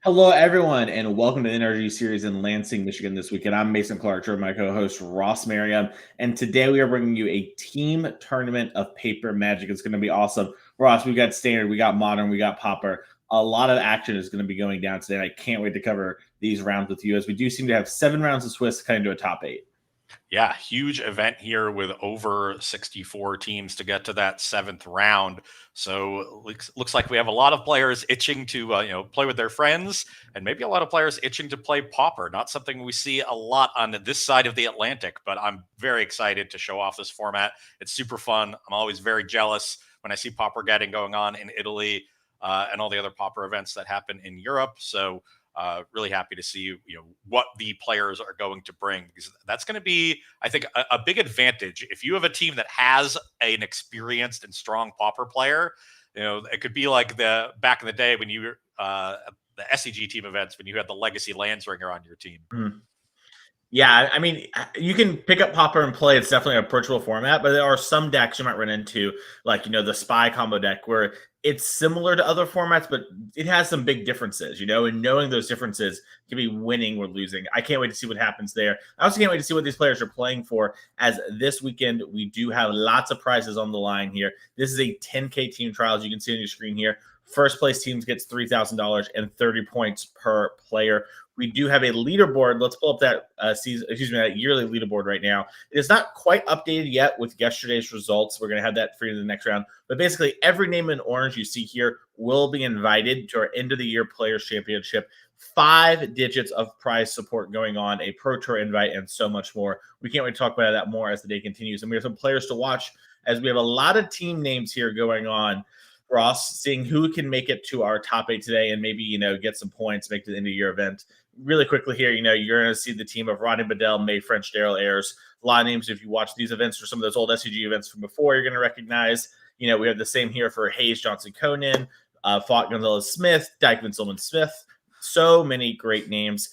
Hello, everyone, and welcome to the NRG series in Lansing, Michigan this weekend. I'm Mason Clark, joined by my co-host Ross Merriam, and today we are bringing you a team tournament of paper magic. It's going to be awesome. Ross, we got standard, we got modern, we got Pauper. A lot of action is going to be going down today, and I can't wait to cover these rounds with you, as we do seem to have 7 rounds of Swiss cut into a top 8. Yeah, huge event here with over 64 teams to get to that 7th round. So looks like we have a lot of players itching to play with their friends, and maybe a lot of players itching to play Pauper. Not something we see a lot on this side of the Atlantic, but I'm very excited to show off this format. It's super fun. I'm always very jealous when I see Pauper getting going on in Italy and all the other Pauper events that happen in Europe. So really happy to see what the players are going to bring, because that's going to be, I think, a big advantage. If you have a team that has an experienced and strong Pauper player, it could be like the back in the day when you were the SCG team events, when you had the Legacy Landsringer on your team. Yeah, I mean, you can pick up Pauper and play. It's definitely an approachable format, but there are some decks you might run into, like, the Spy combo deck, where it's similar to other formats, but it has some big differences, and knowing those differences can be winning or losing. I can't wait to see what happens there. I also can't wait to see what these players are playing for, as this weekend we do have lots of prizes on the line here. This is a 10K team trial, as you can see on your screen here. First place teams gets $3,000 and 30 points per player. We do have a leaderboard. Let's pull up that that yearly leaderboard right now. It is not quite updated yet with yesterday's results. We're going to have that for you in the next round. But basically, every name in orange you see here will be invited to our end of the year Players Championship. 5 digits of prize support going on, a Pro Tour invite, and so much more. We can't wait to talk about that more as the day continues. And we have some players to watch, as we have a lot of team names here going on. Ross, seeing who can make it to our top 8 today and maybe, get some points, make it to the end of your event. Really quickly here, you're going to see the team of Rodney Bedell, May French, Daryl Ayers. A lot of names, if you watch these events or some of those old SCG events from before, you're going to recognize. We have the same here for Hayes Johnson Conan, Falk Gonzalez Smith, Dykeman Silman Smith. So many great names.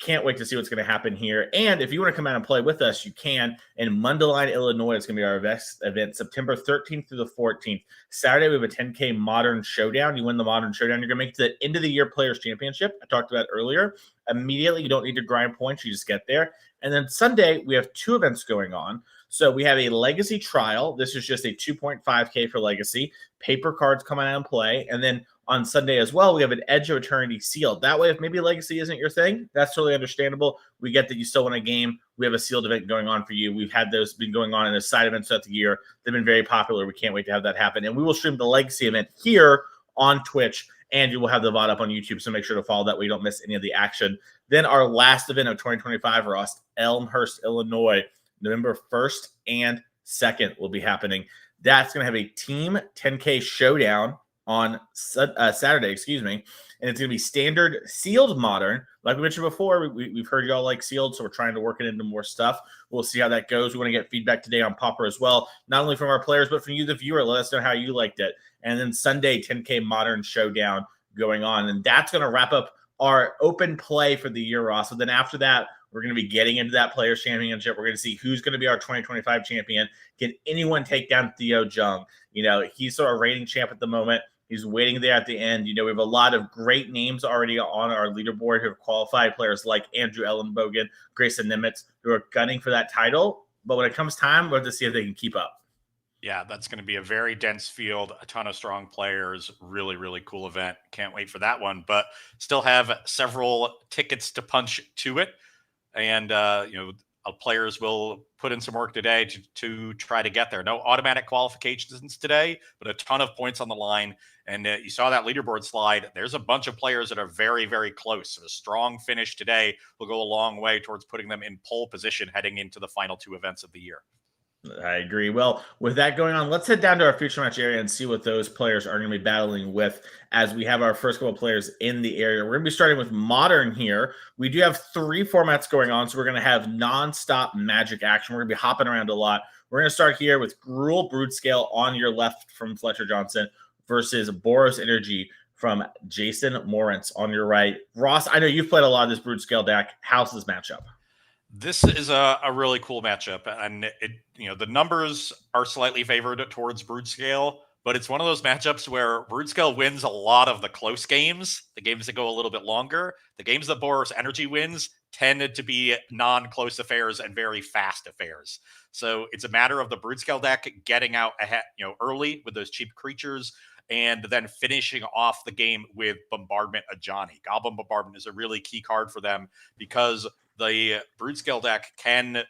Can't wait to see what's going to happen here. And if you want to come out and play with us, you can. In Mundelein, Illinois, it's going to be our event September 13th through the 14th. Saturday, we have a 10K Modern Showdown. You win the Modern Showdown, you're going to make it to the end of the year Players Championship I talked about earlier. Immediately, you don't need to grind points. You just get there. And then Sunday, we have 2 events going on. So we have a Legacy Trial. This is just a 2.5K for Legacy. Paper cards come out and play. And then on Sunday as well, we have an Edge of Eternity sealed. That way, if maybe Legacy isn't your thing, that's totally understandable. We get that you still want a game. We have a sealed event going on for you. We've had those been going on in a side events throughout the year. They've been very popular. We can't wait to have that happen. And we will stream the Legacy event here on Twitch, and you will have the VOD up on YouTube, so make sure to follow that way you don't miss any of the action. Then our last event of 2025, Ross, Elmhurst, Illinois, November 1st and 2nd will be happening. That's going to have a Team 10K Showdown on Saturday, and it's going to be standard, sealed, modern. Like we mentioned before, we've heard y'all like sealed, so we're trying to work it into more stuff. We'll see how that goes. We want to get feedback today on Pauper as well, not only from our players, but from you, the viewer. Let us know how you liked it. And then Sunday, 10K Modern Showdown going on, and that's going to wrap up our open play for the year, Ross. So then after that, we're going to be getting into that Players Championship. We're going to see who's going to be our 2025 champion. Can anyone take down Theo Jung? He's sort of reigning champ at the moment. He's waiting there at the end. We have a lot of great names already on our leaderboard who have qualified, players like Andrew Ellenbogen, Grayson Nimitz, who are gunning for that title. But when it comes time, we'll have to see if they can keep up. Yeah, that's going to be a very dense field, a ton of strong players, really, really cool event. Can't wait for that one, but still have several tickets to punch to it. And, players will put in some work today to try to get there. No automatic qualifications today, but a ton of points on the line. And you saw that leaderboard slide. There's a bunch of players that are very, very close. So a strong finish today will go a long way towards putting them in pole position heading into the final 2 events of the year. I agree. Well, with that going on, let's head down to our feature match area and see what those players are going to be battling with, as we have our first couple of players in the area. We're going to be starting with Modern here. We do have 3 formats going on, so we're going to have nonstop magic action. We're going to be hopping around a lot. We're going to start here with Gruul Broodscale on your left from Fletcher Johnson versus Boros Energy from Jason Morantz on your right. Ross, I know you've played a lot of this Broodscale deck. How's this matchup? This is a really cool matchup, and the numbers are slightly favored towards Broodscale, but it's one of those matchups where Broodscale wins a lot of the close games, the games that go a little bit longer. The games that Boros Energy wins tended to be non-close affairs and very fast affairs. So it's a matter of the Broodscale deck getting out ahead, early with those cheap creatures, and then finishing off the game with Bombardment Ajani. Goblin Bombardment is a really key card for them because the Broodscale deck can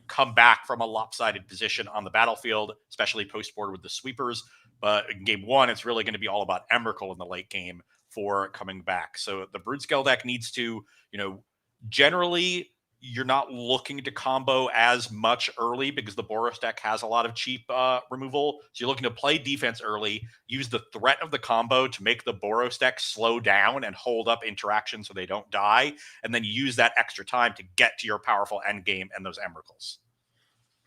come back from a lopsided position on the battlefield, especially post-board with the sweepers. But in game one, it's really going to be all about Emrakul in the late game for coming back. So the Broodscale deck needs to, generally, you're not looking to combo as much early because the Boros deck has a lot of cheap removal. So you're looking to play defense early, use the threat of the combo to make the Boros deck slow down and hold up interaction so they don't die, and then use that extra time to get to your powerful end game and those Emrakuls.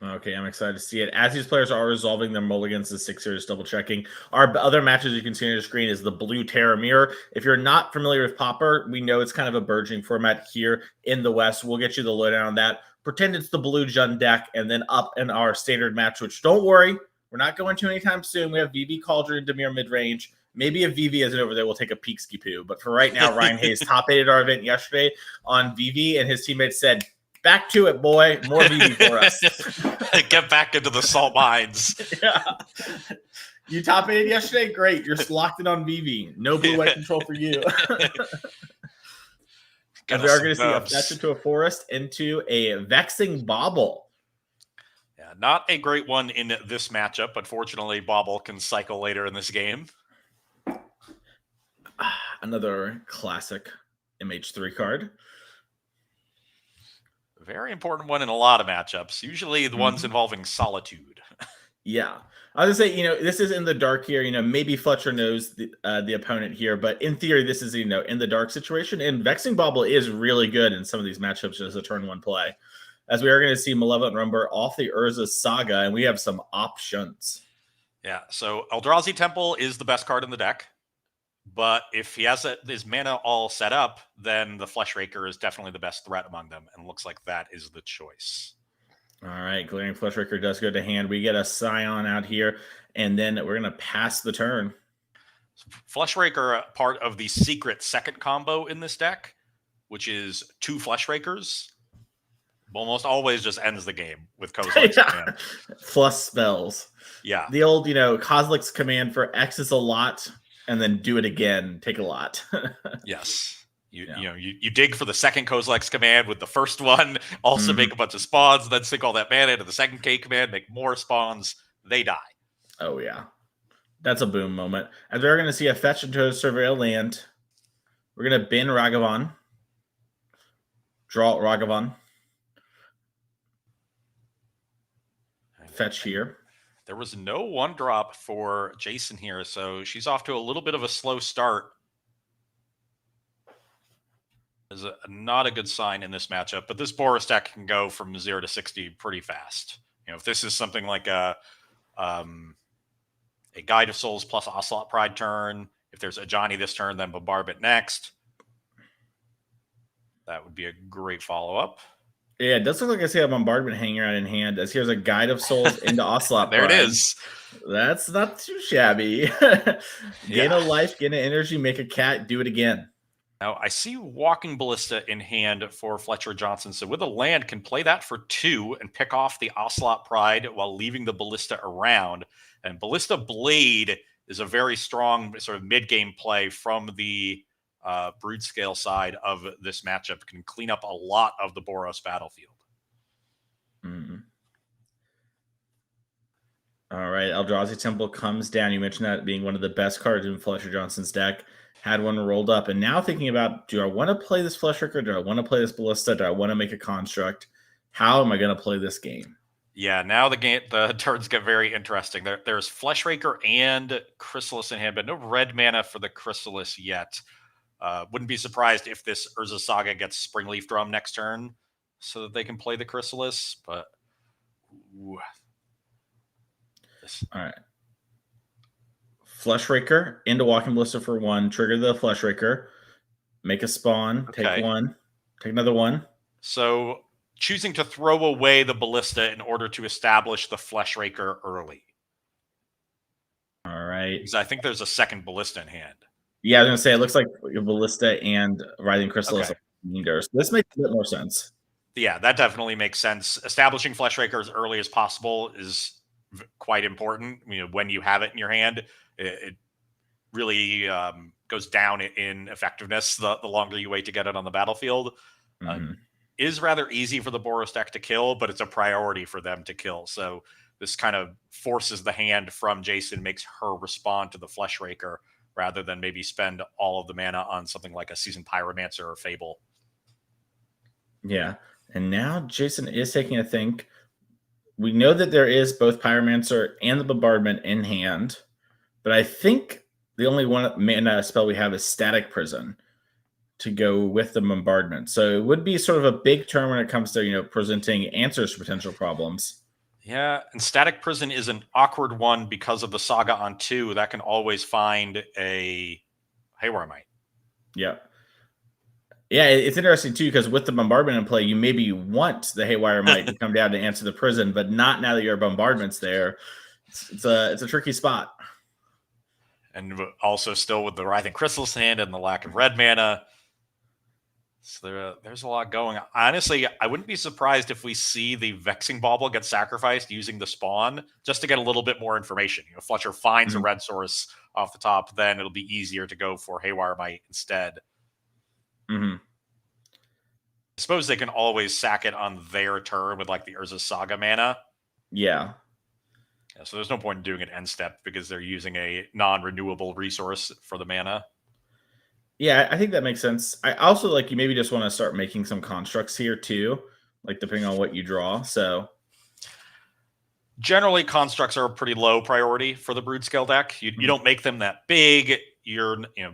Okay, I'm excited to see it. As these players are resolving their mulligans, the Sixers double checking. Our other matches you can see on your screen is the Blue Terror Mirror. If you're not familiar with Pauper, we know it's kind of a burgeoning format here in the West. We'll get you the lowdown on that. Pretend it's the Blue Jund deck, and then up in our standard match, which don't worry, we're not going to anytime soon. We have VV Cauldron, Demir Midrange. Maybe if VV isn't over there, we'll take a peek ski poo. But for right now, Ryan Hayes top-aided our event yesterday on VV, and his teammates said, back to it, boy. More VV for us. Get back into the salt mines. Yeah. You top aided yesterday? Great. You're locked in on VV. No blue-white control for you. And we are going to see a fetch into a forest into a Vexing Bauble. Yeah, not a great one in this matchup, but fortunately, Bauble can cycle later in this game. Another classic MH3 card. Very important one in a lot of matchups, usually the ones involving Solitude. Yeah. I was going to say, this is in the dark here. Maybe Fletcher knows the opponent here, but in theory, this is, in the dark situation. And Vexing Bauble is really good in some of these matchups as a turn one play. As we are going to see Malevolent Rumber off the Urza Saga, and we have some options. Yeah, so Eldrazi Temple is the best card in the deck. But if he has his mana all set up, then the Fleshraker is definitely the best threat among them. And looks like that is the choice. All right, Glaring Fleshraker does go to hand. We get a Scion out here, and then we're going to pass the turn. Fleshraker, part of the secret second combo in this deck, which is 2 Fleshrakers, almost always just ends the game with Kozilek's command. Plus spells. Yeah. The old, Kozilek's command for X is a lot, and then do it again, take a lot. Yes. You dig for the second Kozilek's command with the first one, also make a bunch of spawns, then sink all that mana into the second K command, make more spawns, they die. Oh, yeah. That's a boom moment. And they're going to see a fetch into a Surveil land. We're going to bin Ragavan. Draw Ragavan. Fetch here. There was no 1-drop for Jason here, so she's off to a little bit of a slow start. Is not a good sign in this matchup, but this Boros deck can go from 0 to 60 pretty fast. If this is something like a Guide of Souls plus Ocelot Pride turn, if there's a Johnny this turn, then Bombardment next, that would be a great follow-up. Yeah, it does look like I see a Bombardment hanging around in hand, as here's a Guide of Souls into Ocelot There Pride. it is. That's not too shabby. Gain a life, gain an energy, make a cat, do it again. Now, I see Walking Ballista in hand for Fletcher Johnson. So with a land, can play that for 2 and pick off the Ocelot Pride while leaving the Ballista around. And Ballista Blade is a very strong sort of mid-game play from the Broodscale side of this matchup. Can clean up a lot of the Boros battlefield. All right, Eldrazi Temple comes down. You mentioned that being one of the best cards in Fletcher Johnson's deck. Had one rolled up, and now thinking about, do I want to play this Fleshraker? Do I want to play this Ballista? Do I want to make a construct? How am I going to play this game? Yeah, now the turns get very interesting. There's Fleshraker and Chrysalis in hand, but no red mana for the Chrysalis yet. Wouldn't be surprised if this Urza Saga gets Springleaf Drum next turn so that they can play the Chrysalis, but... Ooh. All right. Fleshraker into Walking Ballista for 1. Trigger the Fleshraker. Make a spawn. Take 1. Take another 1. So choosing to throw away the Ballista in order to establish the Fleshraker early. All right. Right. Because I think there's a second Ballista in hand. Yeah, I was gonna say it looks like Ballista and Writhing Chrysalis Okay. are so this makes a bit more sense. Yeah, that definitely makes sense. Establishing Fleshraker as early as possible is quite important. When you have it in your hand, it really goes down in effectiveness the longer you wait to get it on the battlefield. Is rather easy for the Boros deck to kill, but it's a priority for them to kill. So this kind of forces the hand from Jason, makes her respond to the Fleshraker rather than maybe spend all of the mana on something like a Seasoned Pyromancer or Fable. Yeah. And now Jason is taking a think. We know that there is both Pyromancer and the Bombardment in hand, but I think the only one mana spell we have is Static Prison to go with the Bombardment. So it would be sort of a big turn when it comes to, presenting answers to potential problems. Yeah, and Static Prison is an awkward one because of the Saga on 2. That can always find a Haywire Might. Yeah. Yeah, it's interesting too because with the Bombardment in play, you maybe want the Haywire Might to come down to answer the prison, but not now that your Bombardment's there. It's a tricky spot. And also still with the Writhing Chrysalis hand and the lack of red mana. So there's a lot going on. Honestly, I wouldn't be surprised if we see the Vexing Bauble get sacrificed using the spawn just to get a little bit more information. If Fletcher finds a red source off the top, then it'll be easier to go for Haywire Might instead. I suppose they can always sack it on their turn with like the Urza Saga mana. Yeah. So there's no point in doing an end step because they're using a non-renewable resource for the mana. Yeah, I think that makes sense. I also you maybe just want to start making some constructs here too, depending on what you draw. So generally, constructs are a pretty low priority for the Broodscale deck. You don't make them that big.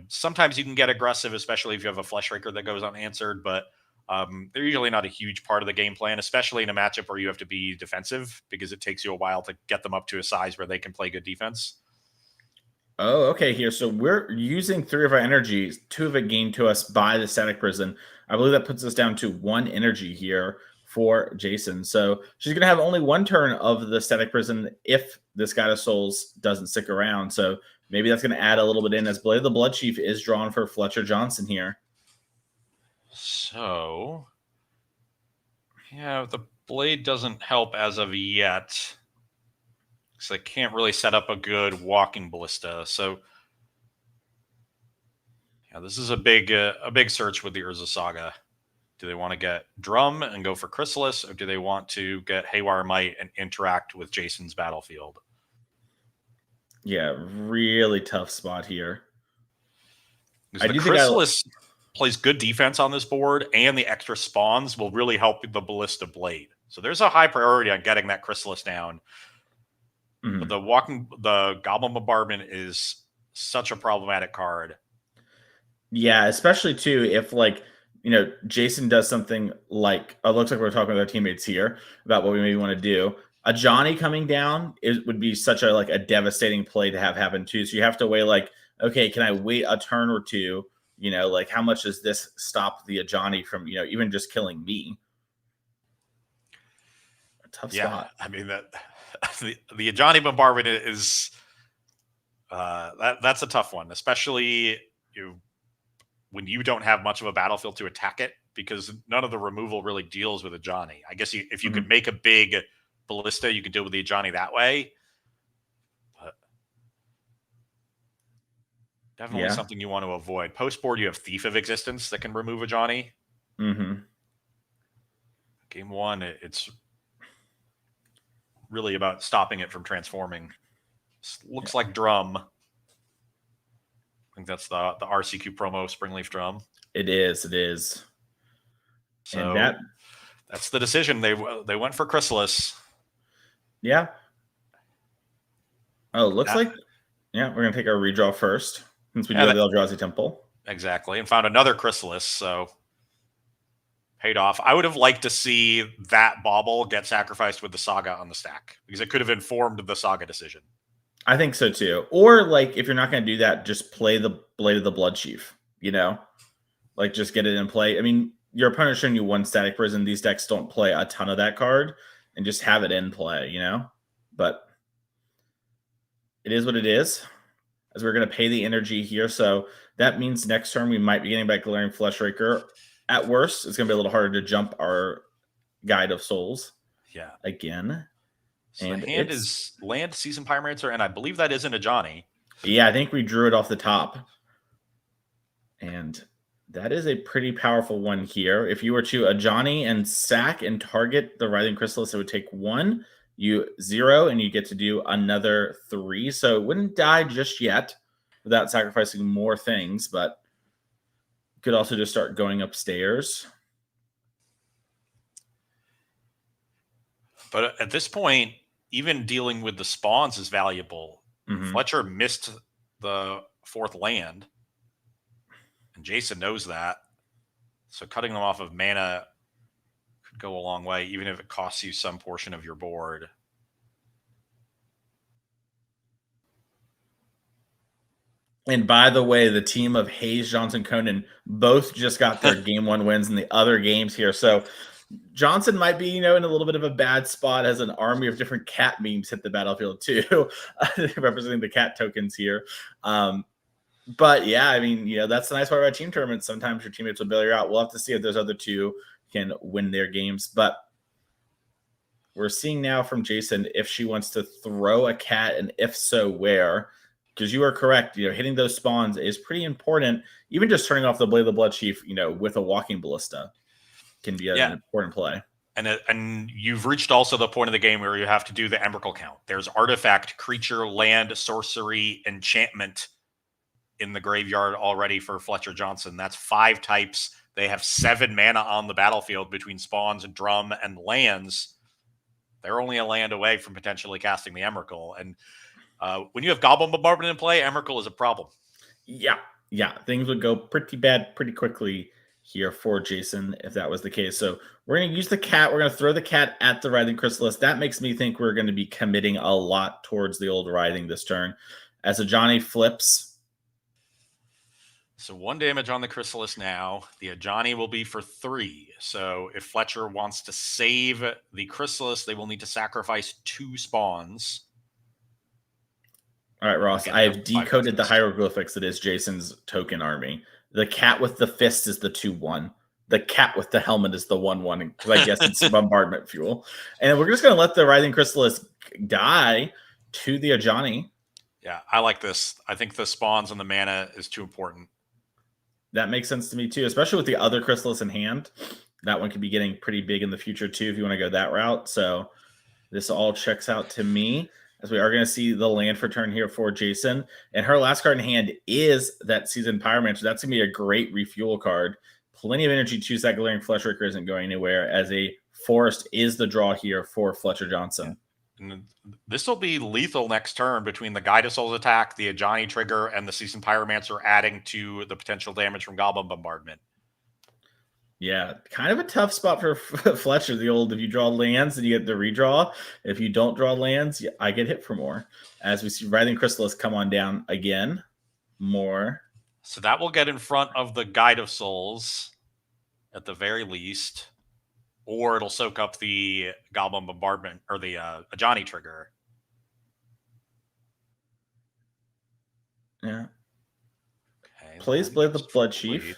Sometimes you can get aggressive, especially if you have a Fleshraker that goes unanswered, but they're usually not a huge part of the game plan, especially in a matchup where you have to be defensive because it takes you a while to get them up to a size where they can play good defense. Oh, okay. Here, so we're using 3 of our energies. 2 of it gained to us by the Static Prison. I believe that puts us down to 1 energy here for Jason. So she's going to have only 1 turn of the Static Prison if this God of Souls doesn't stick around. So maybe that's going to add a little bit in as Blade of the Blood Chief is drawn for Fletcher Johnson here. So, yeah, the Blade doesn't help as of yet. So they can't really set up a good walking ballista. So yeah, this is a big search with the Urza Saga. Do they want to get Drum and go for Chrysalis, or do they want to get Haywire Might and interact with Jason's battlefield? Yeah, really tough spot here. The Chrysalis plays good defense on this board, and the extra spawns will really help the Ballista Blade. So there's a high priority on getting that Chrysalis down. But the Goblin Bombardment is such a problematic card. Yeah, especially too if Jason does something like it looks like we're talking with our teammates here about what we maybe want to do. A Johnny coming down would be such a devastating play to have happen too. So you have to weigh okay, can I wait a turn or two? How much does this stop the Johnny from even just killing me? A tough spot. I mean that. The Ajani Bombardment is that's a tough one, especially when you don't have much of a battlefield to attack it, because none of the removal really deals with Ajani. I guess if you could make a big ballista, you could deal with the Ajani that way. But definitely something you want to avoid. Post board, you have Thief of Existence that can remove Ajani. Game 1, it's really about stopping it from transforming. Looks like Drum. I think that's the RCQ promo Springleaf Drum. It is. So and that's the decision. They went for Chrysalis. Yeah. Oh, looks like we're gonna take our redraw first since we do have the Eldrazi Temple. Exactly, and found another Chrysalis. So paid off. I would have liked to see that bauble get sacrificed with the Saga on the stack because it could have informed the Saga decision. I think so too. Or if you're not going to do that, just play the Blade of the Blood Chief, just get it in play. I mean, your opponent's showing you 1 Static Prison. These decks don't play a ton of that card and just have it in play, but it is what it is. as we're going to pay the energy here. So that means next turn we might be getting back Glaring Fleshraker. At worst, it's going to be a little harder to jump our Guide of Souls. Yeah. Again. So and the hand is land, Seasoned Pyromancer, and I believe that isn't a Johnny. Yeah, I think we drew it off the top. And that is a pretty powerful one here. If you were to Ajani and sack and target the Writhing Chrysalis, it would take 1, you 0, and you get to do another 3. So it wouldn't die just yet without sacrificing more things, but you could also just start going upstairs. But at this point, even dealing with the spawns is valuable. Fletcher missed the 4th land, and Jason knows that. So cutting them off of mana could go a long way, even if it costs you some portion of your board. And by the way, the team of Hayes, Johnson, Conan both just got their game 1 wins in the other games here. So Johnson might be, in a little bit of a bad spot as an army of different cat memes hit the battlefield too, representing the cat tokens here. But yeah, I mean, that's the nice part about team tournaments. Sometimes your teammates will bail you out. We'll have to see if those other two can win their games. But we're seeing now from Jason if she wants to throw a cat, and if so, where. Because you are correct, hitting those spawns is pretty important. Even just turning off the Blade of the Blood Chief, with a Walking Ballista can be an important play. And you've reached also the point of the game where you have to do the Emrakul count. There's artifact, creature, land, sorcery, enchantment in the graveyard already for Fletcher Johnson. That's 5 types. They have 7 mana on the battlefield between spawns and drum and lands. They're only a land away from potentially casting the Emrakul. And when you have Goblin Bombardment in play, Emrakul is a problem. Yeah. Things would go pretty bad pretty quickly here for Jason if that was the case. So we're going to use the cat. We're going to throw the cat at the Writhing Chrysalis. That makes me think we're going to be committing a lot towards the old Writhing this turn. As Ajani flips. So 1 damage on the Chrysalis now. The Ajani will be for 3. So if Fletcher wants to save the Chrysalis, they will need to sacrifice 2 spawns. All right, Ross, I have decoded the hieroglyphics that is Jason's token army. The cat with the fist is the 2/1. The cat with the helmet is the 1/1, because I guess it's bombardment fuel. And we're just going to let the Writhing Chrysalis die to the Ajani. Yeah, I like this. I think the spawns and the mana is too important. That makes sense to me too, especially with the other Chrysalis in hand. That one could be getting pretty big in the future too if you want to go that route. So this all checks out to me, as we are going to see the land for turn here for Jason. And her last card in hand is that Seasoned Pyromancer. That's going to be a great refuel card. Plenty of energy to that Glaring Fleshraker isn't going anywhere, as a forest is the draw here for Fletcher Johnson. And this will be lethal next turn between the Guide of Souls attack, the Ajani trigger, and the Seasoned Pyromancer adding to the potential damage from Goblin Bombardment. Yeah, kind of a tough spot for Fletcher. The old, if you draw lands, then you get the redraw. If you don't draw lands, I get hit for more. As we see Writhing Chrysalis come on down again. More. So that will get in front of the Guide of Souls at the very least. Or it'll soak up the Goblin Bombardment, or the Ajani trigger. Yeah. Okay, Plays Blade of the Blood Chief.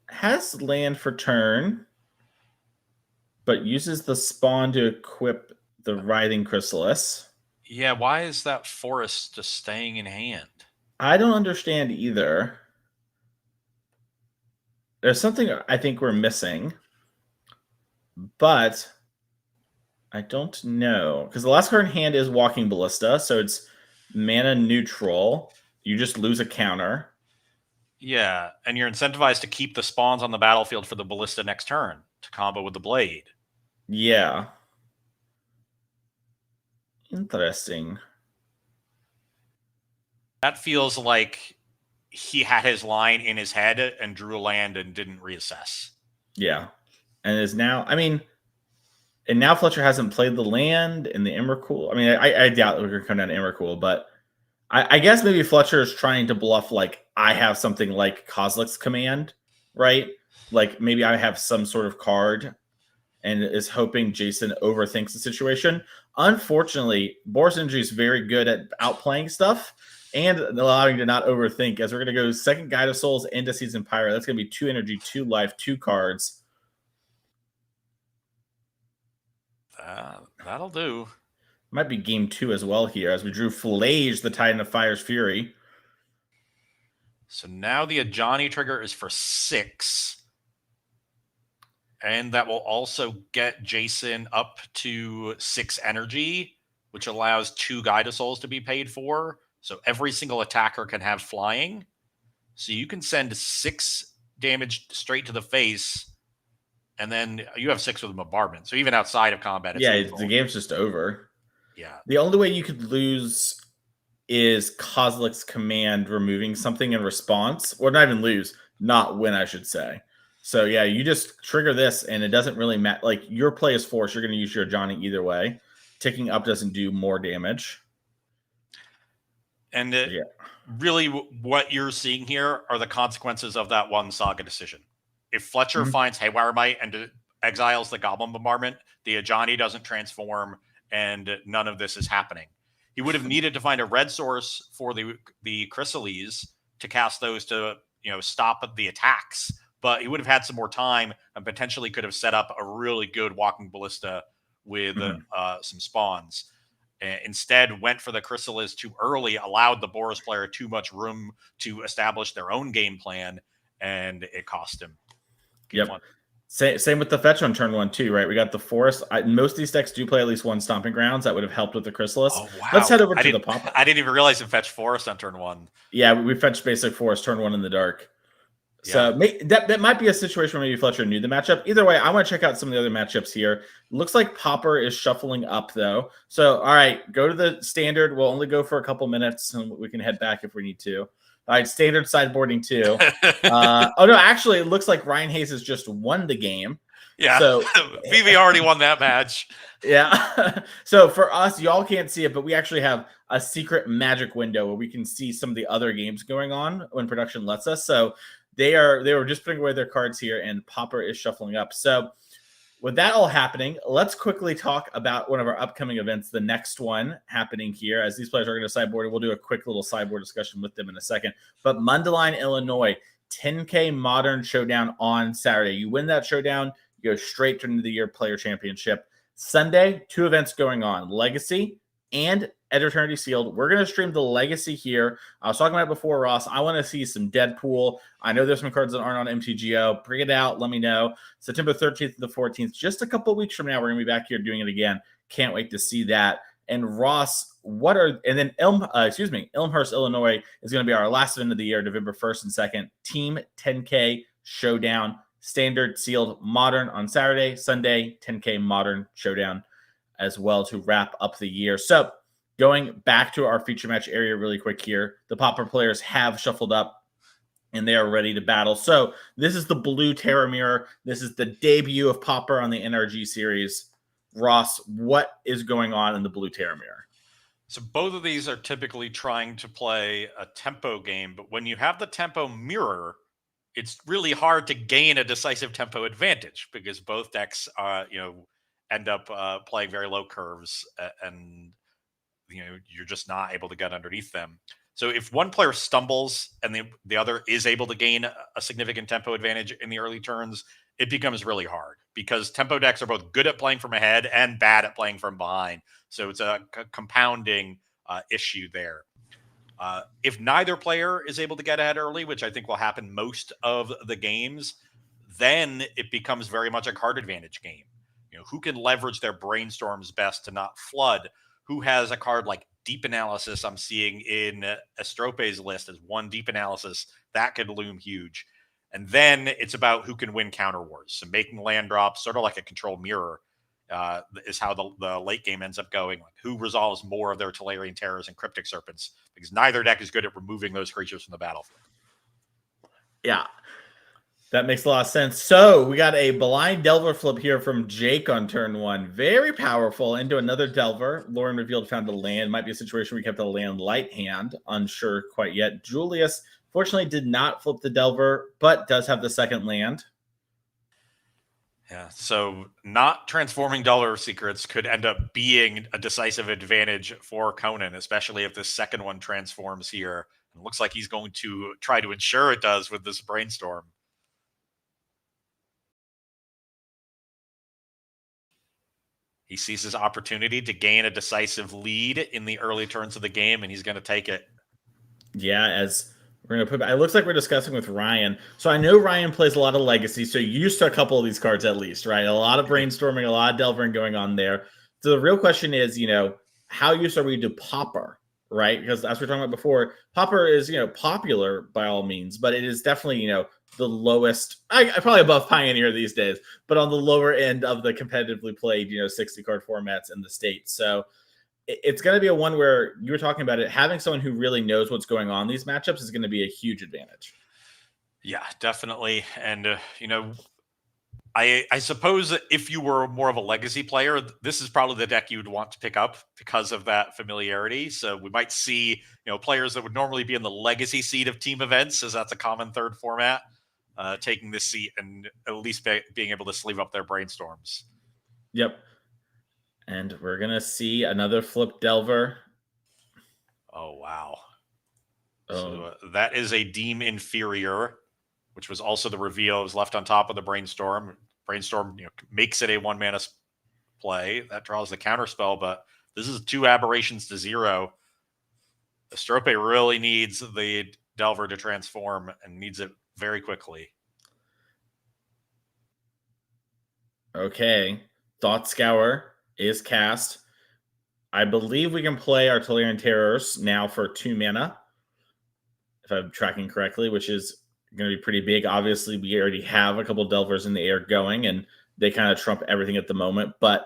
Has land for turn, but uses the spawn to equip the Writhing Chrysalis. Yeah, why is that forest just staying in hand? I don't understand either. There's something I think we're missing, but I don't know. Because the last card in hand is Walking Ballista, so it's mana neutral. You just lose a counter. Yeah, and you're incentivized to keep the spawns on the battlefield for the Ballista next turn to combo with the Blade. Yeah. Interesting. That feels like he had his line in his head and drew a land and didn't reassess. Yeah. And is now, and now Fletcher hasn't played the land in the Emrakul. I doubt we're going to come down to Emrakul, but I guess maybe Fletcher is trying to bluff, like, I have something like Kozilek's Command, right? Like, maybe I have some sort of card and is hoping Jason overthinks the situation. Unfortunately, Boris Energy is very good at outplaying stuff and allowing you to not overthink, as we're going to go second Guide of Souls into Season Pyro. That's going to be 2 energy, 2 life, 2 cards. That'll do. Might be game 2 as well here, as we drew Flage, the Titan of Fire's Fury. So now the Ajani trigger is for 6. And that will also get Jason up to 6 energy, which allows 2 Guide of Souls to be paid for. So every single attacker can have flying. So you can send 6 damage straight to the face, and then you have 6 with a bombardment. So even outside of combat, it's lethal. The game's just over. Yeah. The only way you could lose is Kozilek's command removing something in response, or not even lose, not win, I should say. So yeah, you just trigger this, and it doesn't really matter. Like, your play is forced. You're going to use your Johnny either way. Ticking up doesn't do more damage. And really, what you're seeing here are the consequences of that one Saga decision. If Fletcher finds Haywire Might and exiles the Goblin Bombardment, the Ajani doesn't transform, and none of this is happening. He would have needed to find a red source for the Chrysales to cast those to stop the attacks. But he would have had some more time and potentially could have set up a really good Walking Ballista with some spawns. Instead, went for the Chrysales too early, allowed the Boris player too much room to establish their own game plan, and it cost him. Yep. Same with the fetch on turn 1 too, right? We got the Forest. Most of these decks do play at least 1 Stomping Grounds. That would have helped with the Chrysalis. Oh, wow. Let's head over to the Pauper. I didn't even realize it fetched Forest on turn 1. Yeah, we fetched basic Forest turn 1 in the dark. So that might be a situation where maybe Fletcher knew the matchup. Either way, I want to check out some of the other matchups here. Looks like Pauper is shuffling up, though. So, all right, go to the standard. We'll only go for a couple minutes, and we can head back if we need to. All right, standard sideboarding, too. Oh, no, actually, it looks like Ryan Hayes has just won the game. Yeah, so VV already won that match. Yeah. So for us, y'all can't see it, but we actually have a secret magic window where we can see some of the other games going on when production lets us. So they were just putting away their cards here, and Pauper is shuffling up. So with that all happening, let's quickly talk about one of our upcoming events, the next one happening here, as these players are going to sideboard. We'll do a quick little sideboard discussion with them in a second. But Mundelein, Illinois, 10K Modern Showdown on Saturday. You win that showdown, you go straight to the end of the year player championship. Sunday, 2 events going on, Legacy and at Eternity Sealed. We're going to stream the Legacy here. I was talking about it before, Ross. I want to see some Deadpool. I know there's some cards that aren't on MTGO. Bring it out. Let me know. September 13th to the 14th, just a couple of weeks from now, we're going to be back here doing it again. Can't wait to see that. And Ross, Elmhurst, Illinois is going to be our last event of the year, November 1st and 2nd. Team 10K Showdown, Standard, Sealed, Modern on Saturday. Sunday, 10K Modern Showdown as well to wrap up the year. So going back to our feature match area really quick here, the Pauper players have shuffled up and they are ready to battle. So this is the blue Terror Mirror. This is the debut of Pauper on the NRG series. Ross, what is going on in the blue Terror Mirror? So both of these are typically trying to play a tempo game, but when you have the tempo mirror, it's really hard to gain a decisive tempo advantage because both decks end up playing very low curves, and you're just not able to get underneath them. So if one player stumbles and the other is able to gain a significant tempo advantage in the early turns, it becomes really hard because tempo decks are both good at playing from ahead and bad at playing from behind. So it's a compounding issue there. If neither player is able to get ahead early, which I think will happen most of the games, then it becomes very much a card advantage game. Who can leverage their brainstorms best to not flood? Who has a card like Deep Analysis I'm seeing in Estrope's list as one Deep Analysis? That could loom huge. And then it's about who can win counter wars. So making land drops, sort of like a control mirror, is how the late game ends up going. Like who resolves more of their Talarian Terrors and Cryptic Serpents, because neither deck is good at removing those creatures from the battlefield. Yeah, that makes a lot of sense. So we got a blind Delver flip here from Jake on turn 1. Very powerful into another Delver. Lauren revealed found a land. Might be a situation where we kept a land light hand. Unsure quite yet. Julius, fortunately, did not flip the Delver, but does have the second land. Yeah, so not transforming Delver Secrets could end up being a decisive advantage for Conan, especially if this second one transforms here. It looks like he's going to try to ensure it does with this Brainstorm. He sees his opportunity to gain a decisive lead in the early turns of the game, and he's going to take it. Yeah, as we're going to put, it looks like we're discussing with Ryan. So I know Ryan plays a lot of Legacy, so you're used to a couple of these cards at least, right? A lot of brainstorming, a lot of delvering going on there. So the real question is, how used are we to Pauper, right? Because as we are talking about before, Pauper is, popular by all means, but it is definitely, the lowest, I probably above Pioneer these days, but on the lower end of the competitively played, 60 card formats in the state. So it's going to be a one where you were talking about it. Having someone who really knows what's going on in these matchups is going to be a huge advantage. Yeah, definitely. And, I suppose that if you were more of a legacy player, this is probably the deck you'd want to pick up because of that familiarity. So we might see, players that would normally be in the legacy seat of team events, as that's a common third format, taking this seat and at least being able to sleeve up their brainstorms. Yep. And we're going to see another flip Delver. Oh, wow. Oh. So that is a Deem Inferior, which was also the reveal. It was left on top of the Brainstorm. Brainstorm makes it a 1-mana play. That draws the counter spell, but this is 2 aberrations to 0. Estrope really needs the Delver to transform and needs it very quickly. Okay. Thought Scour is cast. I believe we can play Artillery and Terrors now for 2 mana, if I'm tracking correctly, which is going to be pretty big. Obviously, we already have a couple Delvers in the air going, and they kind of trump everything at the moment, but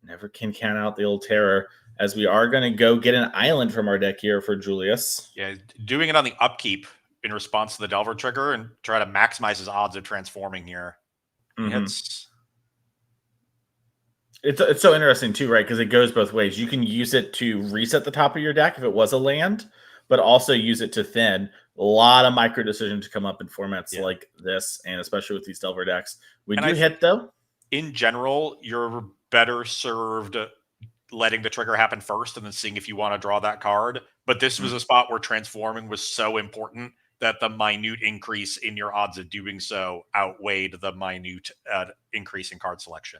never can count out the old Terror, as we are going to go get an island from our deck here for Julius. Yeah, doing it on the upkeep in response to the Delver trigger and try to maximize his odds of transforming here. Mm-hmm. It's so interesting too, right? Because it goes both ways. You can use it to reset the top of your deck if it was a land, but also use it to thin. A lot of micro decisions come up in formats like this, and especially with these Delver decks. We do hit, though. In general, you're better served letting the trigger happen first and then seeing if you want to draw that card. But this was a spot where transforming was so important that the minute increase in your odds of doing so outweighed the minute increase in card selection.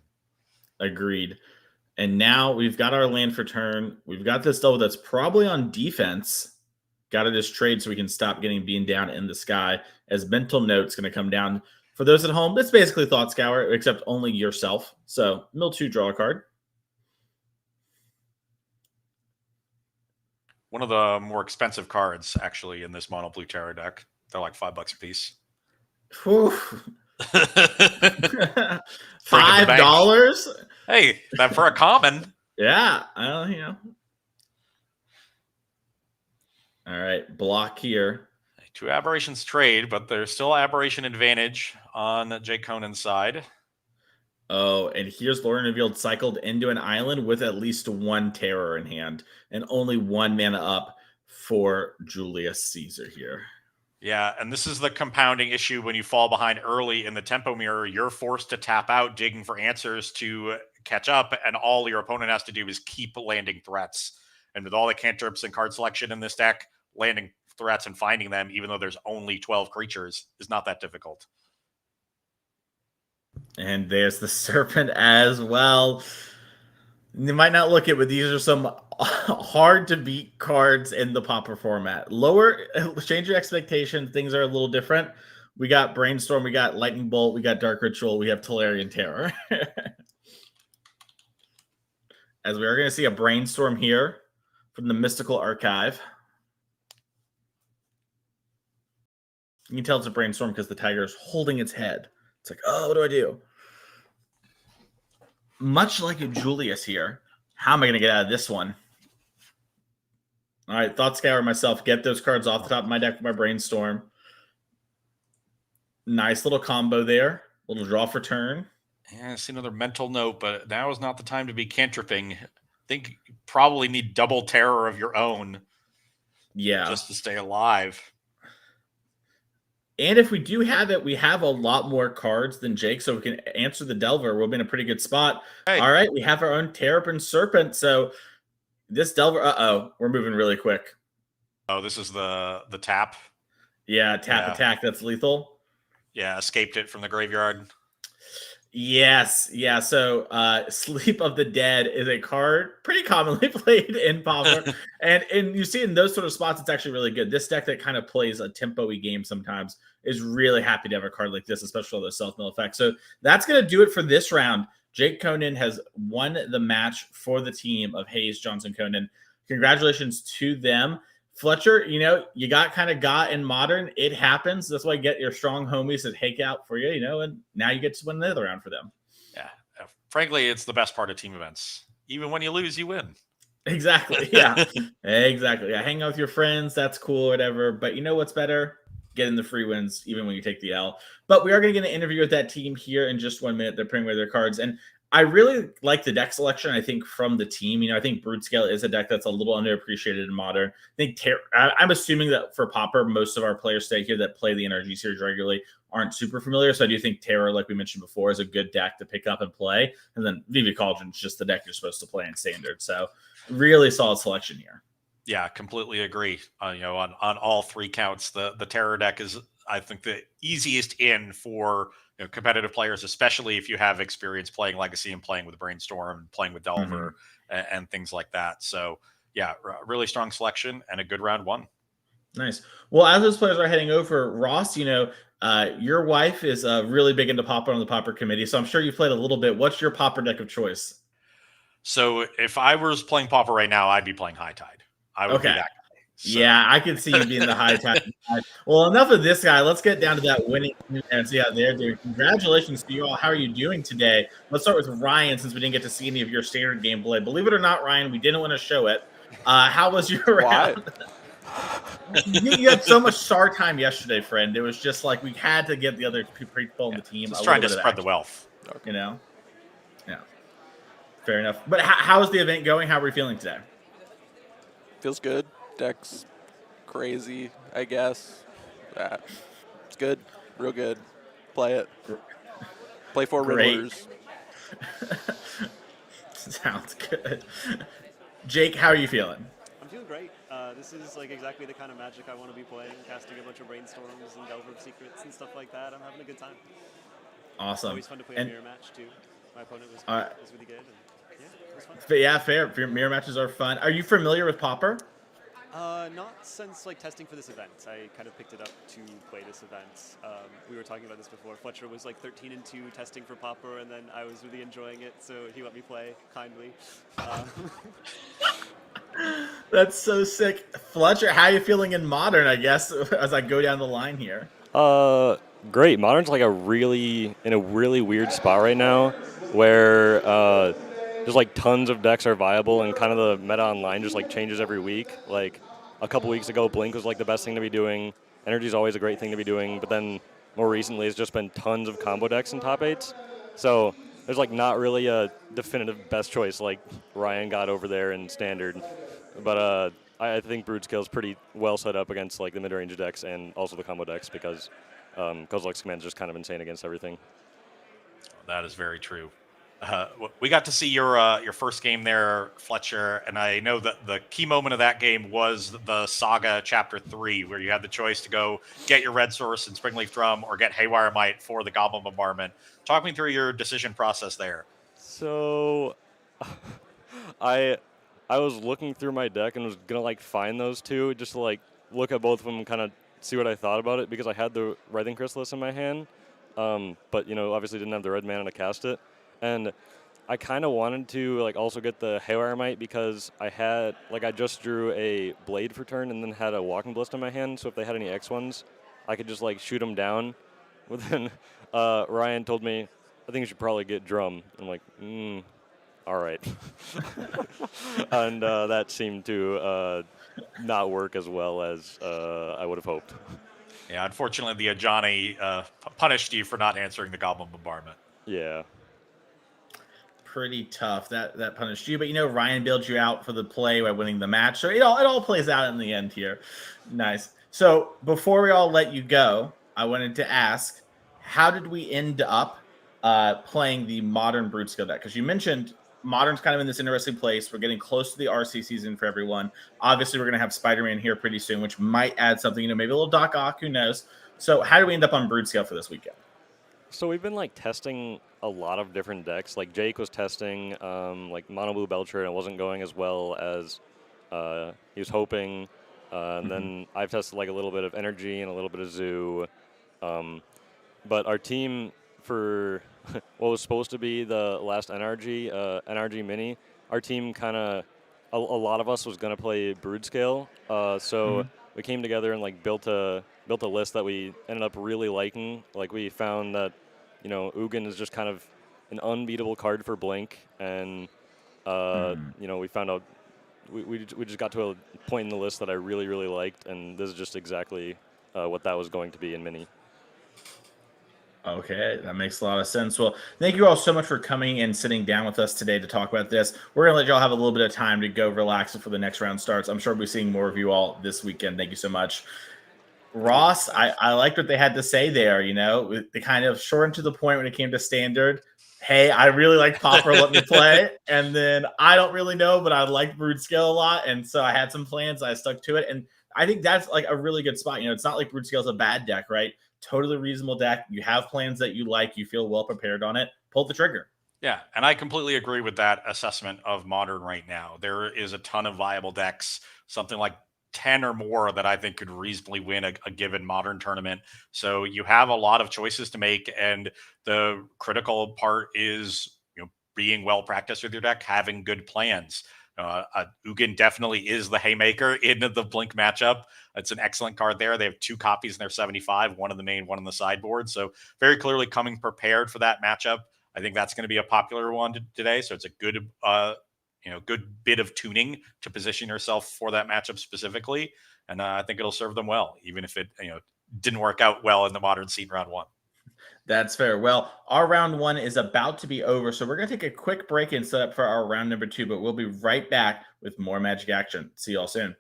Agreed. And now we've got our land for turn. We've got this Delver that's probably on defense. Got to just trade so we can stop getting beamed down in the sky, as Mental Note's going to come down. For those at home, it's basically Thought Scour, except only yourself. So, mill 2, draw a card. One of the more expensive cards, actually, in this mono blue terror deck. They're like $5 a piece. $5? Hey, that for a common. Yeah, All right, block here. 2 aberrations trade, but there's still aberration advantage on Jay Conan's side. Oh, and here's Lauren Revealed cycled into an island with at least 1 terror in hand and only 1 mana up for Julius Caesar here. Yeah, and this is the compounding issue when you fall behind early in the tempo mirror. You're forced to tap out, digging for answers to catch up, and all your opponent has to do is keep landing threats. And with all the cantrips and card selection in this deck, landing threats and finding them, even though there's only 12 creatures, is not that difficult. And there's the Serpent as well. You might not look it, but these are some hard to beat cards in the Pauper format. Change your expectations. Things are a little different. We got Brainstorm, we got Lightning Bolt, we got Dark Ritual, we have Tolarian Terror. As we are going to see a Brainstorm here from the Mystical Archive. You can tell it's a Brainstorm because the tiger is holding its head. It's like, oh, what do I do? Much like a Julius here, how am I going to get out of this one? All right, Thought Scour myself. Get those cards off the top of my deck with my Brainstorm. Nice little combo there. Little draw for turn. Yeah, I see another Mental Note, but now is not the time to be cantripping. I think you probably need double terror of your own. Yeah. Just to stay alive. And if we do have it, we have a lot more cards than Jake, so we can answer the Delver. We'll be in a pretty good spot. Hey. All right, we have our own Terrapin Serpent. So this Delver, we're moving really quick. Oh, this is the tap. Yeah, tap attack. That's lethal. Yeah, escaped it from the graveyard. Yes, yeah. So, Sleep of the Dead is a card pretty commonly played in Pauper, and you see in those sort of spots, it's actually really good. This deck that kind of plays a tempo-y game sometimes is really happy to have a card like this, especially with the self-mill effect. So that's going to do it for this round. Jake Conan has won the match for the team of Hayes, Johnson, Conan. Congratulations to them. Fletcher, you got in Modern. It happens. That's why you get your strong homies that hake out for you, and now you get to win another round for them. Yeah. Frankly, it's the best part of team events. Even when you lose, you win. Exactly. Yeah. Exactly. Yeah. Hang out with your friends. That's cool, whatever. But you know what's better? Getting the free wins, even when you take the L. But we are going to get an interview with that team here in just 1 minute. They're putting away their cards. And I really like the deck selection, I think, from the team. I think Broodscale is a deck that's a little underappreciated in Modern. I think I'm assuming that for Pauper, most of our players stay here that play the NRG series regularly aren't super familiar. So I do think Terror, like we mentioned before, is a good deck to pick up and play. And then VV Cauldron is just the deck you're supposed to play in Standard. So really solid selection here. Yeah, completely agree. On all three counts, the Terror deck is, I think, the easiest in for competitive players, especially if you have experience playing Legacy and playing with Brainstorm, playing with Delver, and things like that. So yeah, really strong selection and a good round one. Nice. Well, as those players are heading over, Ross, your wife is really big into Pauper on the Pauper committee, so I'm sure you played a little bit. What's your Pauper deck of choice? So if I was playing Pauper right now, I'd be playing High Tide. I would be that guy. So. Yeah, I can see you being the High Tide. Well, enough of this guy. Let's get down to that winning and see how they're doing. Congratulations to you all. How are you doing today? Let's start with Ryan, since we didn't get to see any of your standard gameplay. Believe it or not, Ryan, we didn't want to show it. How was your round? You had so much star time yesterday, friend. It was just like we had to get the other people on the team. Just trying to spread the wealth. Yeah. Fair enough. But how is the event going? How are we feeling today? Feels good. Deck's crazy, I guess. It's good. Real good. Play it. Play for Riddlers. Sounds good. Jake, how are you feeling? I'm feeling great. This is like exactly the kind of Magic I want to be playing, casting a bunch of Brainstorms and Delver Secrets and stuff like that. I'm having a good time. Awesome. Always fun to play a mirror match too. My opponent was really good. And it was fun. But yeah, fair. Mirror matches are fun. Are you familiar with Pauper? Not since testing for this event. I kind of picked it up to play this event. We were talking about this before. Fletcher was 13-2 testing for Pauper, and then I was really enjoying it, so he let me play kindly. That's so sick. Fletcher, how are you feeling in Modern, I guess, as I go down the line here? Great. Modern's in a really weird spot right now where there's tons of decks are viable, and kind of the meta online just changes every week. A couple weeks ago, Blink was the best thing to be doing. Energy's always a great thing to be doing, but then more recently it's just been tons of combo decks in top 8s. So there's not really a definitive best choice Ryan got over there in Standard. But I think Broodscale is pretty well set up against the midrange decks and also the combo decks because Kozilek's command is just kind of insane against everything. That is very true. We got to see your first game there, Fletcher, and I know that the key moment of that game was the Saga Chapter 3, where you had the choice to go get your Red Source and Springleaf Drum or get Haywire Might for the Goblin Bombardment. Talk me through your decision process there. So, I was looking through my deck and was gonna find those two just to look at both of them and kind of see what I thought about it, because I had the Writhing Chrysalis in my hand, but obviously didn't have the red mana to cast it. And I kind of wanted to also get the Haywire Might because I had I just drew a Blade for turn and then had a Walking Ballista in my hand, so if they had any X1s, I could just shoot them down. But then Ryan told me, I think you should probably get Drum. I'm like, all right. And that seemed to not work as well as I would have hoped. Yeah, unfortunately, the Ajani punished you for not answering the Goblin Bombardment. Yeah. Pretty tough. That punished you, but Ryan bailed you out for the play by winning the match, so it all plays out in the end here. Nice. So before we all let you go, I wanted to ask, how did we end up playing the modern Broodscale deck? Because you mentioned Modern's kind of in this interesting place. We're getting close to the RC season for everyone. Obviously, we're going to have Spider-Man here pretty soon, which might add something, maybe a little Doc Ock, who knows. So how do we end up on Broodscale for this weekend? So we've been like testing a lot of different decks. Like Jake was testing like Mono Blue Belcher, and it wasn't going as well as he was hoping. And then I've tested like a little bit of Energy and a little bit of Zoo. But our team for what was supposed to be the last NRG Mini, our team kind of, a lot of us was going to play Broodscale. So we came together and like built a list that we ended up really liking. Like we found that, Ugin is just kind of an unbeatable card for Blink, and we found out we just got to a point in the list that I really, really liked, and this is just exactly what that was going to be in Mini. Okay, that makes a lot of sense. Well, thank you all so much for coming and sitting down with us today to talk about this. We're going to let y'all have a little bit of time to go relax before the next round starts. I'm sure we'll be seeing more of you all this weekend. Thank you so much. Ross, I liked what they had to say there. They kind of shortened to the point when it came to standard. Hey, I really like Pauper, let me play. And then I don't really know, but I like Broodscale a lot. And so I had some plans. I stuck to it. And I think that's like a really good spot. It's not like Broodscale is a bad deck, right? Totally reasonable deck. You have plans that you like. You feel well prepared on it. Pull the trigger. Yeah, and I completely agree with that assessment of Modern right now. There is a ton of viable decks, something like 10 or more that I think could reasonably win a given Modern tournament. So you have a lot of choices to make, and the critical part is being well practiced with your deck, having good plans. Ugin definitely is the haymaker in the Blink matchup. It's an excellent card there. They have 2 copies in their 75, one in the main, one on the sideboard. So very clearly coming prepared for that matchup. I think that's going to be a popular one today. So it's a good, good bit of tuning to position yourself for that matchup specifically. And I think it'll serve them well, even if it didn't work out well in the Modern scene round 1. That's fair. Well, our round 1 is about to be over, so we're going to take a quick break and set up for our round number 2, but we'll be right back with more Magic action. See y'all soon.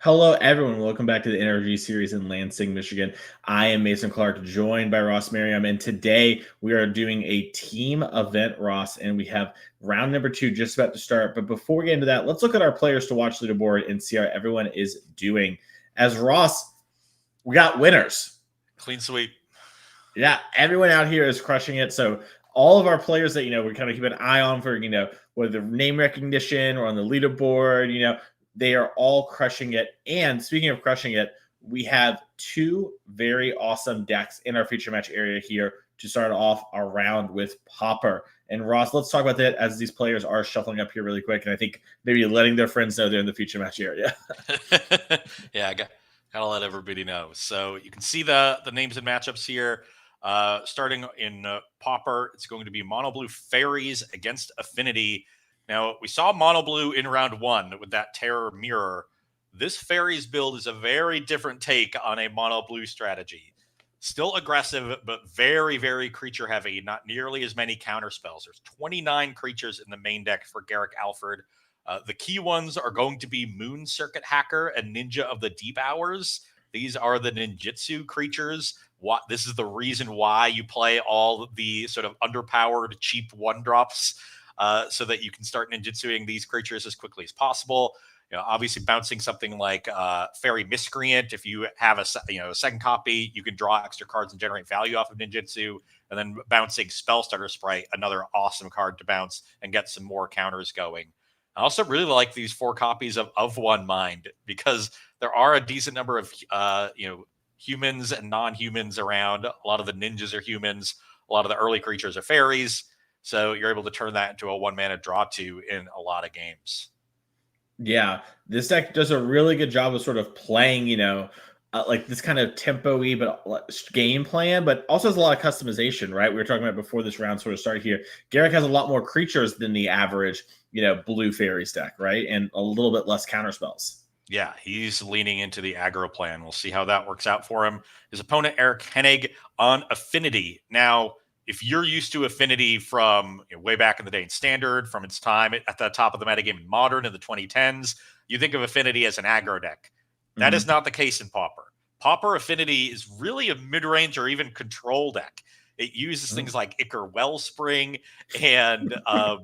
Hello, everyone. Welcome back to the Energy Series in Lansing, Michigan. I am Mason Clark, joined by Ross Merriam, and today we are doing a team event, Ross, and we have round number 2 just about to start. But before we get into that, let's look at our players to watch leaderboard and see how everyone is doing. As Ross, we got winners. Clean sweep. Yeah, everyone out here is crushing it. So all of our players that, we kind of keep an eye on for, whether name recognition or on the leaderboard, they are all crushing it. And speaking of crushing it, we have 2 very awesome decks in our feature match area here to start off our round with Pauper. And Ross, let's talk about that as these players are shuffling up here really quick. And I think maybe letting their friends know they're in the feature match area. Yeah, gotta let everybody know. So you can see the names and matchups here. Starting in Pauper, it's going to be Mono Blue Fairies against Affinity. Now, we saw Mono Blue in round 1 with that Terror Mirror. This Fairies build is a very different take on a Mono Blue strategy. Still aggressive, but very, very creature heavy. Not nearly as many counter spells. There's 29 creatures in the main deck for Garrick Alford. The key ones are going to be Moon Circuit Hacker and Ninja of the Deep Hours. These are the ninjutsu creatures. This is the reason why you play all the sort of underpowered, cheap 1-drops. So that you can start ninjutsuing these creatures as quickly as possible. Obviously bouncing something like Fairy Miscreant. If you have a second copy, you can draw extra cards and generate value off of ninjutsu. And then bouncing Spellstarter Sprite, another awesome card to bounce and get some more counters going. I also really like these 4 copies of One Mind because there are a decent number of humans and non-humans around. A lot of the ninjas are humans. A lot of the early creatures are fairies. So you're able to turn that into a 1-mana draw 2 in a lot of games. Yeah, this deck does a really good job of sort of playing, like this kind of tempo-y but game plan, but also has a lot of customization, right? We were talking about before this round sort of started here. Garrick has a lot more creatures than the average, blue Fairies deck, right? And a little bit less counter spells. Yeah, he's leaning into the aggro plan. We'll see how that works out for him. His opponent, Eric Hennig, on Affinity. Now, if you're used to Affinity from way back in the day in Standard, from its time at the top of the metagame in Modern in the 2010s, you think of Affinity as an aggro deck. That is not the case in Pauper. Pauper Affinity is really a mid-range or even control deck. It uses things like Ichor Wellspring and a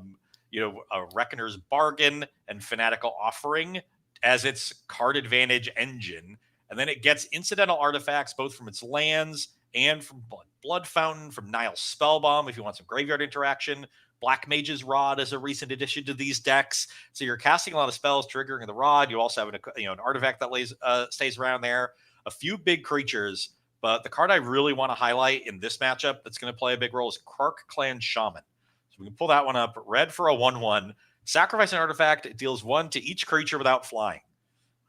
Reckoner's Bargain and Fanatical Offering as its card advantage engine. And then it gets incidental artifacts both from its lands and from Blood Fountain, from Nile Spellbomb, if you want some graveyard interaction. Black Mage's Rod is a recent addition to these decks. So you're casting a lot of spells, triggering the Rod. You also have an artifact that stays around there. A few big creatures, but the card I really want to highlight in this matchup that's going to play a big role is Krark Clan Shaman. So we can pull that one up. Red for a 1/1. Sacrifice an artifact. It deals 1 to each creature without flying.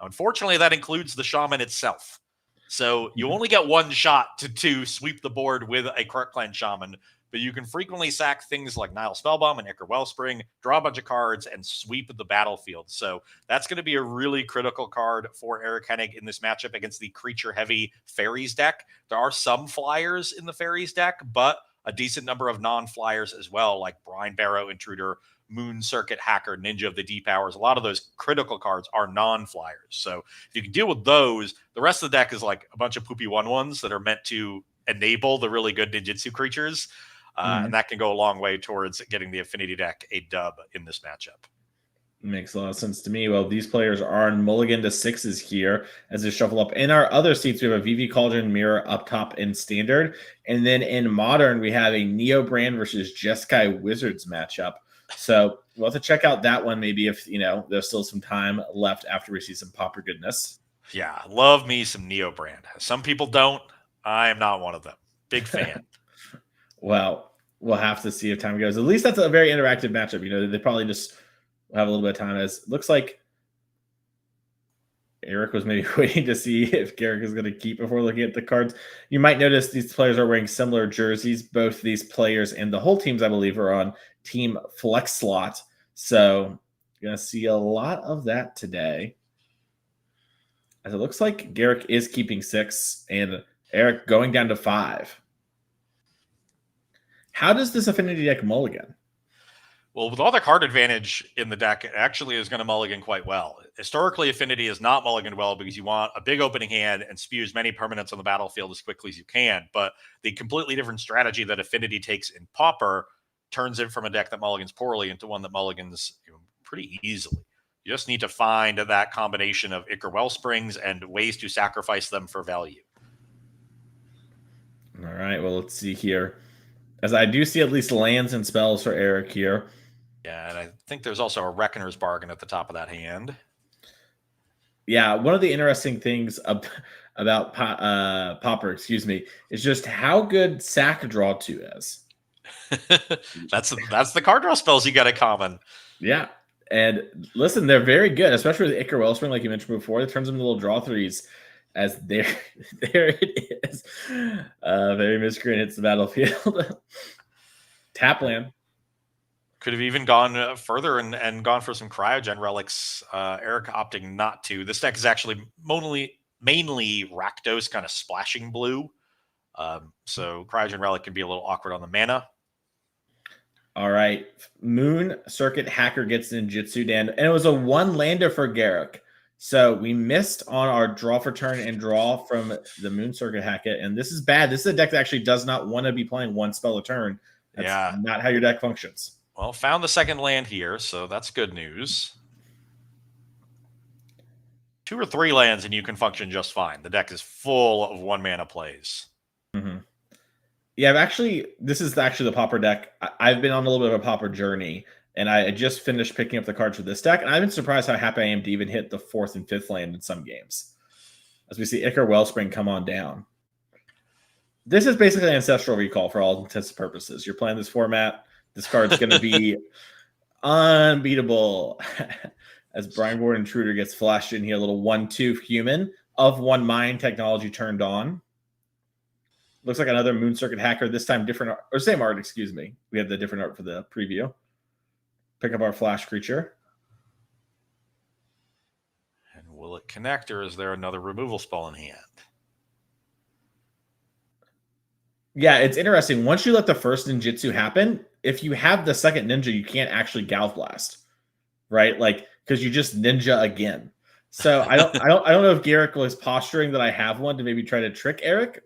Unfortunately, that includes the Shaman itself. So you only get 1 shot to sweep the board with a Krark Clan Shaman, but you can frequently sack things like Nile Spellbomb and Ichor Wellspring, draw a bunch of cards, and sweep the battlefield. So that's going to be a really critical card for Eric Hennig in this matchup against the creature-heavy Fairies deck. There are some flyers in the Fairies deck, but a decent number of non-flyers as well, like Brine Barrow Intruder, Moon Circuit Hacker, Ninja of the Deep Hours. A lot of those critical cards are non-flyers. So if you can deal with those, the rest of the deck is like a bunch of poopy 1/1s that are meant to enable the really good ninjutsu creatures. And that can go a long way towards getting the Affinity deck a dub in this matchup. Makes a lot of sense to me. Well, these players are on mulligan to 6s here as they shuffle up. In our other seats, we have a VV Cauldron Mirror up top in Standard. And then in Modern, we have a Neo Brand versus Jeskai Wizards matchup. So we'll have to check out that one maybe if, there's still some time left after we see some Pauper goodness. Yeah, love me some Neo Brand. Some people don't. I am not one of them. Big fan. Well, we'll have to see if time goes. At least that's a very interactive matchup. They probably just have a little bit of time. As looks like Eric was maybe waiting to see if Garrick is going to keep before looking at the cards. You might notice these players are wearing similar jerseys. Both these players and the whole teams, I believe, are on Team Flex Slot. So you're going to see a lot of that today. As it looks like Garrick is keeping 6 and Eric going down to 5. How does this Affinity deck mulligan? Well, with all the card advantage in the deck, it actually is going to mulligan quite well. Historically, Affinity is not mulligan well because you want a big opening hand and spew as many permanents on the battlefield as quickly as you can. But the completely different strategy that Affinity takes in Pauper turns it from a deck that mulligans poorly into one that mulligans pretty easily. You just need to find that combination of Ichor Wellsprings and ways to sacrifice them for value. All right, well, let's see here. As I do see at least lands and spells for Eric here. Yeah, and I think there's also a Reckoner's Bargain at the top of that hand. Yeah, one of the interesting things about Pauper, is just how good Sack Draw 2 is. That's the card draw spells you got in common. Yeah, and listen, they're very good, especially with Ichor Wellspring, like you mentioned before. It turns them into little draw threes. As there it is. Very Miscreant hits the battlefield. Tap land. Could have even gone further and gone for some Cryogen relics. Eric opting not to. This deck is actually mainly Rakdos kind of splashing blue. So Cryogen relic can be a little awkward on the mana. All right. Moon Circuit Hacker gets Ninjutsu Dan. And it was a 1-lander for Garrick. So we missed on our draw for turn and draw from the Moon Circuit Hacker. And this is bad. This is a deck that actually does not want to be playing one spell a turn. That's not how your deck functions. Well, found the second land here, so that's good news. 2 or 3 lands and you can function just fine. The deck is full of 1-mana plays. Mm-hmm. Yeah, this is actually the Pauper deck. I've been on a little bit of a Pauper journey, and I just finished picking up the cards for this deck, and I've been surprised how happy I am to even hit the 4th and 5th land in some games. As we see Ichor Wellspring come on down. This is basically Ancestral Recall for all intents and purposes. You're playing this format. This card's going to be unbeatable. As Brineborn Intruder gets flashed in here, a little 1/2 human of 1 mind technology turned on. Looks like another Moon Circuit Hacker, this time different art, or same art, excuse me. We have the different art for the preview. Pick up our flash creature. And will it connect, or is there another removal spell in hand? Yeah, it's interesting. Once you let the first ninjutsu happen, if you have the second ninja, you can't actually Galv Blast, right? Like, because you just ninja again. So I don't know if Garrick was posturing that I have one to maybe try to trick Eric.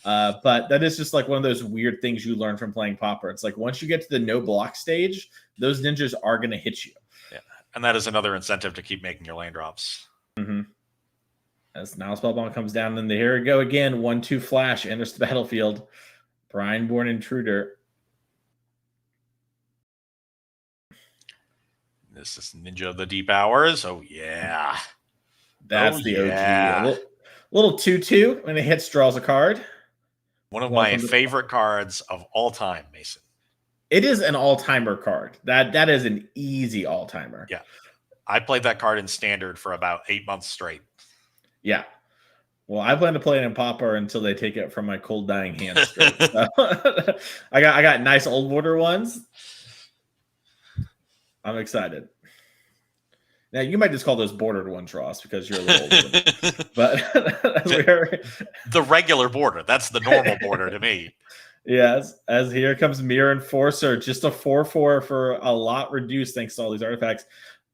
But that is just like one of those weird things you learn from playing Pauper. It's like once you get to the no block stage, those ninjas are going to hit you. Yeah, and that is another incentive to keep making your land drops. Mm-hmm. As now Spellbound comes down, and here we go again. 1/2 flash enters the battlefield. Brineborn Intruder. This is Ninja of the Deep Hours. Oh yeah, That's the OG. A little 2/2 when it hits, draws a card. One of my favorite cards of all time, Mason. It is an all-timer card. That is an easy all-timer. Yeah. I played that card in Standard for about 8 months straight. Yeah. Well, I plan to play it in Pauper until they take it from my cold dying hands straight. So, I got nice old border ones. I'm excited. Now, you might just call those bordered ones, Ross, because you're a little older. But the regular border. That's the normal border to me. Yes, as here comes Mirror Enforcer, just a 4/4 for a lot reduced thanks to all these artifacts.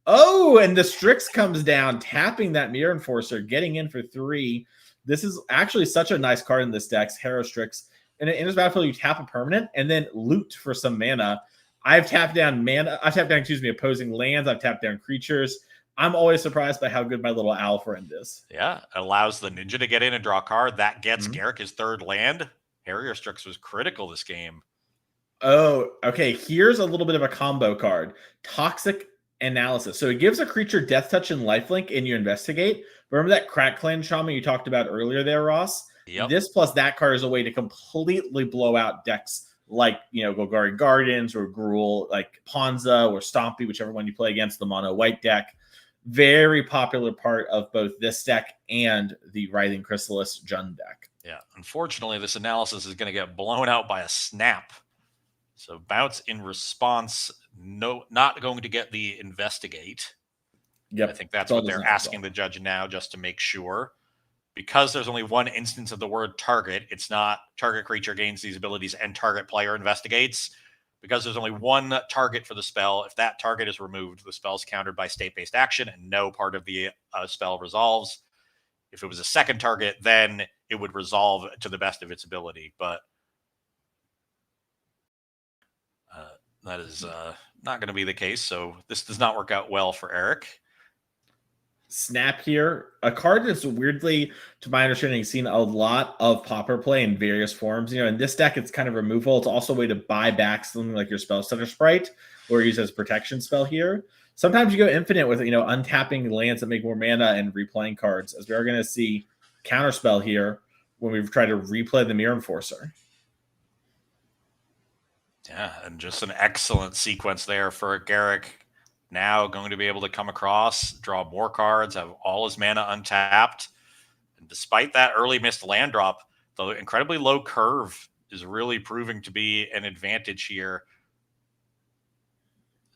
Oh, and the Strix comes down, tapping that Mirror Enforcer, getting in for 3. This is actually such a nice card in this deck, Hero Strix. And in this battlefield, you tap a permanent and then loot for some mana. I've tapped down opposing lands. I've tapped down creatures. I'm always surprised by how good my little owl friend is. Yeah, it allows the ninja to get in and draw a card. That gets Garrick his 3rd land. Harrier Strix was critical this game. Oh, okay. Here's a little bit of a combo card. Toxic Analysis. So it gives a creature Death Touch and Lifelink, and you investigate. Remember that Crack Clan Shaman you talked about earlier there, Ross? Yep. This plus that card is a way to completely blow out decks like, Golgari Gardens or Gruul, like Ponza or Stompy, whichever one you play against, the mono white deck. Very popular part of both this deck and the Writhing Chrysalis Jund deck. Yeah, unfortunately, this analysis is going to get blown out by a snap. So bounce in response, not going to get the investigate. Yep. I think that's what they're asking the judge now, just to make sure. Because there's only one instance of the word target, it's not target creature gains these abilities and target player investigates. because there's only one target for the spell. If that target is removed, the spell is countered by state-based action and no part of the spell resolves. If it was a second target, then it would resolve to the best of its ability. But that is not going to be the case. So this does not work out well for Eric. Snap here, a card that's weirdly, to my understanding, seen a lot of Pauper play in various forms. In this deck, it's kind of removal. It's also a way to buy back something like your Spell Stutter Sprite, or use as protection spell here. Sometimes you go infinite with untapping lands that make more mana and replaying cards, as we are going to see counterspell here when we've tried to replay the Mirror Enforcer. Yeah, and just an excellent sequence there for Garrick. Now going to be able to come across, draw more cards, have all his mana untapped. And despite that early missed land drop, the incredibly low curve is really proving to be an advantage here.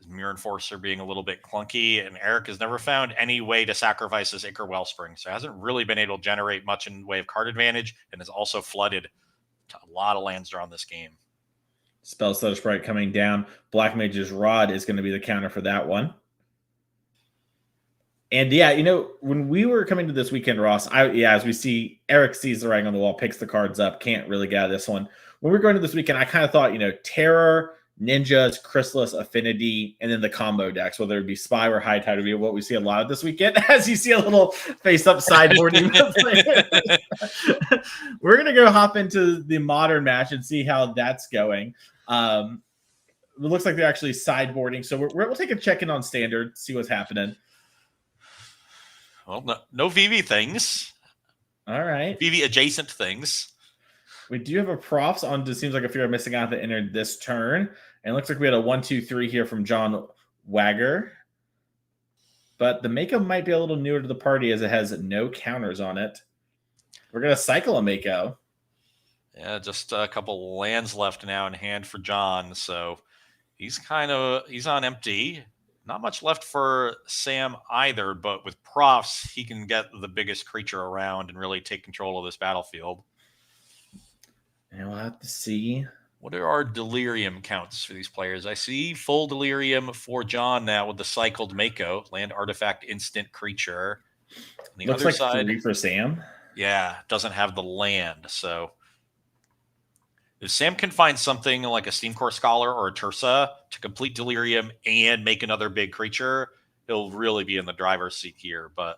Mirror Enforcer being a little bit clunky, and Eric has never found any way to sacrifice his Ichor Wellspring, so hasn't really been able to generate much in way of card advantage, and has also flooded a lot of lands drawn this game. Spell Stutter Sprite coming down. Black Mage's Rod is going to be the counter for that one. And yeah, when we were coming to this weekend, Ross, as we see, Eric sees the writing on the wall, picks the cards up, can't really get out of this one. When we were going to this weekend, I kind of thought, Terror, Ninjas, Chrysalis, Affinity, and then the combo decks, whether it be Spy or High Tide, would be what we see a lot of this weekend. As you see a little face-up sideboarding. We're going to go hop into the modern match and see how that's going. It looks like they're actually sideboarding, so we'll take a check-in on Standard, see what's happening. Well, no VV things. All right. VV adjacent things. We do have a props on, it seems like a Fear of Missing Out that entered this turn. And it looks like we had a 1-2-3 here from John Wagger. But the Mako might be a little newer to the party as it has no counters on it. We're going to cycle a Mako. Yeah, just a couple lands left now in hand for John. So he's on empty. Not much left for Sam either, but with profs, he can get the biggest creature around and really take control of this battlefield. And we'll have to see. What are our delirium counts for these players? I see full delirium for John now with the cycled Mako, land artifact instant creature. On the Looks other like side, 3 for Sam. Yeah, doesn't have the land. So if Sam can find something like a Steam Core Scholar or a Tursa to complete delirium and make another big creature, he'll really be in the driver's seat here. But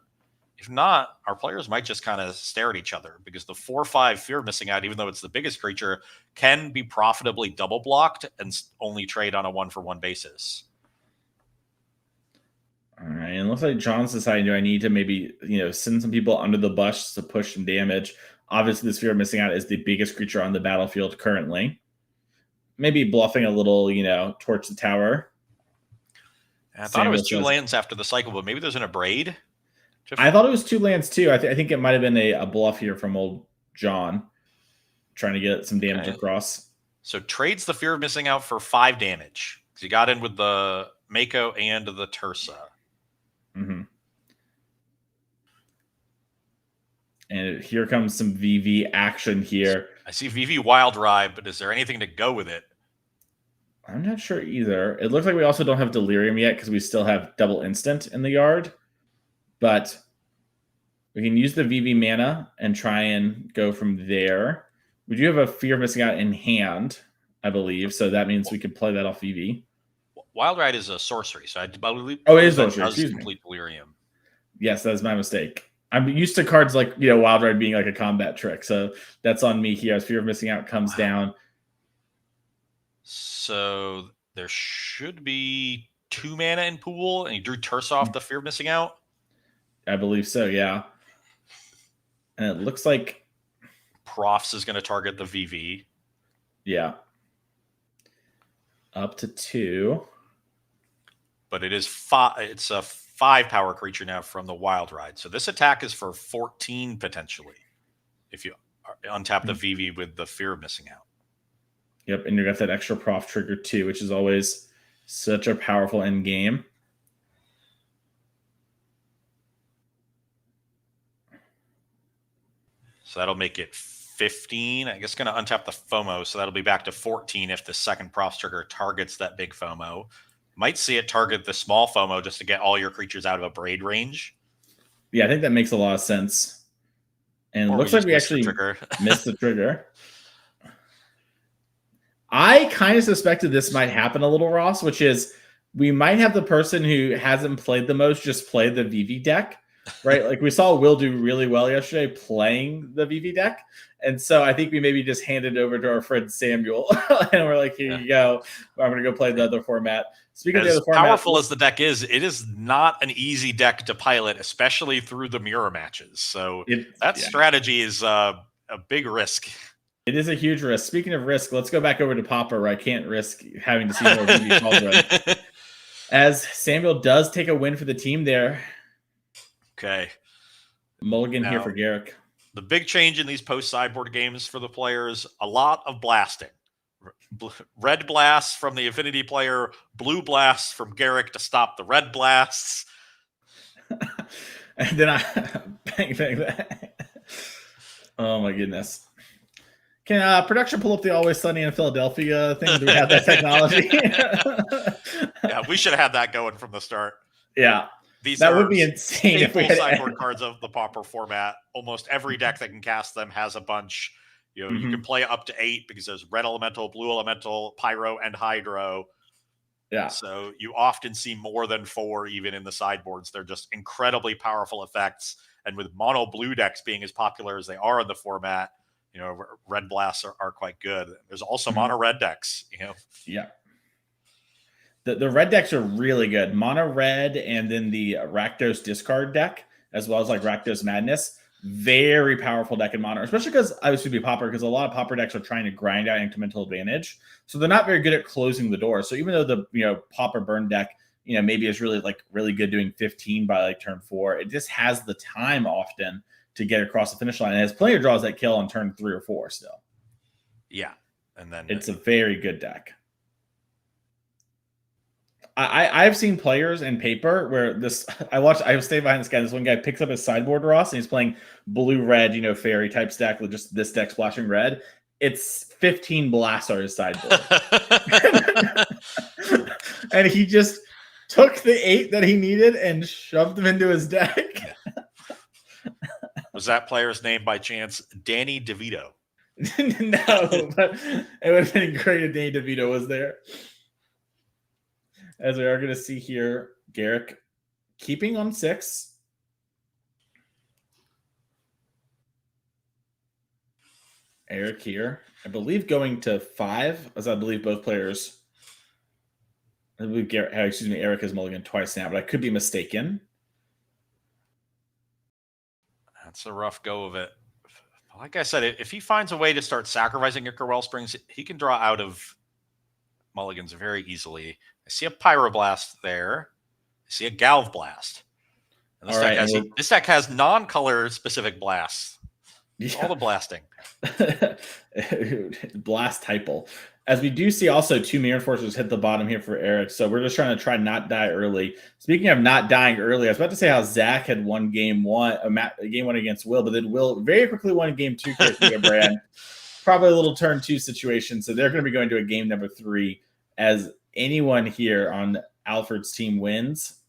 if not, our players might just kind of stare at each other, because the 4/5 Fear of Missing Out, even though it's the biggest creature, can be profitably double blocked and only trade on a 1-for-1 basis. All right, and it looks like John's deciding, do I need to maybe, send some people under the bus to push some damage? Obviously, this Fear of Missing Out is the biggest creature on the battlefield currently. Maybe bluffing a little, torch the tower. I thought it was 2 lands after the cycle, but maybe there's an Abrade. I thought it was 2 lands too. I think it might have been a bluff here from old John, trying to get some damage across. So trades the Fear of Missing Out for 5 damage, because he got in with the Mako and the Tursa. Mm-hmm. And here comes some VV action here. I see VV Wild Ride, but is there anything to go with it? I'm not sure either. It looks like we also don't have Delirium yet, because we still have double instant in the yard. But we can use the VV mana and try and go from there. We do have a Fear of Missing Out in hand, I believe. So that means we can play that off VV. Wild Ride is a sorcery, so I believe. Oh, it is sorcery. Excuse me. Complete Delirium. Yes, that's my mistake. I'm used to cards like, Wild Ride being like a combat trick. So that's on me here as Fear of Missing Out comes down. So there should be 2 mana in pool, and you drew Tursa off the Fear of Missing Out? I believe so, yeah. And it looks like Profs is going to target the VV. Yeah. Up to 2. But it is 5. It's a 5 power creature now from the Wild Ride. So this attack is for 14 potentially, if you untap the VV with the Fear of Missing Out. Yep, and you got that extra prof trigger too, which is always such a powerful end game. So that'll make it 15. I guess going to untap the FOMO, so that'll be back to 14 if the second props trigger targets that big FOMO. Might see it target the small FOMO just to get all your creatures out of a braid range. Yeah, I think that makes a lot of sense. And it Or looks like we missed the actually trigger. missed the trigger. I kind of suspected this might happen a little, Ross, which is we might have the person who hasn't played the most just play the VV deck, right? Like we saw Will do really well yesterday playing the VV deck. And so I think we maybe just handed over to our friend Samuel and we're like, here you go. I'm going to go play the other format. Speaking of the As other format, powerful as the deck is, it is not an easy deck to pilot, especially through the mirror matches. So that strategy is a big risk. It is a huge risk. Speaking of risk, let's go back over to Pauper, where I can't risk having to see more VV Cauldron. As Samuel does take a win for the team there. Okay. Mulligan here for Garrick. The big change in these post-sideboard games for the players, a lot of blasting. Red blasts from the Affinity player, blue blasts from Garrick to stop the red blasts. And then bang, bang, bang. Oh, my goodness. Can production pull up the Always Sunny in Philadelphia thing? Do we have that technology? Yeah, we should have had that going from the start. Yeah. That would be insane if we had sideboard cards of the Pauper format. Almost every deck that can cast them has a bunch. You know, you can play up to 8 because there's red elemental, blue elemental, pyro, and hydro. Yeah. So you often see more than 4 even in the sideboards. They're just incredibly powerful effects. And with mono blue decks being as popular as they are in the format, you know, red blasts are quite good. There's also mono red decks, you know. Yeah. The red decks are really good. Mono red and then the Rakdos discard deck, as well as like Rakdos Madness. Very powerful deck in mono, especially because I was to be Pauper, because a lot of Pauper decks are trying to grind out incremental advantage. So they're not very good at closing the door. So even though the Pauper burn deck, maybe is really good doing 15 by like turn 4, it just has the time often to get across the finish line. It has plenty of draws that kill on turn 3 or 4 still. Yeah. And then it's a very good deck. I've seen players in paper where I stay behind this guy. This one guy picks up his sideboard, Ross, and he's playing blue-red, fairy type stack with just this deck splashing red. It's 15 blasts on his sideboard. And he just took the 8 that he needed and shoved them into his deck. Was that player's name by chance Danny DeVito? No, but it would have been great if Danny DeVito was there. As we are going to see here, Garrick keeping on 6. Eric here, I believe, going to 5, as I believe both players. I believe Eric has mulliganed twice now, but I could be mistaken. That's a rough go of it. Like I said, if he finds a way to start sacrificing Ichor Wellsprings, he can draw out of mulligans very easily. I see a Pyroblast there. I see a Galv Blast. And this deck has non-color specific blasts. Yeah. All the blasting. Blast typal. As we do see also 2 Mirror Enforcers hit the bottom here for Eric. So we're just trying to not die early. Speaking of not dying early, I was about to say how Zach had won game 1 against Will, but then Will very quickly won game 2 for Brand. Probably a little turn 2 situation. So they're going to be going to a game number 3 as anyone here on Alfred's team wins.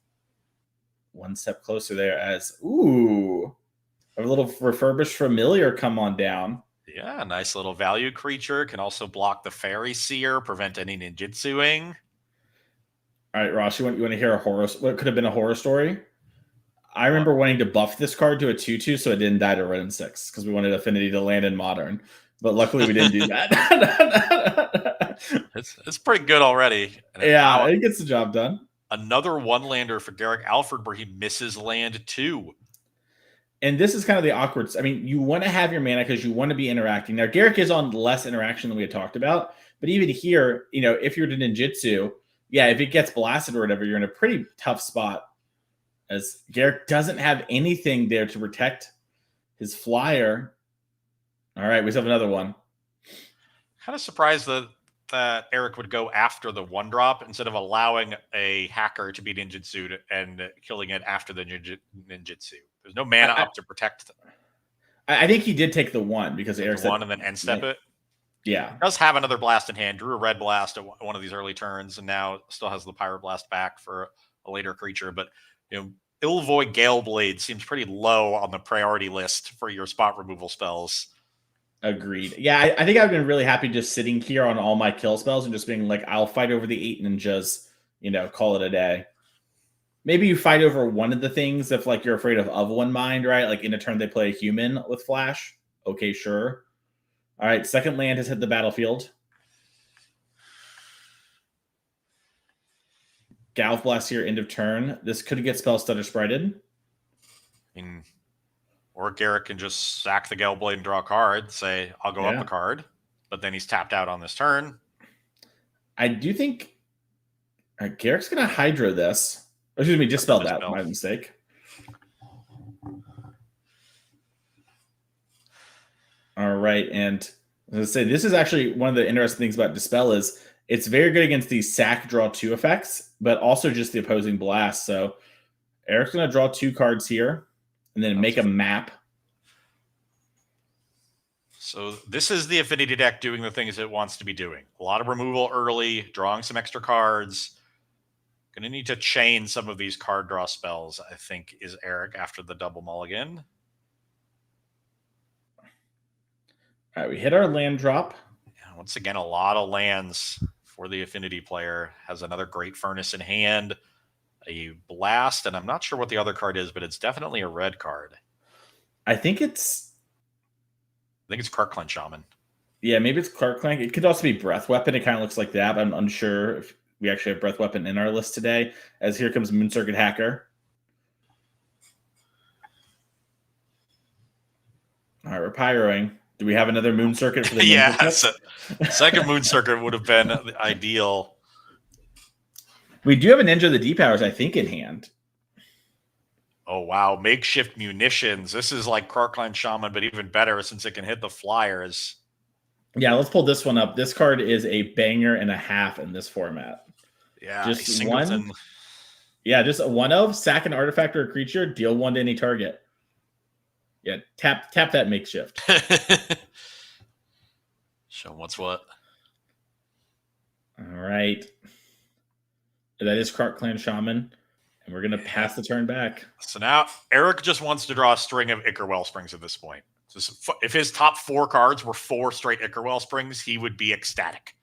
One step closer there as, a little refurbished familiar come on down. Yeah, a nice little value creature. Can also block the Fairy Seer, prevent any ninjutsuing. All right, Ross, you want to hear what could have been a horror story? I remember wanting to buff this card to a 2/2 so it didn't die to red and 6 because we wanted Affinity to land in Modern. But luckily we didn't do that. It's pretty good already. Yeah, it gets the job done. Another one-lander for Garrick Alfred where he misses land 2. And this is kind of the awkward. I mean, you want to have your mana because you want to be interacting. Now, Garrick is on less interaction than we had talked about. But even here, if you're to ninjutsu, if it gets blasted or whatever, you're in a pretty tough spot. As Garrick doesn't have anything there to protect his flyer. All right, we have another one. Kind of surprised that Eric would go after the 1-drop instead of allowing a hacker to be ninjutsu'd and killing it after the ninjutsu. There's no mana up to protect them. I think he did take the 1 because Eric said one and then end step it. Yeah. Does have another blast in hand. Drew a red blast at one of these early turns, and now still has the pyroblast back for a later creature. But Illvoid Galeblade seems pretty low on the priority list for your spot removal spells. Agreed. Yeah, I think I've been really happy just sitting here on all my kill spells and just being like, I'll fight over the 8 ninjas, call it a day. Maybe you fight over one of the things if like you're afraid of one mind, right? Like in a turn they play a human with flash. Okay, sure. All right, second land has hit the battlefield. Galv Blast here, end of turn. This could get spell stutter sprited. Or Garrett can just sack the Galeblade and draw a card, say, I'll go up a card, but then he's tapped out on this turn. I do think Garrett's going to Hydro this. Excuse me, just spelled that. My mistake. All right, and as I say, this is actually one of the interesting things about Dispel is it's very good against these sack draw 2 effects, but also just the opposing blast. So Eric's going to draw 2 cards here and then make a map. So this is the Affinity deck doing the things it wants to be doing. A lot of removal early, drawing some extra cards. Going to need to chain some of these card draw spells, I think, is Eric after the double mulligan. All right, we hit our land drop. Yeah, once again, a lot of lands for the Affinity player. Has another Great Furnace in hand, a blast, and I'm not sure what the other card is, but it's definitely a red card. I think it's Karkland Shaman. Yeah, maybe it's Karkland. It could also be Breath Weapon. It kind of looks like that, but I'm unsure if we actually have Breath Weapon in our list today, as here comes Moon Circuit Hacker. All right, we're pyroing. Do we have another Moon Circuit for the Yeah, so second Moon Circuit would have been ideal. We do have a Ninja of the Deep Powers, I think, in hand. Oh, wow. Makeshift munitions. This is like Karkland Shaman, but even better since it can hit the flyers. Yeah, let's pull this one up. This card is a banger and a half in this format. Yeah, just one. Yeah, just a 1/of, sack an artifact or a creature, deal 1 to any target. Yeah, tap that makeshift. Show what's what. All right. That is Karkland Shaman. And we're going to pass the turn back. So now Eric just wants to draw a string of Ichor Wellsprings at this point. So if his top 4 cards were 4 straight Ichor Wellsprings, he would be ecstatic.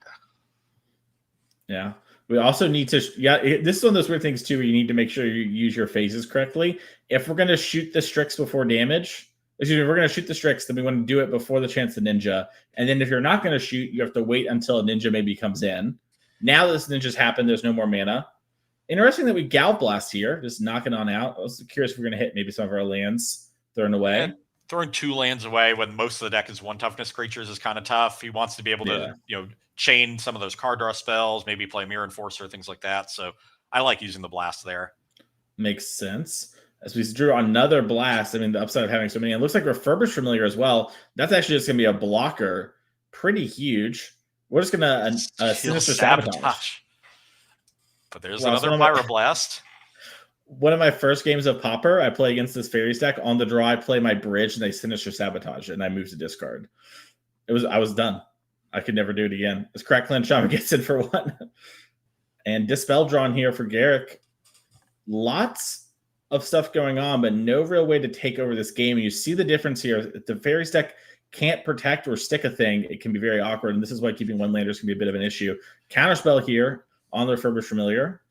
Yeah. We also need to, this is one of those weird things too, where you need to make sure you use your phases correctly. If we're going to shoot the Strix before damage, if we're going to shoot the Strix, then we want to do it before the chance of Ninja. And then if you're not going to shoot, you have to wait until a Ninja maybe comes in. Now that this Ninja's happened, there's no more mana. Interesting that we Galv Blast here, just knocking on out. I was curious if we're going to hit maybe some of our lands thrown away. And throwing 2 lands away when most of the deck is 1 toughness creatures is kind of tough. He wants to be able to, chain some of those card draw spells, maybe play Mirror Enforcer, things like that. So I like using the blast there. Makes sense. As we drew another blast, I mean, the upside of having so many, it looks like Refurbished Familiar as well. That's actually just going to be a blocker. Pretty huge. We're just going to Sinister Sabotage. But there's another Pyroblast. One of my first games of Pauper, I play against this Fairies deck. On the draw, I play my bridge, and they Sinister Sabotage, and I move to discard. I was done. I could never do it again. As Karkland Shaman gets in for 1. And Dispel drawn here for Garrick. Lots of stuff going on, but no real way to take over this game. And you see the difference here. If the Fairies deck can't protect or stick a thing, it can be very awkward. And this is why keeping 1 landers can be a bit of an issue. Counterspell here on the Refurbished Familiar.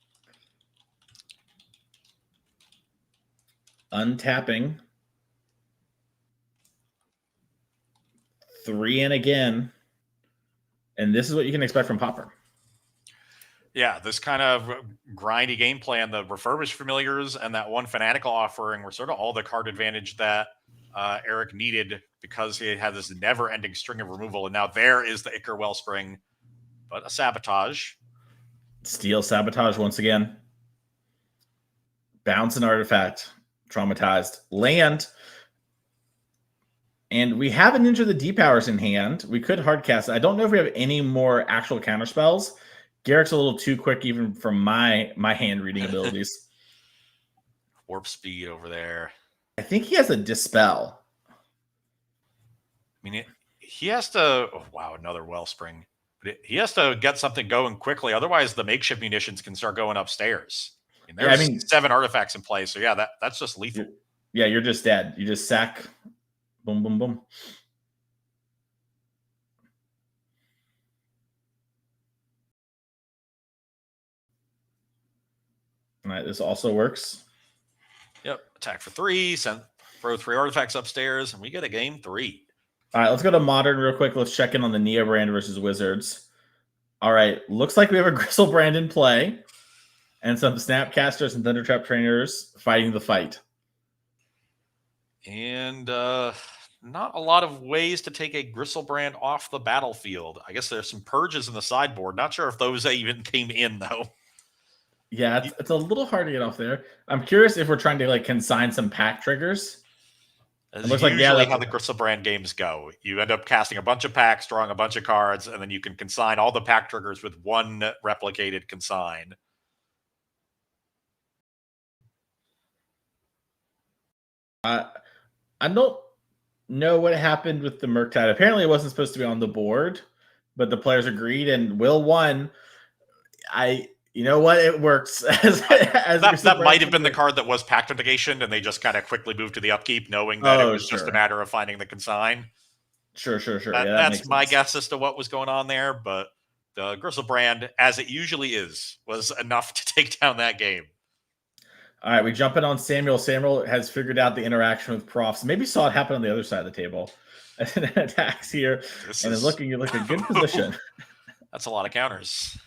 Untapping. 3 in again. And this is what you can expect from Pauper. Yeah, this kind of grindy game plan, the Refurbished Familiars and that 1 Fanatical offering were sort of all the card advantage that Eric needed because he had this never-ending string of removal. And now there is the Ichor Wellspring, but a Sabotage. Steal Sabotage once again. Bounce an artifact. Traumatized. Land. And we have a Ninja of the Deep Powers in hand. We could hardcast it. I don't know if we have any more actual counter spells. Garrick's a little too quick even from my hand reading abilities. Warp speed over there. I think he has a Dispel. mean, he has to. Oh, wow, another Wellspring. But he has to get something going quickly. Otherwise, the makeshift munitions can start going upstairs. And Yeah, I there's mean, 7 artifacts in play. So yeah, that's just lethal. you're just dead. You just sack. Boom, boom, boom. All right, this also works. Yep. Attack for 3. Throw 3 artifacts upstairs, and we get a game 3. All right, let's go to Modern real quick. Let's check in on the Neo brand versus Wizards. All right, looks like we have a Gristle brand in play, and some Snapcasters and Thundertrap trainers fighting the fight. And not a lot of ways to take a Gristlebrand off the battlefield. I guess there's some purges in the sideboard. Not sure if those even came in, though. Yeah, it's a little hard to get off there. I'm curious if we're trying to like consign some pack triggers. It looks usually like, how the Gristlebrand games go. You end up casting a bunch of packs, drawing a bunch of cards, and then you can consign all the pack triggers with one replicated consign. I don't know what happened with the Murktide. Apparently, it wasn't supposed to be on the board, but the players agreed, and Will won. You know what? It works. That might have been the card that was pack negation, and they just kind of quickly moved to the upkeep, knowing that it was just a matter of finding the consign. Sure. That's my guess as to what was going on there, but the Gristlebrand, as it usually is, was enough to take down that game. All right, we jump in on Samuel. Samuel has figured out the interaction with Profs. Maybe saw it happen on the other side of the table. And attacks here, and is looking like a good position. That's a lot of counters.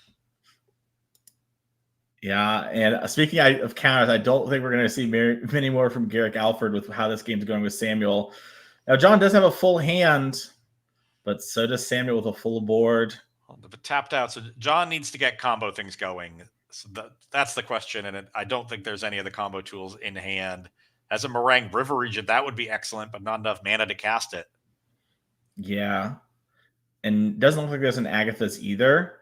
Yeah, and speaking of counters, I don't think we're going to see many more from Garrick Alford with how this game's going with Samuel. Now, John does have a full hand, but so does Samuel with a full board. But tapped out, so John needs to get combo things going. So that's the question, and I don't think there's any of the combo tools in hand. As a Meringue River Regent, that would be excellent, but not enough mana to cast it. Yeah, and doesn't look like there's an Agatha's either.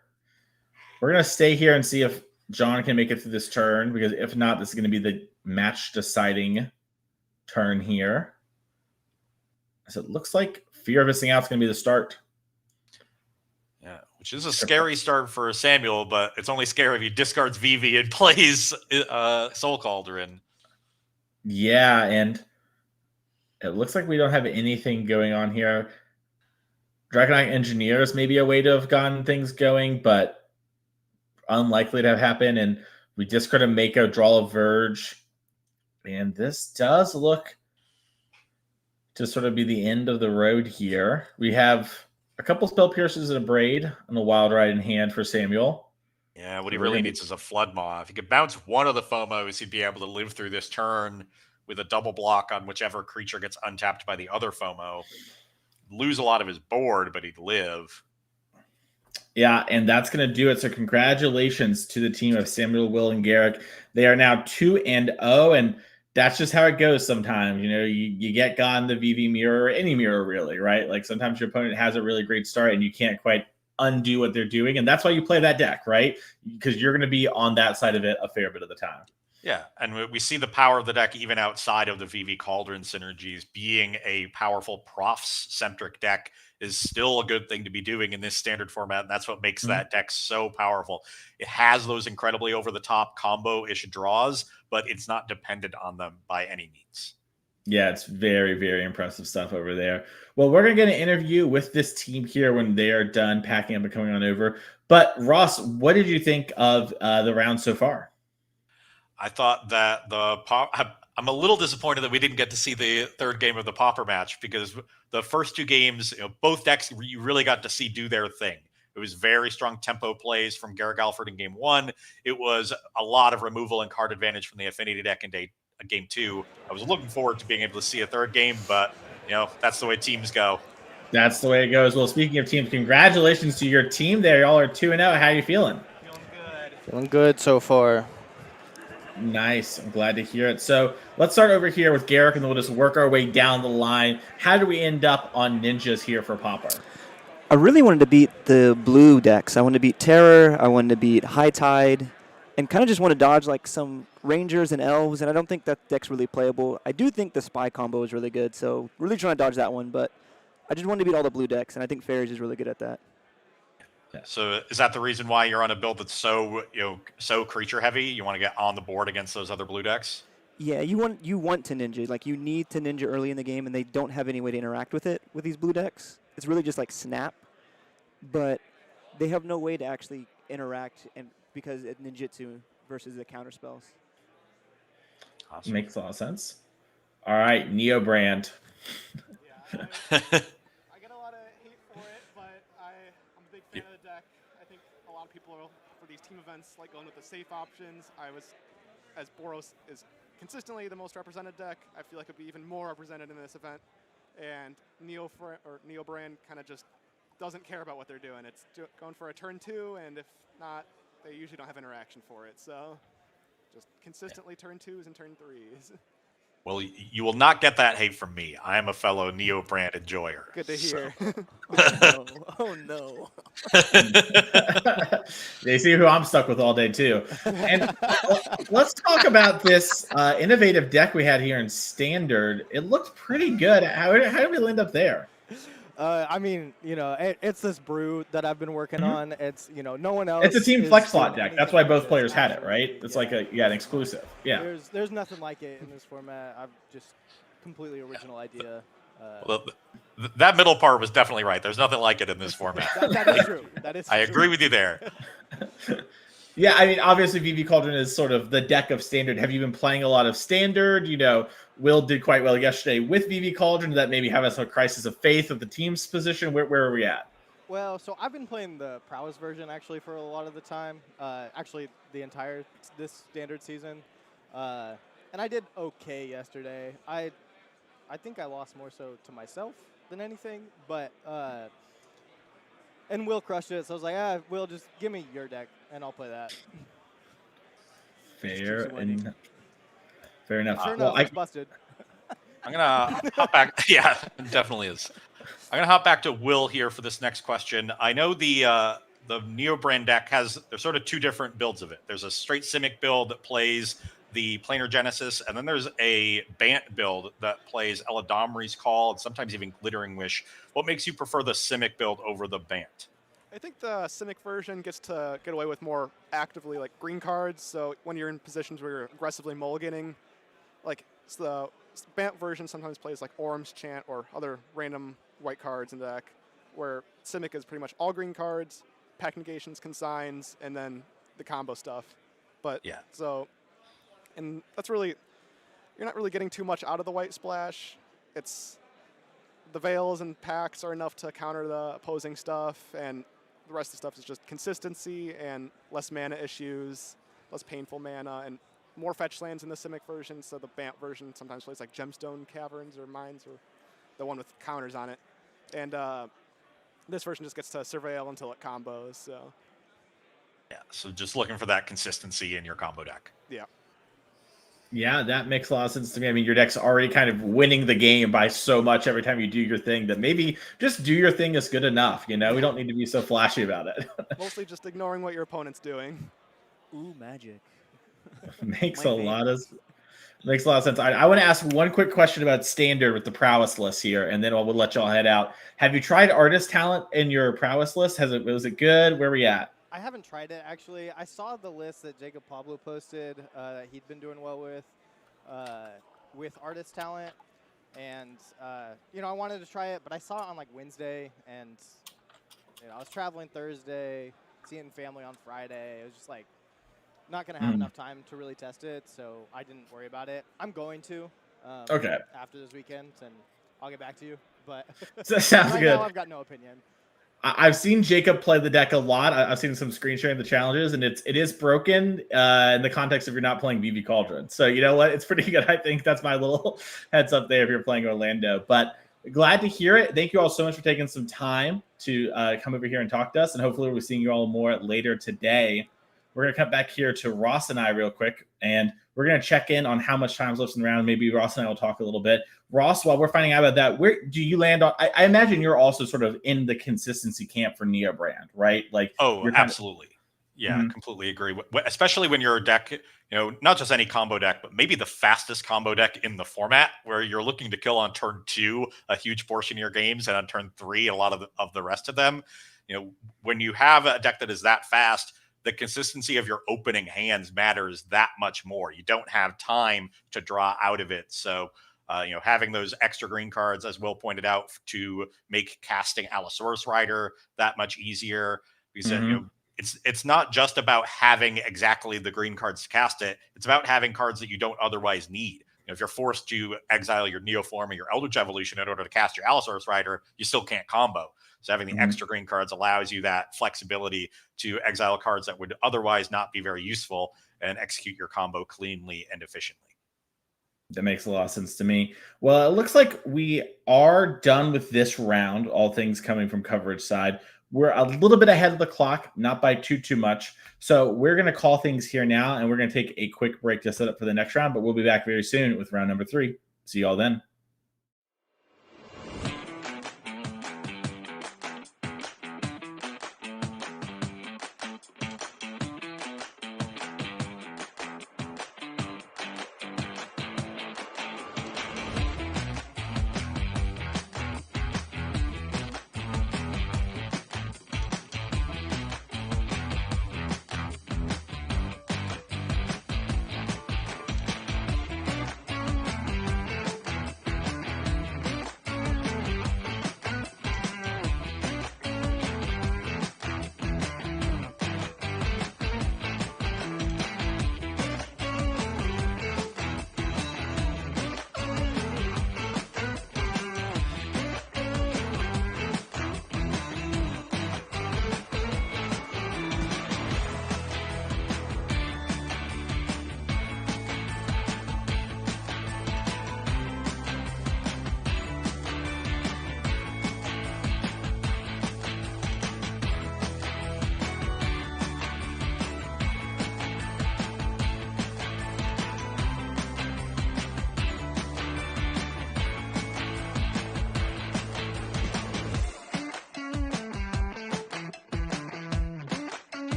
We're going to stay here and see if John can make it through this turn, because if not, this is going to be the match-deciding turn here. So it looks like Fear of Missing Out is going to be the start. Yeah, which is a scary start for Samuel, but it's only scary if he discards Vivi and plays Soul Cauldron. Yeah, and it looks like we don't have anything going on here. Dragonite Engineers may be a way to have gotten things going, but unlikely to have happened. And we discard a Mako, draw a Verge. And this does look to sort of be the end of the road here. We have a couple Spell Piercers and a Braid and a Wild Ride in hand for Samuel. Yeah, what he really needs is a Flood Maw. If he could bounce one of the FOMOs, he'd be able to live through this turn with a double block on whichever creature gets untapped by the other FOMO. Lose a lot of his board, but he'd live. Yeah, and that's going to do it. So congratulations to the team of Samuel, Will, and Garrick. They are now 2-0, and that's just how it goes sometimes. You know, you get gone the VV mirror, or any mirror really, right? Like sometimes your opponent has a really great start and you can't quite undo what they're doing. And that's why you play that deck, right? Because you're going to be on that side of it a fair bit of the time. Yeah, and we see the power of the deck even outside of the VV Cauldron synergies. Being a powerful Profs-centric deck is still a good thing to be doing in this standard format, and that's what makes that deck so powerful. It has those incredibly over-the-top combo-ish draws, but it's not dependent on them by any means. Yeah, it's very, very impressive stuff over there. Well, we're going to get an interview with this team here when they are done packing up and coming on over. But, Ross, what did you think of the round so far? I thought that I'm a little disappointed that we didn't get to see the third game of the Pauper match, because the first two games, both decks you really got to see do their thing. It was very strong tempo plays from Garrick Alford in game one. It was a lot of removal and card advantage from the Affinity deck in game two. I was looking forward to being able to see a third game, but that's the way teams go. That's the way it goes. Well, speaking of teams, congratulations to your team there. Y'all are 2-0. How are you feeling? Feeling good. Feeling good so far. Nice. I'm glad to hear it. So let's start over here with Garrick, and then we'll just work our way down the line. How do we end up on ninjas here for Pauper? I really wanted to beat the blue decks. I wanted to beat Terror. I wanted to beat High Tide, and kind of just want to dodge like some Rangers and Elves, and I don't think that deck's really playable. I do think the Spy combo is really good, so really trying to dodge that one, but I just wanted to beat all the blue decks, and I think Fairies is really good at that. So is that the reason why you're on a build that's so creature heavy? You want to get on the board against those other blue decks? Yeah, you want to ninja. Like, you need to ninja early in the game, and they don't have any way to interact with it with these blue decks. It's really just like snap, but they have no way to actually interact, and because it ninjutsu versus the counter spells. Awesome. Makes a lot of sense. All right, Neo Brand. Yeah, I get a lot of hate for it, but I'm a big fan of the deck. I think a lot of people for these team events like going with the safe options. As Boros is consistently the most represented deck, I feel like it'd be even more represented in this event. And Neo Brand kind of just doesn't care about what they're doing. It's going for a turn 2, and if not, they usually don't have interaction for it. So just consistently turn 2s and turn 3s. Well, you will not get that hate from me. I am a fellow Neo Brand enjoyer. Good to hear. Oh no. They see who I'm stuck with all day too. And let's talk about this innovative deck we had here in Standard. It looked pretty good. How did we end up there? I mean, it's this brew that I've been working on. It's, no one else. It's a team flex slot deck. That's why both players had it, right? It's like an exclusive. Yeah. There's nothing like it in this format. I've just completely original idea. Well, that middle part was definitely right. There's nothing like it in this format. that is true. That is. I agree with you there. Yeah, I mean, obviously, VV Cauldron is sort of the deck of Standard. Have you been playing a lot of Standard? Will did quite well yesterday with VV Cauldron. Did that maybe have us a crisis of faith of the team's position? Where are we at? Well, so I've been playing the prowess version actually for a lot of the time. Actually, this Standard season, and I did okay yesterday. I think I lost more so to myself than anything, but and Will crushed it. So I was like, Will, just give me your deck and I'll play that. Fair enough. Sure enough, it's busted. I'm gonna hop back. Yeah, it definitely is. I'm gonna hop back to Will here for this next question. I know the Neo Brand deck there's sort of two different builds of it. There's a straight Simic build that plays the Planar Genesis, and then there's a Bant build that plays Eladamri's Call and sometimes even Glittering Wish. What makes you prefer the Simic build over the Bant? I think the Simic version gets to get away with more actively like green cards. So when you're in positions where you're aggressively mulliganing, like the Bant version sometimes plays like Orm's Chant or other random white cards in the deck, where Simic is pretty much all green cards, pack negations, consigns, and then the combo stuff. But yeah, and that's really, you're not really getting too much out of the white splash. It's the Veils and packs are enough to counter the opposing stuff, and the rest of the stuff is just consistency and less mana issues, less painful mana, and more fetch lands in the Simic version. So the Bant version sometimes plays like Gemstone Caverns or Mines, or the one with counters on it. And this version just gets to surveil until it combos. So yeah, so just looking for that consistency in your combo deck. Yeah. Yeah, that makes a lot of sense to me. I mean, your deck's already kind of winning the game by so much every time you do your thing that maybe just do your thing is good enough. We don't need to be so flashy about it. Mostly just ignoring what your opponent's doing. Ooh, magic. Makes a lot of sense. I want to ask one quick question about Standard with the prowess list here, and then we'll let y'all head out. Have you tried artist talent in your prowess list? Was it good? Where are we at? I haven't tried it, actually. I saw the list that Jacob Pablo posted that he'd been doing well with artist talent. And, I wanted to try it, but I saw it on, Wednesday. And, I was traveling Thursday, seeing family on Friday. It was just, not going to have enough time to really test it, so I didn't worry about it. I'm going to okay after this weekend, and I'll get back to you. But sounds right good. now, I've got no opinion. I've seen Jacob play the deck a lot. I've seen some screen sharing the challenges, and it is broken in the context of you're not playing VV Cauldron. So you know what? It's pretty good. I think that's my little heads up there if you're playing Orlando. But glad to hear it. Thank you all so much for taking some time to come over here and talk to us, and hopefully we'll be seeing you all more later today. We're going to come back here to Ross and I real quick, and we're going to check in on how much time's left in the round. Maybe Ross and I will talk a little bit. Ross, while we're finding out about that, where do you land on? I imagine you're also sort of in the consistency camp for Neo Brand, right? Absolutely. Yeah, completely agree. Especially when you're a deck, not just any combo deck, but maybe the fastest combo deck in the format, where you're looking to kill on turn 2 a huge portion of your games, and on turn 3 a lot of the rest of them. When you have a deck that is that fast, the consistency of your opening hands matters that much more. You don't have time to draw out of it. So, having those extra green cards, as Will pointed out, to make casting Allosaurus Rider that much easier, because it's not just about having exactly the green cards to cast it. It's about having cards that you don't otherwise need. If you're forced to exile your Neoform or your Eldritch Evolution in order to cast your Allosaurus Rider, you still can't combo. So having the extra green cards allows you that flexibility to exile cards that would otherwise not be very useful and execute your combo cleanly and efficiently. That makes a lot of sense to me. Well, it looks like we are done with this round, all things coming from coverage side. We're a little bit ahead of the clock, not by too much. So we're going to call things here now, and we're going to take a quick break to set up for the next round, but we'll be back very soon with round number 3. See you all then.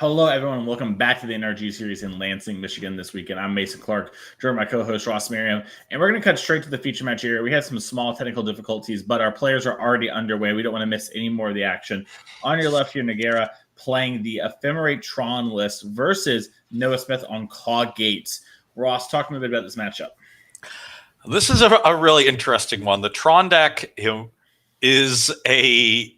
Hello, everyone, and welcome back to the NRG series in Lansing, Michigan this weekend. I'm Mason Clark, joined by my co-host Ross Merriam, and we're going to cut straight to the feature match here. We had some small technical difficulties, but our players are already underway. We don't want to miss any more of the action. On your left here, Nagara playing the Ephemerate Tron list versus Noah Smith on Claw Gates. Ross, talk to me a bit about this matchup. This is a really interesting one. The Tron deck is a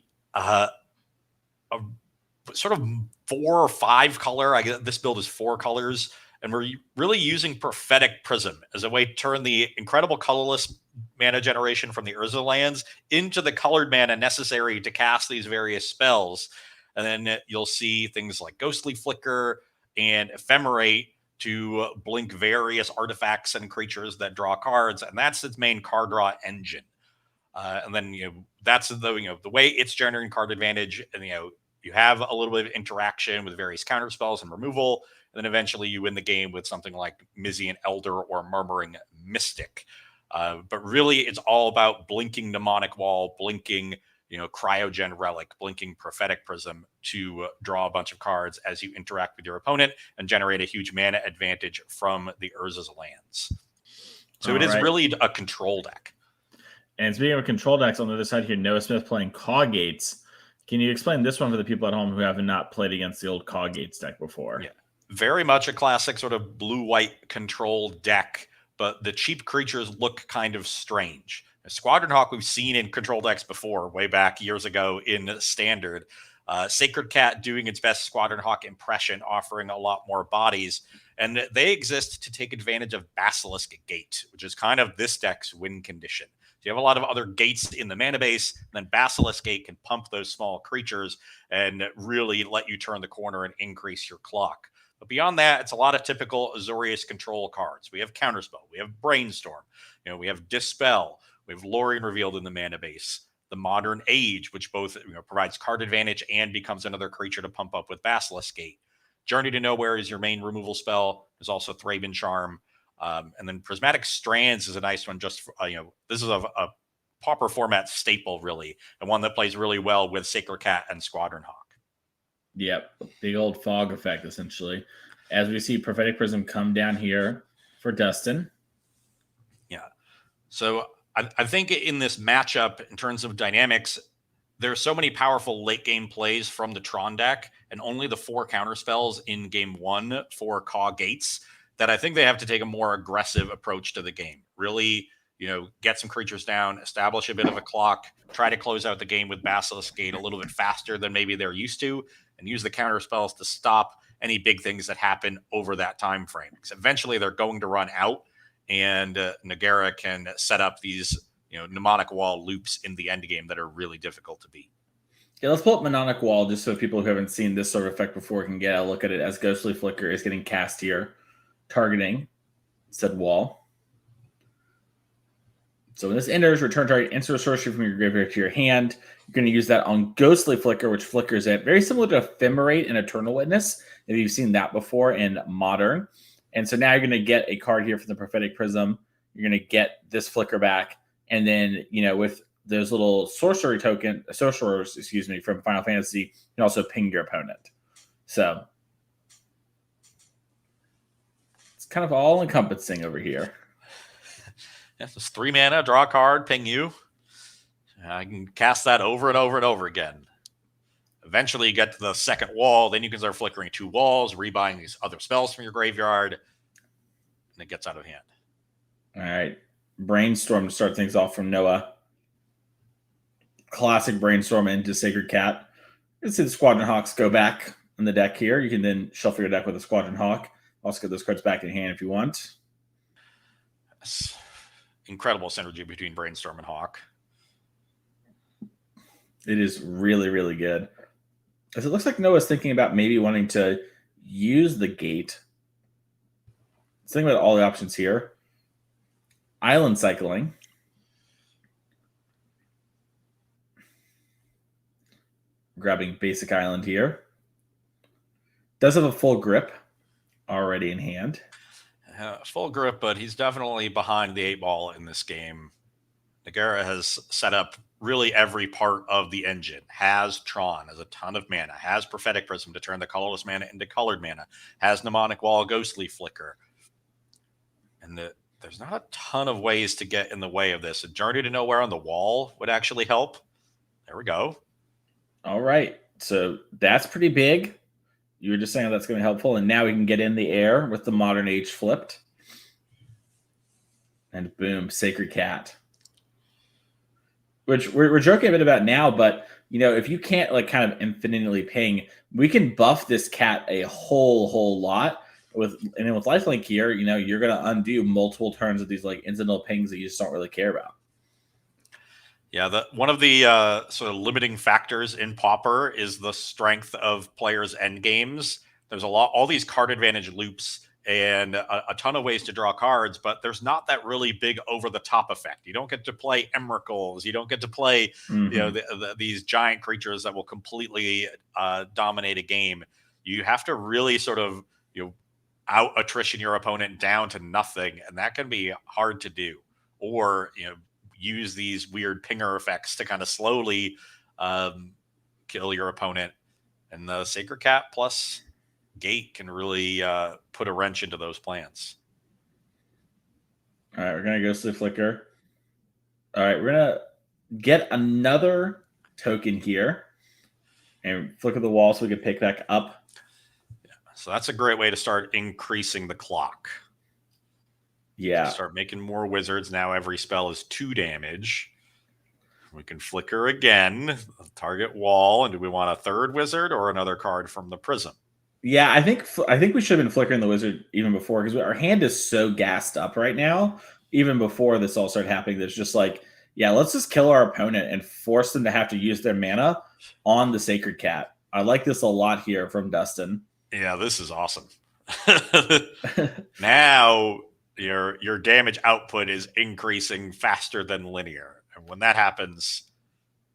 sort of 4 or 5 color. I guess this build is 4 colors, and we're really using Prophetic Prism as a way to turn the incredible colorless mana generation from the Urza lands into the colored mana necessary to cast these various spells. And then you'll see things like Ghostly Flicker and Ephemerate to blink various artifacts and creatures that draw cards, and that's its main card draw engine. And then that's the way it's generating card advantage, and you have a little bit of interaction with various counter spells and removal, and then eventually you win the game with something like Mizian Elder or Murmuring Mystic. But really, it's all about blinking Mnemonic Wall, blinking Cryogen Relic, blinking Prophetic Prism to draw a bunch of cards as you interact with your opponent and generate a huge mana advantage from the Urza's lands. So it is really a control deck. And speaking of control decks, on the other side here, Noah Smith playing Claw Gates. Can you explain this one for the people at home who have not played against the old Claw Gates deck before? Yeah, very much a classic sort of blue-white control deck, but the cheap creatures look kind of strange. Squadron Hawk we've seen in control decks before, way back years ago in Standard. Sacred Cat doing its best Squadron Hawk impression, offering a lot more bodies. And they exist to take advantage of Basilisk Gate, which is kind of this deck's win condition. So you have a lot of other gates in the mana base, and then Basilisk Gate can pump those small creatures and really let you turn the corner and increase your clock. But beyond that, it's a lot of typical Azorius control cards. We have Counterspell, we have Brainstorm, we have Dispel, we have Lorien revealed in the mana base, the Modern Age, which both provides card advantage and becomes another creature to pump up with Basilisk Gate. Journey to Nowhere is your main removal spell. There's also Thraben Charm. And then Prismatic Strands is a nice one. Just for, this is a Pauper format staple, really, and one that plays really well with Sacred Cat and Squadron Hawk. Yep, big old fog effect, essentially. As we see Prophetic Prism come down here for Dustin. Yeah. So I think in this matchup, in terms of dynamics, there are so many powerful late game plays from the Tron deck, and only the 4 counter spells in game 1 for Claw Gates, that I think they have to take a more aggressive approach to the game. Really, get some creatures down, establish a bit of a clock, try to close out the game with Basilisk Gate a little bit faster than maybe they're used to, and use the counter spells to stop any big things that happen over that time frame. Because eventually they're going to run out, and Nagara can set up these Mnemonic Wall loops in the end game that are really difficult to beat. Yeah, let's pull up Mnemonic Wall just so people who haven't seen this sort of effect before can get a look at it as Ghostly Flicker is getting cast here, targeting said wall. So when this enters, return target insert a sorcery from your graveyard to your hand. You're going to use that on Ghostly Flicker, which flickers it. Very similar to Ephemerate and Eternal Witness, if you've seen that before in Modern. And so now you're going to get a card here from the Prophetic Prism. You're going to get this flicker back. And then, with those little sorcerers, from Final Fantasy, you can also ping your opponent. So it's kind of all encompassing over here. Yes, it's 3 mana, draw a card, ping you. I can cast that over and over and over again. Eventually you get to the second wall, then you can start flickering 2 walls, rebuying these other spells from your graveyard, and it gets out of hand. All right. Brainstorm to start things off from Noah. Classic Brainstorm into Sacred Cat. You can see the Squadron Hawks go back on the deck here. You can then shuffle your deck with a Squadron Hawk. Also get those cards back in hand if you want. Yes. Incredible synergy between Brainstorm and Hawk. It is really, really good. As it looks like Noah's thinking about maybe wanting to use the gate. Let's think about all the options here. Island cycling. Grabbing basic island here. Does have a full grip already in hand. Full grip, but he's definitely behind the 8 ball in this game. Nagara has set up really every part of the engine. Has Tron, has a ton of mana, has Prophetic Prism to turn the colorless mana into colored mana, has Mnemonic Wall, Ghostly Flicker. And there's not a ton of ways to get in the way of this. A Journey to Nowhere on the wall would actually help. There we go. All right. So that's pretty big. You were just saying that's going to be helpful. And now we can get in the air with the Modern Age flipped. And boom, Sacred Cat. Which we're joking a bit about now, but if you can't like kind of infinitely ping, we can buff this cat a whole lot. With lifelink here, you're gonna undo multiple turns of these like incidental pings that you just don't really care about. Yeah, one of the sort of limiting factors in Pauper is the strength of players' end games. There's all these card advantage loops and a ton of ways to draw cards, but there's not that really big over-the-top effect. You don't get to play Emeralds. You don't get to play these giant creatures that will completely dominate a game. You have to really sort of out attrition your opponent down to nothing, and that can be hard to do. Or use these weird pinger effects to kind of slowly kill your opponent. And the Sacred Cat plus Gate can really put a wrench into those plans. All right, we're going to Ghostly Flicker. All right, we're going to get another token here and flicker the wall so we can pick back up. Yeah, so that's a great way to start increasing the clock. Yeah. So start making more wizards. Now every spell is 2 damage. We can flicker again, target wall. And do we want a third wizard or another card from the prism? Yeah, I think we should have been flickering the wizard even before, because our hand is so gassed up right now. Even before this all started happening, there's just like, yeah, let's just kill our opponent and force them to have to use their mana on the Sacred Cat. I like this a lot here from Dustin. Yeah, this is awesome. Now your damage output is increasing faster than linear. And when that happens,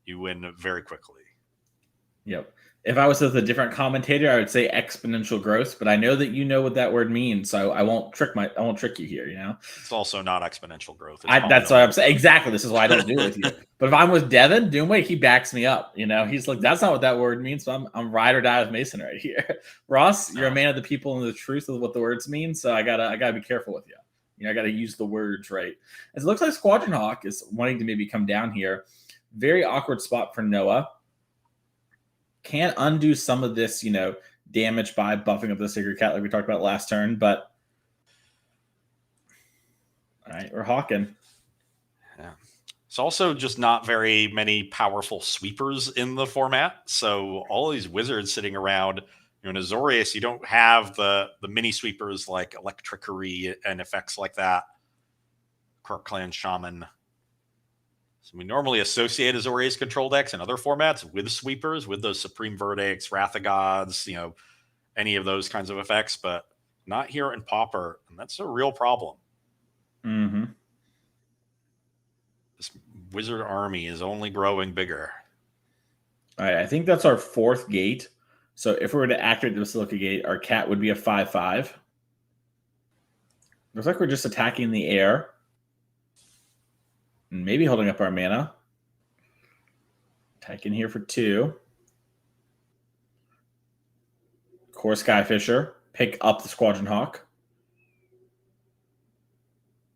you win very quickly. Yep. If I was with a different commentator, I would say exponential growth, but I know that you know what that word means, so I won't trick you here, It's also not exponential growth. That's what I'm saying. Exactly. This is why I don't do it with you. But if I'm with Devin, Doomway, he backs me up. He's like, that's not what that word means. So I'm ride or die with Mason right here. Ross, you're a man of the people and the truth of what the words mean, so I gotta be careful with you. I gotta use the words right. As it looks like Squadron Hawk is wanting to maybe come down here. Very awkward spot for Noah. Can't undo some of this, damage by buffing up the Sacred Cat like we talked about last turn, but all right, we're hawking. Yeah. It's also just not very many powerful sweepers in the format. So all these wizards sitting around, in Azorius, you don't have the mini sweepers like Electrickery and effects like that. Kirk Clan Shaman. So we normally associate Azorius control decks in other formats with sweepers, with those Supreme Verdicts, Wrath of Gods, any of those kinds of effects, but not here in Pauper, and that's a real problem. Mm-hmm. This wizard army is only growing bigger. All right, I think that's our 4th gate. So if we were to activate the Basilica Gate, our cat would be a 5/5. Looks like we're just attacking the air. Maybe holding up our mana. Attack in here for 2. Core Skyfisher. Pick up the Squadron Hawk.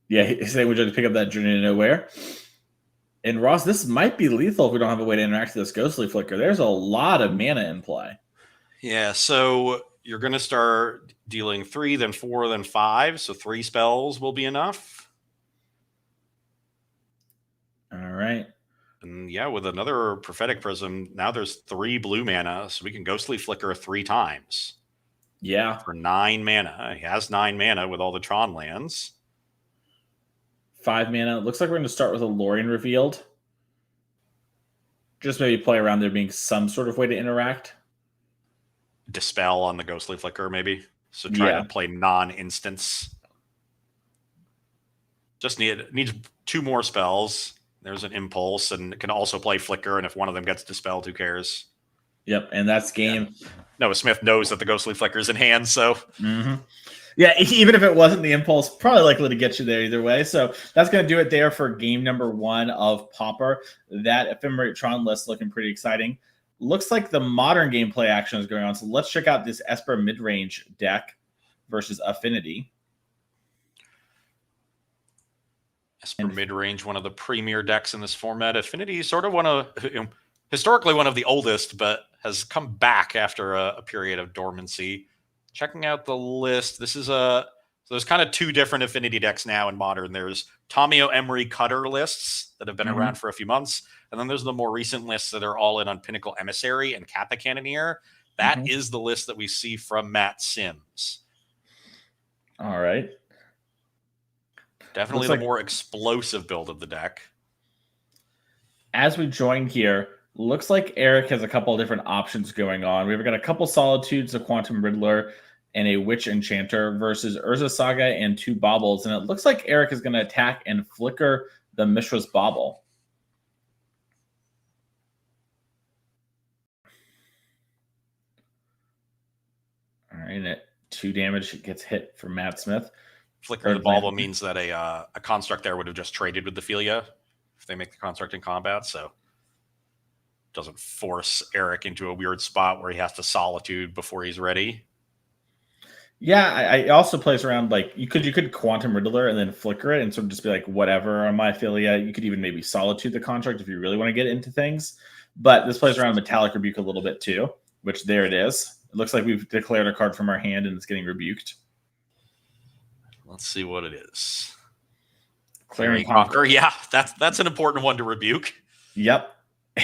Yeah, he's saying we just pick up that Journey to Nowhere. And Ross, this might be lethal if we don't have a way to interact with this Ghostly Flicker. There's a lot of mana in play. Yeah, so you're going to start dealing 3, then 4, then 5. So 3 spells will be enough. All right. And yeah, with another Prophetic Prism, now there's 3 blue mana, so we can Ghostly Flicker 3 times. Yeah. For 9 mana. He has 9 mana with all the Tron lands. 5 mana. Looks like we're going to start with a Lorien Revealed. Just maybe play around there being some sort of way to interact. Dispel on the Ghostly Flicker, maybe. So try to play non-instance. Just needs 2 more spells. There's an Impulse, and it can also play Flicker, and if one of them gets dispelled, who cares? Yep, and that's game. Yeah. Noah Smith knows that the Ghostly Flicker is in hand, so... Mm-hmm. Yeah, even if it wasn't the impulse, probably likely to get you there either way. So that's going to do it there for game number 1 of Pauper. That Ephemerate Tron list looking pretty exciting. Looks like the modern gameplay action is going on. So let's check out this Esper Midrange deck versus Affinity. Esper Midrange, one of the premier decks in this format. Affinity, sort of historically one of the oldest, but has come back after a period of dormancy. Checking out the list, this is so there's kind of 2 different Affinity decks now in Modern. There's Tomio Emery Cutter lists that have been around for a few months, and then there's the more recent lists that are all in on Pinnacle Emissary and Kappa Cannoneer. That is the list that we see from Matt Sims. All right. Definitely the more explosive build of the deck. As we join here, looks like Eric has a couple of different options going on. We've got a couple Solitudes, a Quantum Riddler, and a Witch Enchanter versus Urza Saga and 2 Baubles. And it looks like Eric is going to attack and flicker the Mishra's Bauble. All right, and at 2 damage, it gets hit for Matt Smith. Flickering the Bauble means that a construct there would have just traded with the Philia if they make the construct in combat, so doesn't force Eric into a weird spot where he has to Solitude before he's ready. Yeah, I also plays around like you could Quantum Riddler and then flicker it and sort of just be like whatever on my Philia. You could even maybe Solitude the construct if you really want to get into things. But this plays around Metallic Rebuke a little bit too, which there it is. It looks like we've declared a card from our hand and it's getting rebuked. Let's see what it is. Clearing Conquer. Yeah, that's an important one to rebuke. Yep.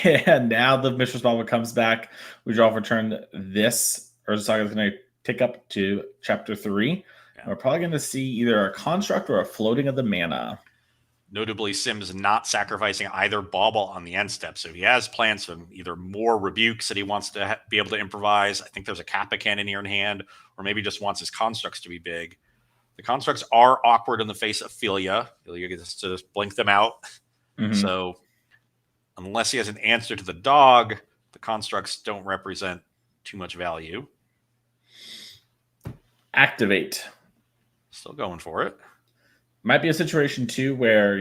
And now the Mishra's Bauble comes back. We draw for turn. This Urza Saga is going to tick up to chapter 3. Yeah. We're probably going to see either a construct or a floating of the mana. Notably, Sims not sacrificing either Bauble on the end step. So he has plans for either more rebukes that he wants to be able to improvise. I think there's a Kappa Cannoneer in hand, or maybe just wants his constructs to be big. The constructs are awkward in the face of Philia. Philia gets to just blink them out. So unless he has an answer to the dog, the constructs don't represent too much value. Activate. Still going for it. Might be a situation too where,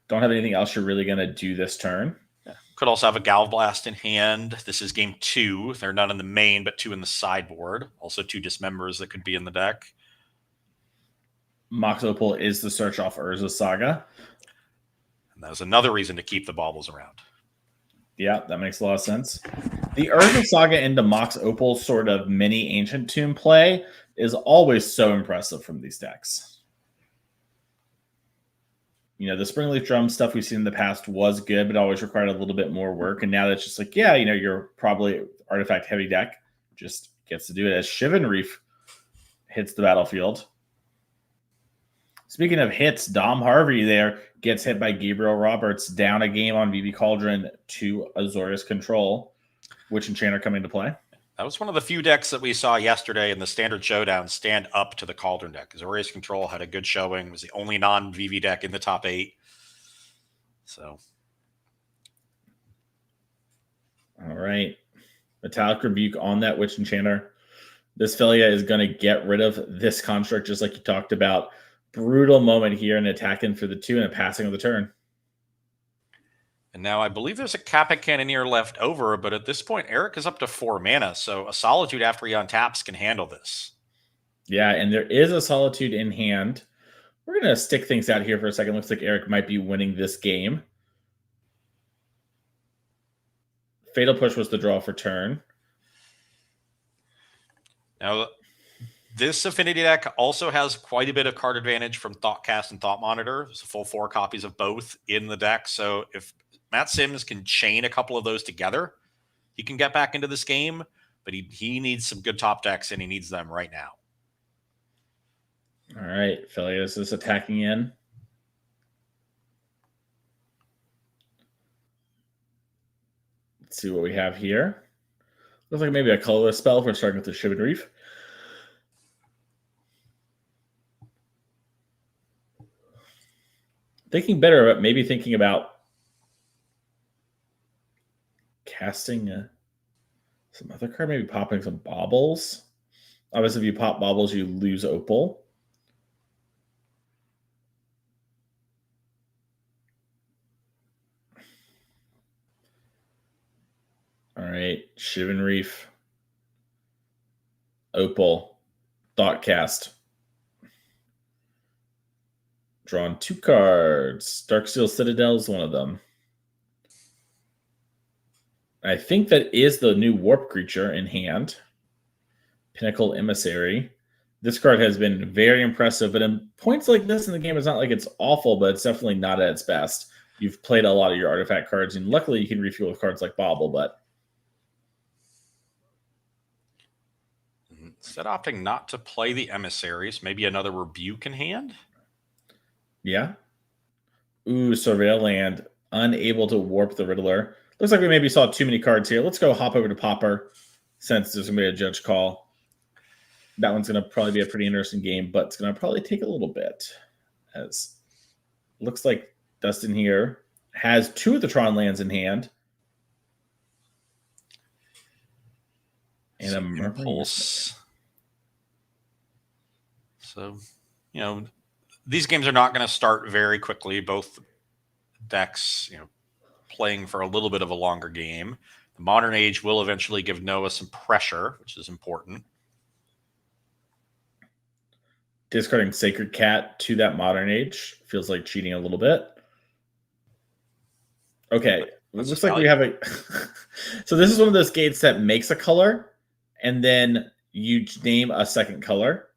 don't have anything else you're really going to do this turn. Yeah. Could also have a Galvblast in hand. This is game 2. They're not in the main, but 2 in the sideboard. Also 2 Dismembers that could be in the deck. Mox Opal is the search off Urza Saga. And that was another reason to keep the Baubles around. Yeah, that makes a lot of sense. The Urza Saga into Mox Opal sort of mini Ancient Tomb play is always so impressive from these decks. The Springleaf Drum stuff we've seen in the past was good, but always required a little bit more work. And now that's just like, you're probably artifact heavy deck. Just gets to do it as Shivan Reef hits the battlefield. Speaking of hits, Dom Harvey there gets hit by Gabriel Roberts, down a game on VB Cauldron to Azorius Control. Witch Enchanter coming into play. That was one of the few decks that we saw yesterday in the Standard Showdown stand up to the Cauldron deck. Azorius Control had a good showing. It was the only non-VV deck in the top 8. So. All right. Metallic Rebuke on that Witch Enchanter. This Philia is going to get rid of this construct just like you talked about. Brutal moment here and attacking for the 2 and a passing of the turn. And now I believe there's a Kappa Cannoneer left over, but at this point, Eric is up to 4 mana, so a Solitude after he untaps can handle this. Yeah, and there is a Solitude in hand. We're going to stick things out here for a second. Looks like Eric might be winning this game. Fatal Push was the draw for turn. Now, this Affinity deck also has quite a bit of card advantage from Thoughtcast and Thought Monitor. There's a full 4 copies of both in the deck. So if Matt Sims can chain a couple of those together, he can get back into this game. But he needs some good top decks, and he needs them right now. All right, Phileas is attacking in. Let's see what we have here. Looks like maybe a colorless spell if we're starting with the Shivan Reef. Thinking better about maybe thinking about casting some other card, maybe popping some Baubles. Obviously, if you pop Baubles, you lose Opal. All right, Shivan Reef, Opal, Thoughtcast. Drawn 2 cards. Darksteel Citadel is one of them. I think that is the new Warp creature in hand. Pinnacle Emissary. This card has been very impressive, but in points like this in the game, it's not like it's awful, but it's definitely not at its best. You've played a lot of your artifact cards, and luckily you can refuel with cards like Bobble, but instead of opting not to play the emissaries, maybe another Rebuke in hand? yeah. Ooh, Surveil Land. Unable to warp the Riddler. Looks like we maybe saw too many cards here. Let's go hop over to Pauper since there's going to be a judge call. That one's going to probably be a pretty interesting game, but it's going to probably take a little bit. As looks like Dustin here has 2 of the Tron lands in hand. And a Impulse. So, these games are not going to start very quickly. Both decks, playing for a little bit of a longer game. The Modern Age will eventually give Noah some pressure, which is important. Discarding Sacred Cat to that Modern Age feels like cheating a little bit. Okay, it looks like we have a... So this is one of those gates that makes a color, and then you name a second color,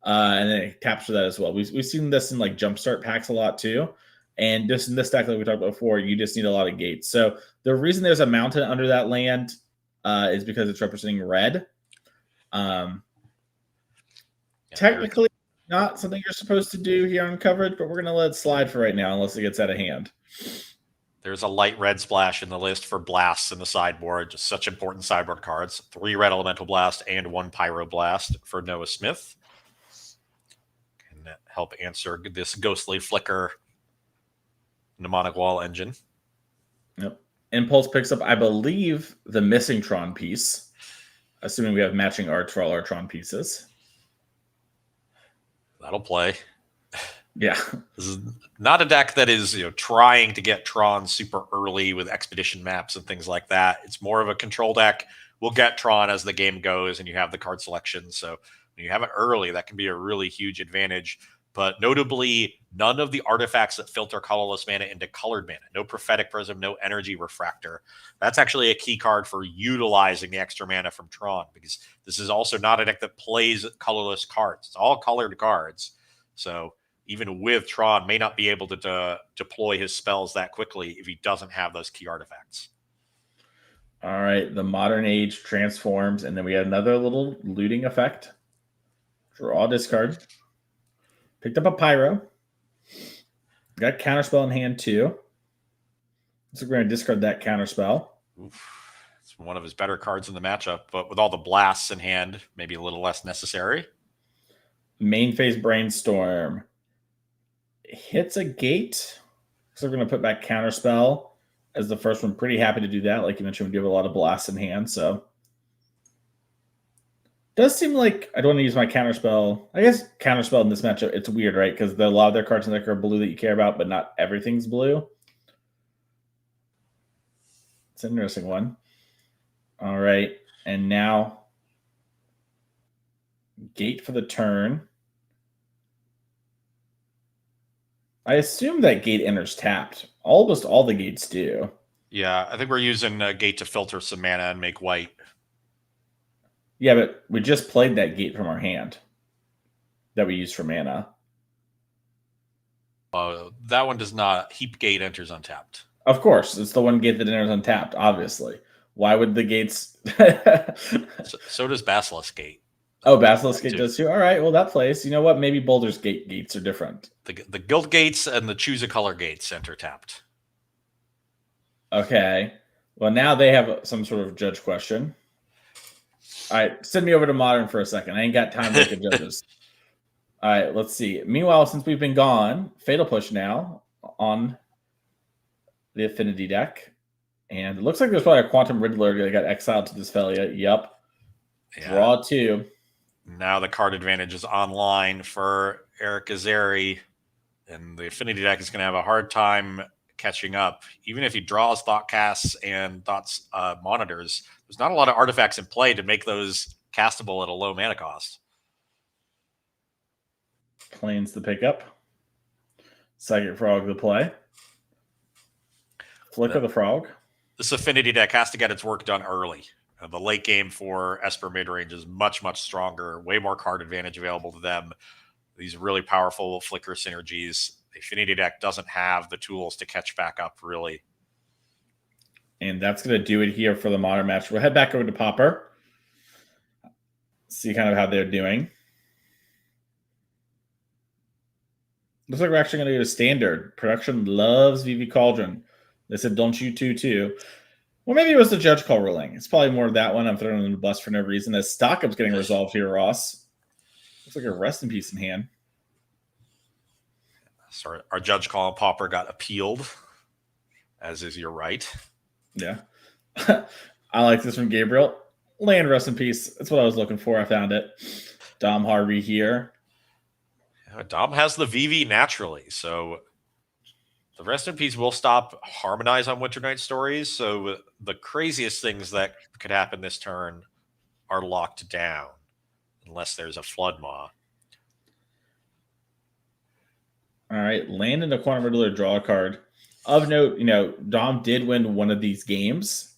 and then it taps for that as well. We've seen this in like Jumpstart packs a lot too. And just in this deck, like we talked about before, you just need a lot of gates. So the reason there's a mountain under that land is because it's representing red. Technically, not something you're supposed to do here on coverage, but we're going to let it slide for right now unless it gets out of hand. There's a light red splash in the list for blasts in the sideboard. Just such important sideboard cards. 3 red elemental blast and 1 pyro blast for Noah Smith. Can help answer this ghostly flicker mnemonic wall engine. Yep. Impulse picks up, I believe, the missing Tron piece, assuming we have matching art for all our Tron pieces. That'll play. Yeah. This is not a deck that is trying to get Tron super early with expedition maps and things like that. It's more of a control deck. We'll get Tron as the game goes and you have the card selection. So when you have it early, that can be a really huge advantage. But notably, none of the artifacts that filter colorless mana into colored mana. No Prophetic Prism, no Energy Refractor. That's actually a key card for utilizing the extra mana from Tron, because this is also not a deck that plays colorless cards. It's all colored cards. So even with Tron, may not be able to deploy his spells that quickly if he doesn't have those key artifacts. All right, the Modern Age transforms, and then we had another little looting effect. Draw discard. Picked up a Pyro. Got Counterspell in hand too. So we're going to discard that Counterspell. It's one of his better cards in the matchup, but with all the blasts in hand, maybe a little less necessary. Main phase Brainstorm. Hits a gate. So we're going to put back Counterspell as the first one. Pretty happy to do that. Like you mentioned, we do have a lot of blasts in hand, so... Does seem like I don't want to use my Counterspell. I guess Counterspell in this matchup, it's weird, right? Because a lot of their cards in the deck are blue that you care about, but not everything's blue. It's an interesting one. All right. And now gate for the turn. I assume that gate enters tapped. Almost all the gates do. Yeah, I think we're using a gate to filter some mana and make white. Yeah, but we just played that gate from our hand that we used for mana. That one does not. Heap gate enters untapped. Of course. It's the one gate that enters untapped, obviously. Why would the gates... so does Basilisk Gate. Oh, Basilisk Gate does too? All right, well, that plays. You know what? Maybe Boulder's Gate gates are different. The Guild Gates and the Choose a Color Gates enter tapped. Okay. Well, now they have some sort of judge question. All right, send me over to Modern for a second. I ain't got time to look at judges. All right, let's see. Meanwhile, since we've been gone, Fatal Push now on the Affinity deck. And it looks like there's probably a Quantum Riddler that got exiled to Disphelia. Yep. Yeah. Draw 2. Now the card advantage is online for Eric Azeri. And the Affinity deck is going to have a hard time catching up. Even if he draws Thought Casts and Thoughts Monitors, there's not a lot of artifacts in play to make those castable at a low mana cost. Plains the pickup. Psychic Frog the play. Flicker the Frog. This Affinity deck has to get its work done early. The late game for Esper Midrange is much, much stronger. Way more card advantage available to them. These really powerful Flicker synergies. The Affinity deck doesn't have the tools to catch back up, really. And that's going to do it here for the Modern match. We'll head back over to Pauper. See kind of how they're doing. Looks like we're actually going to go to Standard. Production loves VV Cauldron. They said, don't you too. Well, maybe it was the judge call ruling. It's probably more of that one. I'm throwing in the bus for no reason. As Stockup's getting resolved here, Ross. Looks like a rest in peace in hand. Sorry, our judge call on Pauper got appealed, as is your right. Yeah. I like this from Gabriel. Land rest in peace. That's what I was looking for. I found it. Dom Harvey here. Yeah, Dom has the VV naturally, so the rest in peace will stop Harmonize on Winter Night Stories. So the craziest things that could happen this turn are locked down, unless there's a Flood Maw. All right, land in the corner riddler, draw a card. Of note, Dom did win one of these games.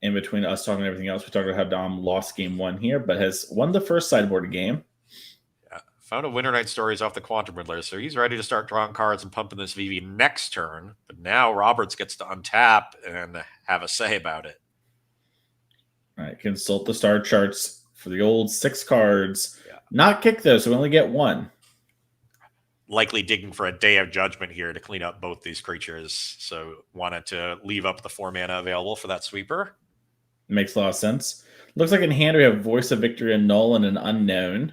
In between us talking and everything else, we talked about how Dom lost game one here, but has won the first sideboard game. Yeah, found a Winter Night Stories off the Quantum Riddler, so he's ready to start drawing cards and pumping this VV next turn. But now Roberts gets to untap and have a say about it. All right, consult the star charts for the old 6 cards. Yeah. Not kick those, so we only get 1. Likely digging for a Day of Judgment here to clean up both these creatures. So wanted to leave up the 4 mana available for that sweeper. Makes a lot of sense. Looks like in hand we have Voice of Victory, a Null, and an Unknown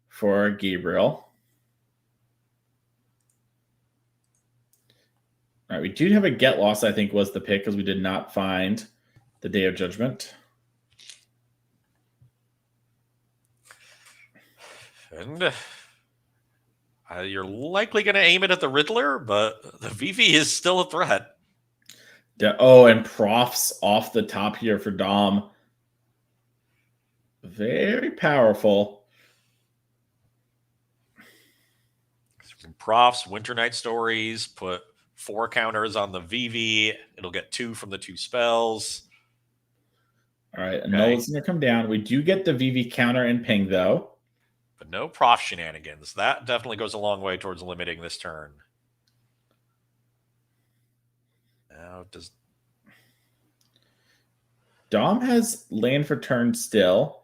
for Gabriel. All right, we do have a Get Lost, I think, was the pick, because we did not find the Day of Judgment. And you're likely going to aim it at the Riddler, but the VV is still a threat. Oh, and Profs off the top here for Dom. Very powerful. Profs, Winter Night Stories, put 4 counters on the VV. It'll get 2 from the 2 spells. All right, okay. Null is going to come down. We do get the VV counter and ping, though. But no Prof shenanigans. That definitely goes a long way towards limiting this turn. Now, does Dom has land for turn still?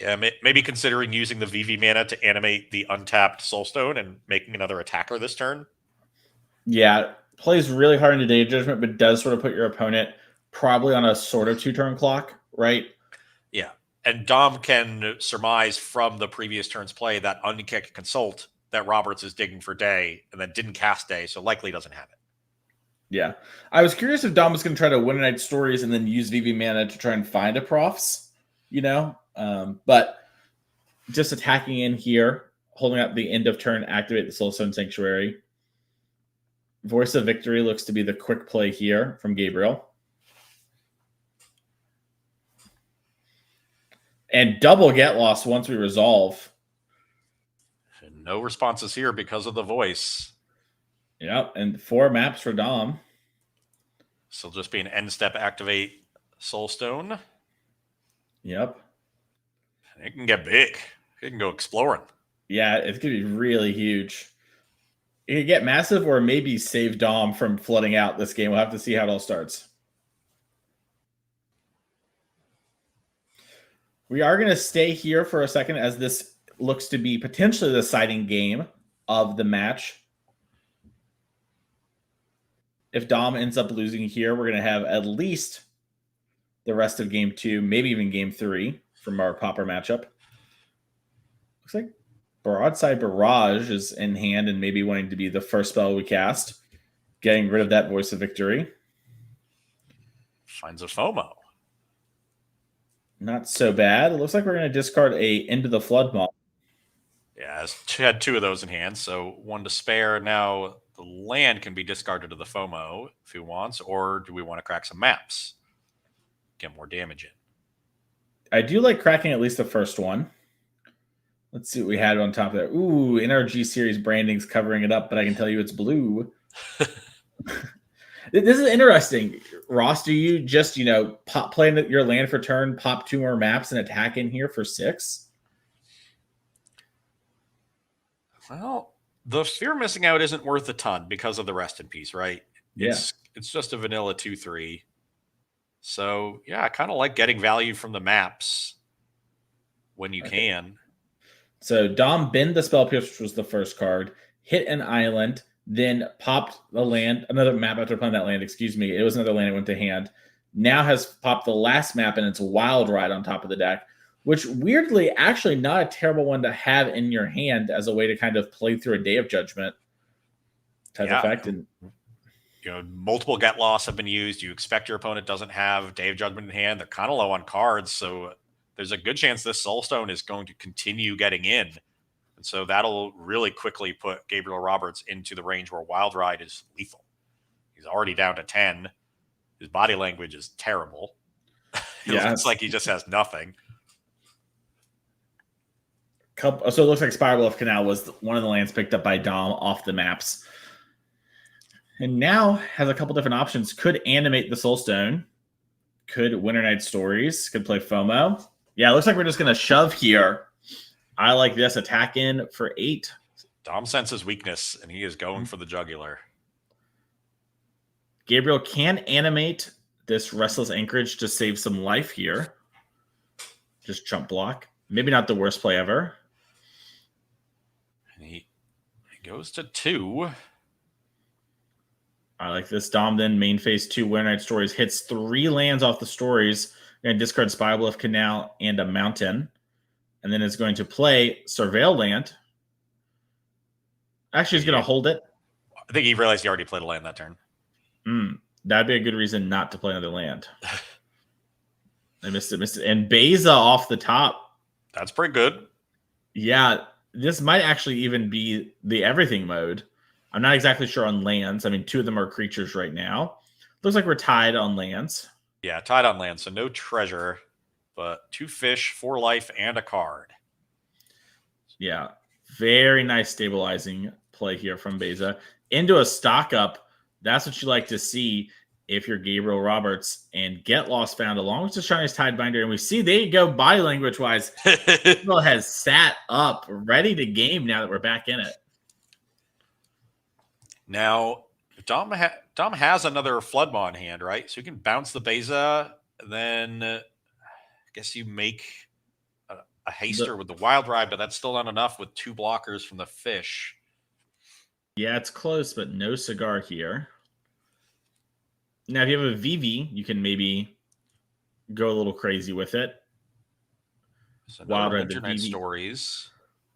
Yeah, maybe considering using the VV mana to animate the untapped Soulstone and making another attacker this turn. Yeah, plays really hard into Day of Judgment, but does sort of put your opponent probably on a sort of 2-turn clock, right? Yeah, and Dom can surmise from the previous turn's play that unkick Consult that Roberts is digging for Day and then didn't cast Day, so likely doesn't have it. Yeah. I was curious if Dom was going to try to Winter Night Stories and then use VV mana to try and find a Profs, but just attacking in here, holding up the end of turn, activate the Soulstone Sanctuary. Voice of Victory looks to be the quick play here from Gabriel. And double Get Lost once we resolve. And no responses here because of the voice. Yep, and 4 maps for Dom. So just be an end step activate Soulstone. Yep. It can get big. It can go exploring. Yeah, it's going to be really huge. It could get massive or maybe save Dom from flooding out this game. We'll have to see how it all starts. We are going to stay here for a second as this looks to be potentially the deciding game of the match. If Dom ends up losing here, we're going to have at least the rest of game 2, maybe even game 3 from our Pauper matchup. Looks like Broadside Barrage is in hand and maybe wanting to be the first spell we cast. Getting rid of that Voice of Victory. Finds a FOMO. Not so bad. It looks like we're going to discard a Into the Flood Maw. Yeah, had 2 of those in hand, so 1 to spare. Now the land can be discarded to the FOMO if he wants, or do we want to crack some maps? Get more damage in. I do like cracking at least the first one. Let's see what we had on top of there. Ooh, NRG series branding's covering it up, but I can tell you it's blue. This is interesting. Ross, do you just, play your land for turn, pop 2 more maps, and attack in here for 6? Well, the Fear Missing Out isn't worth a ton because of the Rest in Peace, right? Yeah. It's just a vanilla 2/3. So, yeah, I kind of like getting value from the maps when you can. So Dom bend the Spell Pierce, which was the first card, hit an island, then popped the land, another map after playing that land, excuse me. It was another land that went to hand. Now has popped the last map, and it's Wild Ride on top of the deck, which weirdly, actually not a terrible one to have in your hand as a way to kind of play through a Day of Judgment type effect. And multiple get loss have been used. You expect your opponent doesn't have Day of Judgment in hand. They're kind of low on cards, so there's a good chance this Soulstone is going to continue getting in. And so that'll really quickly put Gabriel Roberts into the range where Wild Ride is lethal. He's already down to 10. His body language is terrible. It's like he just has nothing. So it looks like Spiral of Canal was one of the lands picked up by Dom off the maps. And now has a couple different options. Could animate the Soulstone. Could Winter Night Stories. Could play FOMO. Yeah, it looks like we're just going to shove here. I like this. Attack in for 8. Dom senses weakness, and he is going for the jugular. Gabriel can animate this Restless Anchorage to save some life here. Just jump block. Maybe not the worst play ever. And he goes to 2. I like this. Dom then main phase 2 Winter Night Stories hits 3 lands off the stories. Going to discard Spybluff Canal and a mountain. And then it's going to play Surveil Land. Actually, he's going to hold it. I think he realized he already played a land that turn. That'd be a good reason not to play another land. I missed it. And Beza off the top. That's pretty good. Yeah, this might actually even be the everything mode. I'm not exactly sure on lands. I mean, 2 of them are creatures right now. Looks like we're tied on lands. Yeah, tied on land, so no treasure, but 2 fish, 4 life, and a card. Yeah, very nice stabilizing play here from Beza. Into a stock up. That's what you like to see if you're Gabriel Roberts. And Get Lost found along with the Shiniest Tidebinder. And we see, there you go, body language-wise, Gabriel has sat up, ready to game now that we're back in it. Now, Dom has another Floodmaw in hand, right? So you can bounce the Beza, then I guess you make a haster with the Wild Ride, but that's still not enough with 2 blockers from the fish. Yeah, it's close, but no cigar here. Now, if you have a VV, you can maybe go a little crazy with it. So Wild Ride, Winter Night Stories.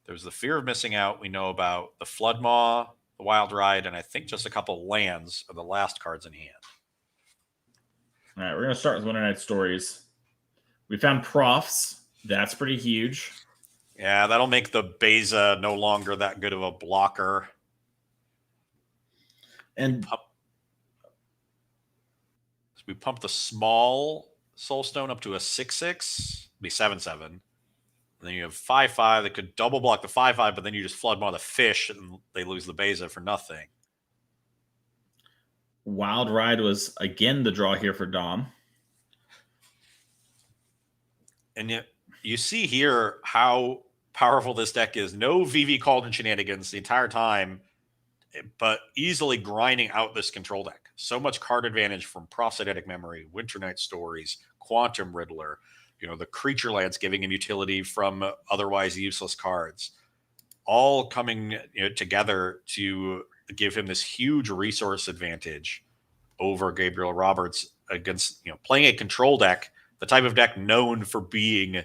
There's the Fear of Missing Out. We know about the Floodmaw, the Wild Ride, and I think just a couple lands are the last cards in hand. All right, we're going to start with Winter Night Stories. We found Profs. That's pretty huge. Yeah, that'll make the Beza no longer that good of a blocker. And we pump the small Soulstone up to a 6/6, be 7/7. And then you have 5/5 that could double block the 5/5, but then you just Floodmaw the fish and they lose the Beza for nothing. Wild Ride was again the draw here for Dom. And yet you see here how powerful this deck is. No VV Cauldron shenanigans the entire time, but easily grinding out this control deck. So much card advantage from Prosthetic Memory, Winter Night Stories, Quantum Riddler, the creature lands giving him utility from otherwise useless cards, all coming together to give him this huge resource advantage over Gabriel Roberts against playing a control deck, the type of deck known for being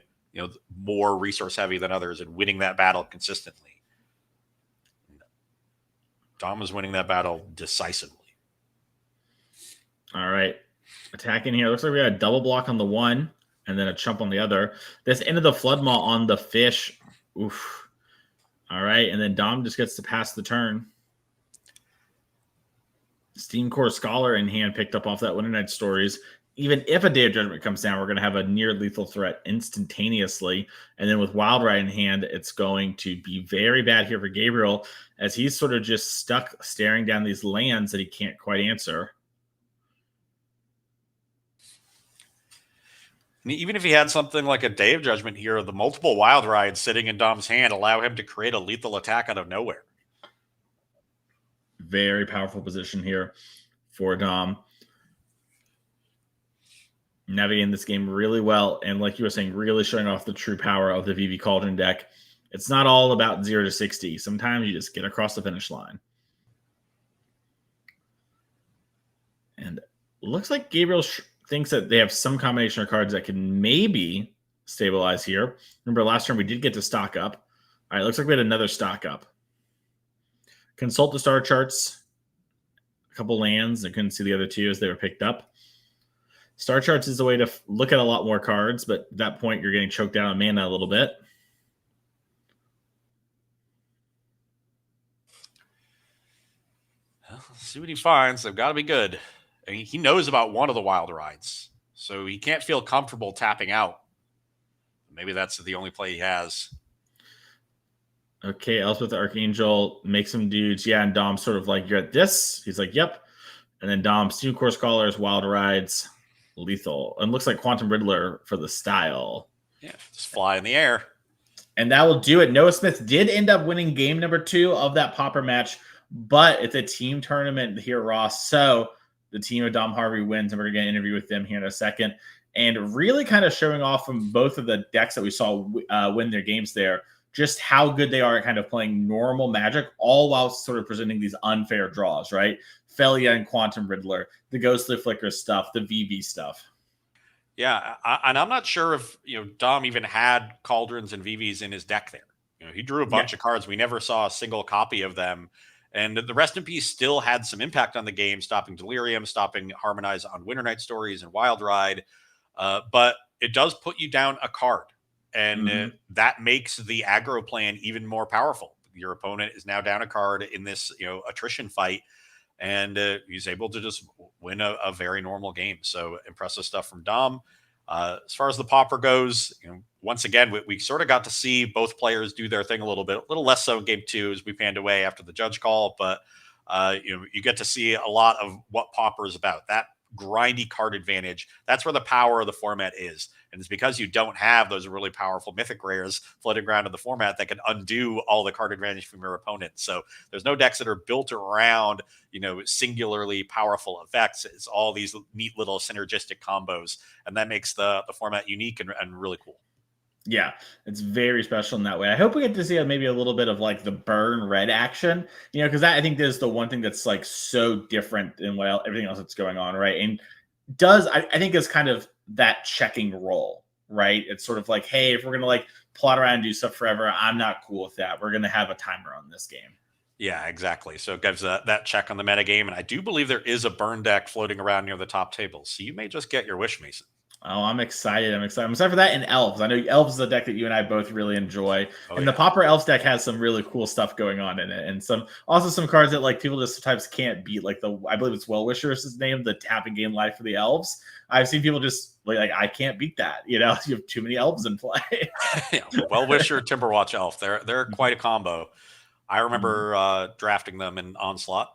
more resource heavy than others and winning that battle consistently. Dom is winning that battle decisively. All right. Attacking here. Looks like we got a double block on the one and then a chump on the other. This end of the Floodmaw on the fish. Oof. All right. And then Dom just gets to pass the turn. Steam Core Scholar in hand picked up off that Winter Night Stories. Even if a Day of Judgment comes down, we're going to have a near lethal threat instantaneously. And then with Wild Ride in hand, it's going to be very bad here for Gabriel, as he's sort of just stuck staring down these lands that he can't quite answer. Even if he had something like a Day of Judgment here, the multiple Wild Rides sitting in Dom's hand allow him to create a lethal attack out of nowhere. Very powerful position here for Dom. Navigating this game really well, and like you were saying, really showing off the true power of the VV Cauldron deck. It's not all about 0 to 60. Sometimes you just get across the finish line. And looks like Gabriel thinks that they have some combination of cards that can maybe stabilize here. Remember, last turn we did get to stock up. All right, looks like we had another stock up. Consult the star charts. A couple lands. I couldn't see the other two as they were picked up. Star charts is a way to look at a lot more cards, but at that point, you're getting choked down on mana a little bit. Well, let's see what he finds. They've got to be good. I mean, he knows about one of the Wild Rides, so he can't feel comfortable tapping out. Maybe that's the only play he has. Okay, Elspeth Archangel makes some dudes. Yeah, and Dom's sort of like, you're at this. He's like, yep. And then Dom, Steam Core Scholars, Wild Rides, lethal. And looks like Quantum Riddler for the style. Yeah, just fly in the air. And that will do it. Noah Smith did end up winning game number 2 of that Pauper match, but it's a team tournament here, Ross. So the team of Dom Harvey wins, and we're going to get an interview with them here in a second. And really kind of showing off from both of the decks that we saw win their games there, just how good they are at kind of playing normal Magic, all while sort of presenting these unfair draws, right? Felia and Quantum Riddler, the Ghostly Flicker stuff, the VV stuff. Yeah, and I'm not sure if Dom even had Cauldrons and VVs in his deck there. He drew a bunch of cards. We never saw a single copy of them. And the Rest in Peace still had some impact on the game, stopping Delirium, stopping Harmonize on Winter Night Stories and Wild Ride. But it does put you down a card. And that makes the aggro plan even more powerful. Your opponent is now down a card in this attrition fight, and he's able to just win a very normal game. So impressive stuff from Dom. As far as the Pauper goes, once again, we sort of got to see both players do their thing a little less so in game 2 as we panned away after the judge call. But you get to see a lot of what Pauper is about. That grindy card advantage. That's where the power of the format is. And it's because you don't have those really powerful mythic rares floating around in the format that can undo all the card advantage from your opponent. So there's no decks that are built around, singularly powerful effects. It's all these neat little synergistic combos. And that makes the format unique and really cool. Yeah, it's very special in that way. I hope we get to see maybe a little bit of like the burn red action, because that I think is the one thing that's like so different than everything else that's going on, right? And I think is kind of that checking role, right? It's sort of like, hey, if we're gonna like plot around and do stuff forever, I'm not cool with that. We're gonna have a timer on this game. Yeah, exactly. So it gives that check on the metagame, and I do believe there is a burn deck floating around near the top table, so you may just get your wish, Mason. Oh, I'm excited. I'm excited for that and Elves. I know Elves is a deck that you and I both really enjoy. The Pauper Elves deck has some really cool stuff going on in it. And some cards that like people just sometimes can't beat. Like I believe it's Well Wisher is his name, the tap and gain life for the Elves. I've seen people just like I can't beat that. You have too many Elves in play. Well Wisher, Timberwatch Elf. They're quite a combo. I remember drafting them in Onslaught.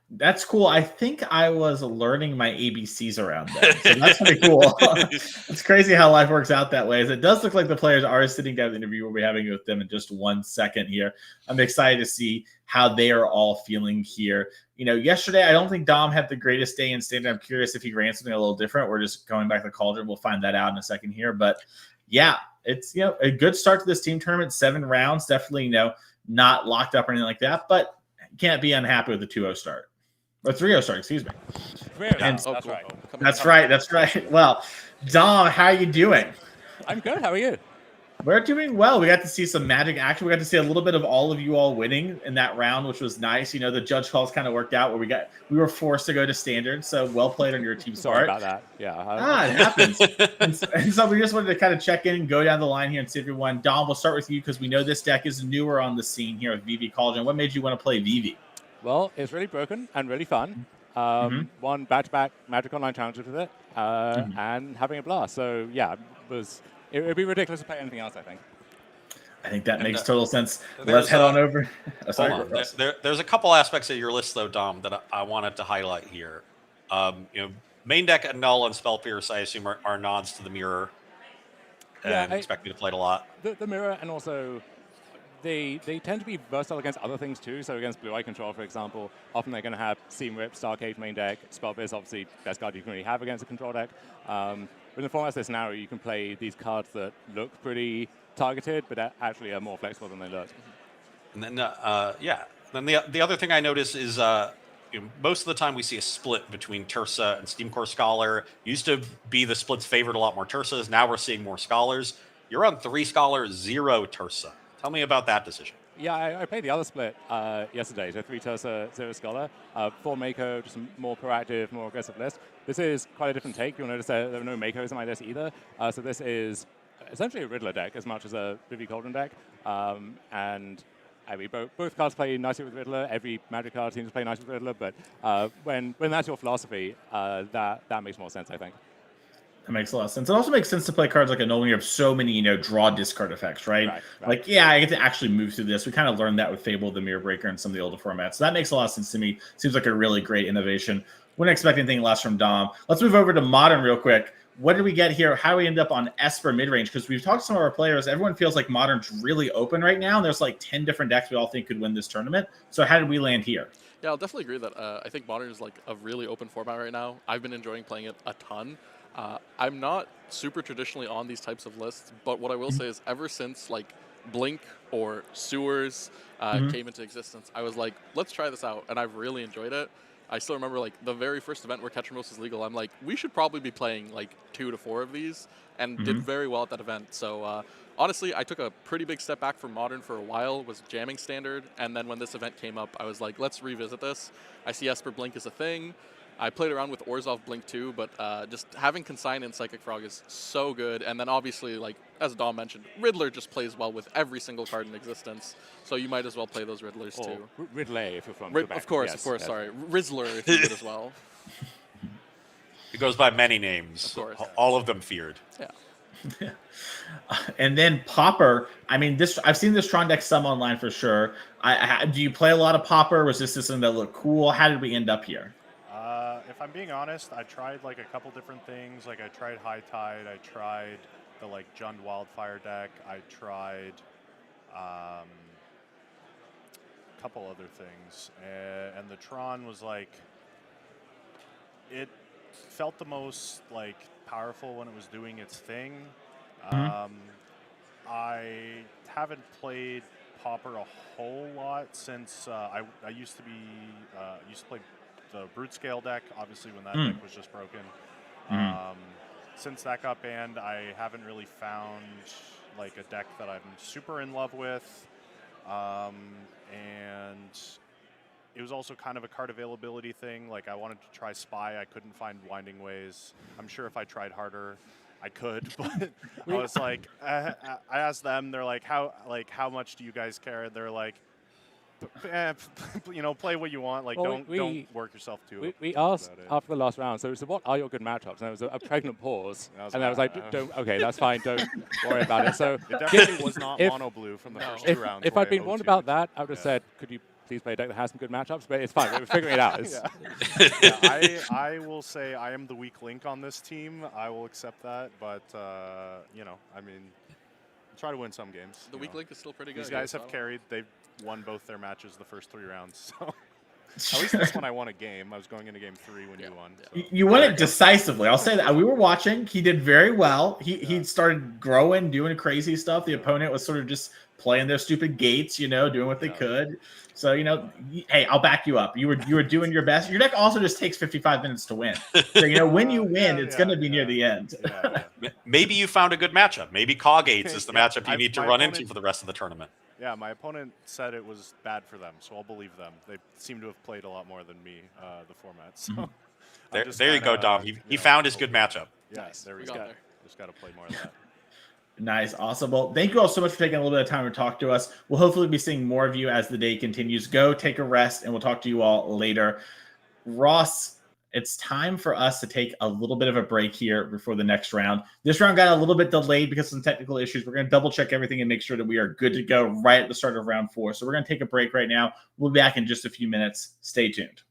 That's cool. I think I was learning my ABCs around that. So that's pretty cool. It's crazy how life works out that way. It does look like the players are sitting down in the interview. We'll be having it with them in just 1 second here. I'm excited to see how they are all feeling here. Yesterday, I don't think Dom had the greatest day in Standard. I'm curious if he ran something a little different. We're just going back to the Cauldron. We'll find that out in a second here. But yeah, it's, a good start to this team tournament. 7 rounds, definitely, not locked up or anything like that, but can't be unhappy with the 2-0 start. Or 3-0 start, excuse me. That's right. Well, Dom, how are you doing? I'm good. How are you? We're doing well. We got to see some Magic action. We got to see a little bit of all of you all winning in that round, which was nice. The judge calls kind of worked out where we were forced to go to Standard. So well played on your team's part. Sorry about that. Yeah. It happens. and so we just wanted to kind of check in and go down the line here and see if everyone. Dom, we'll start with you because we know this deck is newer on the scene here with VV Cauldron. What made you want to play VV? Well, it's really broken and really fun. Won back-to-back Magic Online challenges with it, and having a blast. So yeah, it would be ridiculous to play anything else, I think. I think that makes total sense. Let's there's head on over. Oh, sorry, Hold on. Russ. There's a couple aspects of your list, though, Dom, that I wanted to highlight here. Main deck Null and Spell Pierce, I assume, are nods to the mirror, and expect me to play it a lot. The mirror, and also they tend to be versatile against other things too. So against Blue Eye Control, for example, often they're going to have Seam Rip, Starcade main deck. Spell Pierce, obviously, best card you can really have against a control deck. But in the format this narrow, you can play these cards that look pretty targeted, but actually are more flexible than they look. And then, Then the other thing I notice is most of the time we see a split between Tersa and Steam Core Scholar. Used to be the splits favored a lot more Tersas. Now we're seeing more Scholars. You're on 3 Scholars, 0 Tersa. Tell me about that decision. Yeah, I played the other split yesterday, so 3 Tersa, 0 Scholar. 4 Mako, just a more proactive, more aggressive list. This is quite a different take. You'll notice that there are no Makos in my list either. So this is essentially a Riddler deck as much as a Vivi Cauldron deck. And I mean, both cards play nicely with Riddler. Every Magic card seems to play nicely with Riddler. But when that's your philosophy, that makes more sense, I think. That makes a lot of sense. It also makes sense to play cards like Annul when you have so many, draw discard effects, right? Like, yeah, I get to actually move through this. We kind of learned that with Fable, the Mirror Breaker, and some of the older formats. So that makes a lot of sense to me. Seems like a really great innovation. Wouldn't expect anything less from Dom. Let's move over to Modern real quick. What did we get here? How do we end up on Esper midrange? Because we've talked to some of our players. Everyone feels like Modern's really open right now. And there's like 10 different decks we all think could win this tournament. So how did we land here? Yeah, I'll definitely agree that I think Modern is like a really open format right now. I've been enjoying playing it a ton. I'm not super traditionally on these types of lists, but what I will say is ever since like Blink or Sewers came into existence, I was like, let's try this out, and I've really enjoyed it. I still remember like the very first event where Ketramos was legal. I'm like, we should probably be playing like 2 to 4 of these, and did very well at that event. So honestly, I took a pretty big step back from Modern for a while, was jamming Standard, and then when this event came up, I was like, let's revisit this. I see Esper Blink is a thing. I played around with Orzhov Blink too, but just having Consign and Psychic Frog is so good. And then obviously, like as Dom mentioned, Riddler just plays well with every single card in existence. So you might as well play those Riddlers too. Riddler, if you're from Quebec. Of course, yes. Sorry. Rizzler if you would as well. He goes by many names. Of course. All of them feared. Yeah. And then Pauper. I mean, I've seen this Tron deck some online for sure. Do you play a lot of Pauper? Was this something that looked cool? How did we end up here? If I'm being honest, I tried like a couple different things. Like I tried High Tide, I tried the like Jund Wildfire deck, I tried a couple other things, and the Tron was like, it felt the most like powerful when it was doing its thing. I haven't played Pauper a whole lot since I used to play the Broodscale deck, obviously when that deck was just broken. Since that got banned, I haven't really found like a deck that I'm super in love with. And it was also kind of a card availability thing. Like I wanted to try Spy, I couldn't find Winding Ways. I'm sure if I tried harder, I could, but I was like, I asked them, they're like, how much do you guys care? They're like, play what you want. Like, don't work yourself too much. We asked after the last round, so what are your good matchups? And there was a pregnant pause. And I was like, okay, that's fine. Don't worry about it. So it definitely was not mono blue from the first 2 rounds. If I'd been warned about that, I would have said, could you please play a deck that has some good matchups? But it's fine. We're figuring it out. I will say I am the weak link on this team. I will accept that. But, I mean, try to win some games. The weak link is still pretty good. These guys have carried. They've won both their matches the first 3 rounds. So at least this one I won a game. I was going into game 3 when you won. So. You won it decisively. I'll say that. We were watching. He did very well. He started growing, doing crazy stuff. The opponent was sort of just playing their stupid gates, doing what they could. So, hey, I'll back you up. You were doing your best. Your deck also just takes 55 minutes to win. So, when you win, it's going to be near the end. Maybe you found a good matchup. Maybe Gates is the matchup you need to run into for the rest of the tournament. Yeah, my opponent said it was bad for them, so I'll believe them. They seem to have played a lot more than me, the format. So there you go, Dom. He found his good matchup. Yeah, nice. There we go. Just got to play more of that. Nice. Awesome. Well, thank you all so much for taking a little bit of time to talk to us. We'll hopefully be seeing more of you as the day continues. Go take a rest, and we'll talk to you all later. Ross, it's time for us to take a little bit of a break here before the next round. This round got a little bit delayed because of some technical issues. We're going to double check everything and make sure that we are good to go right at the start of round 4. So we're going to take a break right now. We'll be back in just a few minutes. Stay tuned.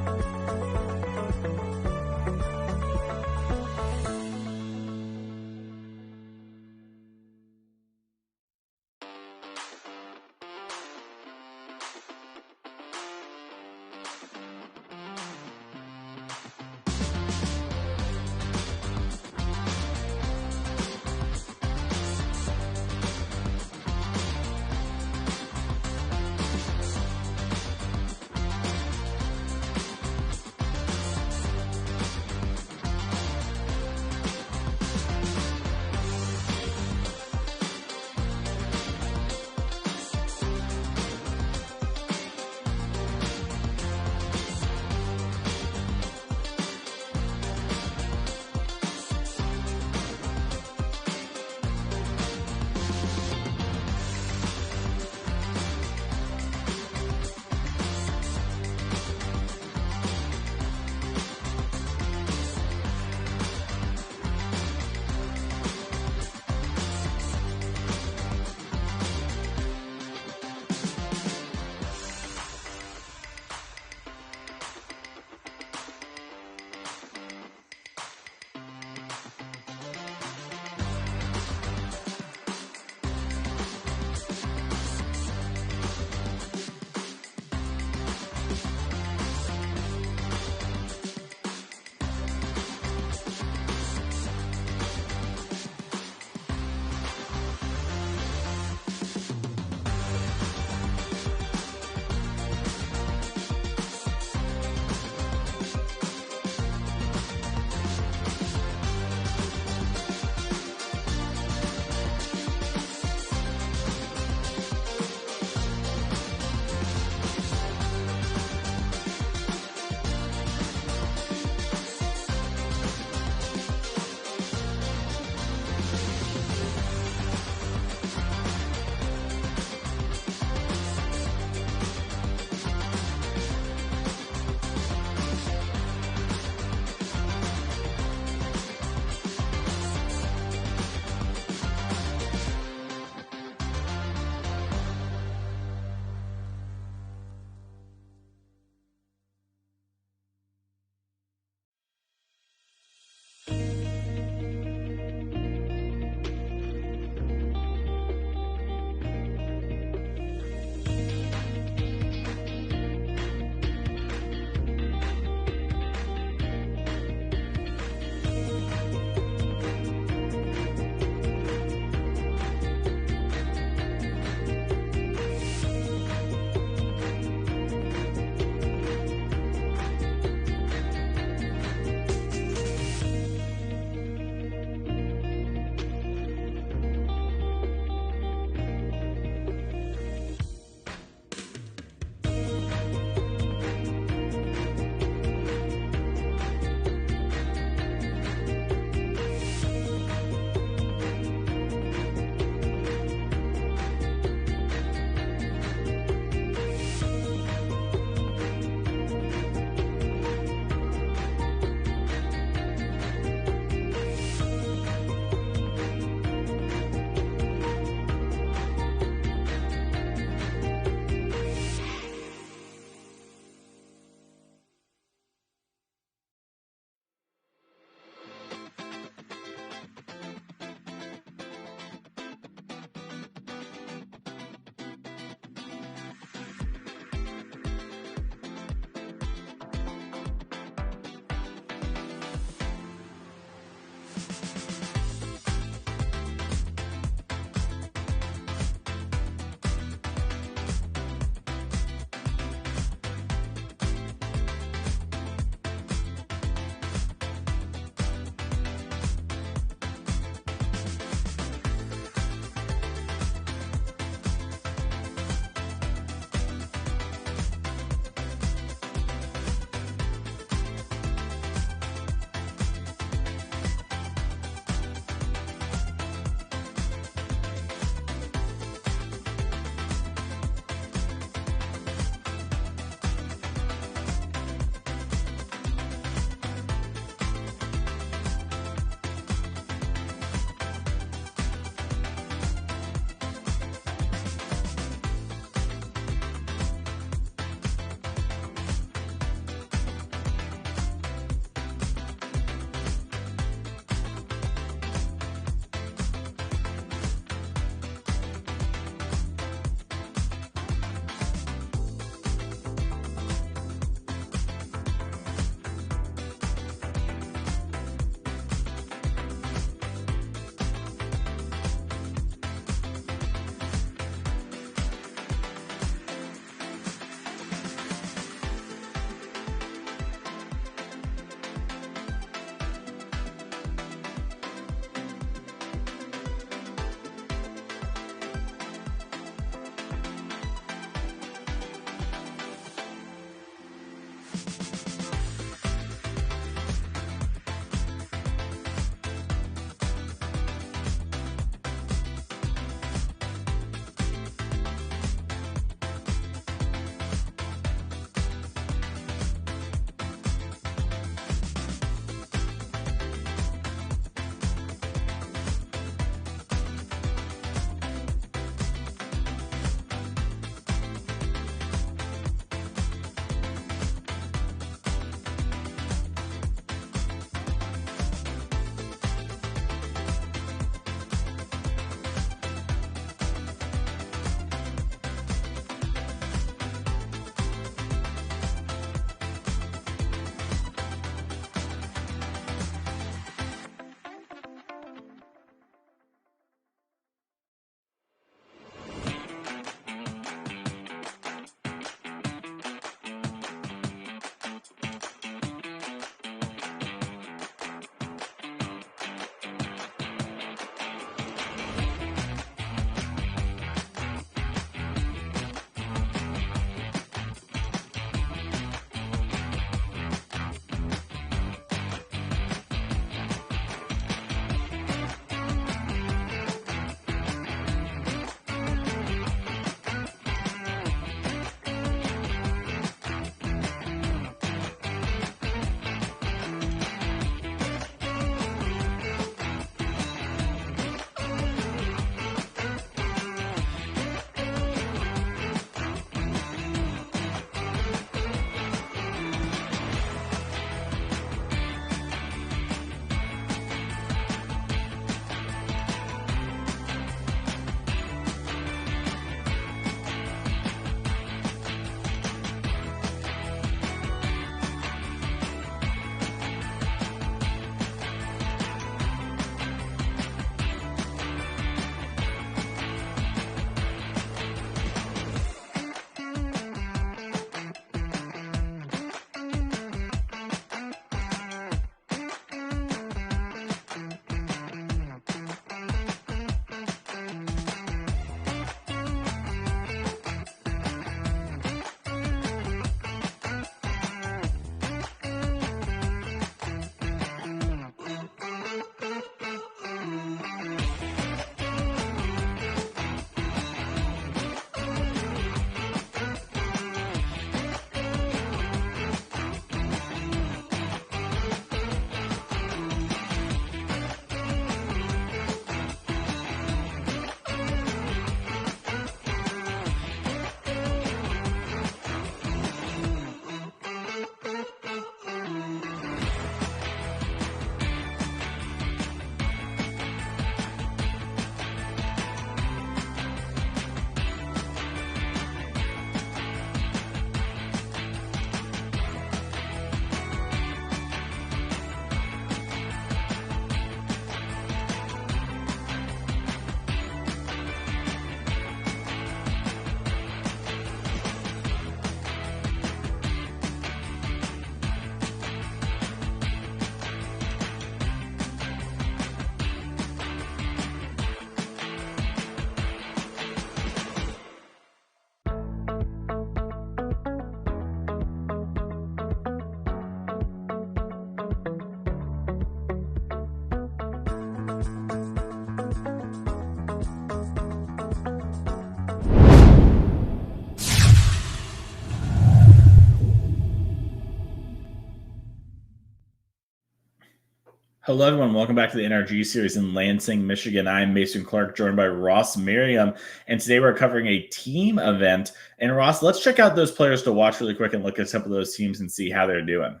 Hello, everyone. Welcome back to the NRG series in Lansing, Michigan. I'm Mason Clark, joined by Ross Merriam, and today we're covering a team event. And Ross, let's check out those players to watch really quick and look at some of those teams and see how they're doing.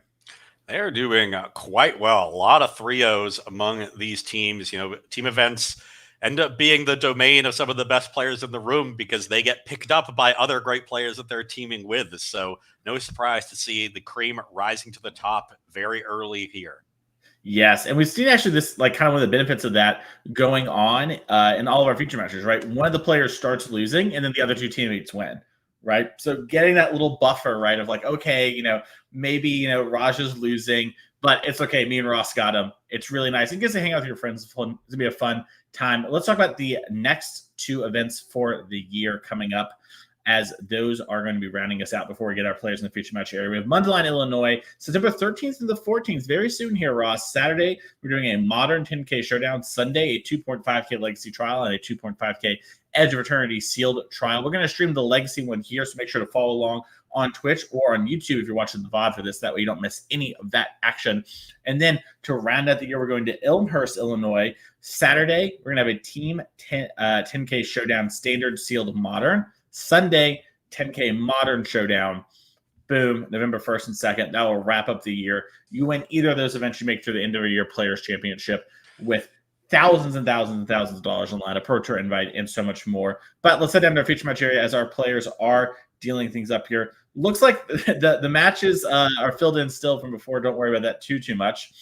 They're doing quite well. A lot of 3-0s among these teams. You know, team events end up being the domain of some of the best players in the room because they get picked up by other great players that they're teaming with. So no surprise to see the cream rising to the top very early here. Yes, and we've seen actually this, like, kind of one of the benefits of that going on in all of our feature matches, right? One of the players starts losing, and then the other two teammates win, right? So getting that little buffer, right, of like, okay, maybe, Raja's losing, but it's okay. Me and Ross got him. It's really nice. It gets to hang out with your friends. It's going to be a fun time. Let's talk about the next two events for the year coming up, as those are going to be rounding us out before we get our players in the feature match area. We have Mundelein, Illinois, September 13th and the 14th, very soon here, Ross. Saturday, we're doing a modern 10K showdown. Sunday, a 2.5K legacy trial and a 2.5K Edge of Eternity sealed trial. We're going to stream the legacy one here, so make sure to follow along on Twitch or on YouTube if you're watching the VOD for this. That way you don't miss any of that action. And then to round out the year, we're going to Elmhurst, Illinois. Saturday, we're going to have a Team 10K showdown standard sealed modern. Sunday, 10K Modern Showdown. Boom, November 1st and 2nd. That will wrap up the year. You win either of those events, you make it to the end of the year Players Championship with thousands and thousands and thousands of dollars on line, a Pro Tour invite, and so much more. But let's head down to our feature match area as our players are dealing things up here. Looks like the matches are filled in still from before. Don't worry about that too much.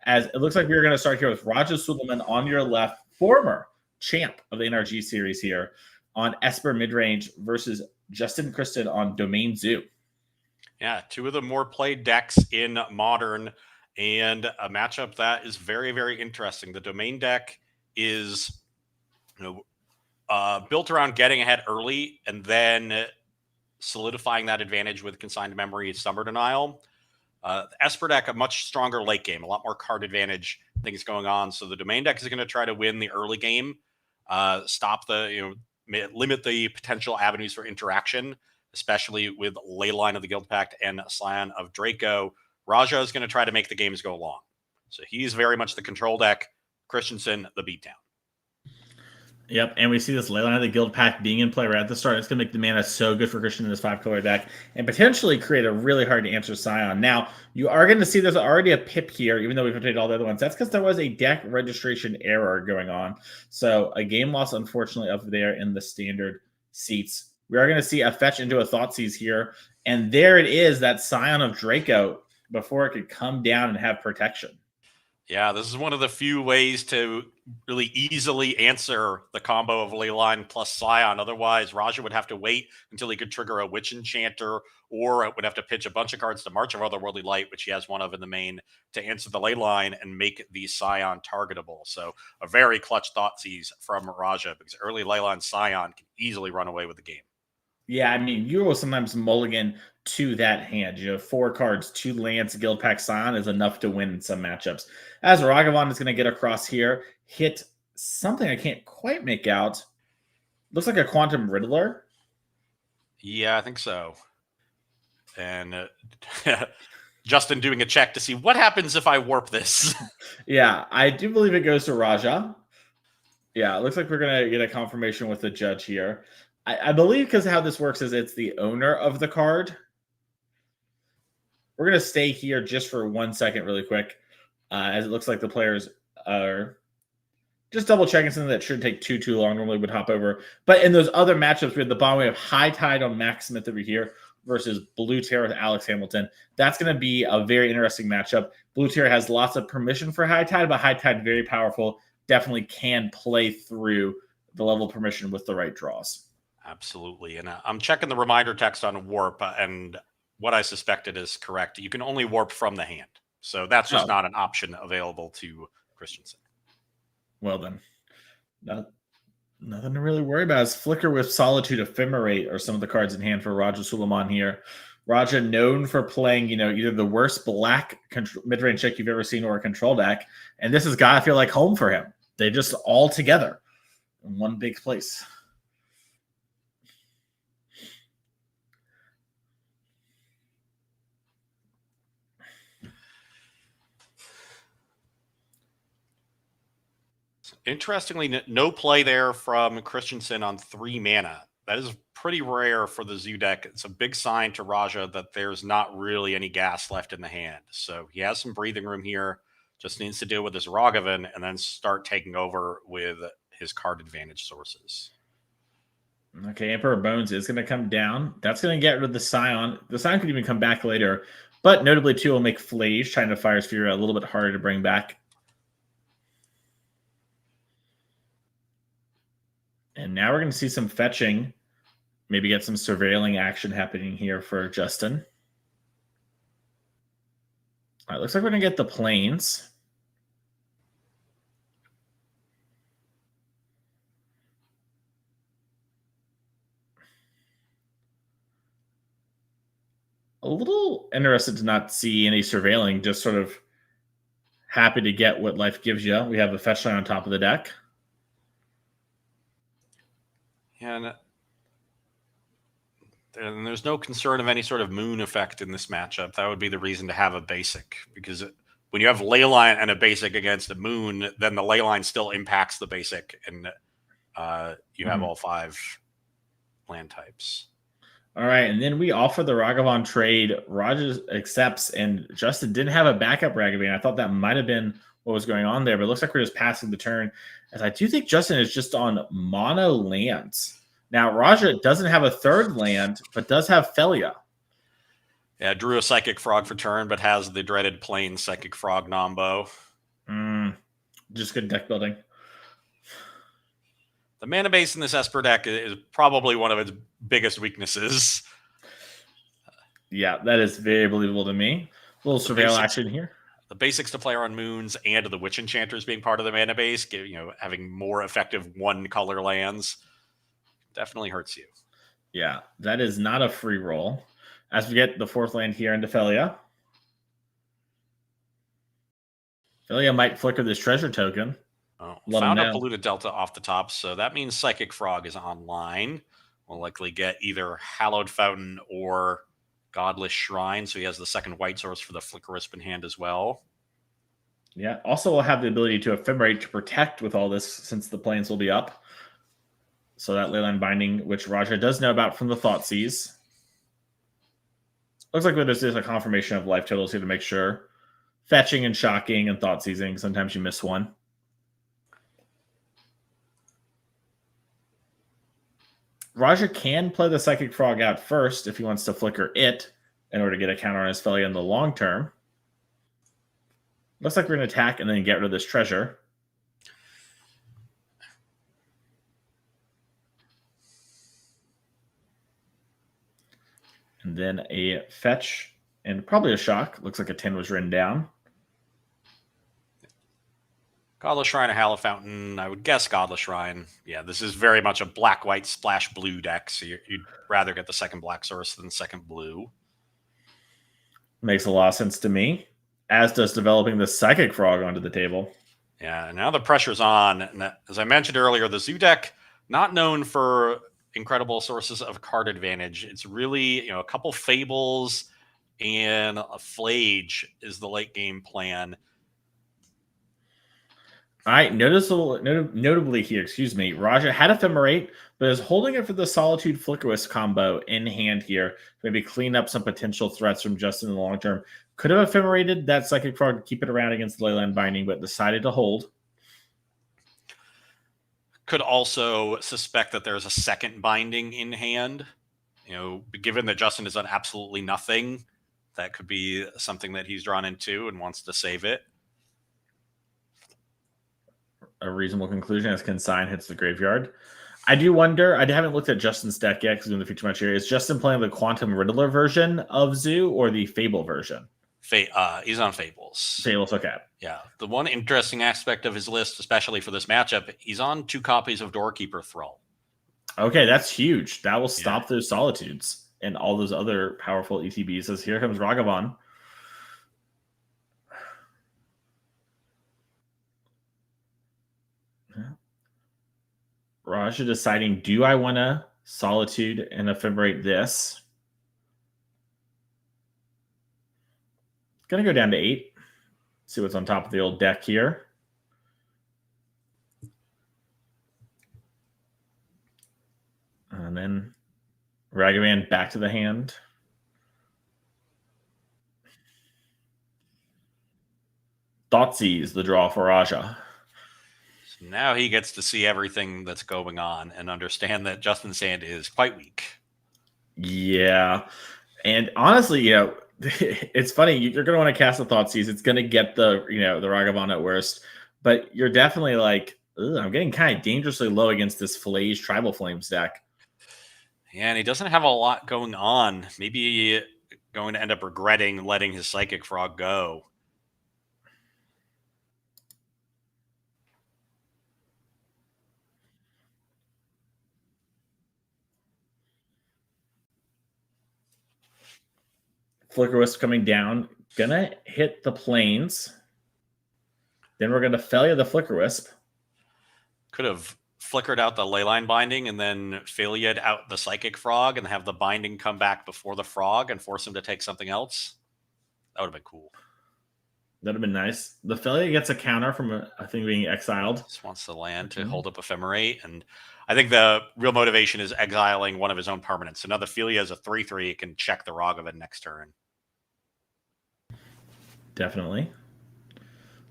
As it looks like we're going to start here with Raja Suleiman on your left, former champ of the NRG series here, on Esper Midrange versus Justin Kristen on Domain Zoo. Yeah, two of the more played decks in Modern, and a matchup that is very, very interesting. The Domain deck is built around getting ahead early and then solidifying that advantage with Consigned Memory, Summer Denial. The Esper deck, a much stronger late game, a lot more card advantage, things going on. So the Domain deck is going to try to win the early game, stop the, limit the potential avenues for interaction, especially with Leyline of the Guild Pact and Scion of Draco. Raja is going to try to make the games go along. So he's very much the control deck. Christensen, the beatdown. Yep, and we see this Leyline of the Guild Pact being in play right at the start. It's going to make the mana so good for Christian in this 5-color deck and potentially create a really hard to answer Scion. Now, you are going to see there's already a pip here, even though we've updated all the other ones. That's because there was a deck registration error going on. So a game loss, unfortunately, up there in the standard seats. We are going to see a fetch into a Thoughtseize here. And there it is, that Scion of Draco, before it could come down and have protection. Yeah, this is one of the few ways to really easily answer the combo of Leyline plus Scion. Otherwise, Raja would have to wait until he could trigger a Witch Enchanter, or would have to pitch a bunch of cards to March of Otherworldly Light, which he has one of in the main, to answer the Leyline and make the Scion targetable. So a very clutch Thoughtseize from Raja, because early Leyline Scion can easily run away with the game. Yeah, I mean, you will sometimes mulligan to that hand. 4 cards, 2 Lance, Guild Pact Scion is enough to win in some matchups. As Ragavan is going to get across here, hit something I can't quite make out. Looks like a Quantum Riddler. Yeah, I think so. And Justin doing a check to see what happens if I warp this. Yeah, I do believe it goes to Raja. Yeah, it looks like we're going to get a confirmation with the judge here. I believe because how this works is it's the owner of the card. We're going to stay here just for 1 second really quick, as it looks like the players are just double checking something that shouldn't take too long. Normally would hop over. But in those other matchups, we have the bottom. We have High Tide on Max Smith over here versus Blue Terror with Alex Hamilton. That's going to be a very interesting matchup. Blue Terror has lots of permission for High Tide, but High Tide very powerful. Definitely can play through the level of permission with the right draws. Absolutely. And I'm checking the reminder text on warp, and what I suspected is correct. You can only warp from the hand. So that's just not an option available to Christensen. Well then, nothing to really worry about. Is Flicker with Solitude, Ephemerate are some of the cards in hand for Raja Suleiman here. Raja known for playing, either the worst black mid-range deck you've ever seen or a control deck. And this has got to feel like home for him. They just all together in one big place. Interestingly, no play there from Christensen on 3 mana. That is pretty rare for the Zoo deck. It's a big sign to Raja that there's not really any gas left in the hand. So he has some breathing room here. Just needs to deal with his Ragavan and then start taking over with his card advantage sources. Okay, Emperor Bones is going to come down. That's going to get rid of the Scion. The Scion could even come back later. But notably, too, will make Flage, China Fire Sphere, a little bit harder to bring back. And now we're going to see some fetching. Maybe get some surveilling action happening here for Justin. All right, looks like we're going to get the Plains. A little interested to not see any surveilling, just sort of happy to get what life gives you. We have a fetch line on top of the deck. And there's no concern of any sort of moon effect in this matchup. That would be the reason to have a basic, because when you have Leyline and a basic against a moon, then the Leyline still impacts the basic, and you have all 5 land types. All right, and then we offer the Ragavan trade. Rogers accepts, and Justin didn't have a backup Ragavan. I thought that might have been what was going on there, but it looks like we're just passing the turn, as I do think Justin is just on mono lands. Now, Raja doesn't have a third land, but does have Felia. Yeah, drew a Psychic Frog for turn, but has the dreaded plain Psychic Frog Nombo. Just good deck building. The mana base in this Esper deck is probably one of its biggest weaknesses. Yeah, that is very believable to me. A little surveil action here. The basics to play on moons and the Witch Enchanters being part of the mana base, having more effective 1-color lands, definitely hurts you. Yeah, that is not a free roll. As we get the 4th land here into Felia. Felia might flicker this treasure token. Found a Polluted Delta off the top, so that means Psychic Frog is online. We'll likely get either Hallowed Fountain or Godless Shrine, so he has the 2nd white source for the Flicker Wisp in hand as well. Yeah, also we'll have the ability to Ephemerate to protect with all this, since the planes will be up. So that Leyline Binding, which Raja does know about from the Thoughtseize. Looks like there's a confirmation of life totals here to make sure. Fetching and shocking and Thoughtseizing. Sometimes you miss one. Raja can play the Psychic Frog out first if he wants to flicker it in order to get a counter on his Felia in the long term. Looks like we're going to attack and then get rid of this treasure. And then a fetch and probably a shock. Looks like a 10 was written down. Godless Shrine or Hallowed Fountain. I would guess Godless Shrine. Yeah, this is very much a black-white splash blue deck, so you'd rather get the 2nd black source than the 2nd blue. Makes a lot of sense to me, as does developing the Psychic Frog onto the table. Yeah, and now the pressure's on. And as I mentioned earlier, the Zoo deck, not known for incredible sources of card advantage. It's really, a couple Fables and a Flage is the late game plan. All right, notably here, Raja had Ephemerate, but is holding it for the Solitude Flicker Wisp combo in hand here. Maybe clean up some potential threats from Justin in the long term. Could have Ephemerated that Psychic Frog to keep it around against the Leyline Binding, but decided to hold. Could also suspect that there's a 2nd binding in hand. Given that Justin has done absolutely nothing, that could be something that he's drawn into and wants to save it. A reasonable conclusion as Consign hits the graveyard. I do wonder, I haven't looked at Justin's deck yet because we're going to feature much here. Is Justin playing the Quantum Riddler version of Zoo or the Fable version? He's on Fables. Fables, okay. Yeah. The one interesting aspect of his list, especially for this matchup, he's on 2 copies of Doorkeeper Thrall. Okay, that's huge. That will stop those Solitudes and all those other powerful ETBs. As here comes Ragavan. Raja deciding, do I want to Solitude and Ephemerate this? Going to go down to 8. See what's on top of the old deck here. And then Ragavan back to the hand. Thoughtseize, the draw for Raja. So now he gets to see everything that's going on and understand that Justin's hand is quite weak. Yeah. And honestly, it's funny. You're going to want to cast the Thoughtseize. It's going to get the Ragavan at worst. But you're definitely like, I'm getting kind of dangerously low against this Flay's Tribal Flames deck. Yeah, and he doesn't have a lot going on. Maybe going to end up regretting letting his Psychic Frog go. Flicker Wisp coming down. Gonna hit the plains. Then we're gonna failure the Flicker Wisp. Could have flickered out the Leyline Binding and then failured out the Psychic Frog and have the Binding come back before the Frog and force him to take something else. That would have been cool. That would have been nice. The failure gets a counter from a thing being exiled. Just wants the land to hold up Ephemerate. And I think the real motivation is exiling one of his own permanents. So now the Philia is a 3/3. It can check the Ragavan next turn. Definitely.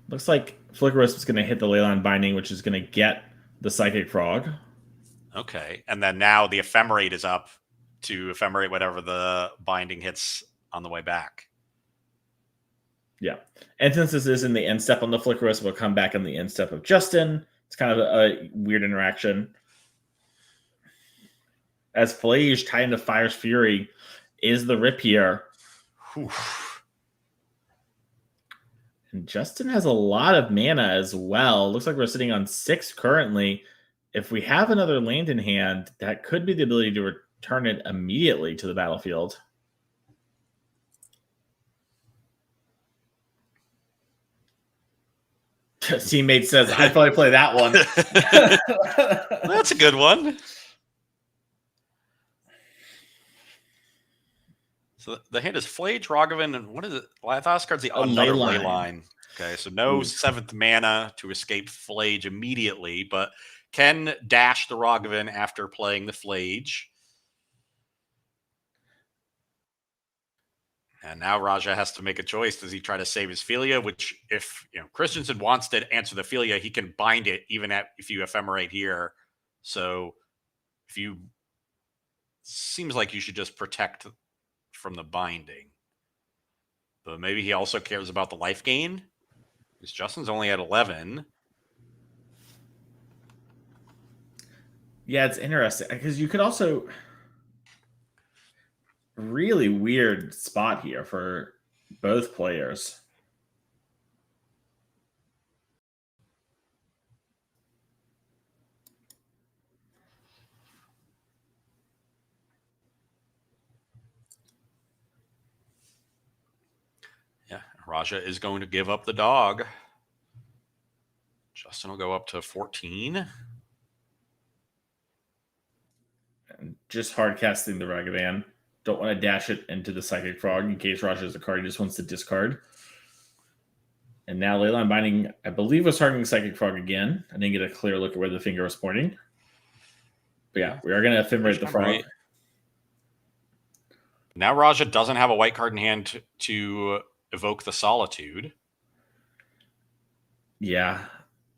Looks like Flicker Wisp is going to hit the Leyline Binding, which is going to get the Psychic Frog. Okay. And then now the Ephemerate is up to Ephemerate whatever the Binding hits on the way back. Yeah. And since this is in the end step on the Flicker Wisp, we'll come back in the end step of Justin. It's kind of a weird interaction. As Flage tied into Fire's Fury is the rip here. Whew. And Justin has a lot of mana as well. Looks like we're sitting on 6 currently. If we have another land in hand, that could be the ability to return it immediately to the battlefield. Teammate says, I'd probably play that one. That's a good one. So the hand is Flage, Ragavan, and what is it? Lathoscard's the another Leyline. Okay, so no 7th mana to escape Flage immediately, but can dash the Ragavan after playing the Flage. And now Raja has to make a choice. Does he try to save his Philia? Which, if Christensen wants to answer the Philia, he can bind it even if you Ephemerate here. So if you seems like you should just protect from the binding. But maybe he also cares about the life gain. Because Justin's only at 11. Yeah, it's interesting. Because you could also... Really weird spot here for both players. Yeah, Raja is going to give up the dog. Justin will go up to 14. And just hard casting the Ragavan. Don't want to dash it into the Psychic Frog in case Raja has a card he just wants to discard. And now Leyline Binding, I believe, was targeting Psychic Frog again. I didn't get a clear look at where the finger was pointing. But yeah, we are going to Ephemerate the Frog. Now Raja doesn't have a white card in hand to evoke the Solitude. Yeah.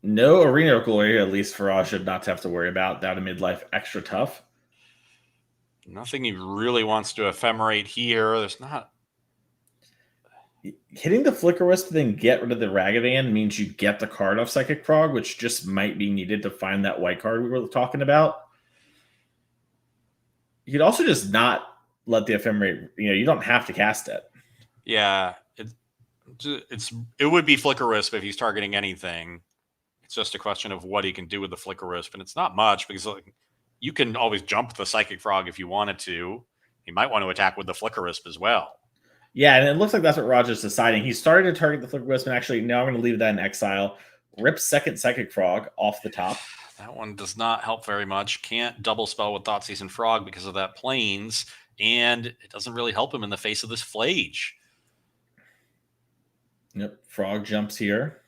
No Arena of Glory, at least for Raja not to have to worry about. That in midlife, extra tough. Nothing he really wants to Ephemerate here. There's not... Hitting the Flicker Wisp then get rid of the Ragavan means you get the card off Psychic Frog, which just might be needed to find that white card we were talking about. You could also just not let the Ephemerate... you don't have to cast it. Yeah. It would be Flicker Wisp if he's targeting anything. It's just a question of what he can do with the Flicker Wisp. And it's not much because... you can always jump the Psychic Frog if you wanted to. You might want to attack with the Flicker Wisp as well. Yeah, and it looks like that's what Roger's deciding. He started to target the Flicker Wisp, and actually, now I'm going to leave that in exile. Rip second Psychic Frog off the top. That one does not help very much. Can't double spell with Thoughtseize and Frog because of that Plains, and it doesn't really help him in the face of this Flage. Yep, Frog jumps here.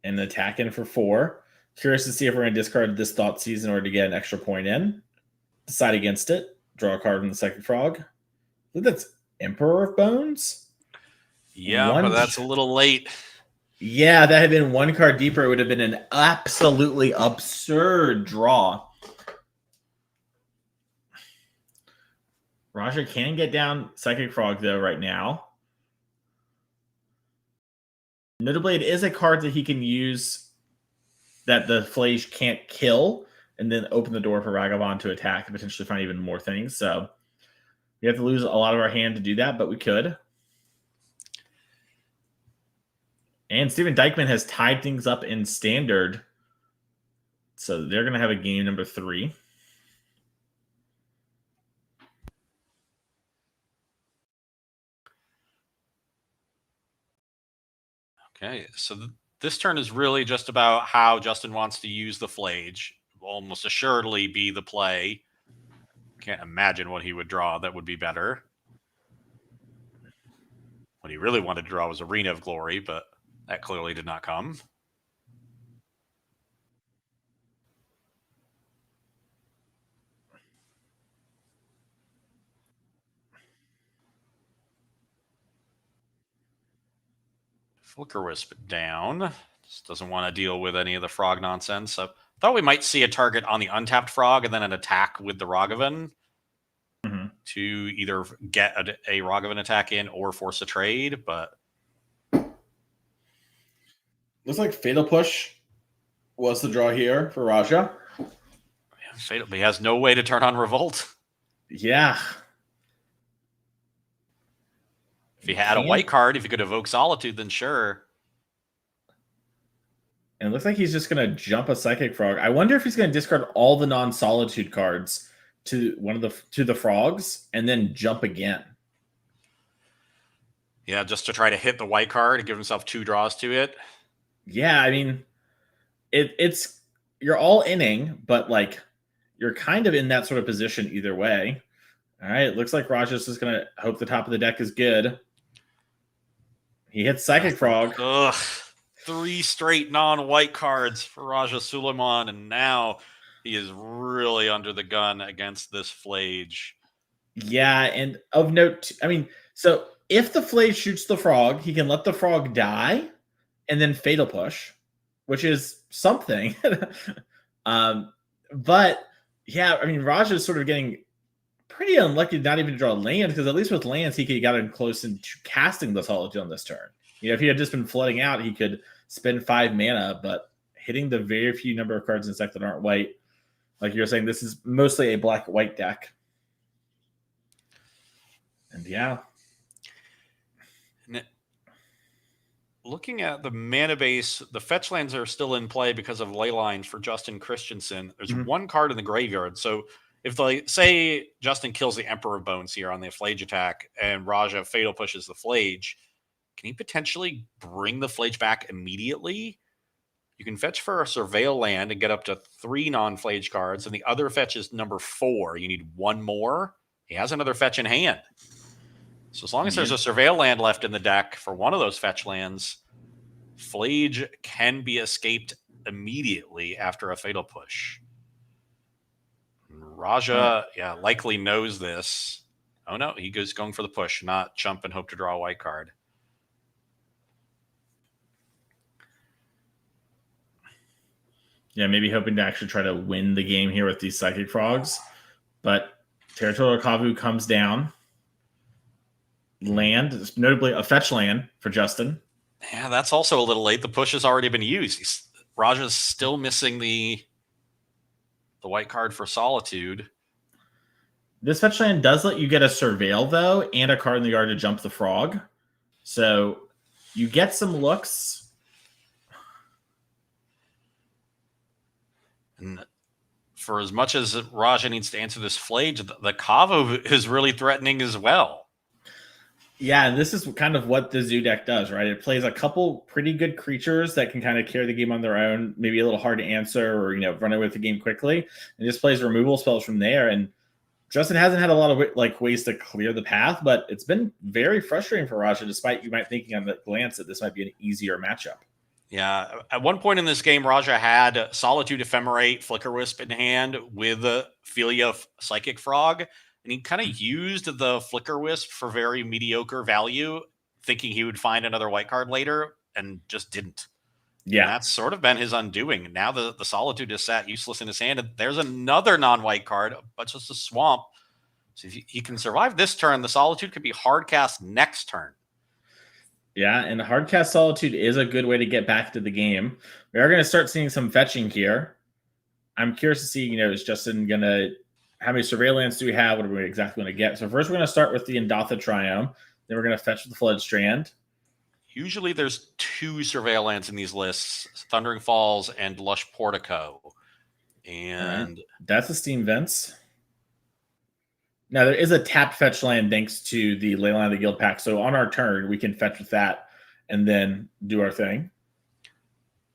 And attack in for 4. Curious to see if we're going to discard this Thought Season in order to get an extra point in. Decide against it. Draw a card from the Psychic Frog. I think that's Emperor of Bones. Yeah, but that's a little late. Yeah, that had been one card deeper. It would have been an absolutely absurd draw. Raja can get down Psychic Frog, though, right now. Notably, it is a card that he can use that the Flage can't kill, and then open the door for Ragavan to attack and potentially find even more things. So we have to lose a lot of our hand to do that, but we could. And Steven Dykman has tied things up in Standard. So they're going to have a game number 3. Okay, so this turn is really just about how Justin wants to use the Flage. Will almost assuredly be the play. Can't imagine what he would draw that would be better. What he really wanted to draw was Arena of Glory, but that clearly did not come. Flicker Wisp down. Just doesn't want to deal with any of the frog nonsense. So thought we might see a target on the untapped frog and then an attack with the Ragavan to either get a Ragavan attack in or force a trade, but looks like Fatal Push was the draw here for Raja. Fatal, he has no way to turn on Revolt. Yeah. If he had a white card, if he could evoke Solitude, then sure. And it looks like he's just going to jump a Psychic Frog. I wonder if he's going to discard all the non-Solitude cards to the frogs and then jump again. Yeah, just to try to hit the white card and give himself 2 draws to it. Yeah, I mean, it's you're all inning, but like you're kind of in that sort of position either way. All right, it looks like Raja's just going to hope the top of the deck is good. He hits Psychic Frog. Ugh. 3 straight non-white cards for Raja Suleiman, and now he is really under the gun against this Flage. Yeah, and of note, I mean, so if the Flage shoots the frog, he can let the frog die and then Fatal Push, which is something. But yeah, I mean, Raja is sort of getting pretty unlucky not even to draw land, because at least with lands, he could have gotten close into casting the Solitude on this turn. You know, if he had just been flooding out, he could spend 5 mana, but hitting the very few number of cards in this deck that aren't white, like you're saying, this is mostly a black-white deck. And yeah. Looking at the mana base, the fetch lands are still in play because of ley lines for Justin Christensen. There's 1 card in the graveyard. So if say Justin kills the Emperor of Bones here on the Flage attack and Raja Fatal Pushes the Flage, can he potentially bring the Flage back immediately? You can fetch for a Surveil land and get up to 3 non-Flage cards, and the other fetch is number 4. You need 1 more. He has another fetch in hand. So as long as there's a Surveil land left in the deck for one of those fetch lands, Flage can be escaped immediately after a Fatal Push. Raja, likely knows this. Oh no, he goes going for the push, not jump and hope to draw a white card. Yeah, maybe hoping to actually try to win the game here with these Psychic Frogs. But Territorial Kavu comes down. Land, notably a fetch land for Justin. Yeah, that's also a little late. The push has already been used. Raja's still missing the white card for Solitude. This fetch land does let you get a Surveil, though, and a card in the yard to jump the frog. So you get some looks. And for as much as Raja needs to answer this Flage, the Kavu is really threatening as well. Yeah, and this is kind of what the Zoo deck does, right? It plays a couple pretty good creatures that can kind of carry the game on their own, maybe a little hard to answer or, run away with the game quickly, and just plays removal spells from there. And Justin hasn't had a lot of ways to clear the path, but it's been very frustrating for Raja, despite you might thinking on the glance that this might be an easier matchup. Yeah, at one point in this game, Raja had Solitude Ephemerate, Flicker Wisp in hand with Philia Psychic Frog, and he kind of used the Flicker Wisp for very mediocre value, thinking he would find another white card later, and just didn't. Yeah. And that's sort of been his undoing. Now the Solitude is sat useless in his hand, and there's another non-white card, but just a Swamp. So if he can survive this turn, the Solitude could be hard cast next turn. Yeah, and Hardcast Solitude is a good way to get back to the game. We are going to start seeing some fetching here. I'm curious to see, is Justin going to, how many Surveillance do we have? What are we exactly going to get? So first we're going to start with the Indatha Triome. Then we're going to fetch with the Flood Strand. Usually there's 2 Surveillance in these lists, Thundering Falls and Lush Portico. And that's a Steam Vents. Now, there is a tapped fetch land thanks to the Leyline of the Guild pack. So on our turn, we can fetch with that and then do our thing.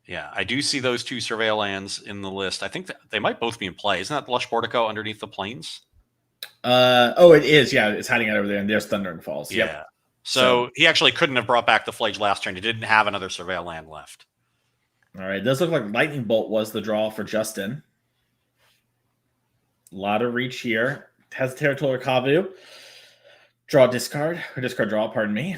Yeah, I do see those 2 Surveillance in the list. I think that they might both be in play. Isn't that the Lush Portico underneath the plains? Oh, it is. Yeah, it's hiding out over there, and there's Thundering Falls. Yeah. Yep. So he actually couldn't have brought back the Flage last turn. He didn't have another Surveil land left. All right. It does look like Lightning Bolt was the draw for Justin. A lot of reach here. Has Territorial Kavu. Draw discard. Or discard draw, pardon me.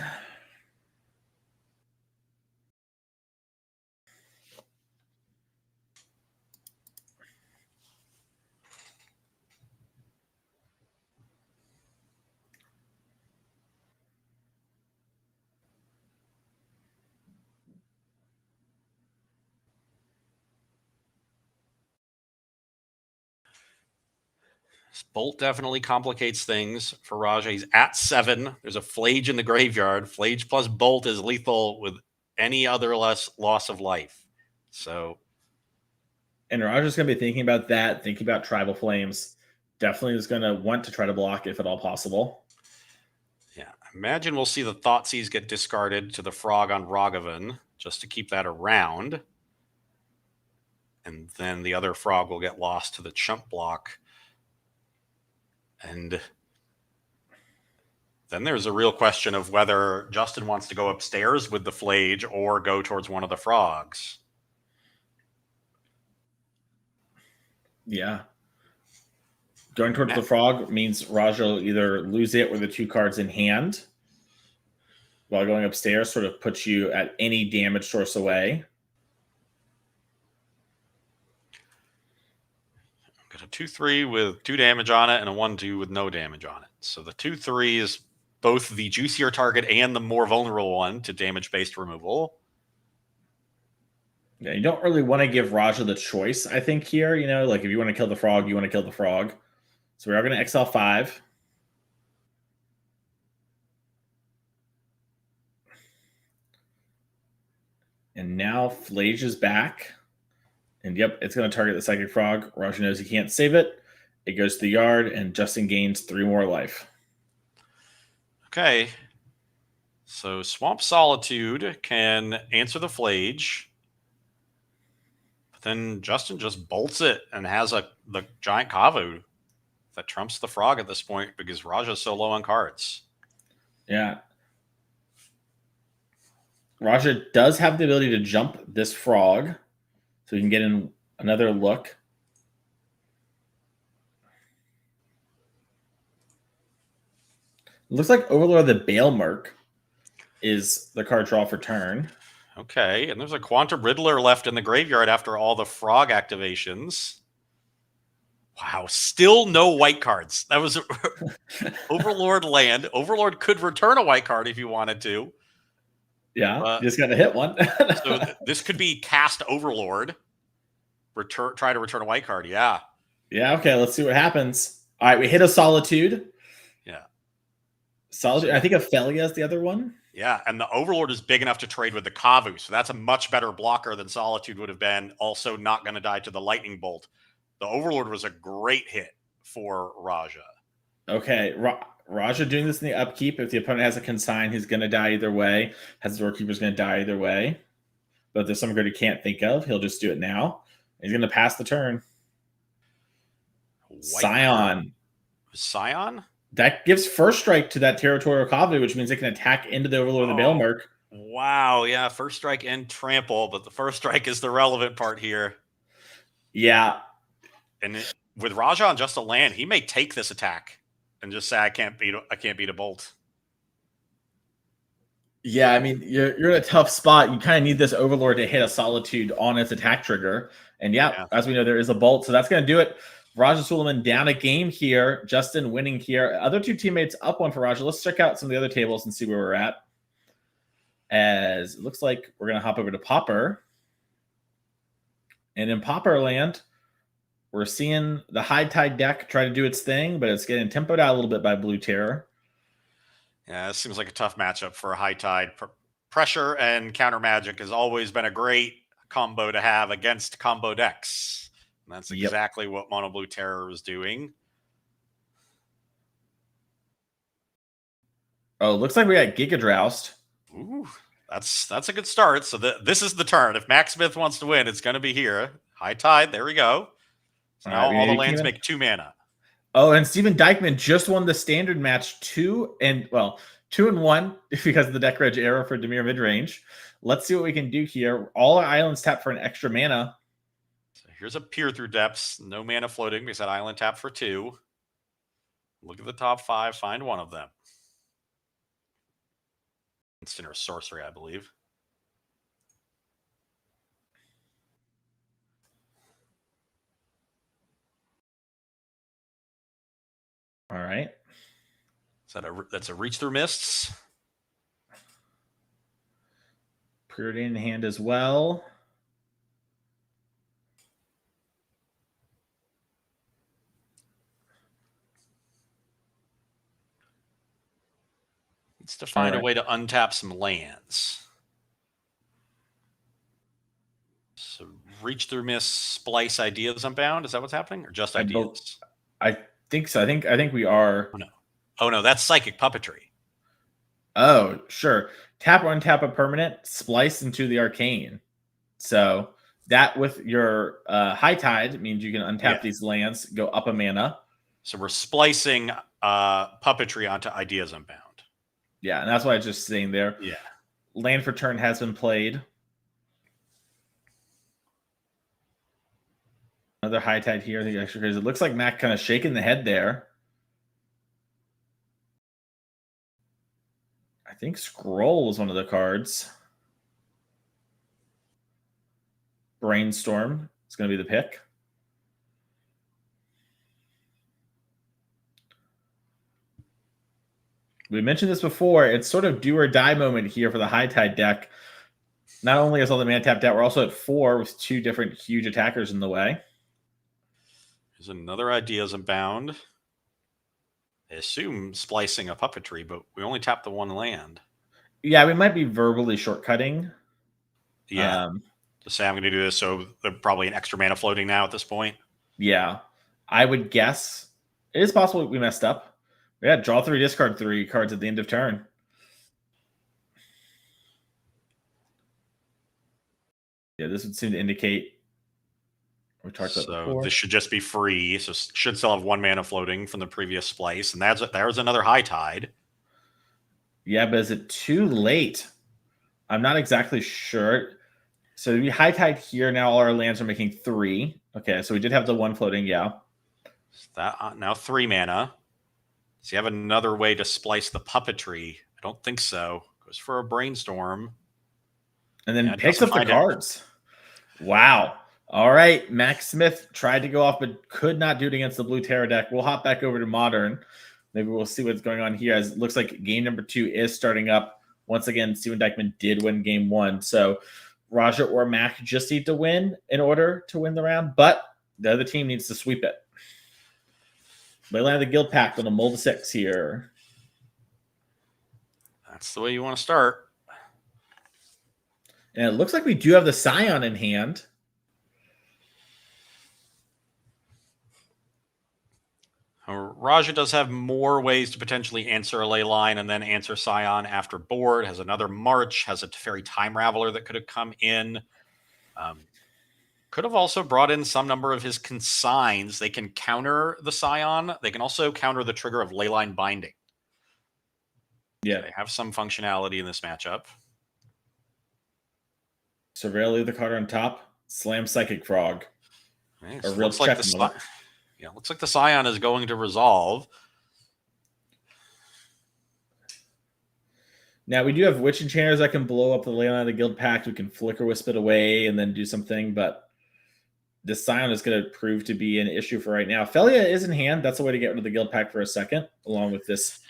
Bolt definitely complicates things for Raja. He's at 7. There's a Flage in the graveyard. Flage plus Bolt is lethal with any other less loss of life. So, and Raja's going to be thinking about that, thinking about Tribal Flames. Definitely is going to want to try to block if at all possible. Yeah, imagine we'll see the Thoughtseize get discarded to the Frog on Ragavan just to keep that around. And then the other Frog will get lost to the Chump block. And then there's a real question of whether Justin wants to go upstairs with the Flage or go towards one of the Frogs. Yeah. Going towards the Frog means Raja will either lose it or the 2 cards in hand. While going upstairs sort of puts you at any damage source away. Got a 2/3 with 2 damage on it and a 1/2 with no damage on it. So the 2/3 is both the juicier target and the more vulnerable one to damage-based removal. Yeah, you don't really want to give Raja the choice, I think, here. Like if you want to kill the Frog, you want to kill the Frog. So we are going to exile 5. And now Flage is back. And yep, it's going to target the Psychic Frog. Raja knows he can't save it. It goes to the yard, and Justin gains 3 more life. Okay. So Swamp Solitude can answer the Flage. But then Justin just bolts it and has the giant Kavu that trumps the Frog at this point because Raja's so low on cards. Yeah. Raja does have the ability to jump this Frog. So we can get in another look. It looks like Overlord of the Baelmerk is the card draw for turn. Okay, and there's a Quantum Riddler left in the graveyard after all the Frog activations. Wow, still no white cards. That was Overlord land. Overlord could return a white card if you wanted to. Yeah, you just got to hit one. So this could be cast Overlord. Try to return a white card. Yeah. Yeah. Okay. Let's see what happens. All right, we hit a Solitude. Yeah. Solitude. I think Ophelia is the other one. Yeah, and the Overlord is big enough to trade with the Kavu, so that's a much better blocker than Solitude would have been. Also, not going to die to the Lightning Bolt. The Overlord was a great hit for Raja. Okay, Raja doing this in the upkeep. If the opponent has a consign, he's going to die either way. Has the Doorkeeper's going to die either way. But if there's some card he can't think of, he'll just do it now. He's going to pass the turn. Scion. Scion? That gives first strike to that Territorial Kavu, which means they can attack into the Overlord of the Baelmerk Wow, yeah, first strike and trample, but the first strike is the relevant part here. Yeah. And with Raja on just a land, he may take this attack and just say, I can't beat a bolt. Yeah, I mean, you're in a tough spot. You kind of need this Overlord to hit a Solitude on its attack trigger. And yeah, as we know, there is a bolt. So that's going to do it. Raja Suleiman down a game here. Justin winning here. Other two teammates up one for Raja. Let's check out some of the other tables and see where we're at. As it looks like we're going to hop over to Pauper. And in Pauper land, we're seeing the High Tide deck try to do its thing, but it's getting tempoed out a little bit by Blue Terror. Yeah, this seems like a tough matchup for a High Tide. Pressure and counter magic has always been a great combo to have against combo decks. And that's exactly what Mono Blue Terror is doing. Oh, looks like we got Giga Droust. Ooh, that's a good start. So this is the turn. If Max Smith wants to win, it's going to be here. High Tide, there we go. So now all the lands make 2 mana. Oh, and Steven Dykman just won the standard match 2-1 because of the deck reg error for Dimir Midrange. Let's see what we can do here. All our islands tap for an extra mana. So here's a Peer Through Depths. No mana floating because that island tap for 2. Look at the top 5. Find one of them. Instant or sorcery, I believe. All right. That's a Reach Through Mists. Preordain in hand as well. Needs to find a way to untap some lands. So Reach Through Mists, Splice Ideas Unbound. Is that what's happening? Or just Ideas? I think so. I think we are. Oh, no. Oh, no, that's Psychic Puppetry. Oh, sure. Tap or untap a permanent, splice into the arcane. So that with your High Tide means you can untap these lands, go up a mana. So we're splicing Puppetry onto Ideas Unbound. Yeah, and that's what I was just saying there. Yeah. Land for turn has been played. Another High Tide here. I think extra crazy. It looks like Mac kind of shaking the head there. I think Scroll was one of the cards. Brainstorm is going to be the pick. We mentioned this before. It's sort of do or die moment here for the High Tide deck. Not only is all the mana tapped out, we're also at 4 with 2 different huge attackers in the way. There's another Ideas Unbound. I assume splicing a Puppetry, but we only tap the 1 land. Yeah, we might be verbally shortcutting. Yeah. To say I'm going to do this, so they're probably an extra mana floating now at this point. Yeah. I would guess it is possible we messed up. Yeah, draw 3, discard 3 cards at the end of turn. Yeah, this would seem to indicate we talked about before. This should just be free. So should still have 1 mana floating from the previous splice, and there's another High Tide. Yeah, but is it too late? I'm not exactly sure. So we High Tide here. Now all our lands are making 3. Okay, so we did have the 1 floating. Yeah. That now 3 mana. Does he have another way to splice the Puppetry? I don't think so. Goes for a Brainstorm. And then picks up the cards. Wow. All right. Max Smith tried to go off, but could not do it against the Blue Terror deck. We'll hop back over to Modern. Maybe we'll see what's going on here. As it looks like game number 2 is starting up. Once again, Steven Dykman did win game 1. So Raja or Mac just need to win in order to win the round, but the other team needs to sweep it. Leyline of the Guild Pact on a mold of 6 here. That's the way you want to start. And it looks like we do have the Scion in hand. Raja does have more ways to potentially answer a Leyline and then answer Scion after board. Has another March. Has a Teferi Time Raveler that could have come in. Could have also brought in some number of his consigns. They can counter the Scion. They can also counter the trigger of Leyline Binding. Yeah. They have some functionality in this matchup. Surveil the card on top. Slam Psychic Frog. Right, A so real looks like check. looks like the Scion is going to resolve. Now, we do have Witch Enchanters that can blow up the Leyline of the Guild Pact. We can Flicker Wisp it away and then do something, but this Scion is going to prove to be an issue for right now. Felia is in hand. That's a way to get rid of the Guild Pact for a second, along with this.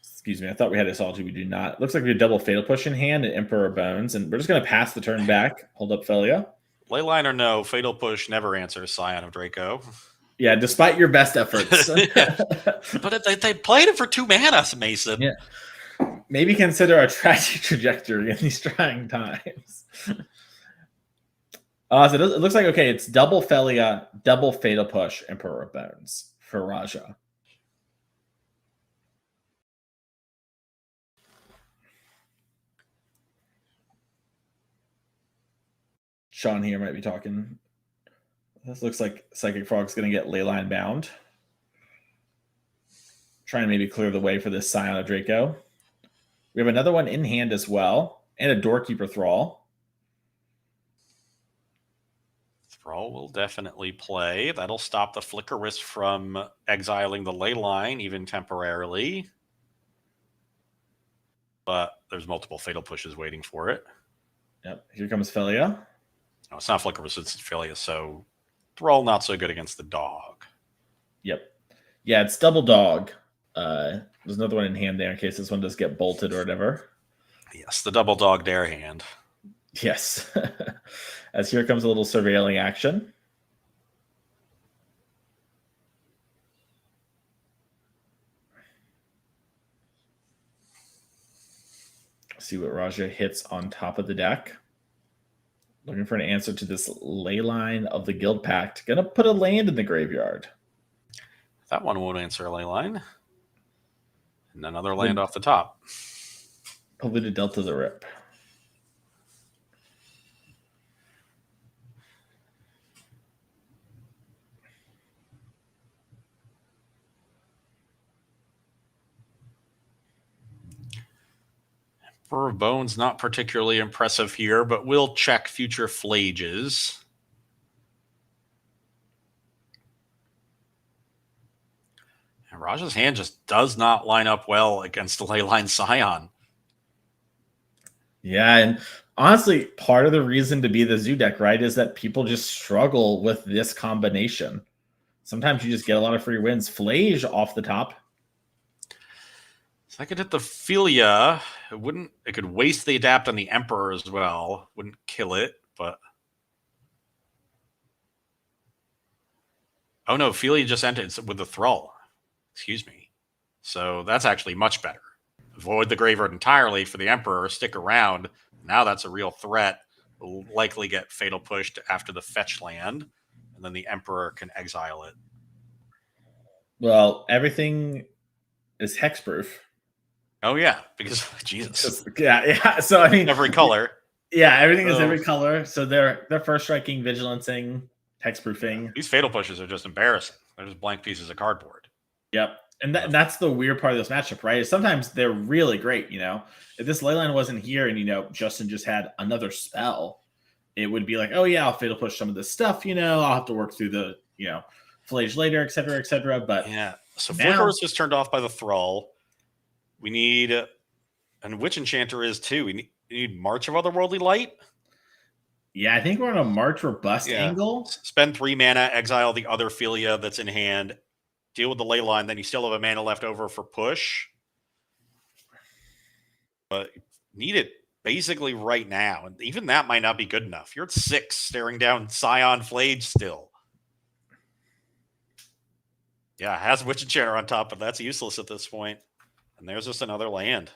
Excuse me, I thought we had Assaulty. We do not. Looks like we have double Fatal Push in hand and Emperor Bones, and we're just going to pass the turn back. Hold up Felia. Leyline or no, Fatal Push never answers Scion of Draco. Yeah, despite your best efforts. But they played it for 2 mana, Mason. Yeah. Maybe consider a tragic trajectory in these trying times. So it looks like, okay, it's double Felia, double Fatal Push, Emperor of Bones for Raja. Sean here might be talking. This looks like Psychic Frog's going to get Leyline bound. Trying to maybe clear the way for this Scion of Draco. We have another one in hand as well, and a Doorkeeper Thrall. Thrall will definitely play. That'll stop the Flicker Wisp from exiling the Leyline, even temporarily. But there's multiple Fatal Pushes waiting for it. Yep, here comes Felia. No, it's not Flicker Wisp, it's Felia, so Thrall not so good against the dog. Yep. Yeah, it's double dog. There's another one in hand there in case this one does get bolted or whatever. Yes, the double dog dare hand. Yes. As here comes a little surveilling action. See what Raja hits on top of the deck. Looking for an answer to this Leyline of the Guild Pact. Gonna put a land in the graveyard. That one won't answer a Leyline. And another land off the top. Probably to Delta the Rip. Emperor of Bones, not particularly impressive here, but we'll check future Flages. And Raja's hand just does not line up well against the Leyline Scion. Yeah, and honestly, part of the reason to be the Zoo deck, right, is that people just struggle with this combination. Sometimes you just get a lot of free wins. Flage off the top. So I could hit the Philia. It could waste the adapt on the Emperor as well. Wouldn't kill it, but. Oh no, Philia just entered with the Thrall. Excuse me. So that's actually much better. Avoid the graveyard entirely for the Emperor, stick around. Now that's a real threat. Will likely get Fatal Pushed after the fetch land, and then the Emperor can exile it. Well, everything is hexproof. Oh yeah, because Jesus. Yeah. So I mean, every color. Yeah, everything is every color. So they're first striking, vigilancing, hexproofing. These Fatal Pushes are just embarrassing. They're just blank pieces of cardboard. Yep. And that's the weird part of this matchup, right? Is sometimes they're really great, If this Leyline wasn't here and, Justin just had another spell, it would be like, oh, yeah, I'll Fatal Push some of this stuff, I'll have to work through the, Flage later, et cetera, et cetera. But yeah, so Flicker is just turned off by the Thrall. We need, and Witch Enchanter is too. We need March of Otherworldly Light. Yeah, I think we're on a March Robust angle. Spend 3 mana, exile the other Philia that's in hand. Deal with the Leyline, then you still have a mana left over for push. But need it basically right now. And even that might not be good enough. You're at 6, staring down Scion Flage still. Yeah, it has Witch Enchanter on top, but that's useless at this point. And there's just another land.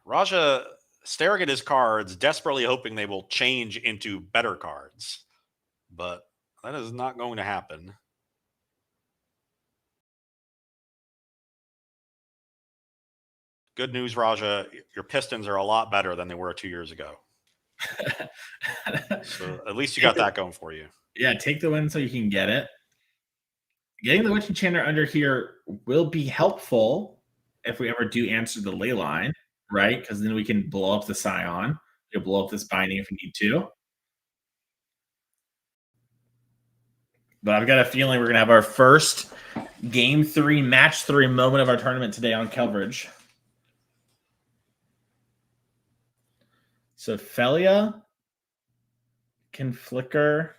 Raja staring at his cards, desperately hoping they will change into better cards. But that is not going to happen. Good news, Raja. Your Pistons are a lot better than they were 2 years ago. So at least you got that going for you. Yeah, take the win so you can get it. Getting the Witch Enchanter under here will be helpful if we ever do answer the ley line, right? Because then we can blow up the Scion. We'll blow up this binding if we need to. But I've got a feeling we're going to have our first Game 3, Match 3 moment of our tournament today on coverage. So Felia can flicker.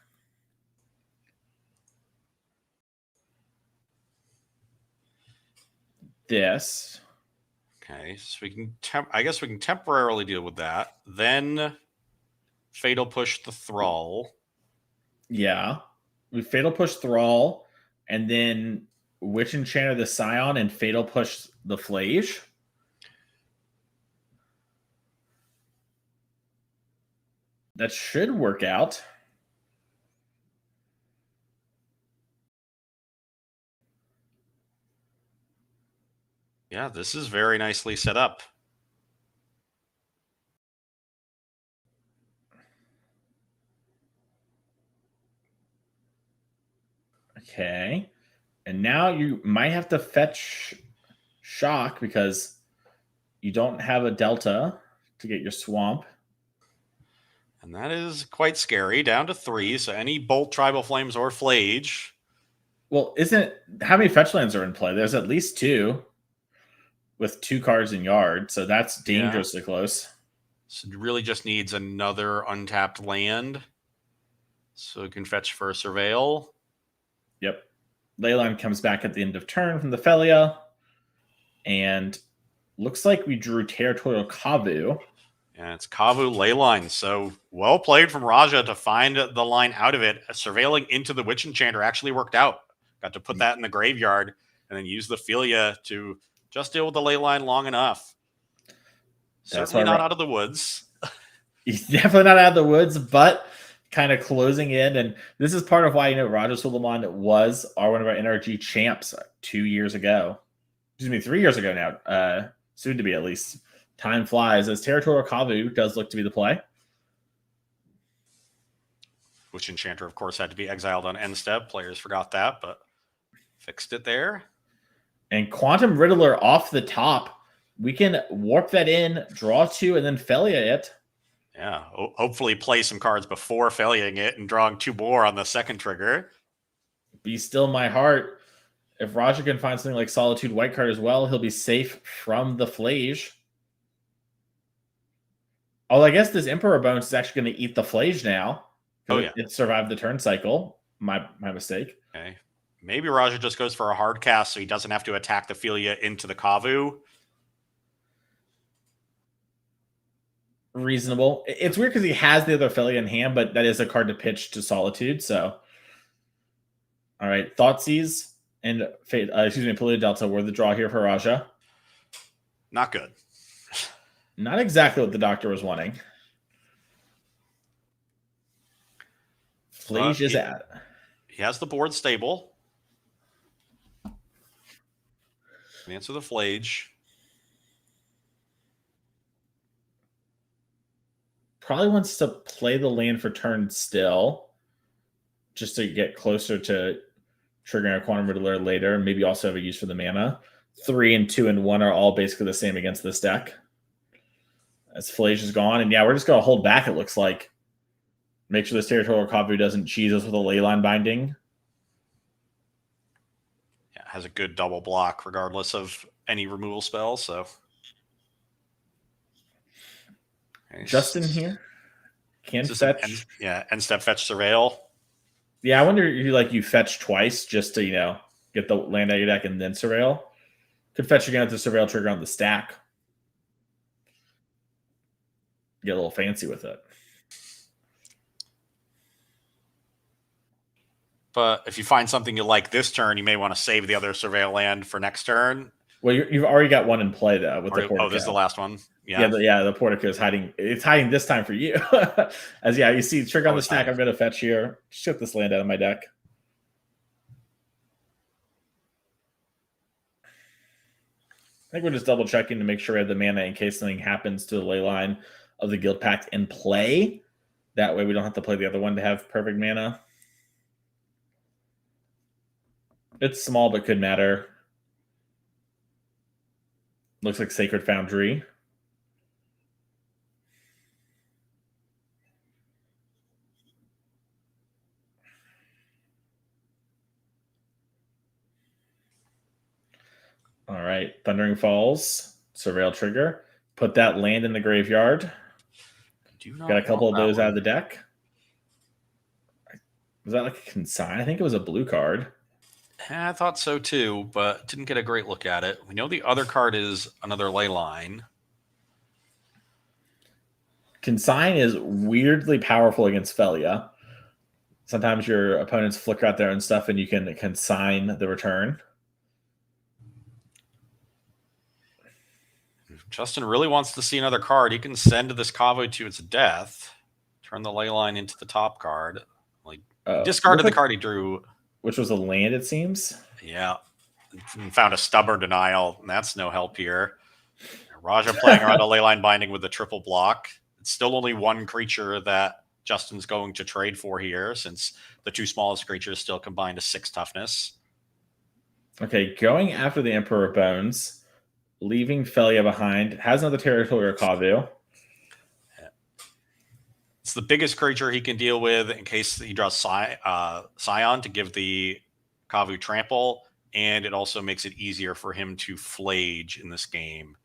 This. Okay, so we can I guess we can temporarily deal with that. Then Fatal Push the Thrall. Yeah. We Fatal Push Thrall, and then Witch Enchanter the Scion and Fatal Push the Flage. That should work out. Yeah, this is very nicely set up. Okay. And now you might have to fetch Shock because you don't have a Delta to get your Swamp. And that is quite scary. Down to 3. So any Bolt, Tribal Flames, or Flage. Well, how many fetch lands are in play? There's at least 2 with 2 cards in yard. So that's dangerously close. So it really just needs another untapped land. So it can fetch for a Surveil. Yep. Leyline comes back at the end of turn from the Felia. And looks like we drew Territorial Kavu. And it's Kavu Leyline. So well played from Raja to find the line out of it. Surveilling into the Witch Enchanter actually worked out. Got to put that in the graveyard and then use the Felia to just deal with the Leyline long enough. Certainly not out of the woods. He's definitely not out of the woods, but kind of closing in. And this is part of why, Raja Suleiman was one of our NRG champs 2 years ago. Excuse me, 3 years ago now. Soon to be, at least. Time flies, as Territorial Kavu does look to be the play. Witch Enchanter, of course, had to be exiled on end step. Players forgot that, but fixed it there. And Quantum Riddler off the top. We can warp that in, draw 2, and then Felia it. Yeah, hopefully play some cards before Feliaing it and drawing 2 more on the second trigger. Be still my heart. If Raja can find something like Solitude White card as well, he'll be safe from the Flage. Oh, I guess this Emperor Bones is actually going to eat the Flage now. Oh, yeah. It survived the turn cycle. My mistake. Okay. Maybe Raja just goes for a hard cast so he doesn't have to attack the Felia into the Kavu. Reasonable. It's weird because he has the other Felia in hand, but that is a card to pitch to Solitude. So, all right. Thoughtseize and Polluted Delta were the draw here for Raja. Not good. Not exactly what the doctor was wanting. Flage is at. He has the board stable. Answer the Flage. Probably wants to play the land for turn still, just to get closer to triggering a Quantum Riddler later. Maybe also have a use for the mana. 3 and 2 and 1 are all basically the same against this deck. As Flage is gone, and yeah, we're just going to hold back, it looks like. Make sure this Territorial Kavu doesn't cheese us with a Leyline binding. Yeah, has a good double block regardless of any removal spell, so. Okay. Justin here can fetch. End step fetch Surveil. Yeah, I wonder if you fetch twice just to, get the land out of your deck and then Surveil. Could fetch again with the Surveil trigger on the stack. Get a little fancy with it. But if you find something you like this turn, you may want to save the other Surveil land for next turn. Well, you've already got one in play though with the Portico. Oh, this is the last one. Yeah, the Portico is hiding. It's hiding this time for you. As you see, trigger on the stack. I'm going to fetch here. Ship this land out of my deck. I think we're just double checking to make sure we have the mana in case something happens to the ley line of the Guild Pact in play. That way we don't have to play the other one to have perfect mana. It's small but could matter. Looks like Sacred Foundry. All right, Thundering Falls, Surveil Trigger. Put that land in the graveyard. Got a couple of those out of the deck. Was that like a consign? I think it was a blue card. I thought so too, but didn't get a great look at it. We know the other card is another ley line. Consign is weirdly powerful against Felia. Sometimes your opponents flicker out their own stuff and you can consign the return. If Justin really wants to see another card, he can send this Kavo to its death, turn the ley line into the top card. Like discarded the card he drew. Which was a land, it seems. Yeah. And found a Stubborn Denial, and that's no help here. Raja playing around a Leyline Binding with a triple block. It's still only one creature that Justin's going to trade for here, since the two smallest creatures still combine to 6 toughness. Okay, going after the Emperor of Bones, leaving Felia behind, has another Territorial Kavu. It's the biggest creature he can deal with in case he draws Scion to give the Kavu trample, and it also makes it easier for him to flage in this game.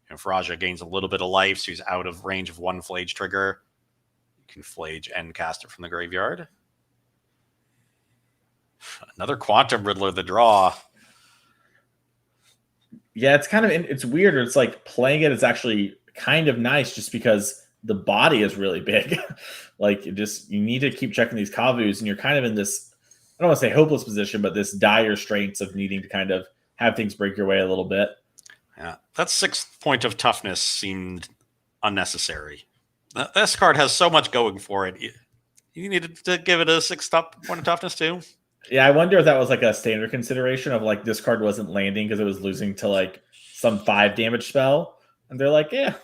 If Raja gains a little bit of life, so he's out of range of one flage trigger, you can flage and cast it from the graveyard. Another Quantum Riddler, the draw. Yeah, it's kind of it's weird. It's like playing it is actually kind of nice just because the body is really big. Like you need to keep checking these Kavus, and you're kind of in this, I don't want to say hopeless position, but this dire straits of needing to kind of have things break your way a little bit. Yeah, that 6th point of toughness seemed unnecessary. This card has so much going for it. You needed to give it a 6th point of toughness too. Yeah, I wonder if that was like a standard consideration of like this card wasn't landing because it was losing to like some 5 damage spell. And they're like, yeah,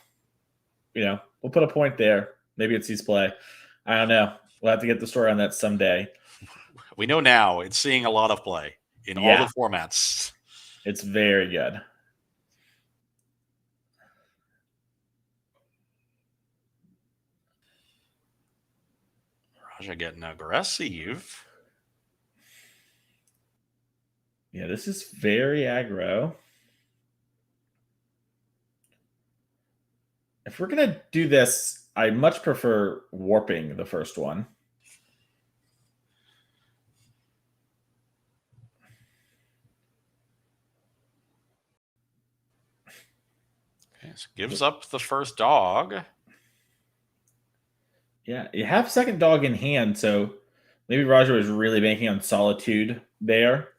we'll put a point there. Maybe it sees play. I don't know. We'll have to get the story on that someday. We know now it's seeing a lot of play in all the formats. It's very good. Raja getting aggressive. Yeah, this is very aggro. If we're going to do this, I much prefer warping the first one. Okay, so gives up the first dog. Yeah, you have second dog in hand, so maybe Raja was really banking on Solitude there.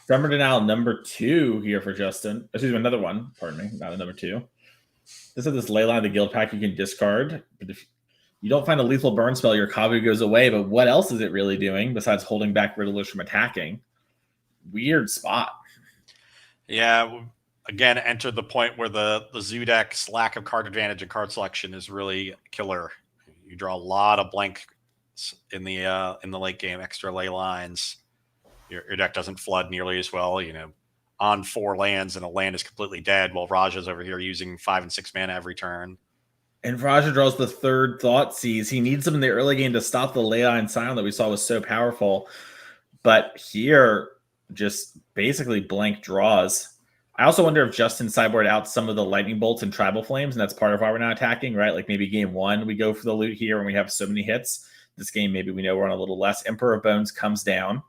Stubborn Denial number 2 here for Justin. Excuse me, another one. Pardon me, not a number 2. This is this Leyline of the Guild Pact you can discard. But if you don't find a lethal burn spell, your Kavu goes away. But what else is it really doing besides holding back Riddlers from attacking? Weird spot. Yeah, again, enter the point where the Zoo deck's lack of card advantage and card selection is really killer. You draw a lot of blanks in the late game, extra ley lines. Your deck doesn't flood nearly as well. On 4 lands and a land is completely dead, while Raja's over here using 5 and 6 mana every turn. And Raja draws the 3rd Thoughtseize. He needs them in the early game to stop the Leyline Scion that we saw was so powerful. But here, just basically blank draws. I also wonder if Justin sideboard out some of the Lightning Bolts and Tribal Flames, and that's part of why we're not attacking, right? Like maybe game 1, we go for the loot here when we have so many hits. This game, maybe we know we're on a little less. Emperor of Bones comes down.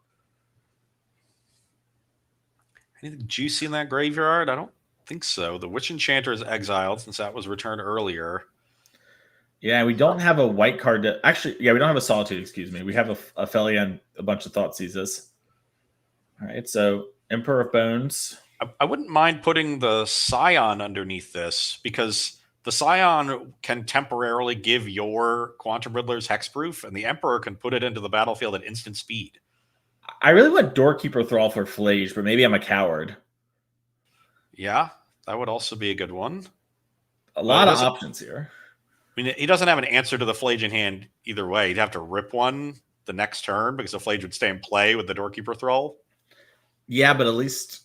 Anything juicy in that graveyard? I don't think so. The Witch Enchanter is exiled since that was returned earlier. Yeah, we don't have a white card. Actually, we don't have a Solitude, excuse me. We have a Felia and a bunch of Thoughtseizes. All right, so Emperor of Bones. I wouldn't mind putting the Scion underneath this, because the Scion can temporarily give your Quantum Riddlers hexproof, and the Emperor can put it into the battlefield at instant speed. I really want Doorkeeper Thrall for Flage, but maybe I'm a coward. Yeah, that would also be a good one. A lot of options here. I mean, he doesn't have an answer to the Flage in hand either way. He'd have to rip one the next turn because the Flage would stay in play with the Doorkeeper Thrall. Yeah, but at least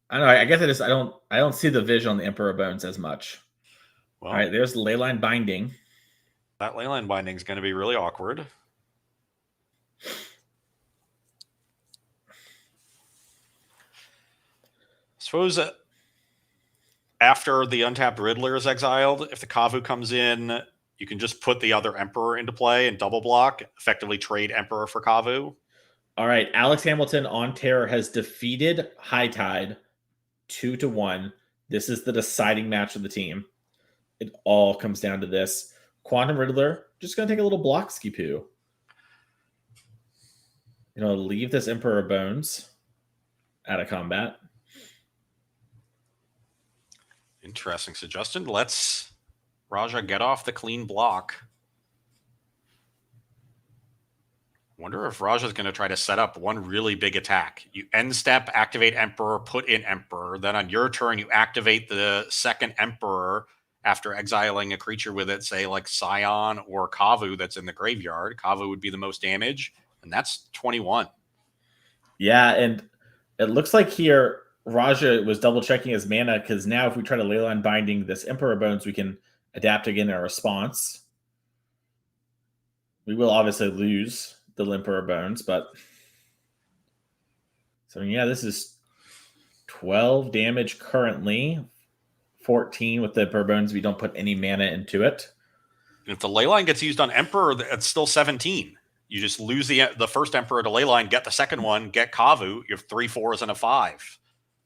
I don't know. I guess I don't see the vision on the Emperor Bones as much. Well, all right, there's Leyline Binding. That Leyline Binding is going to be really awkward. Suppose after the untapped Riddler is exiled, if the Kavu comes in, you can just put the other Emperor into play and double block, effectively trade Emperor for Kavu. All right, Alex Hamilton on Terror has defeated High Tide 2-1. This is the deciding match of the team. It all comes down to this. Quantum Riddler just going to take a little block ski poo. Leave this Emperor Bones out of combat. Interesting. So, Justin, let's Raja get off the clean block. Wonder if Raja's going to try to set up one really big attack. You end step, activate Emperor, put in Emperor. Then on your turn, you activate the second Emperor after exiling a creature with it, say like Scion or Kavu that's in the graveyard. Kavu would be the most damage, and that's 21. Yeah, and it looks like here Raja was double checking his mana, because now if we try to Leyline Binding this Emperor Bones, we can adapt again in our response. We will obviously lose the Emperor Bones, but so yeah, this is 12 damage currently, 14 with the Emperor Bones. We don't put any mana into it. And if the Leyline gets used on Emperor, it's still 17. You just lose the first Emperor to Leyline, get the second one, get Kavu. You have 3 4s and a 5.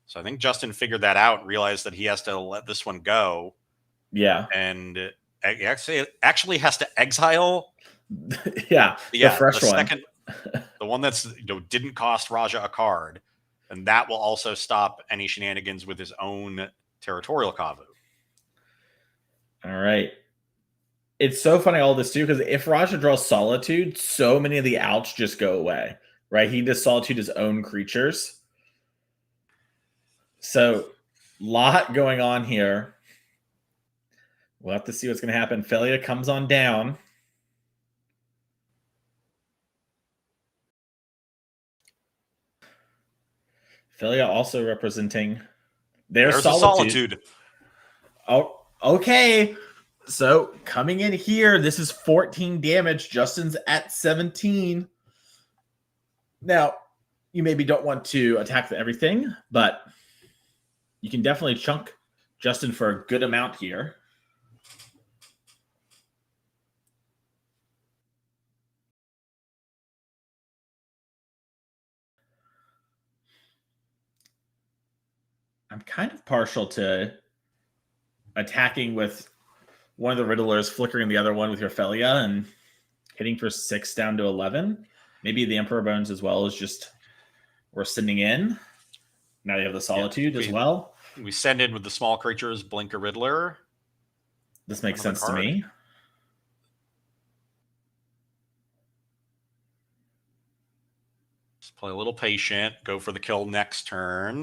So I think Justin figured that out and realized that he has to let this one go. Yeah. And actually has to exile. Yeah, the fresh one. The one that's didn't cost Raja a card. And that will also stop any shenanigans with his own territorial Kavu. All right. It's so funny all this too, because if Raja draws Solitude, so many of the outs just go away, right? He does Solitude his own creatures. So, lot going on here. We'll have to see what's going to happen. Felia comes on down. Felia also representing there's Solitude. Oh, okay. So coming in here, this is 14 damage. Justin's at 17. Now, you maybe don't want to attack everything, but you can definitely chunk Justin for a good amount here. I'm kind of partial to attacking with one of the Riddlers, flickering the other one with your Felia, and hitting for 6 down to 11. Maybe the Emperor Bones as well is just we're sending in. Now you have the Solitude as well. We send in with the small creatures, blink a Riddler. This makes sense to me. Just play a little patient, go for the kill next turn.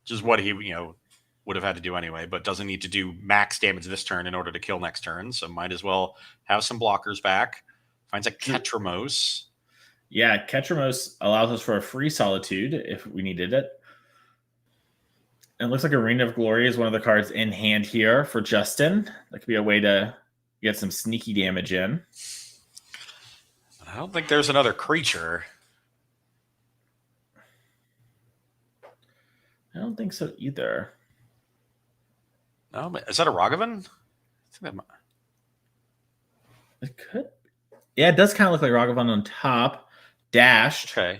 Which is what he, would have had to do anyway, but doesn't need to do max damage this turn in order to kill next turn. So might as well have some blockers back. Finds a Ketramos. Yeah, Ketramos allows us for a free Solitude if we needed it. And it looks like Arena of Glory is one of the cards in hand here for Justin. That could be a way to get some sneaky damage in. I don't think there's another creature. I don't think so either. No, is that a Ragavan? It could. Yeah, it does kind of look like Ragavan on top. Dashed. Okay.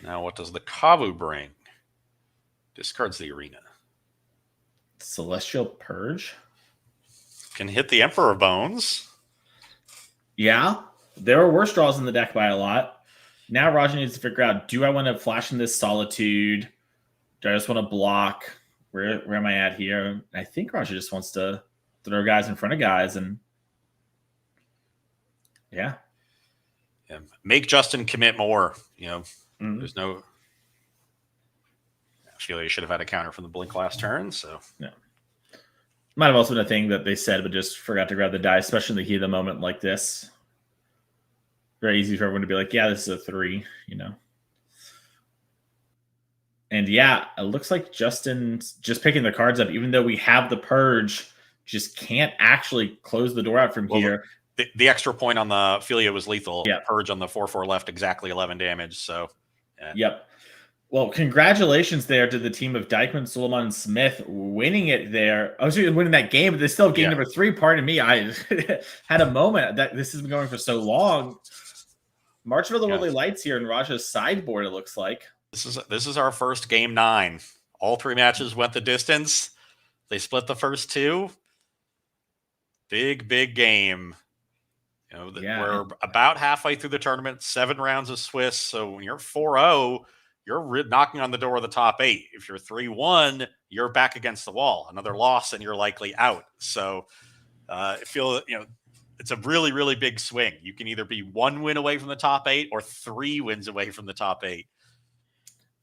Now, what does the Kavu bring? Discards the arena. Celestial Purge. Can hit the Emperor Bones. Yeah. There are worse draws in the deck by a lot. Now Raja needs to figure out, do I want to flash in this Solitude? Do I just want to block? Where am I at here? I think Raja just wants to throw guys in front of guys, and yeah. Make Justin commit more. There's no. I feel like you should have had a counter from the blink last turn. So yeah, might have also been a thing that they said, but just forgot to grab the die, especially in the heat of the moment like this. Very easy for everyone to be like, yeah, this is a 3, And yeah, it looks like Justin's just picking the cards up, even though we have the Purge, just can't actually close the door out from here. The extra point on the Philia was lethal. Yeah. Purge on the 4/4 left, exactly 11 damage. So, yeah. Yep. Well, congratulations there to the team of Dykeman, Suleiman, and Smith winning it there. I was winning that game, but they still have game number 3. Pardon me. I had a moment that this has been going for so long. March of the Worldly Lights here in Raja's sideboard, it looks like. This is our first game 9. All 3 matches went the distance. They split the first 2. Big game. We're about halfway through the tournament, 7 rounds of Swiss. So when you're 4-0, you're knocking on the door of the top 8. If you're 3-1, you're back against the wall. Another loss and you're likely out. So I feel, it's a really, really big swing. You can either be 1 win away from the top 8 or 3 wins away from the top 8.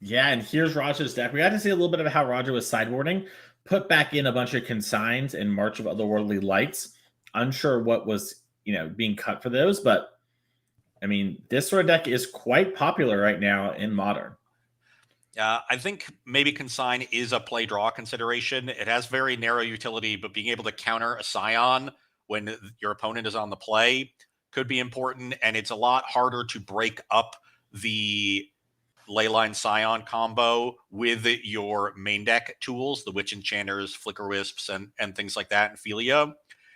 Yeah, and here's Raja's deck. We got to see a little bit of how Raja was sideboarding. Put back in a bunch of consigns in March of Otherworldly Lights. Unsure what was being cut for those, but I mean, this sort of deck is quite popular right now in Modern. I think maybe Consign is a play draw consideration. It has very narrow utility, but being able to counter a Scion when your opponent is on the play could be important, and it's a lot harder to break up the Leyline Scion combo with your main deck tools, the Witch Enchanters, Flicker Wisps, and things like that in Philia.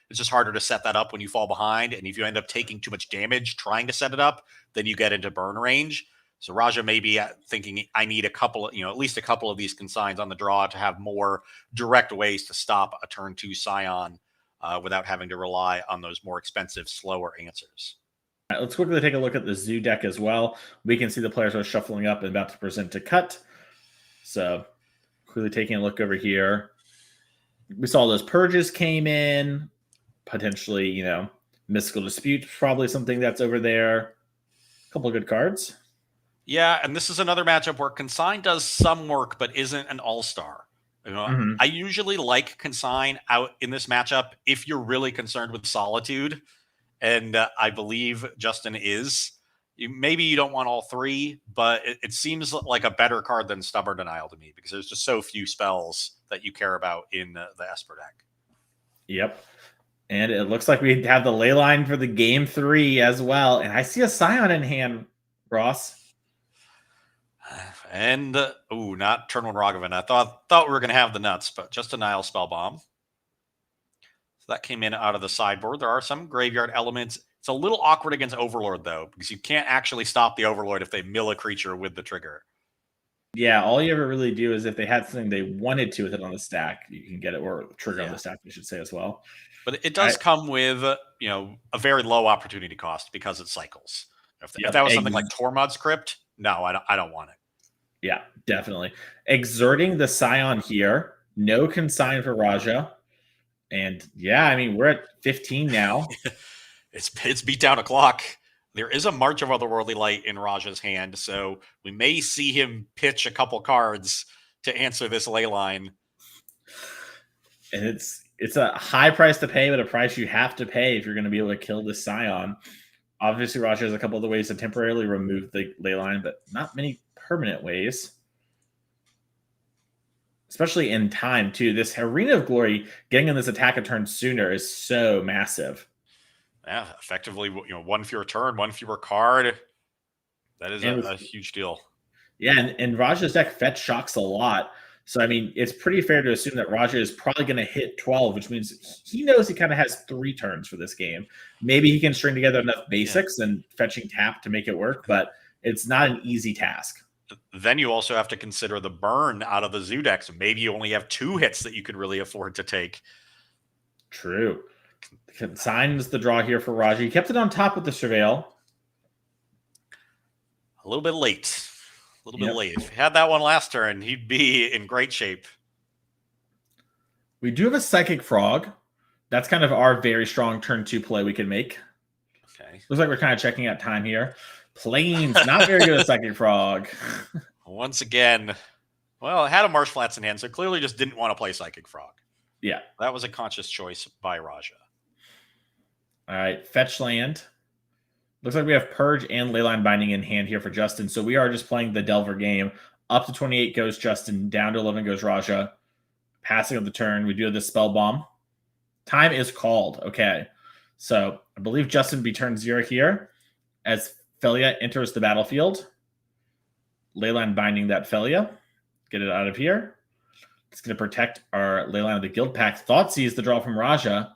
It's just harder to set that up when you fall behind. And if you end up taking too much damage trying to set it up, then you get into burn range. So Raja may be thinking, I need a couple, at least a couple of these consigns on the draw to have more direct ways to stop a turn 2 Scion without having to rely on those more expensive, slower answers. All right, let's quickly take a look at the Zoo deck as well. We can see the players are shuffling up and about to present to cut. So quickly taking a look over here. We saw those Purges came in. Potentially, Mystical Dispute, probably something that's over there. A couple of good cards. Yeah, and this is another matchup where Consign does some work, but isn't an all-star. I usually like Consign out in this matchup if you're really concerned with Solitude, and I believe Justin is. Maybe you don't want all 3, but it seems like a better card than Stubborn Denial to me, because there's just so few spells that you care about in the Esper deck. Yep. And it looks like we have the ley line for the game 3 as well. And I see a Scion in hand, Ross. And, not Turn 1 Ragavan. I thought we were going to have the nuts, but just a Nile Spellbomb. So that came in out of the sideboard. There are some graveyard elements. It's a little awkward against Overlord, though, because you can't actually stop the Overlord if they mill a creature with the trigger. Yeah, all you ever really do is if they had something they wanted to with it on the stack, you can get it, or trigger on the stack, I should say, as well. But it does come with, a very low opportunity cost because it cycles. If that was something like Tormod's Crypt, no, I don't want it. Yeah, definitely. Exerting the Scion here. No consign for Raja. And yeah, I mean, we're at 15 now. It's beat down a clock. There is a March of Otherworldly Light in Raja's hand, so we may see him pitch a couple cards to answer this ley line. And it's a high price to pay, but a price you have to pay if you're going to be able to kill this Scion. Obviously, Raja has a couple of the ways to temporarily remove the ley line, but not many permanent ways. Especially in time, too. This Arena of Glory, getting in this attack a turn sooner is so massive. Yeah, effectively, 1 fewer turn, 1 fewer card. That is a huge deal. Yeah, and Raja's deck fetch shocks a lot. So, I mean, it's pretty fair to assume that Raja is probably going to hit 12, which means he knows he kind of has 3 turns for this game. Maybe he can string together enough basics and fetching tap to make it work, but it's not an easy task. Then you also have to consider the burn out of the Zoo deck. So maybe you only have 2 hits that you could really afford to take. True. Consigns the draw here for Raja. He kept it on top with the Surveil. A little bit late. A little bit late. If he had that one last turn, he'd be in great shape. We do have a Psychic Frog. That's kind of our very strong turn 2 play we can make. Okay. Looks like we're kind of checking out time here. Plains, not very good at Psychic Frog. Once again, well, it had a Marsh Flats in hand, so clearly just didn't want to play Psychic Frog. Yeah. That was a conscious choice by Raja. All right, fetch land. Looks like we have Purge and Leyline Binding in hand here for Justin. So we are just playing the Delver game. Up to 28 goes Justin. Down to 11 goes Raja. Passing of the turn. We do have the Spell Bomb. Time is called. Okay. So I believe Justin be turn 0 here as Felia enters the battlefield. Leyline Binding that Felia. Get it out of here. It's going to protect our Leyline of the Guild Pact. Thoughtseize the draw from Raja.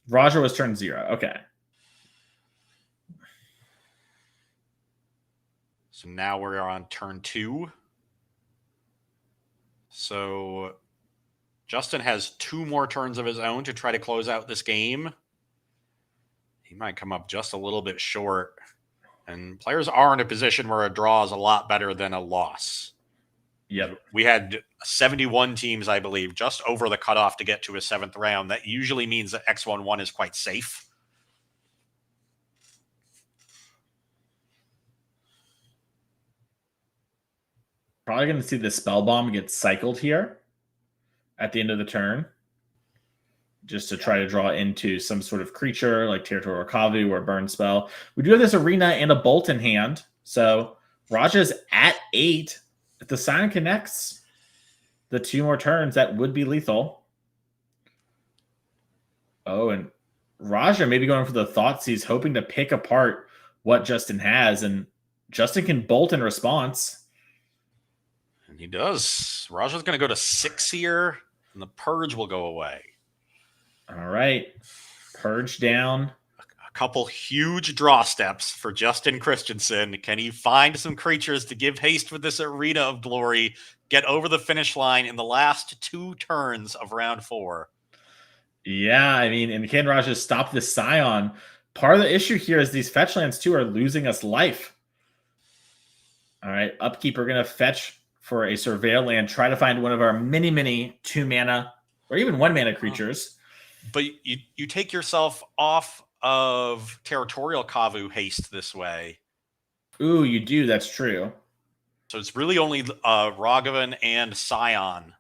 Raja was turn 0. Okay. So now we're on turn 2. So Justin has 2 more turns of his own to try to close out this game. He might come up just a little bit short. And players are in a position where a draw is a lot better than a loss. Yep. We had 71 teams, I believe, just over the cutoff to get to a 7th round. That usually means that X11 is quite safe. Probably going to see the Spell Bomb get cycled here at the end of the turn. Just to try to draw into some sort of creature like Territorial Kavu or Burn Spell. We do have this Arena and a Bolt in hand. So Raja's at 8. If the Sign connects the 2 more turns, that would be lethal. Oh, and Raja maybe going for the Thoughtseize, hoping to pick apart what Justin has, and Justin can bolt in response. And he does. Raja's going to go to 6 here, and the Purge will go away. All right. Purge down. A couple huge draw steps for Justin Christensen. Can he find some creatures to give haste with this Arena of Glory, get over the finish line in the last 2 turns of round 4? Yeah, I mean, and can Raja stop the Scion? Part of the issue here is these fetch lands, too, are losing us life. All right, Upkeep, we're going to fetch for a Surveil land, try to find one of our many 2-mana or even 1-mana creatures. But you take yourself off of Territorial Kavu haste this way. Ooh, you do. That's true. So it's really only Ragavan and Scion.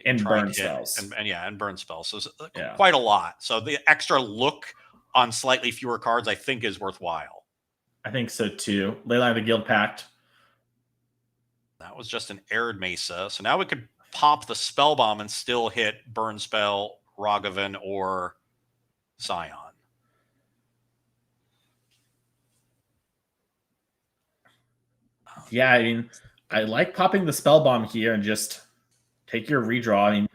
And burn spells. And burn spells. So quite a lot. So the extra look on slightly fewer cards, I think, is worthwhile. I think so, too. Leyline of the Guild Pact. That was just an Arid Mesa. So now we could pop the Spell Bomb and still hit Burn Spell, Ragavan, or Scion. Yeah, I mean, I like popping the Spell Bomb here and just take your redraw. I mean,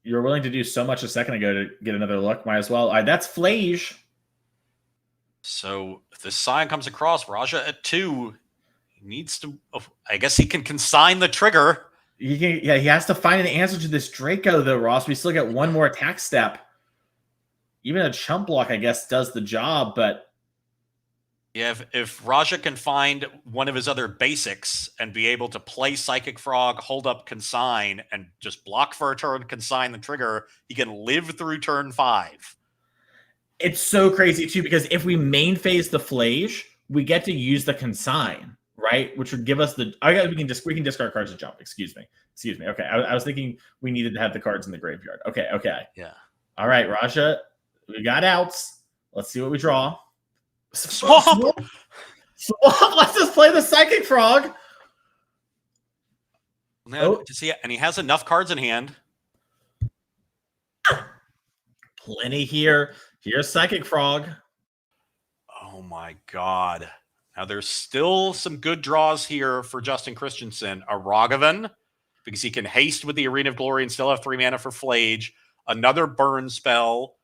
you were willing to do so much a second ago to get another look. Might as well. That's Flage. So if this Scion comes across, Raja at 2, he needs to... I guess he can consign the trigger. He has to find an answer to this Draco, though, Ross. We still get one more attack step. Even a Chump Block, I guess, does the job, but... Yeah, if Raja can find one of his other basics and be able to play Psychic Frog, hold up Consign, and just block for a turn, consign the trigger, he can live through turn 5. It's so crazy, too, because if we main phase the Flage, we get to use the Consign, right? Which would give us the... we can discard cards to jump. Excuse me. Okay, I was thinking we needed to have the cards in the graveyard. Okay. Yeah. All right, Raja, we got outs. Let's see what we draw. Swamp! Let's just play the Psychic Frog. Now, and he has enough cards in hand. Plenty here. Here's Psychic Frog. Oh my God. Now there's still some good draws here for Justin Christensen. A Ragavan, because he can haste with the Arena of Glory and still have 3 mana for Flage. Another Burn Spell.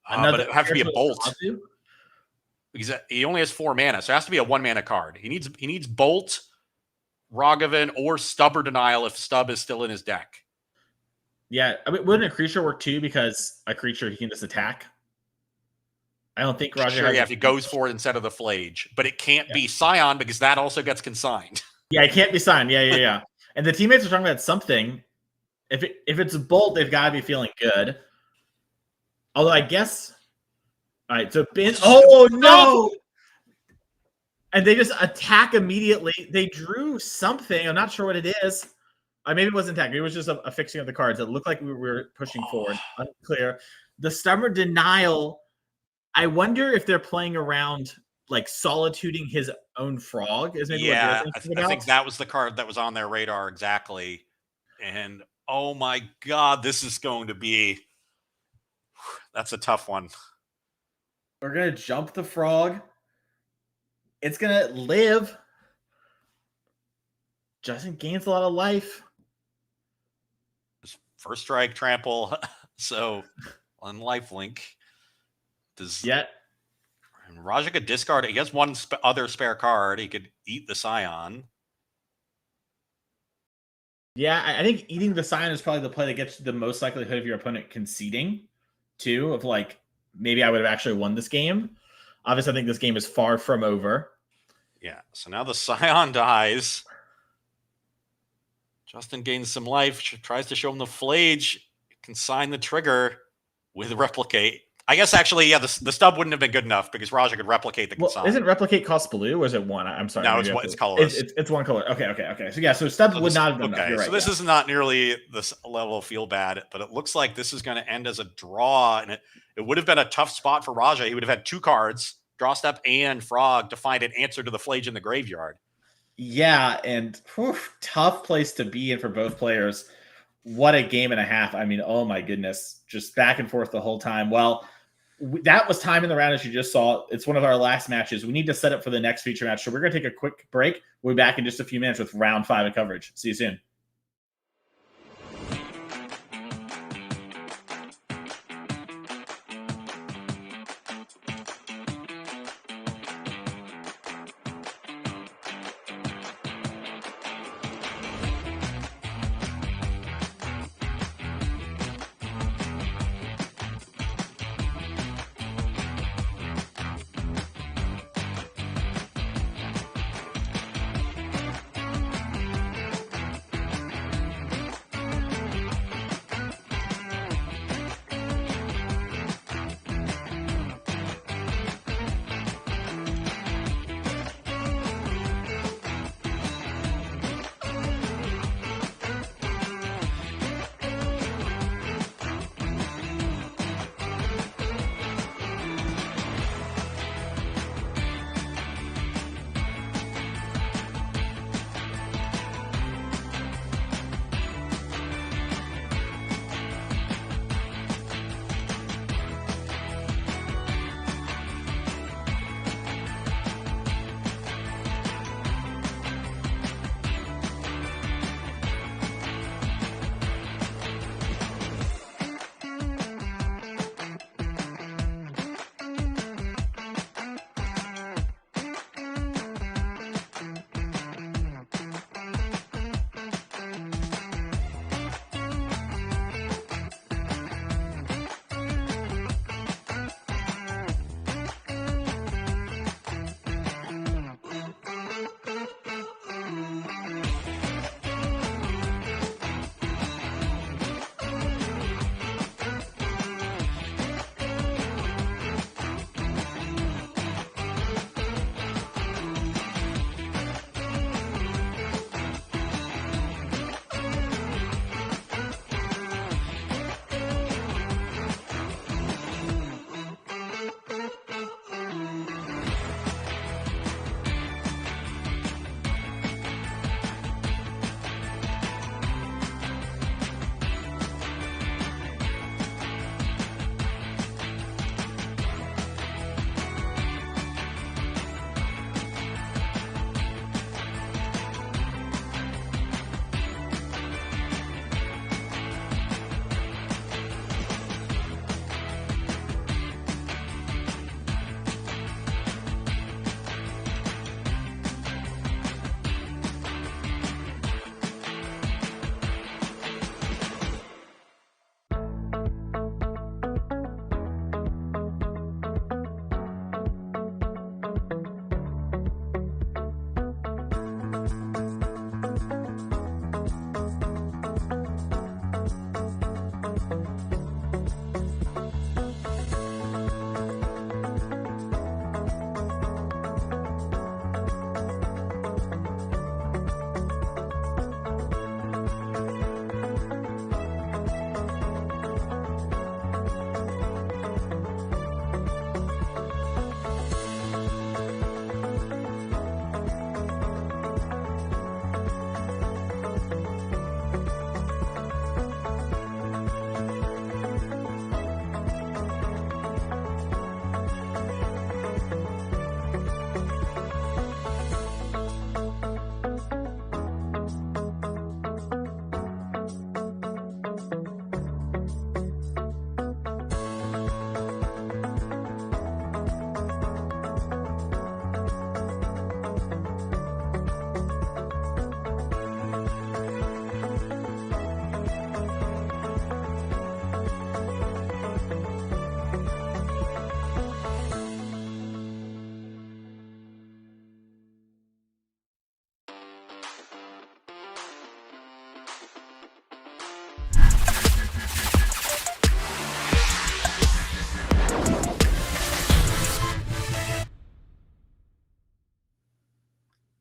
But it would have to be a Bolt. Because he only has 4 mana, so it has to be a 1-mana card. He needs Bolt, Ragavan, or Stubborn Denial if Stub is still in his deck. Yeah, I mean, wouldn't a creature work too? Because a creature he can just attack. I don't think Roger Sure, has yeah, a- if he goes for it instead of the Flage. But it can't be Scion because that also gets consigned. Yeah, it can't be signed. Yeah. And the teammates are talking about something. If it's a Bolt, they've got to be feeling good. Although I guess... All right, so... Oh, no! And they just attack immediately. They drew something. I'm not sure what it is. Maybe it wasn't attack. It was just a fixing of the cards. It looked like we were pushing forward. Unclear. The Stubborn Denial. I wonder if they're playing around, like, solituding his own frog. Is maybe Yeah, what I think that was the card that was on their radar exactly. And oh my God, this is going to be... That's a tough one. We're going to jump the frog. It's going to live. Justin gains a lot of life. First strike, trample. So on lifelink. Yet. And Raja could discard it. He has one other spare card. He could eat the Scion. Yeah, I think eating the Scion is probably the play that gets the most likelihood of your opponent conceding, too, of like, maybe I would have actually won this game. Obviously, I think this game is far from over. Yeah, so now the Scion dies. Justin gains some life, tries to show him the Flage, can sign the trigger with Replicate. I guess actually, yeah, the stub wouldn't have been good enough because Raja could replicate the consign. Isn't Replicate cost blue or is it one? I'm sorry. No, it's colorless. It's one color. Okay. So stub would not have done that. You're right, so this is not nearly this level of feel bad, but it looks like this is going to end as a draw, and it would have been a tough spot for Raja. He would have had two cards, draw step and frog, to find an answer to the Flage in the graveyard. Yeah, and tough place to be in for both players. What a game and a half. I mean, oh my goodness. Just back and forth the whole time. Well, that was time in the round, as you just saw. It's one of our last matches. We need to set up for the next feature match. So we're going to take a quick break. We'll be back in just a few minutes with round 5 of coverage. See you soon.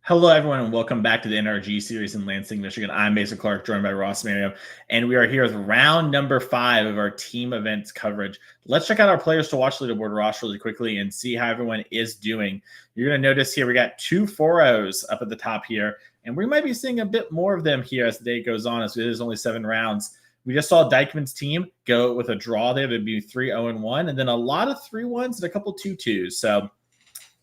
Hello, everyone, and welcome back to the NRG series in Lansing, Michigan. I'm Mason Clark, joined by Ross Merriam, and we are here with round number 5 of our team events coverage. Let's check out our players to watch leaderboard, Ross, really quickly and see how everyone is doing. You're going to notice here we got 2 4-0s up at the top here, and we might be seeing a bit more of them here as the day goes on, as it is only 7 rounds. We just saw Dykman's team go with a draw there. There'd be 3-0-1, and then a lot of 3-1s and a couple 2-2s. So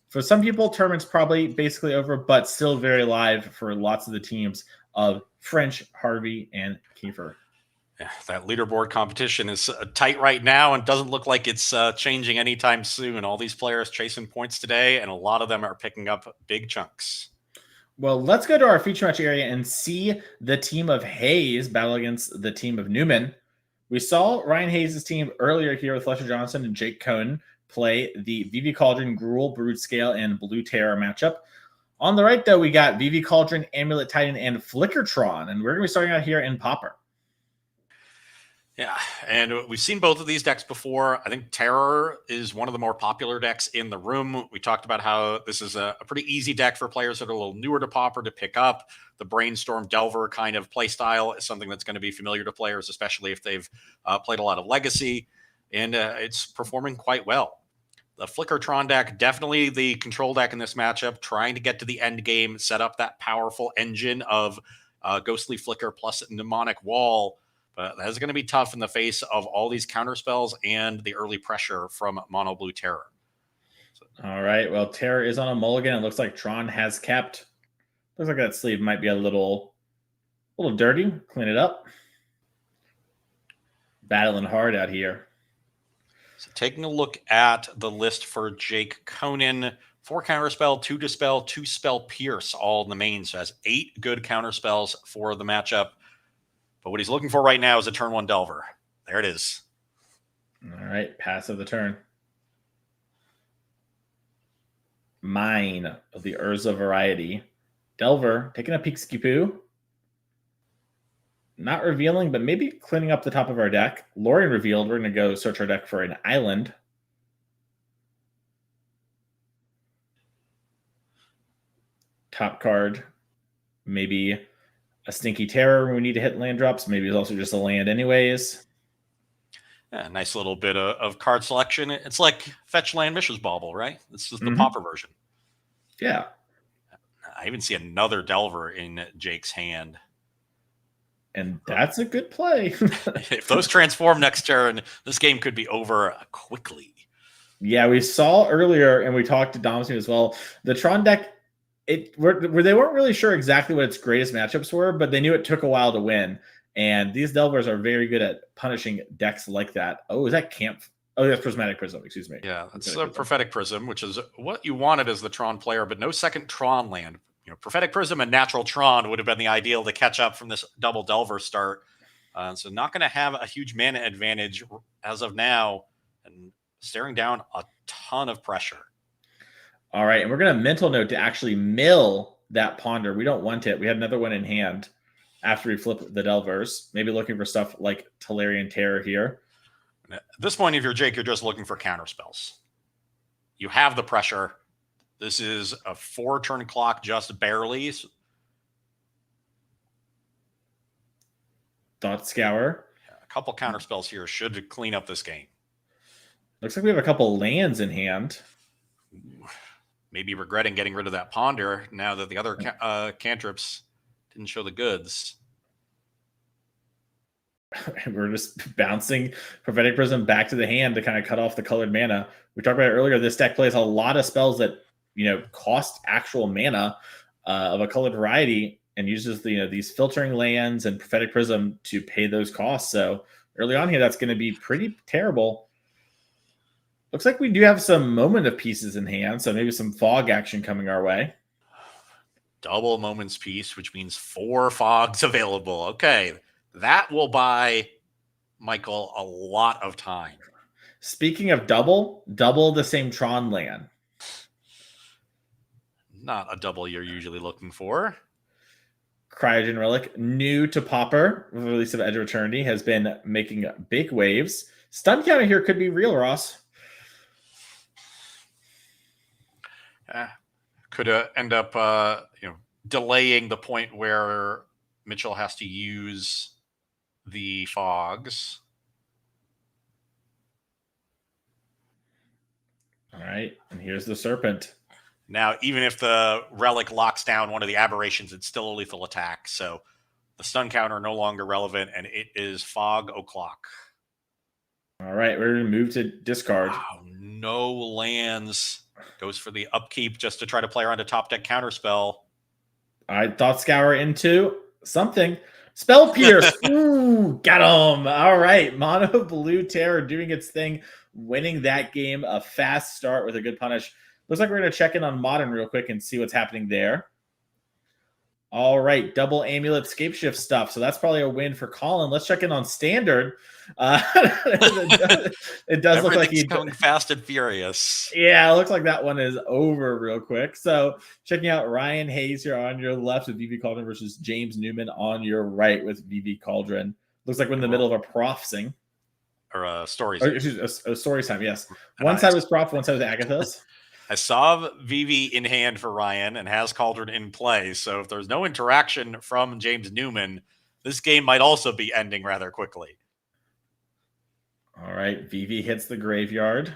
for some people, tournament's probably basically over, but still very live for lots of the teams of French, Harvey, and Kiefer. Yeah, that leaderboard competition is tight right now and doesn't look like it's changing anytime soon. All these players chasing points today, and a lot of them are picking up big chunks. Well, let's go to our feature match area and see the team of Hayes battle against the team of Newman. We saw Ryan Hayes' team earlier here with Fletcher Johnson and Jake Cohn play the VV Cauldron, Gruul, Broodscale, and Blue Terror matchup. On the right, though, we got VV Cauldron, Amulet Titan, and Flickertron, and we're going to be starting out here in Pauper. Yeah, and we've seen both of these decks before. I think Terror is one of the more popular decks in the room. We talked about how this is a pretty easy deck for players that are a little newer to Pauper to pick up. The Brainstorm Delver kind of play style is something that's going to be familiar to players, especially if they've played a lot of Legacy, and it's performing quite well. The Flickertron deck, definitely the control deck in this matchup, trying to get to the end game, set up that powerful engine of Ghostly Flicker plus Mnemonic Wall. But that is going to be tough in the face of all these counter spells and the early pressure from Mono Blue Terror. All right. Well, Terror is on a mulligan. It looks like Tron has kept. Looks like that sleeve might be a little dirty. Clean it up. Battling hard out here. So taking a look at the list for Jake Conan, 4 counterspell, 2 dispel, 2 spell pierce, all in the main. So has 8 good counterspells for the matchup. But what he's looking for right now is a turn 1 Delver. There it is. All right, pass of the turn. Mine of the Urza variety. Delver taking a peek-ski-poo. Not revealing, but maybe cleaning up the top of our deck. Lorian revealed. We're going to go search our deck for an island. Top card. Maybe a Stinky Terror when we need to hit land drops. Maybe it's also just a land anyways. Yeah, nice little bit of card selection. It's like Fetch Land Mishra's Bauble, right? This is the Pauper version. Yeah. I even see another Delver in Jake's hand. And that's a good play. If those transform next turn, this game could be over quickly. Yeah, we saw earlier, and we talked to Dom's team as well, the Tron deck, where they weren't really sure exactly what its greatest matchups were, but they knew it took a while to win. And these Delvers are very good at punishing decks like that. Oh, is that Camp? Oh, that's Prismatic Prism, excuse me. Yeah, that's a Prophetic Prism, which is what you wanted as the Tron player, but no second Tron land. You know, Prophetic Prism and Natural Tron would have been the ideal to catch up from this double Delver start. So not going to have a huge mana advantage as of now, and staring down a ton of pressure. All right, and we're going to mental note to actually mill that Ponder. We don't want it. We had another one in hand after we flip the Delvers. Maybe looking for stuff like Tolarian Terror here. At this point, if you're Jake, you're just looking for counter spells. You have the pressure. This is a 4-turn clock, just barely. Thought Scour. Yeah, a couple counter spells here should clean up this game. Looks like we have a couple lands in hand. Maybe regretting getting rid of that Ponder now that the other cantrips didn't show the goods. We're just bouncing Prophetic Prism back to the hand to kind of cut off the colored mana. We talked about it earlier. This deck plays a lot of spells that cost actual mana of a colored variety, and uses these filtering lands and Prophetic Prism to pay those costs. So early on here, that's going to be pretty terrible. Looks like we do have some Moment of Pieces in hand, so maybe some fog action coming our way. Double Moment's Piece, which means 4 fogs available. Okay, that will buy Michael a lot of time. Speaking of double the same Tron land. Not a double you're usually looking for. Cryogen Relic, new to Pauper, with the release of Edge of Eternity, has been making big waves. Stun counter here could be real, Ross. Could end up, delaying the point where Mitchell has to use the fogs. All right, and here's the Serpent. Now, even if the relic locks down one of the aberrations, it's still a lethal attack. So the stun counter no longer relevant, and it is fog o'clock. All right, we're going to move to discard. Wow, no lands. Goes for the upkeep just to try to play around a top deck counterspell. I thought Scour into something. Spell Pierce. Ooh, got him. All right, Mono Blue Terror doing its thing, winning that game. A fast start with a good punish. Looks like we're going to check in on Modern real quick and see what's happening there. All right, double Amulet Scape Shift stuff. So that's probably a win for Colin. Let's check in on Standard. It does look like he's going fast and furious. Yeah, it looks like that one is over real quick. So checking out Ryan Hayes here on your left with VV Cauldron versus James Newman on your right with VV Cauldron. Looks like we're in the middle of a profsing. Or stories. A story time, yes. One side was Prof, one side was Agathos. I saw VV in hand for Ryan and has Cauldron in play. So if there's no interaction from James Newman, this game might also be ending rather quickly. All right, VV hits the graveyard.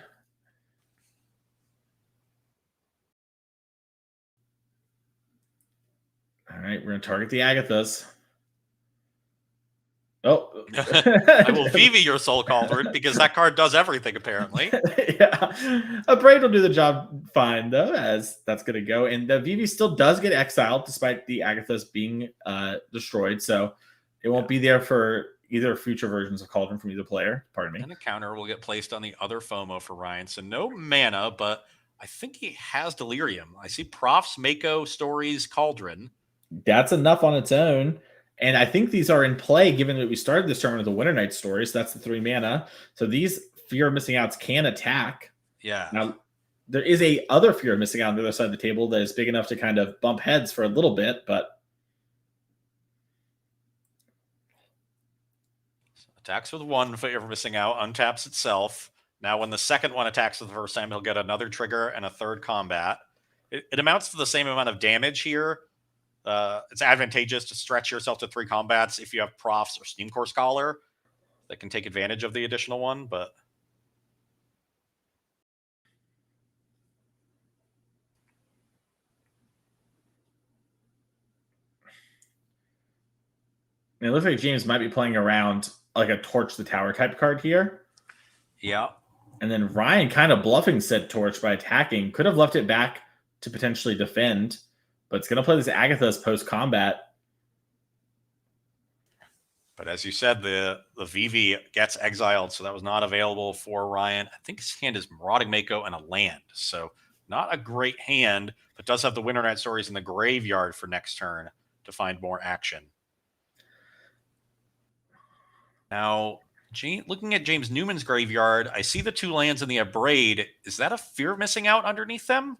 All right, we're going to target the Agathos. Oh. I will VV your Soul Cauldron because that card does everything, apparently. Yeah. A Braid will do the job fine, though, as that's going to go. And the VV still does get exiled despite the Agathos being destroyed. So it won't be there for either future versions of Cauldron from either player. Pardon me. And a counter will get placed on the other FOMO for Ryan. So no mana, but I think he has Delirium. I see Profs, Mako, Stories, Cauldron. That's enough on its own. And I think these are in play, given that we started this tournament with the Winter Night Stories. So that's the 3 mana. So these Fear of Missing Outs can attack. Yeah. Now, there is a other Fear of Missing Out on the other side of the table that is big enough to kind of bump heads for a little bit, but attacks with 1 Fear of Missing Out, untaps itself. Now, when the second one attacks for the first time, he'll get another trigger and a third combat. It amounts to the same amount of damage here. It's advantageous to stretch yourself to 3 combats if you have Profs or Steam Core Scholar that can take advantage of the additional one, but it looks like James might be playing around like a Torch the Tower type card here. Yeah. And then Ryan kind of bluffing said Torch by attacking. Could have left it back to potentially defend, but it's going to play this Agathos post-combat. But as you said, the VV gets exiled, so that was not available for Ryan. I think his hand is Marauding Mako and a land, so not a great hand, but does have the Winter Night Stories in the graveyard for next turn to find more action. Now, looking at James Newman's graveyard, I see the 2 lands in the Abrade. Is that a Fear of Missing Out underneath them?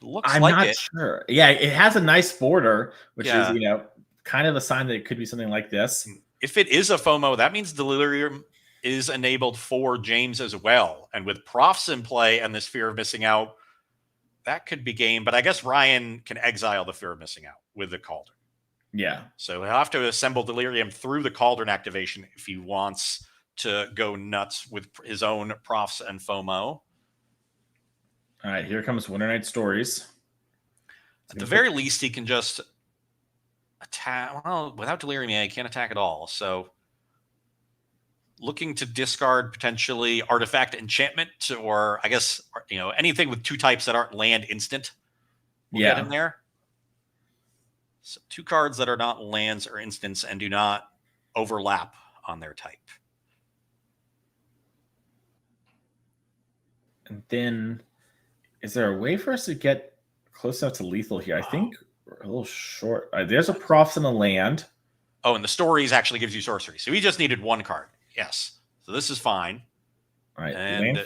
Looks I'm like not it. sure. Yeah, it has a nice border, which Yeah. is, kind of a sign that it could be something like this. If it is a FOMO, that means Delirium is enabled for James as well. And with Profs in play and this Fear of Missing Out, that could be game. But I guess Ryan can exile the Fear of Missing Out with the Cauldron. Yeah. So he'll have to assemble Delirium through the Cauldron activation if he wants to go nuts with his own Profs and FOMO. All right, here comes Winter Night Stories. At the very least, he can just attack. Well, without Delirium, he can't attack at all. So looking to discard potentially Artifact Enchantment, or I guess, anything with 2 types that aren't land instant. We'll get in there. So 2 cards that are not lands or instants and do not overlap on their type. And then, is there a way for us to get close enough to lethal here? I think we're a little short. There's a Profs and a land. Oh, and the Stories actually gives you sorcery. So he just needed 1 card. Yes. So this is fine. All right. And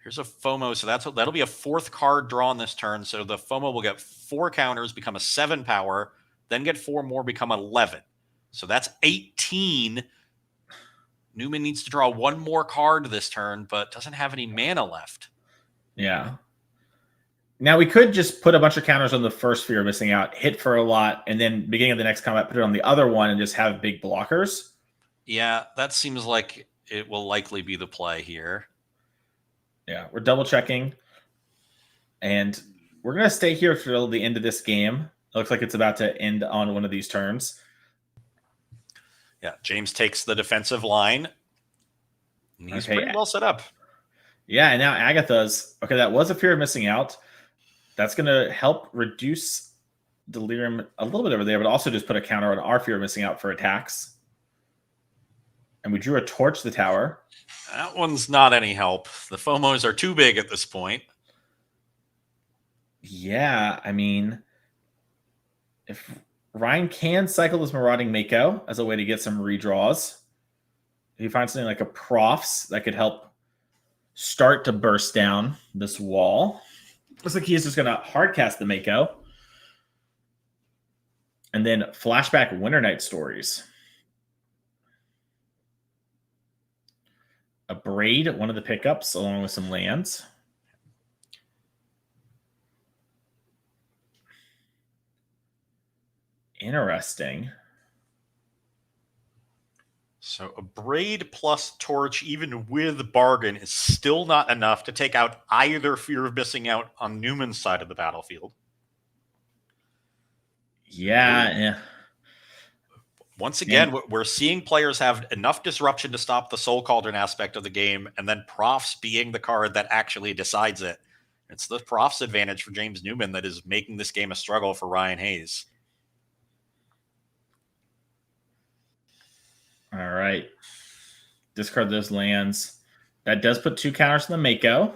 here's a FOMO. So that'll be a 4th card drawn this turn. So the FOMO will get 4 counters, become a 7 power, then get 4 more, become 11. So that's 18. Newman needs to draw 1 more card this turn, but doesn't have any mana left. Yeah. Now we could just put a bunch of counters on the first Fear of Missing Out, hit for a lot, and then beginning of the next combat, put it on the other one and just have big blockers. Yeah, that seems like it will likely be the play here. Yeah, we're double checking. And we're going to stay here till the end of this game. It looks like it's about to end on one of these turns. Yeah, James takes the defensive line. And he's pretty well set up. Yeah, and now Agatha's. Okay, that was a Fear of Missing Out. That's going to help reduce Delirium a little bit over there, but also just put a counter on our Fear of Missing Out for attacks. And we drew a Torch to the tower. That one's not any help. The FOMOs are too big at this point. Yeah, I mean, if Ryan can cycle this Marauding Mako as a way to get some redraws, if he finds something like a Profs that could help start to burst down this wall. Looks like he's just going to hardcast the Mako. And then flashback Winter Night Stories. A Braid, one of the pickups, along with some lands. Interesting. So a Braid plus Torch, even with Bargain, is still not enough to take out either Fear of Missing Out on Newman's side of the battlefield. Yeah. Once again, we're seeing players have enough disruption to stop the Soul Cauldron aspect of the game, and then Profs being the card that actually decides it. It's the Profs advantage for James Newman that is making this game a struggle for Ryan Hayes. All right. Discard those lands. That does put 2 counters in the Mako.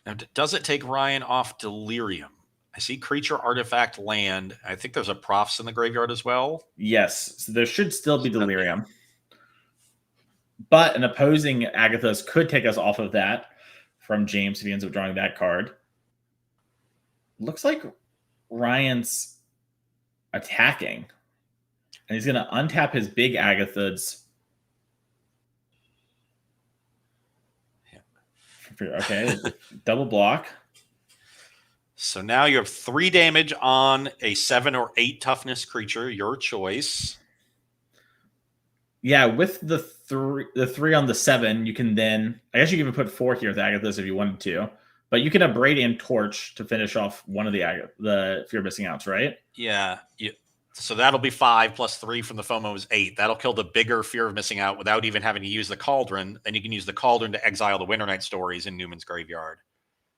Now, does it take Ryan off Delirium? I see creature, artifact, land. I think there's a Profs in the graveyard as well. Yes. So there should still be Delirium. But an opposing Agatha's could take us off of that from James if he ends up drawing that card. Looks like Ryan's attacking. And he's going to untap his big Agathas. Yeah. Okay, double block. So now you have 3 damage on a 7 or 8 toughness creature, your choice. Yeah, with the 3 on the 7, you can then, I guess you can even put 4 here with Agathas if you wanted to. But you can have Braid and Torch to finish off one of the Fear Missing Outs, right? Yeah. So that'll be 5 plus 3 from the FOMO is 8. That'll kill the bigger Fear of Missing Out without even having to use the Cauldron. Then you can use the Cauldron to exile the Winter Night Stories in Newman's graveyard.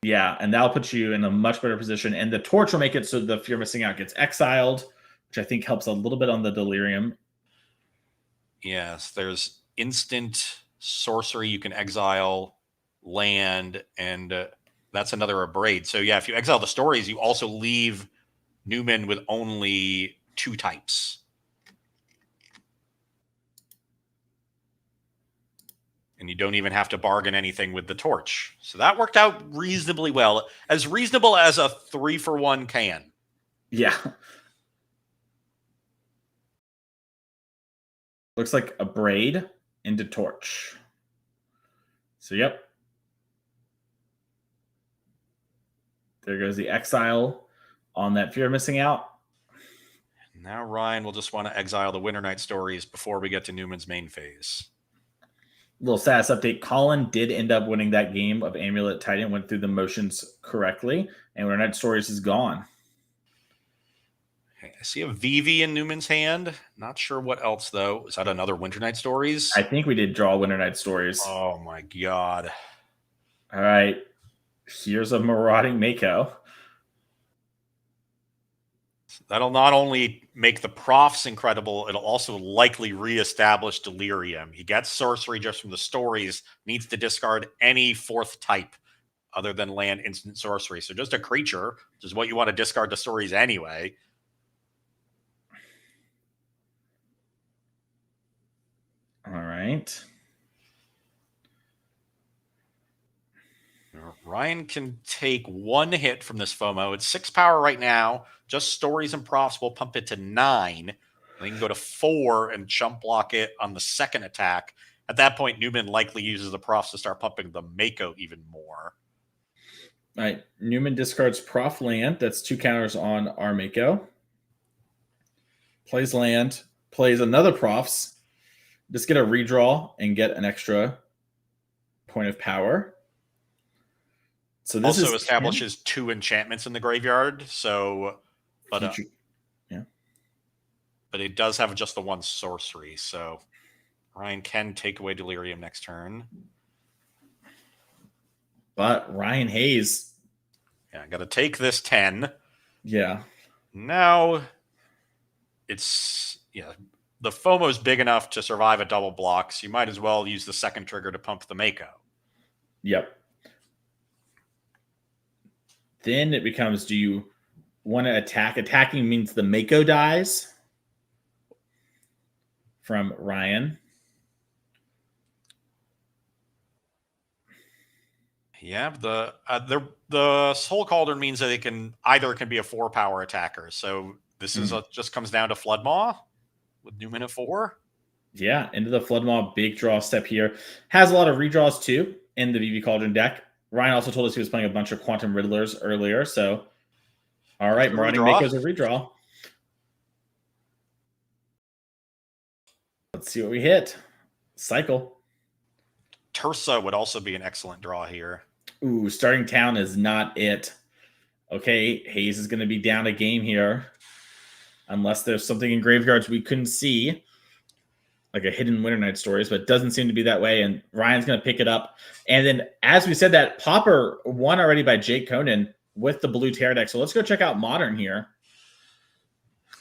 Yeah, and that'll put you in a much better position. And the Torch will make it so the Fear Missing Out gets exiled, which I think helps a little bit on the Delirium. Yes, there's instant sorcery. You can exile land, and that's another Abrade. So yeah, if you exile the stories, you also leave Newman with only 2 types. And you don't even have to bargain anything with the Torch. So that worked out reasonably well. As reasonable as a 3-for-1 can. Yeah. Looks like a Braid into Torch. So, yep. There goes the exile on that Fear of Missing Out. Now Ryan will just want to exile the Winter Night Stories before we get to Newman's main phase. Little status update. Colin did end up winning that game of Amulet Titan, went through the motions correctly, and Winter Night Stories is gone. Okay, I see a Vivi in Newman's hand. Not sure what else, though. Is that another Winter Night Stories? I think we did draw Winter Night Stories. Oh, my God. All right. Here's a Marauding Mako. That'll not only make the Profs incredible, it'll also likely reestablish Delirium. He gets sorcery just from the stories, needs to discard any 4th type other than land, instant sorcery. So just a creature, which is what you want to discard the stories anyway. All right. Ryan can take 1 hit from this FOMO. It's 6 power right now. Just stories and Profs will pump it to 9. And they can go to 4 and chump block it on the second attack. At that point, Newman likely uses the Profs to start pumping the Mako even more. All right. Newman discards Prof land. That's 2 counters on our Mako. Plays land. Plays another Profs. Just get a redraw and get an extra point of power. So this Also is establishes 2 enchantments in the graveyard. So, but it does have just the 1 sorcery. So Ryan can take away Delirium next turn. But Ryan Hayes. Yeah, I got to take this 10. Yeah. Now it's the FOMO's big enough to survive a double block, so you might as well use the second trigger to pump the Mako. Yep. Then it becomes, do you want to attack? Attacking means the Mako dies from Ryan. Yeah, the Soul Cauldron means that it can be a 4-power attacker. So this is just comes down to Floodmaw with Newman at 4. Yeah, into the Floodmaw, big draw step here. Has a lot of redraws too in the VV Cauldron deck. Ryan also told us he was playing a bunch of Quantum Riddlers earlier. So, all right, Marauding Mako's a redraw. Let's see what we hit. Cycle. Tursa would also be an excellent draw here. Ooh, starting town is not it. Okay, Hayes is going to be down a game here. Unless there's something in graveyards we couldn't see. Like a hidden Winter Night Stories, but it doesn't seem to be that way. And Ryan's going to pick it up. And then, as we said, that Pauper won already by Jake Conan with the blue Terror deck. So let's go check out Modern here.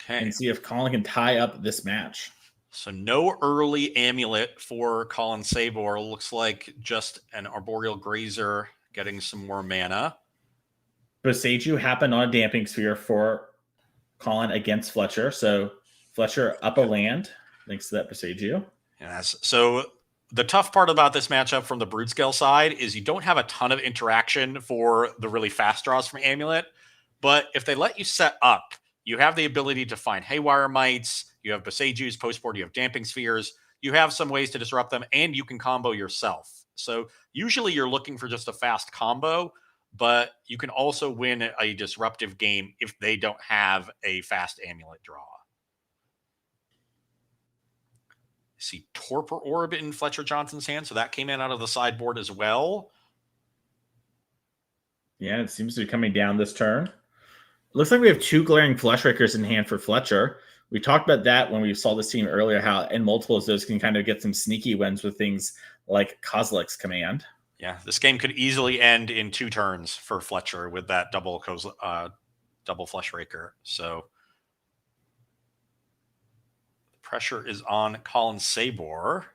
Okay. And see if Colin can tie up this match. So no early Amulet for Colin Sabor. Looks like just an Arboreal Grazer getting some more mana. Boseiju happened on a Damping Sphere for Colin against Fletcher. So Fletcher up a land. Thanks to that Boseiju. Yes. So the tough part about this matchup from the Broodscale side is you don't have a ton of interaction for the really fast draws from Amulet. But if they let you set up, you have the ability to find Haywire Mites. You have Boseijus, postboard, you have Damping Spheres. You have some ways to disrupt them, and you can combo yourself. So usually you're looking for just a fast combo, but you can also win a disruptive game if they don't have a fast Amulet draw. See Torpor Orb in Fletcher Johnson's hand, so that came in out of the sideboard as well. Yeah, it seems to be coming down this turn. It looks like we have 2 Glaring Fleshrakers in hand for Fletcher. We talked about that when we saw this team earlier, how in multiples those can kind of get some sneaky wins with things like Kozilek's Command. Yeah, this game could easily end in 2 turns for Fletcher with that double Fleshraker. So pressure is on Colin Sabor.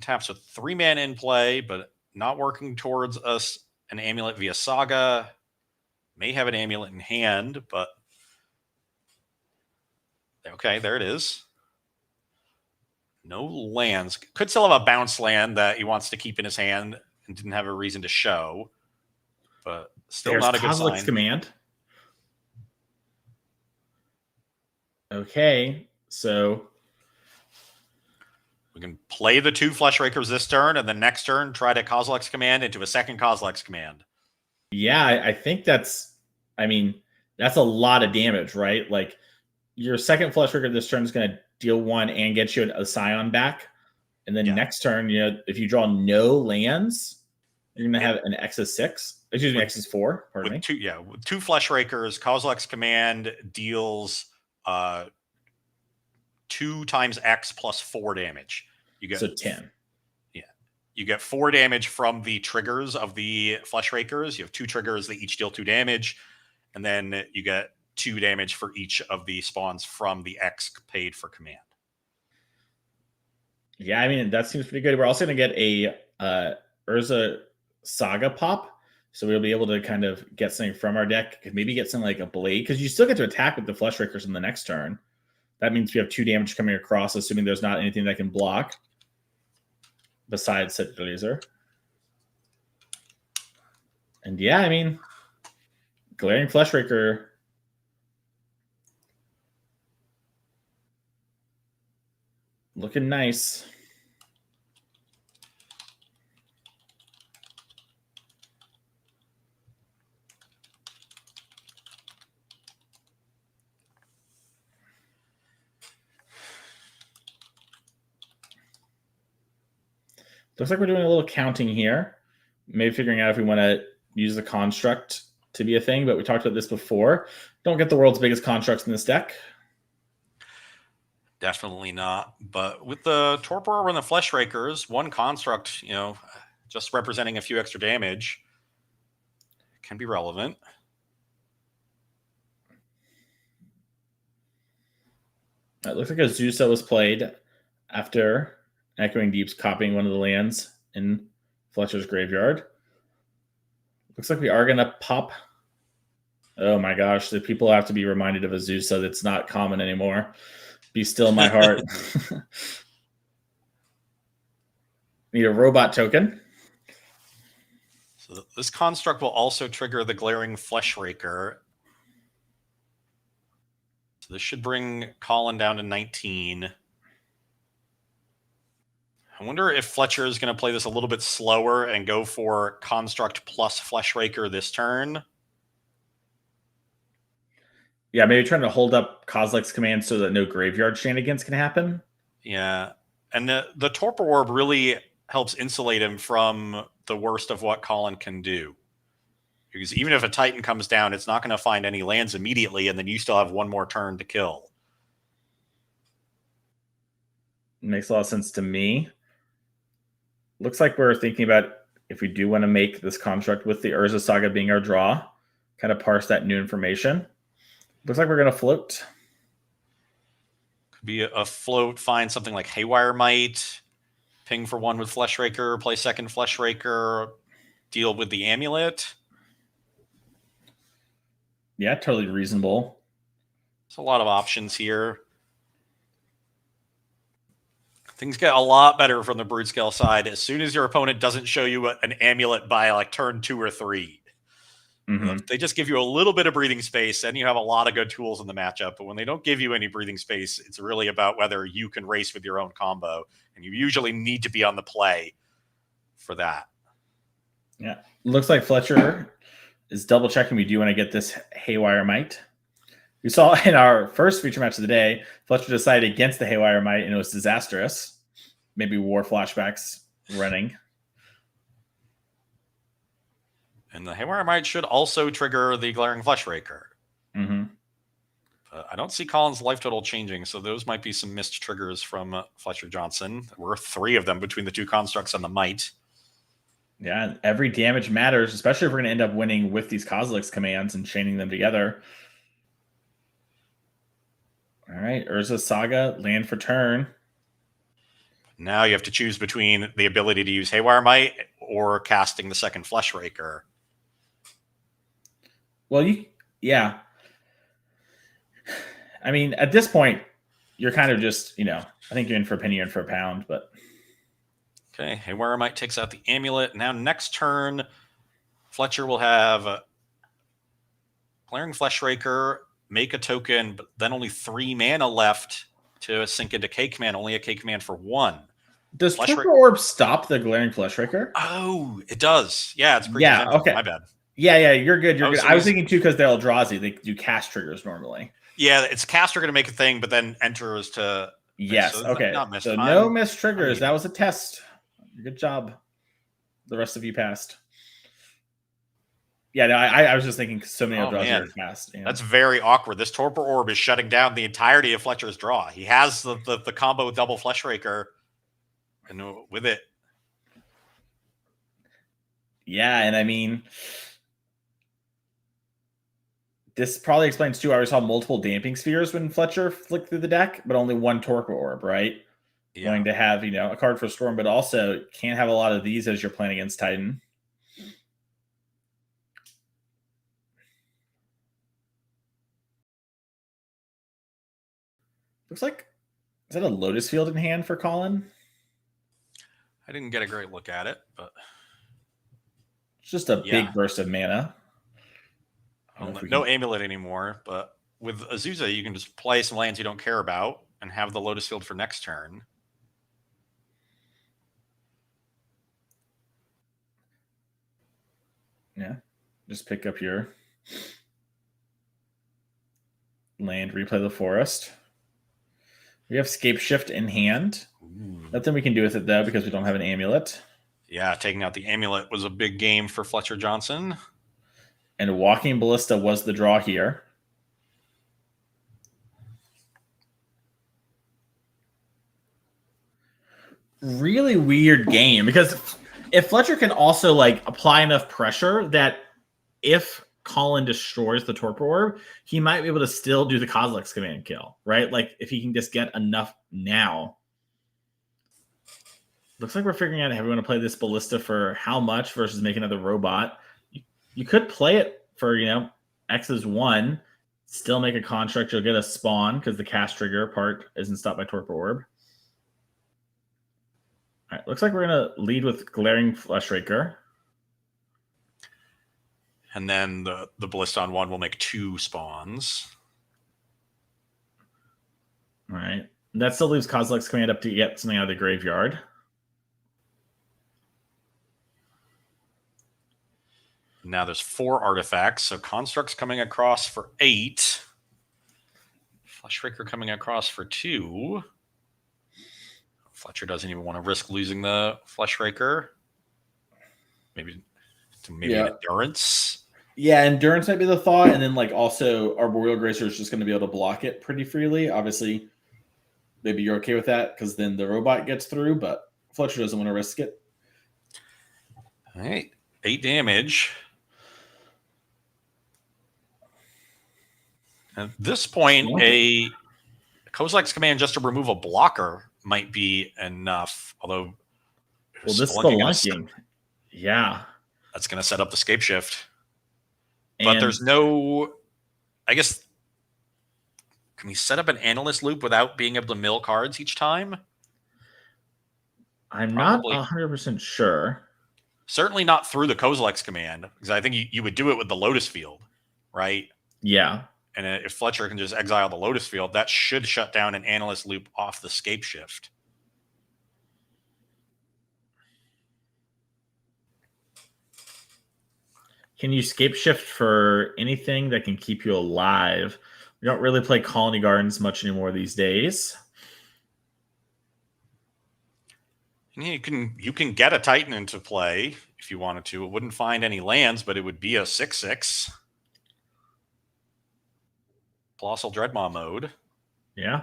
Untaps with 3 mana in play, but not working towards us an Amulet via Saga. May have an Amulet in hand, but okay, there it is. No lands. Could still have a bounce land that he wants to keep in his hand and didn't have a reason to show, but still not a good sign. Kozilek's Command. Okay, so we can play the 2 Fleshrakers this turn, and then next turn try to Kozilek's Command into a second Kozilek's Command. Yeah, I think that's a lot of damage, right? Like your second Fleshraker this turn is going to deal 1 and get you a Scion back. And then next turn, if you draw no lands, you're going to have an X6. Excuse me, X4. Pardon me. With 2 Fleshrakers, Kozilek's Command deals 2 times X plus 4 damage. You get 10. Yeah. You get 4 damage from the triggers of the Fleshrakers. You have 2 triggers that each deal 2 damage. And then you get 2 damage for each of the spawns from the X paid for command. Yeah, that seems pretty good. We're also going to get a Urza Saga pop. So we'll be able to kind of get something from our deck. Maybe get something like a Blade. Because you still get to attack with the Fleshrakers in the next turn. That means we have 2 damage coming across, assuming there's not anything that can block. Besides Set Laser. And yeah, Glaring Fleshraker. Looking nice. Looks like we're doing a little counting here. Maybe figuring out if we want to use the construct to be a thing, but we talked about this before. Don't get the world's biggest constructs in this deck. Definitely not. But with the Torpor and the Flesh Rakers, one construct, just representing a few extra damage can be relevant. It looks like Azusa was played after Echoing Deep's copying one of the lands in Fletcher's graveyard. Looks like we are going to pop. Oh my gosh, the people have to be reminded of Azusa. That's not common anymore. Be still my heart. Need a robot token. So this construct will also trigger the Glaring Flesh Raker. So this should bring Colin down to 19. I wonder if Fletcher is going to play this a little bit slower and go for Construct plus Flesh Raker this turn. Yeah, maybe trying to hold up Kozilek's command so that no graveyard shenanigans can happen. Yeah, and the Torpor Orb really helps insulate him from the worst of what Colin can do. Because even if a Titan comes down, it's not going to find any lands immediately, and then you still have one more turn to kill. Makes a lot of sense to me. Looks like we're thinking about if we do want to make this construct with the Urza Saga being our draw, kind of parse that new information. Looks like we're going to float. Could be a float, find something like Haywire Might, ping for one with Flesh Raker, play second Flesh Raker, deal with the Amulet. Yeah, totally reasonable. There's a lot of options here. Things get a lot better from the Broodscale side as soon as your opponent doesn't show you an Amulet by like turn 2 or 3. Mm-hmm. They just give you a little bit of breathing space, and you have a lot of good tools in the matchup. But when they don't give you any breathing space, it's really about whether you can race with your own combo. And you usually need to be on the play for that. Yeah. Looks like Fletcher is double checking. We do want to get this Haywire Might. We saw in our first feature match of the day, Fletcher decided against the Haywire Might, and it was disastrous. Maybe war flashbacks running. And the Haywire Might should also trigger the Glaring Flesh Raker. Mm-hmm. I don't see Colin's life total changing, so those might be some missed triggers from Fletcher Johnson. There were 3 of them between the 2 constructs and the Might. Yeah, every damage matters, especially if we're going to end up winning with these Kozilek's commands and chaining them together. All right, Urza Saga, land for turn. Now you have to choose between the ability to use Haywire Might or casting the second Flesh Raker. Well, yeah. I mean, at this point, you're kind of just, I think you're in for a penny, you're in for a pound, but. Okay, Haywire Might takes out the Amulet. Now next turn, Fletcher will have Glaring Flesh Raker, make a token, but then only 3 mana left to sink into K command, only a K command for 1. Does Torpor Orb stop the Glaring Flesh Raker? Oh, it does. Yeah, it's pretty okay. My bad. Yeah, you're good. You're good. So I was thinking too because they're Eldrazi. They do cast triggers normally. Yeah, it's caster going to make a thing, but then enter is to. Yes. So okay. So no missed triggers. That was a test. Good job. The rest of you passed. Yeah, no, I was just thinking so many Eldrazi are cast. That's very awkward. This Torpor Orb is shutting down the entirety of Fletcher's draw. He has the combo with double Flesh Raker, and with it. Yeah, and I mean, this probably explains too. I saw multiple Damping Spheres when Fletcher flicked through the deck, but only one Torpor Orb, right? Yeah. Going to have a card for Storm, but also can't have a lot of these as you're playing against Titan. Looks like, is that a Lotus Field in hand for Colin? I didn't get a great look at it, but it's just a big burst of mana. No Amulet anymore, but with Azusa, you can just play some lands you don't care about and have the Lotus Field for next turn. Yeah, just pick up your land, replay the forest. We have Scape Shift in hand. Nothing we can do with it, though, because we don't have an Amulet. Yeah, taking out the Amulet was a big game for Fletcher Johnson. And Walking Ballista was the draw here. Really weird game, because if Fletcher can also like apply enough pressure that if Colin destroys the Torpor Orb, he might be able to still do the Kozilek's command kill, right? Like if he can just get enough now. Looks like we're figuring out how we want to play this Ballista for how much versus make another robot. You could play it for, X is 1, still make a construct. You'll get a spawn because the cast trigger part isn't stopped by Torpor Orb. All right, looks like we're going to lead with Glaring Fleshraker. And then the Ballista on 1 will make 2 spawns. All right. That still leaves Kozilek's command up to get something out of the graveyard. Now there's 4 artifacts, so Construct's coming across for 8. Fleshraker coming across for 2. Fletcher doesn't even want to risk losing the Fleshraker. Maybe Endurance. Yeah, Endurance might be the thought, and then also Arboreal Gracer is just going to be able to block it pretty freely. Obviously, maybe you're okay with that because then the robot gets through, but Fletcher doesn't want to risk it. All right, 8 damage. At this point, a Kozilek's command just to remove a blocker might be enough. Although, this Spelunking, that's going to set up the Scape Shift. But there's no, I guess, can we set up an Analyst loop without being able to mill cards each time? I'm not 100% sure. Certainly not through the Kozilek's command, because I think you would do it with the Lotus Field, right? Yeah. And if Fletcher can just exile the Lotus Field, that should shut down an Analyst loop off the Scape Shift. Can you Scape Shift for anything that can keep you alive? We don't really play Colony Gardens much anymore these days. You can get a Titan into play if you wanted to. It wouldn't find any lands, but it would be a 6/6. Colossal Dreadmaw mode. Yeah.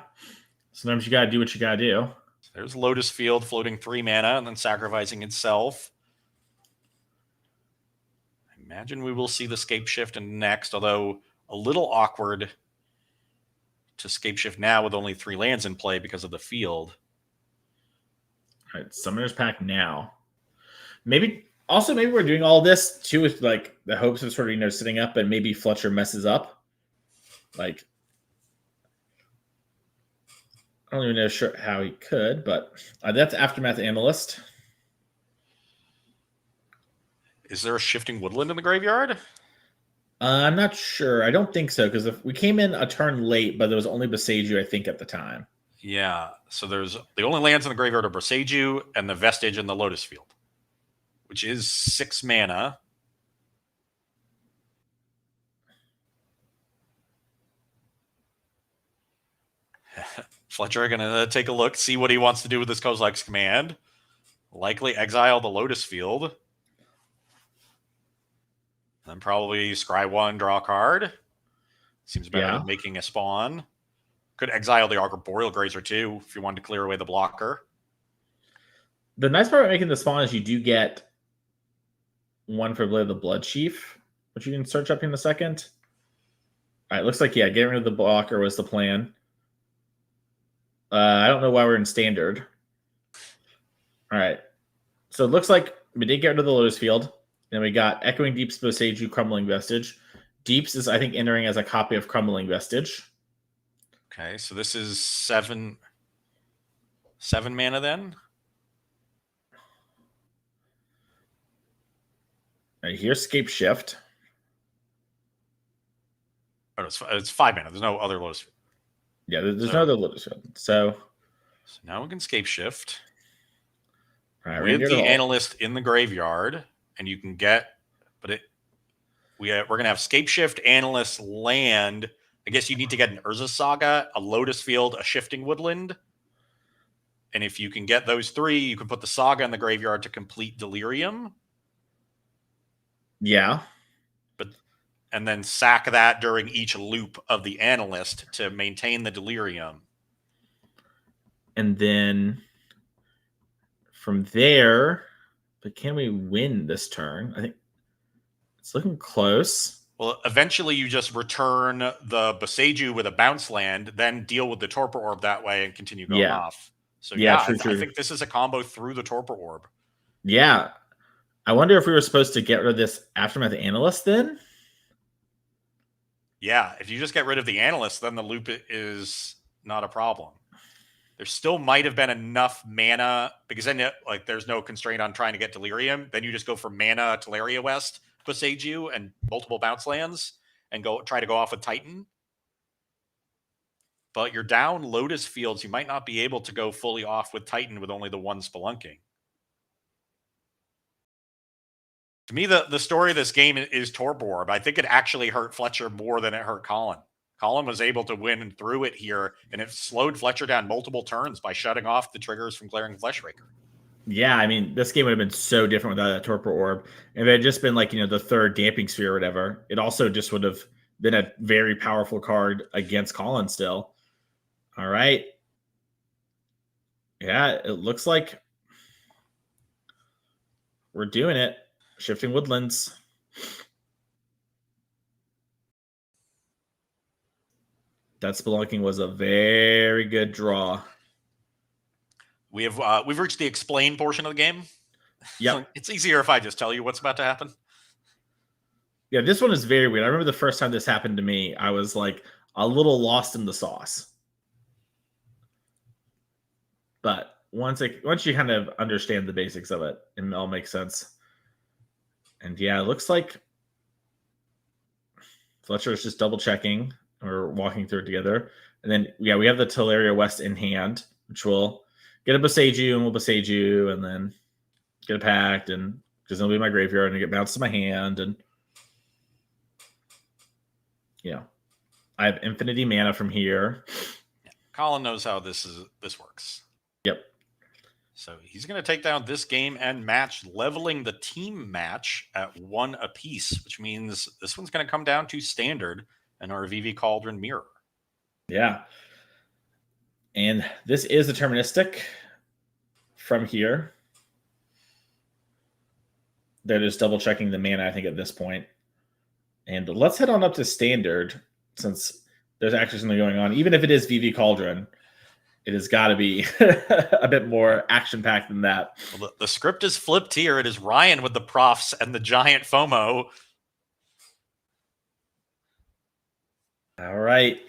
Sometimes you got to do what you got to do. So there's Lotus Field floating 3 mana and then sacrificing itself. I imagine we will see the Scape Shift in next, although a little awkward to Scape Shift now with only 3 lands in play because of the field. All right, Summoner's Pack now. Maybe we're doing all this too with the hopes of sort of sitting up and maybe Fletcher messes up. I don't even know how he could, but that's Aftermath Analyst. Is there a Shifting Woodland in the graveyard? I'm not sure. I don't think so, because if we came in a turn late, but there was only Boseiju, I think, at the time. Yeah, so there's the only lands in the graveyard are Boseiju and the Vestige and the Lotus Field, which is 6 mana. Fletcher going to take a look, see what he wants to do with this Kozilek's command. Likely exile the Lotus Field. Then probably scry 1, draw a card. Seems better than making a spawn. Could exile the Arboreal Grazer too if you wanted to clear away the blocker. The nice part about making the spawn is you do get 1 for Blade of the Blood Chief, which you can search up in a second. All right, looks like, getting rid of the blocker was the plan. I don't know why we're in standard. All right. So it looks like we did get rid of the Lotus Field. Then we got Echoing Deeps, Boseiju, Crumbling Vestige. Deeps is, I think, entering as a copy of Crumbling Vestige. Okay, so this is 7 mana then? All right, here's Scape Shift. Oh, it's 5 mana. There's no other Lotus Field. Yeah, there's no other Lotus Field. So now we can Scape Shift. All right, with the Analyst in the graveyard, and you can get, but we're going to have Scape Shift, Analyst, land, I guess you need to get an Urza Saga, a Lotus Field, a Shifting Woodland. And if you can get those 3, you can put the Saga in the graveyard to complete Delirium. Yeah. And then sack that during each loop of the Analyst to maintain the Delirium. And then from there, but can we win this turn? I think it's looking close. Well, eventually you just return the Boseiju with a bounce land, then deal with the Torpor Orb that way and continue going off. So true. I think this is a combo through the Torpor Orb. Yeah. I wonder if we were supposed to get rid of this Aftermath Analyst then? Yeah, if you just get rid of the Analyst, then the loop is not a problem. There still might have been enough mana, because then like there's no constraint on trying to get Delirium. Then you just go for mana, Teleria West, Boseiju, and multiple bounce lands, and try to go off with Titan. But you're down Lotus Fields. You might not be able to go fully off with Titan with only the one Spelunking. To me, the story of this game is Torpor Orb. I think it actually hurt Fletcher more than it hurt Colin. Colin was able to win through it here, and it slowed Fletcher down multiple turns by shutting off the triggers from Glaring Fleshraker. Yeah, I mean, this game would have been so different without that Torpor Orb. If it had just been like, the third Damping Sphere or whatever, it also just would have been a very powerful card against Colin still. All right. Yeah, it looks like we're doing it. Shifting Woodlands. That Spelunking was a very good draw. We've reached the explain portion of the game. Yeah, it's easier if I just tell you what's about to happen. Yeah, this one is very weird. I remember the first time this happened to me, I was like a little lost in the sauce. But once you kind of understand the basics of it, it all makes sense. And yeah, it looks like Fletcher is just double checking or walking through it together. And then, yeah, we have the Teleria West in hand, which will get a Boseiju, and we'll Boseiju, and then get a Pact, and because it'll be my graveyard, and get bounced to my hand. And yeah, I have infinity mana from here. Colin knows how this works. Yep. So he's going to take down this game and match, leveling the team match at 1 apiece, which means this one's going to come down to standard and our VV Cauldron Mirror. Yeah. And this is deterministic from here. They're just double checking the mana, I think, at this point. And let's head on up to standard, since there's actually something going on. Even if it is VV Cauldron, it has got to be a bit more action-packed than that. Well, the script is flipped here. It is Ryan with the profs and the giant FOMO. All right.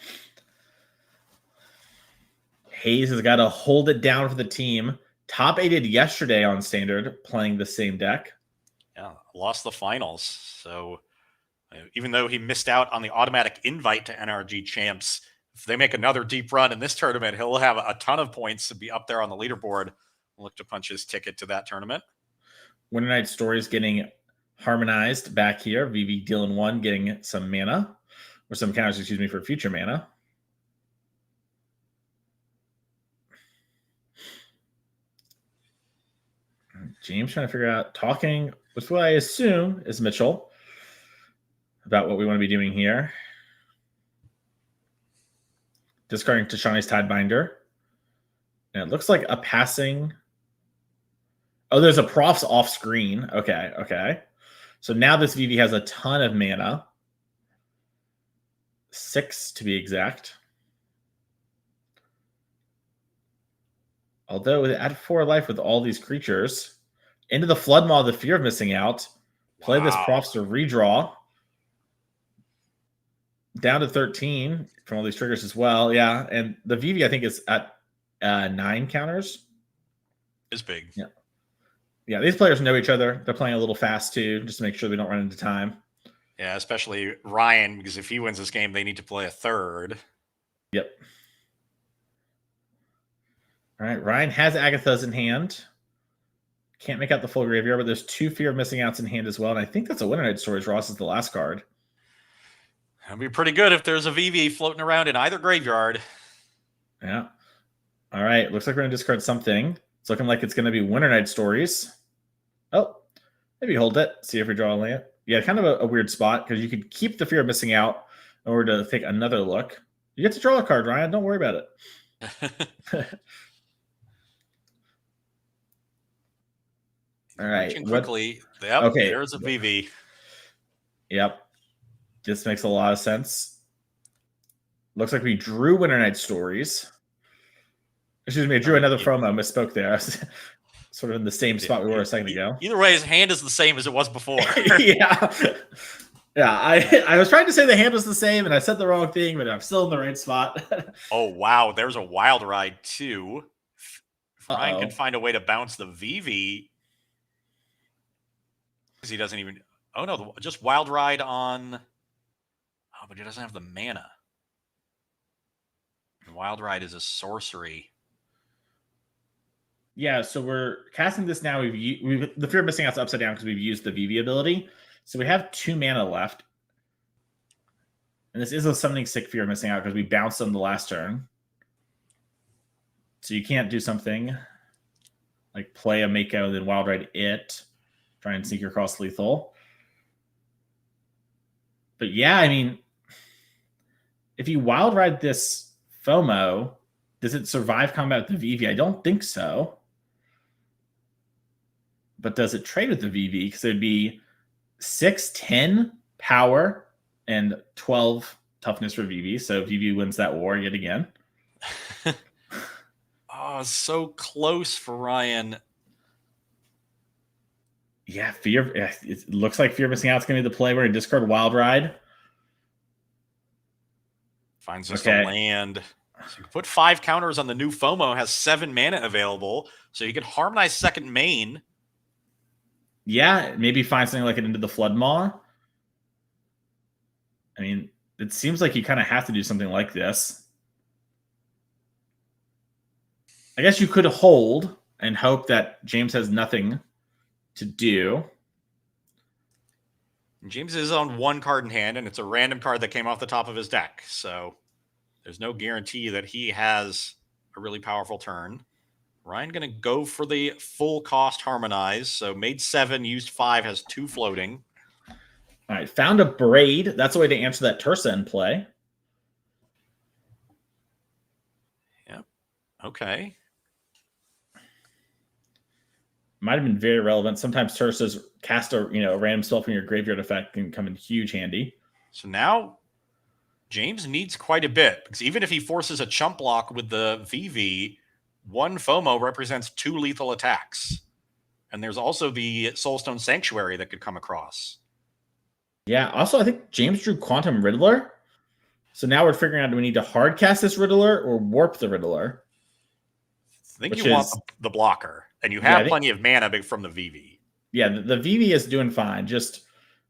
Hayes has got to hold it down for the team. Top 8'd yesterday on standard, playing the same deck. Yeah, lost the finals. So even though he missed out on the automatic invite to NRG Champs, if they make another deep run in this tournament, he'll have a ton of points to be up there on the leaderboard. Look to punch his ticket to that tournament. Winter Night Stories getting harmonized back here. VV Dylan 1 getting some mana, or some counters, excuse me, for future mana. James trying to figure out, talking with what I assume is Mitchell about what we want to be doing here. Discarding Tashani's Tidebinder. And it looks like a passing. Oh, there's a profs off screen. Okay, okay. So now this VV has a ton of mana. 6 to be exact. Although at 4 life with all these creatures, into the Flood Maw, the fear of missing out. Play this profs to redraw. Down to 13 from all these triggers as well. Yeah, and the VV I think is at 9 counters. Is big. Yeah. Yeah, these players know each other. They're playing a little fast too, just to make sure they don't run into time. Yeah, especially Ryan, because if he wins this game, they need to play a third. Yep. All right, Ryan has Agatha's in hand. Can't make out the full graveyard, but there's 2 fear of missing outs in hand as well. And I think that's a Winter Night Stories. Ross is the last card. That'd be pretty good if there's a VV floating around in either graveyard. Yeah. All right. Looks like we're going to discard something. It's looking like it's going to be Winter Night Stories. Oh, maybe hold it. See if we draw a land. Yeah, kind of a weird spot because you could keep the fear of missing out in order to take another look. You get to draw a card, Ryan. Don't worry about it. All right. Quickly. Yep, okay. There's a VV. Yep. This makes a lot of sense. Looks like we drew Winter Night Stories. Excuse me, I drew another FOMO. Misspoke there. I was sort of in the same spot we were a second ago. Either way, his hand is the same as it was before. Yeah. Yeah, I was trying to say the hand was the same, and I said the wrong thing, but I'm still in the right spot. Oh, wow. There's a Wild Ride, too. If Ryan can find a way to bounce the VV, because he doesn't even... Oh, no, just Wild Ride on... Oh, but he doesn't have the mana. And Wild Ride is a sorcery. Yeah, so we're casting this now. We've the Fear of Missing Out's upside down because we've used the VV ability. So we have 2 mana left. And this is a Summoning Sick Fear of Missing Out because we bounced on the last turn. So you can't do something like play a Mako, then Wild Ride it. Try and sneak your cross lethal. But yeah, I mean, if you Wild Ride this FOMO, does it survive combat with the VV? I don't think so. But does it trade with the VV? Because it'd be 6-10 power and 12 toughness for VV. So VV wins that war yet again. Oh, so close for Ryan. Yeah, it looks like Fear of Missing Out is going to be the play where you discard Wild Ride. Finds just a land. So you can put 5 counters on the new FOMO, has 7 mana available. So you can harmonize second main. Yeah, maybe find something like it into the Flood Maw. I mean, it seems like you kind of have to do something like this. I guess you could hold and hope that James has nothing to do. James is on 1 card in hand, and it's a random card that came off the top of his deck. So there's no guarantee that he has a really powerful turn. Ryan going to go for the full cost harmonize. So made 7, used 5, has 2 floating. All right, found a Braid. That's a way to answer that Tursa in play. Yep. Okay. Might have been very relevant. Sometimes Tursa's cast a random spell from your graveyard effect can come in huge handy. So now James needs quite a bit, because even if he forces a chump block with the VV, 1 FOMO represents 2 lethal attacks. And there's also the Soulstone Sanctuary that could come across. Yeah, also I think James drew Quantum Riddler. So now we're figuring out, do we need to hard cast this Riddler or warp the Riddler? I think you want the blocker, and you have plenty of mana from the VV. Yeah, the VV is doing fine. Just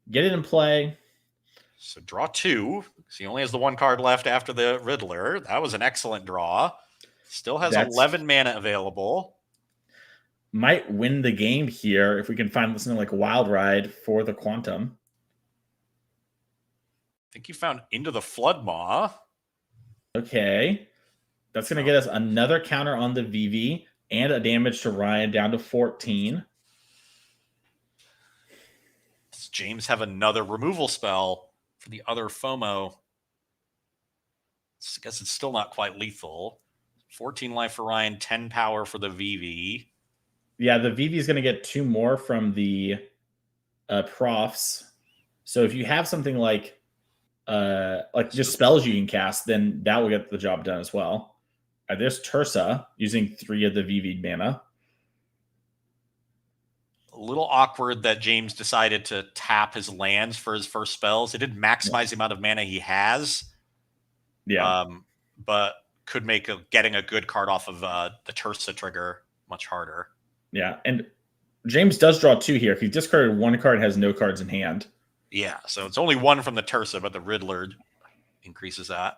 get it in play. So draw 2. So he only has the 1 card left after the Riddler. That was an excellent draw. Still has 11 mana available. Might win the game here if we can find something like Wild Ride for the Quantum. I think you found Into the Flood Maw. Okay. That's going to get us another counter on the VV and a damage to Ryan down to 14. Does James have another removal spell for the other FOMO? I guess it's still not quite lethal. 14 life for Ryan, 10 power for the VV. Yeah, the VV is going to get 2 more from the profs. So if you have something like just spells you can cast, then that will get the job done as well. There's Tursa using 3 of the VV mana. A little awkward that James decided to tap his lands for his first spells. It didn't maximize the amount of mana he has. Yeah. But could make getting a good card off of the Tursa trigger much harder. Yeah, and James does draw 2 here. He discarded 1 card, has no cards in hand. Yeah, so it's only 1 from the Tursa, but the Riddler increases that.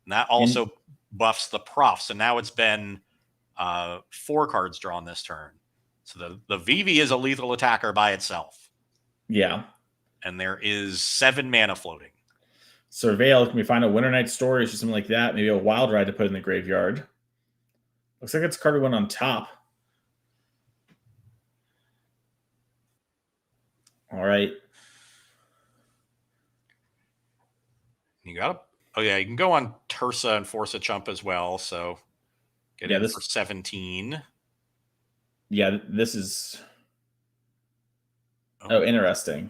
And that also buffs the prof. So now it's been 4 cards drawn this turn. So the VV is a lethal attacker by itself. Yeah. And there is 7 mana floating. Surveil, can we find a Winter Night Story or something like that? Maybe a Wild Ride to put in the graveyard. Looks like it's card we went on top. All right. You got oh yeah, you can go on Tursa and force a chump as well. So get in for 17. Yeah, this is. Oh, interesting.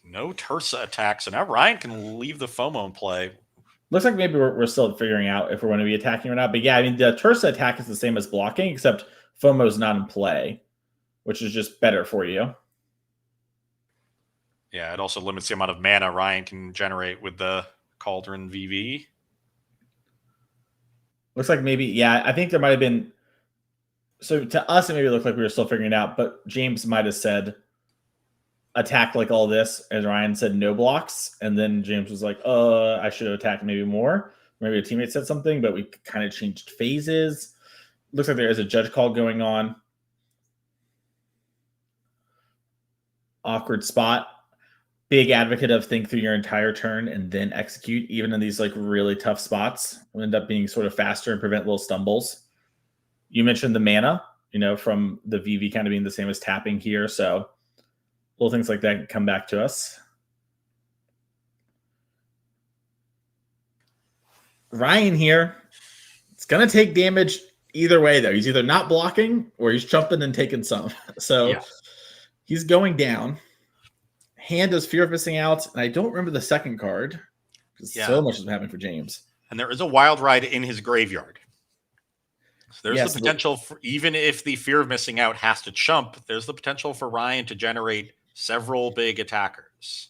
No Tursa attack, so now Ryan can leave the FOMO in play. Looks like maybe we're still figuring out if we're going to be attacking or not. But yeah, I mean, the Tursa attack is the same as blocking, except FOMO's not in play, which is just better for you. Yeah, it also limits the amount of mana Ryan can generate with the Cauldron VV. Looks like maybe, yeah, I think there might have been. So to us, it maybe looked like we were still figuring it out, but James might have said attack like all this, and Ryan said no blocks, and then James was like, I should have attacked maybe more. Maybe a teammate said something, but we kind of changed phases. Looks like there is a judge call going on. Awkward spot. Big advocate of think through your entire turn and then execute, even in these like really tough spots. Will end up being sort of faster and prevent little stumbles. You mentioned the mana, from the VV kind of being the same as tapping here, so little things like that can come back to us. Ryan here, it's going to take damage either way, though. He's either not blocking or he's jumping and taking some. So He's going down. Hand does Fear of Missing Out, and I don't remember the second card because so much has been happening for James. And there is a Wild Ride in his graveyard. So there's the potential for, even if the Fear of Missing Out has to chump, there's the potential for Ryan to generate several big attackers.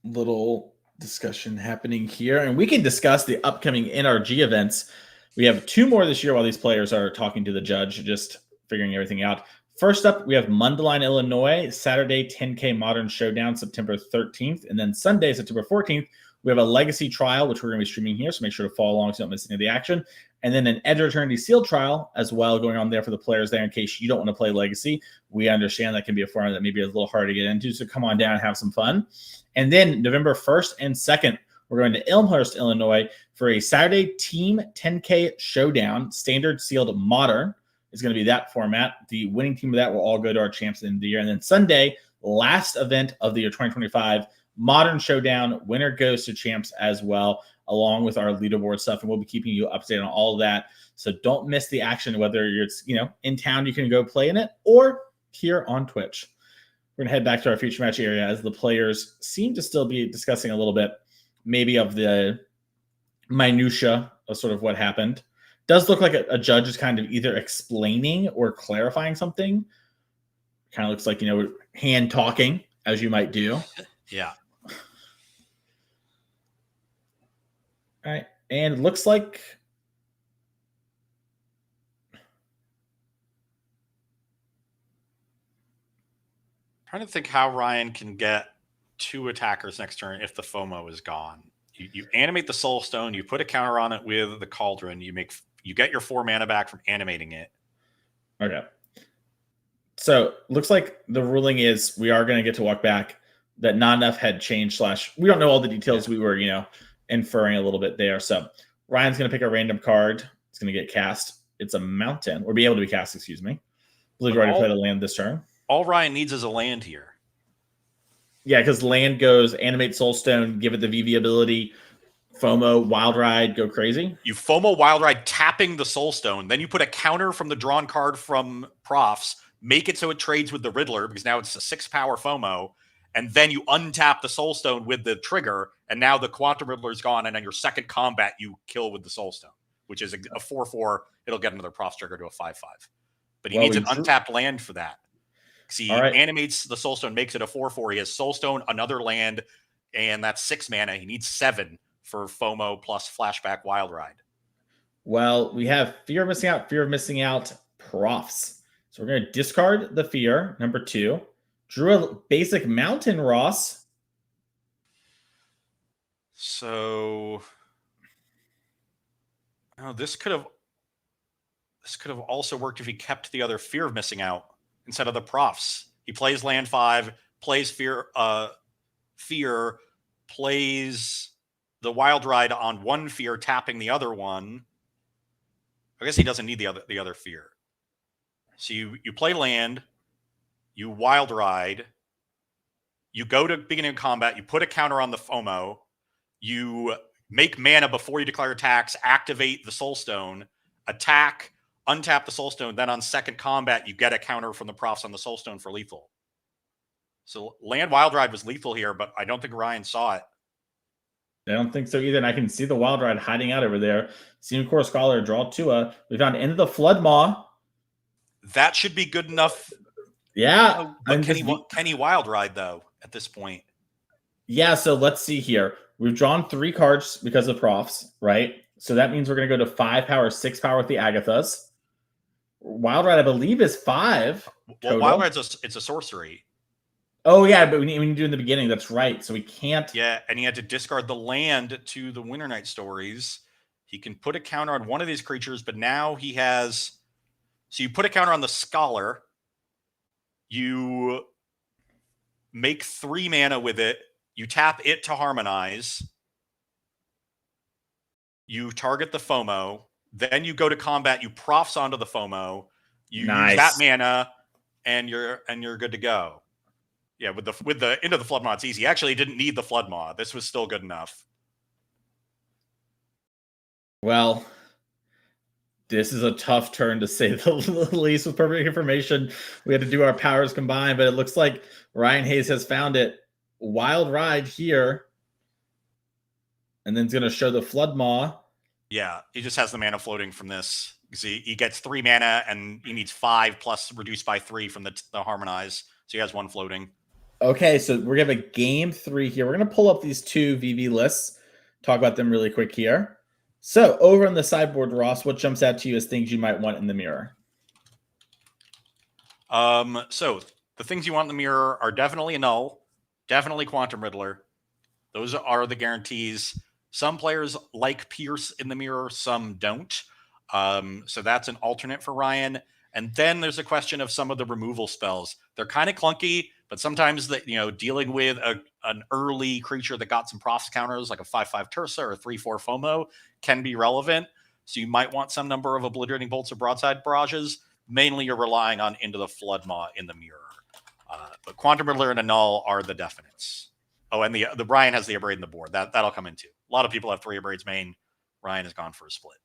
Little discussion happening here, and we can discuss the upcoming NRG events. We have 2 more this year while these players are talking to the judge, just figuring everything out. First up, we have Mundelein, Illinois, Saturday 10K Modern Showdown, September 13th. And then Sunday, September 14th, we have a Legacy Trial, which we're going to be streaming here, so make sure to follow along so you don't miss any of the action. And then an Edge Eternity Sealed Trial as well going on there for the players there in case you don't want to play Legacy. We understand that can be a format that maybe is a little hard to get into, so come on down and have some fun. And then November 1st and 2nd, we're going to Elmhurst, Illinois for a Saturday Team 10K Showdown, Standard Sealed Modern. Is going to be that format. The winning team of that will all go to our champs at the end of the year. And then Sunday, last event of the year 2025, Modern Showdown. Winner goes to champs as well, along with our leaderboard stuff. And we'll be keeping you updated on all of that. So don't miss the action, whether you're in town, you can go play in it, or here on Twitch. We're going to head back to our feature match area as the players seem to still be discussing a little bit, maybe of the minutia of sort of what happened. Does look like a judge is kind of either explaining or clarifying something. Kind of looks like, hand talking, as you might do. Yeah. All right. And it looks like trying to think how Ryan can get 2 attackers next turn if the FOMO is gone. You animate the Soul Stone, you put a counter on it with the Cauldron, you get your 4 mana back from animating it. Okay. So looks like the ruling is we are going to get to walk back. That not enough had changed / we don't know all the details. We were, inferring a little bit there. So Ryan's going to pick a random card. It's going to get cast. It's a mountain, or be able to be cast, excuse me. I believe we already played a land this turn. All Ryan needs is a land here. Yeah, because land goes animate Soulstone, give it the VV ability, FOMO, Wild Ride, go crazy. You FOMO Wild Ride tapping the Soulstone, then you put a counter from the drawn card from Profs, make it so it trades with the Riddler, because now it's a 6-power FOMO, and then you untap the Soulstone with the trigger, and now the Quantum Riddler's gone, and on your second combat, you kill with the Soulstone, which is a 4/4. It'll get another Profs trigger to a 5/5. But he needs an untapped land for that. He animates the Soulstone, makes it a 4/4. He has Soulstone, another land, and that's 6 mana. He needs 7 for FOMO plus Flashback Wild Ride. Well, we have Fear of Missing Out, Profs. So we're going to discard the Fear, number 2. Drew a basic Mountain, Ross. So Oh, this could have also worked if he kept the other Fear of Missing Out instead of the profs. He plays land 5, plays Fear, plays the Wild Ride on one Fear, tapping the other one. I guess he doesn't need the other Fear. So you play land, you Wild Ride, you go to beginning of combat, you put a counter on the FOMO, you make mana before you declare attacks, activate the Soulstone, attack, untap the Soulstone, then on second combat, you get a counter from the profs on the Soulstone for lethal. So land Wild Ride was lethal here, but I don't think Ryan saw it. I don't think so either, and I can see the Wild Ride hiding out over there. Seam Core Scholar, draw 2. We found End of the Flood Maw. That should be good enough. Yeah. But can he Wild Ride, though, at this point? Yeah, so let's see here. We've drawn 3 cards because of profs, right? So that means we're going to go to 5 power, 6 power with the Agathas. Wild Ride, I believe, is 5. Well, total. Wild Ride's it's a sorcery. Oh, yeah, but we need to do in the beginning. That's right. So we can't. Yeah, and he had to discard the land to the Winternight Stories. He can put a counter on one of these creatures, but now he has... So you put a counter on the Scholar. You make 3 mana with it. You tap it to Harmonize. You target the FOMO. Then you go to combat. You profs onto the FOMO. You use that mana, and you're good to go. Yeah, with the Into the Flood Maw, it's easy. Actually, he didn't need the Flood Maw. This was still good enough. Well, this is a tough turn to say the least. With perfect information, we had to do our powers combined, but it looks like Ryan Hayes has found it. Wild Ride here, and then it's going to show the Flood Maw. Yeah, he just has the mana floating from this. He gets 3 mana, and he needs 5 plus reduced by 3 from the Harmonize. So he has 1 floating. Okay, so we're going to have a game 3 here. We're going to pull up these 2 VV lists, talk about them really quick here. So over on the sideboard, Ross, what jumps out to you as things you might want in the mirror? So the things you want in the mirror are definitely a Null, definitely Quantum Riddler. Those are the guarantees. Some players like Pierce in the mirror, some don't. So that's an alternate for Ryan. And then there's a question of some of the removal spells. They're kind of clunky, but sometimes dealing with an early creature that got some profs counters, like a 5/5 Tursa or a 3/4 FOMO, can be relevant. So you might want some number of Obliterating Bolts or Broadside Barrages. Mainly you're relying on Into the Flood Maw in the mirror. But Quantum Riddler and a Null are the definites. Oh, and the Ryan has the Abrade in the board. That'll come in too. A lot of people have 3 Abrades main. Ryan has gone for a split.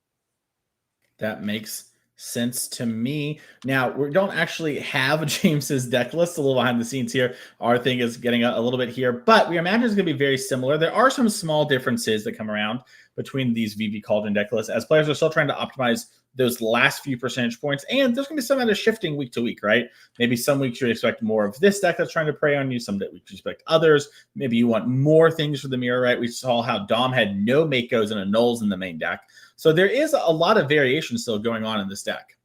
That makes sense to me. Now, we don't actually have James's deck list. A little behind the scenes here. Our thing is getting a little bit here, but we imagine it's going to be very similar. There are some small differences that come around between these VV Cauldron deck lists as players are still trying to optimize those last few percentage points. And there's going to be some kind of shifting week to week, right? Maybe some weeks you expect more of this deck that's trying to prey on you. Some weeks you expect others. Maybe you want more things for the mirror, right? We saw how Dom had no Makos and a Nulls in the main deck. So there is a lot of variation still going on in this deck.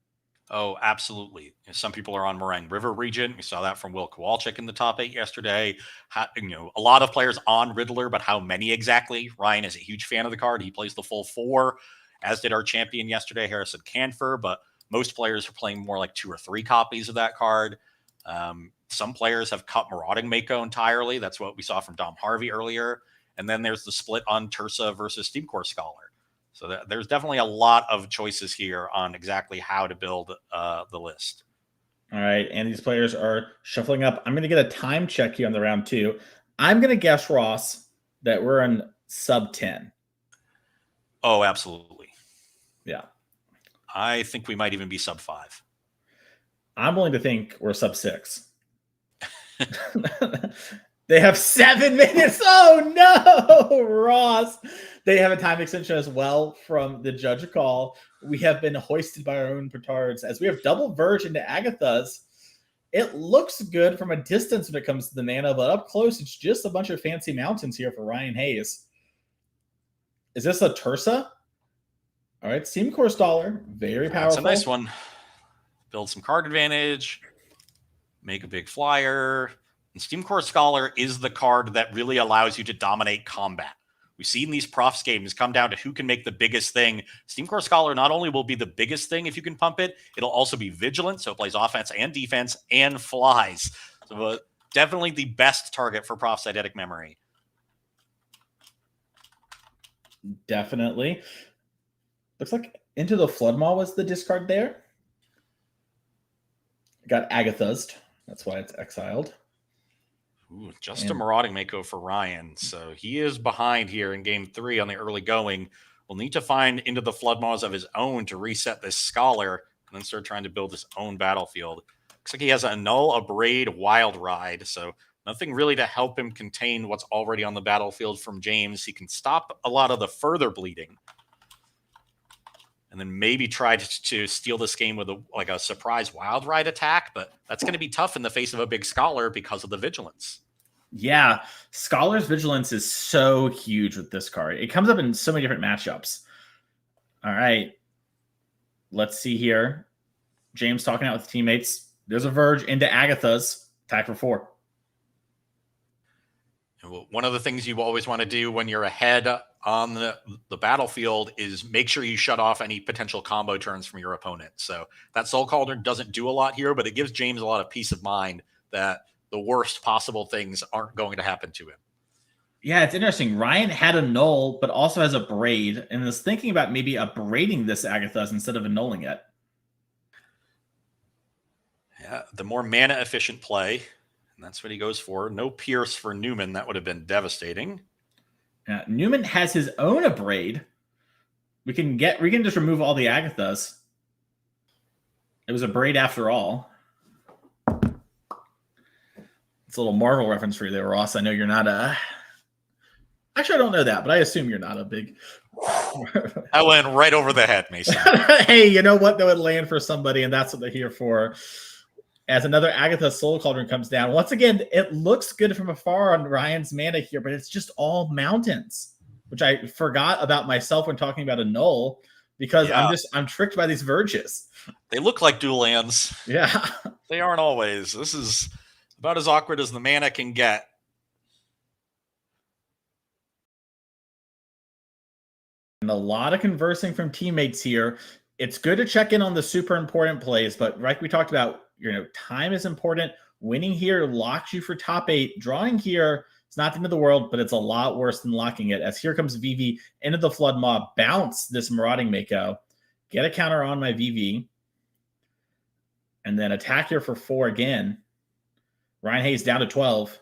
Oh, absolutely. Some people are on Meringue River Regent. We saw that from Will Kowalczyk in the top 8 yesterday. A lot of players on Riddler, but how many exactly? Ryan is a huge fan of the card. He plays the full 4, as did our champion yesterday, Harrison Canfer, but most players are playing more like 2 or 3 copies of that card. Some players have cut Marauding Mako entirely. That's what we saw from Dom Harvey earlier. And then there's the split on Tursa versus Steam Core Scholar. So there's definitely a lot of choices here on exactly how to build the list. All right, and these players are shuffling up. I'm going to get a time check here on the round 2. I'm going to guess, Ross, that we're in sub 10. Oh, absolutely. Yeah. I think we might even be sub 5. I'm willing to think we're sub 6. They have 7 minutes. Oh, no, Ross. They have a time extension as well from the judge call. We have been hoisted by our own petards as we have double Verge into Agathas. It looks good from a distance when it comes to the mana, but up close, it's just a bunch of fancy mountains here for Ryan Hayes. Is this a Tursa? All right, Steam Core Scholar, very powerful. That's a nice one. Build some card advantage, make a big flyer. And Steam Core Scholar is the card that really allows you to dominate combat. We've seen these profs games come down to who can make the biggest thing. Steamcore Scholar not only will be the biggest thing if you can pump it, it'll also be vigilant, so it plays offense and defense and flies. So definitely the best target for Prof's Eidetic Memory. Definitely. Looks like Into the Floodmaw was the discard there. Got Agathazed. That's why it's exiled. Ooh, just a Marauding Mako for Ryan. So he is behind here in game 3 on the early going. Will need to find Into the Floodmaws of his own to reset this Scholar and then start trying to build his own battlefield. Looks like he has a Null, a Braid, Wild Ride. So nothing really to help him contain what's already on the battlefield from James. He can stop a lot of the further bleeding. And then maybe try to steal this game with a surprise Wild Ride attack, but that's going to be tough in the face of a big Scholar because of the Vigilance. Yeah, Scholar's Vigilance is so huge with this card. It comes up in so many different matchups. All right, let's see here. James talking out with teammates. There's a Verge into Agatha's. Attack for 4. One of the things you always want to do when you're ahead on the battlefield is make sure you shut off any potential combo turns from your opponent. So that Soul Cauldron doesn't do a lot here, but it gives James a lot of peace of mind that the worst possible things aren't going to happen to him. Yeah, it's interesting. Ryan had a Null, but also has a Braid, and was thinking about maybe upbraiding this Agathas instead of annulling it. Yeah, the more mana efficient play, and that's what he goes for. No Pierce for Newman. That would have been devastating. Yeah, Newman has his own Abrade. We can just remove all the Agathas. It was a Braid after all. It's a little Marvel reference for you there, Ross. I know you're not a... Actually, I don't know that, but I assume you're not a big... I went right over the head, Mason. Hey, you know what? That would land for somebody, and that's what they're here for. As another Agatha Soul Cauldron comes down. Once again, it looks good from afar on Ryan's mana here, but it's just all mountains, which I forgot about myself when talking about a Null, because I'm tricked by these Verges. They look like dual lands. Yeah. They aren't always. This is about as awkward as the mana can get. And a lot of conversing from teammates here. It's good to check in on the super important plays, but like we talked about, time is important. Winning here locks you for top 8. Drawing here, it's not the end of the world, but it's a lot worse than locking it. As here comes VV into the Flood Mob, bounce this Marauding Mako, get a counter on my VV, and then attack here for 4 again. Ryan Hayes down to 12.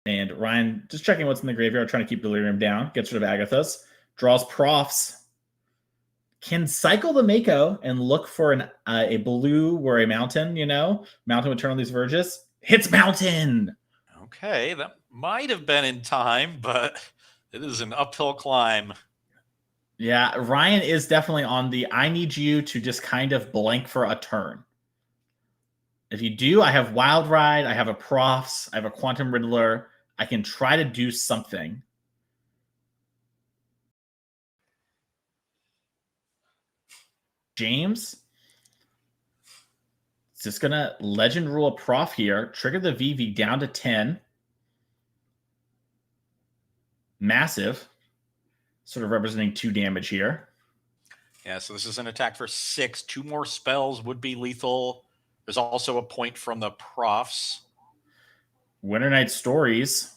And Ryan just checking what's in the graveyard, trying to keep Delirium down, gets rid of Agathas, draws Profs, can cycle the Mako and look for a blue or a mountain, Mountain would turn on these Verges. Hits Mountain! Okay, that might have been in time, but it is an uphill climb. Yeah, Ryan is definitely on the I need you to just kind of blank for a turn. If you do, I have Wild Ride, I have a Profs, I have a Quantum Riddler. I can try to do something. James is just going to Legend Rule a Prof here, trigger the VV down to 10. Massive. Sort of representing 2 damage here. Yeah, so this is an attack for 6. 2 more spells would be lethal. There's also a point from the Profs. Winter Night Stories.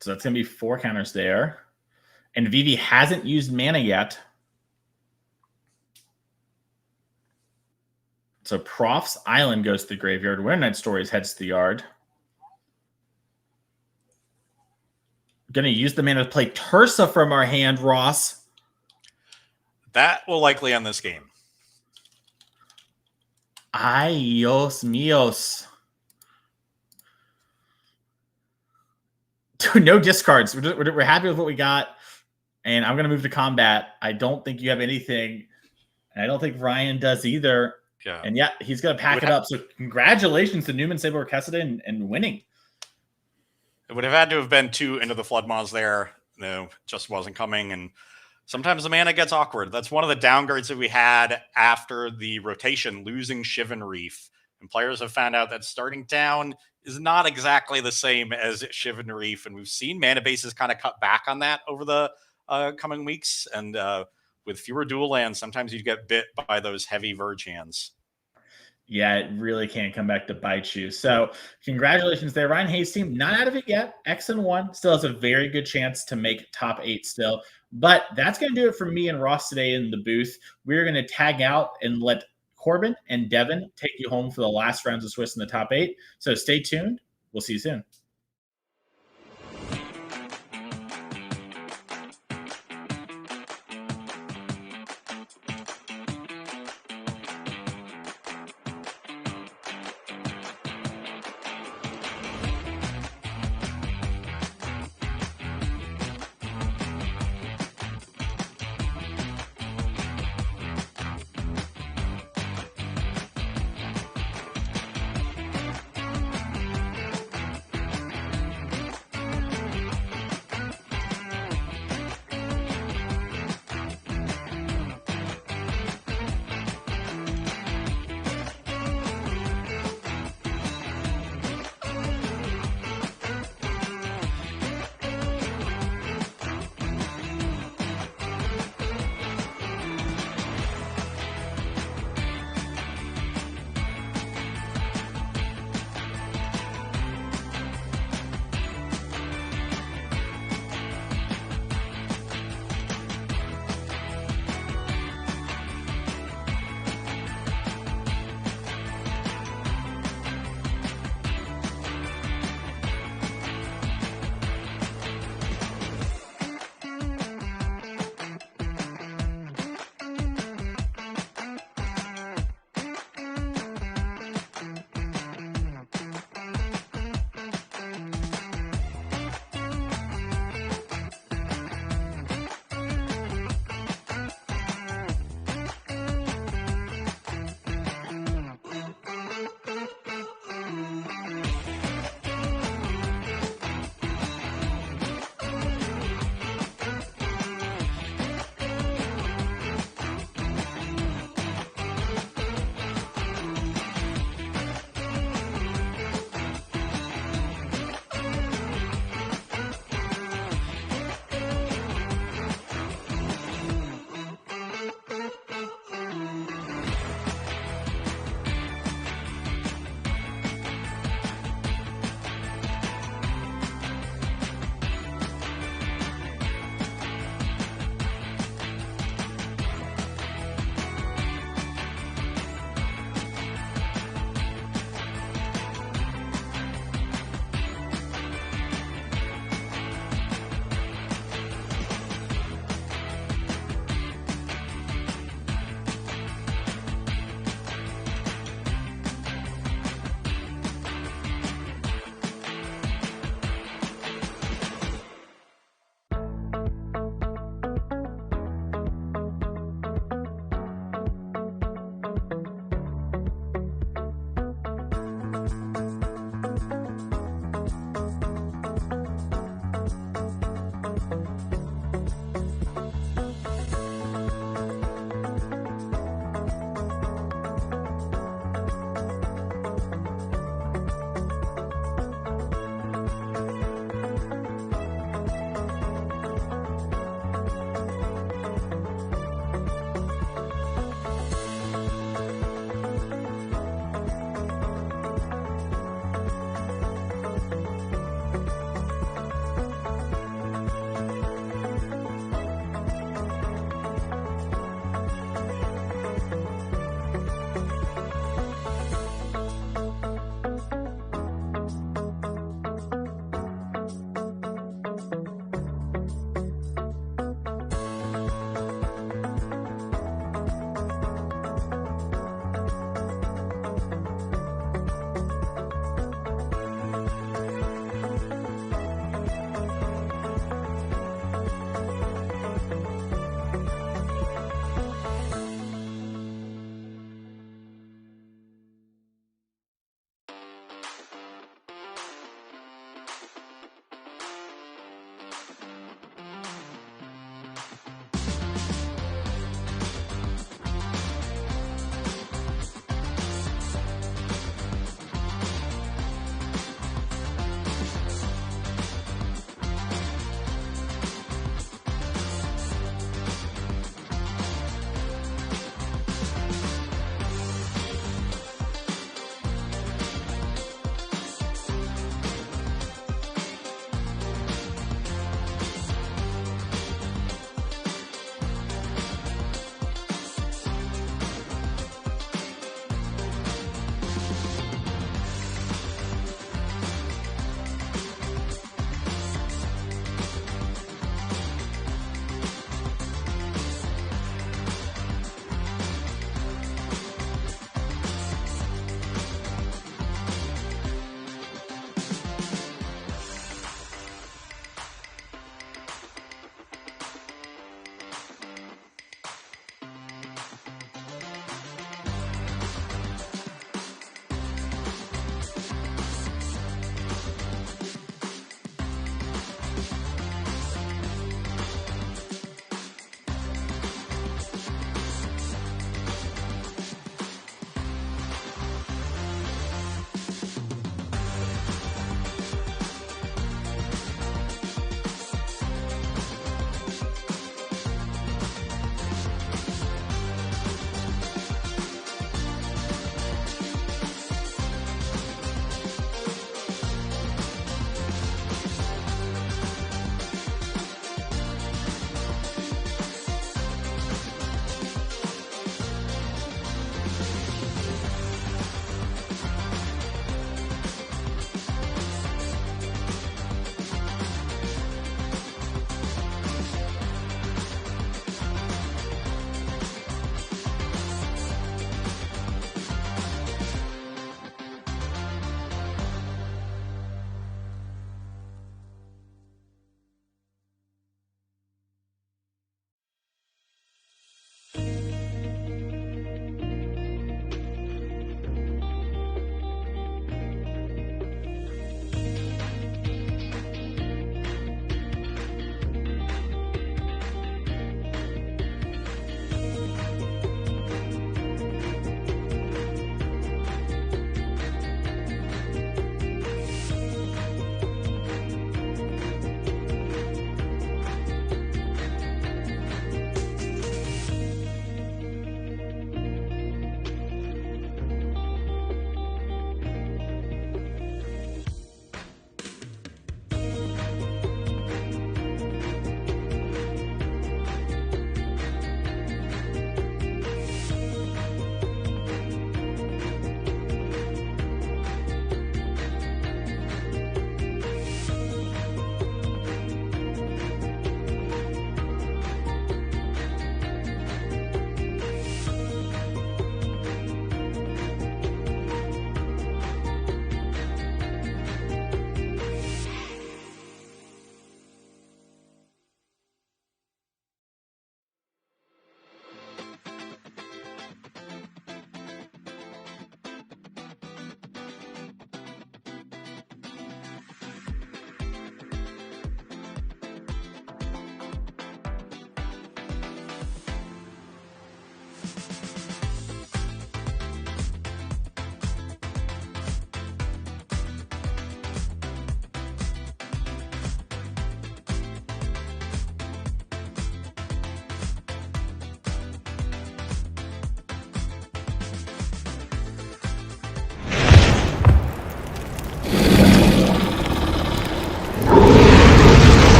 So that's going to be 4 counters there. And Vivi hasn't used mana yet. So Prof's Island goes to the graveyard. Winter Night Stories heads to the yard. Going to use the mana to play Tursa from our hand, Ross. That will likely end this game. Ay, Dios míos. No discards. We're happy with what we got. And I'm going to move to combat. I don't think you have anything. And I don't think Ryan does either. Yeah. And yeah, he's going to pack it up. So congratulations to Newman, Sable, Orchestra and winning. It would have had to have been 2 Into the Flood Mods there. No, just wasn't coming. And Sometimes the mana gets awkward. That's one of the downgrades that we had after the rotation, losing Shivan Reef. And players have found out that starting down is not exactly the same as Shivan Reef. And we've seen mana bases kind of cut back on that over the coming weeks. And with fewer dual lands, sometimes you get bit by those heavy Verge hands. Yeah, it really can come back to bite you. So congratulations there. Ryan Hayes' team, not out of it yet. X-1 still has a very good chance to make top 8 still. But that's going to do it for me and Ross today in the booth. We're going to tag out and let Corbin and Devin take you home for the last rounds of Swiss in the top 8. So stay tuned. We'll see you soon.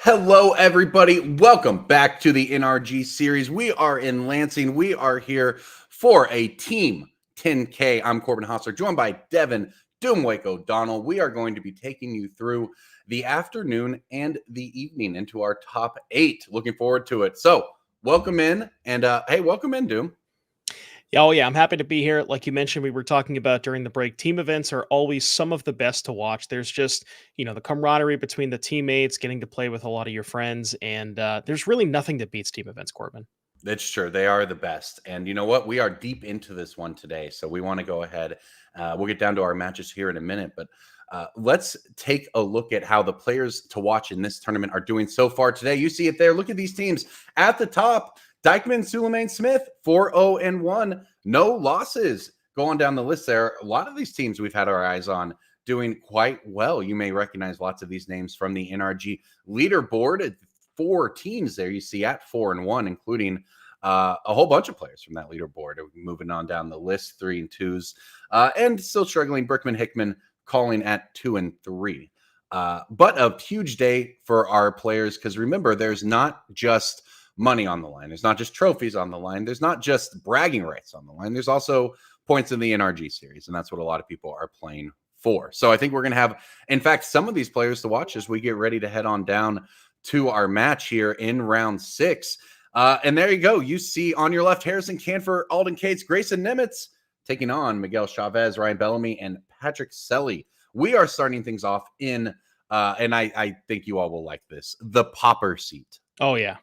Hello, everybody. Welcome back to the NRG series. We are in Lansing. We are here for a Team 10K. I'm Corbin Hostler, joined by Devin Doomwake O'Donnell. We are going to be taking you through the afternoon and the evening into our top 8. Looking forward to it. So, welcome in. And hey, welcome in, Doom. Oh, yeah, I'm happy to be here. Like you mentioned, we were talking about during the break, team events are always some of the best to watch. There's just, the camaraderie between the teammates, getting to play with a lot of your friends, and there's really nothing that beats team events, Corbin. That's true. They are the best. And you know what? We are deep into this one today. So we want to go ahead. We'll get down to our matches here in a minute. But let's take a look at how the players to watch in this tournament are doing so far today. You see it there. Look at these teams at the top. Dykeman, Suleiman Smith, 4-0-1. No losses. Going down the list there. A lot of these teams we've had our eyes on doing quite well. You may recognize lots of these names from the NRG leaderboard. 4 teams there you see at 4-1, including a whole bunch of players from that leaderboard. Moving on down the list, 3 and 2s, and still struggling. Brickman Hickman calling at 2 and 3. But a huge day for our players, because remember, there's not just money on the line. There's not just trophies on the line. There's not just bragging rights on the line. There's also points in the NRG series, and that's what a lot of people are playing for. So I think we're going to have, in fact, some of these players to watch as we get ready to head on down to our match here in round 6. And there you go. You see on your left, Harrison Canfor, Alden Cates, Grayson Nimitz taking on Miguel Chavez, Ryan Bellamy, and Patrick Selly. We are starting things off in, and I think you all will like this, the Pauper seat. Oh, yeah.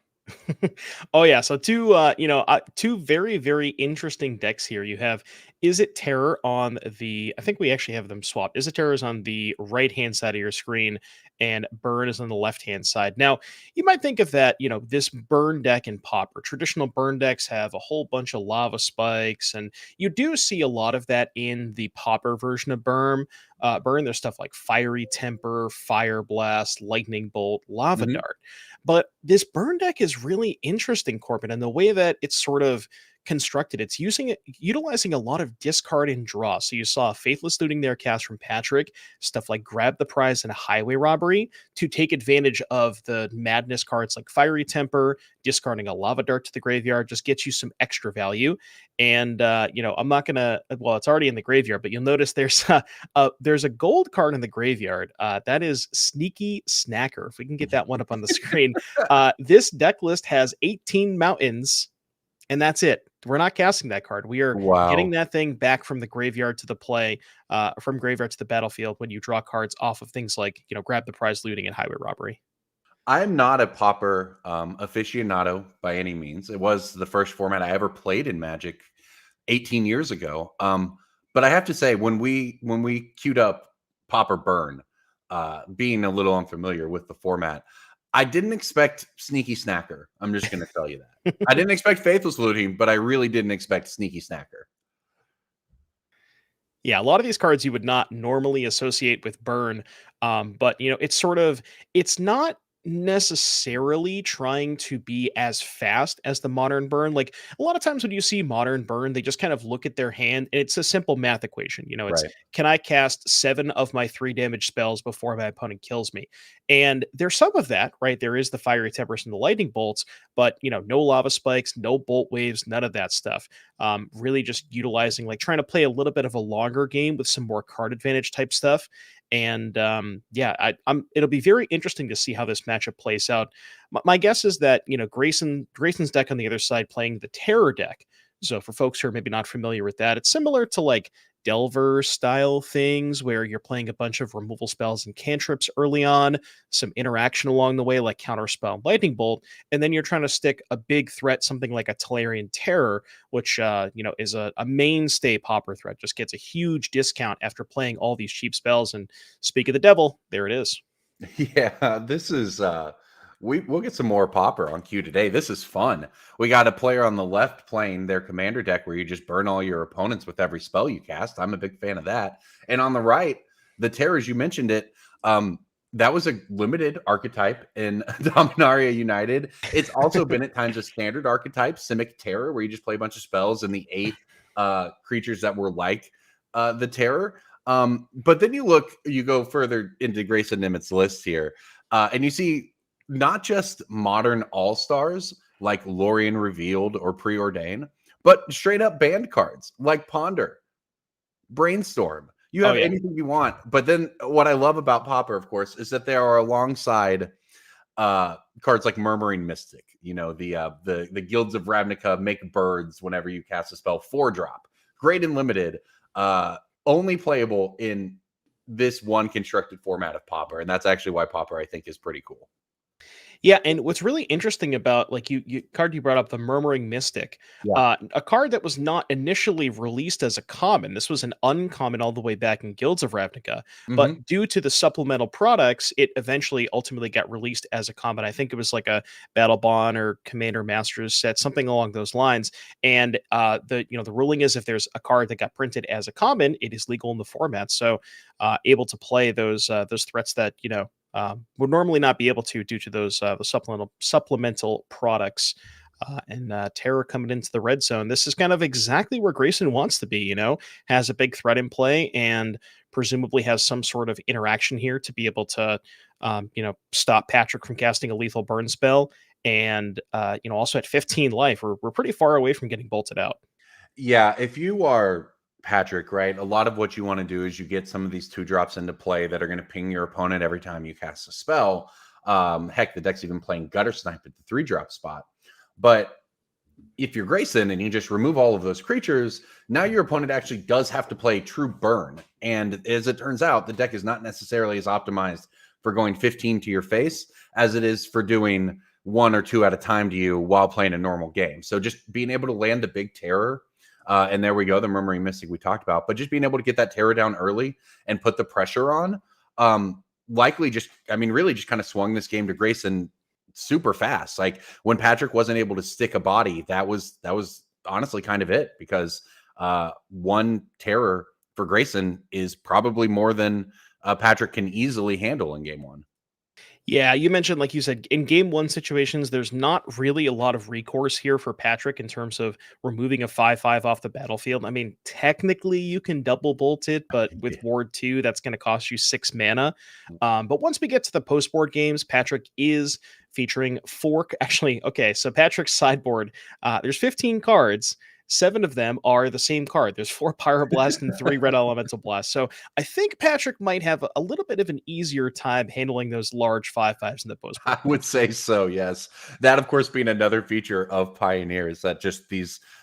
Oh yeah, so two very, very interesting decks here. You have Is It Terror on I think we actually have them swapped. Is It Terror is on the right-hand side of your screen, and Burn is on the left-hand side. Now, you might think of that, this Burn deck and Pauper. Traditional Burn decks have a whole bunch of lava spikes, and you do see a lot of that in the Pauper version of Burn. There's stuff like Fiery Temper, Fire Blast, Lightning Bolt, Lava Dart. But this Burn deck is really interesting, Corbin, and the way that it's sort of constructed. It's utilizing a lot of discard and draw. So you saw Faithless Looting there cast from Patrick, stuff like Grab the Prize and Highway Robbery to take advantage of the madness cards like Fiery Temper. Discarding a Lava Dart to the graveyard just gets you some extra value. And I'm not gonna. Well, it's already in the graveyard, but you'll notice there's a gold card in the graveyard. That is Sneaky Snacker. If we can get that one up on the screen, this deck list has 18 mountains. And that's it. We're not casting that card. We are getting that thing back from the graveyard to the play, from graveyard to the battlefield when you draw cards off of things like, Grab the Prize, Looting, and Highway Robbery. I'm not a Pauper aficionado by any means. It was the first format I ever played in Magic 18 years ago. But I have to say, when we queued up Pauper Burn, being a little unfamiliar with the format, I didn't expect Sneaky Snacker. I'm just going to tell you that. I didn't expect Faithless Looting, but I really didn't expect Sneaky Snacker. Yeah, a lot of these cards you would not normally associate with Burn, but it's not necessarily trying to be as fast as the modern Burn. Like a lot of times when you see modern Burn, they just kind of look at their hand, and it's a simple math equation. It's Can I cast 7 of my 3 damage spells before my opponent kills me? And there's some of that, right? There is the Fiery Tempers and the Lightning Bolts, but no lava spikes, no bolt waves, none of that stuff. Really just utilizing, like trying to play a little bit of a longer game with some more card advantage type stuff. And it'll be very interesting to see how this matchup plays out. My guess is that Grayson's deck on the other side playing the Terror deck. So for folks who are maybe not familiar with that, it's similar to like Delver style things where you're playing a bunch of removal spells and cantrips early on, some interaction along the way like Counterspell and Lightning Bolt, and then you're trying to stick a big threat, something like a Tolarian Terror, which is a mainstay Pauper threat, just gets a huge discount after playing all these cheap spells. And speak of the devil, there it is. Yeah, this is we'll get some more Pauper on queue today. This is fun. We got a player on the left playing their commander deck where you just burn all your opponents with every spell you cast. I'm a big fan of that. And on the right, the Terrors, you mentioned it. That was a limited archetype in Dominaria United. It's also been at times a standard archetype, Simic Terror, where you just play a bunch of spells and the 8 creatures that were like the Terror. But then you go further into Grayson Nimitz's list here, and you see not just modern all-stars like Lorien Revealed or Preordain, but straight up banned cards like Ponder, Brainstorm. You Oh have yeah. anything you want. But then what I love about Pauper, of course, is that they are alongside cards like Murmuring Mystic. You know, the Guilds of Ravnica make birds whenever you cast a spell, 4-drop. Great and limited. Only playable in this one constructed format of Pauper, and that's actually why Pauper I think is pretty cool. Yeah, and what's really interesting about like you card you brought up, the Murmuring Mystic, Yeah. a card that was not initially released as a common. This was an uncommon all the way back in Guilds of Ravnica, Mhm. but due to the supplemental products, it eventually ultimately got released as a common. I think it was like a Battle Bond or Commander Masters set, something along those lines. And the ruling is if there's a card that got printed as a common, it is legal in the format. So able to play those threats that would normally not be able to due to those the supplemental products. And Terror coming into the red zone. This is kind of exactly where Grayson wants to be. Has a big threat in play and presumably has some sort of interaction here to be able to, stop Patrick from casting a lethal burn spell. And also at 15 life, we're pretty far away from getting bolted out. Yeah, if you are Patrick, right, a lot of what you want to do is you get some of these 2-drops into play that are going to ping your opponent every time you cast a spell. Heck, the deck's even playing Gutter Snipe at the 3-drop spot. But if you're Grayson and you just remove all of those creatures, now your opponent actually does have to play True Burn. And as it turns out, the deck is not necessarily as optimized for going 15 to your face as it is for doing 1 or 2 at a time to you while playing a normal game. So just being able to land a big terror, and there we go, the Murmuring Mystic we talked about, but just being able to get that terror down early and put the pressure on, really just kind of swung this game to Grayson super fast. Like when Patrick wasn't able to stick a body, that was honestly kind of it, because 1 terror for Grayson is probably more than Patrick can easily handle in game 1. Yeah, you mentioned, like you said, in game 1 situations, there's not really a lot of recourse here for Patrick in terms of removing a 5/5 off the battlefield. I mean, technically you can double bolt it, but with Ward 2, that's going to cost you 6 mana. But once we get to the post board games, Patrick is featuring 4. Actually, okay, so Patrick's sideboard, there's 15 cards. 7 of them are the same card. There's 4 Pyroblast and 3 Red Elemental Blast. So I think Patrick might have a little bit of an easier time handling those large 5/5s in the post. I would say so, yes. That, of course, being another feature of Pioneer is that just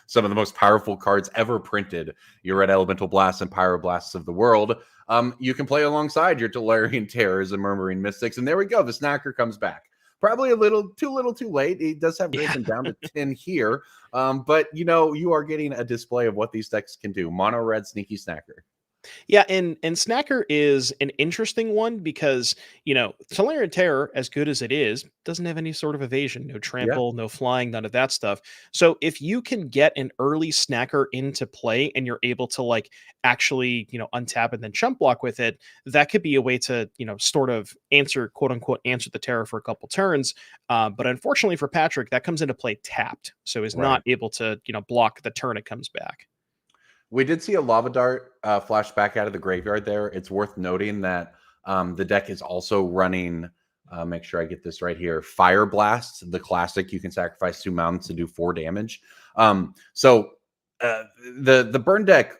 some of the most powerful cards ever printed, your Red Elemental Blasts and Pyroblasts of the world, you can play alongside your Tolarian Terrors and Murmuring Mystics. And there we go. The Snacker comes back. Probably a little too late. He does have Grayson down to 10 here. But, you are getting a display of what these decks can do. Mono red Sneaky Snacker. Yeah, and Snacker is an interesting one because, Tolarian Terror, as good as it is, doesn't have any sort of evasion, no trample, no flying, none of that stuff. So if you can get an early Snacker into play and you're able to actually, untap and then chump block with it, that could be a way to, sort of answer, quote unquote, answer the terror for a couple turns. But unfortunately for Patrick, that comes into play tapped. So he's not able to, block the turn it comes back. We did see a Lava Dart flash back out of the graveyard there. It's worth noting that the deck is also running, make sure I get this right here, Fire Blast, the classic. You can sacrifice 2 mountains to do 4 damage. So the burn deck,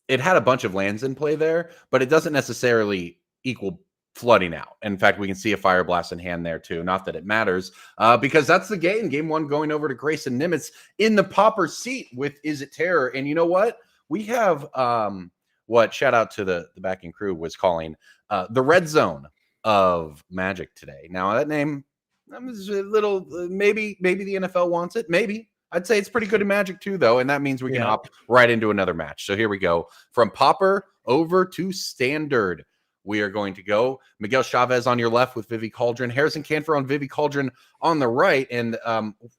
it had a bunch of lands in play there, but it doesn't necessarily equal flooding out. In fact, we can see a Fire Blast in hand there too. Not that it matters, because that's the game. Game 1 going over to Grayson Nimitz in the Pauper seat with Is It Terror? And you know what? We have what shout out to the backing crew was calling the red zone of Magic today. Now that name is a little maybe the NFL wants it. Maybe I'd say it's pretty good in Magic too, though, and that means we can hop right into another match. So here we go from Pauper over to Standard. We are going to go Miguel Chavez on your left with Vivi Cauldron, Harrison Canfor on Vivi Cauldron on the right. And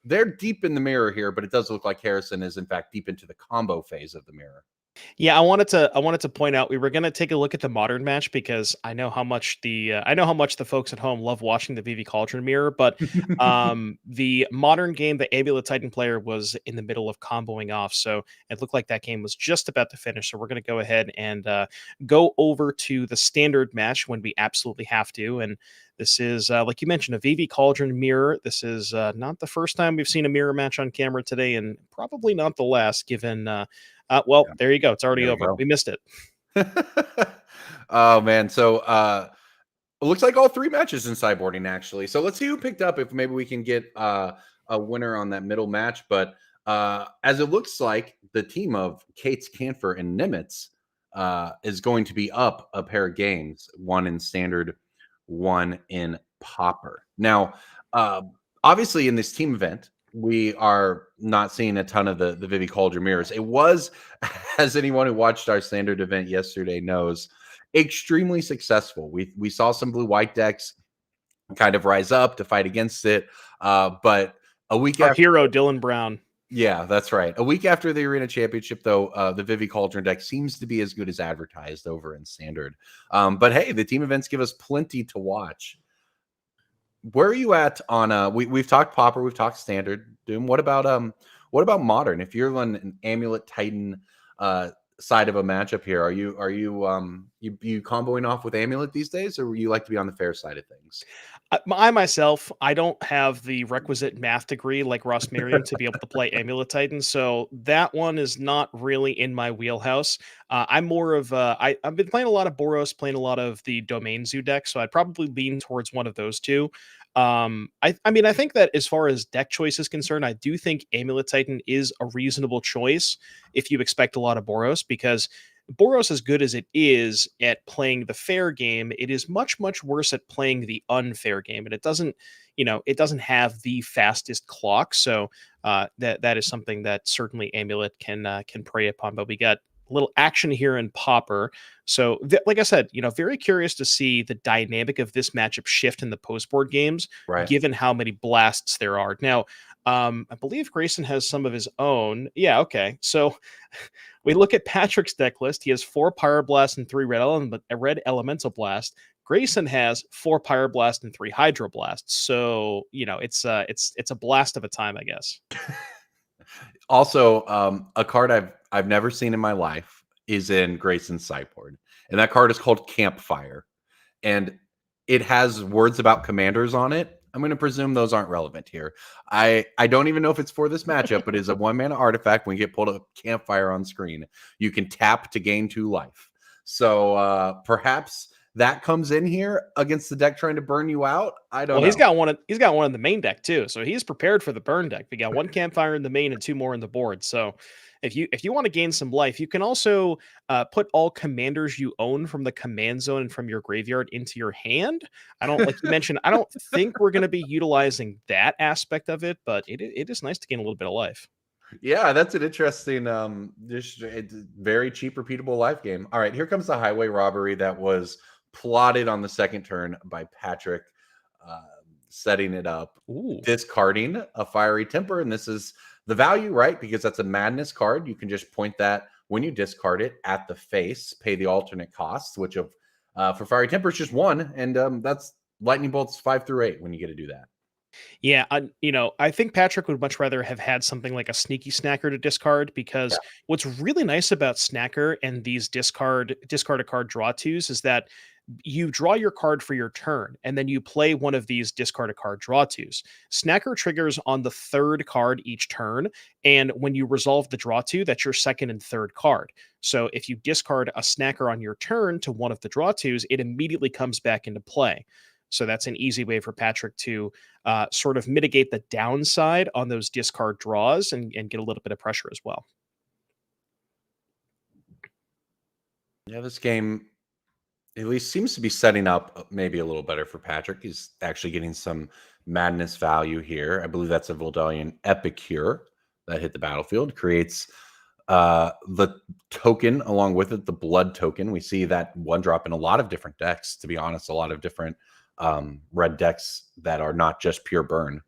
they're deep in the mirror here, but it does look like Harrison is in fact deep into the combo phase of the mirror. Yeah, I wanted to point out we were going to take a look at the modern match because I know how much the folks at home love watching the VV Cauldron Mirror, but the modern game, the Amulet Titan player was in the middle of comboing off, so it looked like that game was just about to finish. So we're going to go ahead and go over to the standard match when we absolutely have to. And This is, like you mentioned, a VV Cauldron Mirror. This is not the first time we've seen a mirror match on camera today, and probably not the last, given, well, Yeah. there you go. It's already There we over. go. We missed it. Oh, man. So it looks like all 3 matches in sideboarding, actually. So let's see who picked up, if maybe we can get a winner on that middle match. But as it looks like, the team of Kate's, Canfer, and Nimitz is going to be up a pair of games, one in Standard, one in Pauper. Now, obviously, in this team event, we are not seeing a ton of the Vivi Cauldron Mirrors. It was, as anyone who watched our Standard event yesterday knows, extremely successful. We saw some blue-white decks kind of rise up to fight against it, but a week Our after, hero, Dylan Brown. yeah, that's right. A week after the Arena Championship, though, the Vivi Cauldron deck seems to be as good as advertised over in Standard. But hey, the team events give us plenty to watch. Where are you at on we've talked Pauper, we've talked Standard, Doom. What about Modern? If you're on an Amulet Titan side of a matchup here, are you comboing off with Amulet these days, or you like to be on the fair side of things? I myself, I don't have the requisite math degree like Ross Merriam to be able to play Amulet Titan, so that one is not really in my wheelhouse. I'm more of I've been playing a lot of Boros, playing a lot of the Domain Zoo deck, so I'd probably lean towards one of those two. I mean, I think that as far as deck choice is concerned, I do think Amulet Titan is a reasonable choice if you expect a lot of Boros, because Boros, as good as it is at playing the fair game, it is much, much worse at playing the unfair game, and it doesn't have the fastest clock. So that is something that certainly Amulet can prey upon. But we got a little action here in Pauper. So, like I said, very curious to see the dynamic of this matchup shift in the post-board games, Right. given how many blasts there are. Now, I believe Grayson has some of his own. Yeah, okay. So we look at Patrick's deck list. He has 4 Pyroblast and 3 red Elemental Blast. Grayson has 4 Pyroblast and 3 Hydroblast. So, it's a blast of a time, I guess. Also, a card I've never seen in my life is in Grayson's sideboard, and that card is called Campfire, and it has words about commanders on it. I'm going to presume those aren't relevant here. I don't even know if it's for this matchup, but it's a 1-mana artifact. When you get pulled a Campfire on screen, you can tap to gain 2 life. So perhaps that comes in here against the deck trying to burn you out. I don't know. He's got one in the main deck too, so he's prepared for the burn deck. We got 1 Campfire in the main and 2 more in the board. So if you want to gain some life, you can also put all commanders you own from the command zone and from your graveyard into your hand. Like you mentioned, I don't think we're going to be utilizing that aspect of it, but it is nice to gain a little bit of life. Yeah, that's an interesting, just very cheap, repeatable life game. All right, here comes the highway robbery that was plotted on the second turn by Patrick, setting it up. Ooh. Discarding a Fiery Temper, and this is the value, right? Because that's a madness card. You can just point that when you discard it at the face, pay the alternate costs, which for Fiery Temper is just 1, and that's Lightning Bolts 5 through 8 when you get to do that. Yeah, I think Patrick would much rather have had something like a Sneaky Snacker to discard, because what's really nice about Snacker and these discard a card draw twos is that you draw your card for your turn, and then you play one of these discard a card draw twos. Snacker triggers on the 3rd card each turn, and when you resolve the draw two, that's your 2nd and 3rd card. So if you discard a Snacker on your turn to one of the draw twos, it immediately comes back into play. So that's an easy way for Patrick to sort of mitigate the downside on those discard draws and get a little bit of pressure as well. Yeah, this game at least seems to be setting up maybe a little better for Patrick. He's actually getting some madness value here. I believe that's a Voldalian Epicure that hit the battlefield, creates the token along with it, the blood token. We see that 1-drop in a lot of different decks, to be honest, a lot of different red decks that are not just pure burn.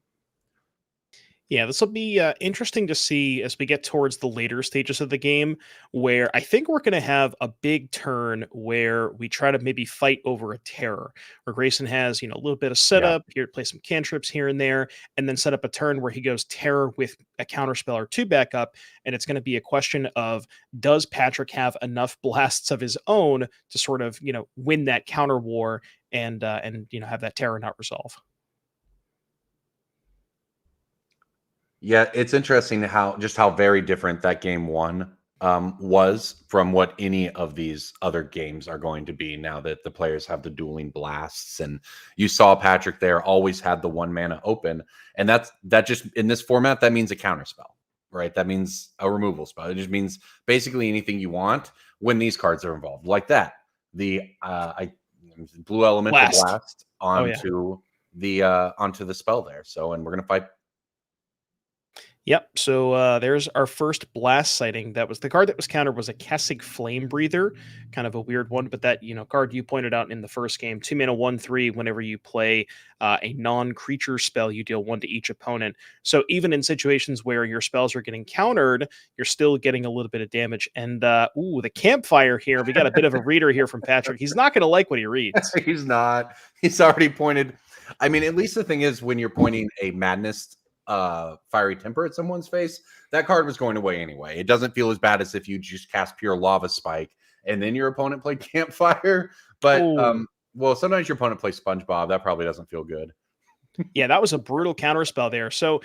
Yeah, this will be interesting to see as we get towards the later stages of the game, where I think we're going to have a big turn where we try to maybe fight over a terror, where Grayson has a little bit of Yeah. setup here, play some cantrips here and there, and then set up a turn where he goes terror with a counterspell or two backup, and it's going to be a question of does Patrick have enough blasts of his own to sort of win that counter war and have that terror not resolve. Yeah, it's interesting how very different that game one was from what any of these other games are going to be now that the players have the dueling blasts. And you saw Patrick there always had the 1 mana open, and that just in this format that means a counter spell, right? That means a removal spell. It just means basically anything you want when these cards are involved, like that. The blue elemental blast onto the spell there. So, and we're gonna fight. Yep. So there's our first blast sighting. That was the card that was countered was a Kessig Flame Breather, kind of a weird one, but that card you pointed out in the first game, 2 mana 1/3. Whenever you play a non-creature spell, you deal 1 to each opponent. So even in situations where your spells are getting countered, you're still getting a little bit of damage. And the campfire here. We got a bit of a reader here from Patrick. He's not going to like what he reads. He's not. He's already pointed. I mean, at least the thing is when you're pointing a madness fiery temper at someone's face, that card was going away anyway. It doesn't feel as bad as if you just cast pure lava spike and then your opponent played campfire. But well, sometimes your opponent plays SpongeBob. That probably doesn't feel good. Yeah, that was a brutal counterspell there. So,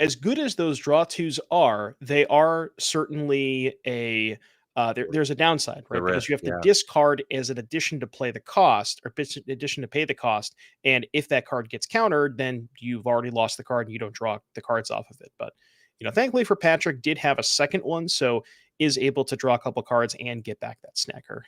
as good as those draw twos are, they are certainly there's a downside, right? Because you have to discard as an addition to play the cost, or addition to pay the cost. And if that card gets countered, then you've already lost the card and you don't draw the cards off of it. But, thankfully for Patrick, did have a second one, so is able to draw a couple cards and get back that snacker.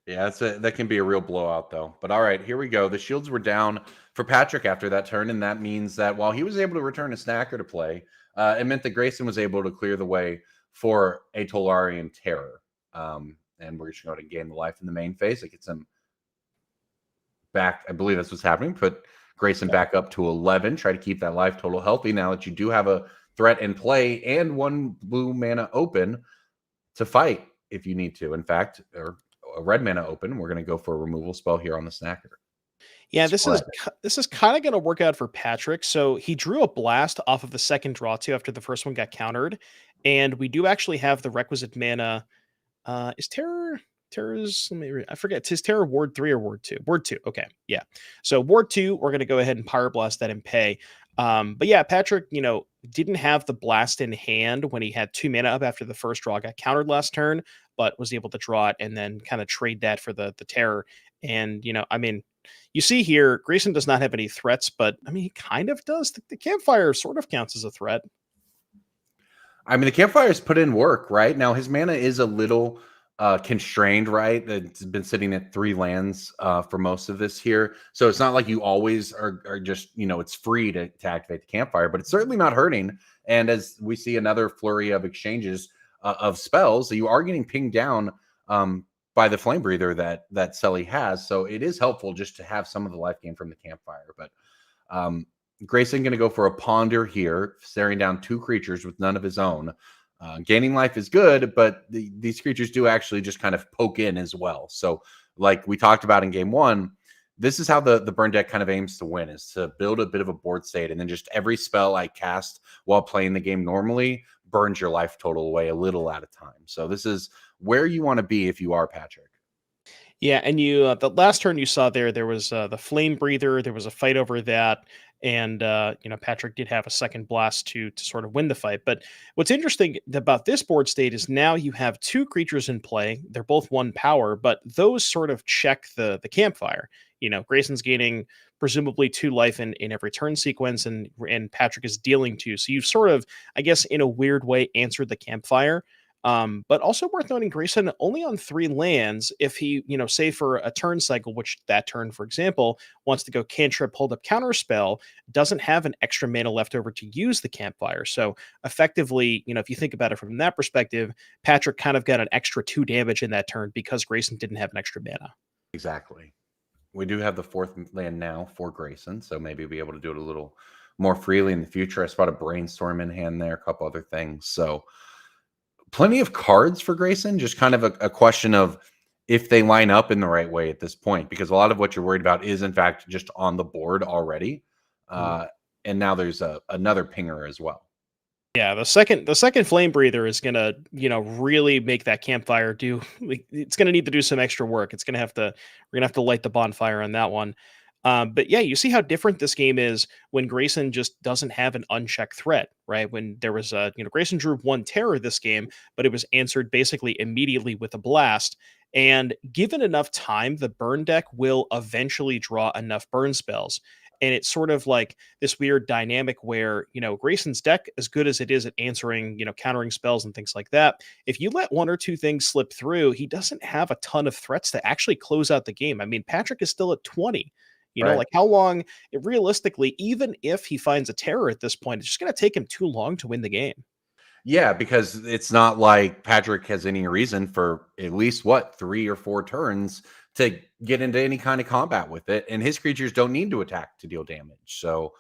Yeah, that can be a real blowout, though. But all right, here we go. The shields were down for Patrick after that turn, and that means that while he was able to return a snacker to play, it meant that Grayson was able to clear the way for a Tolarian Terror. And we're just going to gain the life in the main phase. It gets him back. I believe that's what's happening. Put Grayson back up to 11. Try to keep that life total healthy now that you do have a threat in play and 1 blue mana open to fight if you need to. In fact, or a red mana open, we're going to go for a removal spell here on the snacker. Yeah, this is kind of going to work out for Patrick. So he drew a blast off of the second draw two after the first one got countered, and we do actually have the requisite mana. Is Terror's? I forget. Is Terror Ward 3 or Ward 2? Ward 2. Okay, yeah. So Ward 2, we're going to go ahead and Pyroblast that and pay. But yeah, Patrick, didn't have the blast in hand when he had 2 mana up after the first draw got countered last turn, but was able to draw it and then kind of trade that for the Terror. And you see here, Grayson does not have any threats, but he kind of does. The campfire sort of counts as a threat. The campfire's put in work, right? Now his mana is a little constrained, right? It's been sitting at 3 lands for most of this here. So it's not like you always are just, it's free to activate the campfire, but it's certainly not hurting. And as we see another flurry of exchanges of spells, you are getting pinged down by the flame breather that Selly has. So it is helpful just to have some of the life gain from the campfire. But Grayson going to go for a ponder here, staring down 2 creatures with none of his own. Gaining life is good, but these creatures do actually just kind of poke in as well. So like we talked about in game 1, this is how the burn deck kind of aims to win, is to build a bit of a board state, and then just every spell I cast while playing the game normally burns your life total away a little at a time. So this is where you want to be if you are Patrick. Yeah, and you the last turn you saw there was the Flame Breather. There was a fight over that, and Patrick did have a second blast to sort of win the fight. But what's interesting about this board state is now you have 2 creatures in play. They're both 1 power, but those sort of check the campfire. Grayson's gaining presumably 2 life in every turn sequence, and Patrick is dealing 2. So you've sort of, I guess, in a weird way, answered the campfire. But also worth noting, Grayson only on 3 lands. If he, say for a turn cycle, which that turn, for example, wants to go cantrip, hold up, counter spell, doesn't have an extra mana left over to use the campfire. So effectively, if you think about it from that perspective, Patrick kind of got an extra 2 damage in that turn because Grayson didn't have an extra mana. Exactly. We do have the 4th land now for Grayson, so maybe we'll be able to do it a little more freely in the future. I spot a Brainstorm in hand there, a couple other things. So plenty of cards for Grayson, just kind of a question of if they line up in the right way at this point, because a lot of what you're worried about is in fact just on the board already. And now there's another pinger as well. Yeah, the second flame breather is gonna, really make that campfire do. It's gonna need to do some extra work. We're gonna have to light the bonfire on that one. But yeah, you see how different this game is when Grayson just doesn't have an unchecked threat, right? When there was Grayson drew 1 terror this game, but it was answered basically immediately with a blast. And given enough time, the burn deck will eventually draw enough burn spells. And it's sort of like this weird dynamic where, Grayson's deck, as good as it is at answering, countering spells and things like that, if you let 1 or 2 things slip through, he doesn't have a ton of threats to actually close out the game. I mean, Patrick is still at 20. Right. Like how long, realistically, even if he finds a terror at this point, it's just going to take him too long to win the game. Yeah, because it's not like Patrick has any reason for at least 3 or 4 turns to get into any kind of combat with it, and his creatures don't need to attack to deal damage. So,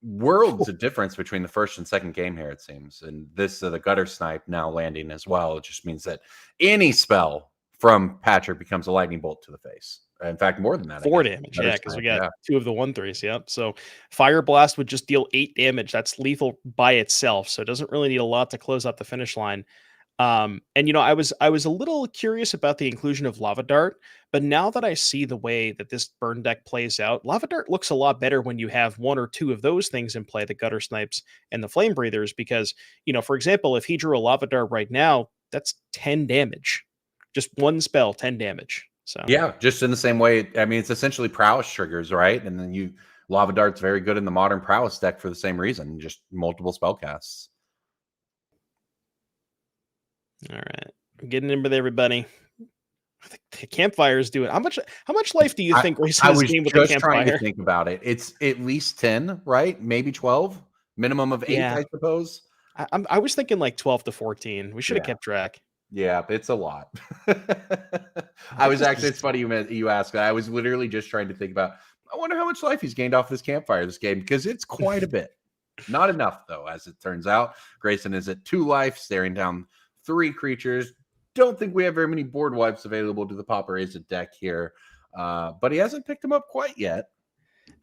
worlds of difference between the first and second game here, it seems. And this the gutter snipe now landing as well. It just means that any spell from Patrick becomes a lightning bolt to the face. In fact, more than that. 4 damage, yeah, because we got 2 of the 1/3s. Yep. So Fire Blast would just deal 8 damage. That's lethal by itself. So it doesn't really need a lot to close out the finish line. And I was a little curious about the inclusion of Lava Dart, but now that I see the way that this burn deck plays out, Lava Dart looks a lot better when you have 1 or 2 of those things in play, the Gutter Snipes and the Flame Breathers, because, for example, if he drew a Lava Dart right now, that's 10 damage. Just 1 spell, 10 damage. So yeah, just in the same way. I mean, it's essentially prowess triggers, right? And then Lava Dart's very good in the modern prowess deck for the same reason, just multiple spell casts. All right, I'm getting in with everybody. The campfire's doing how much life do you think Grayson has gained with the campfire? Trying to think about it. It's at least 10, right? Maybe 12. Minimum of 8, Yeah. I suppose. I was thinking like 12 to 14. We should have kept track. Yeah, it's a lot. It's funny you asked. I was literally just trying to think about, I wonder how much life he's gained off this campfire this game, because it's quite a bit. Not enough, though, as it turns out. Grayson is at 2 life, staring down 3 creatures. Don't think we have very many board wipes available to the Pauper Ace deck here, but he hasn't picked them up quite yet.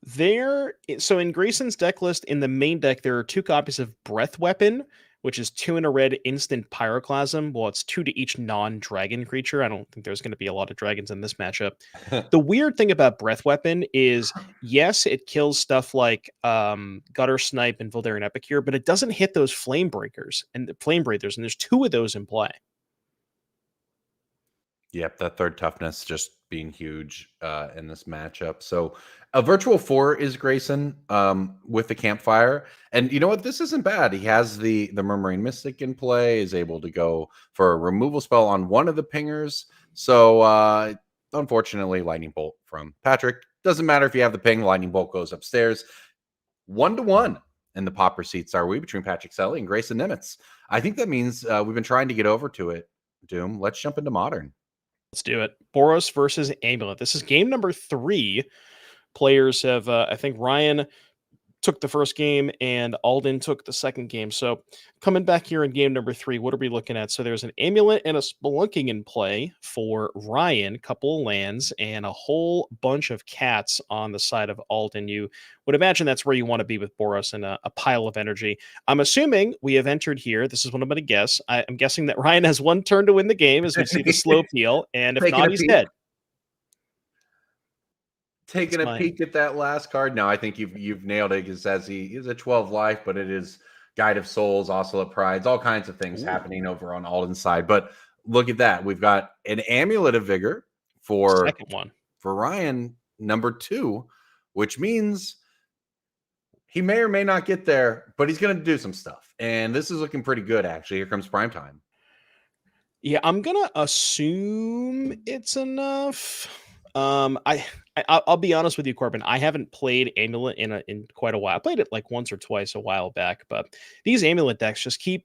So in Grayson's deck list, in the main deck, there are 2 copies of Breath Weapon, which is 2 in a red instant Pyroclasm. Well, it's 2 to each non-dragon creature. I don't think there's going to be a lot of dragons in this matchup. The weird thing about Breath Weapon is, yes, it kills stuff like Gutter Snipe and Voldaren Epicure, but it doesn't hit those Flame Breakers and the Flame Breathers, and there's 2 of those in play. Yep, that 3rd toughness just being huge in this matchup. So a virtual 4 is Grayson with the campfire. And you know what? This isn't bad. He has the Murmuring Mystic in play, is able to go for a removal spell on 1 of the pingers. So unfortunately, Lightning Bolt from Patrick. Doesn't matter if you have the ping, Lightning Bolt goes upstairs. 1-1 in the Pauper seats are we between Patrick Selly and Grayson Nimitz. I think that means we've been trying to get over to it, Doom. Let's jump into Modern. Let's do it. Boros versus Amulet. This is game number 3. Players have, I think Ryan took the first game and Alden took the second game. So coming back here in game number 3, what are we looking at? So there's an Amulet and a Spelunking in play for Ryan, couple of lands, and a whole bunch of cats on the side of Alden. You would imagine that's where you want to be with Boros, and a pile of energy. I'm assuming we have entered here. This is what I'm going to guess. I'm guessing that Ryan has 1 turn to win the game as we see the slow peel, and if not, he's dead. Taking a peek at that last card. No, I think you've nailed it. It says he is a 12 life, but it is Guide of Souls, Ocelot Prides, all kinds of things happening over on Alden's side. But look at that. We've got an Amulet of Vigor for second one for Ryan, number 2, which means he may or may not get there, but he's going to do some stuff. And this is looking pretty good, actually. Here comes prime time. Yeah, I'm going to assume it's enough. I'll be honest with you, Corbin. I haven't played Amulet in quite a while. I played it like once or twice a while back, but these Amulet decks just keep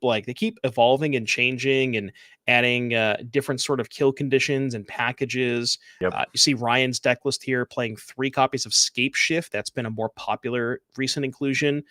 evolving and changing and adding different sort of kill conditions and packages. Yep. You see Ryan's deck list here playing 3 copies of Scape Shift. That's been a more popular recent inclusion.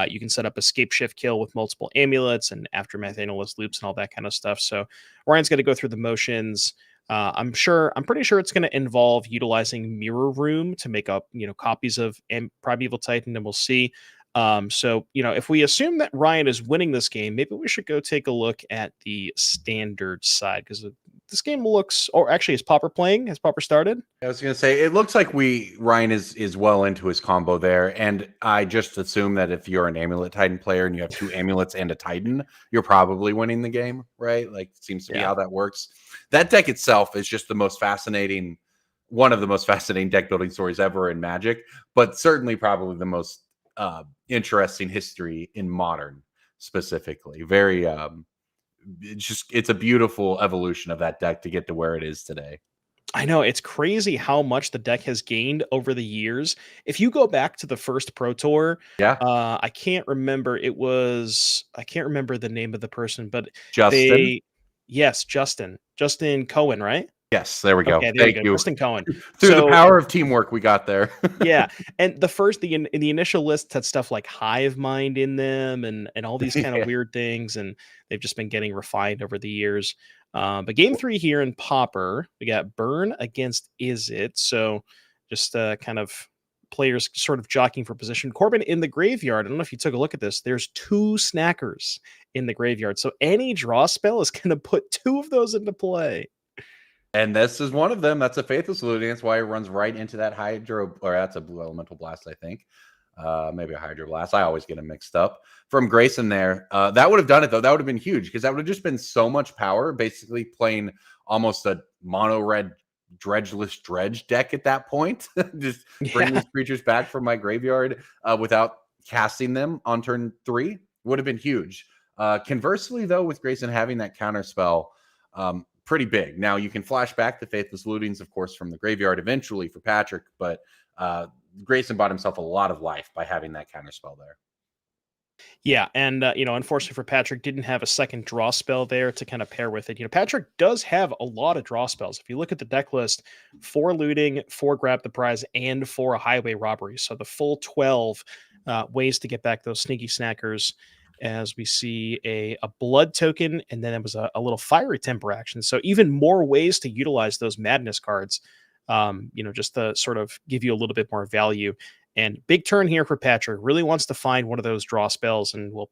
You can set up a Scape Shift kill with multiple amulets and Aftermath Analyst loops and all that kind of stuff. So Ryan's got to go through the motions. I'm pretty sure it's going to involve utilizing Mirror Room to make up, copies of Primeval Titan, and we'll see. So, if we assume that Ryan is winning this game, maybe we should go take a look at the standard side, because this game looks, or actually, is Pauper playing? Has Pauper started? I was going to say, it looks like Ryan is well into his combo there, and I just assume that if you're an Amulet Titan player and you have 2 amulets and a Titan, you're probably winning the game, right? Like, seems to be how that works. That deck itself is just one of the most fascinating deck building stories ever in Magic, but certainly probably the most interesting history in Modern specifically. Very, it's a beautiful evolution of that deck to get to where it is today. I know, it's crazy how much the deck has gained over the years. If you go back to the first Pro Tour, I can't remember the name of the person, but Justin. Justin Cohen, right? Yes, there we go. Okay, Thank you. Justin Cohen. Through the power of teamwork, we got there. Yeah, and the initial list had stuff like Hive Mind in them, and all these kind of weird things, and they've just been getting refined over the years. But game 3 here in Pauper, we got Burn against Izzet. So just kind of players sort of jockeying for position. Corbin, in the graveyard, I don't know if you took a look at this, there's 2 snackers in the graveyard. So any draw spell is going to put 2 of those into play. And this is one of them. That's a Faithless Looting. That's why it runs right into that Hydro, or that's a Blue Elemental Blast, I think. Maybe a Hydro Blast. I always get them mixed up. From Grayson there. That would have done it, though. That would have been huge, because that would have just been so much power, basically playing almost a mono-red Dredgeless Dredge deck at that point. Just bring these creatures back from my graveyard without casting them on turn 3 would have been huge. Conversely, though, with Grayson having that counter spell, pretty big. Now, you can flash back the Faithless Lootings, of course, from the graveyard eventually for Patrick, but Grayson bought himself a lot of life by having that counter spell there. Yeah, and unfortunately for Patrick, didn't have a second draw spell there to kind of pair with it. Patrick does have a lot of draw spells. If you look at the deck list, 4 looting, 4 grab the prize, and 4 highway robbery. So the full 12 ways to get back those sneaky snackers. As we see a blood token, and then it was a little fiery temper action. So even more ways to utilize those madness cards, just to sort of give you a little bit more value. And big turn here for Patrick. Really wants to find one of those draw spells and will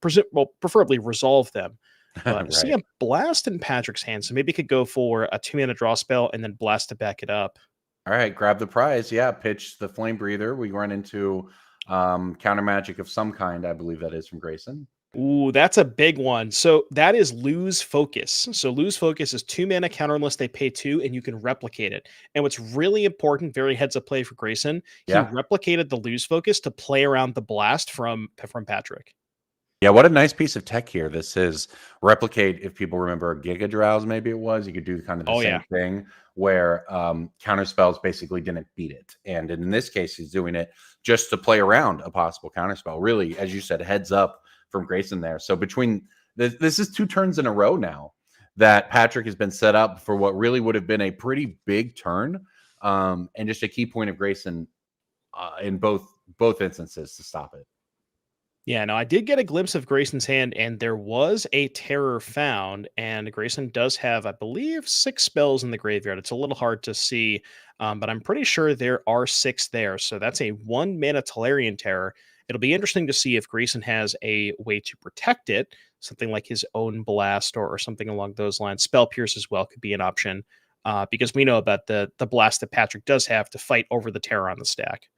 preferably resolve them. But see a blast in Patrick's hand, so maybe he could go for a 2-mana draw spell and then blast to back it up. All right, grab the prize. Yeah, pitch the Flame Breather. We run into counter magic of some kind, I believe that is from Grayson. Ooh, that's a big one. So that is Lose Focus. So Lose Focus is 2 mana counter unless they pay 2, and you can replicate it. And what's really important, very heads up play for Grayson, he replicated the Lose Focus to play around the blast from Patrick. Yeah, what a nice piece of tech here. This is replicate, if people remember Giga Drowse, maybe it was, you could do kind of the same thing where counter spells basically didn't beat it. And in this case, he's doing it just to play around a possible counter spell. Really, as you said, heads up from Grayson there. So between this is 2 turns in a row now that Patrick has been set up for what really would have been a pretty big turn, and just a key point of Grayson in both instances to stop it. Yeah, no, I did get a glimpse of Grayson's hand, and there was a terror found, and Grayson does have, I believe, 6 spells in the graveyard. It's a little hard to see, but I'm pretty sure there are 6 there. So that's a 1-mana Tolarian Terror. It'll be interesting to see if Grayson has a way to protect it, something like his own blast or something along those lines. Spell Pierce as well could be an option, because we know about the blast that Patrick does have to fight over the terror on the stack.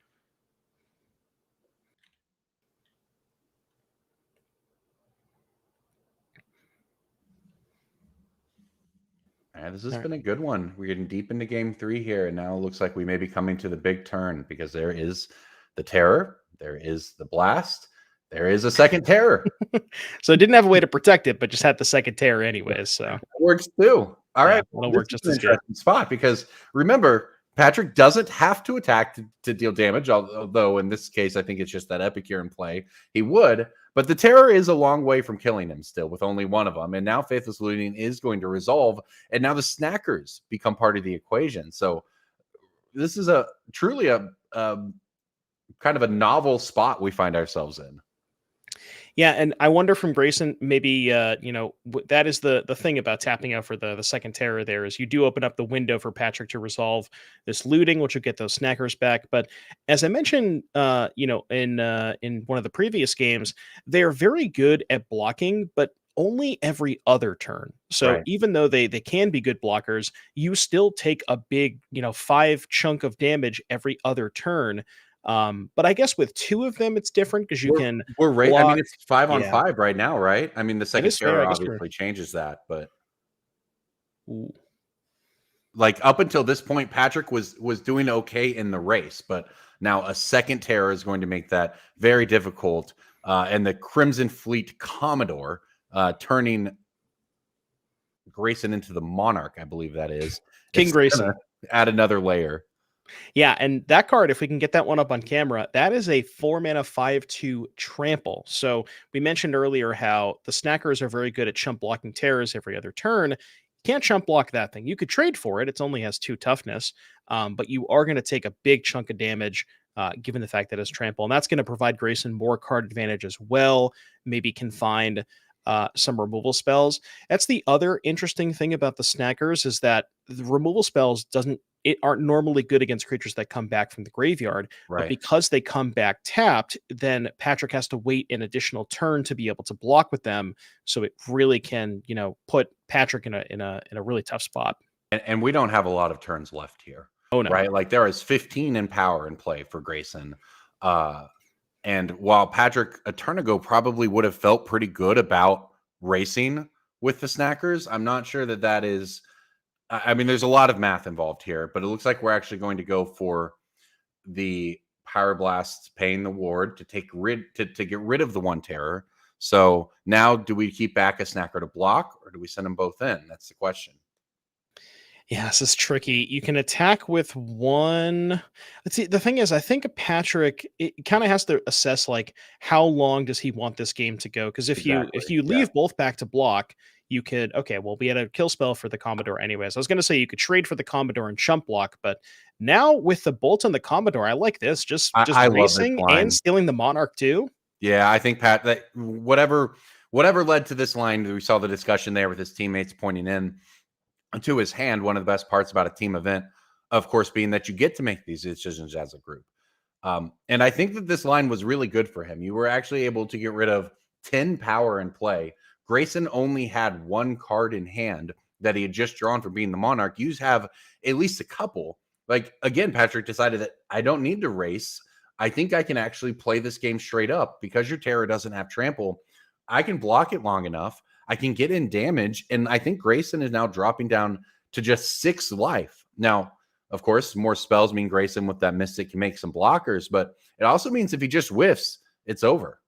This has been a good one. We're getting deep into game 3 here, and now it looks like we may be coming to the big turn, because there is the terror, there is the blast, there is a second terror. So it didn't have a way to protect it, but just had the second terror anyways. So it works too. All right, it'll work just as good. Spot, because remember, Patrick doesn't have to attack to deal damage, although in this case, I think it's just that Epicure in play. He would, but the Terror is a long way from killing him still with only one of them. And now Faithless Looting is going to resolve, and now the Snackers become part of the equation. So this is truly a kind of a novel spot we find ourselves in. Yeah, and I wonder from Grayson, maybe that is the thing about tapping out for the second terror. There is you do open up the window for Patrick to resolve this looting, which will get those snackers back. But as I mentioned, in one of the previous games, they are very good at blocking, but only every other turn. So Right. even though they can be good blockers, you still take a big 5 chunk of damage every other turn. But I guess with 2 of them, it's different because you can We're right. I block. mean, it's 5 on Yeah. 5 right now, right? I mean, the second is fair, terror I guess we're- obviously changes that, but Ooh. like up until this point, Patrick was doing okay in the race, but now a second terror is going to make that very difficult. And the Crimson Fleet Commodore turning Grayson into the Monarch, I believe that is. King It's Grayson. gonna add another layer. Yeah, and that card, if we can get that one up on camera, that is a 4-mana 5/2 trample. So we mentioned earlier how the Snackers are very good at chump blocking terrors every other turn. You can't chump block that thing. You could trade for it. It only has 2 toughness, but you are going to take a big chunk of damage given the fact that it's trample. And that's going to provide Grayson more card advantage as well. Maybe can find some removal spells. That's the other interesting thing about the Snackers is that the removal spells aren't normally good against creatures that come back from the graveyard. Right. But because they come back tapped, then Patrick has to wait an additional turn to be able to block with them. So it really can, put Patrick in a really tough spot. And we don't have a lot of turns left here. Oh no. Right? Like there is 15 in power in play for Grayson. And while Patrick a turn ago probably would have felt pretty good about racing with the Snackers, I'm not sure that is. I mean, there's a lot of math involved here, but it looks like we're actually going to go for the Power Blast paying the ward to get rid of the one terror. So now, do we keep back a Snacker to block, or do we send them both in? That's the question. Yeah, this is tricky. You can attack with one. Let's see. The thing is, I think Patrick kind of has to assess like how long does he want this game to go? Because if you leave both back to block, you could we had a kill spell for the Commodore anyways. I was going to say you could trade for the Commodore and chump block, but now with the bolt on the Commodore, I like this. Just racing and stealing the Monarch too. Yeah, I think Pat that whatever led to this line, we saw the discussion there with his teammates pointing in to his hand. One of the best parts about a team event, of course, being that you get to make these decisions as a group. And I think that this line was really good for him. You were actually able to get rid of 10 power in play. Grayson only had 1 card in hand that he had just drawn for being the Monarch. You have at least a couple. Like, again, Patrick decided that I don't need to race. I think I can actually play this game straight up because your terror doesn't have trample. I can block it long enough. I can get in damage. And I think Grayson is now dropping down to just 6 life. Now, of course, more spells mean Grayson with that Mystic can make some blockers, but it also means if he just whiffs, it's over.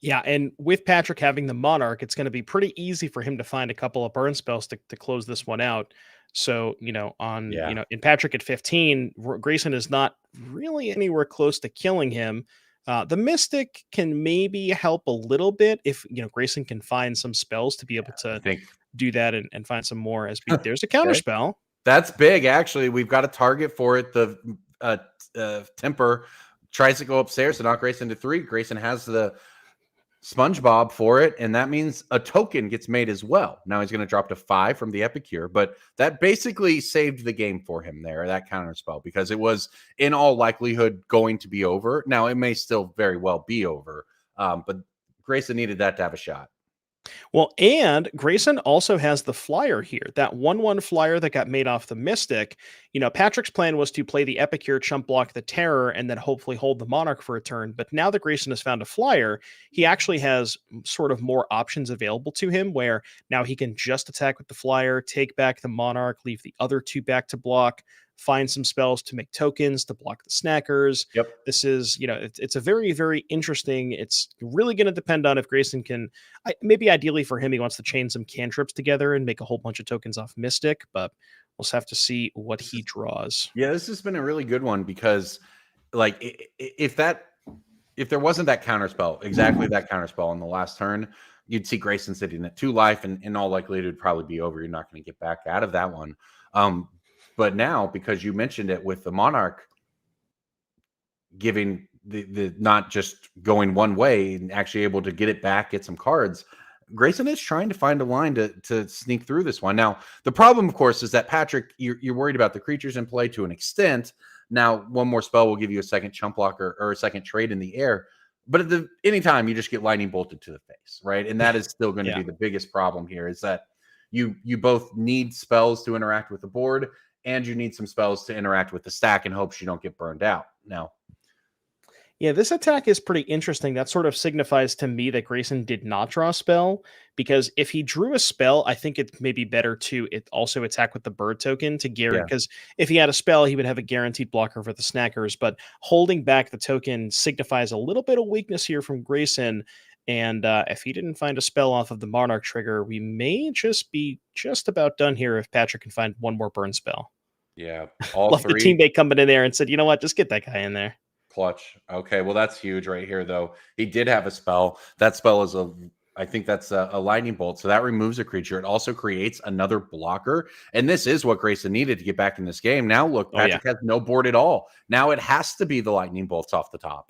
Yeah, and with Patrick having the Monarch, it's going to be pretty easy for him to find a couple of burn spells to close this one out. So, in Patrick at 15, Grayson is not really anywhere close to killing him. The Mystic can maybe help a little bit if, Grayson can find some spells to be able to do that and find some more. There's a counter spell. That's big, actually. We've got a target for it. The Temper tries to go upstairs to knock Grayson to 3. Grayson has the SpongeBob for it, and that means a token gets made as well. Now he's going to drop to 5 from the Epicure, but that basically saved the game for him there, that counter spell, because it was in all likelihood going to be over. Now it may still very well be over, but Grayson needed that to have a shot. Well, and Grayson also has the flyer here, that 1/1 flyer that got made off the Mystic. Patrick's plan was to play the Epicure, chump block the Terror, and then hopefully hold the Monarch for a turn. But now that Grayson has found a flyer, he actually has sort of more options available to him, where now he can just attack with the flyer, take back the Monarch, leave the other 2 back to block. find some spells to make tokens to block the snackers. Yep. This is, it's a very, very interesting. It's really going to depend on if Grayson can, maybe ideally for him, he wants to chain some cantrips together and make a whole bunch of tokens off Mystic, but we'll just have to see what he draws. Yeah, this has been a really good one because, like, if there wasn't that counterspell, exactly that counterspell on the last turn, you'd see Grayson sitting at 2 life, and in all likelihood, it would probably be over. You're not going to get back out of that one. But now, because you mentioned it with the Monarch giving the not just going one way and actually able to get it back, get some cards, Grayson is trying to find a line to sneak through this one. Now, the problem, of course, is that Patrick, you're worried about the creatures in play to an extent. Now, one more spell will give you a second chump blocker or a second trade in the air. But at any time, you just get lightning bolted to the face, right? And that is still going to be the biggest problem here, is that you both need spells to interact with the board, and you need some spells to interact with the stack in hopes you don't get burned out. Now, yeah, this attack is pretty interesting. That sort of signifies to me that Grayson did not draw a spell, because if he drew a spell, I think it may be better to also attack with the bird token to guarantee, because if he had a spell, he would have a guaranteed blocker for the snackers, but holding back the token signifies a little bit of weakness here from Grayson, and if he didn't find a spell off of the Monarch trigger, we may just be just about done here if Patrick can find one more burn spell. Yeah, all Love three. the teammate coming in there and said, you know what, just get that guy in there. Clutch. Okay, well, that's huge right here, though. He did have a spell. That spell is I think that's a lightning bolt. So that removes a creature. It also creates another blocker. And this is what Grayson needed to get back in this game. Now, look, Patrick has no board at all. Now it has to be the lightning bolts off the top.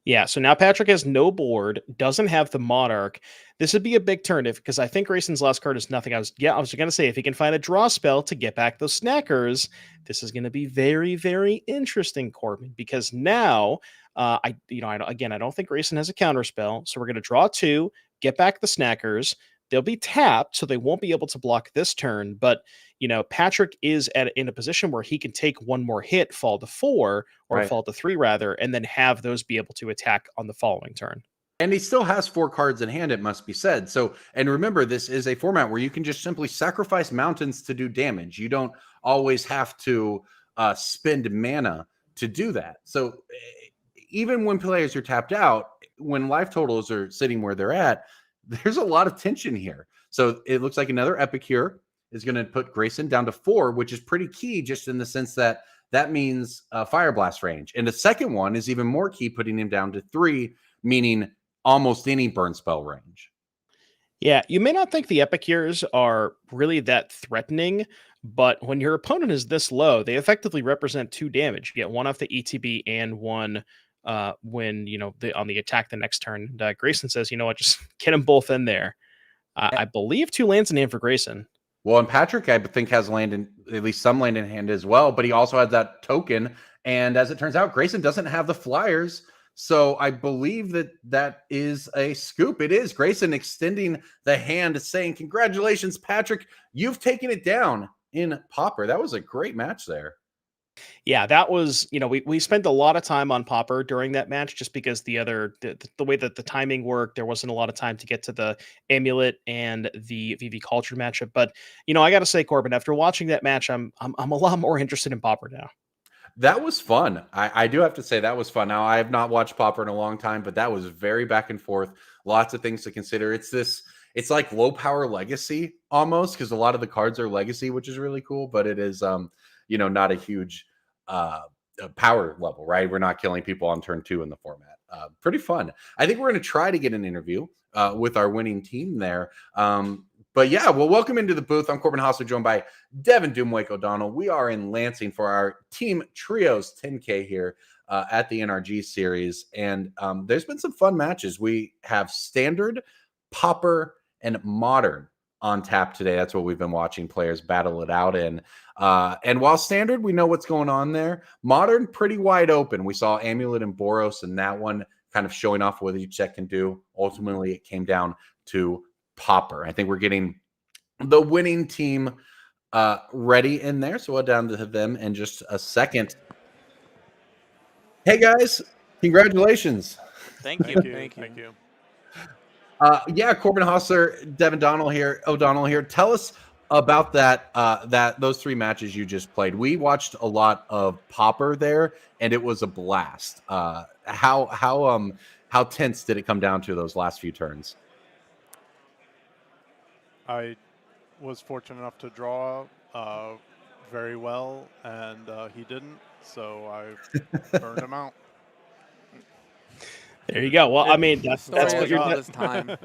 Yeah, so now Patrick has no board, doesn't have the Monarch. This would be a big turn because I think Grayson's last card is nothing. I was going to say, if he can find a draw spell to get back those snackers, this is going to be very, very interesting, Corbin, because now I don't think Grayson has a counter spell. So we're going to draw 2, get back the snackers. They'll be tapped, so they won't be able to block this turn. But, Patrick is in a position where he can take one more hit, fall to 4, or fall to 3, rather, and then have those be able to attack on the following turn. And he still has 4 cards in hand, it must be said. So, and remember, this is a format where you can just simply sacrifice mountains to do damage. You don't always have to spend mana to do that. So even when players are tapped out, when life totals are sitting where they're at, there's a lot of tension here. So it looks like another Epicure is going to put Grayson down to 4, which is pretty key, just in the sense that means Fire Blast range. And the second one is even more key, putting him down to 3, meaning almost any burn spell range. Yeah, you may not think the Epicures are really that threatening, but when your opponent is this low, they effectively represent 2 damage. You get 1 off the ETB and 1 when on the attack the next turn. And, Grayson says, you know what, just get them both in there. I believe 2 lands in hand for Grayson. Well, and Patrick, I think, has at least some land in hand as well, but he also has that token. And as it turns out, Grayson doesn't have the flyers. So I believe that is a scoop. It is Grayson extending the hand, saying, congratulations, Patrick, you've taken it down in Pauper. That was a great match there. Yeah, that was, we spent a lot of time on Pauper during that match, just because the way that the timing worked, there wasn't a lot of time to get to the Amulet and the VV Cauldron matchup. But, I got to say, Corbin, after watching that match, I'm a lot more interested in Pauper now. That was fun. I do have to say that was fun. Now, I have not watched Pauper in a long time, but that was very back and forth. Lots of things to consider. It's like low power legacy almost, because a lot of the cards are legacy, which is really cool, but it is, not a huge power level, right? We're not killing people on turn 2 in the format. Pretty fun. I think we're going to try to get an interview with our winning team there. But yeah, well, welcome into the booth. I'm Corbin Hausler, joined by Devin Doomwake O'Donnell. We are in Lansing for our Team Trios 10K here at the NRG series. And there's been some fun matches. We have Standard, Pauper, and Modern on tap today. That's what we've been watching players battle it out in. And while Standard, we know what's going on there. Modern, pretty wide open. We saw Amulet and Boros, and that one kind of showing off what each deck can do. Ultimately, it came down to Pauper. I think we're getting the winning team ready in there. So we'll down to them in just a second. Hey guys, congratulations. Thank you. Thank you. Yeah, Corbin Hausler, Devin O'Donnell here. Tell us about that those 3 matches you just played. We watched a lot of Pauper there, and it was a blast. How tense did it come down to those last few turns? I was fortunate enough to draw very well, and he didn't, so I burned him out. There you go. Well, I mean, that's what your this time.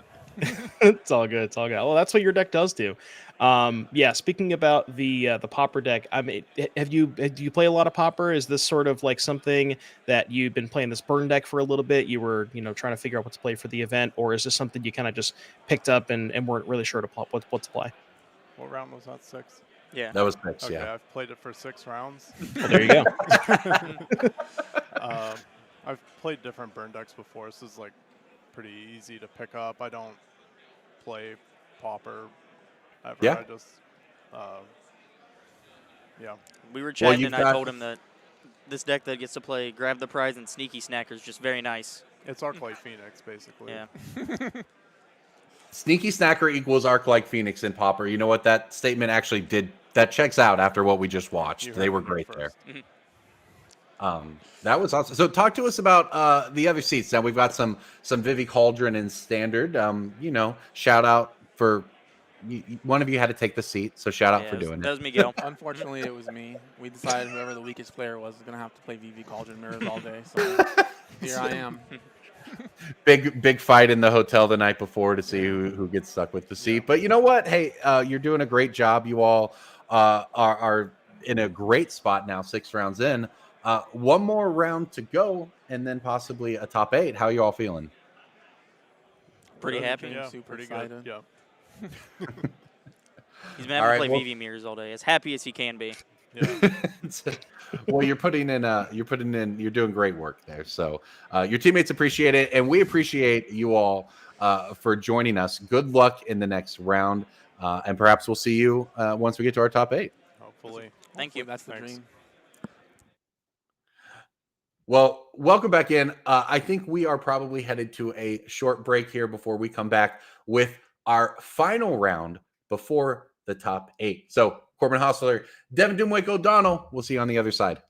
it's all good. It's all good. Well, that's what your deck does do. Yeah. Speaking about the Pauper deck, I mean, do you play a lot of Pauper? Is this sort of like something that you've been playing this burn deck for a little bit? You were trying to figure out what to play for the event, or is this something you kind of just picked up and weren't really sure what to play? What round was that? 6? Yeah. That was 6. Okay, Yeah. I've played it for 6 rounds. Well, there you go. I've played different burn decks before. This is like pretty easy to pick up. I don't play Pauper ever. Yeah. I just, yeah. We were chatting, and I got- told him that this deck that gets to play Grab the Prize and Sneaky Snacker is just very nice. It's Arclight Phoenix, basically. Yeah. Sneaky Snacker equals Arc like Phoenix in Pauper. You know what? That statement actually that checks out after what we just watched. You They heard were it here great first. there. That was awesome. So talk to us about the other seats. Now we've got some Vivi Cauldron in standard. Shout out for one of you had to take the seat, so shout out for doing That it. was Miguel. Unfortunately, it was me. We decided whoever the weakest player was going to have to play VV Cauldron Mirrors all day. So here I am. Big fight in the hotel the night before to see who gets stuck with the seat. But you know what? Hey, you're doing a great job. You all are in a great spot now, 6 rounds in. One more round to go, and then possibly a top 8. How are you all feeling? Pretty happy. Yeah, Super pretty excited. good. Yeah. He's been having All to right, play well- VV mirrors all day, as happy as he can be. Yeah. Well, you're doing great work there. So your teammates appreciate it, and we appreciate you all for joining us. Good luck in the next round, and perhaps we'll see you once we get to our top 8. Hopefully. Thank you. That's the Thanks. dream. Well, welcome back in. I think we are probably headed to a short break here before we come back with our final round before the top 8. So Corbin Hostler, Devin Dumwake O'Donnell, we'll see you on the other side.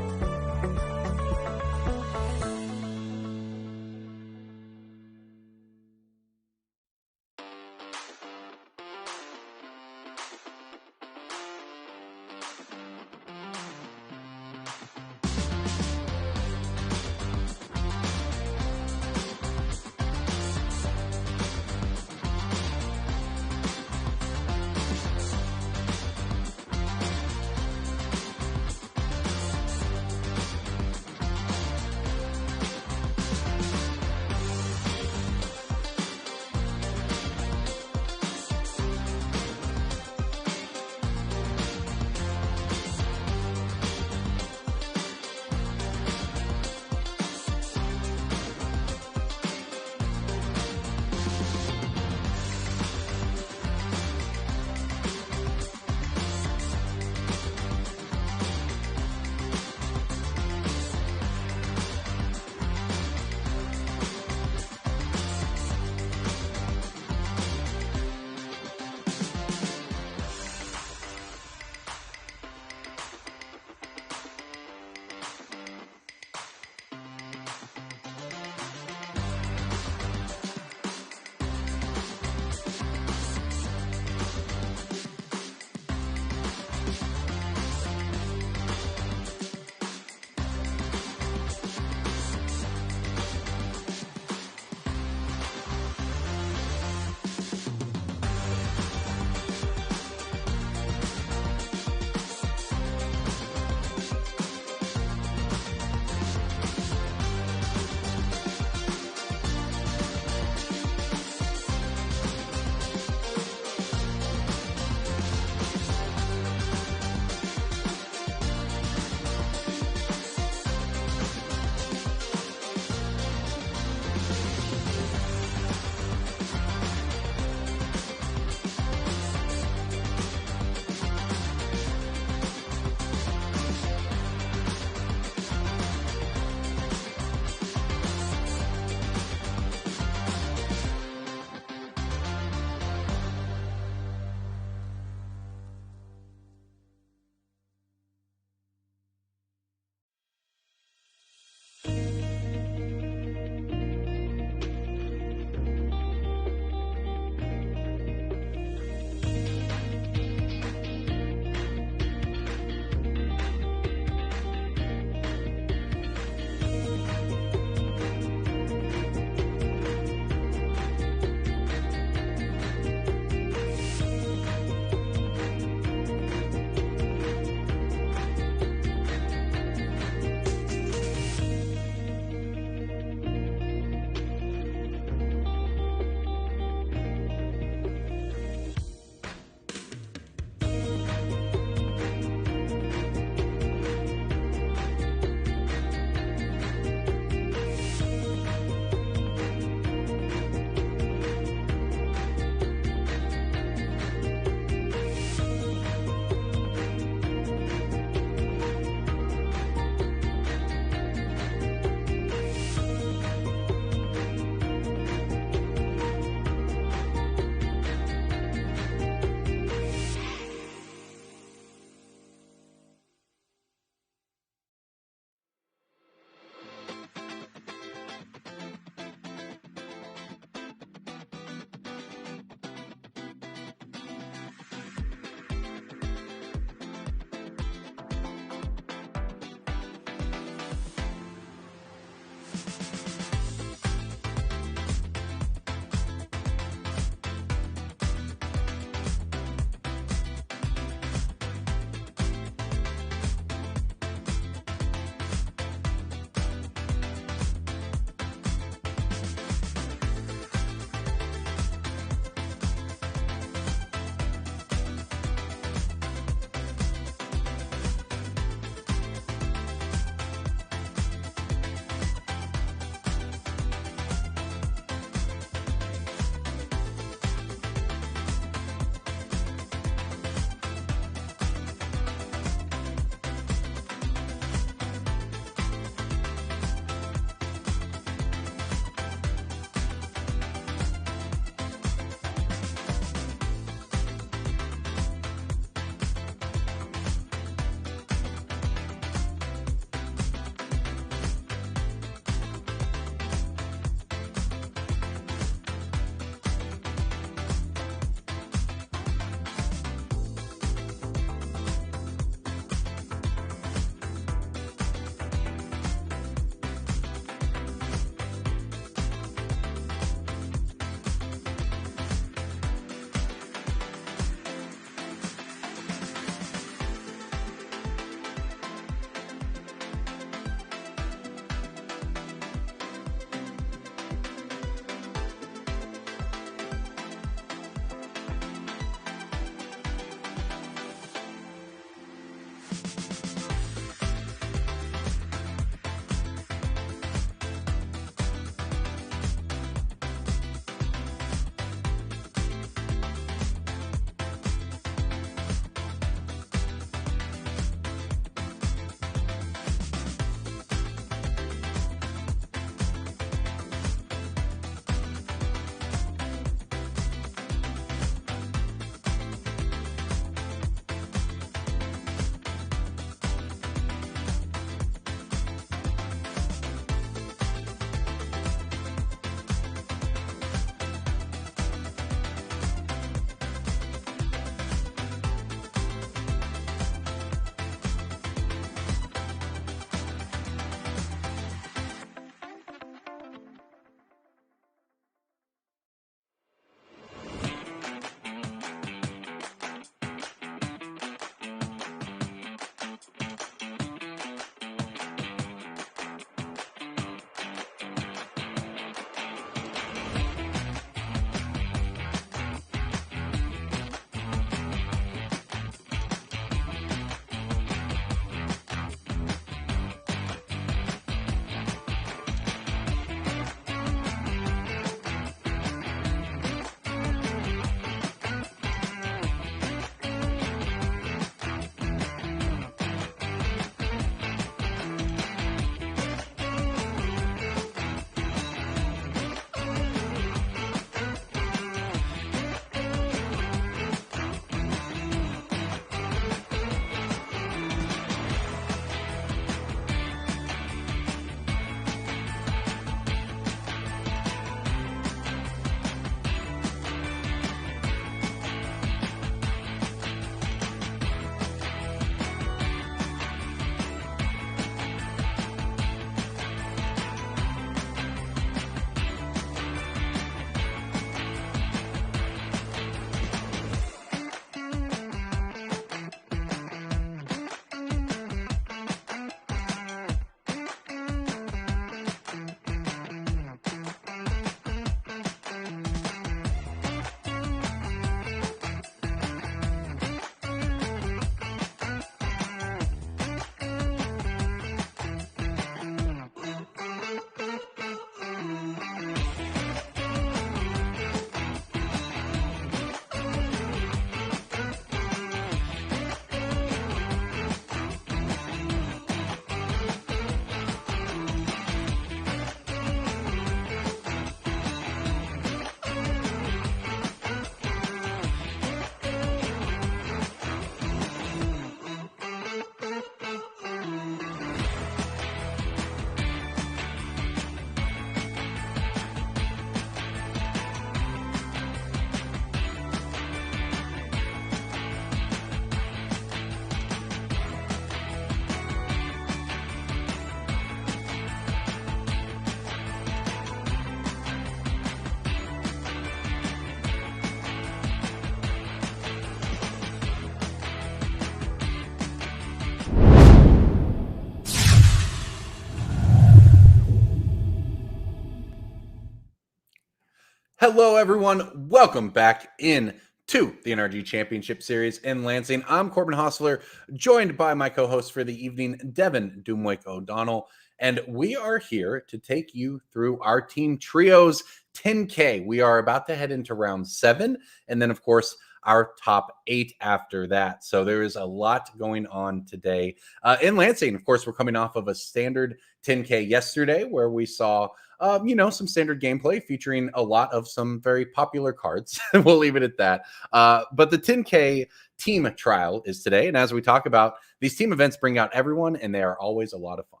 Hello, everyone. Welcome back in to the NRG Championship Series in Lansing. I'm Corbin Hostler, joined by my co-host for the evening, Devin Doomwick O'Donnell, and we are here to take you through our team trios 10K. We are about to head into round 7, and then, of course, our top 8 after that. So there is a lot going on today in Lansing. Of course, we're coming off of a standard 10K yesterday where we saw some standard gameplay featuring a lot of some very popular cards. We'll leave it at that. But the 10K team trial is today. And as we talk about, these team events bring out everyone, and they are always a lot of fun.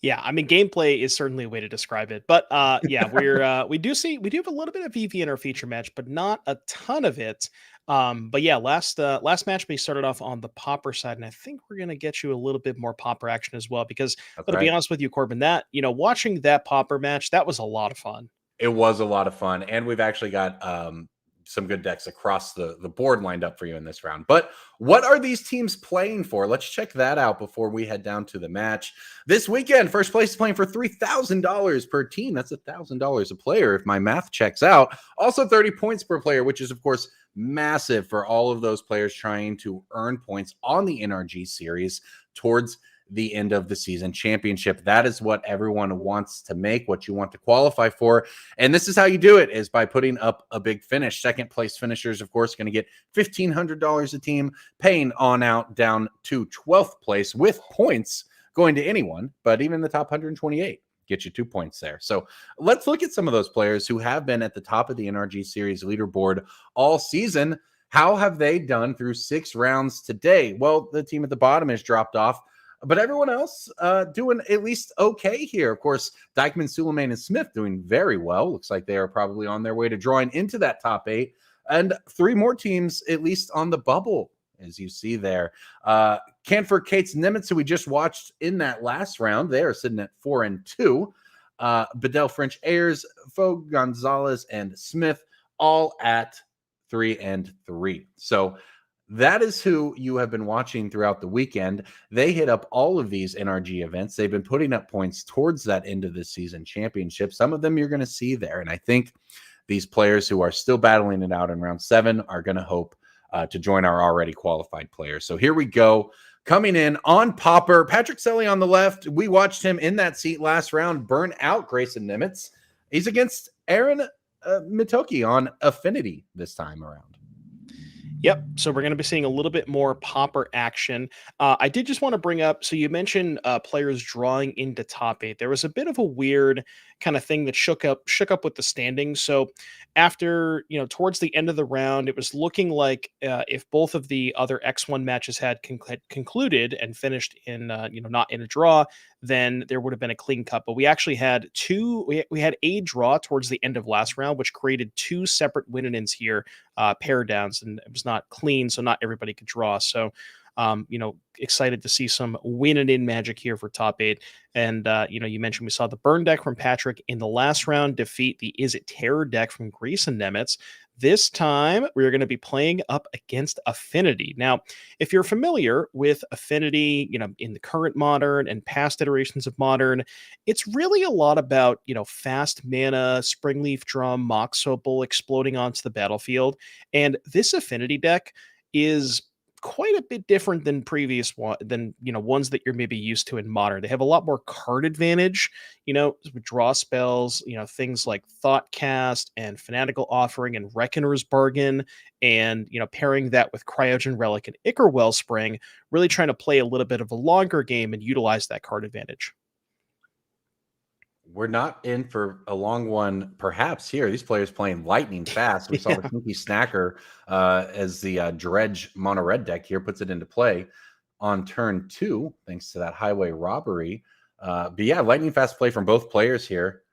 Yeah, I mean, gameplay is certainly a way to describe it. But yeah, we do have a little bit of VV in our feature match, but not a ton of it. But yeah, last match we started off on the Pauper side, and I think we're gonna get you a little bit more Pauper action as well. Because to be honest with you, Corbin, that watching that Pauper match, that was a lot of fun. It was a lot of fun, and we've actually got some good decks across the board lined up for you in this round. But what are these teams playing for? Let's check that out before we head down to the match. This weekend, first place is playing for $3,000 per team. That's $1,000 a player if my math checks out. Also 30 points per player, which is, of course, massive for all of those players trying to earn points on the NRG series towards the end of the season championship. That is what everyone wants to make, what you want to qualify for. And this is how you do it, is by putting up a big finish. Second place finishers, of course, going to get $1,500 a team, paying on out down to 12th place with points going to anyone, but even the top 128 get you 2 points there. So let's look at some of those players who have been at the top of the NRG series leaderboard all season. How have they done through 6 rounds today? Well, the team at the bottom has dropped off, but everyone else doing at least okay here. Of course, Dykeman, Suleiman, and Smith doing very well. Looks like they are probably on their way to drawing into that top 8. And 3 more teams at least on the bubble, as you see there. Canford, Cates, Nimitz, who we just watched in that last round, they are sitting at 4-2. Bedell, French, Ayers, Fogue, Gonzalez, and Smith all at 3-3. So that is who you have been watching throughout the weekend. They hit up all of these NRG events. They've been putting up points towards that end of the season championship. Some of them you're going to see there. And I think these players who are still battling it out in round 7 are going to hope to join our already qualified players. So here we go. Coming in on Pauper, Patrick Selly on the left. We watched him in that seat last round burn out Grayson Nimitz. He's against Aaron Mitoki on Affinity this time around. Yep. So we're going to be seeing a little bit more Pauper action. I did just want to bring up, so you mentioned players drawing into top 8. There was a bit of a weird kind of thing that shook up with the standings. So after, towards the end of the round, it was looking like if both of the other X1 matches had concluded and finished in, not in a draw, then there would have been a clean cut. But we actually had we had a draw towards the end of last round, which created 2 separate win-ins here, pair downs, and it was not clean, so not everybody could draw. So, excited to see some win-in magic here for top 8. And, you mentioned we saw the burn deck from Patrick in the last round defeat the Is It Terror deck from Grease and Nemitz. This time, we're going to be playing up against Affinity. Now, if you're familiar with Affinity, in the current Modern and past iterations of Modern, it's really a lot about, fast mana, Springleaf Drum, Mox Opal exploding onto the battlefield. And this Affinity deck is quite a bit different than ones that you're maybe used to in Modern. They have a lot more card advantage, draw spells, things like Thoughtcast and Fanatical Offering and Reckoner's Bargain, and pairing that with Cryogen Relic and Ichor Wellspring, really trying to play a little bit of a longer game and utilize that card advantage. We're not in for a long one, perhaps, here. These players playing lightning fast. We saw the Sneaky Snacker as the Dredge mono red deck here puts it into play on turn 2, thanks to that Highway Robbery. But yeah, lightning fast play from both players here.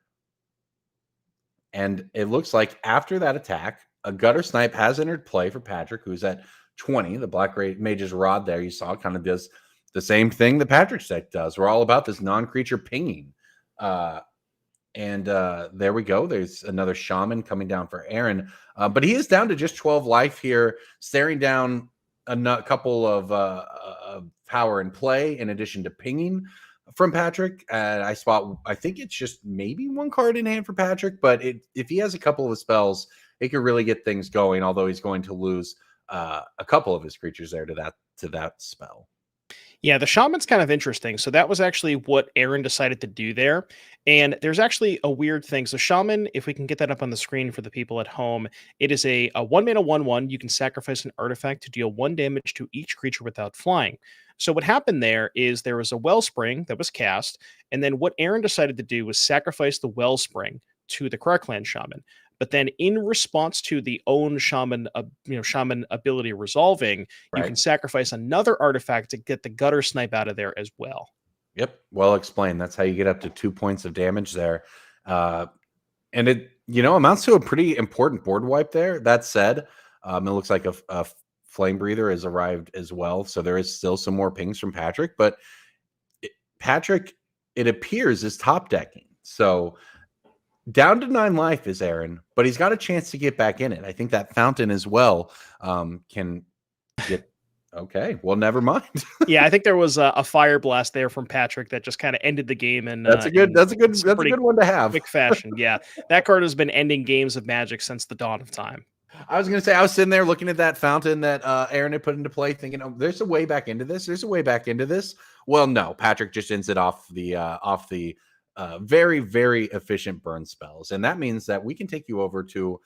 And it looks like after that attack, a Gutter Snipe has entered play for Patrick, who's at 20. The Black Mage's Rod there, you saw, kind of does the same thing that Patrick's deck does. We're all about this non-creature pinging. And there we go. There's another Shaman coming down for Aaron. But he is down to just 12 life here, staring down a couple of power and play in addition to pinging. from Patrick. I think it's just maybe one card in hand for Patrick, but if he has a couple of spells, it could really get things going, although he's going to lose a couple of his creatures there to that spell. Yeah, the Shaman's kind of interesting. So that was actually what Aaron decided to do there. And there's actually a weird thing. So Shaman, if we can get that up on the screen for the people at home, it is a 1-mana 1/1. You can sacrifice an artifact to deal 1 damage to each creature without flying. So what happened there was a Wellspring that was cast, and then what Aaron decided to do was sacrifice the Wellspring to the Krark-Clan Shaman. But then in response to the own Shaman, Shaman ability resolving, you can sacrifice another artifact to get the Gutter Snipe out of there as well. Yep, well explained. That's how you get up to 2 points of damage there. And it, amounts to a pretty important board wipe there. That said, it looks like a Flame Breather has arrived as well. So there is still some more pings from Patrick. But Patrick, it appears, is top decking. So down to 9 life is Aaron, but he's got a chance to get back in it. I think that Fountain as well can get. Okay, well, never mind. Yeah, I think there was a Fire Blast there from Patrick that just kind of ended the game. And that's a good one to have. Quick fashion. Yeah, that card has been ending games of Magic since the dawn of time. I was going to say, I was sitting there looking at that Fountain that Aaron had put into play, thinking, "Oh, there's a way back into this. There's a way back into this." Well, no, Patrick just ends it off the very, very efficient burn spells. And that means that we can take you over to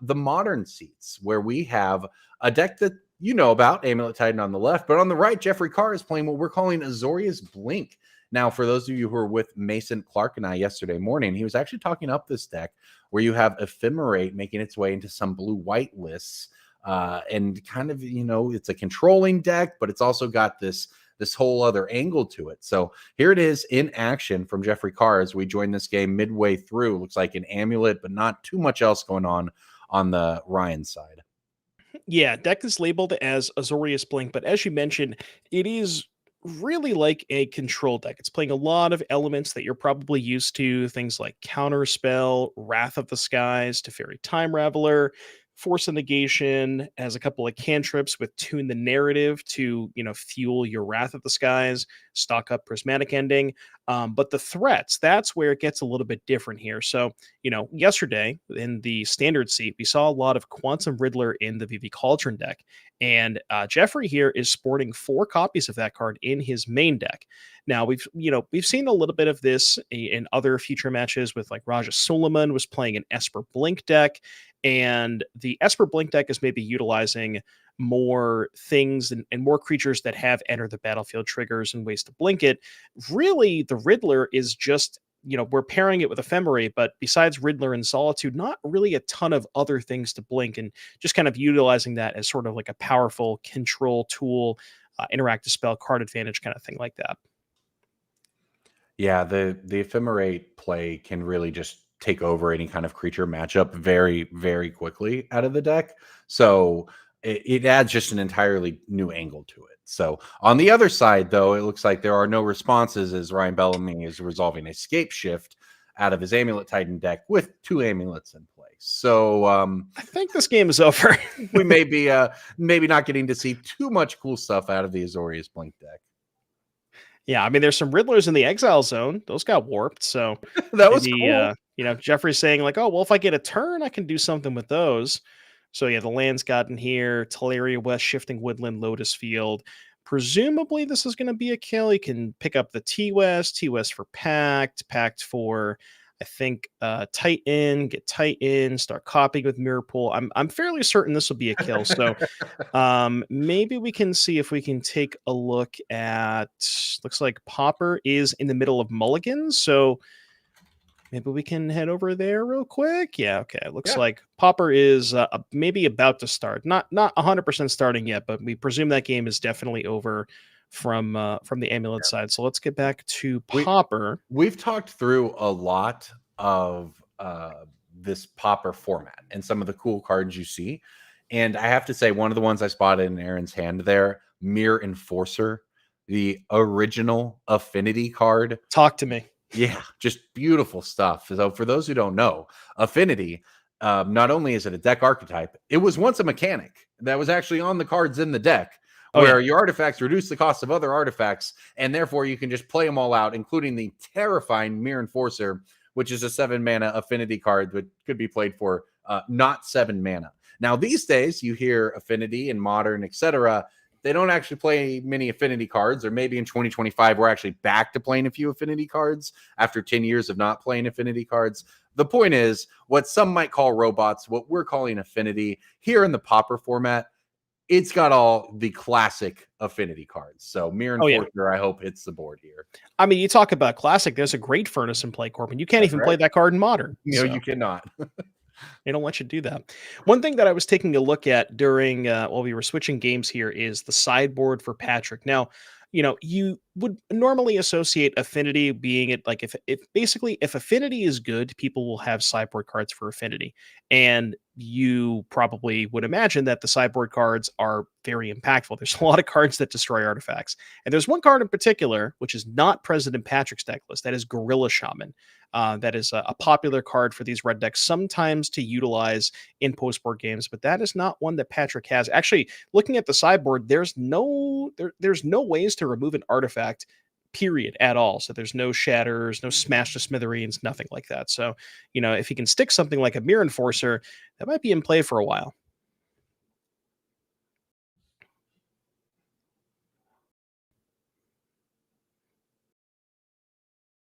the modern seats, where we have a deck that you know about, Amulet Titan on the left, but on the right, Jeffrey Carr is playing what we're calling Azorius Blink. Now, for those of you who were with Mason Clark and I yesterday morning, he was actually talking up this deck where you have Ephemerate making its way into some blue-white lists, and kind of, it's a controlling deck, but it's also got this whole other angle to it. So here it is in action from Jeffrey Carr as we join this game midway through. Looks like an Amulet, but not too much else going on the Ryan side. Yeah, deck is labeled as Azorius Blink, but as you mentioned, it is really like a control deck. It's playing a lot of elements that you're probably used to, things like Counterspell, Wrath of the Skies, Teferi Time Raveler, Force of Negation, has a couple of cantrips with Tune the Narrative to, fuel your Wrath of the Skies, stock up Prismatic Ending. But the threats, that's where it gets a little bit different here. So, yesterday in the standard seat, we saw a lot of Quantum Riddler in the VV Cauldron deck. And Jeffrey here is sporting 4 copies of that card in his main deck. Now, we've seen a little bit of this in other future matches with, like, Raja Suleiman was playing an Esper Blink deck. And the Esper Blink deck is maybe utilizing more things and more creatures that have enter the battlefield triggers and ways to blink it. Really, the Riddler is just, we're pairing it with Ephemerate, but besides Riddler and Solitude, not really a ton of other things to blink, and just kind of utilizing that as sort of like a powerful control tool, interactive spell, card advantage kind of thing like that. Yeah, the Ephemerate play can really just take over any kind of creature matchup very, very quickly out of the deck. So it adds just an entirely new angle to it. So on the other side, though, it looks like there are no responses as Ryan Bellamy is resolving a Scape Shift out of his Amulet Titan deck with 2 amulets in place. So I think this game is over. We may be maybe not getting to see too much cool stuff out of the Azorius Blink deck. Yeah, I mean, there's some Riddlers in the Exile Zone. Those got warped, so that was cool. Jeffrey's saying like, oh, well, if I get a turn, I can do something with those. So yeah, the land's gotten here. Teleria West, Shifting Woodland, Lotus Field. Presumably, this is going to be a kill. You can pick up the T-West for Pact for, I think, Titan, get Titan, start copying with Mirror Pool. I'm fairly certain this will be a kill. So maybe we can see if we can take a look at, looks like Pauper is in the middle of mulligans. So maybe we can head over there real quick. Yeah, okay. Looks like Pauper is maybe about to start. Not 100% starting yet, but we presume that game is definitely over from the Amulet side. So let's get back to Pauper. We've talked through a lot of this Pauper format and some of the cool cards you see. And I have to say, one of the ones I spotted in Aaron's hand there, Mirror Enforcer, the original Affinity card. Talk to me. Yeah, just beautiful stuff. So for those who don't know, Affinity, not only is it a deck archetype, it was once a mechanic that was actually on the cards in the deck where your artifacts reduce the cost of other artifacts, and therefore you can just play them all out, including the terrifying Mirror Enforcer, which is a 7-mana affinity card that could be played for not 7 mana. Now, these days, you hear Affinity and Modern, etc. They don't actually play many Affinity cards, or maybe in 2025, we're actually back to playing a few Affinity cards after 10 years of not playing Affinity cards. The point is, what some might call robots, what we're calling Affinity, here in the Pauper format, it's got all the classic Affinity cards. So Mirror Enforcer, I hope, hits the board here. I mean, you talk about classic. There's a great Furnace in play, Corbin. You can't even play that card in Modern. No, you cannot. They don't let you do that. One thing that I was taking a look at during while we were switching games here is the sideboard for Patrick. Now, you would normally associate Affinity being it like if Affinity is good, people will have sideboard cards for Affinity. And you probably would imagine that the sideboard cards are very impactful. There's a lot of cards that destroy artifacts. And there's one card in particular, which is not present in Patrick's deck list. That is Gorilla Shaman. That is a popular card for these red decks, sometimes to utilize in post-board games, but that is not one that Patrick has. Actually, looking at the sideboard, there's no ways to remove an artifact, period, at all. So there's no shatters, no smash to smithereens, nothing like that. So, if he can stick something like a Mirror Enforcer, that might be in play for a while.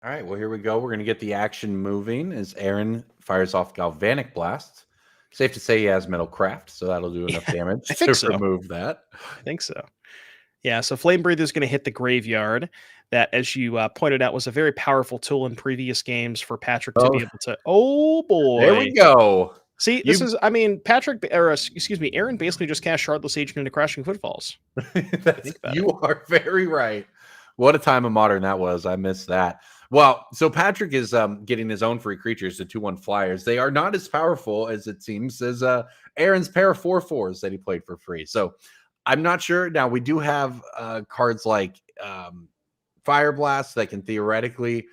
All right, well, here we go. We're going to get the action moving as Aaron fires off Galvanic Blast. Safe to say he has Metal Craft, so that'll do enough damage to remove that. I think so. Yeah, so Flame Breather is going to hit the graveyard. That, as you pointed out, was a very powerful tool in previous games for Patrick to be able to... Oh, boy. There we go. See, Aaron basically just cast Shardless Agent into Crashing Footfalls. You are very right. What a time of Modern that was. I missed that. Well, so Patrick is getting his own free creatures, the 2/1 flyers. They are not as powerful as it seems as Aaron's pair of 4/4s that he played for free. So I'm not sure. Now, we do have cards like Fire Blast that can theoretically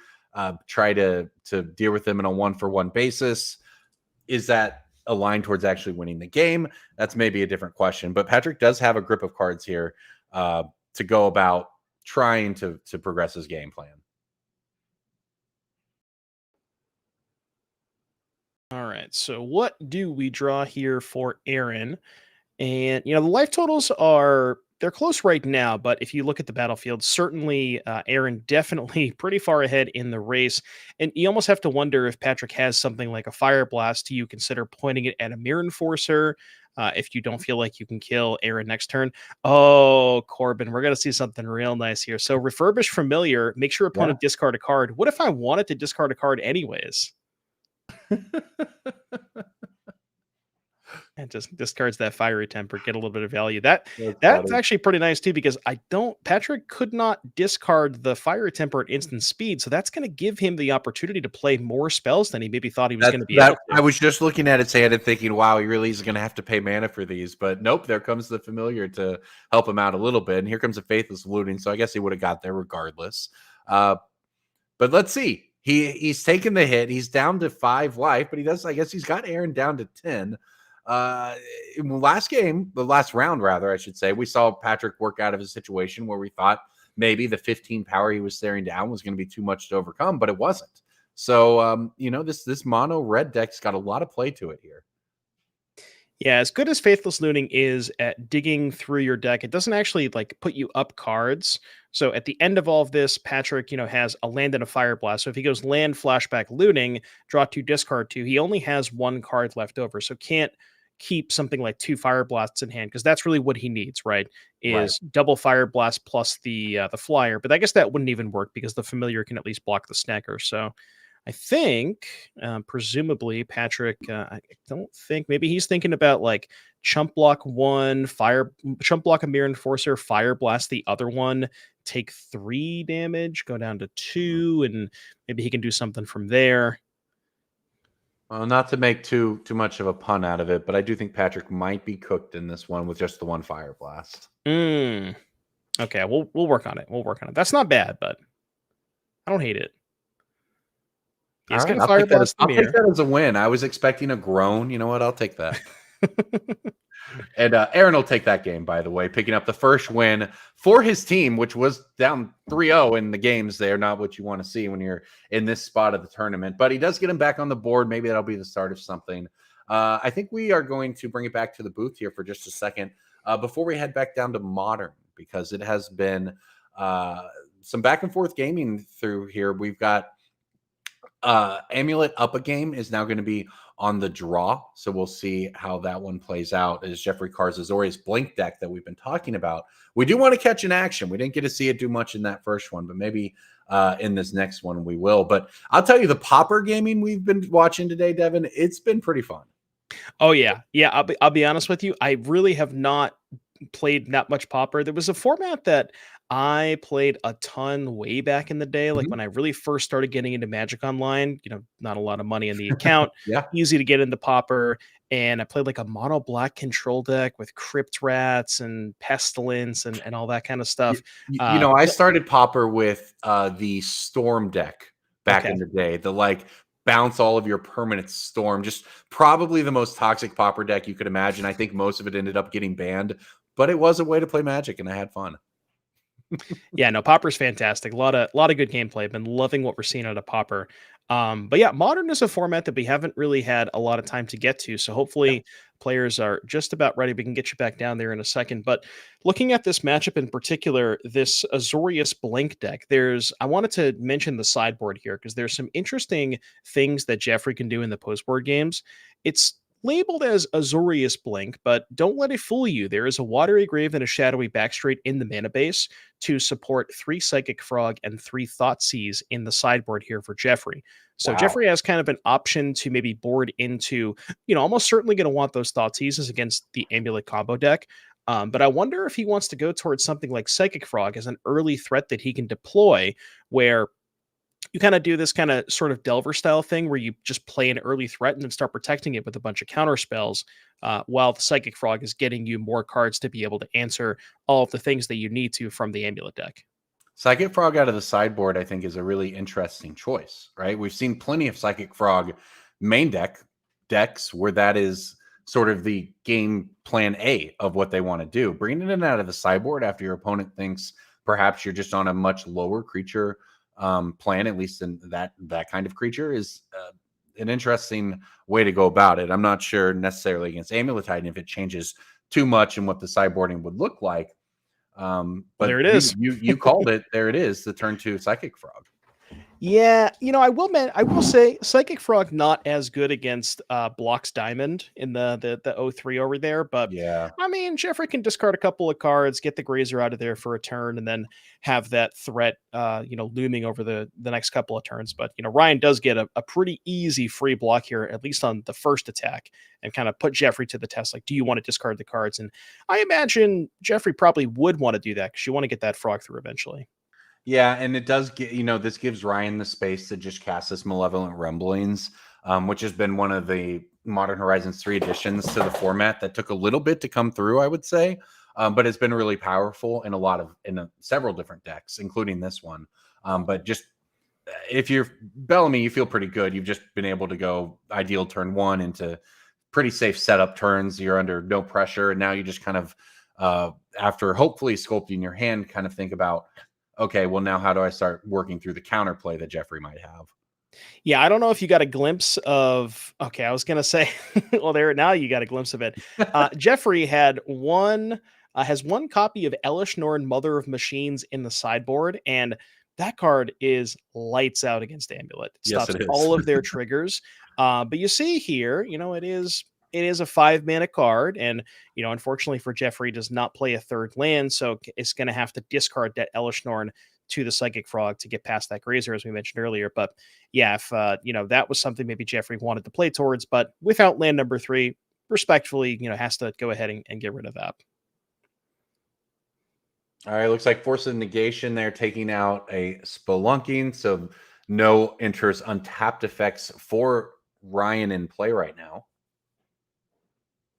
try to deal with them in a 1-for-1 basis. Is that aligned towards actually winning the game? That's maybe a different question. But Patrick does have a grip of cards here to go about trying to progress his game plan. All right, so what do we draw here for Aaron? And, the life totals they're close right now, but if you look at the battlefield, certainly Aaron definitely pretty far ahead in the race. And you almost have to wonder if Patrick has something like a Fire Blast. Do you consider pointing it at a Mirror Enforcer if you don't feel like you can kill Aaron next turn? Oh, Corbin, we're going to see something real nice here. So Refurbish Familiar, make sure opponent discard a card. What if I wanted to discard a card anyways? And just discards that Fiery Temper, get a little bit of value. That's actually pretty nice too, because Patrick could not discard the Fiery Temper at instant speed, so that's going to give him the opportunity to play more spells than he maybe thought he was going to be able to. I was just looking at its hand and thinking, wow, he really is going to have to pay mana for these, but nope, there comes the Familiar to help him out a little bit, and here comes a Faithless Looting, so I guess he would have got there regardless. But let's see. He's taken the hit. He's down to 5 life, but I guess he's got Aaron down to 10. In the last round, I should say, we saw Patrick work out of a situation where we thought maybe the 15 power he was staring down was going to be too much to overcome, but it wasn't. So, this mono red deck's got a lot of play to it here. Yeah, as good as Faithless Looting is at digging through your deck, it doesn't actually put you up cards. So at the end of all of this, Patrick, has a land and a Fire Blast. So if he goes land, flashback, looting, draw 2, discard 2, he only has 1 card left over. So can't keep something like 2 Fire Blasts in hand, because that's really what he needs, right? Is double Fire Blast plus the flyer. But I guess that wouldn't even work because the Familiar can at least block the Snacker. So I think, presumably, Patrick, I don't think, maybe he's thinking about Chump Block 1, Chump Block a Mirror Enforcer, Fire Blast the other one, take 3 damage, go down to 2, and maybe he can do something from there. Well, not to make too much of a pun out of it, but I do think Patrick might be cooked in this one with just the 1 Fire Blast. Okay, we'll work on it. That's not bad, but I don't hate it. All right, I'll take that as a win. I was expecting a groan. You know what? I'll take that. And Aaron will take that game, by the way, picking up the first win for his team, which was down 3-0 in the games. They're not what you want to see when you're in this spot of the tournament. But he does get him back on the board. Maybe that'll be the start of something. I think we are going to bring it back to the booth here for just a second before we head back down to Modern, because it has been some back and forth gaming through here. We've got Amulet up a game is now going to be on the draw. So we'll see how that one plays out as Jeffrey Carr's Azorius Blink deck that we've been talking about. We do want to catch in action. We didn't get to see it do much in that first one, but maybe in this next one we will. But I'll tell you, the Pauper gaming we've been watching today, Devin, it's been pretty fun. Oh yeah. I'll be honest with you. I really have not played that much Pauper. There was a format that I played a ton way back in the day, like when I really first started getting into Magic Online. Not a lot of money in the account. Yeah. Easy to get into Pauper. And I played like a mono black control deck with Crypt Rats and Pestilence and all that kind of stuff. I started Pauper with the Storm deck back in the day. The bounce all of your permanent Storm, just probably the most toxic Pauper deck you could imagine. I think most of it ended up getting banned, but it was a way to play Magic, and I had fun. Yeah, no, Pauper's fantastic. A lot of good gameplay. I've been loving what we're seeing out of Pauper. But yeah, Modern is a format that we haven't really had a lot of time to get to. So hopefully players are just about ready. We can get you back down there in a second. But looking at this matchup in particular, this Azorius Blink deck, I wanted to mention the sideboard here because there's some interesting things that Jeffrey can do in the postboard games. It's labeled as Azorius Blink, but don't let it fool you. There is a Watery Grave and a Shadowy Backstreet in the mana base to support 3 Psychic Frog and 3 Thoughtseize in the sideboard here for Jeffrey. So Jeffrey has kind of an option to maybe board into, almost certainly going to want those Thoughtseizes against the Amulet combo deck. But I wonder if he wants to go towards something like Psychic Frog as an early threat that he can deploy, where you kind of do this kind of sort of Delver style thing where you just play an early threat and then start protecting it with a bunch of counter spells while the Psychic Frog is getting you more cards to be able to answer all of the things that you need to from the Amulet deck. Psychic Frog out of the sideboard, I think, is a really interesting choice, right? We've seen plenty of Psychic Frog main decks where that is sort of the game plan A of what they want to do. Bringing it out of the sideboard after your opponent thinks perhaps you're just on a much lower creature plan, at least in that kind of creature, is an interesting way to go about it. I'm not sure necessarily against Amuletide if it changes too much in what the sideboarding would look like. But there it is. You called it. There it is. The turn 2 Psychic Frog. Yeah, I will say Psychic Frog not as good against Blocks Diamond in the 0-3 over there, but yeah, I mean Jeffrey can discard a couple of cards, get the Grazer out of there for a turn, and then have that threat looming over the next couple of turns. But Ryan does get a pretty easy free block here, at least on the first attack, and kind of put Jeffrey to the test. Like, do you want to discard the cards? And I imagine Jeffrey probably would want to do that because you want to get that frog through eventually. Yeah, and it does get, this gives Ryan the space to just cast this Malevolent Rumblings, which has been one of the Modern Horizons 3 additions to the format that took a little bit to come through, I would say, but it's been really powerful in several different decks, including this one. But just if you're Bellamy, you feel pretty good. You've just been able to go ideal turn 1 into pretty safe setup turns. You're under no pressure, and now you just kind of, after hopefully sculpting your hand, kind of think about, okay, well, now how do I start working through the counterplay that Jeffrey might have? Yeah, I don't know if you got a glimpse of. Okay, I was gonna say, well, now you got a glimpse of it. Jeffrey has one copy of Elish Norn, Mother of Machines, in the sideboard, and that card is lights out against Amulet. It stops all of their triggers. But you see here, it is a 5-mana card, and unfortunately for Jeffrey, does not play a third land, so it's going to have to discard that Elish Norn to the Psychic Frog to get past that Grazer, as we mentioned earlier. But yeah, if that was something maybe Jeffrey wanted to play towards, but without land number 3, respectfully, has to go ahead and get rid of that. All right, looks like Force of Negation there, taking out a Spelunking, so no enters untapped effects for Ryan in play right now.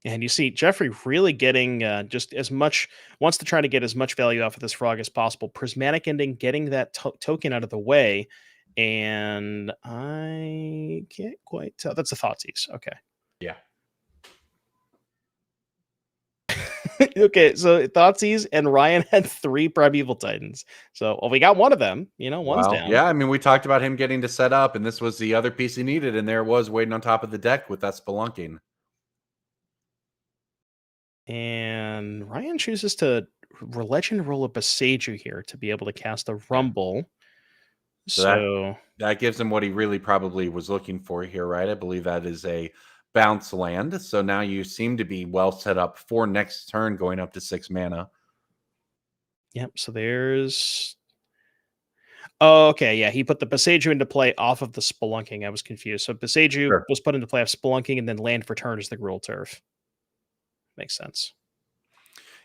And you see Jeffrey really getting just as much, wants to try to get as much value off of this frog as possible. Prismatic Ending, getting that token out of the way. And I can't quite tell. That's a Thoughtseize. Okay. Yeah. Okay, so Thoughtseize and Ryan had 3 Primeval Titans. So, well, we got one of them. One's Wow. down. Yeah, I mean, we talked about him getting to set up, and this was the other piece he needed, and there it was waiting on top of the deck with that spelunking. And Ryan chooses to legend roll a Beseju here to be able to cast a Rumble. So that gives him what he really probably was looking for here, right? I believe that is a bounce land. So now you seem to be well set up for next turn, going up to 6 mana. Yep. So there's. Oh, okay. Yeah, he put the Beseju into play off of the Spelunking. I was confused. So Beseju was put into play off Spelunking, and then land for turn is the Gruul Turf. Makes sense.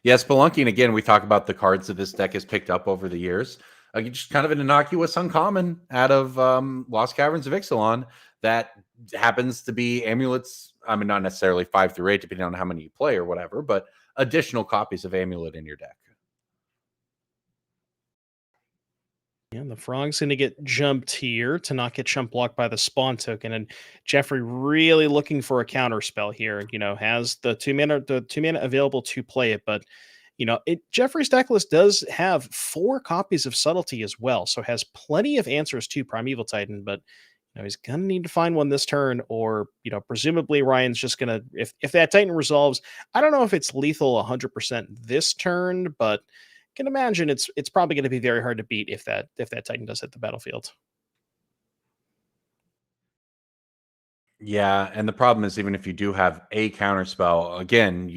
Yeah, Spelunking, again, we talk about the cards that this deck has picked up over the years. Just kind of an innocuous uncommon out of Lost Caverns of Ixalan that happens to be Amulets. I mean, not necessarily 5 through 8, depending on how many you play or whatever, but additional copies of Amulet in your deck. Yeah, the Frog's going to get jumped here to not get jump blocked by the spawn token, and Jeffrey really looking for a counter spell here. Has the 2 mana available to play it, but Jeffrey's deck list does have 4 copies of Subtlety as well, so has plenty of answers to Primeval Titan, but he's gonna need to find one this turn, or presumably Ryan's just gonna if that Titan resolves. I don't know if it's lethal 100% this turn, but can imagine it's probably going to be very hard to beat if that Titan does hit the battlefield. Yeah, and the problem is, even if you do have a counter spell, again,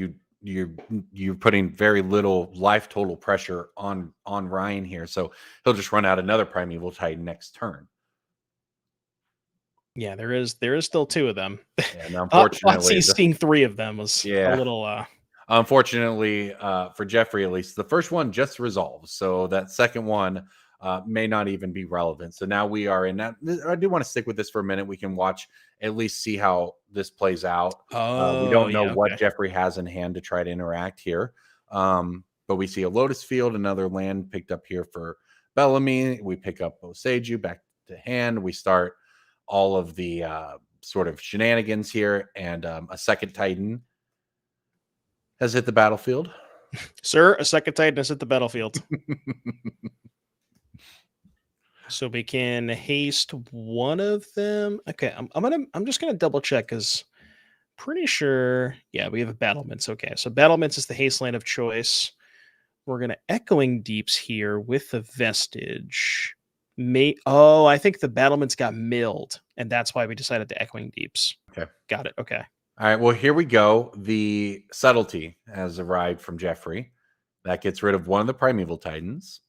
you're putting very little life total pressure on Ryan here, so he'll just run out another Primeval Titan next turn. Yeah, there is still 2 of them. And unfortunately, seeing 3 of them was a little. Unfortunately, for Jeffrey, at least, the first one just resolves. So that second one may not even be relevant. So now we are in that. I do want to stick with this for a minute. We can watch, at least see how this plays out. We don't know what Jeffrey has in hand to try to interact here. But we see a Lotus Field, another land picked up here for Bellamy. We pick up Beseju back to hand. We start all of the sort of shenanigans here, and a second Titan has hit the battlefield. Sir, a second Titan has hit the battlefield. So we can haste one of them. Okay, I'm just gonna double check, because pretty sure, yeah, we have a Battlements. Okay, so Battlements is the haste land of choice. We're gonna Echoing Deeps here with the Vestige. I think the Battlements got milled, and that's why we decided to Echoing Deeps. Okay, got it. Okay. All right, well, here we go. The Subtlety has arrived from Jeffrey. That gets rid of one of the Primeval Titans.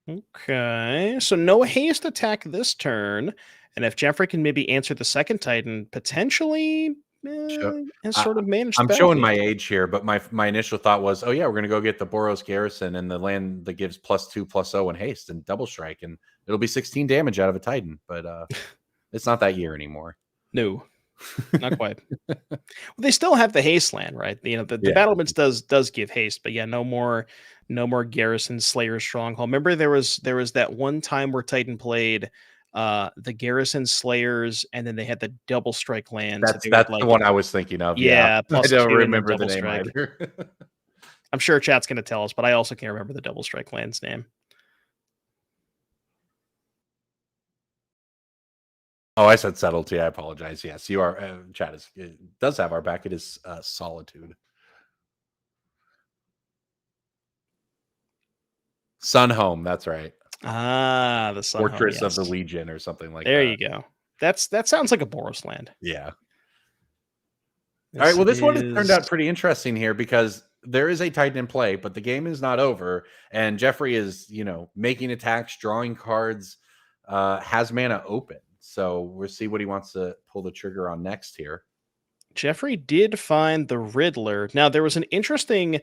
Okay, so no haste attack this turn. And if Jeffrey can maybe answer the second Titan, potentially has sort of managed. I'm showing my age here, but my initial thought was, oh yeah, we're going to go get the Boros Garrison and the land that gives +2/+0 and haste and double strike, and it'll be 16 damage out of a Titan. But it's not that year anymore. No. Not quite. Well, they still have the haste land, right? The Battlements does give haste, but yeah, no more Garrison Slayer Stronghold. Remember, there was that one time where Titan played the Garrison Slayers, and then they had the double strike lands. That's the one I was thinking of. Yeah, I don't remember the name strike. either. I'm sure chat's going to tell us, but I also can't remember the double strike land's name. Oh, I said Subtlety. I apologize. Yes, you are. Chat does have our back. It is Solitude. Sunhome. That's right. Ah, the Sunhome, Fortress yes. of the Legion or something like that. There you go. That sounds like a Boros land. Yeah. All right. Well, this one has turned out pretty interesting here, because there is a Titan in play, but the game is not over, and Jeffrey is, making attacks, drawing cards, has mana open. So we'll see what he wants to pull the trigger on next here. Jeffrey did find the Riddler. Now, there was an interesting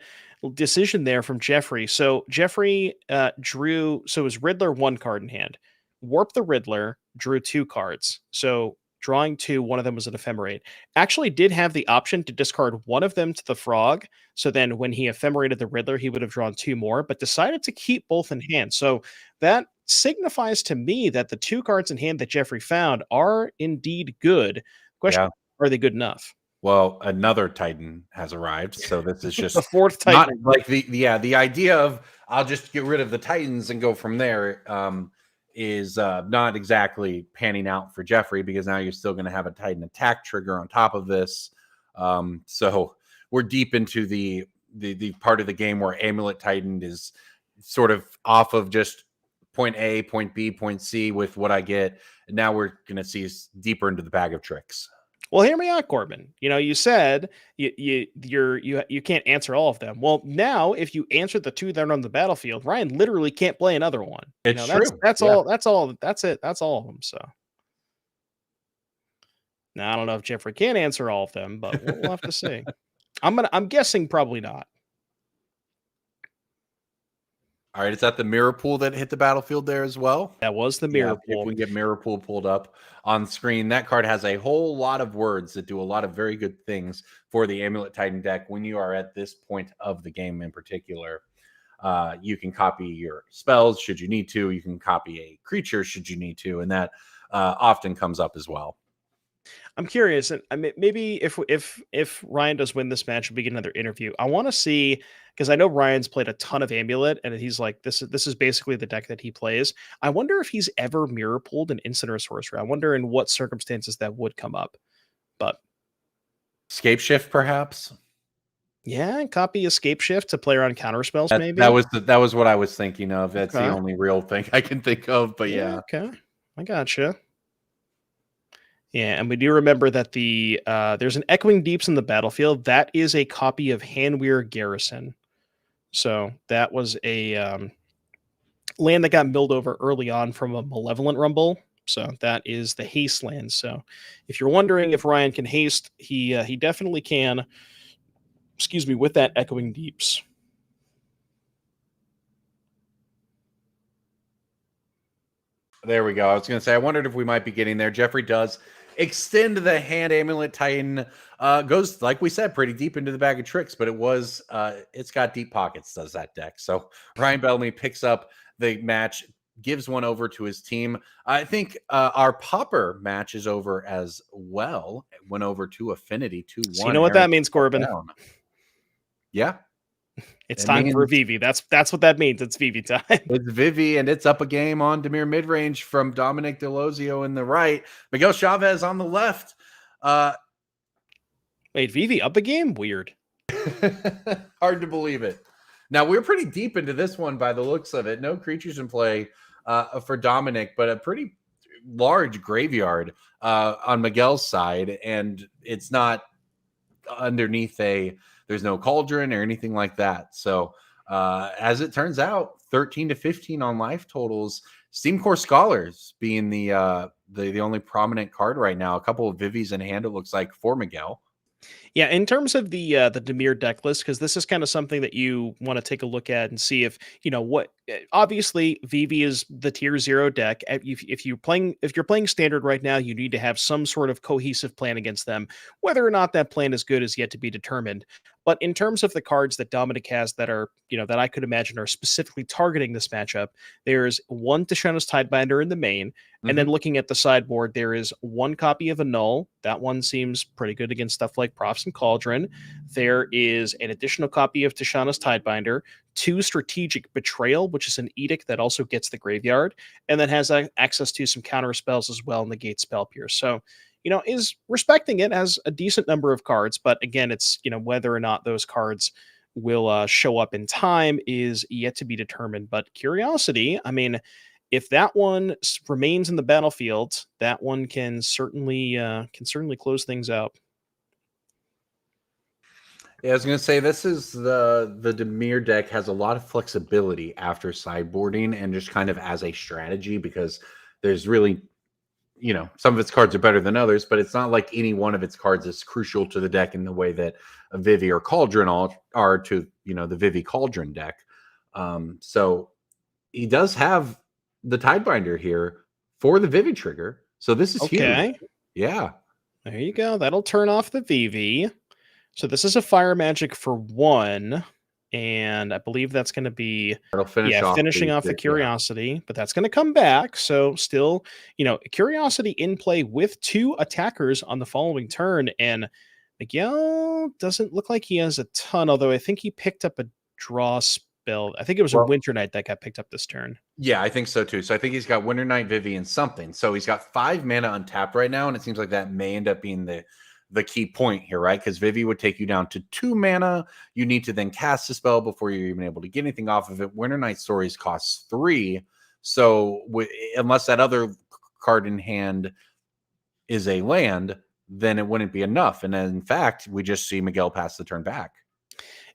decision there from Jeffrey. So Jeffrey drew, so it was Riddler 1 card in hand. Warp the Riddler, drew 2 cards. So drawing 2, one of them was an Ephemerate. Actually did have the option to discard one of them to the Frog. So then when he Ephemerated the Riddler, he would have drawn 2 more, but decided to keep both in hand. So that signifies to me that the 2 cards in hand that Jeffrey found are indeed good. Question, are they good enough? Well, another Titan has arrived, so this is just The fourth not Titan. like the idea of I'll just get rid of the Titans and go from there is not exactly panning out for Jeffrey, because now you're still going to have a Titan attack trigger on top of this. So we're deep into the part of the game where Amulet Titan is sort of off of just point A, point B, point C with what I get. And now we're going to see deeper into the bag of tricks. Well, hear me out, Corbin. You said you can't answer all of them. Well, now if you answer the two that are on the battlefield, Ryan literally can't play another one. It's true. That's Yeah. all. That's all. That's it. That's all of them. So now I don't know if Jeffrey can answer all of them, but we'll have to see. I'm guessing probably not. All right, is that the mirror pool that hit the battlefield there as well? That was the mirror pool. If we can get mirror pool pulled up on screen, that card has a whole lot of words that do a lot of very good things for the Amulet Titan deck when you are at this point of the game in particular. You can copy your spells should you need to. You can copy a creature should you need to, and that often comes up as well. I'm curious, and maybe if Ryan does win this match and we get another interview, I want to see, because I know Ryan's played a ton of Amulet, and he's like, this is basically the deck that he plays. I wonder if he's ever mirror pooled an instant or sorcerer. I wonder in what circumstances that would come up. But Scape Shift, perhaps. Yeah, copy Escape Shift to play around counter spells. Maybe that was what I was thinking of. That's the only real thing I can think of. But yeah. Okay, I gotcha. Yeah, and we do remember that there's an Echoing Deeps in the battlefield. That is a copy of Hanweir Garrison. So that was a land that got milled over early on from a Malevolent Rumble. So that is the haste land. So if you're wondering if Ryan can haste, he definitely can. Excuse me, with that Echoing Deeps. There we go. I was going to say, I wondered if we might be getting there. Jeffrey does extend the hand. Amulet Titan goes, like we said, pretty deep into the bag of tricks, but it's got deep pockets, does that deck. So Ryan Bellamy picks up the match, gives one over to his team. I think our Pauper match is over as well. It went over to Affinity 2-1. So you know what that means, Corbin? Yeah. It's time for Vivi. That's what that means. It's Vivi time. It's Vivi, and it's up a game on Demir Midrange from Dominic Delosio in the right. Miguel Chavez on the left. Wait, Vivi up a game? Weird. Hard to believe it. Now, we're pretty deep into this one by the looks of it. No creatures in play for Dominic, but a pretty large graveyard on Miguel's side, and it's not underneath there's no cauldron or anything like that. So as it turns out, 13-15 on life totals. Steam Core Scholars being the only prominent card right now. A couple of Vivis in hand, it looks like, for Miguel. Yeah, in terms of the Demir deck list, because this is kind of something that you want to take a look at and see if what. Obviously, Vivi is the tier 0 deck. If you're playing standard right now, you need to have some sort of cohesive plan against them. Whether or not that plan is good is yet to be determined. But in terms of the cards that Dominic has that are, that I could imagine are specifically targeting this matchup, there's one Tishana's Tidebinder in the main, and then looking at the sideboard, there is one copy of Annul. That one seems pretty good against stuff like Profs and Cauldron. There is an additional copy of Tishana's Tidebinder, 2 Strategic Betrayal, which is an edict that also gets the graveyard, and then has access to some counter spells as well, and the Gate Spell Pierce. So, is respecting it as a decent number of cards, but again, it's, whether or not those cards will show up in time is yet to be determined. But Curiosity, I mean, if that one remains in the battlefield, that one can certainly close things out. Yeah, I was going to say, this is the Demir deck has a lot of flexibility after sideboarding and just kind of as a strategy, because there's really, some of its cards are better than others, but it's not like any one of its cards is crucial to the deck in the way that a Vivi or Cauldron are to, the Vivi Cauldron deck. So he does have the Tidebinder here for the Vivi trigger. So this is huge. Yeah. There you go. That'll turn off the Vivi. So this is a Fire Magic for 1, and I believe that's going to be finishing off the Curiosity, but that's going to come back. So still, Curiosity in play with 2 attackers on the following turn, and Miguel doesn't look like he has a ton, although I think he picked up a draw spell. I think it was a Winter Knight that got picked up this turn. Yeah, I think so too. So I think he's got Winter Knight, Vivi, and something. So he's got 5 mana untapped right now, and it seems like that may end up being the key point here, right? Because Vivi would take you down to 2 mana. You need to then cast a spell before you're even able to get anything off of it. Winter Knight Stories costs 3. So unless that other card in hand is a land, then it wouldn't be enough. And in fact, we just see Miguel pass the turn back.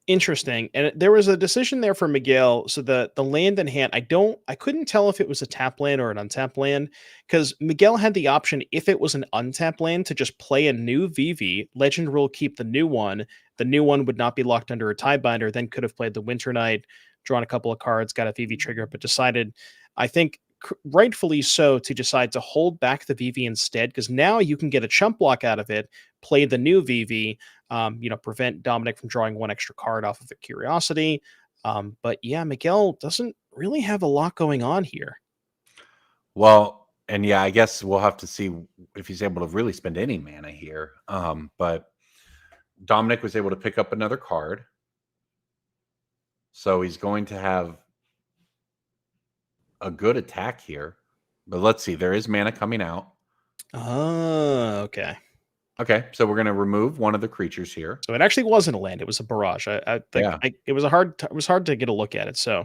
Interesting. And there was a decision there for Miguel. So the land in hand, I couldn't tell if it was a tap land or an untapped land, because Miguel had the option, if it was an untapped land, to just play a new VV. Legend rule, keep the new one. The new one would not be locked under a Tidebinder, then could have played the Winter Knight, drawn a couple of cards, got a VV trigger, but decided, I think rightfully so, to decide to hold back the VV instead, because now you can get a chump block out of it, play the new VV, prevent Dominic from drawing 1 extra card off of a Curiosity. But yeah, Miguel doesn't really have a lot going on here. Well, and yeah, I guess we'll have to see if he's able to really spend any mana here. But Dominic was able to pick up another card. So he's going to have a good attack here. But let's see, there is mana coming out. Oh, okay. Okay, so we're going to remove one of the creatures here. So it actually wasn't a land; it was a barrage. I think it was hard to get a look at it. So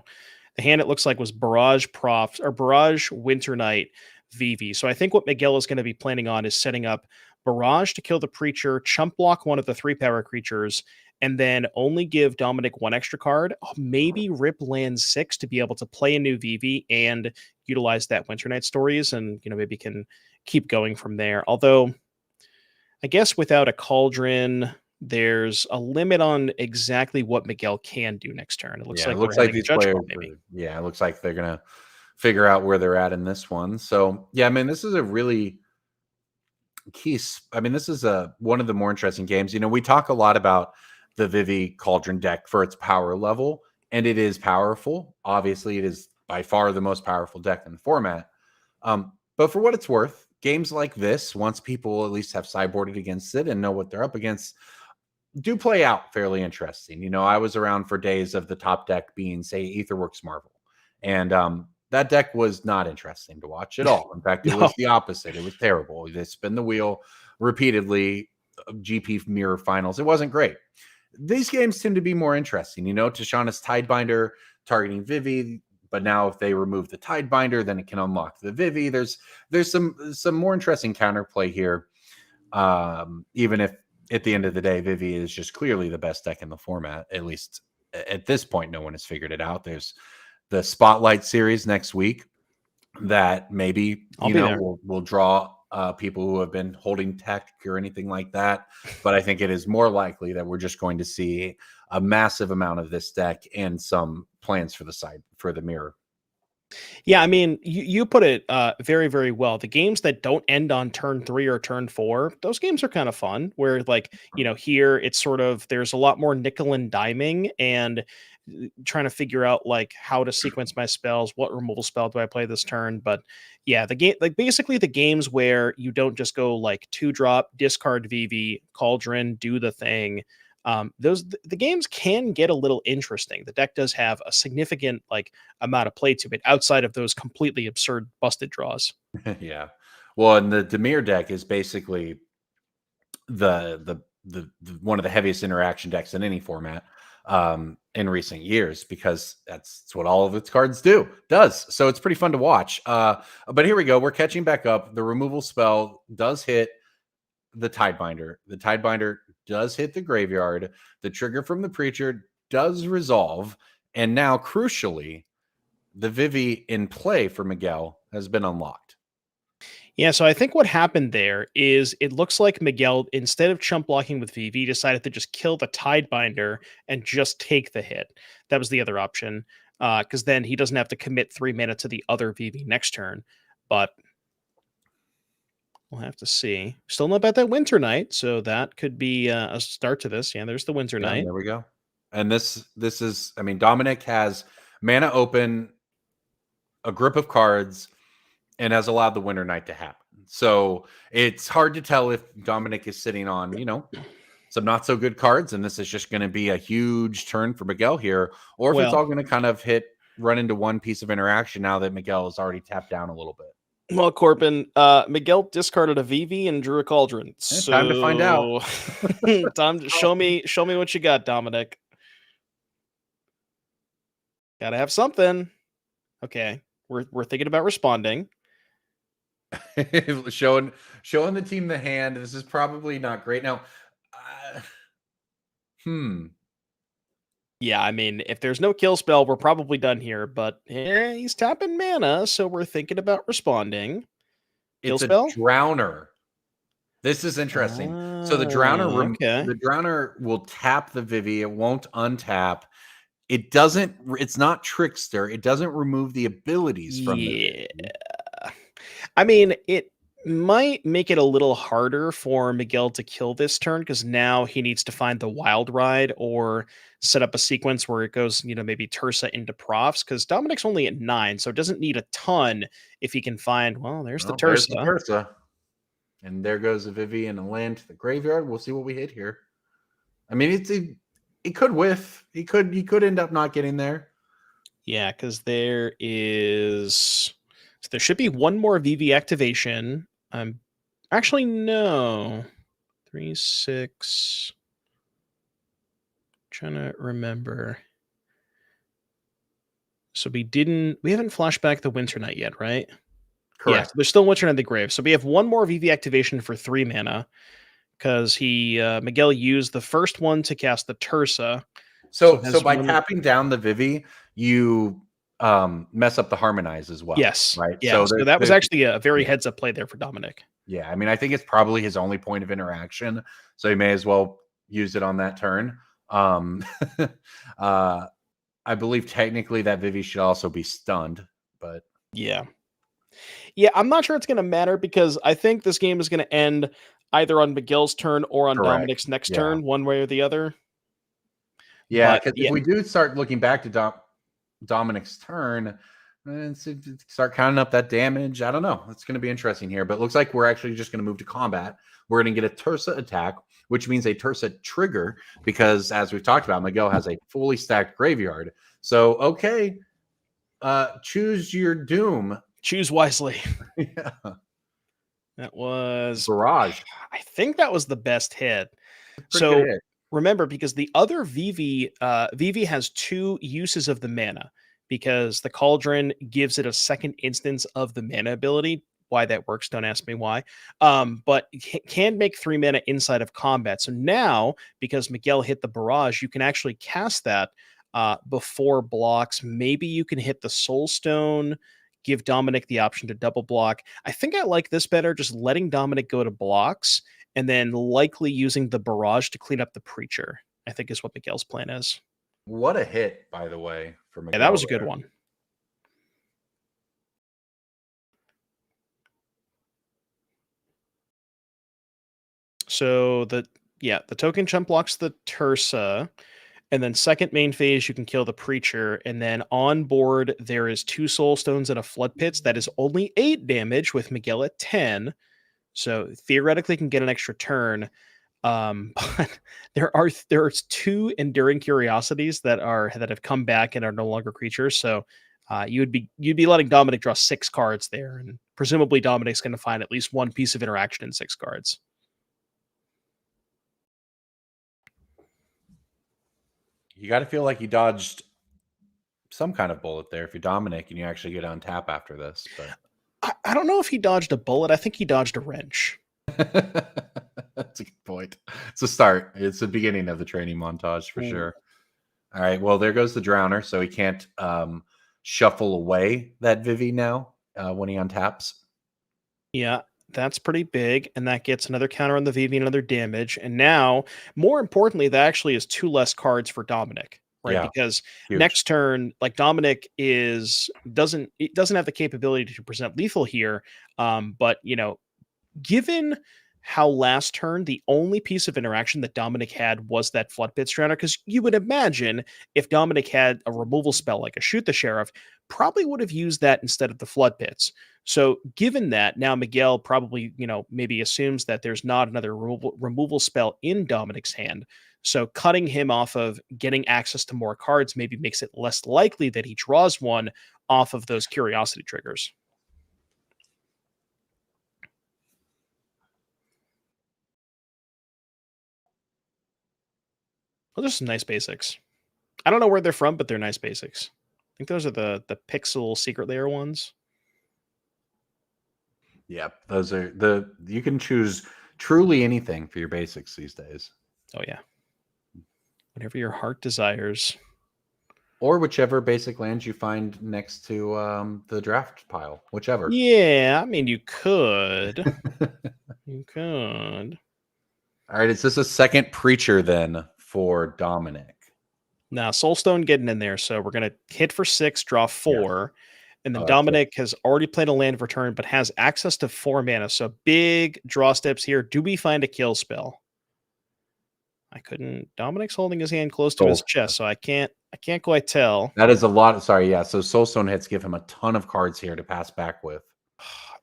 the hand, it looks like, was Barrage Barrage Winter Knight VV. So I think what Miguel is going to be planning on is setting up Barrage to kill the Preacher, chump block one of the 3-power creatures, and then only give Dominic 1 extra card. Maybe rip land 6 to be able to play a new VV and utilize that Winter Knight Stories, and maybe can keep going from there. Although, I guess without a Cauldron, there's a limit on exactly what Miguel can do next turn. It looks like these players, it looks like they're gonna figure out where they're at in this one. So yeah, I mean, this is a really key. I mean, this is one of the more interesting games. We talk a lot about the Vivi Cauldron deck for its power level, and it is powerful. Obviously, it is by far the most powerful deck in the format. But for what it's worth, games like this, once people at least have sideboarded against it and know what they're up against, do play out fairly interesting. I was around for days of the top deck being, say, Aetherworks Marvel. And that deck was not interesting to watch at all. In fact, it was the opposite. It was terrible. They spin the wheel repeatedly, GP Mirror Finals. It wasn't great. These games tend to be more interesting. Tashana's Tidebinder targeting Vivi, but now if they remove the Tidebinder, then it can unlock the Vivi. There's some more interesting counterplay here, even if at the end of the day, Vivi is just clearly the best deck in the format. At least at this point, no one has figured it out. There's the Spotlight series next week that maybe will draw people who have been holding tech or anything like that. But I think it is more likely that we're just going to see a massive amount of this deck and some plans for the mirror. Yeah, I mean, you put it very, very well. The games that don't end on turn 3 or turn 4, those games are kind of fun. Where here it's sort of, there's a lot more nickel and diming and trying to figure out how to sequence my spells, what removal spell do I play this turn. But yeah, the game, basically the games where you don't just go 2-drop, discard VV, Cauldron, do the thing. The games can get a little interesting. The deck does have a significant amount of play to it outside of those completely absurd busted draws. Yeah. Well, and the Demir deck is basically the one of the heaviest interaction decks in any format in recent years, because that's what all of its cards does. So it's pretty fun to watch. But here we go. We're catching back up. The removal spell does hit the Tidebinder. The Tidebinder does hit the graveyard. The trigger from the Preacher does resolve. And now, crucially, the Vivi in play for Miguel has been unlocked. Yeah, so I think what happened there is it looks like Miguel, instead of chump blocking with VV, decided to just kill the Tidebinder and just take the hit. That was the other option, because then he doesn't have to commit 3 mana to the other VV next turn. But we'll have to see. Still know about that Winter Knight, so that could be a start to this. Yeah, there's the Winter Knight. There we go. And this is, I mean, Dominic has mana open, a grip of cards, and has allowed the Winter Knight to happen. So it's hard to tell if Dominic is sitting on, some not so good cards, and this is just going to be a huge turn for Miguel here, or if it's Well- all going to kind of run into one piece of interaction now that Miguel has already tapped down a little bit. Well, Corbin, Miguel discarded a VV and drew a Cauldron. So time to find out. time to show me what you got, Dominic. Gotta have something. Okay, we're thinking about responding. showing the team the hand. This is probably not great. Now, Yeah, I mean, if there's no kill spell, we're probably done here. But he's tapping mana, so we're thinking about responding. Kill it's spell? a Drowner. This is interesting. So the Drowner, the Drowner will tap the Vivi. It won't untap. It doesn't. It's not Trickster. It doesn't remove the abilities from the Vivi. I mean, it might make it a little harder for Miguel to kill this turn because now he needs to find the Wild Ride or set up a sequence where it goes, maybe Tursa into profs because Dominic's only at 9, so it doesn't need a ton if he can find, there's the Tursa. There's the Tursa. And there goes the Vivi and a land to the graveyard. We'll see what we hit here. I mean, it could whiff. He could end up not getting there. Yeah, because there should be one more VV activation. Actually, no. 3, 6. Trying to remember. So we haven't flashed back the Winter Night yet, right? Correct. Yeah, so there's still Winter Night the Grave. So we have one more VV activation for 3 mana because Miguel used the first one to cast the Tursa. So by tapping down the Vivi, you mess up the Harmonize as well. Yes. Right. Yeah. So that was actually a very heads up play there for Dominic. Yeah. I mean, I think it's probably his only point of interaction. So he may as well use it on that turn. I believe technically that Vivi should also be stunned, but yeah. Yeah, I'm not sure it's going to matter because I think this game is going to end either on Miguel's turn or on Dominic's next turn, one way or the other. Yeah, because if we do start looking back to Dominic's turn and start counting up that damage, I don't know. It's going to be interesting here, but it looks like we're actually just going to move to combat. We're going to get a Tursa attack, which means a Tursa trigger because, as we've talked about, Miguel has a fully stacked graveyard. So, okay, choose your doom. Choose wisely. Yeah. That was Barrage. I think that was the best hit. Pretty good hit. Remember, because the other Vivi has 2 uses of the mana because the Cauldron gives it a second instance of the mana ability. Why that works, don't ask me why. But it can make 3 mana inside of combat. So now, because Miguel hit the Barrage, you can actually cast that before blocks. Maybe you can hit the Soul Stone, give Dominic the option to double block. I think I like this better, just letting Dominic go to blocks and then likely using the Barrage to clean up the Preacher, I think is what Miguel's plan is. What a hit, by the way, for Miguel. Yeah, that was a good one. So the token chump blocks the Tursa. And then second main phase, you can kill the Preacher. And then on board, there is 2 Soul Stones and a Flood Pits. That is only 8 damage with Miguel at 10. So theoretically can get an extra turn. But there are 2 Enduring Curiosities that have come back and are no longer creatures. So you'd be letting Dominic draw 6 cards there. And presumably Dominic's going to find at least one piece of interaction in 6 cards. You got to feel like you dodged some kind of bullet there if you're Dominic and you actually get on tap after this. But I don't know if he dodged a bullet. I think he dodged a wrench. That's a good point. It's a start. It's the beginning of the training montage for sure. All right. Well, there goes the Drowner. So he can't shuffle away that Vivi now when he untaps. Yeah. That's pretty big, and that gets another counter on the VV, another damage. And now, more importantly, that actually is 2 less cards for Dominic, right? Yeah, because huge. Next turn, like Dominic doesn't have the capability to present lethal here. But given how last turn the only piece of interaction that Dominic had was that Flood Pit Strata, because you would imagine if Dominic had a removal spell like a Shoot the Sheriff, probably would have used that instead of the Flood Pits. So given that, now Miguel probably, maybe assumes that there's not another removal spell in Dominic's hand. So cutting him off of getting access to more cards maybe makes it less likely that he draws one off of those curiosity triggers. Well, there's some nice basics. I don't know where they're from, but they're nice basics. I think those are the Pixel Secret Layer ones. Yep, those are you can choose truly anything for your basics these days. Oh yeah. Whatever your heart desires. Or whichever basic lands you find next to the draft pile, whichever. Yeah, I mean you could. You could. All right, is this a second Preacher then for Dominic? Now, Soulstone getting in there, so we're going to hit for 6, draw 4, and then Oh, Dominic has already played a land of return, but has access to 4 mana, so big draw steps here. Do we find a kill spell? I couldn't. Dominic's holding his hand close to his chest, so I can't quite tell. That is a lot. Sorry, yeah. So Soulstone hits give him a ton of cards here to pass back with.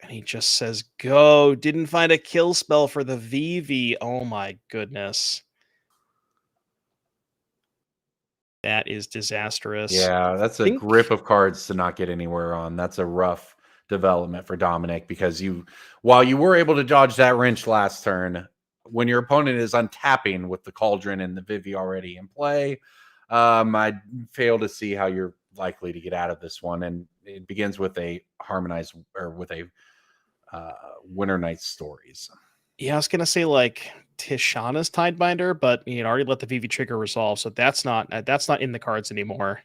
And he just says, go. Didn't find a kill spell for the VV. Oh my goodness. That is disastrous. Yeah, that's a grip of cards to not get anywhere on. That's a rough development for Dominic, because while you were able to dodge that wrench last turn, when your opponent is untapping with the Cauldron and the Vivi already in play, I fail to see how you're likely to get out of this one. And it begins with a harmonized, or with a Winter Night Stories. Yeah, I was gonna say like Tishana's Tidebinder, but he had already let the VV trigger resolve, so that's not in the cards anymore.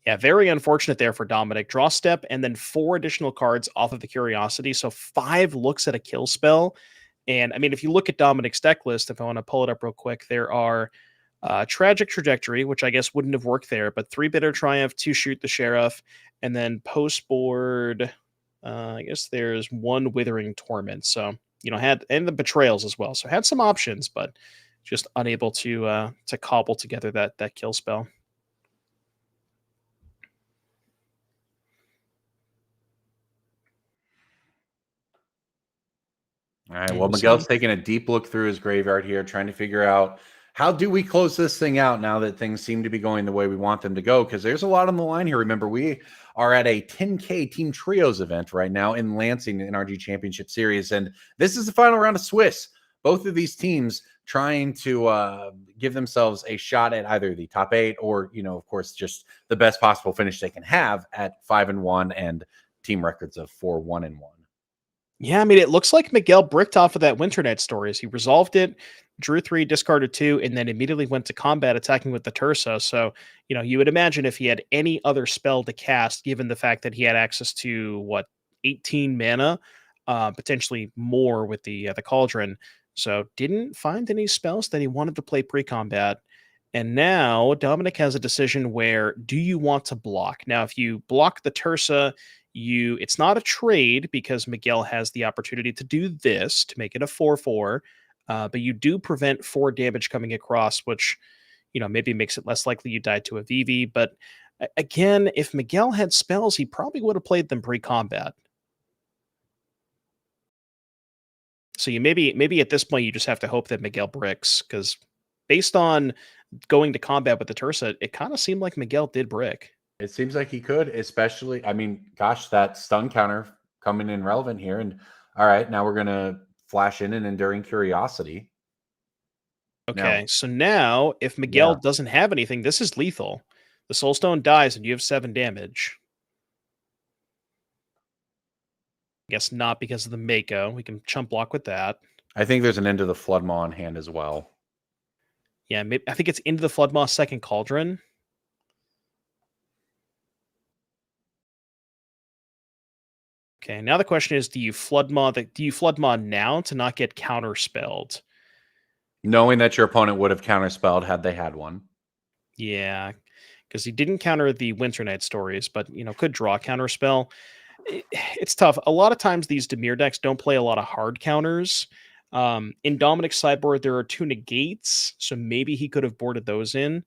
Yeah, very unfortunate there for Dominic. Draw step and then 4 additional cards off of the Curiosity, so 5 looks at a kill spell. And I mean, if you look at Dominic's deck list, if I want to pull it up real quick, there are Tragic Trajectory, which I guess wouldn't have worked there, but 3 Bitter Triumph, 2 Shoot the Sheriff, and then post board. I guess there's 1 Withering Torment. So and the Betrayals as well. So had some options, but just unable to cobble together that kill spell. All right. Well, Miguel's taking a deep look through his graveyard here, trying to figure out how do we close this thing out now that things seem to be going the way we want them to go, because there's a lot on the line here. Remember, we are at a 10K Team Trios event right now in Lansing NRG Championship Series, and this is the final round of Swiss. Both of these teams trying to give themselves a shot at either the top 8 or, of course, just the best possible finish they can have at 5-1 and team records of 4-1-1. Yeah, I mean, it looks like Miguel bricked off of that Winter Night Stories. He resolved it, drew 3, discarded 2, and then immediately went to combat attacking with the Tursa. So, you would imagine if he had any other spell to cast, given the fact that he had access to, 18 mana, potentially more with the Cauldron. So didn't find any spells that he wanted to play pre-combat. And now Dominic has a decision where, do you want to block? Now, if you block the Tursa, it's not a trade because Miguel has the opportunity to do this to make it a 4/4, but you do prevent 4 damage coming across, which maybe makes it less likely you die to a VV. But again, if Miguel had spells, he probably would have played them pre-combat. So maybe at this point you just have to hope that Miguel bricks, because based on going to combat with the Tursa, it kind of seemed like Miguel did brick. It seems like he could, especially, gosh, that stun counter coming in relevant here. And all right, now we're going to flash in an Enduring Curiosity. Okay, so now if Miguel doesn't have anything, this is lethal. The Soulstone dies and you have 7 damage. I guess not because of the Mako. We can chump block with that. I think there's an Into the Floodmaw on hand as well. Yeah, I think it's Into the Floodmaw, second Cauldron. Okay, now the question is, do you Floodmaw now to not get counterspelled? Knowing that your opponent would have counterspelled had they had one. Yeah, because he didn't counter the Winter Night Stories, but could draw counterspell. It's tough. A lot of times these Dimir decks don't play a lot of hard counters. In Dominic's sideboard, there are 2 negates, so maybe he could have boarded those in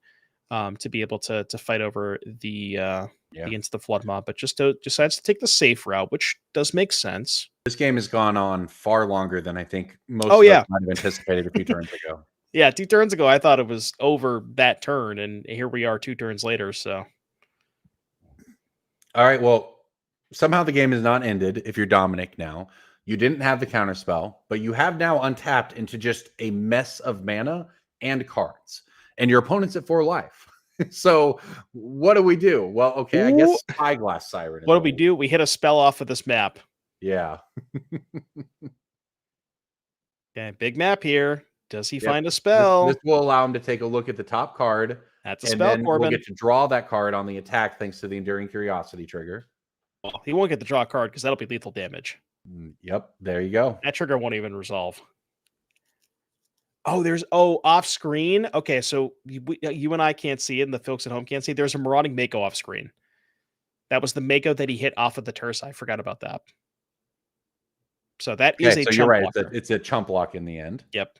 to be able to fight over the against the Flood Mob, but just decides to take the safe route, which does make sense. This game has gone on far longer than I think most Oh, of yeah. us might have anticipated a few turns ago. Yeah, 2 turns ago, I thought it was over that turn, and here we are 2 turns later, so. All right, well, somehow the game is not ended if you're Dominic now. You didn't have the counterspell, but you have now untapped into just a mess of mana and cards, and your opponent's at 4 life. So what do we do? Well, okay, I guess Spyglass Siren. What do we do? We hit a spell off of this map. Yeah. Okay, big map here. Does he Yep. find a spell? This will allow him to take a look at the top card. That's a and spell, then Corbin. we'll get to draw that card on the attack thanks to the Enduring Curiosity trigger. Well, he won't get the draw card because that'll be lethal damage. Yep, there you go. That trigger won't even resolve. Oh, there's off screen. Okay, so you and I can't see it, and the folks at home can't see. There's a Marauding Mako off screen. That was the Mako that he hit off of the Terse. I forgot about that. So that is a so chump you're right. blocker. It's a chump block in the end. Yep.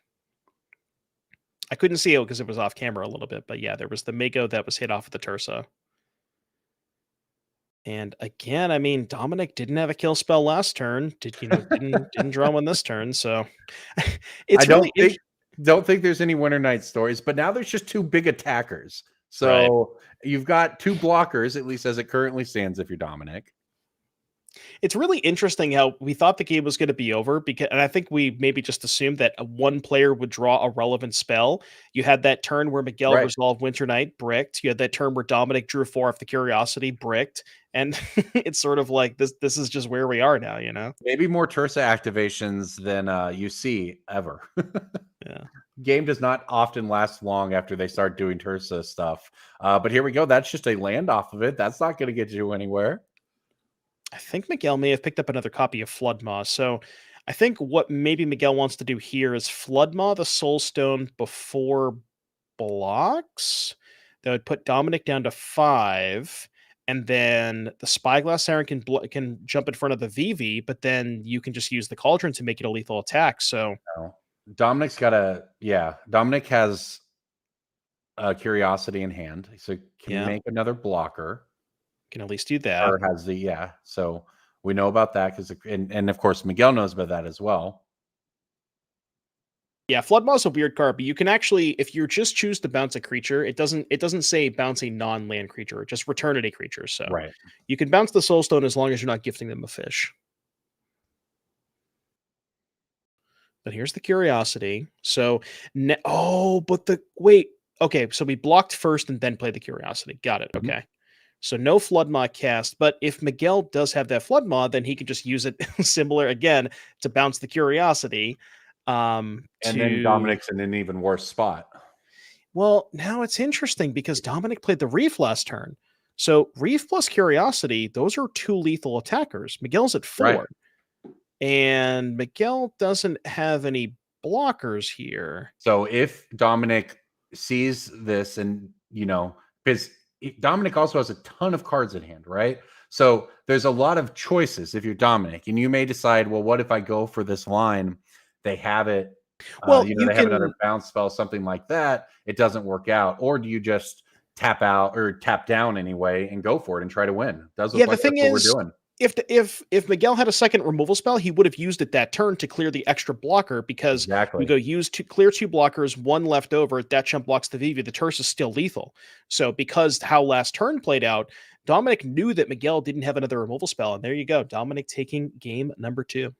I couldn't see it because it was off camera a little bit, but yeah, there was the Mako that was hit off of the Tersa. And again, I mean, Dominic didn't have a kill spell last turn. Didn't draw one this turn. So it's don't think there's any Winter Night stories, but now there's just 2 big attackers. So you've got 2 blockers, at least as it currently stands, if you're Dominic. It's really interesting how we thought the game was going to be over and I think we maybe just assumed that one player would draw a relevant spell. You had that turn where Miguel resolved Winter Night, bricked. You had that turn where Dominic drew 4 off the Curiosity, bricked. And it's sort of like this is just where we are now, you know? Maybe more Tersa activations than you see ever. Yeah. Game does not often last long after they start doing Tersa stuff. But here we go. That's just a land off of it. That's not going to get you anywhere. I think Miguel may have picked up another copy of Floodmaw. So I think what maybe Miguel wants to do here is Floodmaw the Soulstone before blocks. That would put Dominic down to 5. And then the Spyglass Siren can jump in front of the VV, but then you can just use the Cauldron to make it a lethal attack. So Dominic's got Dominic has a Curiosity in hand. So can make another blocker. Can at least do that. Or has so we know about that because and of course Miguel knows about that as well. Yeah, Floodmaw's a weird card, but you can actually, if you just choose to bounce a creature, it doesn't say bounce a non-land creature, just return it a creature. So you can bounce the Soulstone as long as you're not gifting them a fish. But here's the Curiosity. So okay, so we blocked first and then played the Curiosity. Got it. Okay. So no Floodmaw cast, but if Miguel does have that Floodmaw, then he can just use it similar again to bounce the Curiosity. And then Dominic's in an even worse spot. Well, now it's interesting because Dominic played the Reef last turn. So Reef plus Curiosity, those are 2 lethal attackers. Miguel's at 4. Right. And Miguel doesn't have any blockers here. So if Dominic sees this and, because Dominic also has a ton of cards in hand, right? So there's a lot of choices if you're Dominic, and you may decide, well, what if I go for this line? They have it. Well, they have another bounce spell, something like that. It doesn't work out. Or do you just tap out or tap down anyway and go for it and try to win? Does look like that's what we're doing. If Miguel had a second removal spell, he would have used it that turn to clear the extra blocker because you go clear 2 blockers, 1 left over. That chump blocks the VV. The Terse is still lethal. So because how last turn played out, Dominic knew that Miguel didn't have another removal spell, and there you go, Dominic taking game number 2.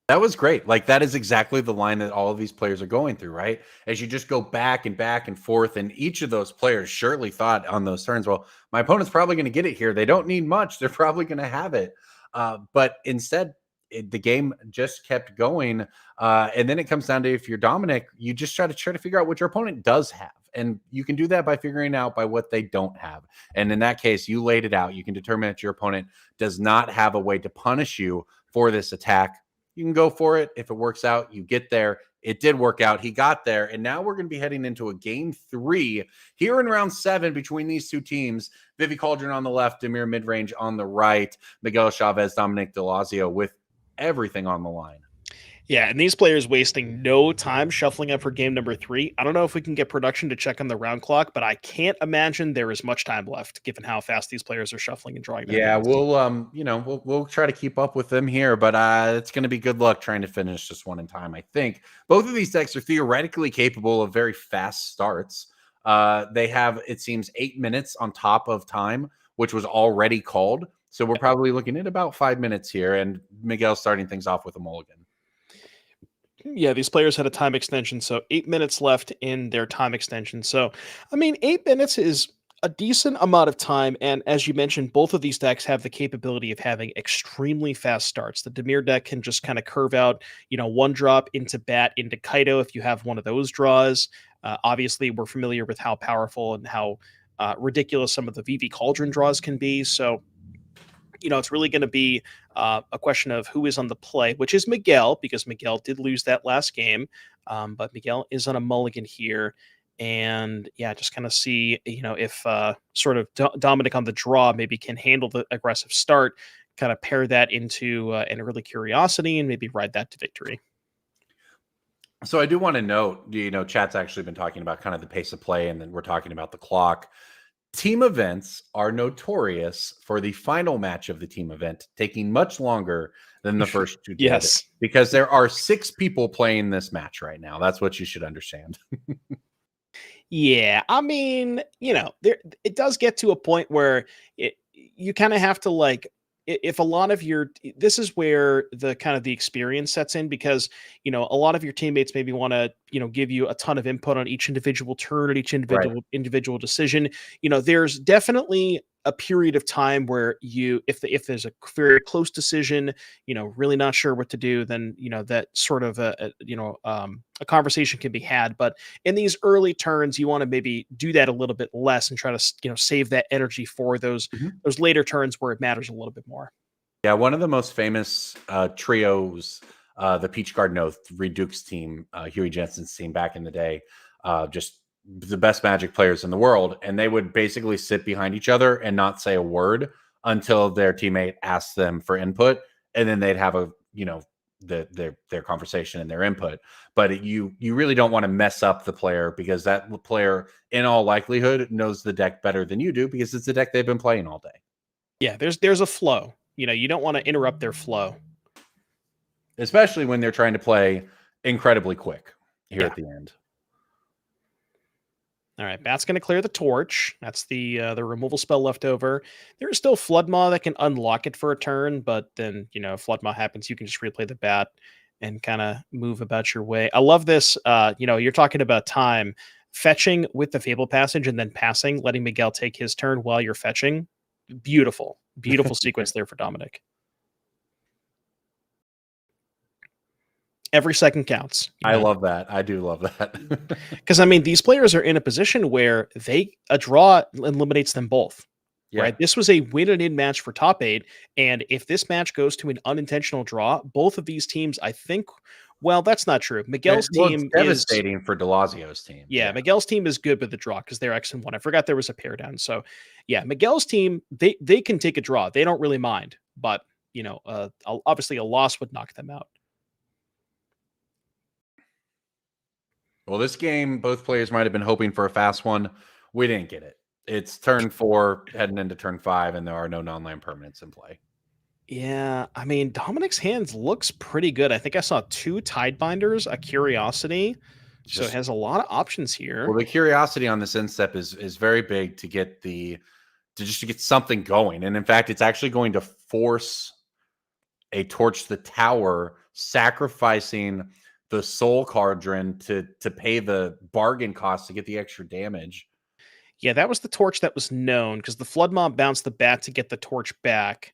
That was great. Like, that is exactly the line that all of these players are going through, right? As you just go back and forth, and each of those players surely thought on those turns, well, my opponent's probably going to get it here. They don't need much. They're probably going to have it. But instead, the game just kept going. And then it comes down to, if you're Dominic, you just try to figure out what your opponent does have. And you can do that by figuring out by what they don't have. And in that case, you laid it out. You can determine that your opponent does not have a way to punish you for this attack. You can go for it. If it works out, you get there. It did work out. He got there. And now we're going to be heading into a game 3 here in round 7 between these 2 teams. Vivi Cauldron on the left, Demir Midrange on the right, Miguel Chavez, Dominic DeLazio with everything on the line. Yeah, and these players wasting no time shuffling up for game number 3. I don't know if we can get production to check on the round clock, but I can't imagine there is much time left, given how fast these players are shuffling and drawing their Yeah, hands. we'll we'll try to keep up with them here, but it's going to be good luck trying to finish this one in time. I think both of these decks are theoretically capable of very fast starts. They have, it seems, 8 minutes on top of time, which was already called. So we're probably looking at about 5 minutes here, and Miguel starting things off with a mulligan. Yeah, these players had a time extension, so 8 minutes left in their time extension. So, I mean, 8 minutes is a decent amount of time, and as you mentioned, both of these decks have the capability of having extremely fast starts. The Dimir deck can just kind of curve out, one drop into bat, into Kaido if you have one of those draws. Obviously, we're familiar with how powerful and how ridiculous some of the VV Cauldron draws can be, so it's really going to be a question of who is on the play, which is Miguel, because Miguel did lose that last game. But Miguel is on a mulligan here. And yeah, just kind of see, if sort of Dominic on the draw maybe can handle the aggressive start, kind of pair that into an early curiosity and maybe ride that to victory. So I do want to note, chat's actually been talking about kind of the pace of play, and then we're talking about the clock. Team events are notorious for the final match of the team event taking much longer than the first two did. Yes. Because there are 6 people playing this match right now. That's what you should understand. Yeah, I mean, there it does get to a point where you kind of have to if a lot of this is where the kind of the experience sets in, because a lot of your teammates maybe want to give you a ton of input on each individual turn and each individual decision. There's definitely a period of time where if there's a very close decision, really not sure what to do, then that sort of a conversation can be had. But in these early turns, you want to maybe do that a little bit less and try to save that energy for those later turns where it matters a little bit more. Yeah, one of the most famous trios, the Peach Garden Oath, Redukes team, Huey Jensen's team back in the day, just the best Magic players in the world, and they would basically sit behind each other and not say a word until their teammate asked them for input, and then they'd have their conversation and their input. But you really don't want to mess up the player, because that player in all likelihood knows the deck better than you do, because it's the deck they've been playing all day. Yeah, there's a flow. You don't want to interrupt their flow, especially when they're trying to play incredibly quick here at the end. All right, Bat's going to clear the torch. That's the removal spell left over. There is still Floodmaw that can unlock it for a turn, but then, if Floodmaw happens, you can just replay the Bat and kind of move about your way. I love this. You're talking about time. Fetching with the Fable Passage and then passing, letting Miguel take his turn while you're fetching. Beautiful, beautiful sequence there for Dominic. Every second counts. I love that. I do love that. Because, I mean, these players are in a position where a draw eliminates them both. Yeah. Right? This was a win and in match for top 8. And if this match goes to an unintentional draw, both of these teams, I think, well, that's not true. Miguel's team it's devastating for DeLazio's team. Yeah, Miguel's team is good with the draw because they're X and 1. I forgot there was a pair down. So, yeah, Miguel's team, they can take a draw. They don't really mind. But, obviously a loss would knock them out. Well, this game, both players might have been hoping for a fast one. We didn't get it. It's turn 4, heading into turn 5, and there are no non-land permanents in play. Yeah, I mean, Dominic's hands looks pretty good. I think I saw 2 Tidebinders, a Curiosity. So it has a lot of options here. Well, the Curiosity on this instep is very big to get to get something going. And in fact, it's actually going to force a Torch the Tower, sacrificing the Soul Cauldron to pay the bargain cost to get the extra damage. Yeah, that was the Torch that was known, because the Flood Mob bounced the Bat to get the Torch back.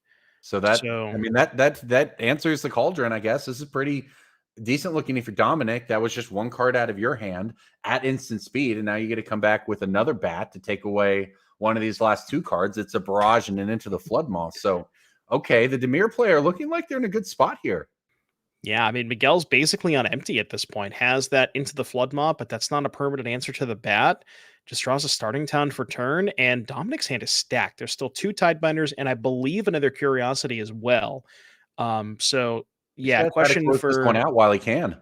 I mean, that answers the Cauldron, I guess. This is pretty decent looking if you're Dominic. That was just 1 card out of your hand at instant speed, and now you get to come back with another Bat to take away one of these last 2 cards. It's a Barrage and then into the Flood Moth. So, okay, the Dimir player looking like they're in a good spot here. Yeah, I mean, Miguel's basically on empty at this point. Has that into the Flood Mob, but that's not a permanent answer to the Bat. Just draws a starting town for turn, and Dominic's hand is stacked. There's still 2 Tidebinders, and I believe another Curiosity as well. So, Just gotta try to close this one out while he can.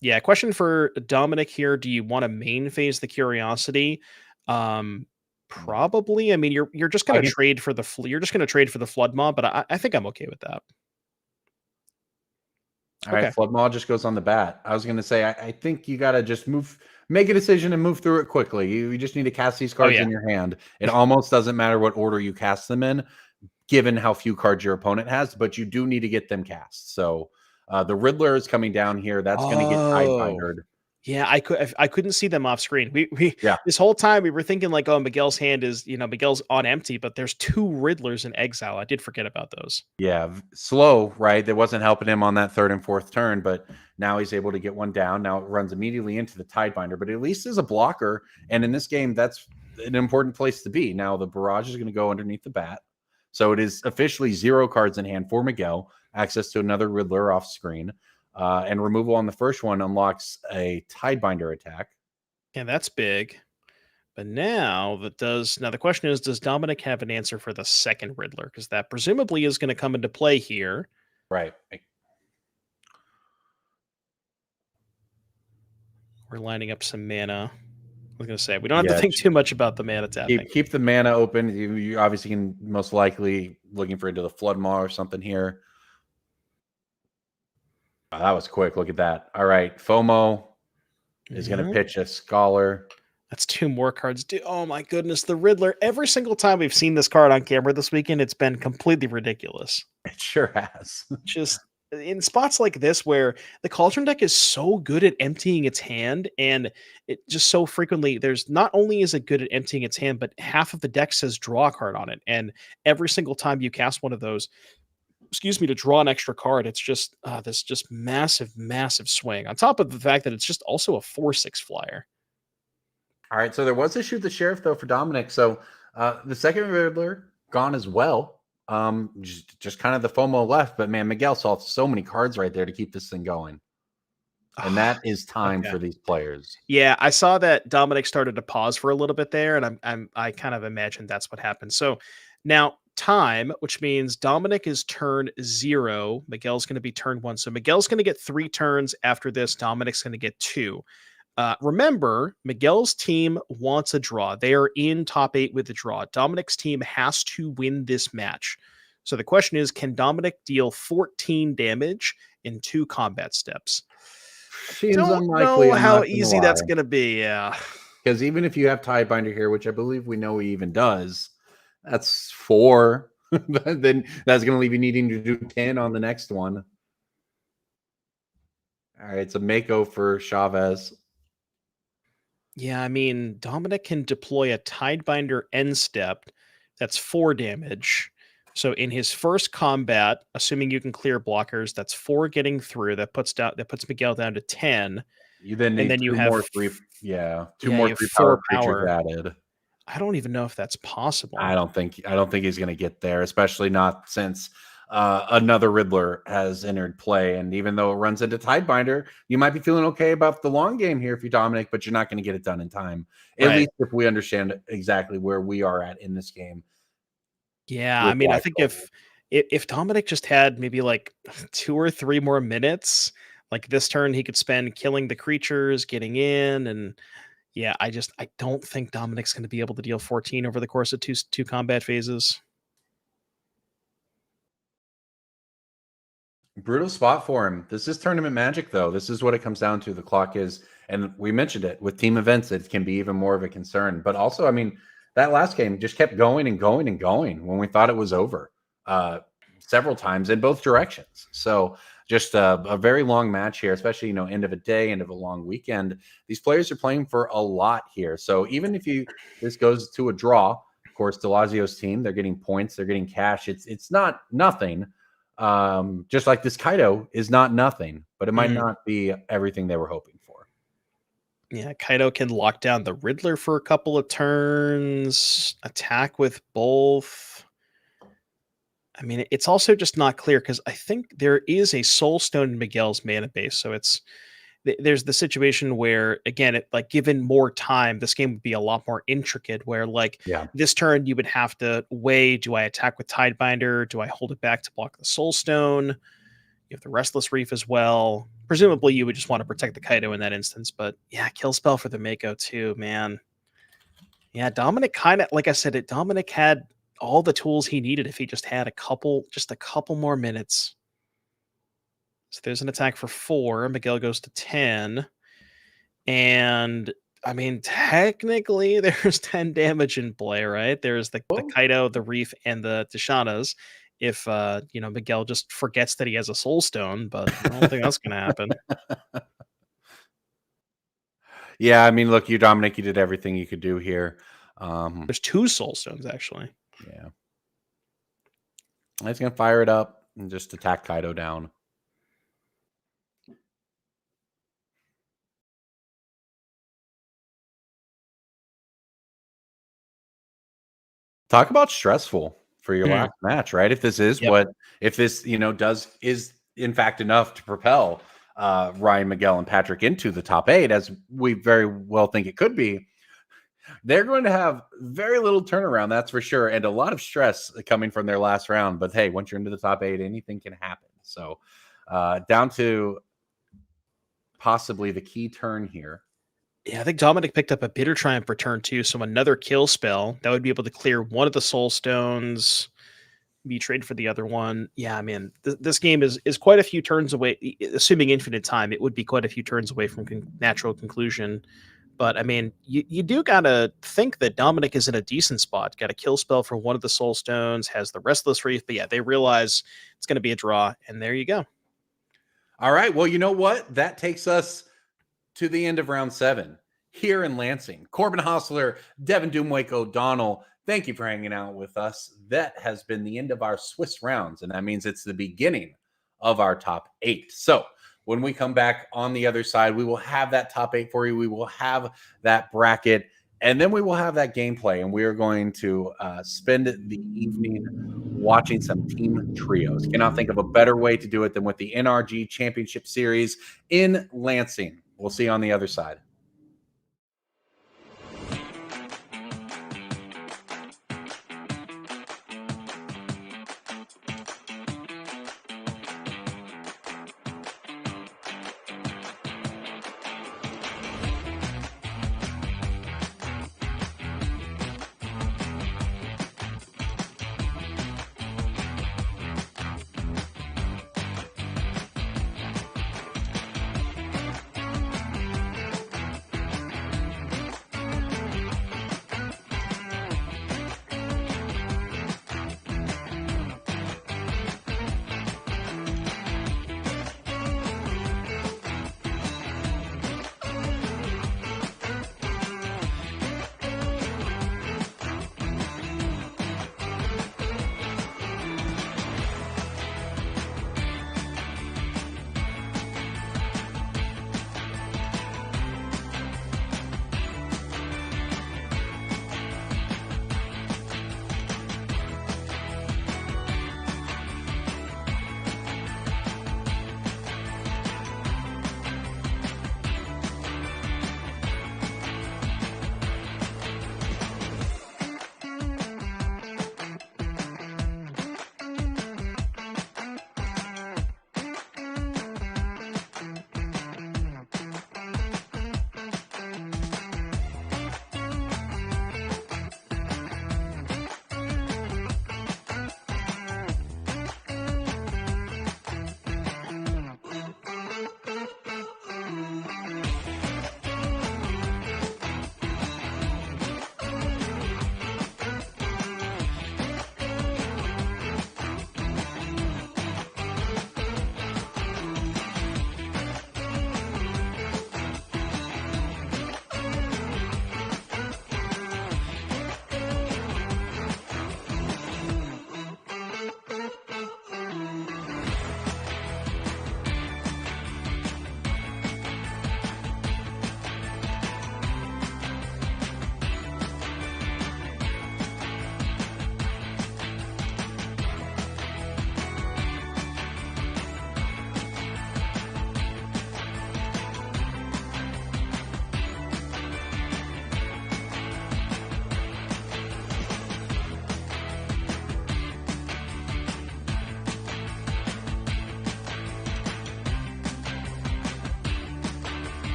Yeah, question for Dominic here. Do you want to main phase the Curiosity? Probably. I mean, you're just going to trade for the you're just going to trade for the Flood Maw, but I think I'm okay with that. All right, Flood Maw just goes on the bat. I was going to say, I think you got to just make a decision and move through it quickly. You just need to cast these cards in your hand. It almost doesn't matter what order you cast them in, given how few cards your opponent has, but you do need to get them cast. So the Riddler is coming down here. That's going to get Tidebindered. Yeah, I couldn't see them off screen. We this whole time we were thinking like, oh, Miguel's hand is, Miguel's on empty, but there's 2 Riddlers in exile. I did forget about those. Yeah, slow, right? That wasn't helping him on that 3rd and 4th turn, but now he's able to get one down. Now it runs immediately into the Tidebinder, but at least as a blocker, and in this game, that's an important place to be. Now the barrage is going to go underneath the bat. So it is officially 0 cards in hand for Miguel, access to another Riddler off screen. And removal on the first one unlocks a Tidebinder attack. Yeah, that's big. But now the question is, does Dominic have an answer for the second Riddler? Because that presumably is going to come into play here. Right. We're lining up some mana. I was going to say, we don't have to think too much about the mana tapping. Keep the mana open. You obviously can most likely looking for into the Flood Maw or something here. Oh, that was quick. Look at that. All right. FOMO is going to pitch a Scholar. That's 2 more cards. Oh, my goodness. The Riddler. Every single time we've seen this card on camera this weekend, it's been completely ridiculous. It sure has. Just in spots like this where the Cauldron deck is so good at emptying its hand, and it just so frequently, there's not only is it good at emptying its hand, but half of the deck says draw a card on it. And every single time you cast one of those, to draw an extra card, it's just this just massive swing on top of the fact that it's just also a 4/6 flyer. All right, so there was a Shoot the Sheriff though for Dominic. So the second Riddler gone as well. Just kind of the FOMO left, but man, Miguel saw so many cards right there to keep this thing going. And that is time for these players. Yeah, I saw that Dominic started to pause for a little bit there, and I kind of imagined that's what happened. So now time, which means Dominic is turn 0. Miguel's going to be turn 1. So Miguel's going to get 3 turns after this. Dominic's going to get 2. Remember, Miguel's team wants a draw. They are in top 8 with the draw. Dominic's team has to win this match. So the question is, can Dominic deal 14 damage in 2 combat steps? Seems Don't unlikely. know how easy that's going to be. Yeah. Because even if you have Tidebinder here, which I believe we know he even does, that's 4. Then that's going to leave you needing to do 10 on the next one. All right, it's a Mako for Chavez. Yeah, I mean, Dominic can deploy a Tidebinder end step. That's 4 damage. So in his first combat, assuming you can clear blockers, that's 4 getting through. That puts Miguel down to 10. You then need and then you have more 3. Yeah, 2 more 3-power creatures added. I don't even know if that's possible. I don't think he's going to get there, especially not since another Riddler has entered play. And even though it runs into Tidebinder, you might be feeling okay about the long game here if you're Dominic, but you're not going to get it done in time. At least if we understand exactly where we are at in this game. Yeah, I mean, I think if Dominic just had maybe like 2 or 3 more minutes, like this turn he could spend killing the creatures, getting in, and yeah, I don't think Dominic's going to be able to deal 14 over the course of two combat phases. Brutal spot for him. This is tournament magic, though. This is what it comes down to. The clock is, and we mentioned it, with team events, it can be even more of a concern. But also, I mean, that last game just kept going and going and going when we thought it was over several times in both directions. So just a very long match here, especially, end of a day, end of a long weekend. These players are playing for a lot here. So even if this goes to a draw, of course, Delazio's team, they're getting points, they're getting cash. It's not nothing. Just like this Kaido is not nothing, but it might not be everything they were hoping for. Yeah, Kaido can lock down the Riddler for a couple of turns, attack with both. I mean, it's also just not clear because I think there is a Soul Stone in Miguel's mana base. So there's the situation where, again, given more time, this game would be a lot more intricate where this turn you would have to weigh, do I attack with Tidebinder? Do I hold it back to block the Soul Stone? You have the Restless Reef as well. Presumably, you would just want to protect the Kaido in that instance. But yeah, kill spell for the Mako too, man. Yeah, Dominic kind of, like I said, Dominic had all the tools he needed if he just had just a couple more minutes. So there's an attack for 4. Miguel goes to 10. And I mean, technically, there's 10 damage in play, right? There's the Kaido, the Reef, and the Tishanas. If Miguel just forgets that he has a Soul Stone, but I don't think that's going to happen. Yeah, I mean, look, Dominic, you did everything you could do here. There's 2 Soul Stones, actually. Yeah. He's going to fire it up and just attack Kaido down. Talk about stressful for your last match, right? If this is if this, is in fact enough to propel Ryan, Miguel, and Patrick into the top 8, as we very well think it could be, they're going to have very little turnaround, that's for sure, and a lot of stress coming from their last round. But hey, once you're into the top 8, anything can happen. So down to possibly the key turn here. Yeah, I think Dominic picked up a Bitter Triumph for turn 2, so another kill spell that would be able to clear one of the Soul Stones. Be trade for the other one. Yeah, I mean, this game is quite a few turns away. Assuming infinite time, it would be quite a few turns away from natural conclusion. But I mean, you do gotta think that Dominic is in a decent spot. Got a kill spell for one of the Soul Stones, has the Restless Reef. But yeah, they realize it's going to be a draw, and there you go. All right. Well, you know what? That takes us to the end of round 7 here in Lansing. Corbin Hostler, Devin Doomwake O'Donnell, thank you for hanging out with us. That has been the end of our Swiss rounds, and that means it's the beginning of our top 8. So when we come back on the other side, we will have that top 8 for you. We will have that bracket, and then we will have that gameplay, and we are going to spend the evening watching some team trios. Cannot think of a better way to do it than with the NRG Championship Series in Lansing. We'll see you on the other side.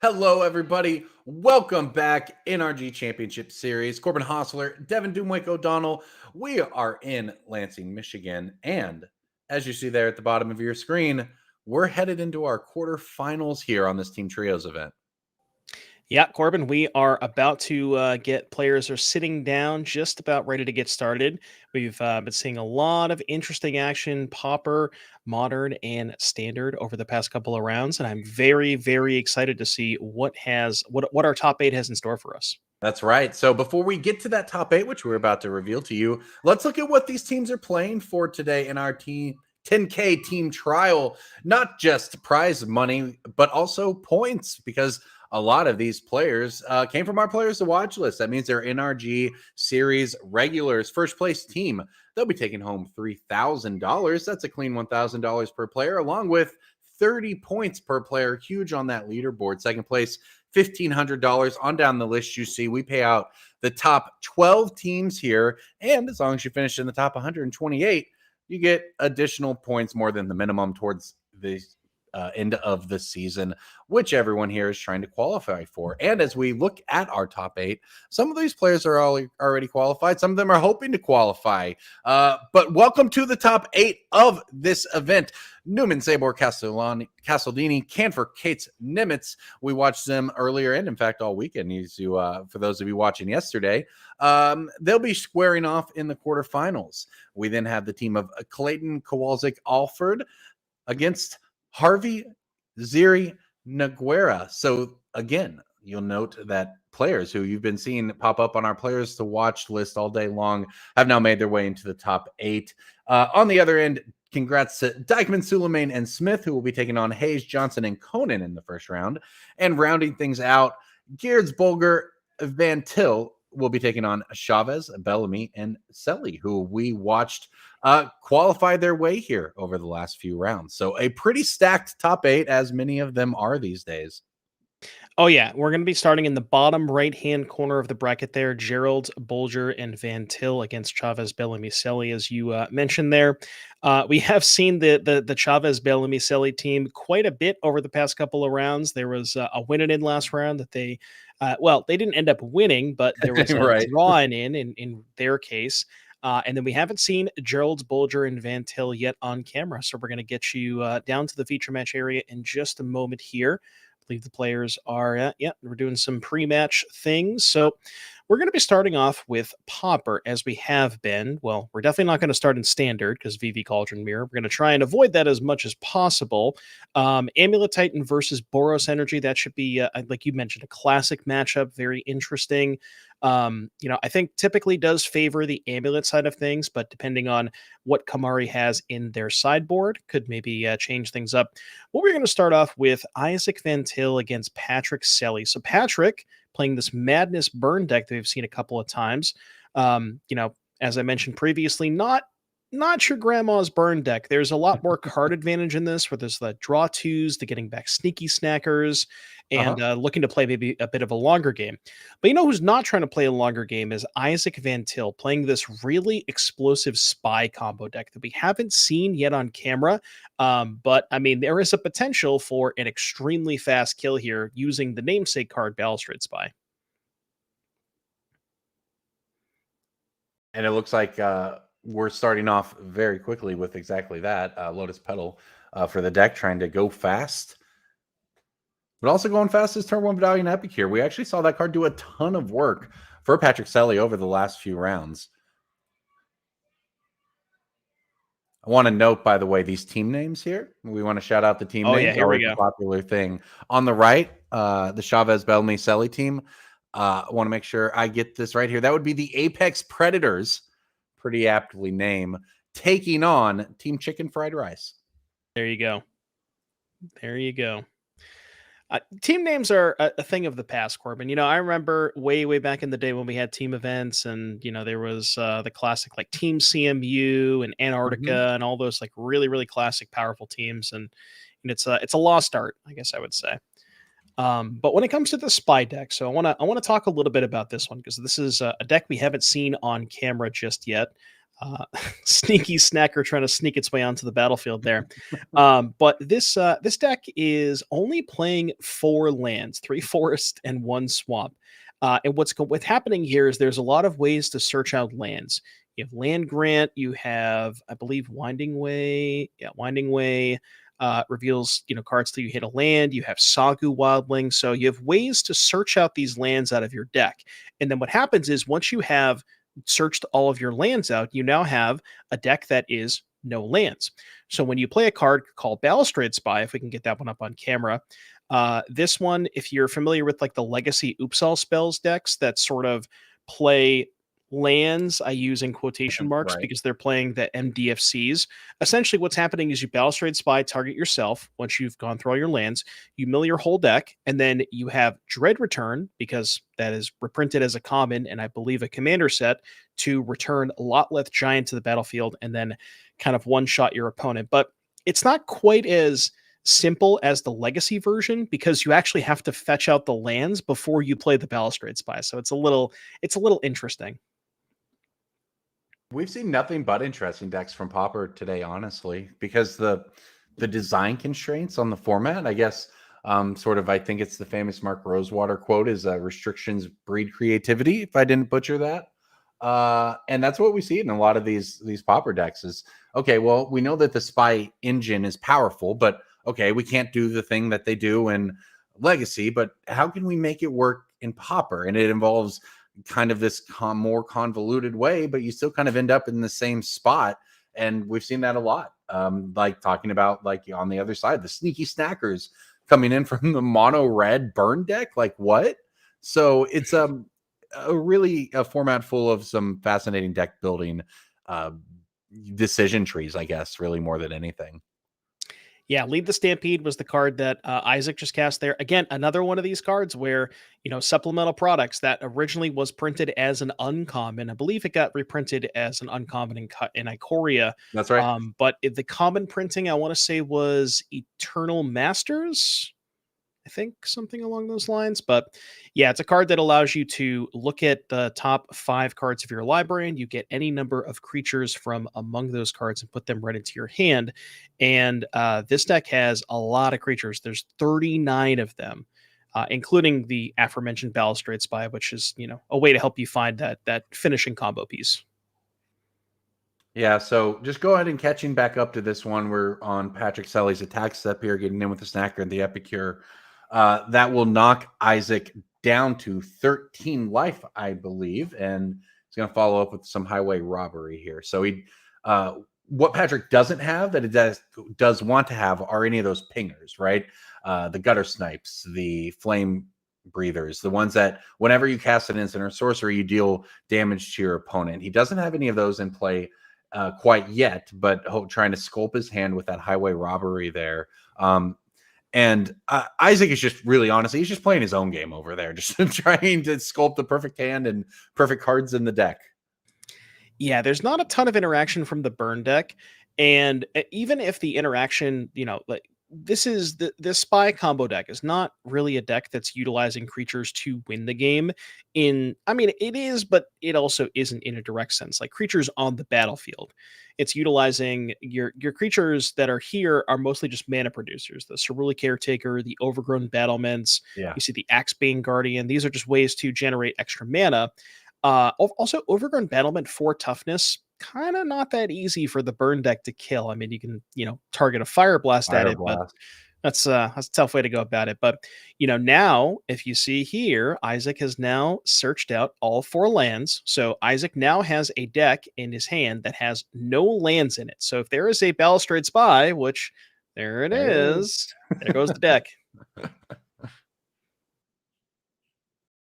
Hello, everybody. Welcome back NRG Championship Series. Corbin Hostler, Devin Doomwick O'Donnell. We are in Lansing, Michigan. And as you see there at the bottom of your screen, we're headed into our quarterfinals here on this Team Trios event. Yeah, Corbin, we are about to get players are sitting down, just about ready to get started. We've been seeing a lot of interesting action, Pauper, Modern, and Standard over the past couple of rounds, and I'm very, very excited to see what our top 8 has in store for us. That's right. So before we get to that top 8, which we're about to reveal to you, let's look at what these teams are playing for today in our team 10K team trial. Not just prize money, but also points, because a lot of these players came from our players to watch list. That means they're NRG series regulars. First place team, they'll be taking home $3,000. That's a clean $1,000 per player, along with 30 points per player. Huge on that leaderboard. Second place, $1,500. On down the list, you see we pay out the top 12 teams here, and as long as you finish in the top 128, you get additional points more than the minimum towards the end of the season, which everyone here is trying to qualify for. And as we look at our top 8, some of these players are already qualified. Some of them are hoping to qualify. But welcome to the top 8 of this event. Newman, Sabor, Castledini, Canfor, Cates, Nimitz. We watched them earlier and, in fact, all weekend. For those of you watching yesterday, they'll be squaring off in the quarterfinals. We then have the team of Clayton, Kowalczyk, Alford against Harvey, Ziri, Naguera. So again, you'll note that players who you've been seeing pop up on our players to watch list all day long have now made their way into the top 8. On the other end, congrats to Dykeman, Suleiman, and Smith, who will be taking on Hayes, Johnson, and Conan in the first round. And rounding things out, Geertz, Bulger, Van Til will be taking on Chavez, Bellamy, and Selly, who we watched qualify their way here over the last few rounds. So a pretty stacked top 8, as many of them are these days. Oh, yeah. We're going to be starting in the bottom right-hand corner of the bracket there. Gerald, Bulger, and Van Til against Chavez, Bellamy, Selly, as you mentioned there. We have seen the Chavez, Bellamy, Selly team quite a bit over the past couple of rounds. There was a win-in last round that they didn't end up winning, but there was a Right. draw in their case. And then we haven't seen Gerald's, Bulger, and Van Til yet on camera. So we're going to get you down to the feature match area in just a moment here. I believe the players are, we're doing some pre-match things. So we're going to be starting off with Pauper, as we have been. Well, we're definitely not going to start in standard because VV Cauldron Mirror. We're going to try and avoid that as much as possible. Amulet Titan versus Boros Energy. That should be, like you mentioned, a classic matchup. Very interesting. I think typically does favor the Amulet side of things, but depending on what Kamari has in their sideboard, could maybe change things up. Well, we're going to start off with Isaac Van Til against Patrick Selly. So Patrick playing this Madness Burn deck that we've seen a couple of times. As I mentioned previously, not your grandma's burn deck. There's a lot more card advantage in this, where there's the draw 2s, the getting back sneaky snackers, and looking to play maybe a bit of a longer game. But you know who's not trying to play a longer game is Isaac Van Til, playing this really explosive spy combo deck that we haven't seen yet on camera. But I mean, there is a potential for an extremely fast kill here using the namesake card Balustrade Spy. And it looks like we're starting off very quickly with exactly that. Lotus Petal for the deck, trying to go fast. But also going fast is turn 1 Medallion Epic here. We actually saw that card do a ton of work for Patrick Selly over the last few rounds. I want to note, by the way, these team names here. We want to shout out the team names. Yeah, here we go. A popular thing. On the right, the Chavez, Bellamy, Selly team. I want to make sure I get this right here. That would be the Apex Predators, pretty aptly named, taking on Team Chicken Fried Rice. There you go. Team names are a thing of the past, Corbin. I remember way back in the day when we had team events, and there was the classic like Team CMU and Antarctica and all those like really, really classic, powerful teams. And it's a lost art, I guess I would say. But when it comes to the spy deck, so I want to talk a little bit about this one, because this is a deck we haven't seen on camera just yet. Sneaky snacker trying to sneak its way onto the battlefield there. But this deck is only playing 4 lands, 3 forest and 1 swamp. And what's happening here is there's a lot of ways to search out lands. You have Land Grant, you have, I believe, Winding Way. Yeah, Winding Way reveals cards till you hit a land. You have Sagu Wildling. So you have ways to search out these lands out of your deck. And then what happens is once you have searched all of your lands out, you now have a deck that is no lands. So when you play a card called Balustrade Spy, if we can get that one up on camera, this one, if you're familiar with like the Legacy Upsal spells decks that sort of play lands I use in quotation marks Right. because they're playing the MDFCs. Essentially, what's happening is you Balustrade Spy, target yourself. Once you've gone through all your lands, you mill your whole deck, and then you have Dread Return, because that is reprinted as a common, and I believe a commander set, to return a Lotleth Giant to the battlefield, and then kind of one-shot your opponent. But it's not quite as simple as the legacy version, because you actually have to fetch out the lands before you play the Balustrade Spy. So it's a little interesting. We've seen nothing but interesting decks from Pauper today, honestly, because the design constraints on the format, I guess, sort of, I think it's the famous Mark Rosewater quote is restrictions breed creativity, if I didn't butcher that. And that's what we see in a lot of these Pauper decks is, okay, well, we know that the Spy engine is powerful, but okay, we can't do the thing that they do in Legacy, but how can we make it work in Pauper? And it involves kind of this more convoluted way, but you still kind of end up in the same spot. And we've seen that a lot. Like talking about like on the other side, the sneaky snackers coming in from the mono red burn deck. Like what? So it's a format full of some fascinating deck building decision trees, I guess, really more than anything. Yeah, Lead the Stampede was the card that Isaac just cast there. Again, another one of these cards where, supplemental products that originally was printed as an uncommon. I believe it got reprinted as an uncommon in Ikoria. That's right. But the common printing, I want to say, was Eternal Masters. I think something along those lines. But yeah, it's a card that allows you to look at the top 5 cards of your library, and you get any number of creatures from among those cards and put them right into your hand. And this deck has a lot of creatures. There's 39 of them, including the aforementioned Balustrade Spy, which is, a way to help you find that finishing combo piece. Yeah, so just go ahead and catching back up to this one. We're on Patrick Selly's attack step here, getting in with the Snacker and the Epicure. That will knock Isaac down to 13 life, I believe, and he's going to follow up with some highway robbery here. So what Patrick doesn't have that it does want to have are any of those pingers, right? The gutter snipes, the flame breathers, the ones that whenever you cast an instant or sorcery, you deal damage to your opponent. He doesn't have any of those in play quite yet, but trying to sculpt his hand with that highway robbery there. And Isaac is just really, honestly, he's just playing his own game over there, just trying to sculpt the perfect hand and perfect cards in the deck. Yeah, there's not a ton of interaction from the burn deck. And even if the interaction, this is the Spy combo deck is not really a deck that's utilizing creatures to win the game. It is, but it also isn't in a direct sense. Like creatures on the battlefield, it's utilizing your creatures that are here are mostly just mana producers. The Cerule Caretaker, the Overgrown Battlements. Yeah. You see the Axebane Guardian. These are just ways to generate extra mana. Also, Overgrown Battlement 4 toughness, kind of not that easy for the burn deck to kill. I mean, you can, target a Fire Blast at it, but that's a tough way to go about it. But, now if you see here, Isaac has now searched out all 4 lands. So Isaac now has a deck in his hand that has no lands in it. So if there is a Balustrade Spy, which there it is, there goes the deck.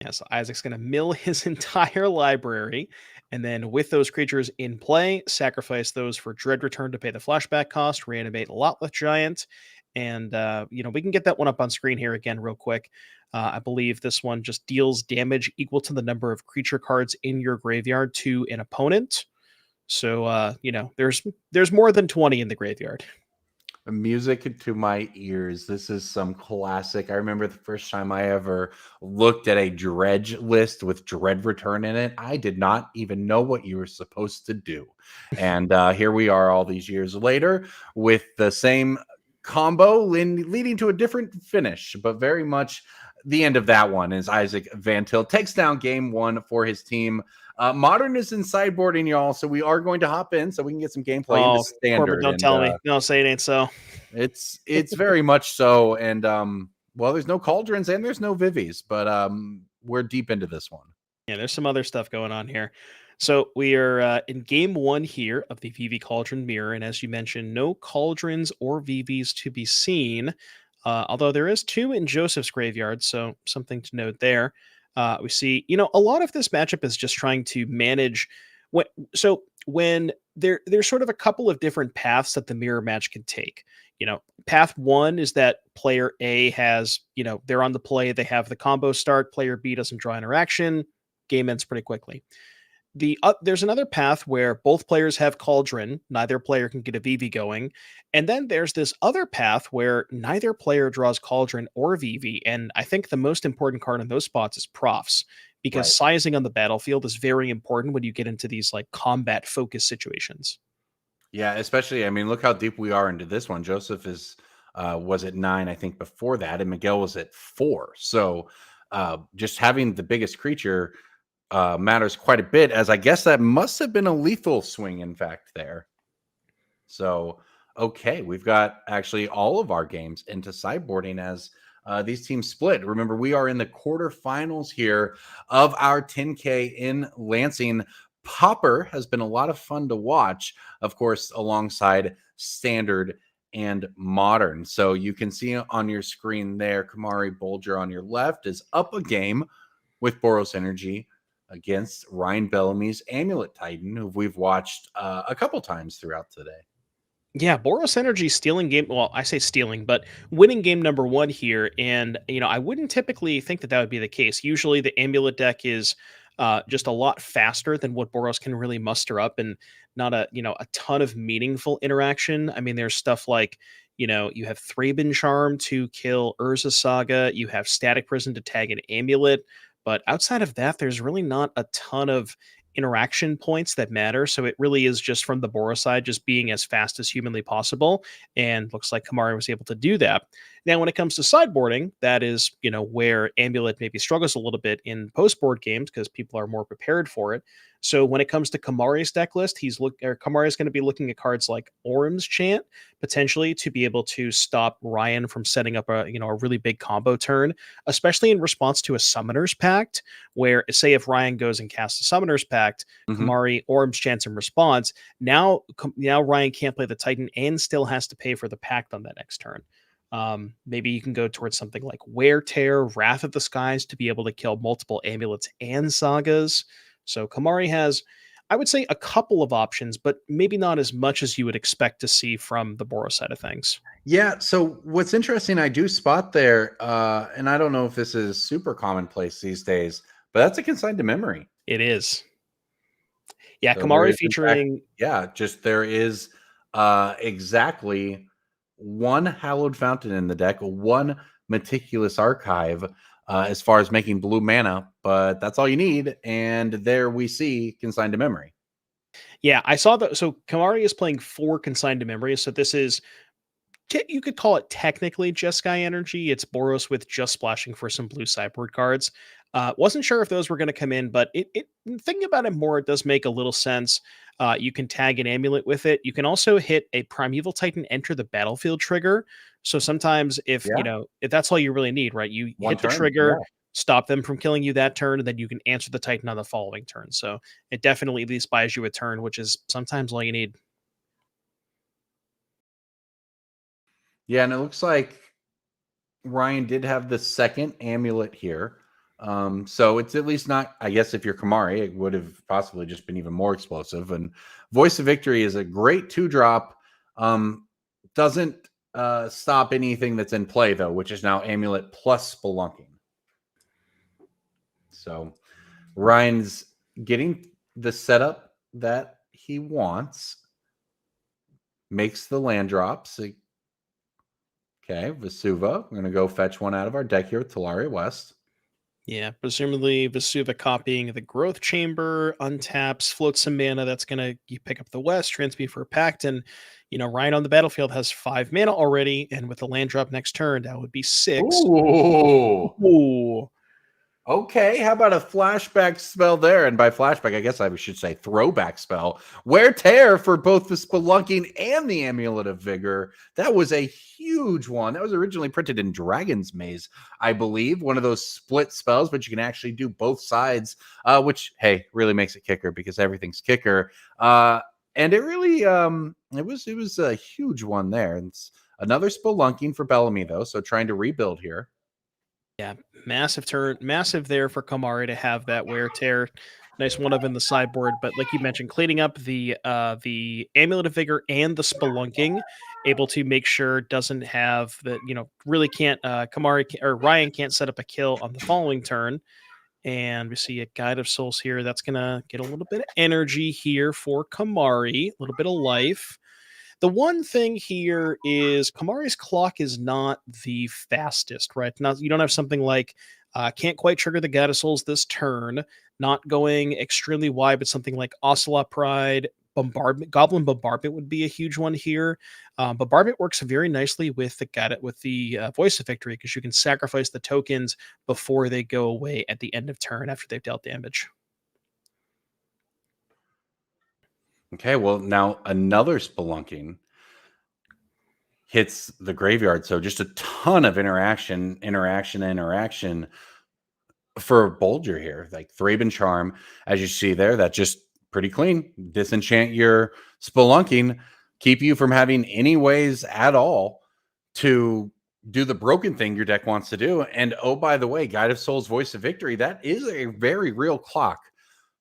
Yeah, so Isaac's going to mill his entire library, and then with those creatures in play, sacrifice those for Dread Return to pay the flashback cost, reanimate Lotleth Giant, and we can get that one up on screen here again real quick. I believe this one just deals damage equal to the number of creature cards in your graveyard to an opponent. So, there's more than 20 in the graveyard. Music to my ears. This is some classic. I remember the first time I ever looked at a dredge list with Dread Return in it. I did not even know what you were supposed to do. And here we are all these years later with the same combo leading to a different finish, but very much the end of that one is Isaac Van Til takes down game 1 for his team. Modern is in sideboarding, y'all, so we are going to hop in so we can get some gameplay into standard. Corbin, don't tell me. No, say it ain't so. It's very much so, and there's no Cauldrons and there's no Vivies, but we're deep into this one. Yeah, there's some other stuff going on here. So we are in game 1 here of the VV Cauldron Mirror, and as you mentioned, no Cauldrons or VVs to be seen, although there is 2 in Joseph's graveyard, so something to note there. We see, a lot of this matchup is just trying to manage what. So when there's sort of a couple of different paths that the mirror match can take. Path one is that player A has, they're on the play, they have the combo start, player B doesn't draw interaction, game ends pretty quickly. There's another path where both players have Cauldron, neither player can get a VV going, and then there's this other path where neither player draws Cauldron or VV, and I think the most important card in those spots is Profs, because Right. sizing on the battlefield is very important when you get into these like combat focus situations. Yeah, especially, I mean, look how deep we are into this one. Joseph was at 9, I think, before that, and Miguel was at 4. So just having the biggest creature matters quite a bit, as I guess that must have been a lethal swing, in fact, there. So, okay, we've got actually all of our games into sideboarding as these teams split. Remember, we are in the quarterfinals here of our 10K in Lansing. Pauper has been a lot of fun to watch, of course, alongside Standard and Modern. So you can see on your screen there, Kamari Bolger on your left is up a game with Boros Energy against Ryan Bellamy's Amulet Titan, who we've watched a couple times throughout today. Yeah, Boros Energy stealing game. Well, I say stealing, but winning game number 1 here. And, I wouldn't typically think that would be the case. Usually the Amulet deck is just a lot faster than what Boros can really muster up, and not a ton of meaningful interaction. I mean, there's stuff like, you have Thraben Charm to kill Urza Saga. You have Static Prison to tag an Amulet. But outside of that, there's really not a ton of interaction points that matter. So it really is just from the Boros side, just being as fast as humanly possible. And looks like Kamari was able to do that. Now, when it comes to sideboarding, that is, where Amulet maybe struggles a little bit in post-board games because people are more prepared for it. So when it comes to Kamari's deck list, Kamari is going to be looking at cards like Orm's Chant, potentially to be able to stop Ryan from setting up a really big combo turn, especially in response to a Summoner's Pact, where, say, if Ryan goes and casts a Summoner's Pact, Kamari Orm's Chance in response, now Ryan can't play the Titan and still has to pay for the Pact on that next turn. Maybe you can go towards something like Wear Tear, Wrath of the Skies to be able to kill multiple Amulets and Sagas. So Kamari has, I would say, a couple of options, but maybe not as much as you would expect to see from the Boros side of things. Yeah, so what's interesting, I do spot there, and I don't know if this is super commonplace these days, but that's a consigned to memory. It is. Yeah, So Kamari featuring... there is exactly one Hallowed Fountain in the deck, one Meticulous Archive, as far as making blue mana, but that's all you need. And there we see consigned to memory. Yeah, I saw that. So Kamari is playing 4 consigned to memory. So this is, you could call it technically Jeskai Energy. It's Boros with just splashing for some blue sideboard cards. Wasn't sure if those were going to come in, but thinking about it more, it does make a little sense. You can tag an Amulet with it. You can also hit a Primeval Titan enter the battlefield trigger. So sometimes if that's all you really need, right? You hit the trigger, stop them from killing you that turn, and then you can answer the Titan on the following turn. So it definitely at least buys you a turn, which is sometimes all you need. Yeah, and it looks like Ryan did have the second Amulet here. So it's at least not, I guess if you're Kamari, it would have possibly just been even more explosive. And Voice of Victory is a great 2-drop. Doesn't stop anything that's in play, though, which is now Amulet plus Spelunking. So Ryan's getting the setup that he wants. Makes the land drops. Okay, Vesuva. We're going to go fetch one out of our deck here with Talaria West. Yeah, presumably Vesuva copying the Growth Chamber, untaps, floats some mana. That's going to pick up the West, transmute for a Pact, and Ryan on the battlefield has 5 mana already, and with the land drop next turn, that would be 6. Ooh. Okay, how about a flashback spell there? And by flashback, I guess I should say throwback spell. Wear Tear for both the Spelunking and the Amulet of Vigor. That was a huge one. That was originally printed in Dragon's Maze, I believe. One of those split spells, but you can actually do both sides, which, hey, really makes it kicker because everything's kicker. And it really, it was a huge one there. It's another Spelunking for Bellamy, though, so trying to rebuild here. Yeah, massive turn, massive there for Kamari to have that wear tear. Nice one of in the sideboard, but like you mentioned, cleaning up the Amulet of Vigor and the Spelunking, able to make sure doesn't have the really can't or Ryan can't set up a kill on the following turn. And we see a Guide of Souls here. That's gonna get a little bit of energy here for Kamari, a little bit of life. The one thing here is Kamari's clock is not the fastest, right? Not you don't have something like can't quite trigger the Guide of Souls this turn, not going extremely wide, but something like Ocelot Pride, Bombardment, Goblin Bombardment would be a huge one here. Bombardment works very nicely with the Voice of Victory because you can sacrifice the tokens before they go away at the end of turn after they've dealt damage. Okay, well, now another Spelunking hits the graveyard. So just a ton of interaction for Bolger here. Like Thraben Charm, as you see there, that's just pretty clean. Disenchant your Spelunking, keep you from having any ways at all to do the broken thing your deck wants to do. And oh, by the way, Guide of Souls, Voice of Victory, that is a very real clock.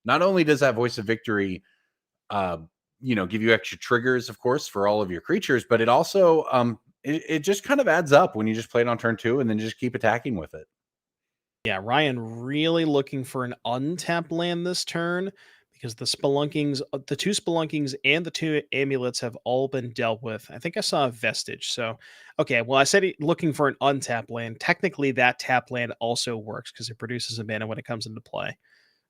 Not only does that Voice of Victory give you extra triggers, of course, for all of your creatures, but it also it just kind of adds up when you just play it on turn 2 and then just keep attacking with it. Yeah, Ryan really looking for an untapped land this turn because the Spelunkings, the 2 Spelunkings and the 2 Amulets have all been dealt with. I think I saw a Vestige. So, okay, well, I said looking for an untapped land. Technically, that tap land also works because it produces a mana when it comes into play.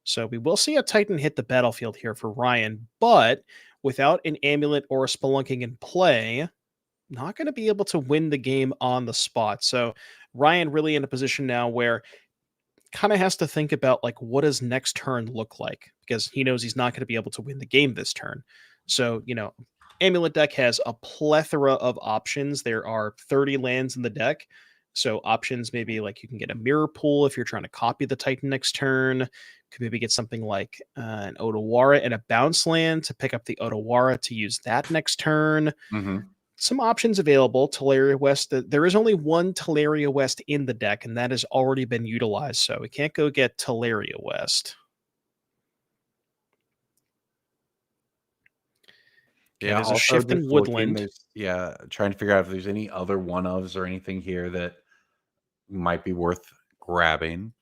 So we will see a Titan hit the battlefield here for Ryan, but without an Amulet or a Spelunking in play, not going to be able to win the game on the spot. So Ryan really in a position now where kind of has to think about like what does next turn look like because he knows he's not going to be able to win the game this turn. So, Amulet deck has a plethora of options. There are 30 lands in the deck. So options maybe like you can get a Mirror Pool if you're trying to copy the Titan next turn. Could maybe get something like an Otawara and a bounce land to pick up the Otawara to use that next turn. Some options available. Teleria West. There is only one Teleria West in the deck, and that has already been utilized. So we can't go get Teleria West. Yeah, there's a also shift in just woodland. Trying to figure out if there's any other one-ofs or anything here that might be worth grabbing.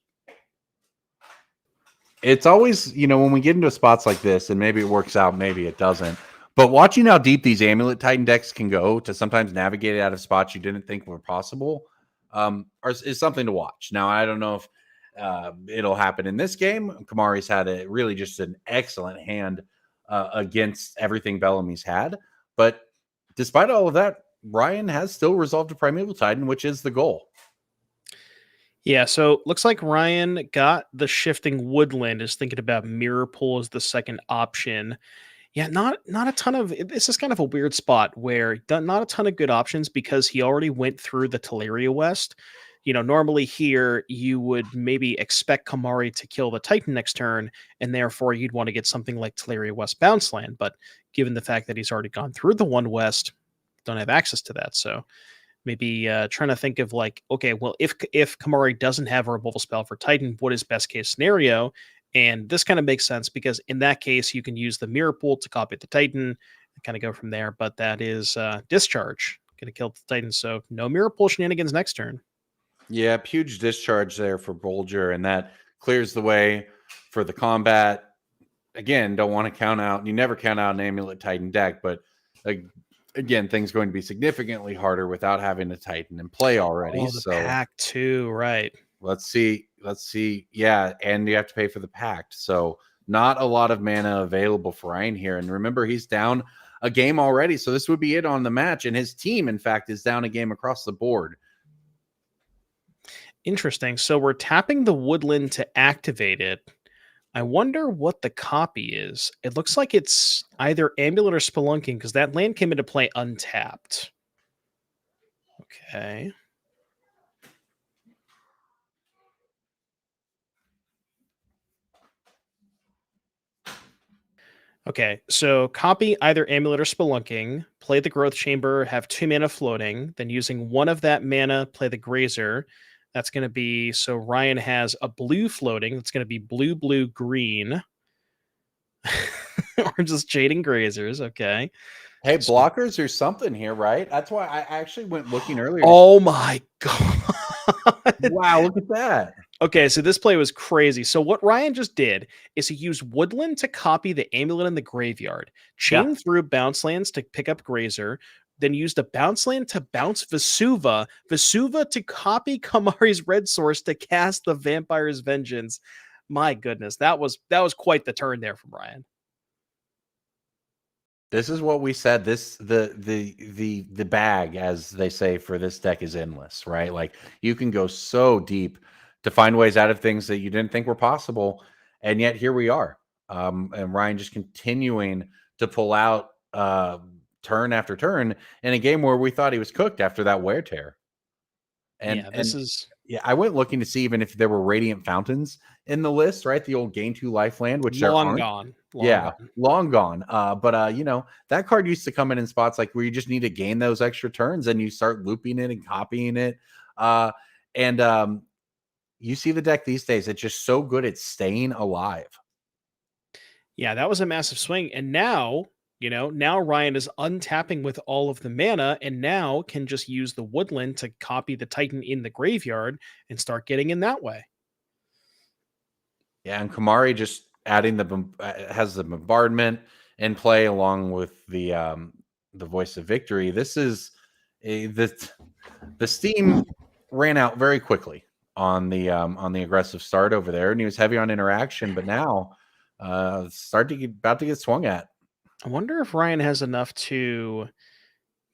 It's always, when we get into spots like this, and maybe it works out, maybe it doesn't. But watching how deep these Amulet Titan decks can go to sometimes navigate out of spots you didn't think were possible is something to watch. Now, I don't know if it'll happen in this game. Kamari's had really just an excellent hand against everything Bellamy's had. But despite all of that, Ryan has still resolved a Primeval Titan, which is the goal. Yeah, so looks like Ryan got the shifting woodland, is thinking about Mirror Pool as the second option. Yeah, not a ton of this is kind of a weird spot where not a ton of good options because he already went through the Teleria West. Normally here you would maybe expect Kamari to kill the Titan next turn, and therefore you'd want to get something like Teleria West Bounce Land. But given the fact that he's already gone through the one West, don't have access to that. So maybe trying to think of like, okay, well, if Kamari doesn't have a removal spell for Titan, what is best case scenario? And this kind of makes sense because in that case, you can use the Mirror Pool to copy the Titan and kind of go from there. But that is Discharge. Going to kill the Titan. So no Mirror Pool shenanigans next turn. Yeah, huge Discharge there for Bolger, and that clears the way for the combat. Again, don't want to count out. You never count out an Amulet Titan deck, but again, things going to be significantly harder without having a Titan in play already. Oh, the pact too, right? Let's see. Yeah, and you have to pay for the pact. So not a lot of mana available for Ryan here. And remember, he's down a game already. So this would be it on the match. And his team, in fact, is down a game across the board. Interesting. So we're tapping the woodland to activate it. I wonder what the copy is. It looks like it's either Amulet or Spelunking because that land came into play untapped. Okay. Okay, so copy either Amulet or Spelunking, play the Growth Chamber, have 2 mana floating, then using one of that mana, play the Grazer, That's going to be, so Ryan has a blue floating. That's going to be blue, blue, green. Or just Jading Grazers. Okay. Hey, So- blockers or something here, right? That's why I actually went looking earlier. Oh my God. Wow, look at that. Okay, so this play was crazy. So what Ryan just did is he used Woodland to copy the Amulet in the graveyard, chain through bounce lands to pick up Grazer, then used a bounce land to bounce Vesuva to copy Kamari's Red Source to cast the Vampire's Vengeance. My goodness, that was quite the turn there from Ryan. This is what we said. The bag, as they say, for this deck is endless, right? Like you can go so deep to find ways out of things that you didn't think were possible, and yet here we are. And Ryan just continuing to pull out turn after turn in a game where we thought he was cooked after that wear tear. And I went looking to see even if there were Radiant Fountains in the list, right? The old gain 2 life land, which long there gone. Long gone. But you know, that card used to come in spots like where you just need to gain those extra turns and you start looping it and copying it. You see the deck these days, it's just so good at staying alive. Yeah, that was a massive swing. And now, now Ryan is untapping with all of the mana and now can just use the Woodland to copy the Titan in the graveyard and start getting in that way. Yeah, and Kamari just adding has the bombardment in play along with the Voice of Victory. This is the steam ran out very quickly on the aggressive start over there, and he was heavy on interaction, but now about to get swung at. I wonder if Ryan has enough to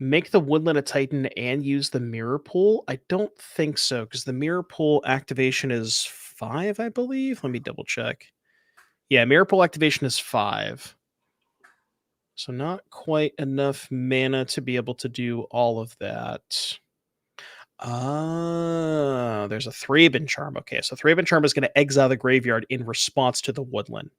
make the Woodland a Titan and use the Mirror Pool. I don't think so, because the Mirror Pool activation is 5, I believe. Let me double check. Yeah, Mirror Pool activation is 5. So not quite enough mana to be able to do all of that. There's a Thraben Charm. Okay, so Thraben Charm is going to exile the graveyard in response to the Woodland.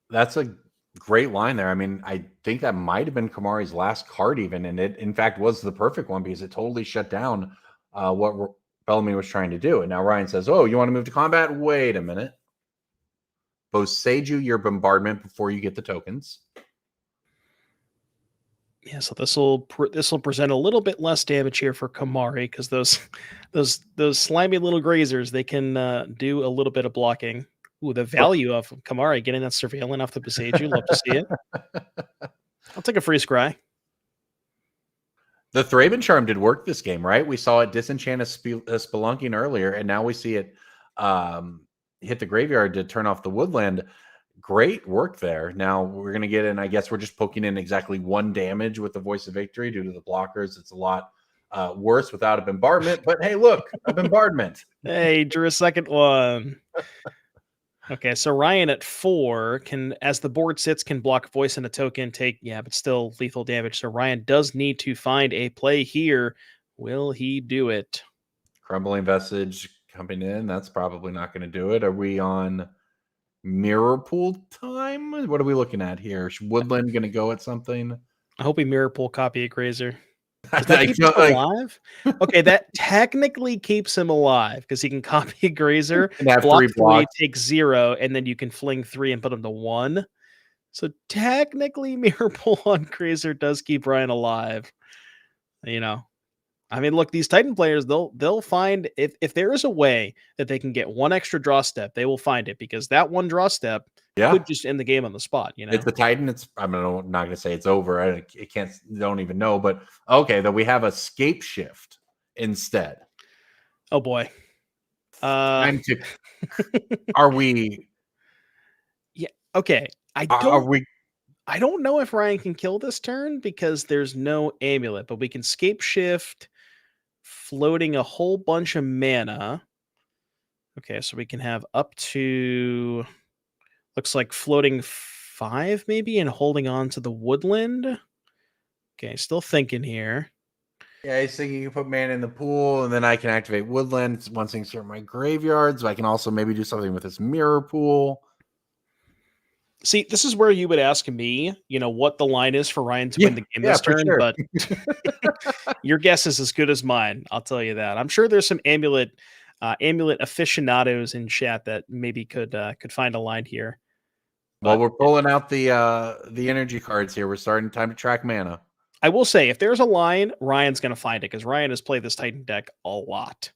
That's a great line there. I mean, I think that might have been Kamari's last card even, and it, in fact, was the perfect one because it totally shut down what Bellamy was trying to do. And now Ryan says, oh, you want to move to combat? Wait a minute. Boseiju your bombardment before you get the tokens. Yeah, so this will present a little bit less damage here for Kamari because those slimy little grazers, they can do a little bit of blocking. Ooh, the value of Kamari getting that surveillance off the Boseiju, love to see it. I'll take a free scry. The Thraben Charm did work this game, right? We saw it disenchant a Spelunking earlier, and now we see it hit the graveyard to turn off the Woodland. Great work there. Now we're going to get in. I guess we're just poking in exactly 1 damage with the Voice of Victory due to the blockers. It's a lot worse without a bombardment. But hey, look, a bombardment. Hey, drew a second one. Okay, so Ryan at 4 can, as the board sits, can block voice and a token, but still lethal damage. So Ryan does need to find a play here. Will he do it? Crumbling Vestige coming in. That's probably not going to do it. Are we on Mirror Pool time? What are we looking at here? Is Woodland going to go at something? I hope he Mirror Pool copy a Grazer. Does that keep him alive? Okay, that technically keeps him alive because he can copy a Grazer, and have block 3 blocks. 3, take 0, and then you can fling 3 and put him to 1. So technically, Mirror Pool on Grazer does keep Ryan alive. I mean, look, these Titan players, they'll find if there is a way that they can get 1 extra draw step, they will find it because that 1 draw step could just end the game on the spot. It's the Titan. I'm not going to say it's over. It can't. Don't even know. But okay, that we have a scape shift instead. Oh boy. Are we? Yeah. Okay. I don't know if Ryan can kill this turn because there's no amulet, but we can scape shift, floating a whole bunch of mana. Okay, so we can have up to, looks like floating 5 maybe and holding on to the Woodland. Okay, still thinking here. Yeah, he's thinking you can put mana in the pool, and then I can activate Woodland once things are in my graveyard, so I can also maybe do something with this Mirror Pool. See, this is where you would ask me, what the line is for Ryan to win the game this turn. Sure. But Your guess is as good as mine. I'll tell you that. I'm sure there's some amulet aficionados in chat that maybe could find a line here. Well, But we're pulling out the energy cards here. We're starting time to track mana. I will say, if there's a line, Ryan's going to find it because Ryan has played this Titan deck a lot.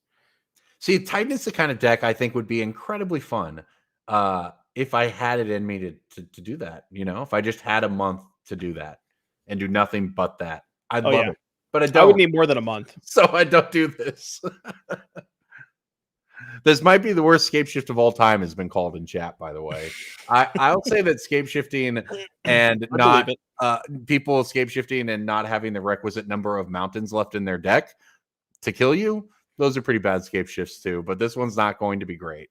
See, Titan is the kind of deck I think would be incredibly fun if I had it in me to do that. You know, if I just had a month to do that and do nothing but that, I'd love it. But I don't. I would need more than a month. So I don't do this. This might be the worst scape shift of all time, has been called in chat, by the way. I'll say that scape shifting and not people scape shifting and not having the requisite number of mountains left in their deck to kill you, those are pretty bad scape shifts too. But this one's not going to be great.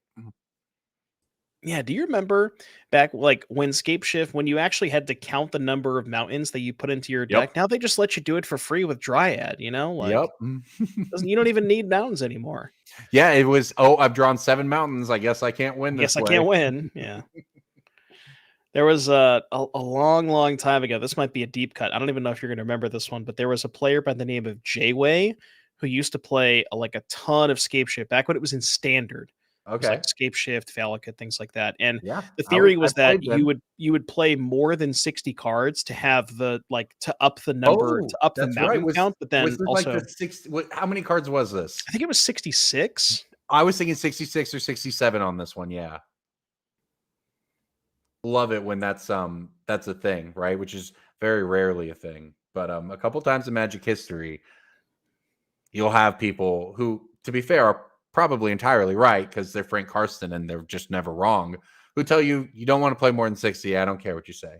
Yeah, do you remember back like when Scape Shift, when you actually had to count the number of mountains that you put into your deck? Now they just let you do it for free with Dryad, you know? Like, you don't even need mountains anymore. Yeah, it was, I've drawn 7 mountains. I guess I can't win this way. I can't win. Yeah. There was a long, long time ago. This might be a deep cut. I don't even know if you're going to remember this one, but there was a player by the name of Jayway who used to play like a ton of Scape Shift back when it was in Standard. Okay. Like Scape Shift, Phallica, things like that. And yeah, the theory was that you would play more than 60 cards to have to up the number, to up the mountain count. But then also, like how many cards was this? I think it was 66. I was thinking 66 or 67 on this one. Yeah. Love it when that's a thing, right? Which is very rarely a thing. But a couple times in Magic history, you'll have people who, to be fair, are probably entirely right because they're Frank Karsten and they're just never wrong, who tell you you don't want to play more than 60. I don't care what you say.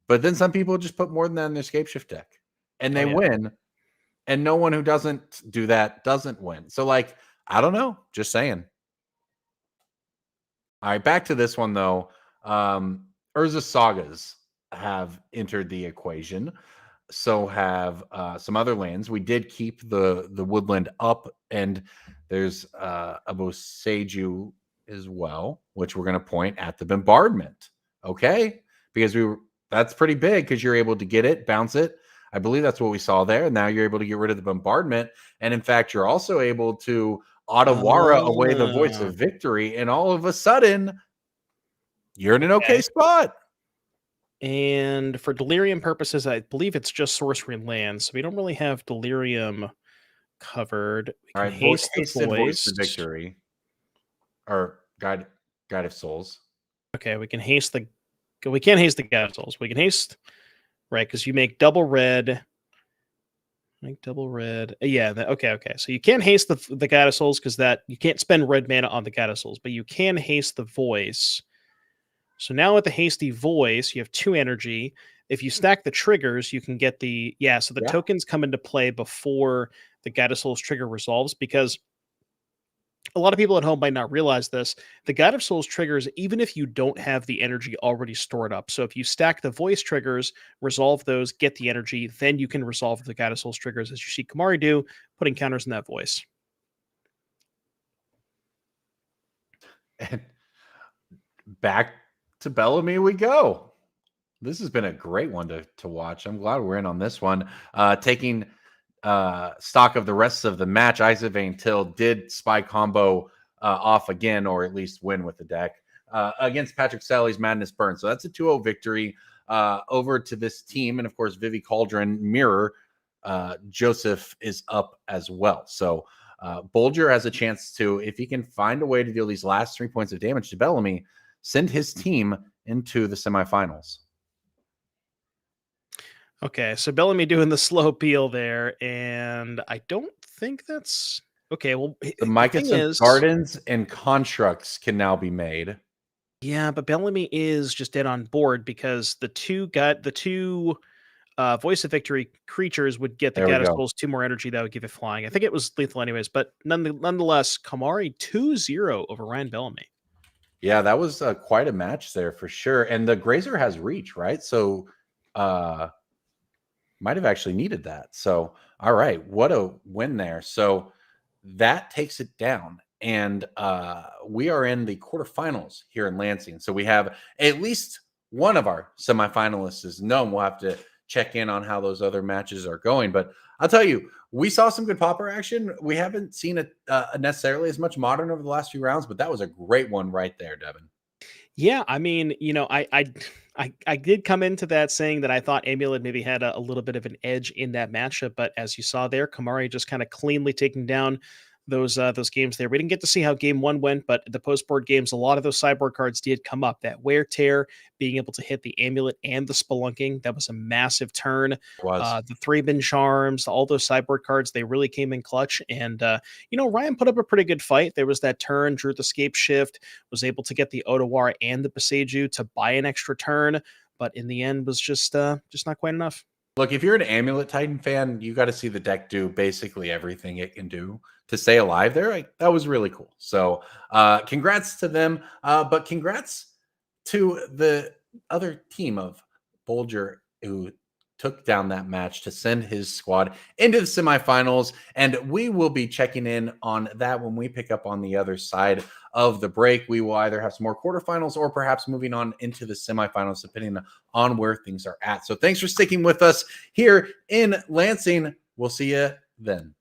But then some people just put more than that in their Scape Shift deck and they win. And no one who doesn't do that doesn't win. So, like, I don't know. Just saying. All right, back to this one, though. Urza Sagas have entered the equation. So have some other lands. We did keep the woodland up, and there's a Boseiju as well, which we're going to point at the bombardment. Okay, because that's pretty big because you're able to get it, bounce it. I believe that's what we saw there. And now you're able to get rid of the bombardment, and in fact, you're also able to Otawara away the Voice of Victory, and all of a sudden, you're in an okay spot. And for Delirium purposes, I believe it's just sorcery lands, so we don't really have Delirium covered. We can haste the Voice of Victory, or Guide of Souls. Okay, we can haste we can't haste the Guide of Souls. We can haste, right? Because you make double red. Make double red. Yeah. Okay. So you can't haste the Guide of Souls because that you can't spend red mana on the Guide of Souls, but you can haste the Voice. So now with the hasty Voice, you have 2 energy. If you stack the triggers, you can get the tokens come into play before the Guide of Souls trigger resolves, because a lot of people at home might not realize this. The Guide of Souls triggers even if you don't have the energy already stored up. So if you stack the Voice triggers, resolve those, get the energy, then you can resolve the Guide of Souls triggers as you see Kamari do, putting counters in that Voice. And back to Bellamy we go. This has been a great one to watch. I'm glad we're in on this one. Taking stock of the rest of the match, Isavane Till did spy combo off again, or at least win with the deck against Patrick Sally's Madness Burn. So that's a 2-0 victory over to this team. And of course, Vivi Cauldron Mirror, Joseph is up as well. So Bolger has a chance to, if he can find a way to deal these last 3 points of damage to Bellamy, send his team into the semifinals. Okay, so Bellamy doing the slow peel there, and I don't think that's okay. Well, the Mycosynth Gardens and constructs can now be made. Yeah, but Bellamy is just dead on board because the two Voice of Victory creatures would get the Guide of Souls 2 more energy that would give it flying. I think it was lethal anyways, but nonetheless, Kamari 2-0 over Ryan Bellamy. Yeah, that was quite a match there for sure. And the Grazer has reach, right? So might have actually needed that. So, all right, what a win there. So that takes it down. And we are in the quarterfinals here in Lansing. So we have at least one of our semifinalists is known. We'll have to check in on how those other matches are going. But I'll tell you, we saw some good Pauper action. We haven't seen it necessarily as much Modern over the last few rounds, but that was a great one right there, Devin. Yeah, I mean, I did come into that saying that I thought Amulet maybe had a little bit of an edge in that matchup, but as you saw there, Kamari just kind of cleanly taking down those games there. We didn't get to see how game one went, but the post board games, a lot of those sideboard cards did come up. That Wear Tear, being able to hit the Amulet and the Spelunking, that was a massive turn. The 3-bin Charms, all those sideboard cards, they really came in clutch. And Ryan put up a pretty good fight. There was that turn, drew the Scape Shift, was able to get the Otawara and the Boseiju to buy an extra turn, but in the end was just not quite enough. Look, if you're an Amulet Titan fan, you got to see the deck do basically everything it can do to stay alive there. That was really cool. So congrats to them. But congrats to the other team of Bolger, who took down that match to send his squad into the semifinals. And we will be checking in on that when we pick up on the other side of the break. We will either have some more quarterfinals or perhaps moving on into the semifinals, depending on where things are at. So thanks for sticking with us here in Lansing. We'll see you then.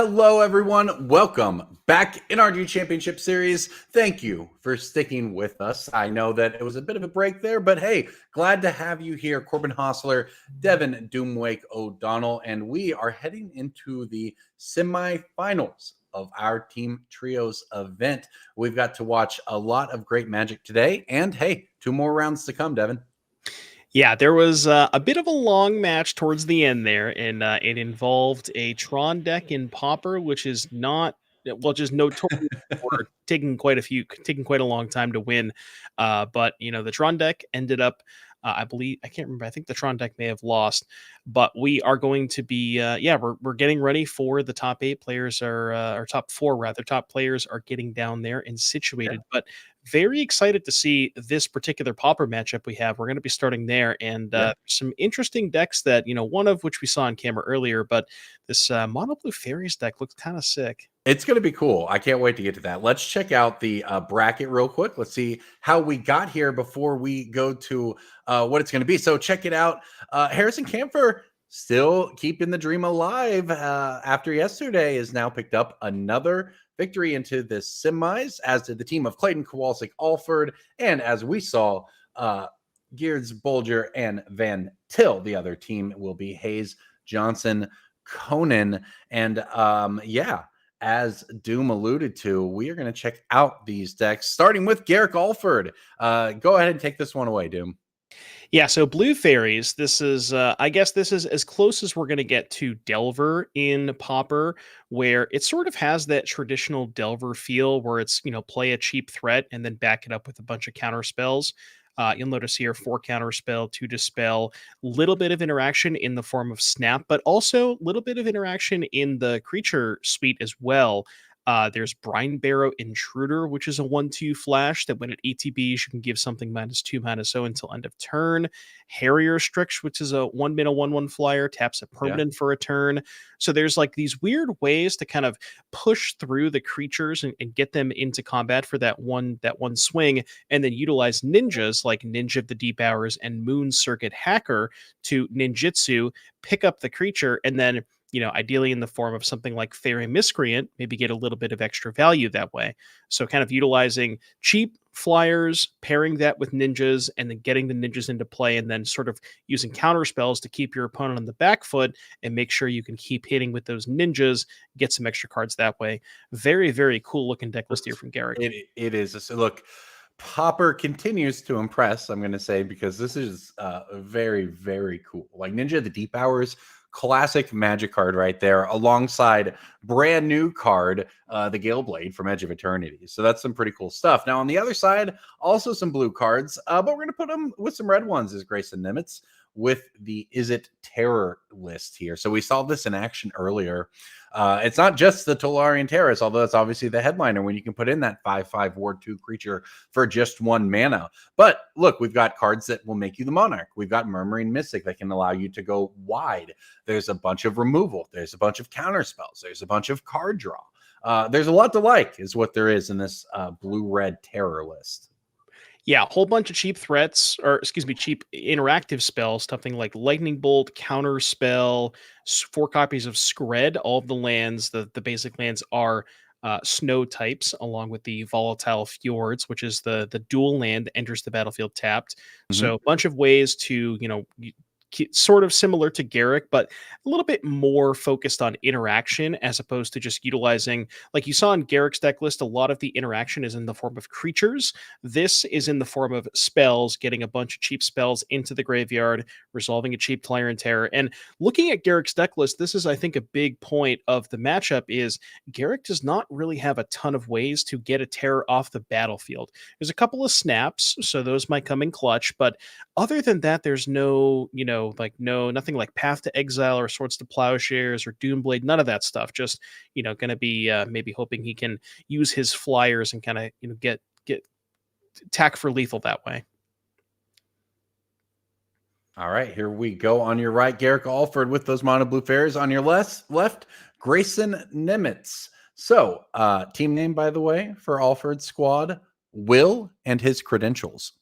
Hello, everyone. Welcome back in our new championship series. Thank you for sticking with us. I know that it was a bit of a break there, but hey, glad to have you here. Corbin Hostler, Devin Doomwake O'Donnell, and we are heading into the semifinals of our Team Trios event. We've got to watch a lot of great Magic today, and hey, 2 more rounds to come, Devin. Yeah, there was a bit of a long match towards the end there, and it involved a Tron deck in Pauper, which is not just notorious for taking quite a long time to win. But the Tron deck ended up, I believe, I can't remember. I think the Tron deck may have lost, but we are going to be, we're getting ready for the top 8 players or top 4 rather. Top players are getting down there and situated, but. Very excited to see this particular Pauper matchup we have. We're going to be starting there, and some interesting decks that, one of which we saw on camera earlier, but this Mono Blue Fairies deck looks kind of sick. It's going to be cool. I can't wait to get to that. Let's check out the bracket real quick. Let's see how we got here before we go to what it's going to be. So check it out. Harrison Camphor still keeping the dream alive after yesterday has now picked up another victory into this semis, as did the team of Clayton Kowalczyk Alford. And as we saw, Geerds, Bolger, and Van Til. The other team will be Hayes, Johnson, Conan. And as Doom alluded to, we are going to check out these decks, starting with Garrick Alford. Go ahead and take this one away, Doom. Yeah, so Blue Fairies, this is, I guess this is as close as we're going to get to Delver in Pauper, where it sort of has that traditional Delver feel where it's, play a cheap threat and then back it up with a bunch of counter spells. You'll notice here 4 counter spell, 2 dispel, little bit of interaction in the form of snap, but also a little bit of interaction in the creature suite as well. There's Brine Barrow Intruder, which is a 1/2 flash that when it ETBs, you can give something -2/-0 until end of turn. Harrier Strix, which is a 1-mana 1/1 flyer, taps a permanent for a turn. So there's like these weird ways to kind of push through the creatures and get them into combat for that one swing, and then utilize ninjas like Ninja of the Deep Hours and Moon Circuit Hacker to ninjutsu, pick up the creature, and then ideally in the form of something like Fairy Miscreant, maybe get a little bit of extra value that way. So kind of utilizing cheap flyers, pairing that with ninjas, and then getting the ninjas into play, and then sort of using counter spells to keep your opponent on the back foot and make sure you can keep hitting with those ninjas, get some extra cards that way. Very, very cool looking deck list here from Garrick. It is. So look, Pauper continues to impress, I'm going to say, because this is very, very cool. Like Ninja of the Deep Hours, classic Magic card right there, alongside brand new card, the Gale Blade from Edge of Eternity. So that's some pretty cool stuff. Now on the other side, also some blue cards, but we're going to put them with some red ones, is Grayson Nimitz with the Is It Terror list here. So we saw this in action earlier. It's not just the Tolarian Terrace, although it's obviously the headliner when you can put in that 5/5 Ward 2 creature for just 1 mana. But look, we've got cards that will make you the Monarch. We've got Murmuring Mystic that can allow you to go wide. There's a bunch of removal. There's a bunch of counter spells. There's a bunch of card draw. There's a lot to like, is what there is in this blue-red terror list. Yeah, a whole bunch of cheap threats, or excuse me, cheap interactive spells, something like Lightning Bolt, Counter Spell, 4 copies of Skred. All of the lands, the basic lands are snow types, along with the Volatile Fjords, which is the dual land that enters the battlefield tapped. So a bunch of ways to, sort of similar to Garrick, but a little bit more focused on interaction as opposed to just utilizing, like you saw in Garrick's deck list, a lot of the interaction is in the form of creatures. This is in the form of spells, getting a bunch of cheap spells into the graveyard, resolving a cheap Tolarian Terror. And looking at Garrick's deck list, this is, I think, a big point of the matchup is Garrick does not really have a ton of ways to get a terror off the battlefield. There's a couple of snaps, so those might come in clutch, but other than that, there's nothing like Path to Exile or Swords to Plowshares or Doomblade, none of that stuff. Just, going to be maybe hoping he can use his flyers and kind of, get attack for lethal that way. All right, here we go. On your right, Garrick Alford with those Mono Blue Fairies. On your left, Grayson Nimitz. So, team name, by the way, for Alford's squad, Will and his credentials.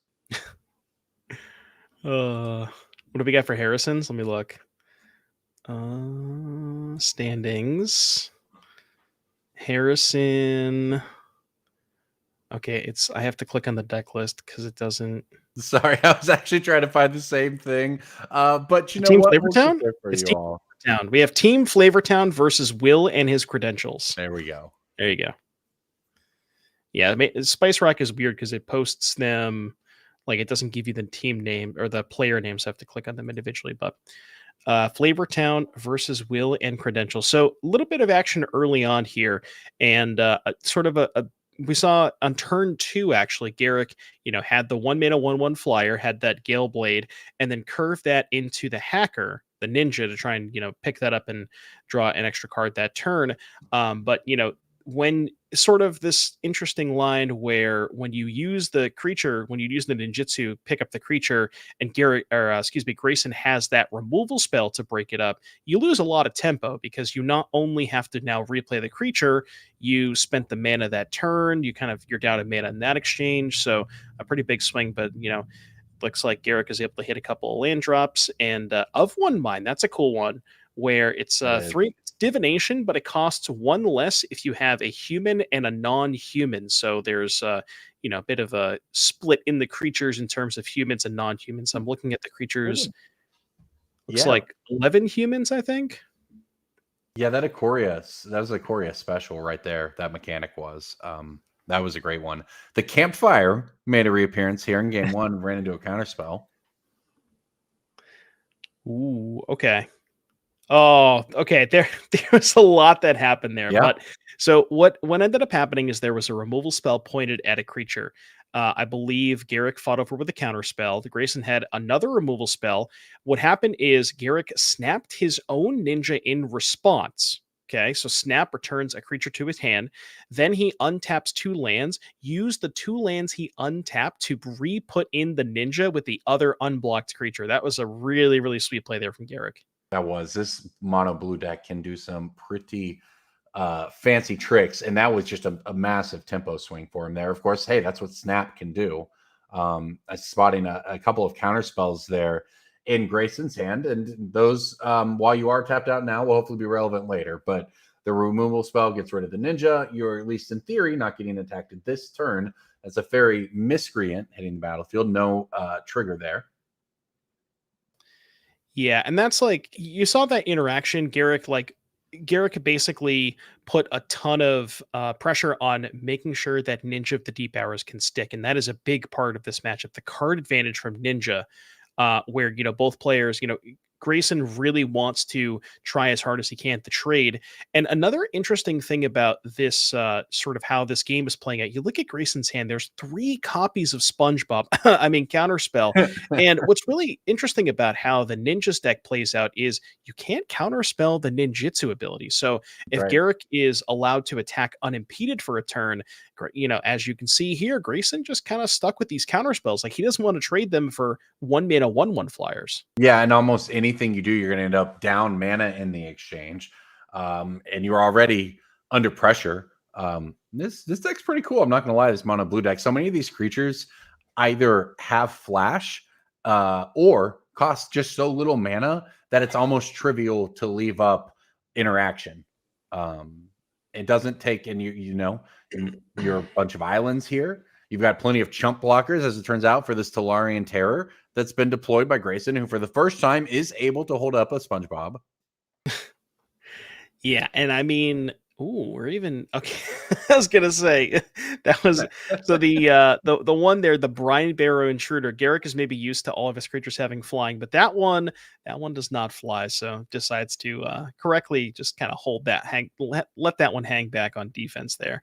What do we got for Harrison's? Let me look. Standings. Harrison. Okay, I have to click on the deck list because it doesn't. Sorry, I was actually trying to find the same thing. But you know Team what? We'll get Flavortown? there for It's you Team all. Flavortown. We have Team Flavortown versus Will and his credentials. There we go. There you go. Yeah, Spice Rock is weird because it posts them, like it doesn't give you the team name or the player names. So I have to click on them individually. But Flavortown versus Will and credentials. So a little bit of action early on here, and sort of we saw on turn 2 actually. Garrick, had the 1-mana 1/1 flyer, had that Gale Blade, and then curved that into the Hacker, the Ninja, to try and pick that up and draw an extra card that turn. But when sort of this interesting line where when you use the creature, when you use the ninjutsu, pick up the creature, and Grayson has that removal spell to break it up, you lose a lot of tempo because you not only have to now replay the creature, you spent the mana that turn, you're down a mana in that exchange. So a pretty big swing, but looks like Garrick is able to hit a couple of land drops and of one mind. That's a cool one where it's 3 divination, but it costs 1 less if you have a human and a non-human. So there's a bit of a split in the creatures in terms of humans and non-humans. I'm looking at the creatures. Looks like 11 humans, I think. Yeah, that was a Ikoria special right there. That mechanic was. That was a great one. The Campfire made a reappearance here in game 1, ran into a counterspell. Ooh, okay. Oh, okay. There was a lot that happened there. Yeah. But so what ended up happening is there was a removal spell pointed at a creature. I believe Garrick fought over with a counter spell. The Grayson had another removal spell. What happened is Garrick snapped his own ninja in response. Okay, so Snap returns a creature to his hand. Then he untaps 2 lands, used the 2 lands he untapped to re-put in the ninja with the other unblocked creature. That was a really, really sweet play there from Garrick. That was. This mono blue deck can do some pretty fancy tricks, and that was just a massive tempo swing for him there. Of course, hey, that's what Snap can do. Spotting a couple of counter spells there in Grayson's hand, and those, while you are tapped out now, will hopefully be relevant later. But the removal spell gets rid of the ninja. You're, at least in theory, not getting attacked at this turn. That's a Fairy Miscreant hitting the battlefield. No trigger there. Yeah, and that's like, you saw that interaction. Garrick basically put a ton of pressure on making sure that Ninja of the Deep Hours can stick, and that is a big part of this matchup. The card advantage from Ninja, where both players, Grayson really wants to try as hard as he can to trade. And another interesting thing about this sort of how this game is playing out, you look at Grayson's hand, there's 3 copies of SpongeBob, I mean, Counterspell. And what's really interesting about how the Ninja's deck plays out is you can't counterspell the ninjutsu ability. So if Garrick is allowed to attack unimpeded for a turn, as you can see here, Grayson just kind of stuck with these counterspells. Like, he doesn't want to trade them for 1-mana 1/1 flyers. Yeah, and almost anything you do, you're going to end up down mana in the exchange, and you're already under pressure. This deck's pretty cool. I'm not going to lie. This mono blue deck. So many of these creatures either have flash or cost just so little mana that it's almost trivial to leave up interaction. It doesn't take, and you're a bunch of islands here. You've got plenty of chump blockers, as it turns out, for this Tolarian Terror that's been deployed by Grayson, who for the first time is able to hold up a SpongeBob. Yeah, and I mean, we're even okay. I was gonna say that was so the one there, the Brine Barrow Intruder. Garrick is maybe used to all of his creatures having flying, but that one does not fly. So decides to correctly just kind of hold that let that one hang back on defense there.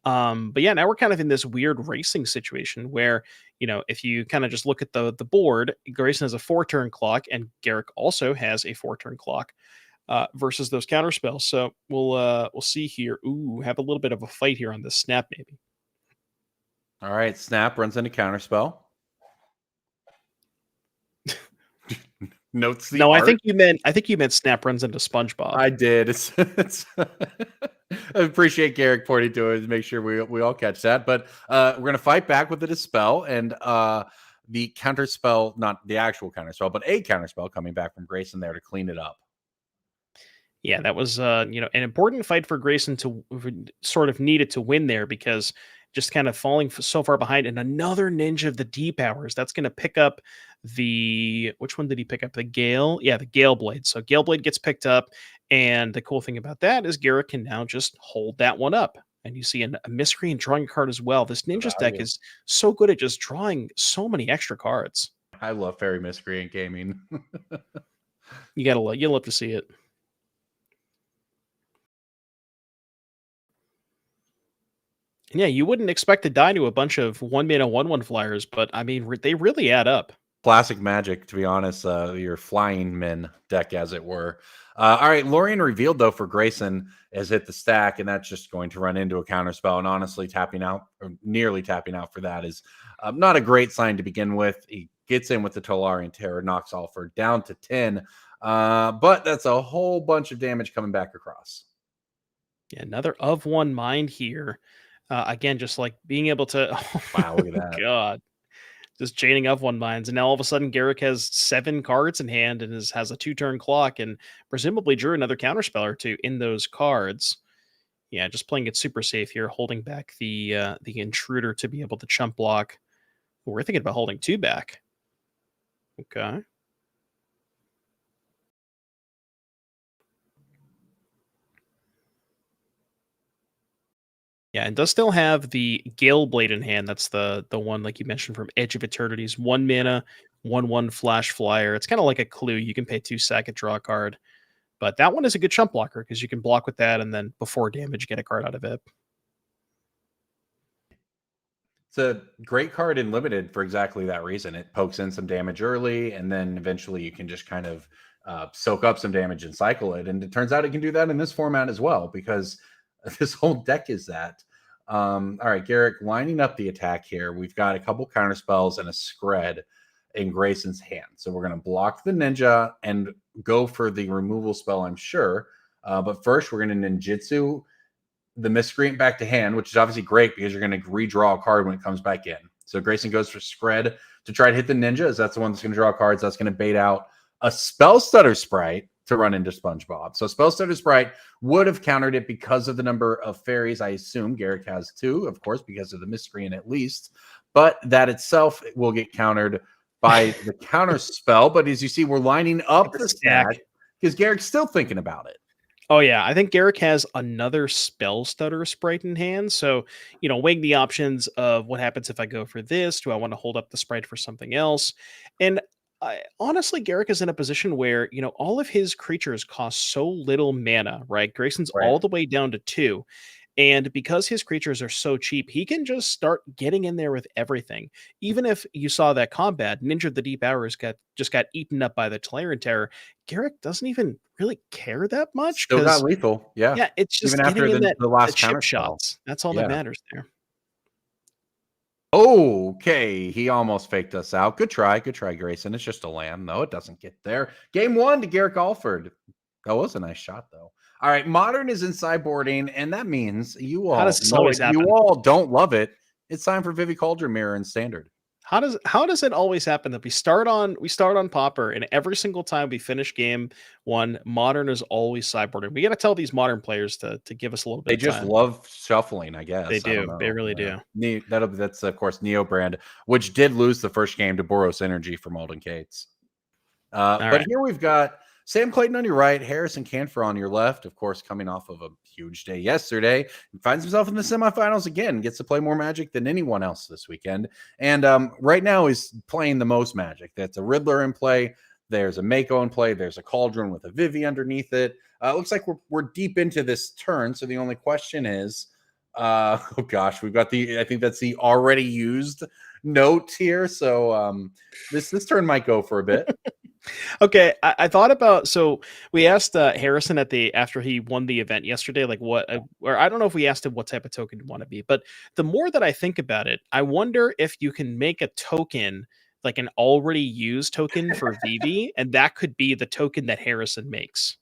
But yeah, now we're kind of in this weird racing situation where, if you kind of just look at the board, Grayson has a 4-turn clock and Garrick also has a 4-turn clock versus those counter spells. So we'll see here. Ooh, have a little bit of a fight here on this Snap, maybe. All right, Snap runs into counter spell. Notes the No, art. I think you meant Snap runs into SpongeBob. I did. It's I appreciate Garrick pointing to it to make sure we all catch that. But we're gonna fight back with the Dispel and the counter spell, not the actual counter spell, but a counter spell coming back from Grayson there to clean it up. Yeah, that was you know, an important fight for Grayson to sort of needed to win there, because just kind of falling so far behind, and another ninja of the deep hours that's going to pick up the, which one did he pick up? The Gale, yeah, the Gale Blade. So Gale Blade gets picked up, and the cool thing about that is Garrett can now just hold that one up, and you see a miscreant drawing a card as well. This ninja's deck is so good at just drawing so many extra cards. I love Fairy Miscreant Gaming. You'll love to see it. Yeah, you wouldn't expect to die to a bunch of 1-mana 1/1 flyers, but I mean, they really add up. Classic Magic, to be honest. Your flying men deck, as it were. All right, Lorien revealed, though, for Grayson has hit the stack, and that's just going to run into a counterspell. And honestly, tapping out, or nearly tapping out for that, is not a great sign to begin with. He gets in with the Tolarian Terror, knocks Alford down to 10. But that's a whole bunch of damage coming back across. Yeah, another of one mind here. Again, just like being able to. Wow, look at that. God. Just chaining up one minds, and now all of a sudden Garrick has 7 cards in hand and has a 2-turn clock, and presumably drew another counterspell or two in those cards. Yeah, just playing it super safe here, holding back the intruder to be able to chump block. We're thinking about holding 2 back. Okay. Yeah, and does still have the Gale Blade in hand. That's the one, like you mentioned, from Edge of Eternity's 1 mana, 1/1 flash flyer. It's kind of like a clue. You can pay 2 sack and draw a card. But that one is a good chump blocker because you can block with that and then before damage get a card out of it. It's a great card in limited for exactly that reason. It pokes in some damage early, and then eventually you can just kind of soak up some damage and cycle it. And it turns out it can do that in this format as well, because this whole deck is that. All right, Garrick lining up the attack here. We've got a couple counter spells and a Scred in Grayson's hand. So we're going to block the ninja and go for the removal spell, I'm sure. But first, we're going to ninjutsu the miscreant back to hand, which is obviously great because you're going to redraw a card when it comes back in. So Grayson goes for Scred to try to hit the ninja, as that's the one that's going to draw cards. That's going to bait out a Spell Stutter Sprite to run into SpongeBob. So Spell Stutter Sprite would have countered it because of the number of fairies. I assume Garrick has 2, of course, because of the miscreant at least. But that itself will get countered by the counter spell. But as you see, we're lining up the stack because Garrick's still thinking about it. Oh, yeah. I think Garrick has another Spell Stutter Sprite in hand. So, you know, weighing the options of what happens if I go for this. Do I want to hold up the Sprite for something else? And honestly, Garrick is in a position where, you know, all of his creatures cost so little mana, right? Grayson's all the way down to 2. And because his creatures are so cheap, he can just start getting in there with everything. Even if you saw that combat, Ninja of the Deep Hours just got eaten up by the Tolarian Terror, Garrick doesn't even really care that much. Still not lethal. Yeah. Yeah, it's just even after the last chip counter shots. That's all that matters there. Okay, he almost faked us out. Good try, Grayson. It's just a land. No, it doesn't get there. Game 1 to Garrick Alford. That was a nice shot, though. All right, Modern is in sideboarding, and that means you all don't love it. It's time for Vivi Cauldron Mirror in Standard. How does it always happen that we start on Pauper, and every single time we finish game 1, Modern is always sideboarding? We got to tell these Modern players to give us a little bit. They just love shuffling, I guess. They do. They really do. That's of course Neo Brand, which did lose the first game to Boros Energy from Alden Cates. But here we've got Sam Clayton on your right, Harrison Canfor on your left, of course, coming off of a huge day yesterday, and finds himself in the semifinals again, gets to play more Magic than anyone else this weekend. And right now he's playing the most Magic. That's a Riddler in play. There's a Mako in play. There's a Cauldron with a Vivi underneath it. Looks like we're deep into this turn. So the only question is, oh gosh, we've got I think that's the already used note here. So this turn might go for a bit. Okay, I thought about, so we asked Harrison after he won the event yesterday, like what, or I don't know if we asked him what type of token you want to be, but the more that I think about it, I wonder if you can make a token, like an already used token for Vivi, and that could be the token that Harrison makes.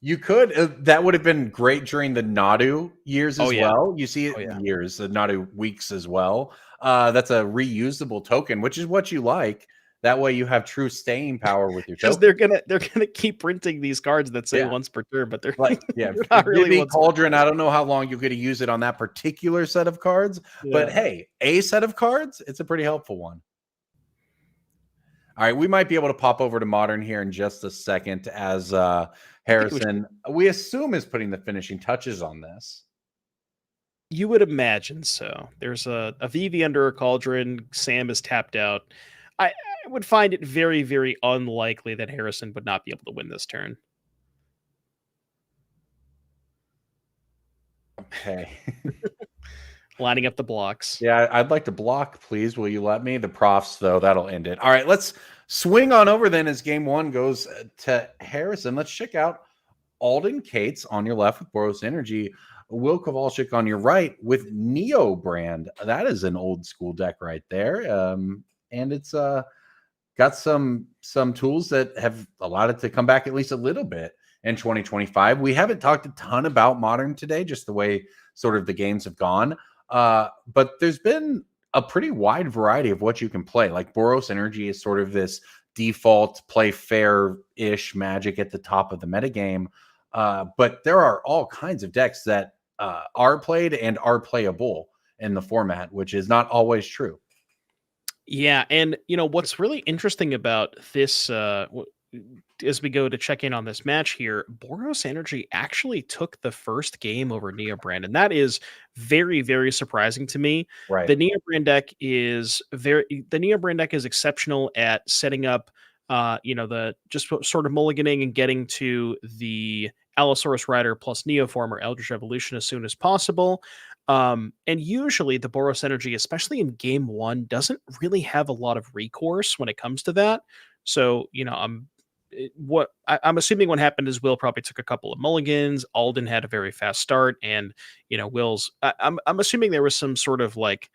You could. That would have been great during the Nadu years as well. You see years, the Nadu weeks as well. That's a reusable token, which is what you like. That way you have true staying power with your Because token. they're gonna keep printing these cards that say Yeah. once per turn, but they're Like, yeah, they're not really Vivi once per Cauldron, turn. I don't know how long you're going to use it on that particular set of cards, but Yeah. hey, a set of cards, it's a pretty helpful one. All right, we might be able to pop over to Modern here in just a second as Harrison, we assume, is putting the finishing touches on this. You would imagine so. There's a VV under a Cauldron. Sam is tapped out. I would find it very, very unlikely that Harrison would not be able to win this turn. Okay. Lining up the blocks. Yeah, I'd like to block, please. Will you let me? The profs, though, that'll end it. All right, let's swing on over then as game one goes to Harrison. Let's check out Alden Cates on your left with Boros Energy. Will Kowalczyk on your right with Neo Brand. That is an old school deck right there. And it's got some tools that have allowed it to come back at least a little bit in 2025. We haven't talked a ton about Modern today, just the way sort of the games have gone. But there's been a pretty wide variety of what you can play. Like Boros Energy is sort of this default play fair-ish Magic at the top of the metagame. But there are all kinds of decks that are played and are playable in the format, which is not always true. Yeah, and what's really interesting about this, as we go to check in on this match here, Boros Energy actually took the first game over Neo Brand, and that is very, very surprising to me. Right. The Neo Brand deck is exceptional at setting up, the just sort of mulliganing and getting to the Allosaurus Rider plus Neoform or Eldritch Evolution as soon as possible. And usually the Boros Energy, especially in game one, doesn't really have a lot of recourse when it comes to that. So, I'm assuming what happened is Will probably took a couple of mulligans. Alden had a very fast start, and Will's. I'm assuming there was some sort of like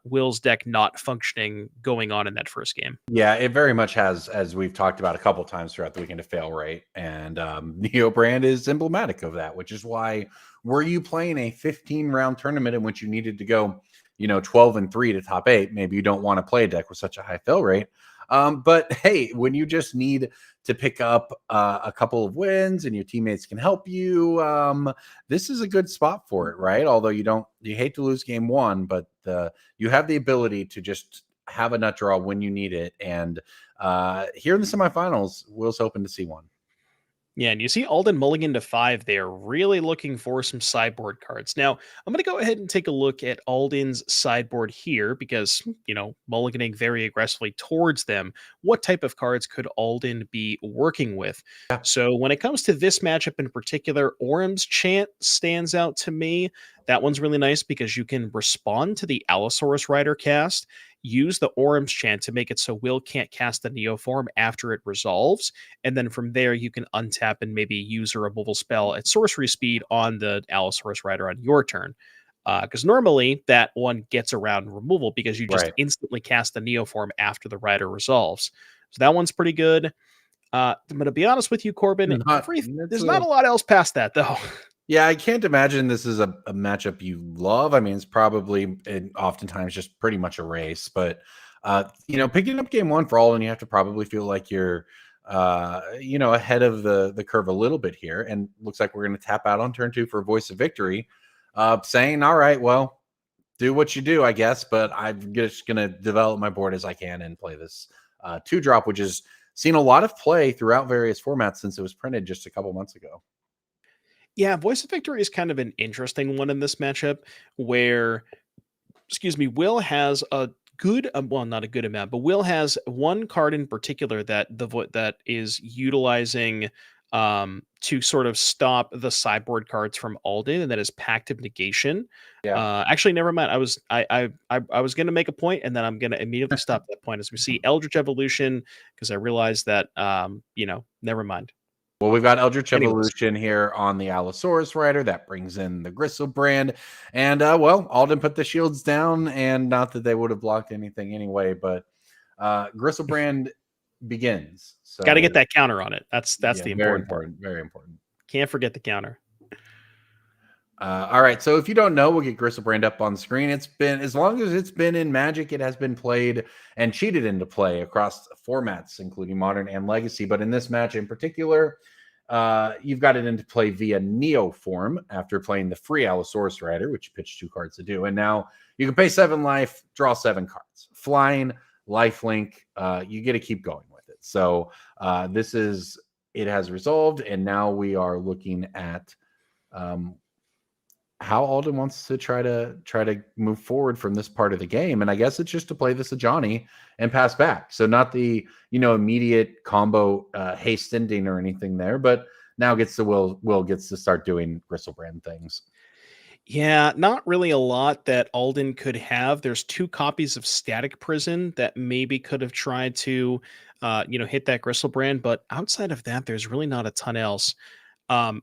Will's deck not functioning going on in that first game. Yeah, it very much has, as we've talked about a couple times throughout the weekend, a fail rate, and Neo Brand is emblematic of that. Which is why, were you playing a 15-round tournament in which you needed to go, 12-3 to top 8, maybe you don't want to play a deck with such a high fail rate. But hey, when you just need to pick up a couple of wins and your teammates can help you, this is a good spot for it, right? Although you hate to lose game one, but you have the ability to just have a nut draw when you need it. And here in the semifinals, Will's hoping to see one. Yeah, and you see Alden mulligan to 5 there, really looking for some sideboard cards. Now, I'm going to go ahead and take a look at Alden's sideboard here because, mulliganing very aggressively towards them. What type of cards could Alden be working with? Yeah. So when it comes to this matchup in particular, Orum's Chant stands out to me. That one's really nice because you can respond to the Allosaurus Rider cast, use the Orum's Chant to make it so Will can't cast the Neoform after it resolves, and then from there you can untap and maybe use a removal spell at sorcery speed on the Allosaurus Rider on your turn. Because normally that one gets around removal because you just instantly cast the Neoform after the Rider resolves. So that one's pretty good. I'm going to be honest with you, Corbin. There's not a lot else past that, though. Yeah, I can't imagine this is a matchup you love. I mean, it's probably oftentimes just pretty much a race. But, picking up game one for Alden, you have to probably feel like you're, ahead of the curve a little bit here. And looks like we're going to tap out on turn 2 for Voice of Victory, saying, all right, well, do what you do, I guess. But I'm just going to develop my board as I can and play this 2-drop, which has seen a lot of play throughout various formats since it was printed just a couple months ago. Yeah, Voice of Victory is kind of an interesting one in this matchup where, Will has a good, not a good amount, but Will has one card in particular that is utilizing to sort of stop the sideboard cards from Alden, and that is Pact of Negation. Yeah. Actually, never mind. I was going to make a point, and then I'm going to immediately stop that point as we see Eldritch Evolution, because I realized that never mind. Well, we've got Eldritch Evolution here on the Allosaurus Rider. That brings in the Gristle Brand. And, Alden put the shields down, and not that they would have blocked anything anyway, but Gristle Brand begins. So got to get that counter on it. That's the important part. Very important. Can't forget the counter. All right, so if you don't know, we'll get Gristlebrand up on the screen. It's been, as long as it's been in Magic, it has been played and cheated into play across formats, including Modern and Legacy. But in this match in particular, you've got it into play via Neo form after playing the free Allosaurus Rider, which you pitch 2 cards to do. And now you can pay 7 life, draw 7 cards. Flying, lifelink, you get to keep going with it. So it has resolved, and now we are looking at how Alden wants to try to move forward from this part of the game. And I guess it's just to play this Ajani and pass back. So not the, immediate combo haste ending or anything there, but now Will gets to start doing Gristlebrand things. Yeah, not really a lot that Alden could have. There's 2 copies of Static Prison that maybe could have tried to, hit that Gristlebrand, but outside of that, there's really not a ton else.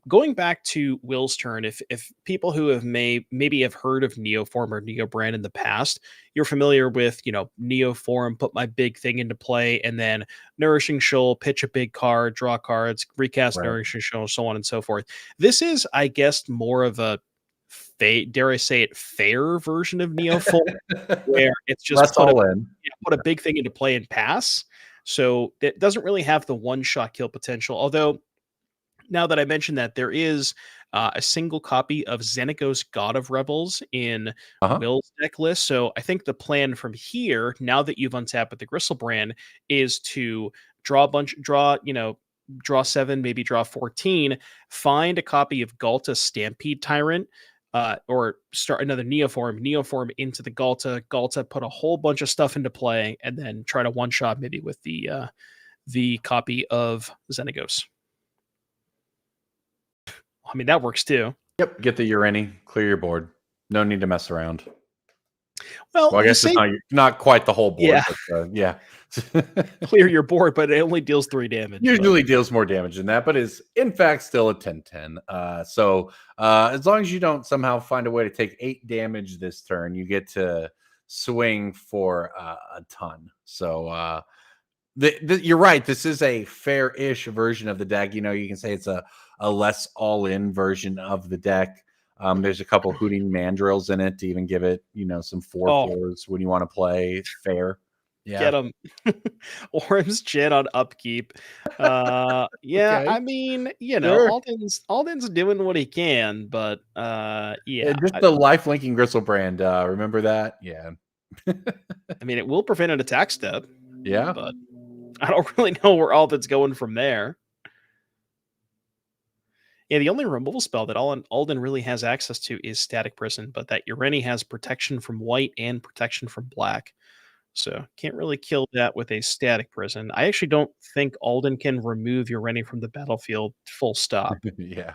Going back to Will's turn, if people who have maybe have heard of Neoform or Neobrand in the past, you're familiar with, Neoform, put my big thing into play, and then Nourishing Shoal, pitch a big card, draw cards, recast Right. Nourishing Shoal, so on and so forth. This is, I guess, more of a dare I say it, fair version of Neoform, where it's just put a big thing into play and pass. So it doesn't really have the one-shot kill potential, although now that I mentioned that, there is a single copy of Xenagos God of Rebels in Will's deck list. So I think the plan from here, now that you've untapped with the Gristlebrand, is to draw 7, maybe draw 14, find a copy of Galta Stampede Tyrant, or start another Neoform into the Galta, put a whole bunch of stuff into play, and then try to one-shot maybe with the copy of Xenagos. I mean, that works too. Yep. Get the Urani, clear your board. No need to mess around. Well, I guess it's not quite the whole board. Yeah. But, yeah. Clear your board, but it only deals 3 damage. Usually deals more damage than that, but is in fact still a 10-10. So as long as you don't somehow find a way to take 8 damage this turn, you get to swing for a ton. So you're right. This is a fair-ish version of the deck. You can say it's a less all-in version of the deck. There's a couple Hooting Mandrills in it to even give it, some 4/4s when you want to play fair. Yeah. Get him. Orm's Chin on upkeep. Yeah, Okay. I mean, Sure. Alden's doing what he can, but yeah. Just the life linking Gristlebrand. Remember that? Yeah. I mean, it will prevent an attack step. Yeah. But I don't really know where Alden's going from there. Yeah, the only removal spell that Alden really has access to is Static Prison, but that Urani has protection from white and protection from black. So can't really kill that with a Static Prison. I actually don't think Alden can remove Urani from the battlefield full stop. Yeah.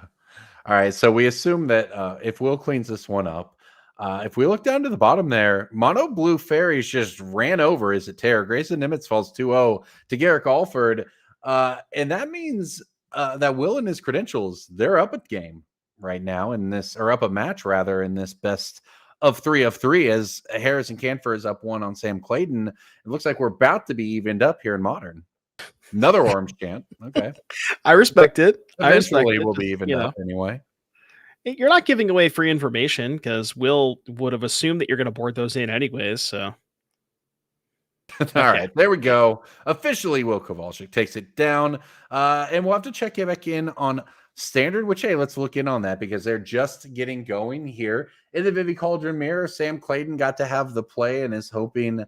All right. So we assume that if Will cleans this one up, if we look down to the bottom there, Mono Blue Fairies just ran over Is It Terror. Grayson Nimitz falls 2-0 to Garrick Alford. And that means that Will and his credentials, they're up a game right now up a match rather, in this best of 3 of 3, as Harrison Canfer is up 1 on Sam Clayton. It looks like we're about to be evened up here in Modern. Another orange chant. Okay. I respect it. Eventually we'll be evened up anyway. You're not giving away free information because Will would have assumed that you're going to board those in anyways. So, All right, there we go. Officially, Will Kowalczyk takes it down, and we'll have to check back in on Standard. Which, hey, let's look in on that because they're just getting going here in the Vivi Cauldron Mirror. Sam Clayton got to have the play and is hoping,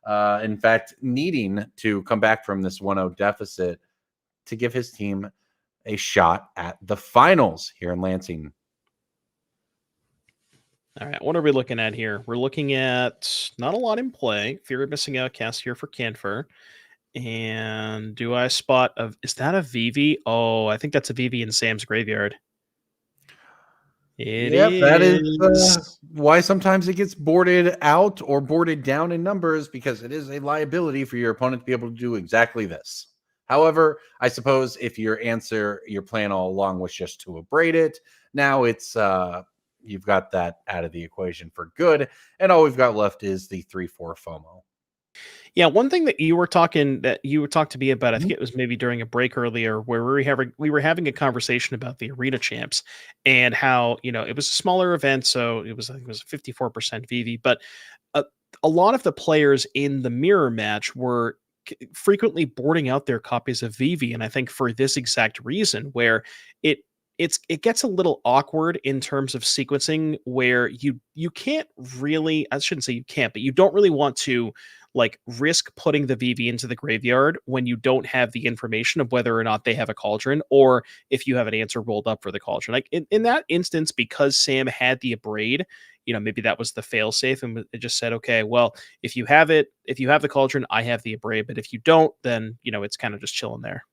in fact, needing to come back from this 1-0 deficit to give his team a shot at the finals here in Lansing. All right, what are we looking at here? We're looking at not a lot in play. Fear of Missing Out cast here for Canfer. And do I spot is that a Vivi? Oh, I think that's a Vivi in Sam's graveyard. That is why sometimes it gets boarded out or boarded down in numbers, because it is a liability for your opponent to be able to do exactly this. However, I suppose if your plan all along was just to abrade it, now it's you've got that out of the equation for good, and all we've got left is the 3/4 FOMO. Yeah, one thing that you were talking to me about, I think it was maybe during a break earlier, where we were having a conversation about the arena champs and how it was a smaller event, so it was 54% VV, but a, a lot of the players in the mirror match were frequently boarding out their copies of VV, and I think for this exact reason, where it it gets a little awkward in terms of sequencing, where you can't really, I shouldn't say you can't, but you don't really want to like risk putting the VV into the graveyard when you don't have the information of whether or not they have a cauldron, or if you have an answer rolled up for the cauldron. Like in that instance, because Sam had the abrade, maybe that was the fail safe, and it just said, okay, well, if you have the cauldron, I have the abrade, but if you don't, then it's kind of just chilling there.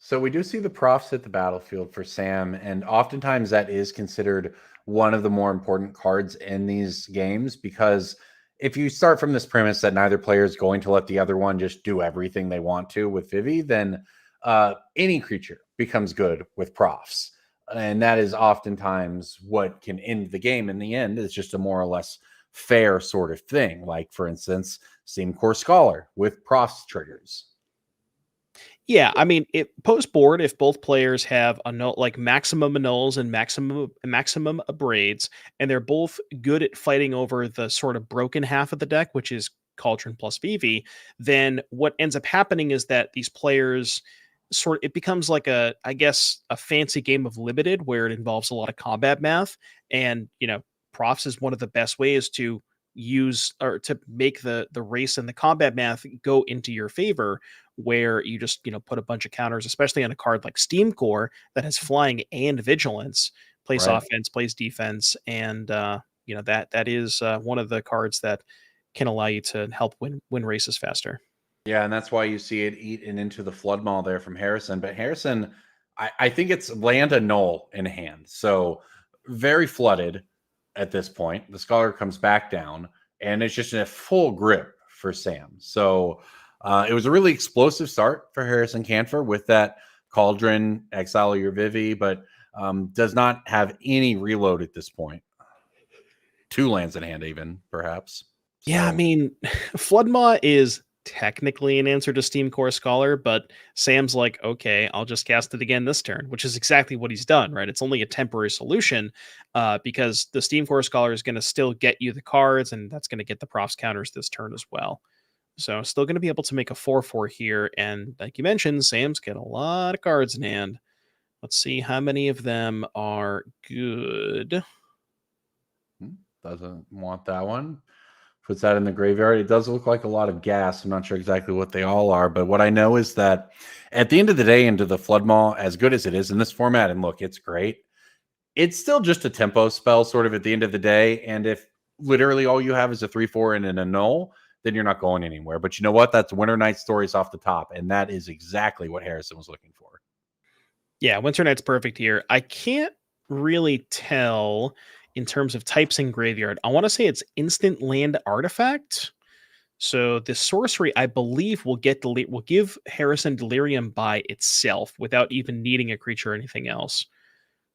So we do see the profs hit the battlefield for Sam, and oftentimes that is considered one of the more important cards in these games, because if you start from this premise that neither player is going to let the other one just do everything they want to with Vivi, then any creature becomes good with profs. And that is oftentimes what can end the game in the end. Is just a more or less fair sort of thing. Like, for instance, Steam Core Scholar with profs triggers. Yeah, I mean, post board, if both players have like maximum annuls and maximum abrades, and they're both good at fighting over the sort of broken half of the deck, which is Cauldron plus VV, then what ends up happening is that these players it becomes like a fancy game of limited, where it involves a lot of combat math, and profs is one of the best ways to use or to make the race and the combat math go into your favor, where you just put a bunch of counters, especially on a card like Steam Core that has flying and vigilance, plays offense, plays defense, and that is one of the cards that can allow you to help win races faster. Yeah, and that's why you see it eaten into the Flood Maul there from Harrison. But Harrison, I think it's land a null in hand, so very flooded at this point. The Scholar comes back down, and it's just in a full grip for Sam. So it was a really explosive start for Harrison Canfer with that Cauldron, exile your Vivi, but does not have any reload at this point. 2 lands in hand, even perhaps. Yeah, I mean, Floodmaw is technically an answer to Steam Core Scholar, but Sam's like, okay, I'll just cast it again this turn, which is exactly what he's done, right? It's only a temporary solution because the Steam Core Scholar is going to still get you the cards, and that's going to get the profs counters this turn as well. So still going to be able to make a 4/4 here, and like you mentioned, Sam's got a lot of cards in hand. Let's see how many of them are good. Doesn't want that one. Puts that in the graveyard. It does look like a lot of gas. I'm not sure exactly what they all are, but what I know is that at the end of the day, into the Flood Maul, as good as it is in this format, and look, it's great, it's still just a tempo spell sort of at the end of the day. And if literally all you have is a 3/4 and an annul, then you're not going anywhere. But you know what? That's Winter Night Stories off the top, and that is exactly what Harrison was looking for. Yeah, Winter Night's perfect here. I can't really tell in terms of types in graveyard. I want to say it's instant land artifact. So the sorcery, I believe, will give Harrison Delirium by itself without even needing a creature or anything else.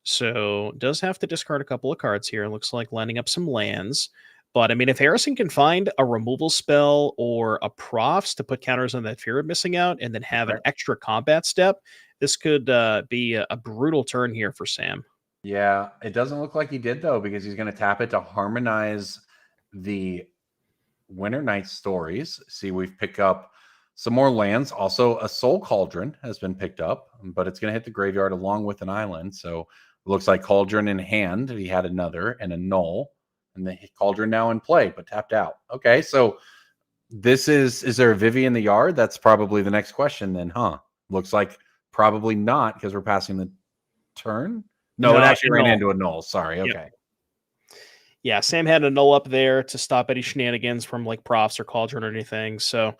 So does have to discard a couple of cards here. It looks like lining up some lands. But I mean, if Harrison can find a removal spell or a profs to put counters on that fear of missing out, and then have an extra combat step, this could be a brutal turn here for Sam. Yeah, it doesn't look like he did, though, because he's going to tap it to harmonize the Winter Night Stories. See, we've picked up some more lands. Also, a Soul Cauldron has been picked up, but it's going to hit the graveyard along with an island. So it looks like Cauldron in hand. He had another and a null, and the Cauldron now in play, but tapped out. Okay, so this is there a Vivi in the yard? That's probably the next question then, huh? Looks like probably not, because we're passing the turn. No, it actually ran into a null. Sorry. Okay. Yep. Yeah, Sam had a null up there to stop any shenanigans from like profs or Cauldron or anything. So,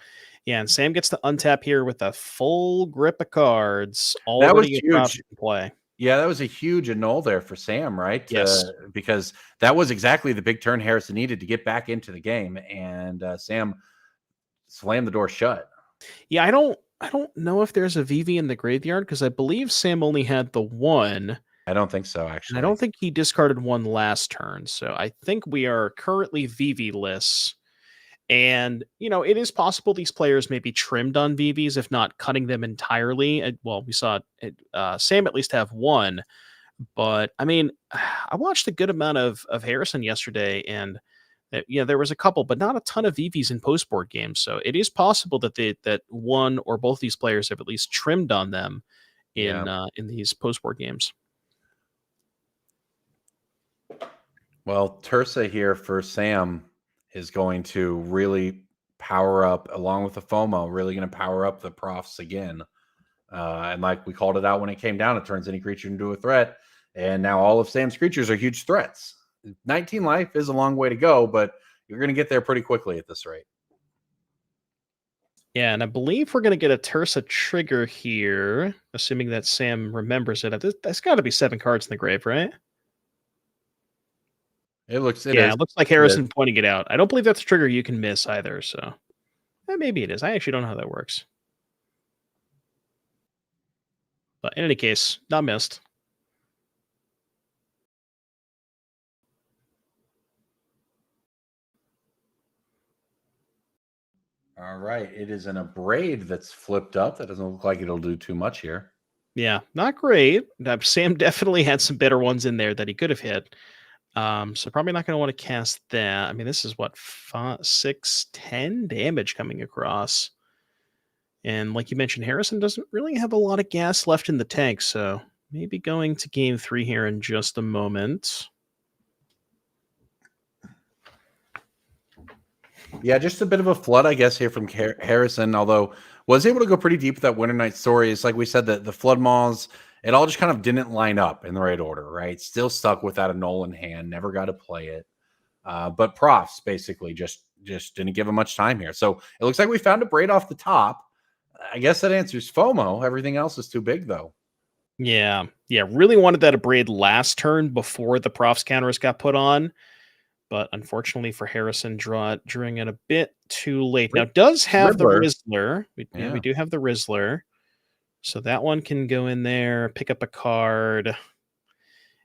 yeah, and Sam gets to untap here with a full grip of cards. That was huge. Play. Yeah, that was a huge annul there for Sam, right? Yes. Because that was exactly the big turn Harrison needed to get back into the game, and Sam slammed the door shut. Yeah, I don't know if there's a VV in the graveyard, because I believe Sam only had the one. I don't think so, And actually. I don't think he discarded one last turn. So I think we are currently VV-less. And, it is possible these players may be trimmed on VVs, if not cutting them entirely. Well, we saw Sam at least have one. But, I mean, I watched a good amount of Harrison yesterday, and there was a couple, but not a ton of VVs in post-board games. So it is possible that that one or both these players have at least trimmed on them in these post-board games. Well, Tursa here for Sam is going to really power up, along with the FOMO, really going to power up the profs again. And like we called it out when it came down, it turns any creature into a threat. And now all of Sam's creatures are huge threats. 19 life is a long way to go, but you're going to get there pretty quickly at this rate. Yeah, and I believe we're going to get a Tursa trigger here, assuming that Sam remembers it. That's got to be 7 cards in the grave, right? It looks like Harrison pointing it out. I don't believe that's a trigger you can miss either, so maybe it is. I actually don't know how that works. But in any case, not missed. All right. It is an Abrade that's flipped up. That doesn't look like it'll do too much here. Yeah, not great. Sam definitely had some better ones in there that he could have hit. So probably not going to want to cast that. I mean, this is what, 6, 10 damage coming across. And like you mentioned, Harrison doesn't really have a lot of gas left in the tank, so maybe going to game 3 here in just a moment. Yeah, just a bit of a flood, I guess, here from Harrison, although was able to go pretty deep with that Winter Night story. It's like we said, that the Flood Maws, it all just kind of didn't line up in the right order, right? Still stuck with that Annul in hand, never got to play it. But profs basically just didn't give him much time here. So it looks like we found a Braid off the top. I guess that answers FOMO. Everything else is too big, though. Yeah, really wanted that Abrade last turn before the profs counters got put on. But unfortunately for Harrison, drawing it a bit too late. Now, does have the Rizzler. We do have the Rizzler. So that one can go in there, pick up a card.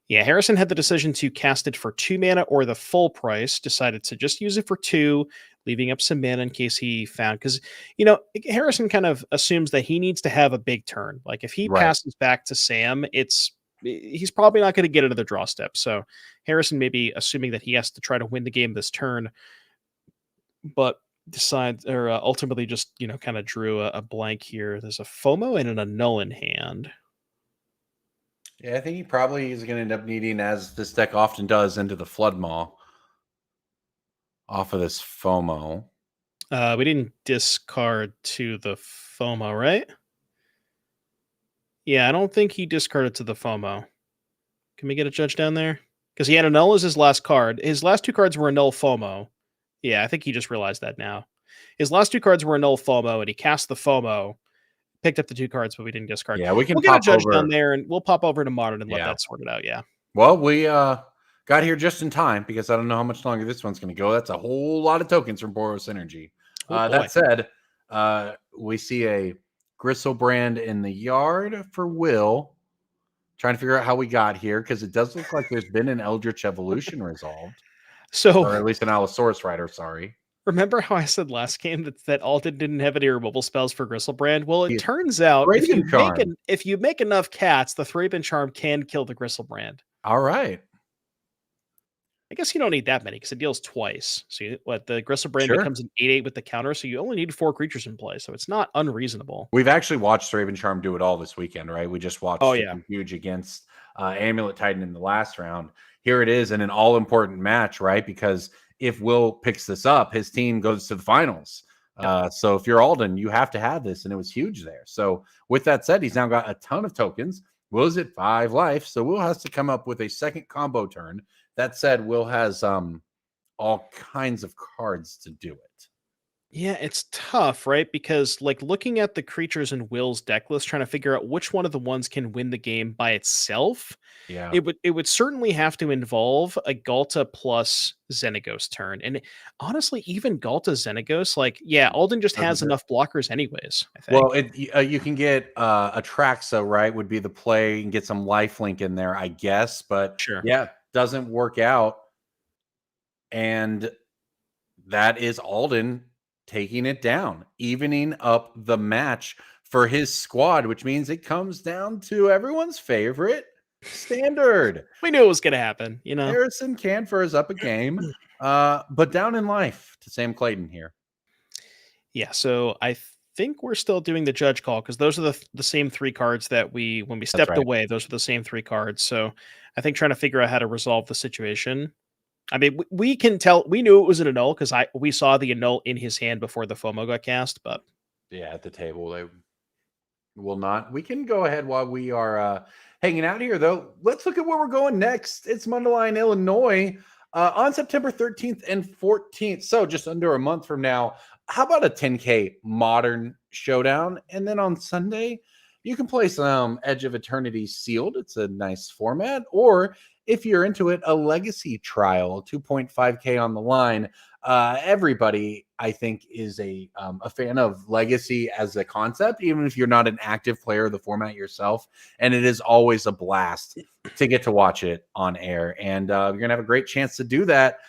Yeah, Harrison had the decision to cast it for 2 mana or the full price. Decided to just use it for 2, leaving up some mana in case he found. Because, Harrison kind of assumes that he needs to have a big turn. Like, if he passes back to Sam, he's probably not going to get another draw step. So Harrison may be assuming that he has to try to win the game this turn, but ultimately just, kind of drew a blank here. There's a FOMO and an Annul in hand. Yeah, I think he probably is going to end up needing, as this deck often does, into the Flood Maw off of this FOMO. We didn't discard to the FOMO, right? Yeah, I don't think he discarded to the FOMO. Can we get a judge down there? Because he had Annul as his last card. His last 2 cards were Annul FOMO. Yeah, I think he just realized that now. His last 2 cards were Annul FOMO, and he cast the FOMO, picked up the 2 cards, but we didn't discard. Yeah, we'll get a judge down there, and we'll pop over to Modern and let that sort it out, yeah. Well, we got here just in time, because I don't know how much longer this one's going to go. That's a whole lot of tokens from Boros Energy. That said, we see a Gristlebrand in the yard for Will. Trying to figure out how we got here, because it does look like there's been an Eldritch Evolution resolved. Or at least an Allosaurus Rider, sorry. Remember how I said last game that Alton didn't have any removal spells for Gristlebrand? Well, it turns out if you make enough cats, the Thraben Charm can kill the Gristlebrand. All right. I guess you don't need that many because it deals twice. So the Gristlebrand becomes an 8/8 with the counter, so you only need 4 creatures in play, so it's not unreasonable. We've actually watched Thraben Charm do it all this weekend, right? We just watched huge against Amulet Titan in the last round. Here it is in an all-important match, right? Because if Will picks this up, his team goes to the finals. So if you're Alden, you have to have this, and it was huge there. So with that said, he's now got a ton of tokens. Will's at 5 life, so Will has to come up with a second combo turn. That said, Will has all kinds of cards to do it. Yeah, it's tough, right? Because like looking at the creatures in Will's deck list, trying to figure out which one of the ones can win the game by itself, Yeah. it would certainly have to involve a Galta plus Xenagos turn. And honestly, even Galta Xenagos, like, yeah, Alden just Doesn't has hurt. enough blockers anyways, I think. Well, you can get Atraxa, right? Would be the play and get some lifelink in there, I guess. But Sure. yeah, doesn't work out. And that is Alden taking it down, evening up the match for his squad, which means it comes down to everyone's favorite standard. We knew it was going to happen, you know. Harrison Canfor is up a game, but down in life to Sam Clayton here. Yeah, so I think we're still doing the judge call because those are the same 3 cards that when we stepped right. away, those are the same 3 cards. So I think trying to figure out how to resolve the situation. I mean, we can tell we knew it was an annul because we saw the annul in his hand before the FOMO got cast, but yeah, at the table they will not. We can go ahead while we are hanging out here, though. Let's look at where we're going next. It's Mundelein, Illinois, on September 13th and 14th. So just under a month from now. How about a 10K modern showdown? And then on Sunday, you can play some Edge of Eternity sealed. It's a nice format. Or if you're into it, a legacy trial, 2.5K on the line. Everybody, I think, is a fan of legacy as a concept, even if you're not an active player of the format yourself. And it is always a blast to get to watch it on air. And you're going to have a great chance to do that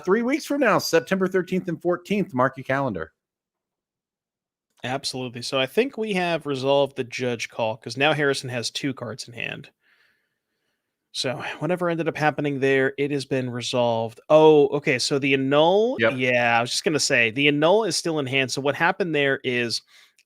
3 weeks from now, September 13th and 14th. Mark your calendar. absolutely. So I think we have resolved the judge call because now Harrison has 2 cards in hand. So whatever ended up happening there, it has been resolved. Oh, okay. So the annul, Yep. yeah, I was just gonna say the annul is still in hand. So what happened there is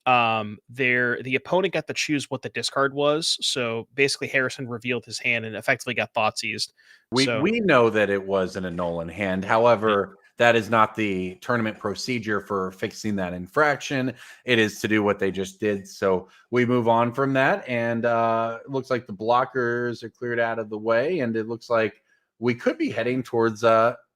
the opponent got to choose what the discard was. So basically Harrison revealed his hand and effectively got thoughtsseized. We know that it was an annul in hand. However, that is not the tournament procedure for fixing that infraction. It is to do what they just did. So we move on from that. And it looks like the blockers are cleared out of the way. And it looks like we could be heading towards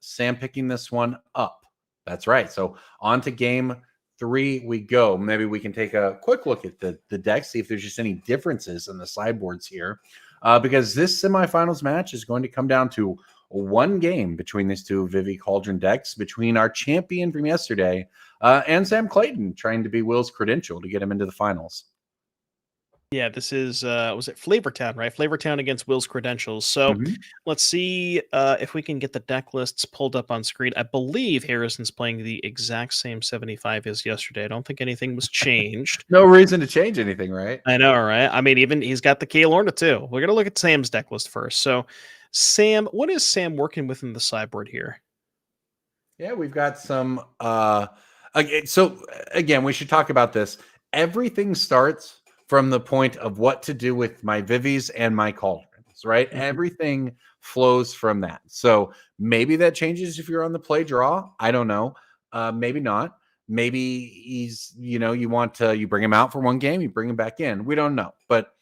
Sam picking this one up. That's right. So on to game 3 we go. Maybe we can take a quick look at the deck, see if there's just any differences in the sideboards here. Because this semifinals match is going to come down to one game between these two Vivi Cauldron decks, between our champion from yesterday and Sam Clayton, trying to be Will's credential to get him into the finals. Yeah, this is was it Flavortown, right? Flavortown against Will's credentials. So let's see if we can get the deck lists pulled up on screen. I believe Harrison's playing the exact same 75 as yesterday. I don't think anything was changed. No reason to change anything, right? I know, right? I mean, even he's got the K Lorna too. We're gonna look at Sam's deck list first. So Sam, what is Sam working with in the sideboard here? Yeah, we've got some so again, we should talk about this. Everything starts from the point of what to do with my Vivis and my Cauldrons, right? Everything flows from that. So maybe that changes if you're on the play draw. I don't know. Maybe not. Maybe he's, you bring him out for one game, you bring him back in. We don't know. But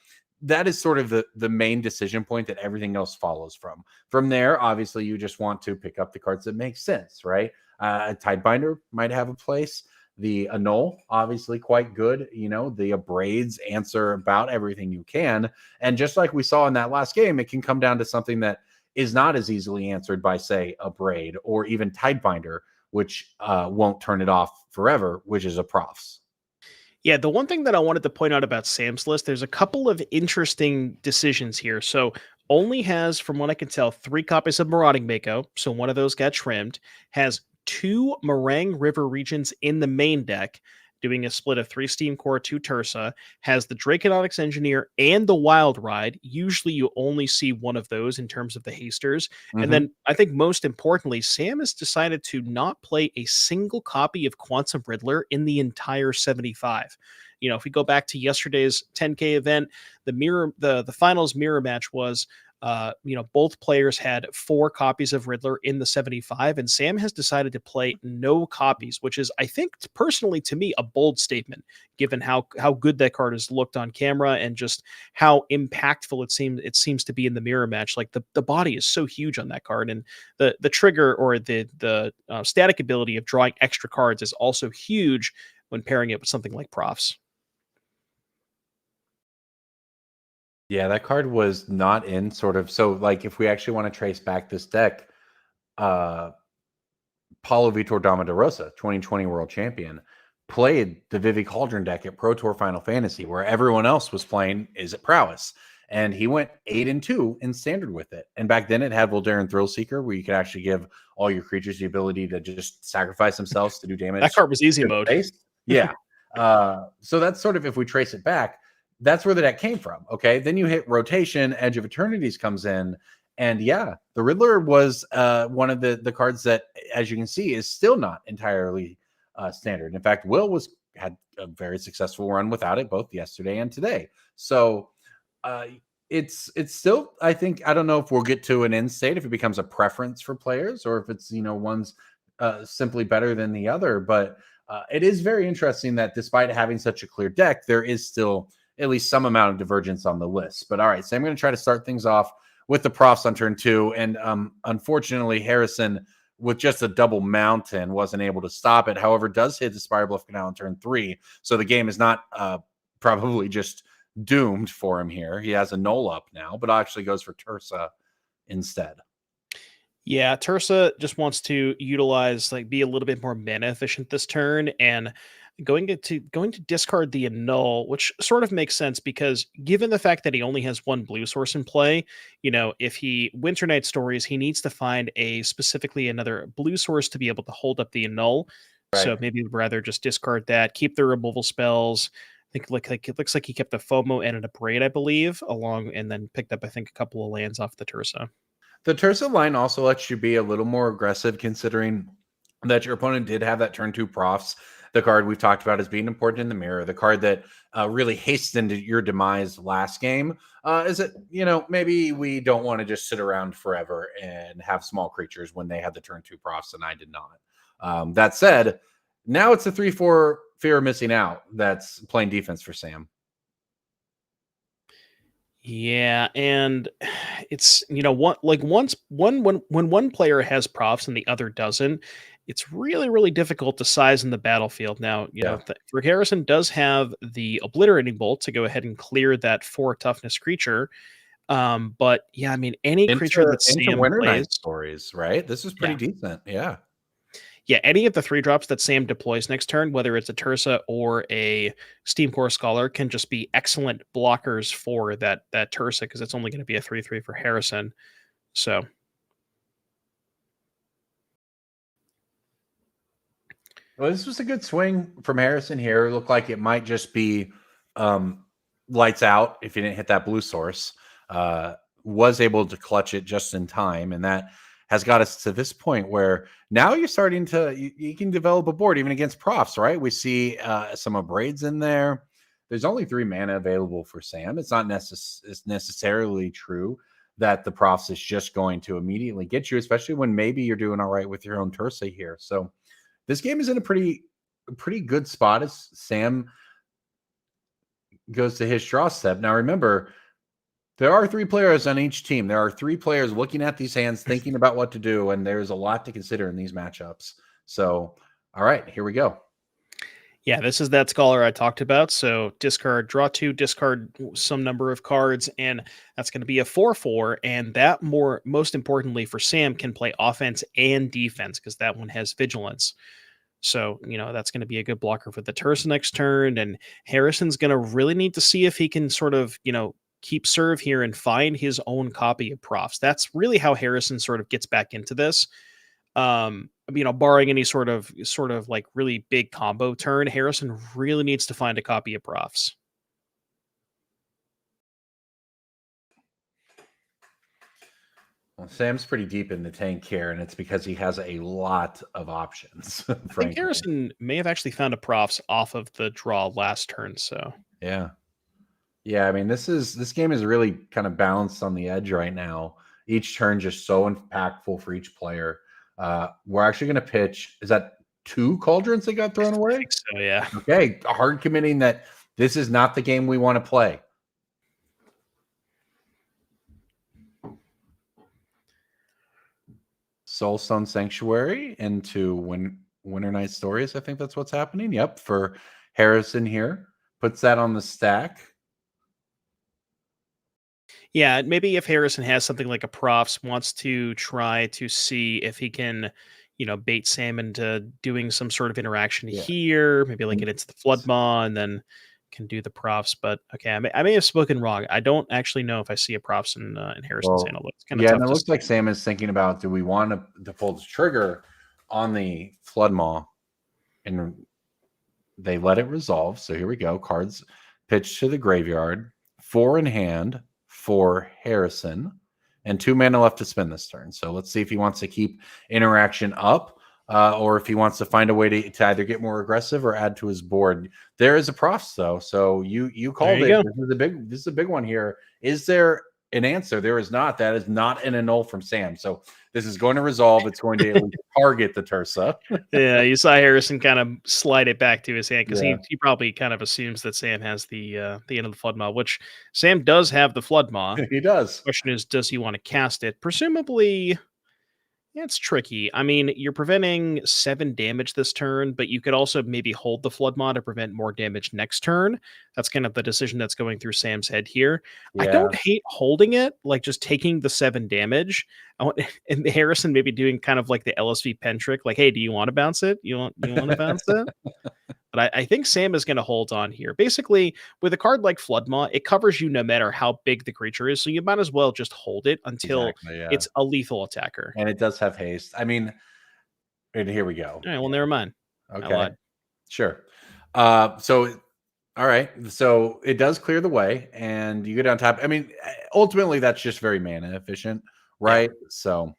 that is sort of the main decision point that everything else follows from. From there, obviously, you just want to pick up the cards that make sense, right? A Tidebinder might have a place. The annul, obviously quite good. The abrades answer about everything you can. And just like we saw in that last game, it can come down to something that is not as easily answered by, say, abrade or even Tidebinder, which won't turn it off forever, which is a Profs. Yeah, the one thing that I wanted to point out about Sam's list, there's a couple of interesting decisions here. So only has, from what I can tell, 3 copies of Marauding Mako. So one of those got trimmed. Has 2 Meringue River regions in the main deck, doing a split of 3 Steam Core, 2 Tursa. Has the Draconautics Engineer and the Wild Ride. Usually you only see one of those in terms of the hasters. And then I think most importantly, Sam has decided to not play a single copy of Quantum Riddler in the entire 75. If we go back to yesterday's 10K event, the finals mirror match was Both players had 4 copies of Riddler in the 75, and Sam has decided to play no copies, which is, I think, personally to me, a bold statement, given how good that card has looked on camera and just how impactful it seems to be in the mirror match. Like the body is so huge on that card, and the trigger or the static ability of drawing extra cards is also huge when pairing it with something like Profs. Yeah, that card was not in sort of, so like if we actually want to trace back this deck, Paulo Vitor Damaderosa, 2020 world champion, played the Vivi Cauldron deck at Pro Tour Final Fantasy, where everyone else was playing Is It Prowess. And he went 8-2 in standard with it. And back then it had Voldaren Thrillseeker, where you could actually give all your creatures the ability to just sacrifice themselves to do damage. That card was easy mode. Yeah. So that's sort of, if we trace it back, that's where the deck came from. Okay. Then you hit rotation, Edge of Eternities comes in. And yeah, the Riddler was one of the cards that, as you can see, is still not entirely standard. In fact, Will had a very successful run without it, both yesterday and today. So it's still, I think, I don't know if we'll get to an end state, if it becomes a preference for players, or if it's, one's simply better than the other. But it is very interesting that despite having such a clear deck, there is still at least some amount of divergence on the list. But all right, so I'm going to try to start things off with the Profs on turn 2. And unfortunately, Harrison, with just a double mountain, wasn't able to stop it. However, does hit the Spire Bluff Canal on turn 3. So the game is not probably just doomed for him here. He has a null up now, but actually goes for Tursa instead. Yeah, Tursa just wants to utilize, be a little bit more mana efficient this turn, and going to discard the annul, which sort of makes sense because given the fact that he only has 1 blue source in play, if he Winter Night Stories, he needs to find specifically another blue source to be able to hold up the annul. Right. So maybe rather just discard that, keep the removal spells. I think it looks like he kept the FOMO and a Braid, I believe, and then picked up, I think, a couple of lands off the Tursa. The Tursa line also lets you be a little more aggressive, considering that your opponent did have that turn 2 Profs, the card we've talked about as being important in the mirror, the card that really hastened your demise last game. Is it, maybe we don't want to just sit around forever and have small creatures when they had the turn 2 Profs and I did not. That said, now it's a 3/4 fear of missing out that's playing defense for Sam. Yeah, and it's when one player has Profs and the other doesn't, it's really difficult to size in the battlefield. Now, for Harrison does have the Obliterating Bolt to go ahead and clear that 4 toughness creature. But yeah, I mean, any creature that Sam Winter plays, Night Stories, right? This is pretty decent. Yeah. Yeah, any of the 3-drops that Sam deploys next turn, whether it's a Tursa or a Steamcore Scholar, can just be excellent blockers for that Tursa, because it's only going to be a 3/3 for Harrison. So, well, this was a good swing from Harrison here. It looked like it might just be lights out if he didn't hit that blue source. Was able to clutch it just in time, and that has got us to this point where now you're starting to, you can develop a board even against Profs, right? We see some Abrades in there. There's only 3 mana available for Sam. It's not necessarily true that the Profs is just going to immediately get you, especially when maybe you're doing all right with your own Tursa here. So this game is in a pretty good spot as Sam goes to his draw step. Now remember, there are 3 players on each team. There are 3 players looking at these hands, thinking about what to do, and there's a lot to consider in these matchups. So, all right, here we go. Yeah, this is that Scholar I talked about. So discard, draw 2, discard some number of cards, and that's going to be a 4/4. And that most importantly for Sam can play offense and defense, because that one has vigilance. So, that's going to be a good blocker for the Tursa next turn. And Harrison's going to really need to see if he can sort of, keep serve here and find his own copy of Profs. That's really how Harrison sort of gets back into this. Barring any sort of like really big combo turn, Harrison really needs to find a copy of Profs. Well, Sam's pretty deep in the tank here, and it's because he has a lot of options. I think Harrison may have actually found a Profs off of the draw last turn. So yeah. Yeah, I mean, this game is really kind of balanced on the edge right now. Each turn just so impactful for each player. We're actually going to pitch. Is that 2 cauldrons that got thrown I away? think so, yeah. Okay, hard committing that this is not the game we want to play. Soulstone Sanctuary into Winter Night Stories. I think that's what's happening. Yep, for Harrison here. Puts that on the stack. Yeah, maybe if Harrison has something like a Profs, wants to try to see if he can, bait Sam into doing some sort of interaction here, maybe like it's the Flood Maw, and then can do the Profs. But okay, I may have spoken wrong. I don't actually know if I see a Profs in Harrison's hand. It's kind of yeah, tough and it to looks like Sam is thinking about, do we want to pull the trigger on the Flood Maw? And they let it resolve. So here we go. Cards pitched to the graveyard. 4 in hand for Harrison, and 2 mana left to spin this turn. So let's see if he wants to keep interaction up, or if he wants to find a way to either get more aggressive or add to his board. There is a Profs though, so you called it. This is a big one here. Is there an answer? There is not. That is not an annul from Sam. So this is going to resolve. It's going to at least target the Tursa. Yeah, you saw Harrison kind of slide it back to his hand because he probably kind of assumes that Sam has the end of the Flood Maw, which Sam does have the Flood Maw. He does. Question is, does he want to cast it? Presumably, yeah, it's tricky. I mean, you're preventing 7 damage this turn, but you could also maybe hold the Flood Maw to prevent more damage next turn. That's kind of the decision that's going through Sam's head here. Yeah. I don't hate holding it, like just taking the 7 damage. And Harrison maybe doing kind of like the LSV pen trick, like, hey, do you want to bounce it? You want to bounce it? But I think Sam is going to hold on here. Basically, with a card like Flood Maw, it covers you no matter how big the creature is, so you might as well just hold it until it's a lethal attacker. And it does have haste. I mean, and here we go. All right, well, never mind. Okay, sure. So, all right. So it does clear the way, and you go down top. I mean, ultimately, that's just very mana efficient, right? Yeah. So,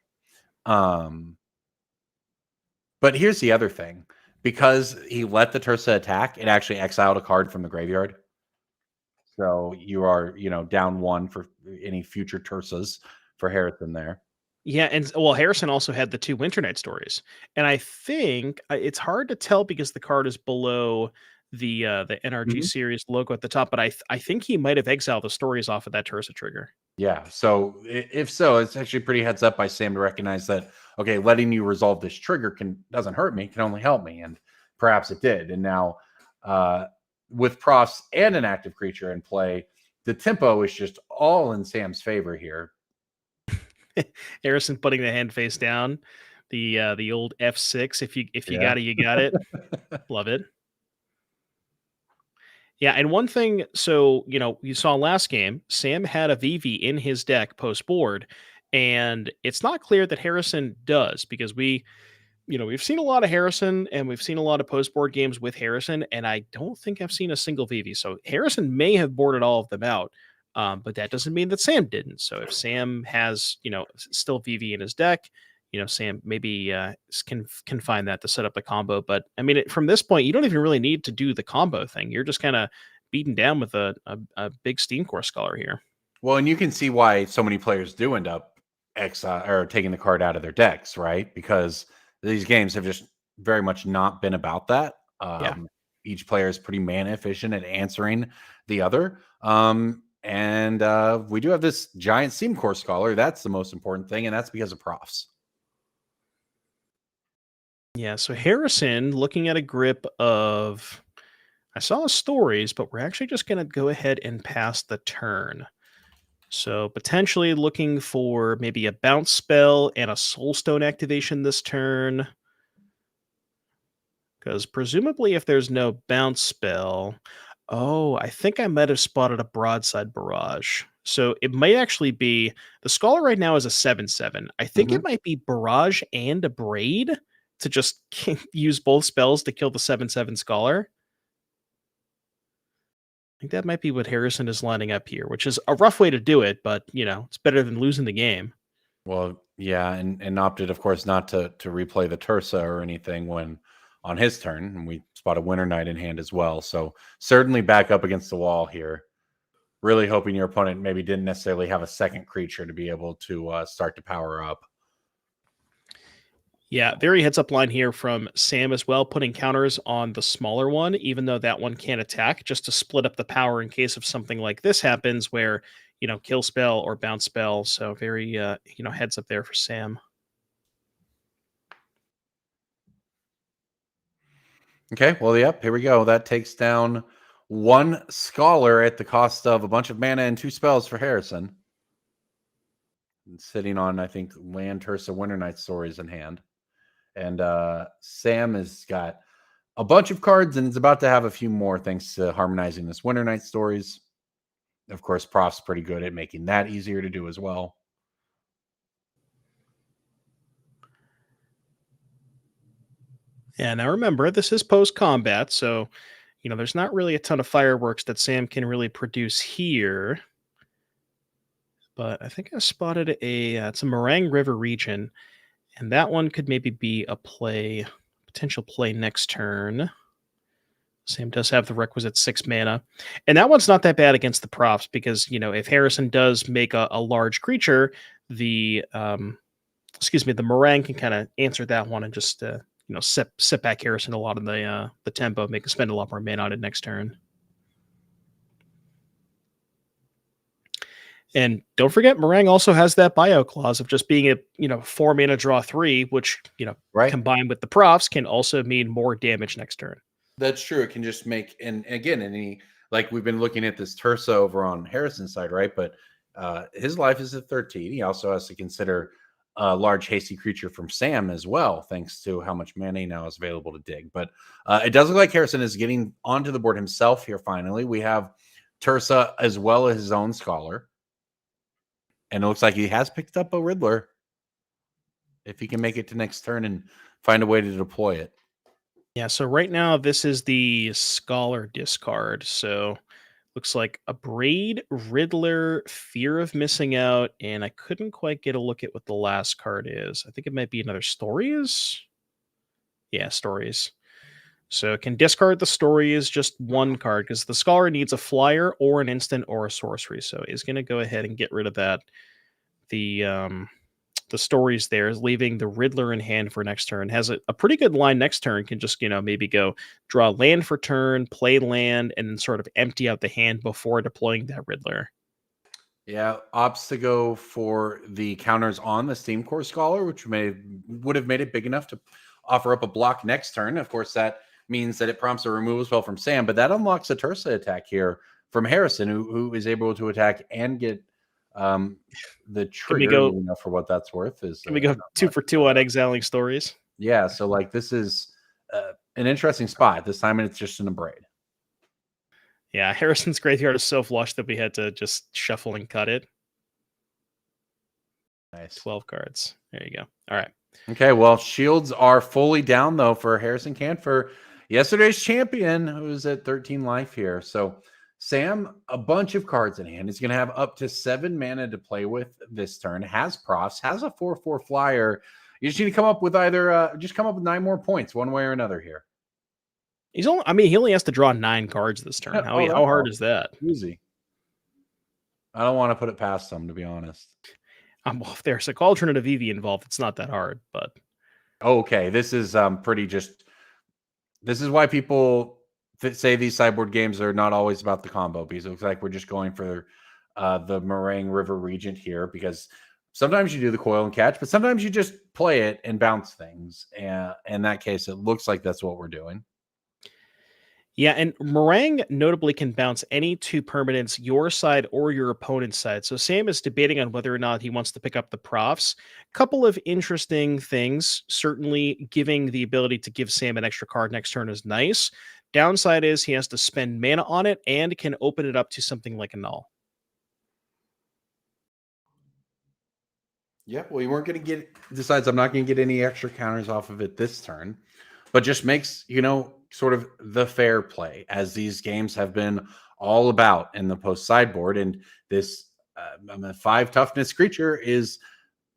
but here's the other thing. Because he let the Tursa attack, it actually exiled a card from the graveyard. So you are, down 1 for any future Tursas for Harrison there. Yeah, and well, Harrison also had the 2 Winter Night Stories, and I think it's hard to tell because the card is below the NRG series logo at the top. But I think he might have exiled the stories off of that Tursa trigger. Yeah. So if so, it's actually pretty heads up by Sam to recognize that, okay, letting you resolve this trigger doesn't hurt me, can only help me. And perhaps it did. And now with Profs and an active creature in play, the tempo is just all in Sam's favor here. Harrison putting the hand face down, the old F6. If you got it, you got it. Love it. Yeah, and one thing, so, you saw last game, Sam had a VV in his deck post-board, and it's not clear that Harrison does, because we've seen a lot of Harrison, and we've seen a lot of post-board games with Harrison, and I don't think I've seen a single VV. So Harrison may have boarded all of them out, but that doesn't mean that Sam didn't. So if Sam has, still VV in his deck, Sam maybe can find that to set up the combo. But I mean, from this point, you don't even really need to do the combo thing. You're just kind of beaten down with a big Steam Core Scholar here. Well, and you can see why so many players do end up or taking the card out of their decks, right? Because these games have just very much not been about that. Each player is pretty mana efficient at answering the other. And we do have this giant Steam Core Scholar. That's the most important thing, and that's because of Profs. Yeah, so Harrison looking at a grip of, I saw stories, but we're actually just going to go ahead and pass the turn. So potentially looking for maybe a bounce spell and a Soulstone activation this turn. Because presumably if there's no bounce spell, I think I might have spotted a Broadside Barrage. So it might actually be, the Scholar right now is a 7/7. I think it might be Barrage and a Braid to just use both spells to kill the 7/7 Scholar. I think that might be what Harrison is lining up here, which is a rough way to do it, but, it's better than losing the game. Well, yeah, and opted, of course, not to replay the Tursa or anything when on his turn, and we spot a Winter Night in hand as well. So certainly back up against the wall here. really hoping your opponent maybe didn't necessarily have a second creature to be able to start to power up. Yeah, very heads up line here from Sam as well, putting counters on the smaller one, even though that one can't attack, just to split up the power in case of something like this happens where, kill spell or bounce spell. So very, heads up there for Sam. Okay, well, yep, here we go. That takes down one Scholar at the cost of a bunch of mana and 2 spells for Harrison. And sitting on, I think, Land, Ursa, Winter Night Stories in hand. And Sam has got a bunch of cards and is about to have a few more thanks to harmonizing this Winter Night Stories. Of course, Prof's pretty good at making that easier to do as well. Yeah, now remember, this is post-combat, so, there's not really a ton of fireworks that Sam can really produce here. But I think I spotted it's a Meringue River region, and that one could maybe be a potential play next turn. Sam does have the requisite 6 mana. And that one's not that bad against the Profs because, if Harrison does make a large creature, the Meringue can kind of answer that one and just, set back Harrison a lot of the tempo, make him spend a lot more mana on it next turn. And don't forget, Meringue also has that buyout clause of just being a 4 mana draw 3, which, combined with the Profs can also mean more damage next turn. That's true. It can just make, and again, like we've been looking at this Tursa over on Harrison's side, right? But his life is at 13. He also has to consider a large hasty creature from Sam as well, thanks to how much mana now is available to dig. But it does look like Harrison is getting onto the board himself here finally. We have Tursa as well as his own Scholar. And it looks like he has picked up a Riddler. If he can make it to next turn and find a way to deploy it. Yeah, so right now this is the Scholar discard. So looks like a Braid, Riddler, Fear of Missing Out, and I couldn't quite get a look at what the last card is. I think it might be another Stories. Yeah, Stories. So it can discard the Stories, just one card, because the Scholar needs a flyer or an instant or a sorcery. So he's going to go ahead and get rid of that. The Stories there is leaving the Riddler in hand for next turn. Has a pretty good line next turn. Can just, maybe go draw land for turn, play land, and then sort of empty out the hand before deploying that Riddler. Yeah, opts to go for the counters on the Steam Core Scholar, which would have made it big enough to offer up a block next turn. Of course, that means that it prompts a removal spell from Sam, but that unlocks a Tursa attack here from Harrison, who is able to attack and get the trigger for what that's worth. Can we go 2 for 2 on exiling Stories? Yeah, so like this is an interesting spot. This time it's just in a Braid. Yeah, Harrison's graveyard is so flush that we had to just shuffle and cut it. Nice. 12 cards. There you go. All right. Okay, well, shields are fully down, though, for Harrison Canfor, yesterday's champion, who's at 13 life here. So Sam, a bunch of cards in hand. He's going to have up to 7 mana to play with this turn. Has Profs, has a 4/4 flyer. You just need to come up with just come up with 9 more points, one way or another here. He only has to draw 9 cards this turn. How hard is that? Easy. I don't want to put it past him, to be honest. If there's a Cauldron and a VV involved, it's not that hard, but. Okay, this is this is why people say these sideboard games are not always about the combo, because it looks like we're just going for the Meringue River Regent here, because sometimes you do the coil and catch, but sometimes you just play it and bounce things. And in that case, it looks like that's what we're doing. Yeah, and Meringue notably can bounce any 2 permanents, your side or your opponent's side. So Sam is debating on whether or not he wants to pick up the Profs. Couple of interesting things. Certainly giving the ability to give Sam an extra card next turn is nice. Downside is he has to spend mana on it and can open it up to something like a null. Yeah, well, you weren't going to decides I'm not going to get any extra counters off of it this turn, but just makes, sort of the fair play, as these games have been all about in the post sideboard. And this 5 toughness creature is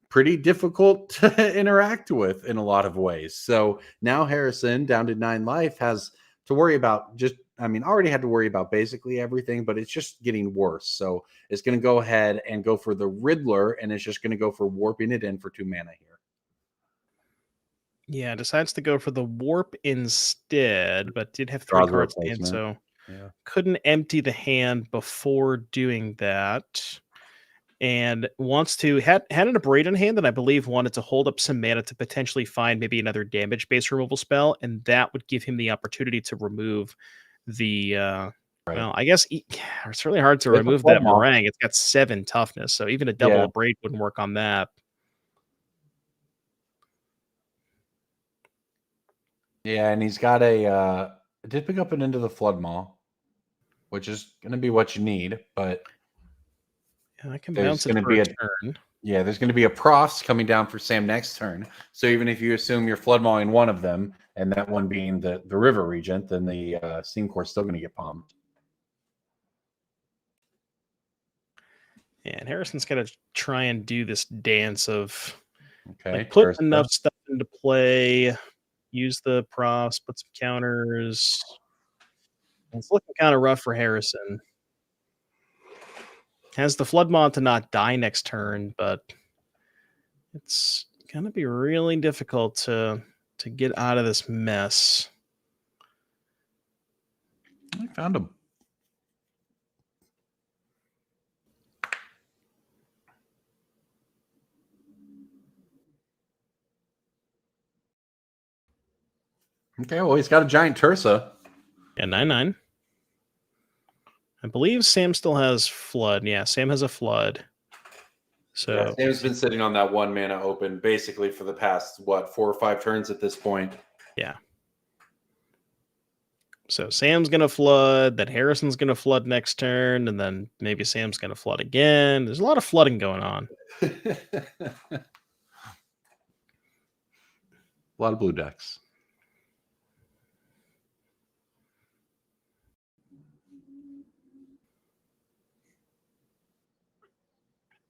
pretty difficult to interact with in a lot of ways. So now Harrison, down to 9 life, has to worry about just I mean, already had to worry about basically everything, but it's just getting worse. So it's going to go ahead and go for the Riddler, and it's just going to go for warping it in for 2 mana here. Yeah, decides to go for the warp instead, but did have 3 Draws a cards in hand, replacement. so couldn't empty the hand before doing that. And wants to had an Abrade in hand that I believe wanted to hold up some mana to potentially find maybe another damage-based removal spell, and that would give him the opportunity to remove the well, I guess it's really hard to It's a remove Flood that Maw. meringue. It's got 7 toughness, so even a double Yeah. Abrade wouldn't work on that. Yeah, and he's got a did pick up an Into the Flood Maw, which is going to be what you need, but Yeah, I can there's bounce going it to for be a a turn. yeah, there's going to be a Profs coming down for Sam next turn. So even if you assume you're Flood Mawing one of them, and that one being the River Regent, then the Steam Core is still going to get palmed. And Harrison's got to try and do this dance of Okay, put Ursa. enough stuff into play, use the props, put some counters. It's looking kind of rough for Harrison. Has the Flood Maw to not die next turn, but it's going to be really difficult to get out of this mess. I found him. Okay, well, he's got a giant Tursa. Yeah, 9/9. I believe Sam still has Flood. Yeah, Sam has a Flood. So Yeah, Sam's been sitting on that 1 mana open basically for the past, 4 or 5 turns at this point. yeah. So Sam's going to flood, then Harrison's going to flood next turn, and then maybe Sam's going to flood again. There's a lot of flooding going on. A lot of blue decks.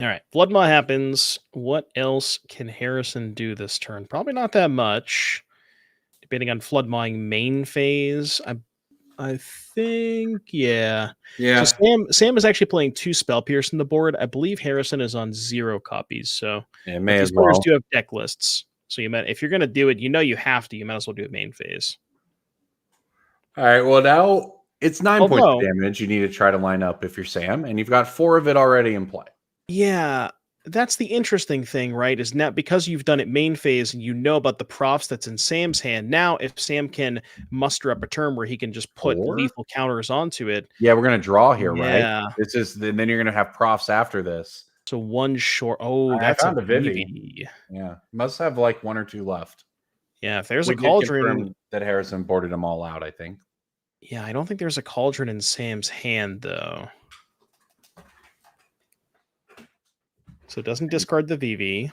All right, Flood Maw happens. What else can Harrison do this turn? Probably not that much. Debating on Flood Mawing main phase. I think, yeah. Yeah. So Sam is actually playing 2 Spell Pierce in the board. I believe Harrison is on 0 copies. So Yeah, may these as players well. do have deck lists. So if you're going to do it, you have to. You might as well do it main phase. All right, well, now it's 9 points Although- of damage you need to try to line up if you're Sam, and you've got 4 of it already in play. Yeah, that's the interesting thing, right? Is now because you've done it main phase and you know about the props that's in Sam's hand. Now, if Sam can muster up a turn where he can just put 4? lethal counters onto it. Yeah, we're going to draw here, Yeah. right? This is then you're going to have Profs after this. So 1 short. Oh, I that's found a a Vivi. Vivi. Yeah, must have like 1 or 2 left. Yeah, if there's We a did Cauldron. confirm that Harrison boarded them all out, I think. Yeah, I don't think there's a Cauldron in Sam's hand, though. So it doesn't discard the VV.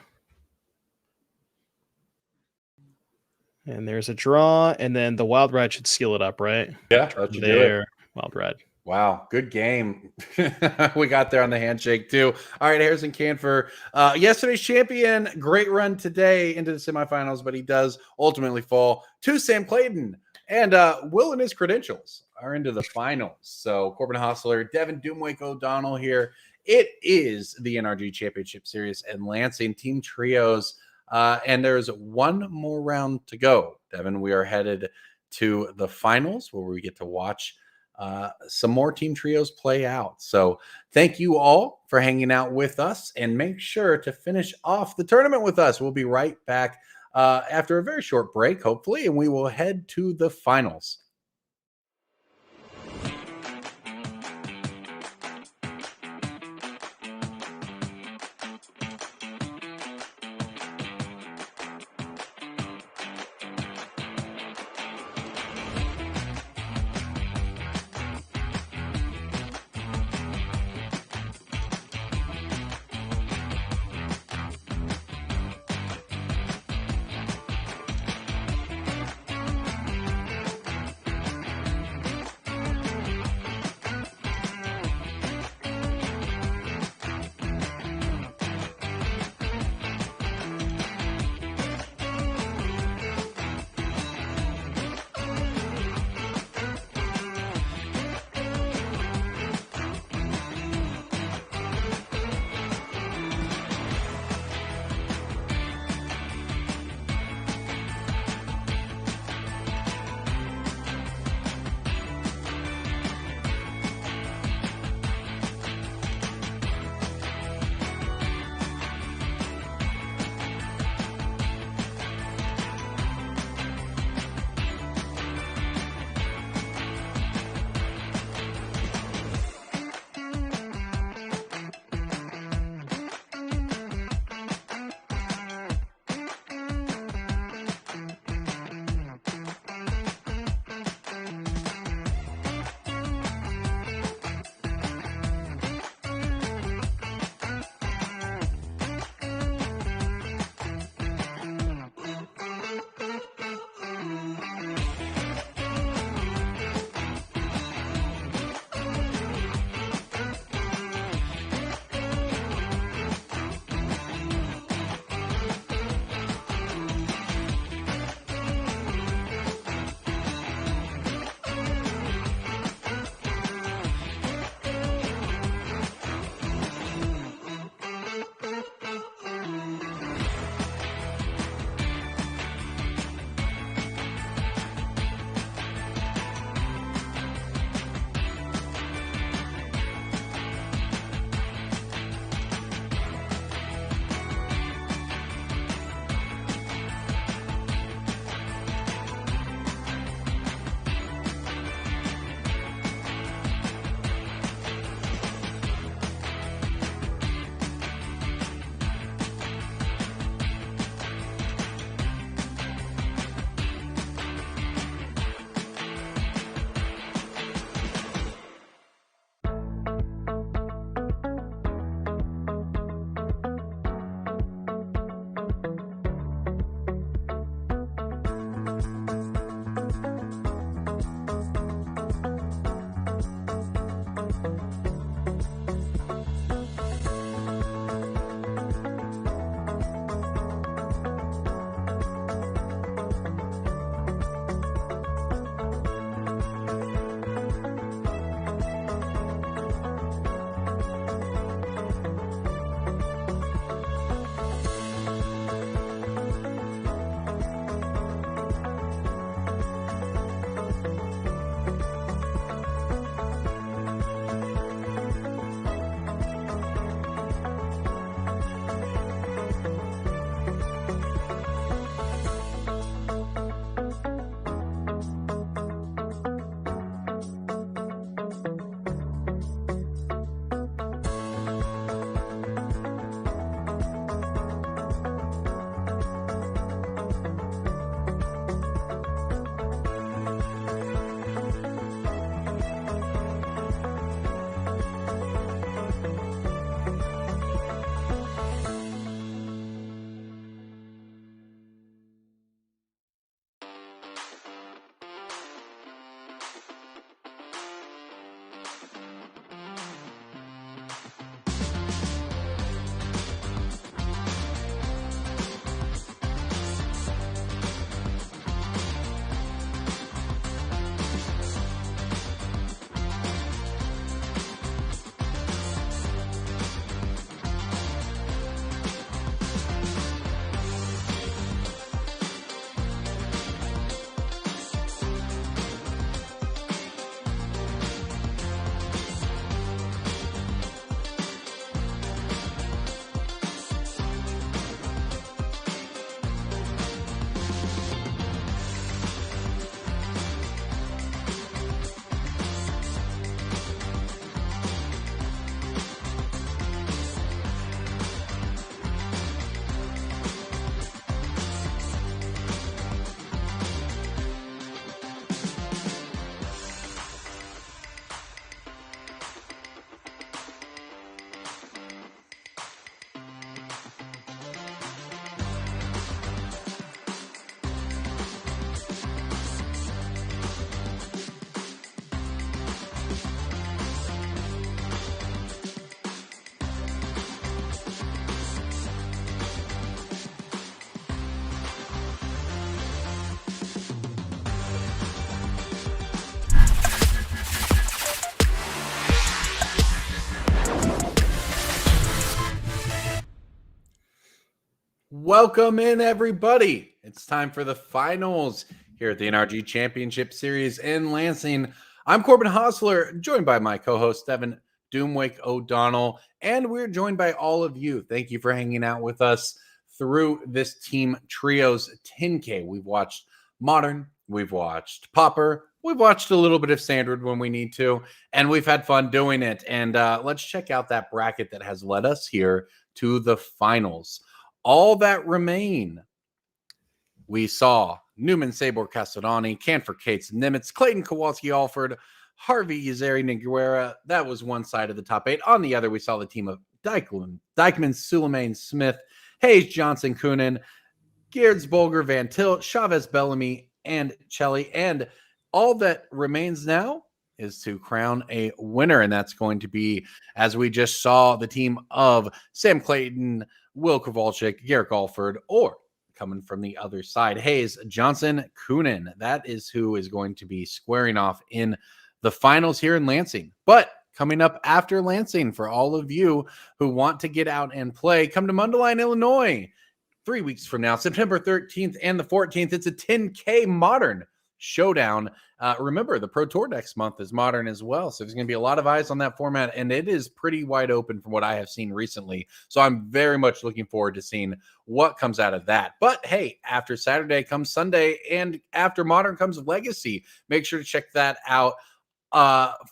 And there's a draw, and then the Wild Rat should seal it up, right? Yeah, that should do it. There, Wild Rat. Wow, good game. We got there on the handshake too. All right, Harrison Canfor, yesterday's champion. Great run today into the semifinals, but he does ultimately fall to Sam Clayton. And Will and his credentials are into the finals. So Corbin Hostler, Devin Doomwake O'Donnell here. It is the NRG Championship Series and Lansing Team Trios. And there's 1 more round to go. Devin, we are headed to the finals where we get to watch some more Team Trios play out. So thank you all for hanging out with us, and make sure to finish off the tournament with us. We'll be right back after a very short break, hopefully, and we will head to the finals. Welcome in, everybody. It's time for the finals here at the NRG Championship Series in Lansing. I'm Corbin Hosler, joined by my co-host, Devin Doomwake O'Donnell, and we're joined by all of you. Thank you for hanging out with us through this Team Trios 10K. We've watched Modern, we've watched Pauper, we've watched a little bit of Standard when we need to, and we've had fun doing it. And let's check out that bracket that has led us here to the finals. All that remain, we saw Newman, Sabor, Castellani, Canfor, Cates, Nimitz, Clayton, Kowalski, Alford, Harvey, Yazeri, Niguera. That was one side of the top 8. On the other, we saw the team of Dykman, Suleiman, Smith, Hayes, Johnson, Coonan, Geertz, Bolger, Van Tilt, Chavez, Bellamy, and Chelly. And all that remains now is to crown a winner, and that's going to be, as we just saw, the team of Sam Clayton, Will Kowalczyk, Garrick Alford, or coming from the other side, Hayes, Johnson, Coonan. That is who is going to be squaring off in the finals here in Lansing. But coming up after Lansing, for all of you who want to get out and play, come to Mundelein, Illinois, 3 weeks from now, September 13th and the 14th. It's a 10K Modern Showdown. Remember, the Pro Tour next month is Modern as well, so there's going to be a lot of eyes on that format, and it is pretty wide open from what I have seen recently. So I'm very much looking forward to seeing what comes out of that. But hey, after Saturday comes Sunday, and after Modern comes Legacy. Make sure to check that out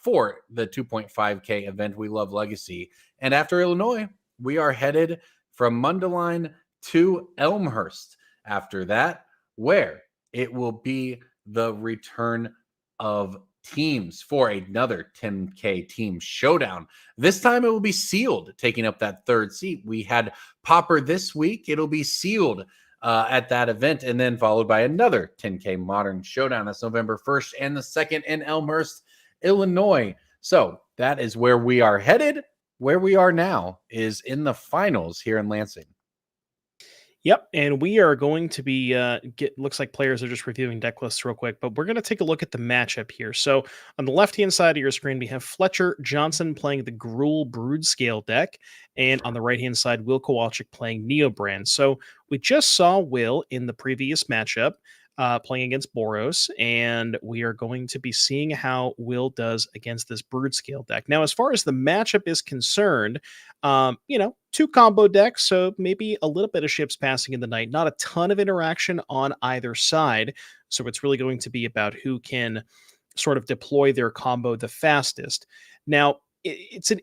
for the 2.5K event. We love Legacy. And after Illinois, we are headed from Mundelein to Elmhurst after that, where it will be the return of teams for another 10K Team Showdown. This time it will be Sealed taking up that third seat. We had Pauper this week. It'll be Sealed at that event, and then followed by another 10K Modern Showdown. That's November 1st and the 2nd in Elmhurst, Illinois. So that is where we are headed. Where we are now is in the finals here in Lansing. Yep, and we are going to be, looks like players are just reviewing deck lists real quick, but we're going to take a look at the matchup here. So on the left-hand side of your screen, we have Fletcher Johnson playing the Gruul Broodscale deck, and on the right-hand side, Will Kowalczyk playing Neobrand. So we just saw Will in the previous matchup playing against Boros, and we are going to be seeing how Will does against this Broodscale deck. Now, as far as the matchup is concerned, 2 combo decks, so maybe a little bit of ships passing in the night, not a ton of interaction on either side. So it's really going to be about who can sort of deploy their combo the fastest. Now,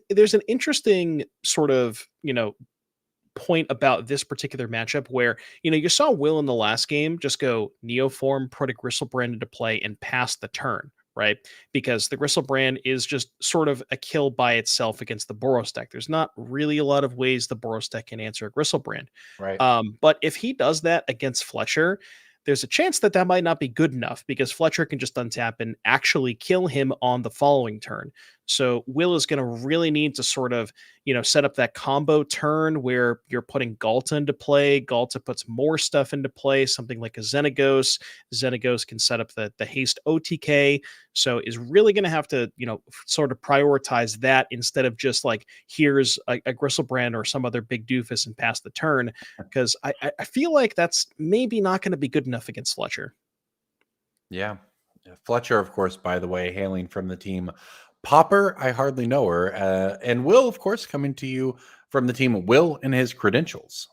there's an interesting sort of, point about this particular matchup where, you saw Will in the last game just go Neoform, put a Gristlebrand into play and pass the turn, right? Because the Gristlebrand is just sort of a kill by itself against the Boros deck. There's not really a lot of ways the Boros deck can answer a Gristlebrand. Right. But if he does that against Fletcher, there's a chance that might not be good enough because Fletcher can just untap and actually kill him on the following turn. So Will is going to really need to sort of, set up that combo turn where you're putting Galta into play. Galta puts more stuff into play, something like a Xenagos. Xenagos can set up the haste OTK. So is really going to have to, sort of prioritize that instead of just like, here's a Gristlebrand or some other big doofus and pass the turn. Because I feel like that's maybe not going to be good enough against Fletcher. Yeah. Fletcher, of course, by the way, hailing from the team Pauper, I hardly know her. And Will, of course, coming to you from the team Will and his credentials.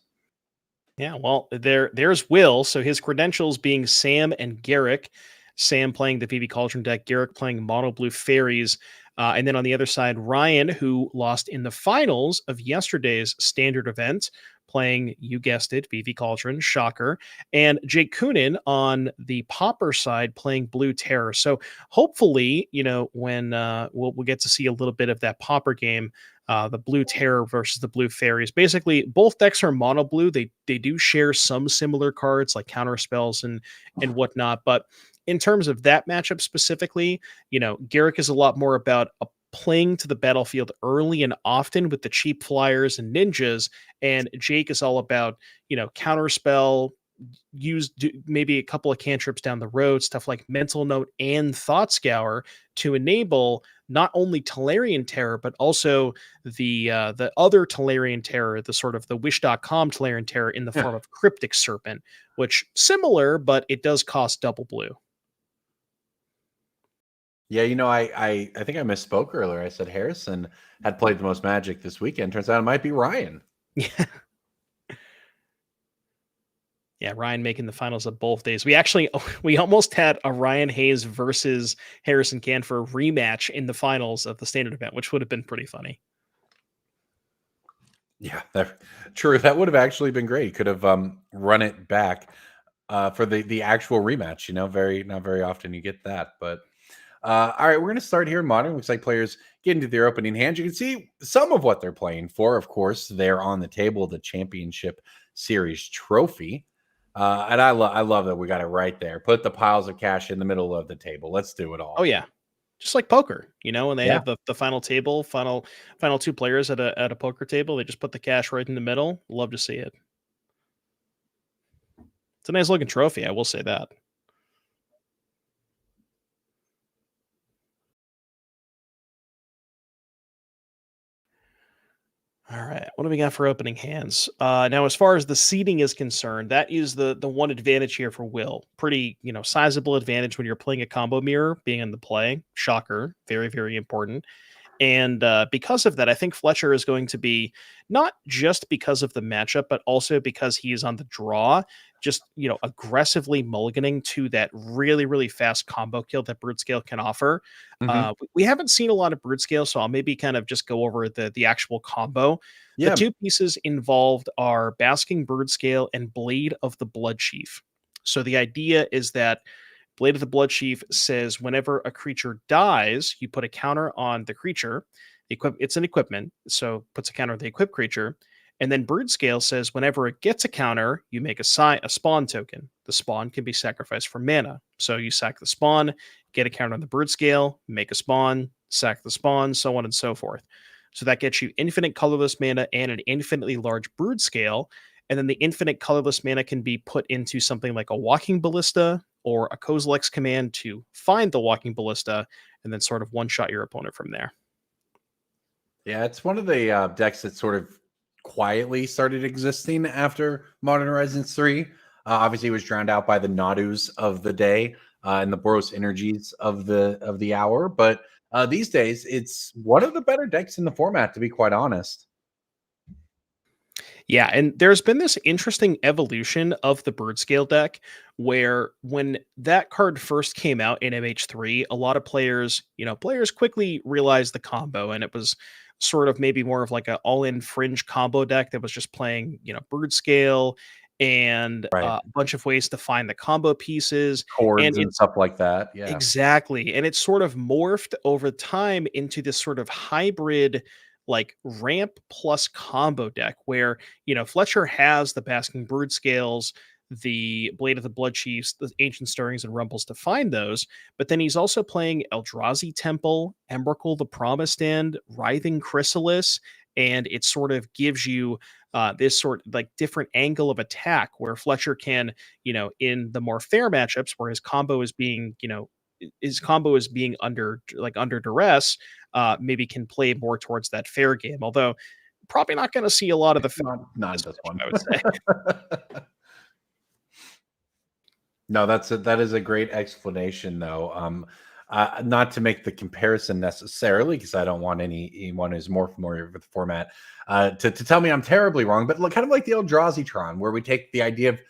Yeah, well, there's Will. So his credentials being Sam and Garrick. Sam playing the VV Cauldron deck, Garrick playing Mono Blue Fairies. And then on the other side, Ryan, who lost in the finals of yesterday's standard event, playing, you guessed it, VV Cauldron, shocker, and Jake Coonan on the Pauper side playing Blue Terror. So hopefully, when we'll get to see a little bit of that Pauper game, the Blue Terror versus the Blue Fairies. Basically, both decks are mono blue. They do share some similar cards like counter spells and whatnot, but in terms of that matchup specifically, Garrick is a lot more about playing to the battlefield early and often with the cheap flyers and ninjas, and Jake is all about, counterspell, maybe a couple of cantrips down the road, stuff like Mental Note and Thought Scour, to enable not only Tolarian Terror, but also the other Tolarian Terror, the sort of the Wish.com Tolarian Terror in the form of Cryptic Serpent, which similar, but it does cost double blue. Yeah, I think I misspoke earlier. I said Harrison had played the most Magic this weekend. Turns out it might be Ryan. Yeah. Yeah, Ryan making the finals of both days. We almost had a Ryan Hayes versus Harrison Canfor rematch in the finals of the standard event, which would have been pretty funny. Yeah, true. That would have actually been great. You could have run it back for the actual rematch. Not very often you get that. But all right, we're going to start here in Modern. Looks like players get into their opening hands. You can see some of what they're playing for. Of course, they're on the table, the Championship Series trophy. And I love that we got it right there. Put the piles of cash in the middle of the table. Let's do it all. Oh yeah, just like poker, when they have the final table, final two players at a poker table, they just put the cash right in the middle. Love to see it. It's a nice looking trophy, I will say that. All right, what do we got for opening hands? Now, as far as the seeding is concerned, that is the one advantage here for Will. Pretty, sizable advantage when you're playing a combo mirror, being in the play. Shocker, very, very important. And because of that, I think Fletcher is going to be, not just because of the matchup, but also because he is on the draw, just, aggressively mulliganing to that really, really fast combo kill that Broodscale can offer. We haven't seen a lot of Broodscale, so I'll maybe kind of just go over the actual combo. Yeah. The two pieces involved are Basking Broodscale and Blade of the Blood Chief. So the idea is that Blade of the Blood Chief says whenever a creature dies, you put a counter on the creature. It's an equipment, so puts a counter on the equipped creature. And then Broodscale says whenever it gets a counter, you make a spawn token. The spawn can be sacrificed for mana. So you sack the spawn, get a counter on the Broodscale, make a spawn, sack the spawn, so on and so forth. So that gets you infinite colorless mana and an infinitely large Broodscale. And then the infinite colorless mana can be put into something like a Walking Ballista or a Kozilek's Command to find the Walking Ballista and then sort of one-shot your opponent from there. Yeah, it's one of the decks that sort of quietly started existing after Modern Horizons 3. Obviously, it was drowned out by the Nadus of the day and the Boros Energies of the hour. But these days, it's one of the better decks in the format, to be quite honest. Yeah, and there's been this interesting evolution of the Broodscale deck where when that card first came out in MH3, a lot of players quickly realized the combo, and it was sort of maybe more of like an all-in fringe combo deck that was just playing, Broodscale and a bunch of ways to find the combo pieces. Chords and stuff like that. Yeah. Exactly. And it sort of morphed over time into this sort of hybrid like ramp plus combo deck where, Fletcher has the Basking Broodscales, the Blade of the Blood Chiefs, the Ancient Stirrings and Rumbles to find those, but then he's also playing Eldrazi Temple, Emrakul the Promised End, Writhing Chrysalis, and it sort of gives you this sort of like different angle of attack where Fletcher can, in the more fair matchups where his combo is being, under duress, maybe can play more towards that fair game. Although probably not going to see a lot of the not this one, I would say. No, that is a great explanation, though. Not to make the comparison necessarily, because I don't want anyone who's more familiar with the format to tell me I'm terribly wrong, but kind of like the Eldrazi Tron, where we take the idea of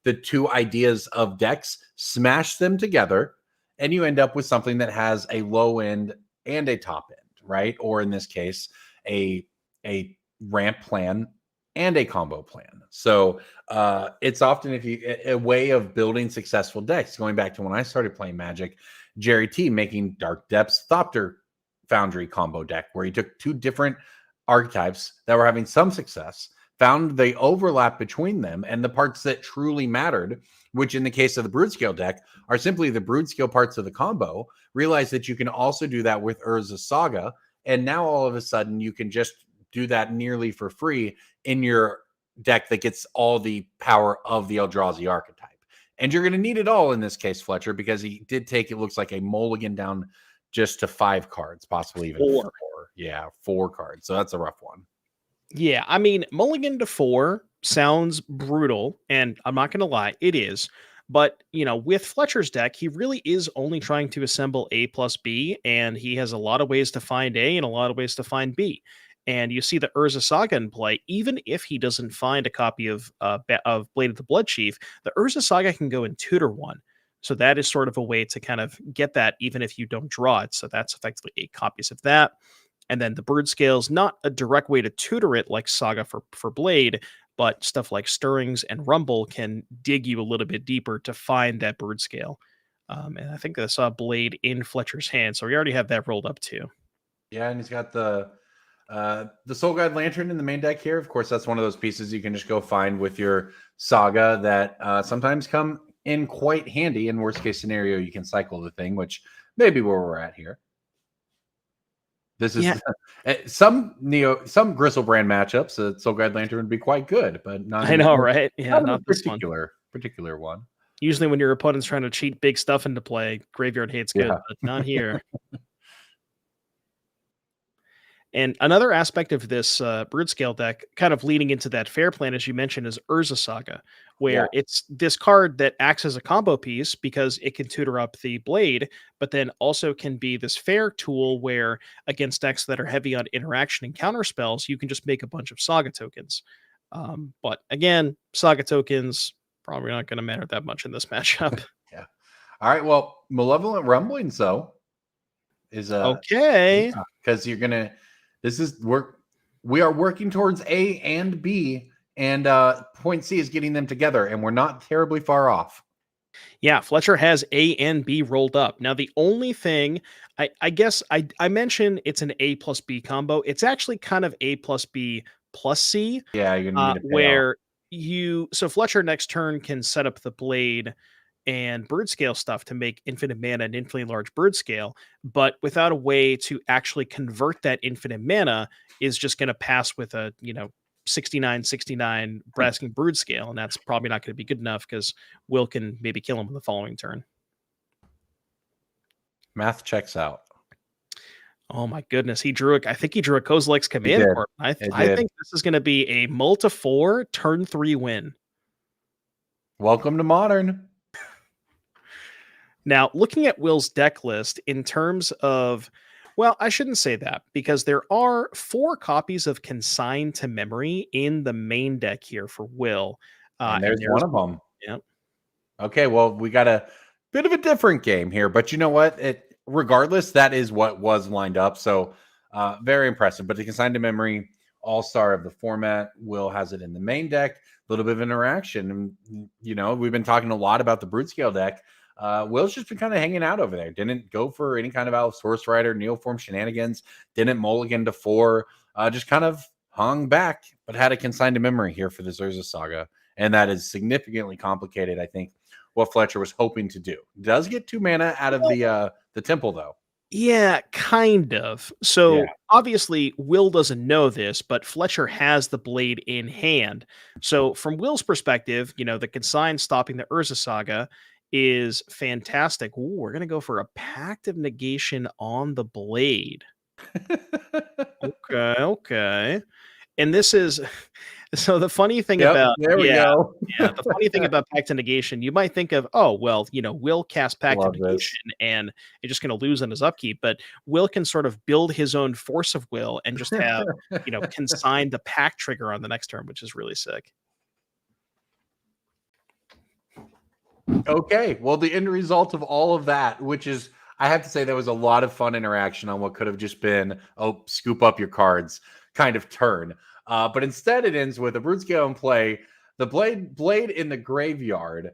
the two ideas of decks, smash them together, and you end up with something that has a low end and a top end, right? Or in this case, a ramp plan and a combo plan. So it's often a way of building successful decks. Going back to when I started playing Magic, Jerry T making Dark Depths Thopter Foundry combo deck, where he took two different archetypes that were having some success, found the overlap between them and the parts that truly mattered, which in the case of the Broodscale deck are simply the Broodscale parts of the combo. Realize that you can also do that with Urza Saga, and now all of a sudden you can just do that nearly for free in your deck that gets all the power of the Eldrazi archetype. And you're going to need it all in this case, Fletcher, because he did take, it looks like, a mulligan down just to 5 cards, possibly even 4. Yeah, 4 cards. So that's a rough one. Yeah, I mean, mulligan to 4 sounds brutal, and I'm not going to lie, it is. But, with Fletcher's deck, he really is only trying to assemble A plus B, and he has a lot of ways to find A and a lot of ways to find B. And you see the Urza Saga in play. Even if he doesn't find a copy of Blade of the Blood Chief, the Urza Saga can go and tutor one. So that is sort of a way to kind of get that even if you don't draw it. So that's effectively 8 copies of that. And then the Broodscale's not a direct way to tutor it like Saga for Blade, but stuff like Stirrings and Rumble can dig you a little bit deeper to find that Broodscale. And I think I saw Blade in Fletcher's hand, so we already have that rolled up too. Yeah, and he's got the Soul Guide Lantern in the main deck here. Of course, that's one of those pieces you can just go find with your Saga that sometimes come in quite handy. In worst case scenario, you can cycle the thing, which may be where we're at here. This is some Griselbrand matchups. Soul Guide Lantern would be quite good, but not. I know, right? Yeah, not this particular one. Usually, when your opponent's trying to cheat big stuff into play, Graveyard Hate's good, but not here. And another aspect of this Broodscale deck, kind of leading into that fair plan, as you mentioned, is Urza Saga, where it's this card that acts as a combo piece because it can tutor up the Blade, but then also can be this fair tool where against decks that are heavy on interaction and counter spells, you can just make a bunch of Saga tokens. But again, Saga tokens probably not going to matter that much in this matchup. Yeah. All right. Well, Malevolent Rumblings, though, is okay because you're gonna. This is we are working towards A and B, and point C is getting them together, and we're not terribly far off. Yeah, Fletcher has A and B rolled up. Now, the only thing, I guess I mentioned it's an A plus B combo. It's actually kind of A plus B plus C. Yeah, you're gonna need to pay where so Fletcher next turn can set up the Blade and Broodscale stuff to make infinite mana and infinitely large Broodscale, but without a way to actually convert that infinite mana is just going to pass with a 69/69 Brasking Broodscale, and that's probably not going to be good enough because Will can maybe kill him in the following turn. Math checks out. Oh my goodness, I think he drew a Kozilek's Command Corp. I think this is going to be a multi-4 turn 3 win. Welcome to Modern. Now, looking at Will's deck list in terms of, well, I shouldn't say that because there are 4 copies of Consign to Memory in the main deck here for Will. And there's one of them. Yep. Okay, well, we got a bit of a different game here, but you know what? Regardless, that is what was lined up. So very impressive. But the Consign to Memory, all-star of the format. Will has it in the main deck. A little bit of interaction. And, we've been talking a lot about the Broodscale deck. Will's just been kind of hanging out over there. Didn't go for any kind of Out of Source Rider, Neoform shenanigans. Didn't mulligan to 4. Just kind of hung back, but had a Consign to Memory here for the Urza Saga. And that is significantly complicated, I think, what Fletcher was hoping to do. Does get 2 mana out of the temple, though. Yeah, kind of. So obviously Will doesn't know this, but Fletcher has the Blade in hand. So from Will's perspective, the Consign stopping the Urza Saga is fantastic. Ooh, we're going to go for a Pact of Negation on the Blade. Okay. And this is so the funny thing about there we go. The funny thing about Pact of Negation, you might think of, Will cast Pact of Negation and it's just going to lose on his upkeep, but Will can sort of build his own Force of Will and just have, consign the Pact trigger on the next turn, which is really sick. Okay, well, the end result of all of that, which is, I have to say, there was a lot of fun interaction on what could have just been, scoop up your cards kind of turn. But instead, it ends with a Broodscale in play, the Blade in the graveyard,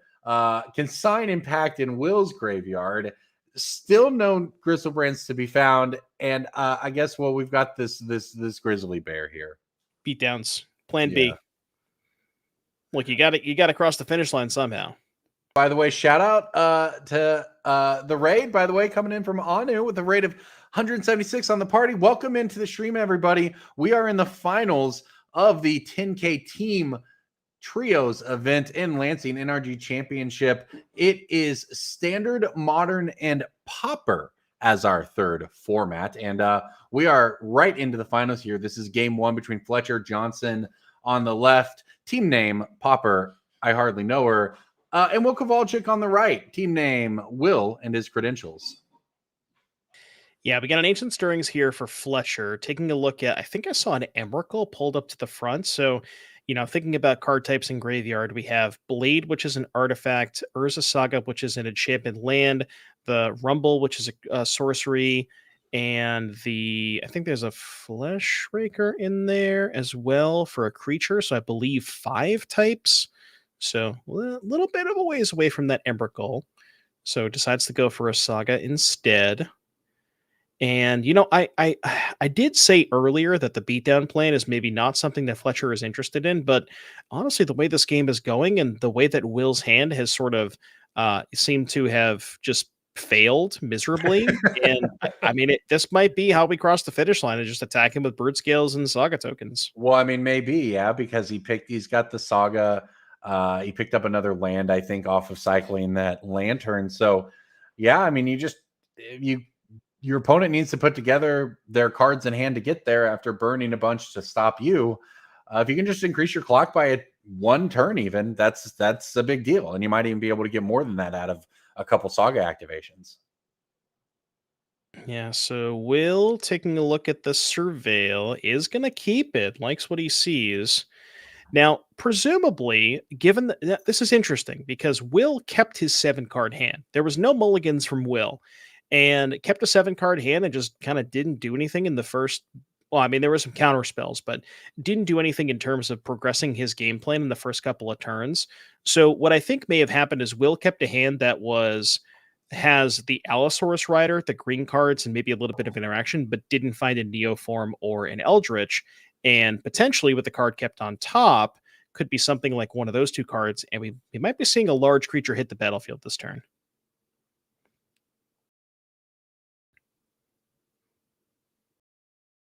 Consign Impact in Will's graveyard, still no Griselbrands to be found, and I guess, we've got this Grizzly Bear here. Beatdowns, Plan B. Look, you got to cross the finish line somehow. By the way, shout out to the raid, by the way, coming in from Anu with a rate of 176 on the party. Welcome into the stream, everybody. We are in the finals of the 10K team trios event in Lansing NRG Championship. It is standard, modern, and Pauper as our third format. And we are right into the finals here. This is game one between Fletcher Johnson on the left. Team name, Pauper, I hardly know her. And Will Kowalczyk on the right. Team name, Will and his credentials. Yeah, we got an Ancient Stirrings here for Fletcher. Taking a look at, I think I saw an Emrakul pulled up to the front. So, thinking about card types in Graveyard, we have Blade, which is an artifact, Urza Saga, which is an enchantment land, the Rumble, which is a sorcery, and I think there's a Flesh Raker in there as well for a creature. So I believe 5 types. So a little bit of a ways away from that Emrakul. So decides to go for a Saga instead. And I did say earlier that the beatdown plan is maybe not something that Fletcher is interested in, but honestly, the way this game is going and the way that Will's hand has sort of seemed to have just failed miserably, and I mean, this might be how we cross the finish line and just attack him with Broodscales and Saga tokens. Well, I mean, maybe, yeah, because he's got the Saga. He picked up another land, I think, off of cycling that Lantern. So, yeah, I mean, your opponent needs to put together their cards in hand to get there after burning a bunch to stop you. If you can just increase your clock by 1 turn, even that's a big deal, and you might even be able to get more than that out of a couple Saga activations. Yeah, so Will, taking a look at the Surveil, is going to keep it, likes what he sees. Now, presumably, given that this is interesting because Will kept his 7-card hand. There was no mulligans from Will, and kept a 7-card hand and just kind of didn't do anything in the first. Well, I mean, there were some counter spells, but didn't do anything in terms of progressing his game plan in the first couple of turns. So what I think may have happened is Will kept a hand that has the Allosaurus Rider, the green cards, and maybe a little bit of interaction, but didn't find a Neoform or an Eldritch. And potentially with the card kept on top, could be something like one of those 2 cards, and we might be seeing a large creature hit the battlefield this turn.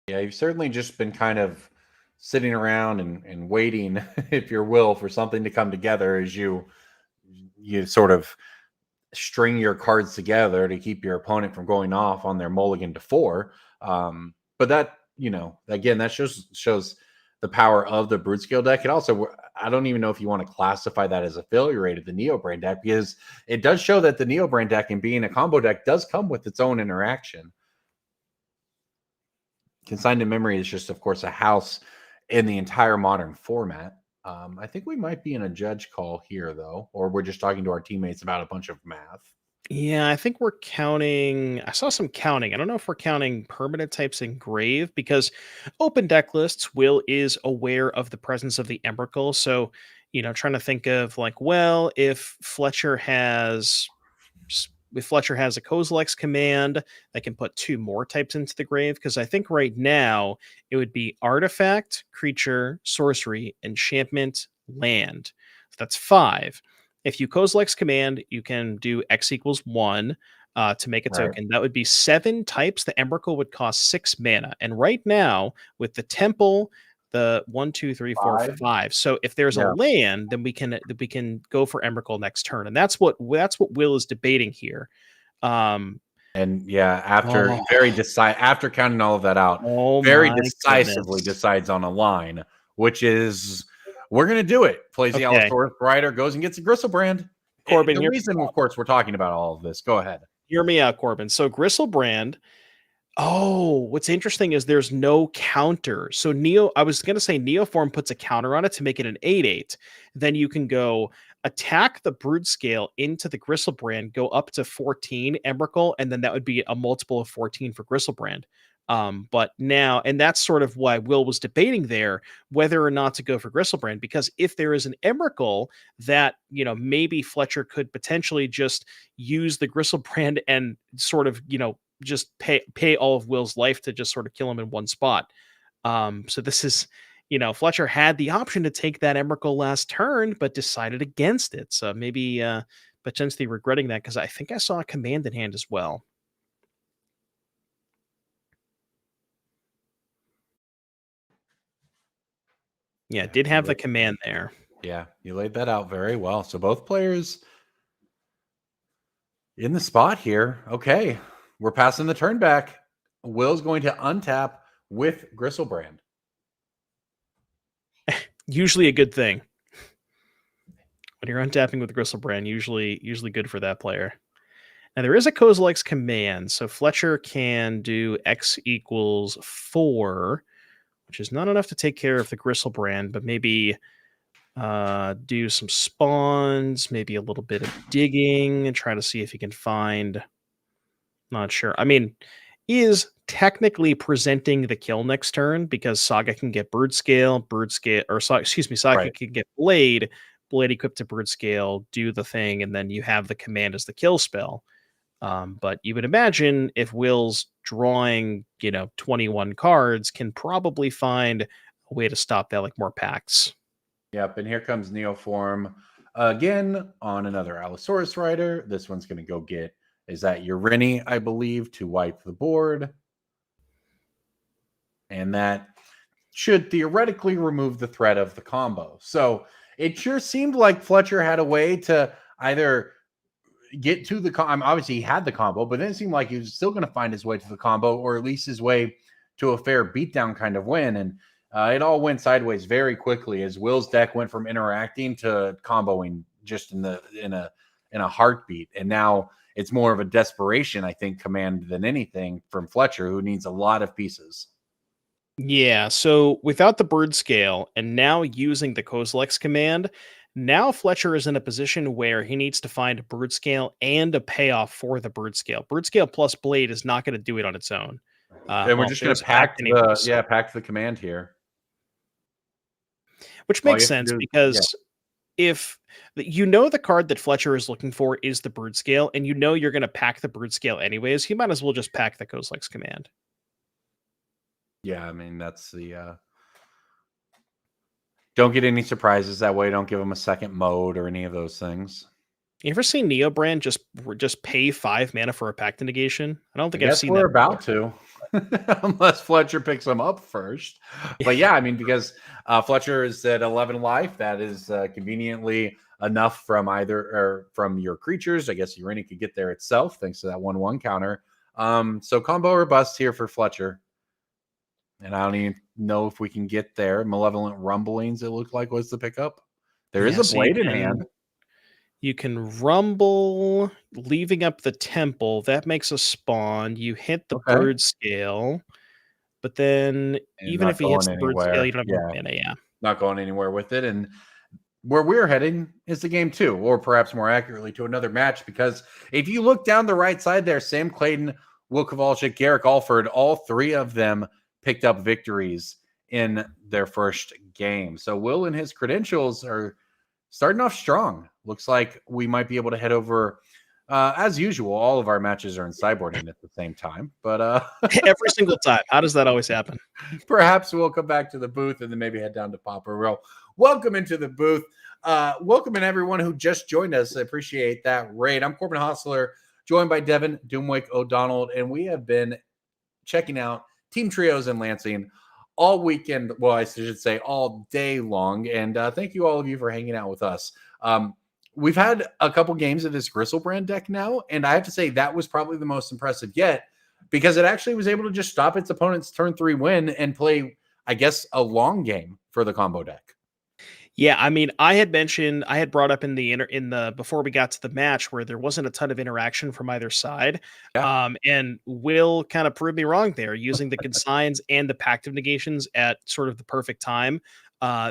Yeah, you've certainly just been kind of sitting around and waiting, if you will, for something to come together as you sort of string your cards together to keep your opponent from going off on their mulligan to 4. But that, again, that shows the power of the Broodscale deck. It also, I don't even know if you want to classify that as a failure rate of the Neobrand deck, because it does show that the Neobrand deck, and being a combo deck, does come with its own interaction. Consigned to Memory is just, of course, a house in the entire modern format. I think we might be in a judge call here, though, or we're just talking to our teammates about a bunch of math. Yeah, I think we're counting. I saw some counting. I don't know if we're counting permanent types in Grave, because open deck lists, Will is aware of the presence of the Emrakul. So, trying to think of if Fletcher has a Kozilek's command that can put 2 more types into the grave, because I think right now it would be artifact, creature, sorcery, enchantment, land. So that's 5. If you Kozilek's command, you can do X = 1 to make a token. That would be 7 types. The Emrakul would cost 6 mana. And right now, with the Temple, the 1, 2, 3, 4, 5. So if there's a land, then we can go for Emrakul next turn, and that's what Will is debating here. And yeah, after counting all of that out, very decisively decides on a line, which is, we're going to do it. Plays the Allosaurus Rider, goes and gets a Gristlebrand. Corbin, the reason, of course, we're talking about all of this. Go ahead. Hear me out, Corbin. So Gristlebrand. Oh, what's interesting is there's no counter. So I was going to say Neoform puts a counter on it to make it an 8/8. Then you can go attack the Broodscale into the Gristlebrand, go up to 14 Emrakul, and then that would be a multiple of 14 for Gristlebrand. But now, and that's sort of why Will was debating there, whether or not to go for Gristlebrand, because if there is an Emrakul that, maybe Fletcher could potentially just use the Gristlebrand and sort of, just pay all of Will's life to just sort of kill him in one spot. So this is, Fletcher had the option to take that Emrakul last turn, but decided against it. So maybe potentially regretting that, because I think I saw a command in hand as well. Yeah, did have the command there. Yeah, you laid that out very well. So both players in the spot here. Okay, we're passing the turn back. Will's going to untap with Gristlebrand. Usually a good thing. When you're untapping with Gristlebrand, usually good for that player. Now there is a Kozilek's command, so Fletcher can do X equals 4, which is not enough to take care of the Gristlebrand, but maybe do some spawns, maybe a little bit of digging, and try to see if he can find. Not sure. I mean, he is technically presenting the kill next turn because Saga can get Broodscale, Saga can get Blade equipped to Broodscale, do the thing, and then you have the command as the kill spell. But you would imagine if Will's drawing, 21 cards, can probably find a way to stop that, like more packs. Yep, and here comes Neoform again on another Allosaurus Rider. This one's going to go get, is that Urini, I believe, to wipe the board. And that should theoretically remove the threat of the combo. So it sure seemed like Fletcher had a way to either get to the combo. Obviously, he had the combo, but then it seemed like he was still going to find his way to the combo, or at least his way to a fair beatdown kind of win. And it all went sideways very quickly as Will's deck went from interacting to comboing just in a heartbeat. And now it's more of a desperation, I think, command than anything from Fletcher, who needs a lot of pieces. Yeah, so without the Broodscale and now using the Kozilek's command, now Fletcher is in a position where he needs to find a Broodscale and a payoff for the Broodscale. Broodscale plus Blade is not going to do it on its own. And we're just going to pack the command here. Which makes sense because if the card that Fletcher is looking for is the Broodscale, and you're going to pack the Broodscale anyways, he might as well just pack the Kozilek's command. Yeah, I mean, that's the... Don't get any surprises that way. Don't give him a second mode or any of those things. You ever seen Neobrand just pay 5 mana for a pact negation? I don't think I've seen that. We're about to. Unless Fletcher picks them up first. But yeah, I mean, because Fletcher is at 11 life, that is conveniently enough from from your creatures. I guess Urini could get there itself thanks to that 1/1 counter. So combo or bust here for Fletcher. And I don't even know if we can get there. Malevolent Rumblings, it looked like, was the pickup. There is a Blade in hand. You can rumble, leaving up the temple. That makes a spawn. You hit the Broodscale. But then, even if he hits the Broodscale, you don't have mana. Yeah. Not going anywhere with it. And where we're heading is to game 2, or perhaps more accurately, to another match. Because if you look down the right side there, Sam Clayton, Will Kowalczyk, Garrick Alford, all 3 of them picked up victories in their first game. So Will and his credentials are starting off strong. Looks like we might be able to head over. As usual, all of our matches are in sideboarding at the same time. But every single time. How does that always happen? Perhaps we'll come back to the booth and then maybe head down to Pauper. Well, welcome into the booth. Welcome in everyone who just joined us. I appreciate that raid. I'm Corbin Hostler, joined by Devin Doomwick O'Donnell, and we have been checking out Team Trios in Lansing all weekend. Well, I should say all day long. And thank you all of you for hanging out with us. We've had a couple games of this Gristlebrand deck now, and I have to say that was probably the most impressive yet because it actually was able to just stop its opponent's turn 3 win and play, I guess, a long game for the combo deck. Yeah, I mean, I had brought up in the before we got to the match where there wasn't a ton of interaction from either side. Yeah. And Will kind of proved me wrong there, using the consigns and the pact of negations at sort of the perfect time.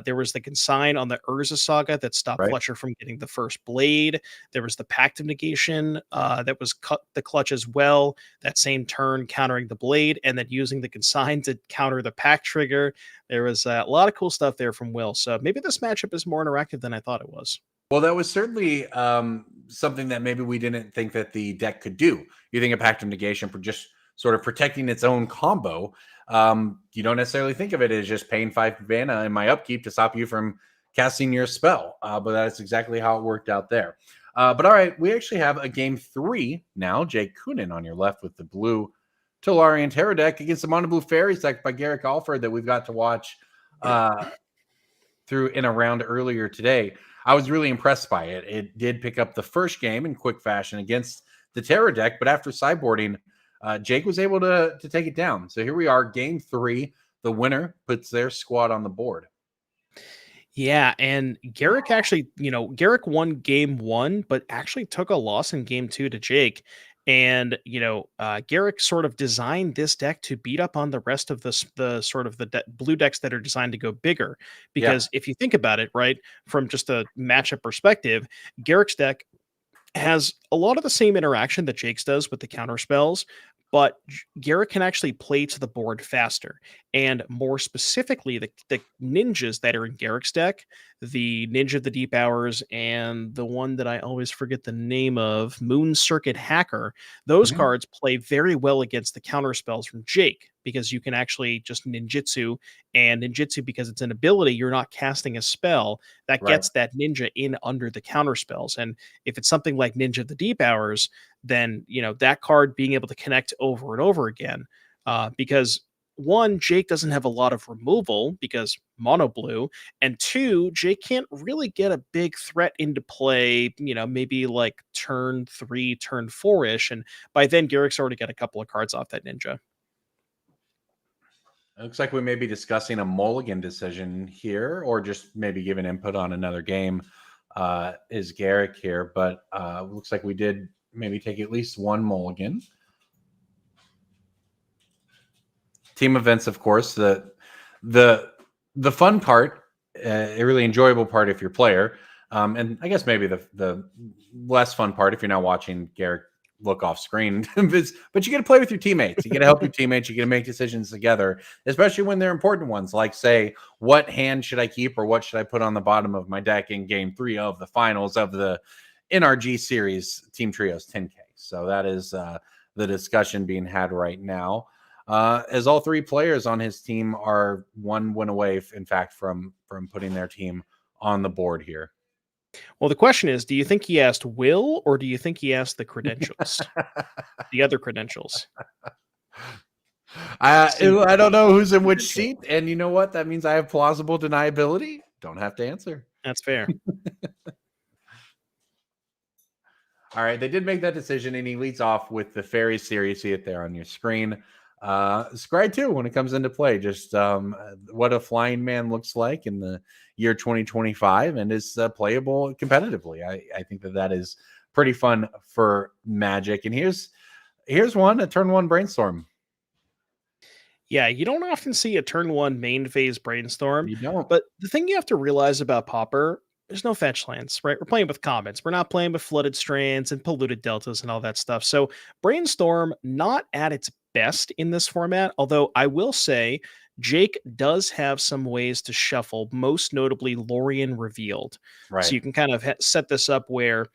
There was the consign on the Urza Saga that stopped Fletcher from getting the first Blade. There was the pact of negation that was cut the clutch as well, that same turn countering the Blade, and then using the consign to counter the pact trigger. There was a lot of cool stuff there from Will. So maybe this matchup is more interactive than I thought it was. Well, that was certainly something that maybe we didn't think that the deck could do. You think of pact of negation for just sort of protecting its own combo. You don't necessarily think of it as just paying 5 mana in my upkeep to stop you from casting your spell. But that's exactly how it worked out there. But all right, we actually have a game 3 now. Jay Coonan on your left with the blue Tolarian Terror deck against the mono blue Fairies deck by Garrick Alford that we've got to watch through in a round earlier today, I was really impressed by it. It did pick up the first game in quick fashion against the Terror deck, but after sideboarding, Jake was able to take it down. So here we are, game 3. The winner puts their squad on the board. Yeah, and Garrick actually, Garrick won game 1, but actually took a loss in game 2 to Jake. And Garrick sort of designed this deck to beat up on the rest of the blue decks that are designed to go bigger. Because if you think about it, right, from just a matchup perspective, Garrick's deck has a lot of the same interaction that Jake's does with the counter spells, but Garrett can actually play to the board faster. And more specifically, the ninjas that are in Garrick's deck, the Ninja of the Deep Hours and the one that I always forget the name of, Moon Circuit Hacker, those cards play very well against the counter spells from Jake, because you can actually just ninjutsu, and ninjutsu, because it's an ability, you're not casting a spell that gets that ninja in under the counter spells. And if it's something like Ninja of the Deep Hours, then that card being able to connect over and over again, because one, Jake doesn't have a lot of removal because mono blue, and two, Jake can't really get a big threat into play, maybe like turn 3, turn 4-ish, and by then Garrick's already got a couple of cards off that ninja. It looks like we may be discussing a mulligan decision here, or just maybe giving input on another game. Is Garrick here, but looks like we did maybe take at least one mulligan. Team events, of course, the fun part, a really enjoyable part if you're a player, and I guess maybe the less fun part if you're not watching Garrick look off screen. But you get to play with your teammates. You get to help your teammates. You get to make decisions together, especially when they're important ones, like, say, what hand should I keep or what should I put on the bottom of my deck in game 3 of the finals of the NRG series Team Trios 10K. So that is the discussion being had right now. As all 3 players on his team are one win away, in fact, from putting their team on the board here. Well, the question is, do you think he asked Will, or do you think he asked the credentials? The other credentials. I don't know who's in which seat, and you know what? That means I have plausible deniability. Don't have to answer. That's fair. All right, they did make that decision, and he leads off with the Fairies series. See it there on your screen. Scry 2 when it comes into play, just what a flying man looks like in the year 2025, and is playable competitively. I think that is pretty fun for Magic. And here's one, a turn 1 brainstorm. Yeah, you don't often see a turn 1 main phase brainstorm. You don't. But the thing you have to realize about Pauper, there's no fetch lands, right? We're playing with comets. We're not playing with flooded strands and polluted deltas and all that stuff. So brainstorm, not at its best in this format, although I will say Jake does have some ways to shuffle, most notably Lorien Revealed. Right. So you can kind of set this up where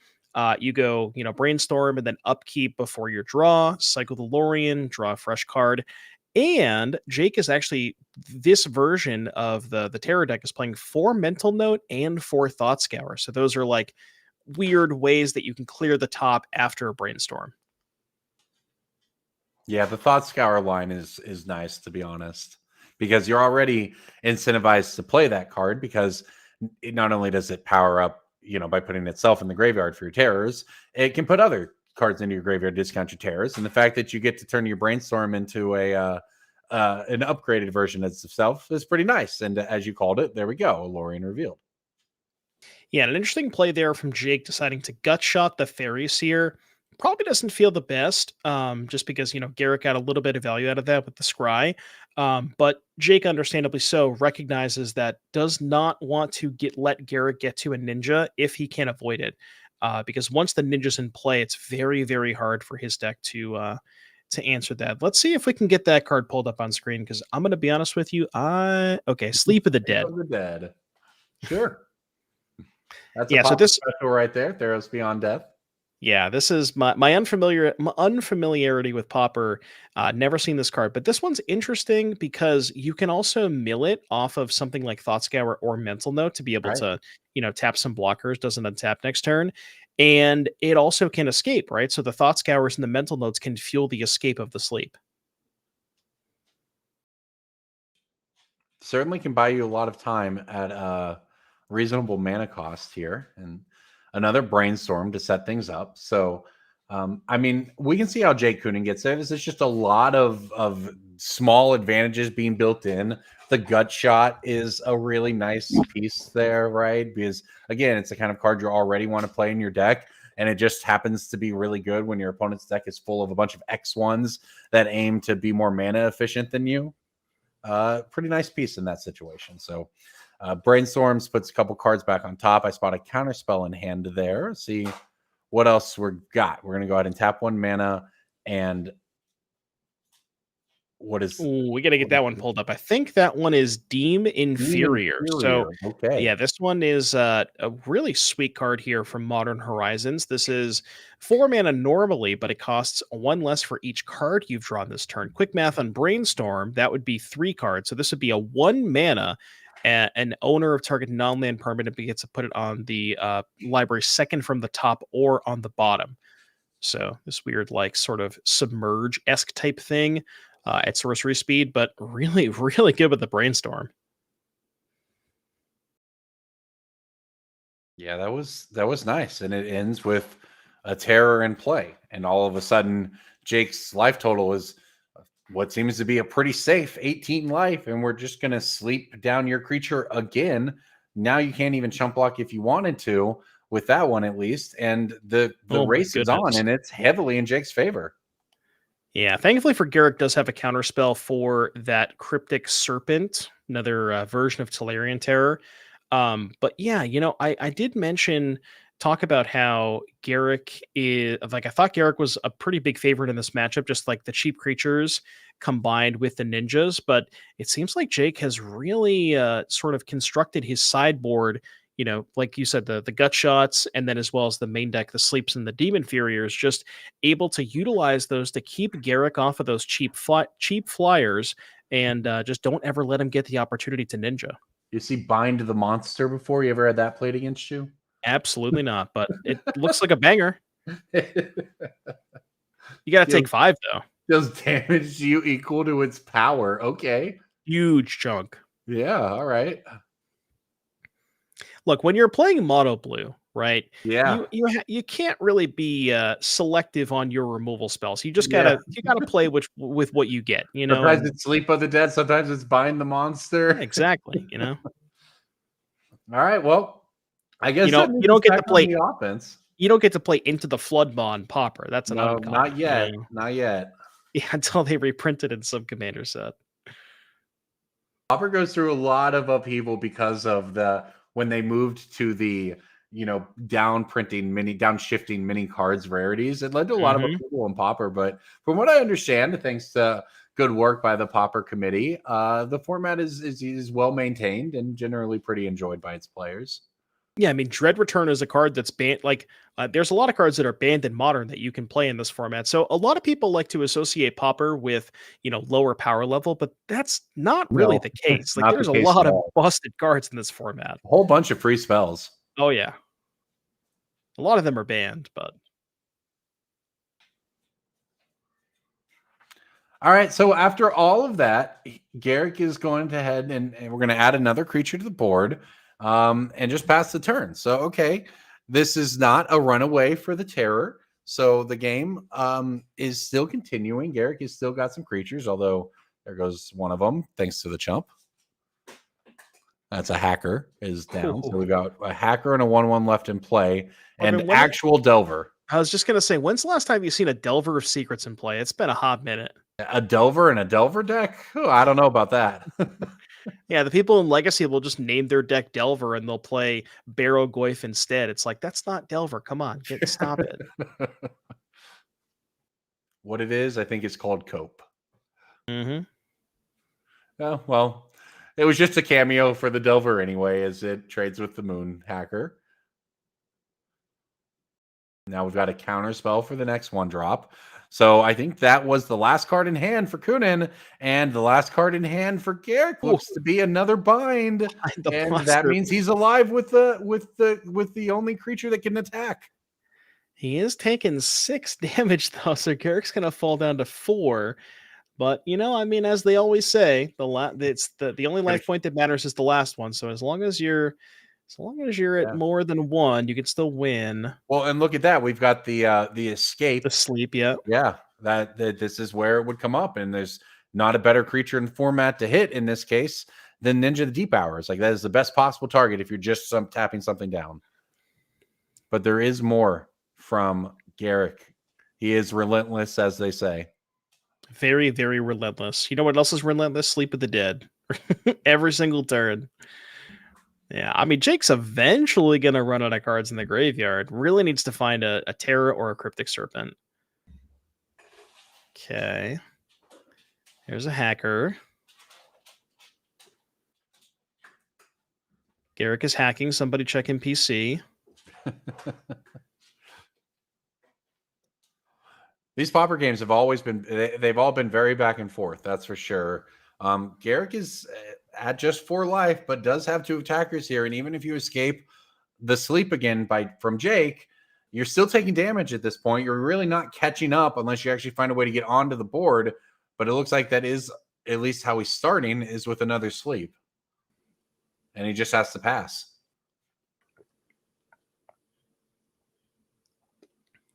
you go, brainstorm and then upkeep before your draw, cycle the Lorien, draw a fresh card. And Jake is actually, this version of the Terror deck is playing 4 Mental Note and 4 Thought Scour. So those are like weird ways that you can clear the top after a brainstorm. Yeah, the Thought Scour line is nice, to be honest, because you're already incentivized to play that card, because it not only does it power up, by putting itself in the graveyard for your terrors, it can put other cards into your graveyard, discount your terrors. And the fact that you get to turn your brainstorm into an upgraded version of itself is pretty nice. And as you called it, there we go, a Lorien Revealed. Yeah, an interesting play there from Jake, deciding to gut shot the Fairies here. Probably doesn't feel the best, just because, Garrick got a little bit of value out of that with the Scry. But Jake, understandably so, recognizes that does not want to let Garrick get to a ninja if he can avoid it. Because once the ninja's in play, it's very, very hard for his deck to answer that. Let's see if we can get that card pulled up on screen, because I'm going to be honest with you. Sleep of the Dead. Sleep of the Dead. Sure. That's so this special right there. Theros Beyond Death. Yeah, this is my unfamiliarity with Pauper. Never seen this card, but this one's interesting because you can also mill it off of something like Thought Scour or Mental Note to be able to, tap some blockers, doesn't untap next turn. And it also can escape, right? So the Thought Scours and the Mental Notes can fuel the escape of the sleep. certainly can buy you a lot of time at a reasonable mana cost here, and another brainstorm to set things up. So, I mean, we can see how Jake Coonan gets there. This is just a lot of small advantages being built in. The gut shot is a really nice piece there, right? Because again, it's the kind of card you already want to play in your deck, and it just happens to be really good when your opponent's deck is full of a bunch of X1s that aim to be more mana efficient than you. Pretty nice piece in that situation. So Brainstorms puts a couple cards back on top. I spot a counterspell in hand there. See what else we've got. We're going to go ahead and tap 1 mana. And what is... Ooh, we got to get that one pulled up. I think that one is Deem Inferior. So, okay. Yeah, this one is a really sweet card here from Modern Horizons. This is 4 mana normally, but it costs 1 less for each card you've drawn this turn. Quick math on Brainstorm, that would be 3 cards. So this would be a 1 mana. An owner of target non-land permanent gets to put it on the library second from the top or on the bottom. So this weird, like, sort of submerge-esque type thing at sorcery speed, but really, really good with the Brainstorm. Yeah, that was nice. And it ends with a terror in play. And all of a sudden, Jake's life total is what seems to be a pretty safe 18 life, and we're just going to sleep down your creature again. Now you can't even chump block if you wanted to with that one, at least. And the race is on, and it's heavily in Jake's favor. Yeah, thankfully for Garrick does have a counterspell for that Cryptic Serpent, another version of Tolarian Terror. But yeah, you know, I did talk about how Garrick is, like, I thought Garrick was a pretty big favorite in this matchup, just like the cheap creatures combined with the ninjas. But it seems like Jake has really sort of constructed his sideboard, you know, like you said, the gut shots, and then as well as the main deck, the sleeps and the Demon Furiers, just able to utilize those to keep Garrick off of those cheap flyers, and just don't ever let him get the opportunity to ninja. You see Bind the Monster before? You ever had that played against you? Absolutely not, but it looks like a banger. You got to take 5, though. Does damage to you equal to its power? Okay. Huge chunk. Yeah, all right. Look, when you're playing mono blue, right? Yeah. You can't really be selective on your removal spells. You just gotta play with what you get. You know, sometimes it's Sleep of the Dead, sometimes it's Bind the Monster. Exactly. You know. All right. Well, I guess you don't get to play the offense. You don't get to play Into the Flood Bond Pauper. That's an no, uncommon. not yet. You know? Not yet. Yeah, until they reprint it in some commander set. Pauper goes through a lot of upheaval because of when they moved to the downshifting mini cards rarities. It led to a lot of upheaval in Pauper, but from what I understand, thanks to good work by the Pauper committee, the format is well maintained and generally pretty enjoyed by its players. Yeah, I mean, Dread Return is a card that's banned. Like, there's a lot of cards that are banned in Modern that you can play in this format. So a lot of people like to associate Pauper with, lower power level, but that's not really the case. Like, there's a lot of busted cards in this format. A whole bunch of free spells. Oh, yeah. A lot of them are banned, but... All right, so after all of that, Garrick is going to head and we're going to add another creature to the board. And just pass the turn. So, okay, this is not a runaway for the terror. So the game is still continuing. Garrick has still got some creatures, although there goes one of them, thanks to the chump. That's a hacker is down. So we've got a hacker and a 1/1 left in play, and actual Delver. I was just going to say, when's the last time you've seen a Delver of Secrets in play? It's been a hot minute. A Delver and a Delver deck? Oh, I don't know about that. Yeah, the people in Legacy will just name their deck Delver and they'll play Barrow Goyf instead. It's like, that's not Delver. Come on, stop it. What it is, I think it's called Cope. Mm-hmm. Oh, well, it was just a cameo for the Delver anyway, as it trades with the Moon Hacker. Now we've got a counter spell for the next 1-drop. So I think that was the last card in hand for Coonan, and the last card in hand for Garrick looks to be another bind, and that means he's alive with the only creature that can attack. He is taking 6 damage though, so Garrick's gonna fall down to 4. But I mean, as they always say, it's the only life point that matters is the last one. So as long as you're at more than one, you can still win. Well, and look at that. We've got the escape. The sleep, yeah. Yeah, that this is where it would come up, and there's not a better creature in format to hit in this case than Ninja the Deep Hours. Like, that is the best possible target if you're just tapping something down. But there is more from Garrick. He is relentless, as they say. Very, very relentless. You know what else is relentless? Sleep of the Dead. Every single turn. Yeah, I mean, Jake's eventually going to run out of cards in the graveyard. Really needs to find a Terror or a Cryptic Serpent. Okay. Here's a Hacker. Garrick is hacking. Somebody check in PC. These Pauper games have always been, they've all been very back and forth. That's for sure. Garrick is at just 4 life, but does have 2 attackers here. And even if you escape the sleep again from Jake, you're still taking damage at this point. You're really not catching up unless you actually find a way to get onto the board. But it looks like that is at least how he's starting, is with another sleep. And he just has to pass.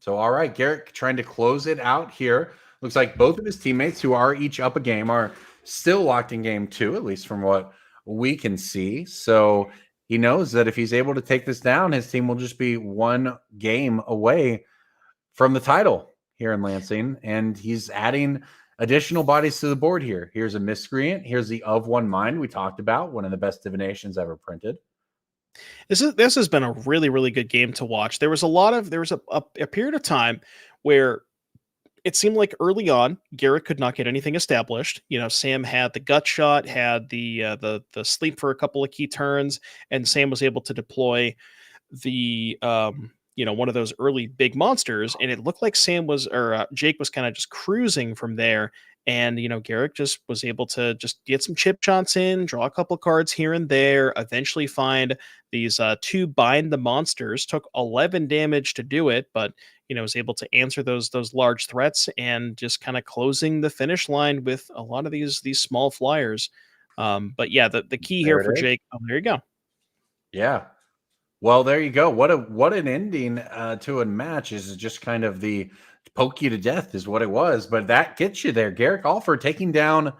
So, all right, Garrick trying to close it out here. Looks like both of his teammates, who are each up a game, are still locked in game 2, at least from what we can see. So he knows that if he's able to take this down, his team will just be 1 game away from the title here in Lansing. And he's adding additional bodies to the board here. Here's a Miscreant. Here's the Of One Mind we talked about, one of the best divinations ever printed. This has been a really, really good game to watch. There was a period of time where it seemed like early on Garrett could not get anything established. Sam had the gut shot, had the sleep for a couple of key turns, and Sam was able to deploy the one of those early big monsters, and it looked like Jake was kind of just cruising from there. And, Garrick just was able to just get some chip shots in, draw a couple cards here and there, eventually find these 2 bind the monsters, took 11 damage to do it, but, was able to answer those large threats and just kind of closing the finish line with a lot of these small flyers. But yeah, the key here for Jake, there you go. Yeah. Well, there you go. What an ending to a match. Is just kind of the poke you to death is what it was, but that gets you there. Garrick Alford taking down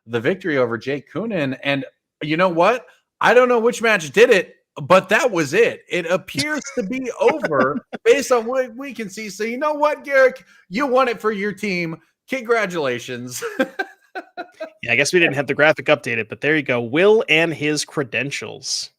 the victory over Jake Coonan. And you know what? I don't know which match did it, but that was it. It appears to be over based on what we can see. So you know what, Garrick? You won it for your team. Congratulations. Yeah, I guess we didn't have the graphic updated, but there you go. Will and his credentials.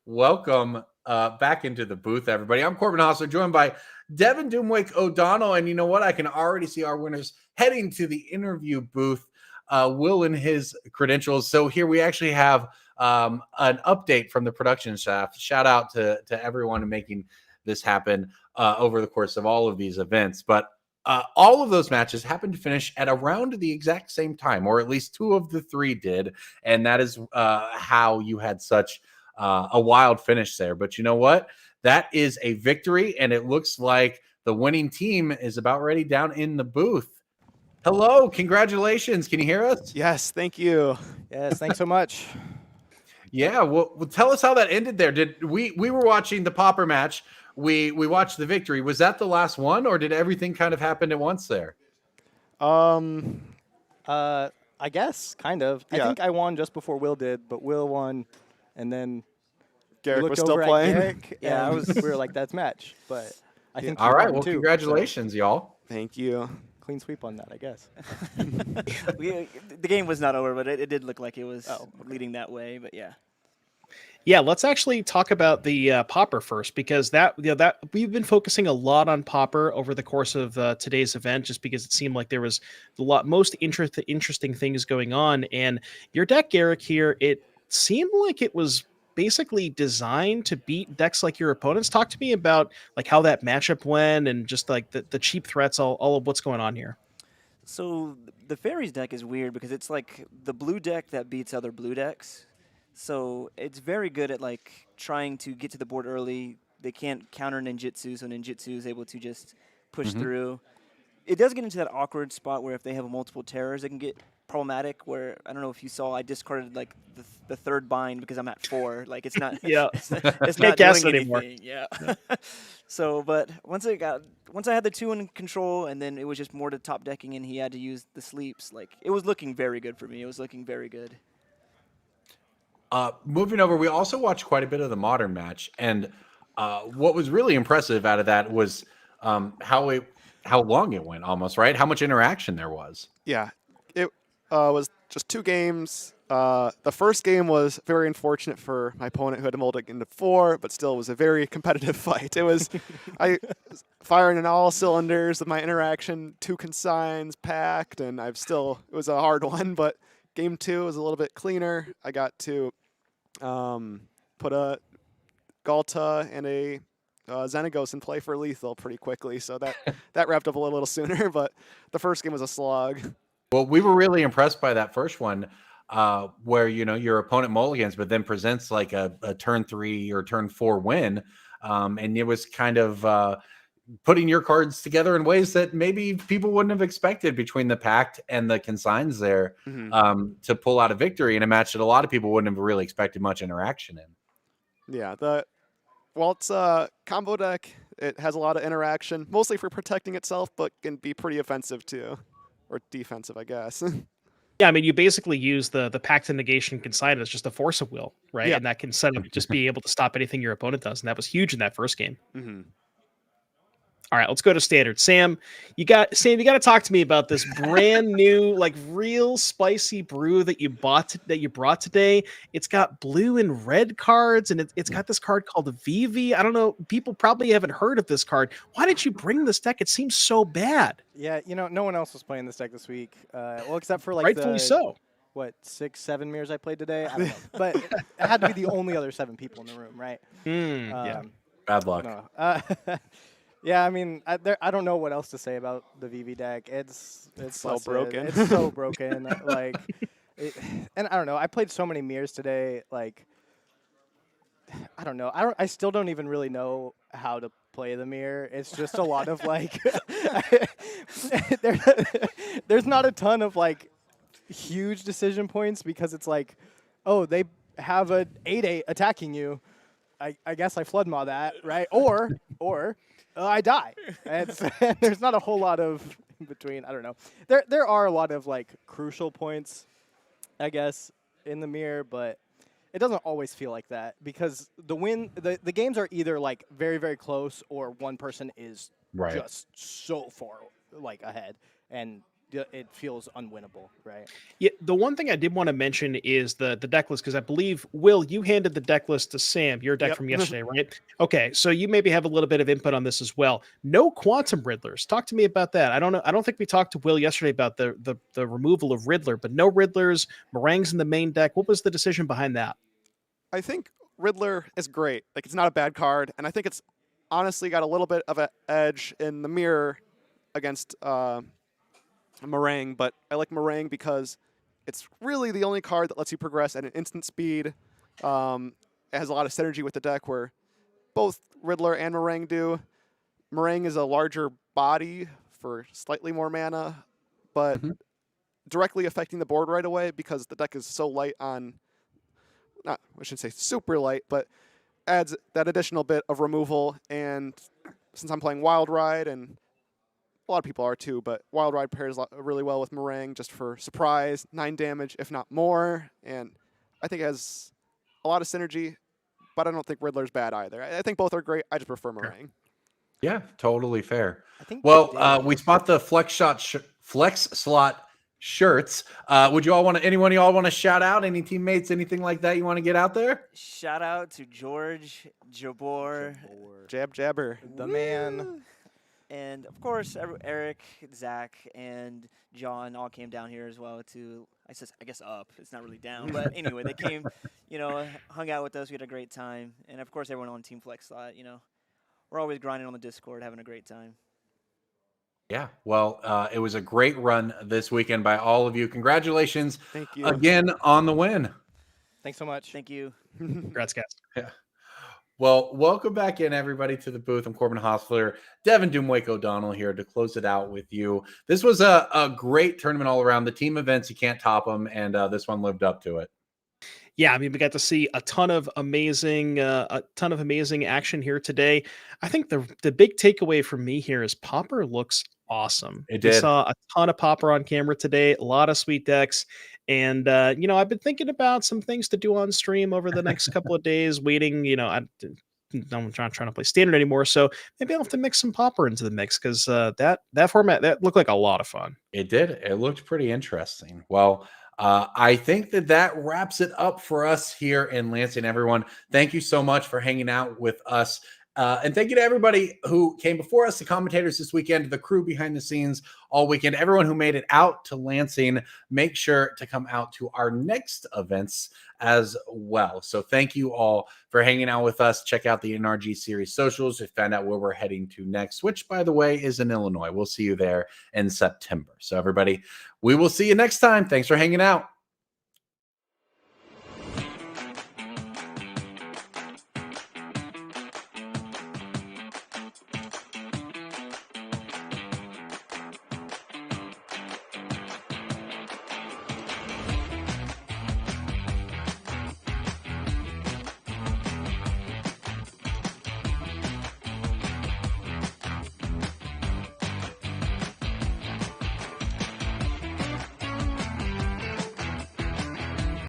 Welcome back into the booth, everybody. I'm Corbin Hostler, joined by Devin Doomwick O'Donnell. And you know what? I can already see our winners heading to the interview booth, Will and his credentials. So here we actually have an update from the production staff. Shout out to everyone making this happen over the course of all of these events. But all of those matches happened to finish at around the exact same time, or at least 2 of the 3 did. And that is how you had such a wild finish there. But you know what? That is a victory, and it looks like the winning team is about ready down in the booth. Hello, congratulations. Can you hear us? Yes, thank you. Yes, thanks so much. Yeah, well, tell us how that ended there. Did we were watching the Pauper match. We watched the victory. Was that the last one, or did everything kind of happen at once there? I guess kind of. Yeah. I think I won just before Will did, but Will won, and then Garrick we was looked still over at playing. Garrick, yeah, we were like, that's match. But I think All he right. won Well, too, congratulations, y'all. Thank you. so clean sweep on that, I guess. The game was not over, but it did look like it was leading that way. But yeah. Yeah, let's actually talk about the Pauper first, because that we've been focusing a lot on Pauper over the course of today's event, just because it seemed like there was most interesting things going on. And your deck, Garrick, here, it seemed like it was basically designed to beat decks like your opponents. Talk to me about like how that matchup went and just like the cheap threats, all of what's going on here. So the Fairies deck is weird because it's like the blue deck that beats other blue decks. So it's very good at like trying to get to the board early. They can't counter ninjutsu, so ninjutsu is able to just push through. it does get into that awkward spot where if they have multiple terrors, it can get problematic. Where I don't know if you saw, I discarded like the third bind because I'm at 4. Like it's not, Yeah. it's not Can't doing cast anymore. anything. Yeah. So, but once I had the 2 in control, and then it was just more to top decking, and he had to use the sleeps. Like it was looking very good for me. It was looking very good. Moving over, we also watched quite a bit of the modern match, and what was really impressive out of that was how long it went, almost, right? How much interaction there was. Yeah, it was just 2 games. The first game was very unfortunate for my opponent who had to mold it into 4, but still was a very competitive fight. It was I was firing in all cylinders with my interaction, 2 consigns packed, and it was a hard one, but game 2 was a little bit cleaner. I got to put a Galta and a Xenagos in play for lethal pretty quickly, so that wrapped up a little sooner, but the first game was a slog. Well, we were really impressed by that first one, where your opponent mulligans, but then presents like a turn 3 or turn 4 win, and it was kind of putting your cards together in ways that maybe people wouldn't have expected between the pact and the consigns there, to pull out a victory in a match that a lot of people wouldn't have really expected much interaction in. Yeah, it's a combo deck. It has a lot of interaction, mostly for protecting itself, but can be pretty offensive too, or defensive, I guess. Yeah, I mean, you basically use the pact and negation consign as just a force of will, right? Yeah. And that can set up just be able to stop anything your opponent does, and that was huge in that first game. All right, let's go to standard. Sam, you got to talk to me about this brand new, like real spicy brew that you brought today. It's got blue and red cards, and it's got this card called the Vivi. I don't know, people probably haven't heard of this card. Why did you bring this deck? It seems so bad. Yeah, no one else was playing this deck this week. Well, except for like Rightfully so. What, 6, 7 mirrors I played today? I don't know. But it had to be the only other 7 people in the room, right? Yeah. Bad luck. No. Yeah, I mean, I don't know what else to say about the VV deck. It's so broken. It's so broken. And I don't know. I played so many mirrors today. Like, I don't know. I still don't even really know how to play the mirror. It's just a lot of like, there's not a ton of like huge decision points because it's like, oh, they have an 8/8 attacking you. I guess I flood maw that, right? Or I die. There's not a whole lot of in between. I don't know. There are a lot of like crucial points, I guess, in the mirror, but it doesn't always feel like that because the games are either like very, very close or one person is just so far like ahead, and it feels unwinnable, right? Yeah, the one thing I did want to mention is the deck list, because I believe, Will, you handed the deck list to Sam, your deck from yesterday, right? Okay, so you maybe have a little bit of input on this as well. No Quantum Riddlers. Talk to me about that. I don't think we talked to Will yesterday about the removal of Riddler, but no Riddlers, Meringues in the main deck. What was the decision behind that? I think Riddler is great. Like, it's not a bad card, and I think it's honestly got a little bit of an edge in the mirror against Meringue, but I like Meringue because it's really the only card that lets you progress at an instant speed. It has a lot of synergy with the deck where both Riddler and Meringue do. Meringue is a larger body for slightly more mana, but directly affecting the board right away because the deck is so light on, I shouldn't say super light, but adds that additional bit of removal. And since I'm playing Wild Ride, and a lot of people are too, but Wild Ride pairs really well with Meringue just for surprise, 9 damage, if not more. And I think it has a lot of synergy, but I don't think Riddler's bad either. I think both are great. I just prefer Meringue. Yeah, totally fair. I think we spot the flex slot shirts. Would you all anyone you all want to shout out? Any teammates, anything like that you want to get out there? Shout out to George, Jabor, Jabber, the man. And of course, Eric, Zach, and John all came down here as well to, I guess up. It's not really down. But anyway, they came, hung out with us. We had a great time. And of course, everyone on Team Flex Slot, we're always grinding on the Discord, having a great time. Yeah, well, it was a great run this weekend by all of you. Congratulations. Thank you again on the win. Thanks so much. Thank you. Congrats, guys. Yeah. Well, welcome back in, everybody, to the booth. I'm Corbin Hosfler, Devin Doomwake O'Donnell here to close it out with you. This was a great tournament all around. The team events, you can't top them, and this one lived up to it. Yeah, I mean, we got to see a ton of amazing action here today. I think the big takeaway for me here is Pauper looks awesome. It We did. saw a ton of Pauper on camera today, a lot of sweet decks. And, I've been thinking about some things to do on stream over the next couple of days, waiting, I'm not trying to play standard anymore. So maybe I'll have to mix some Pauper into the mix because that format, that looked like a lot of fun. It did. It looked pretty interesting. Well, I think that wraps it up for us here in Lansing, everyone. Thank you so much for hanging out with us. And thank you to everybody who came before us, the commentators this weekend, the crew behind the scenes all weekend, everyone who made it out to Lansing. Make sure to come out to our next events as well. So thank you all for hanging out with us. Check out the NRG series socials to find out where we're heading to next, which, by the way, is in Illinois. We'll see you there in September. So everybody, we will see you next time. Thanks for hanging out.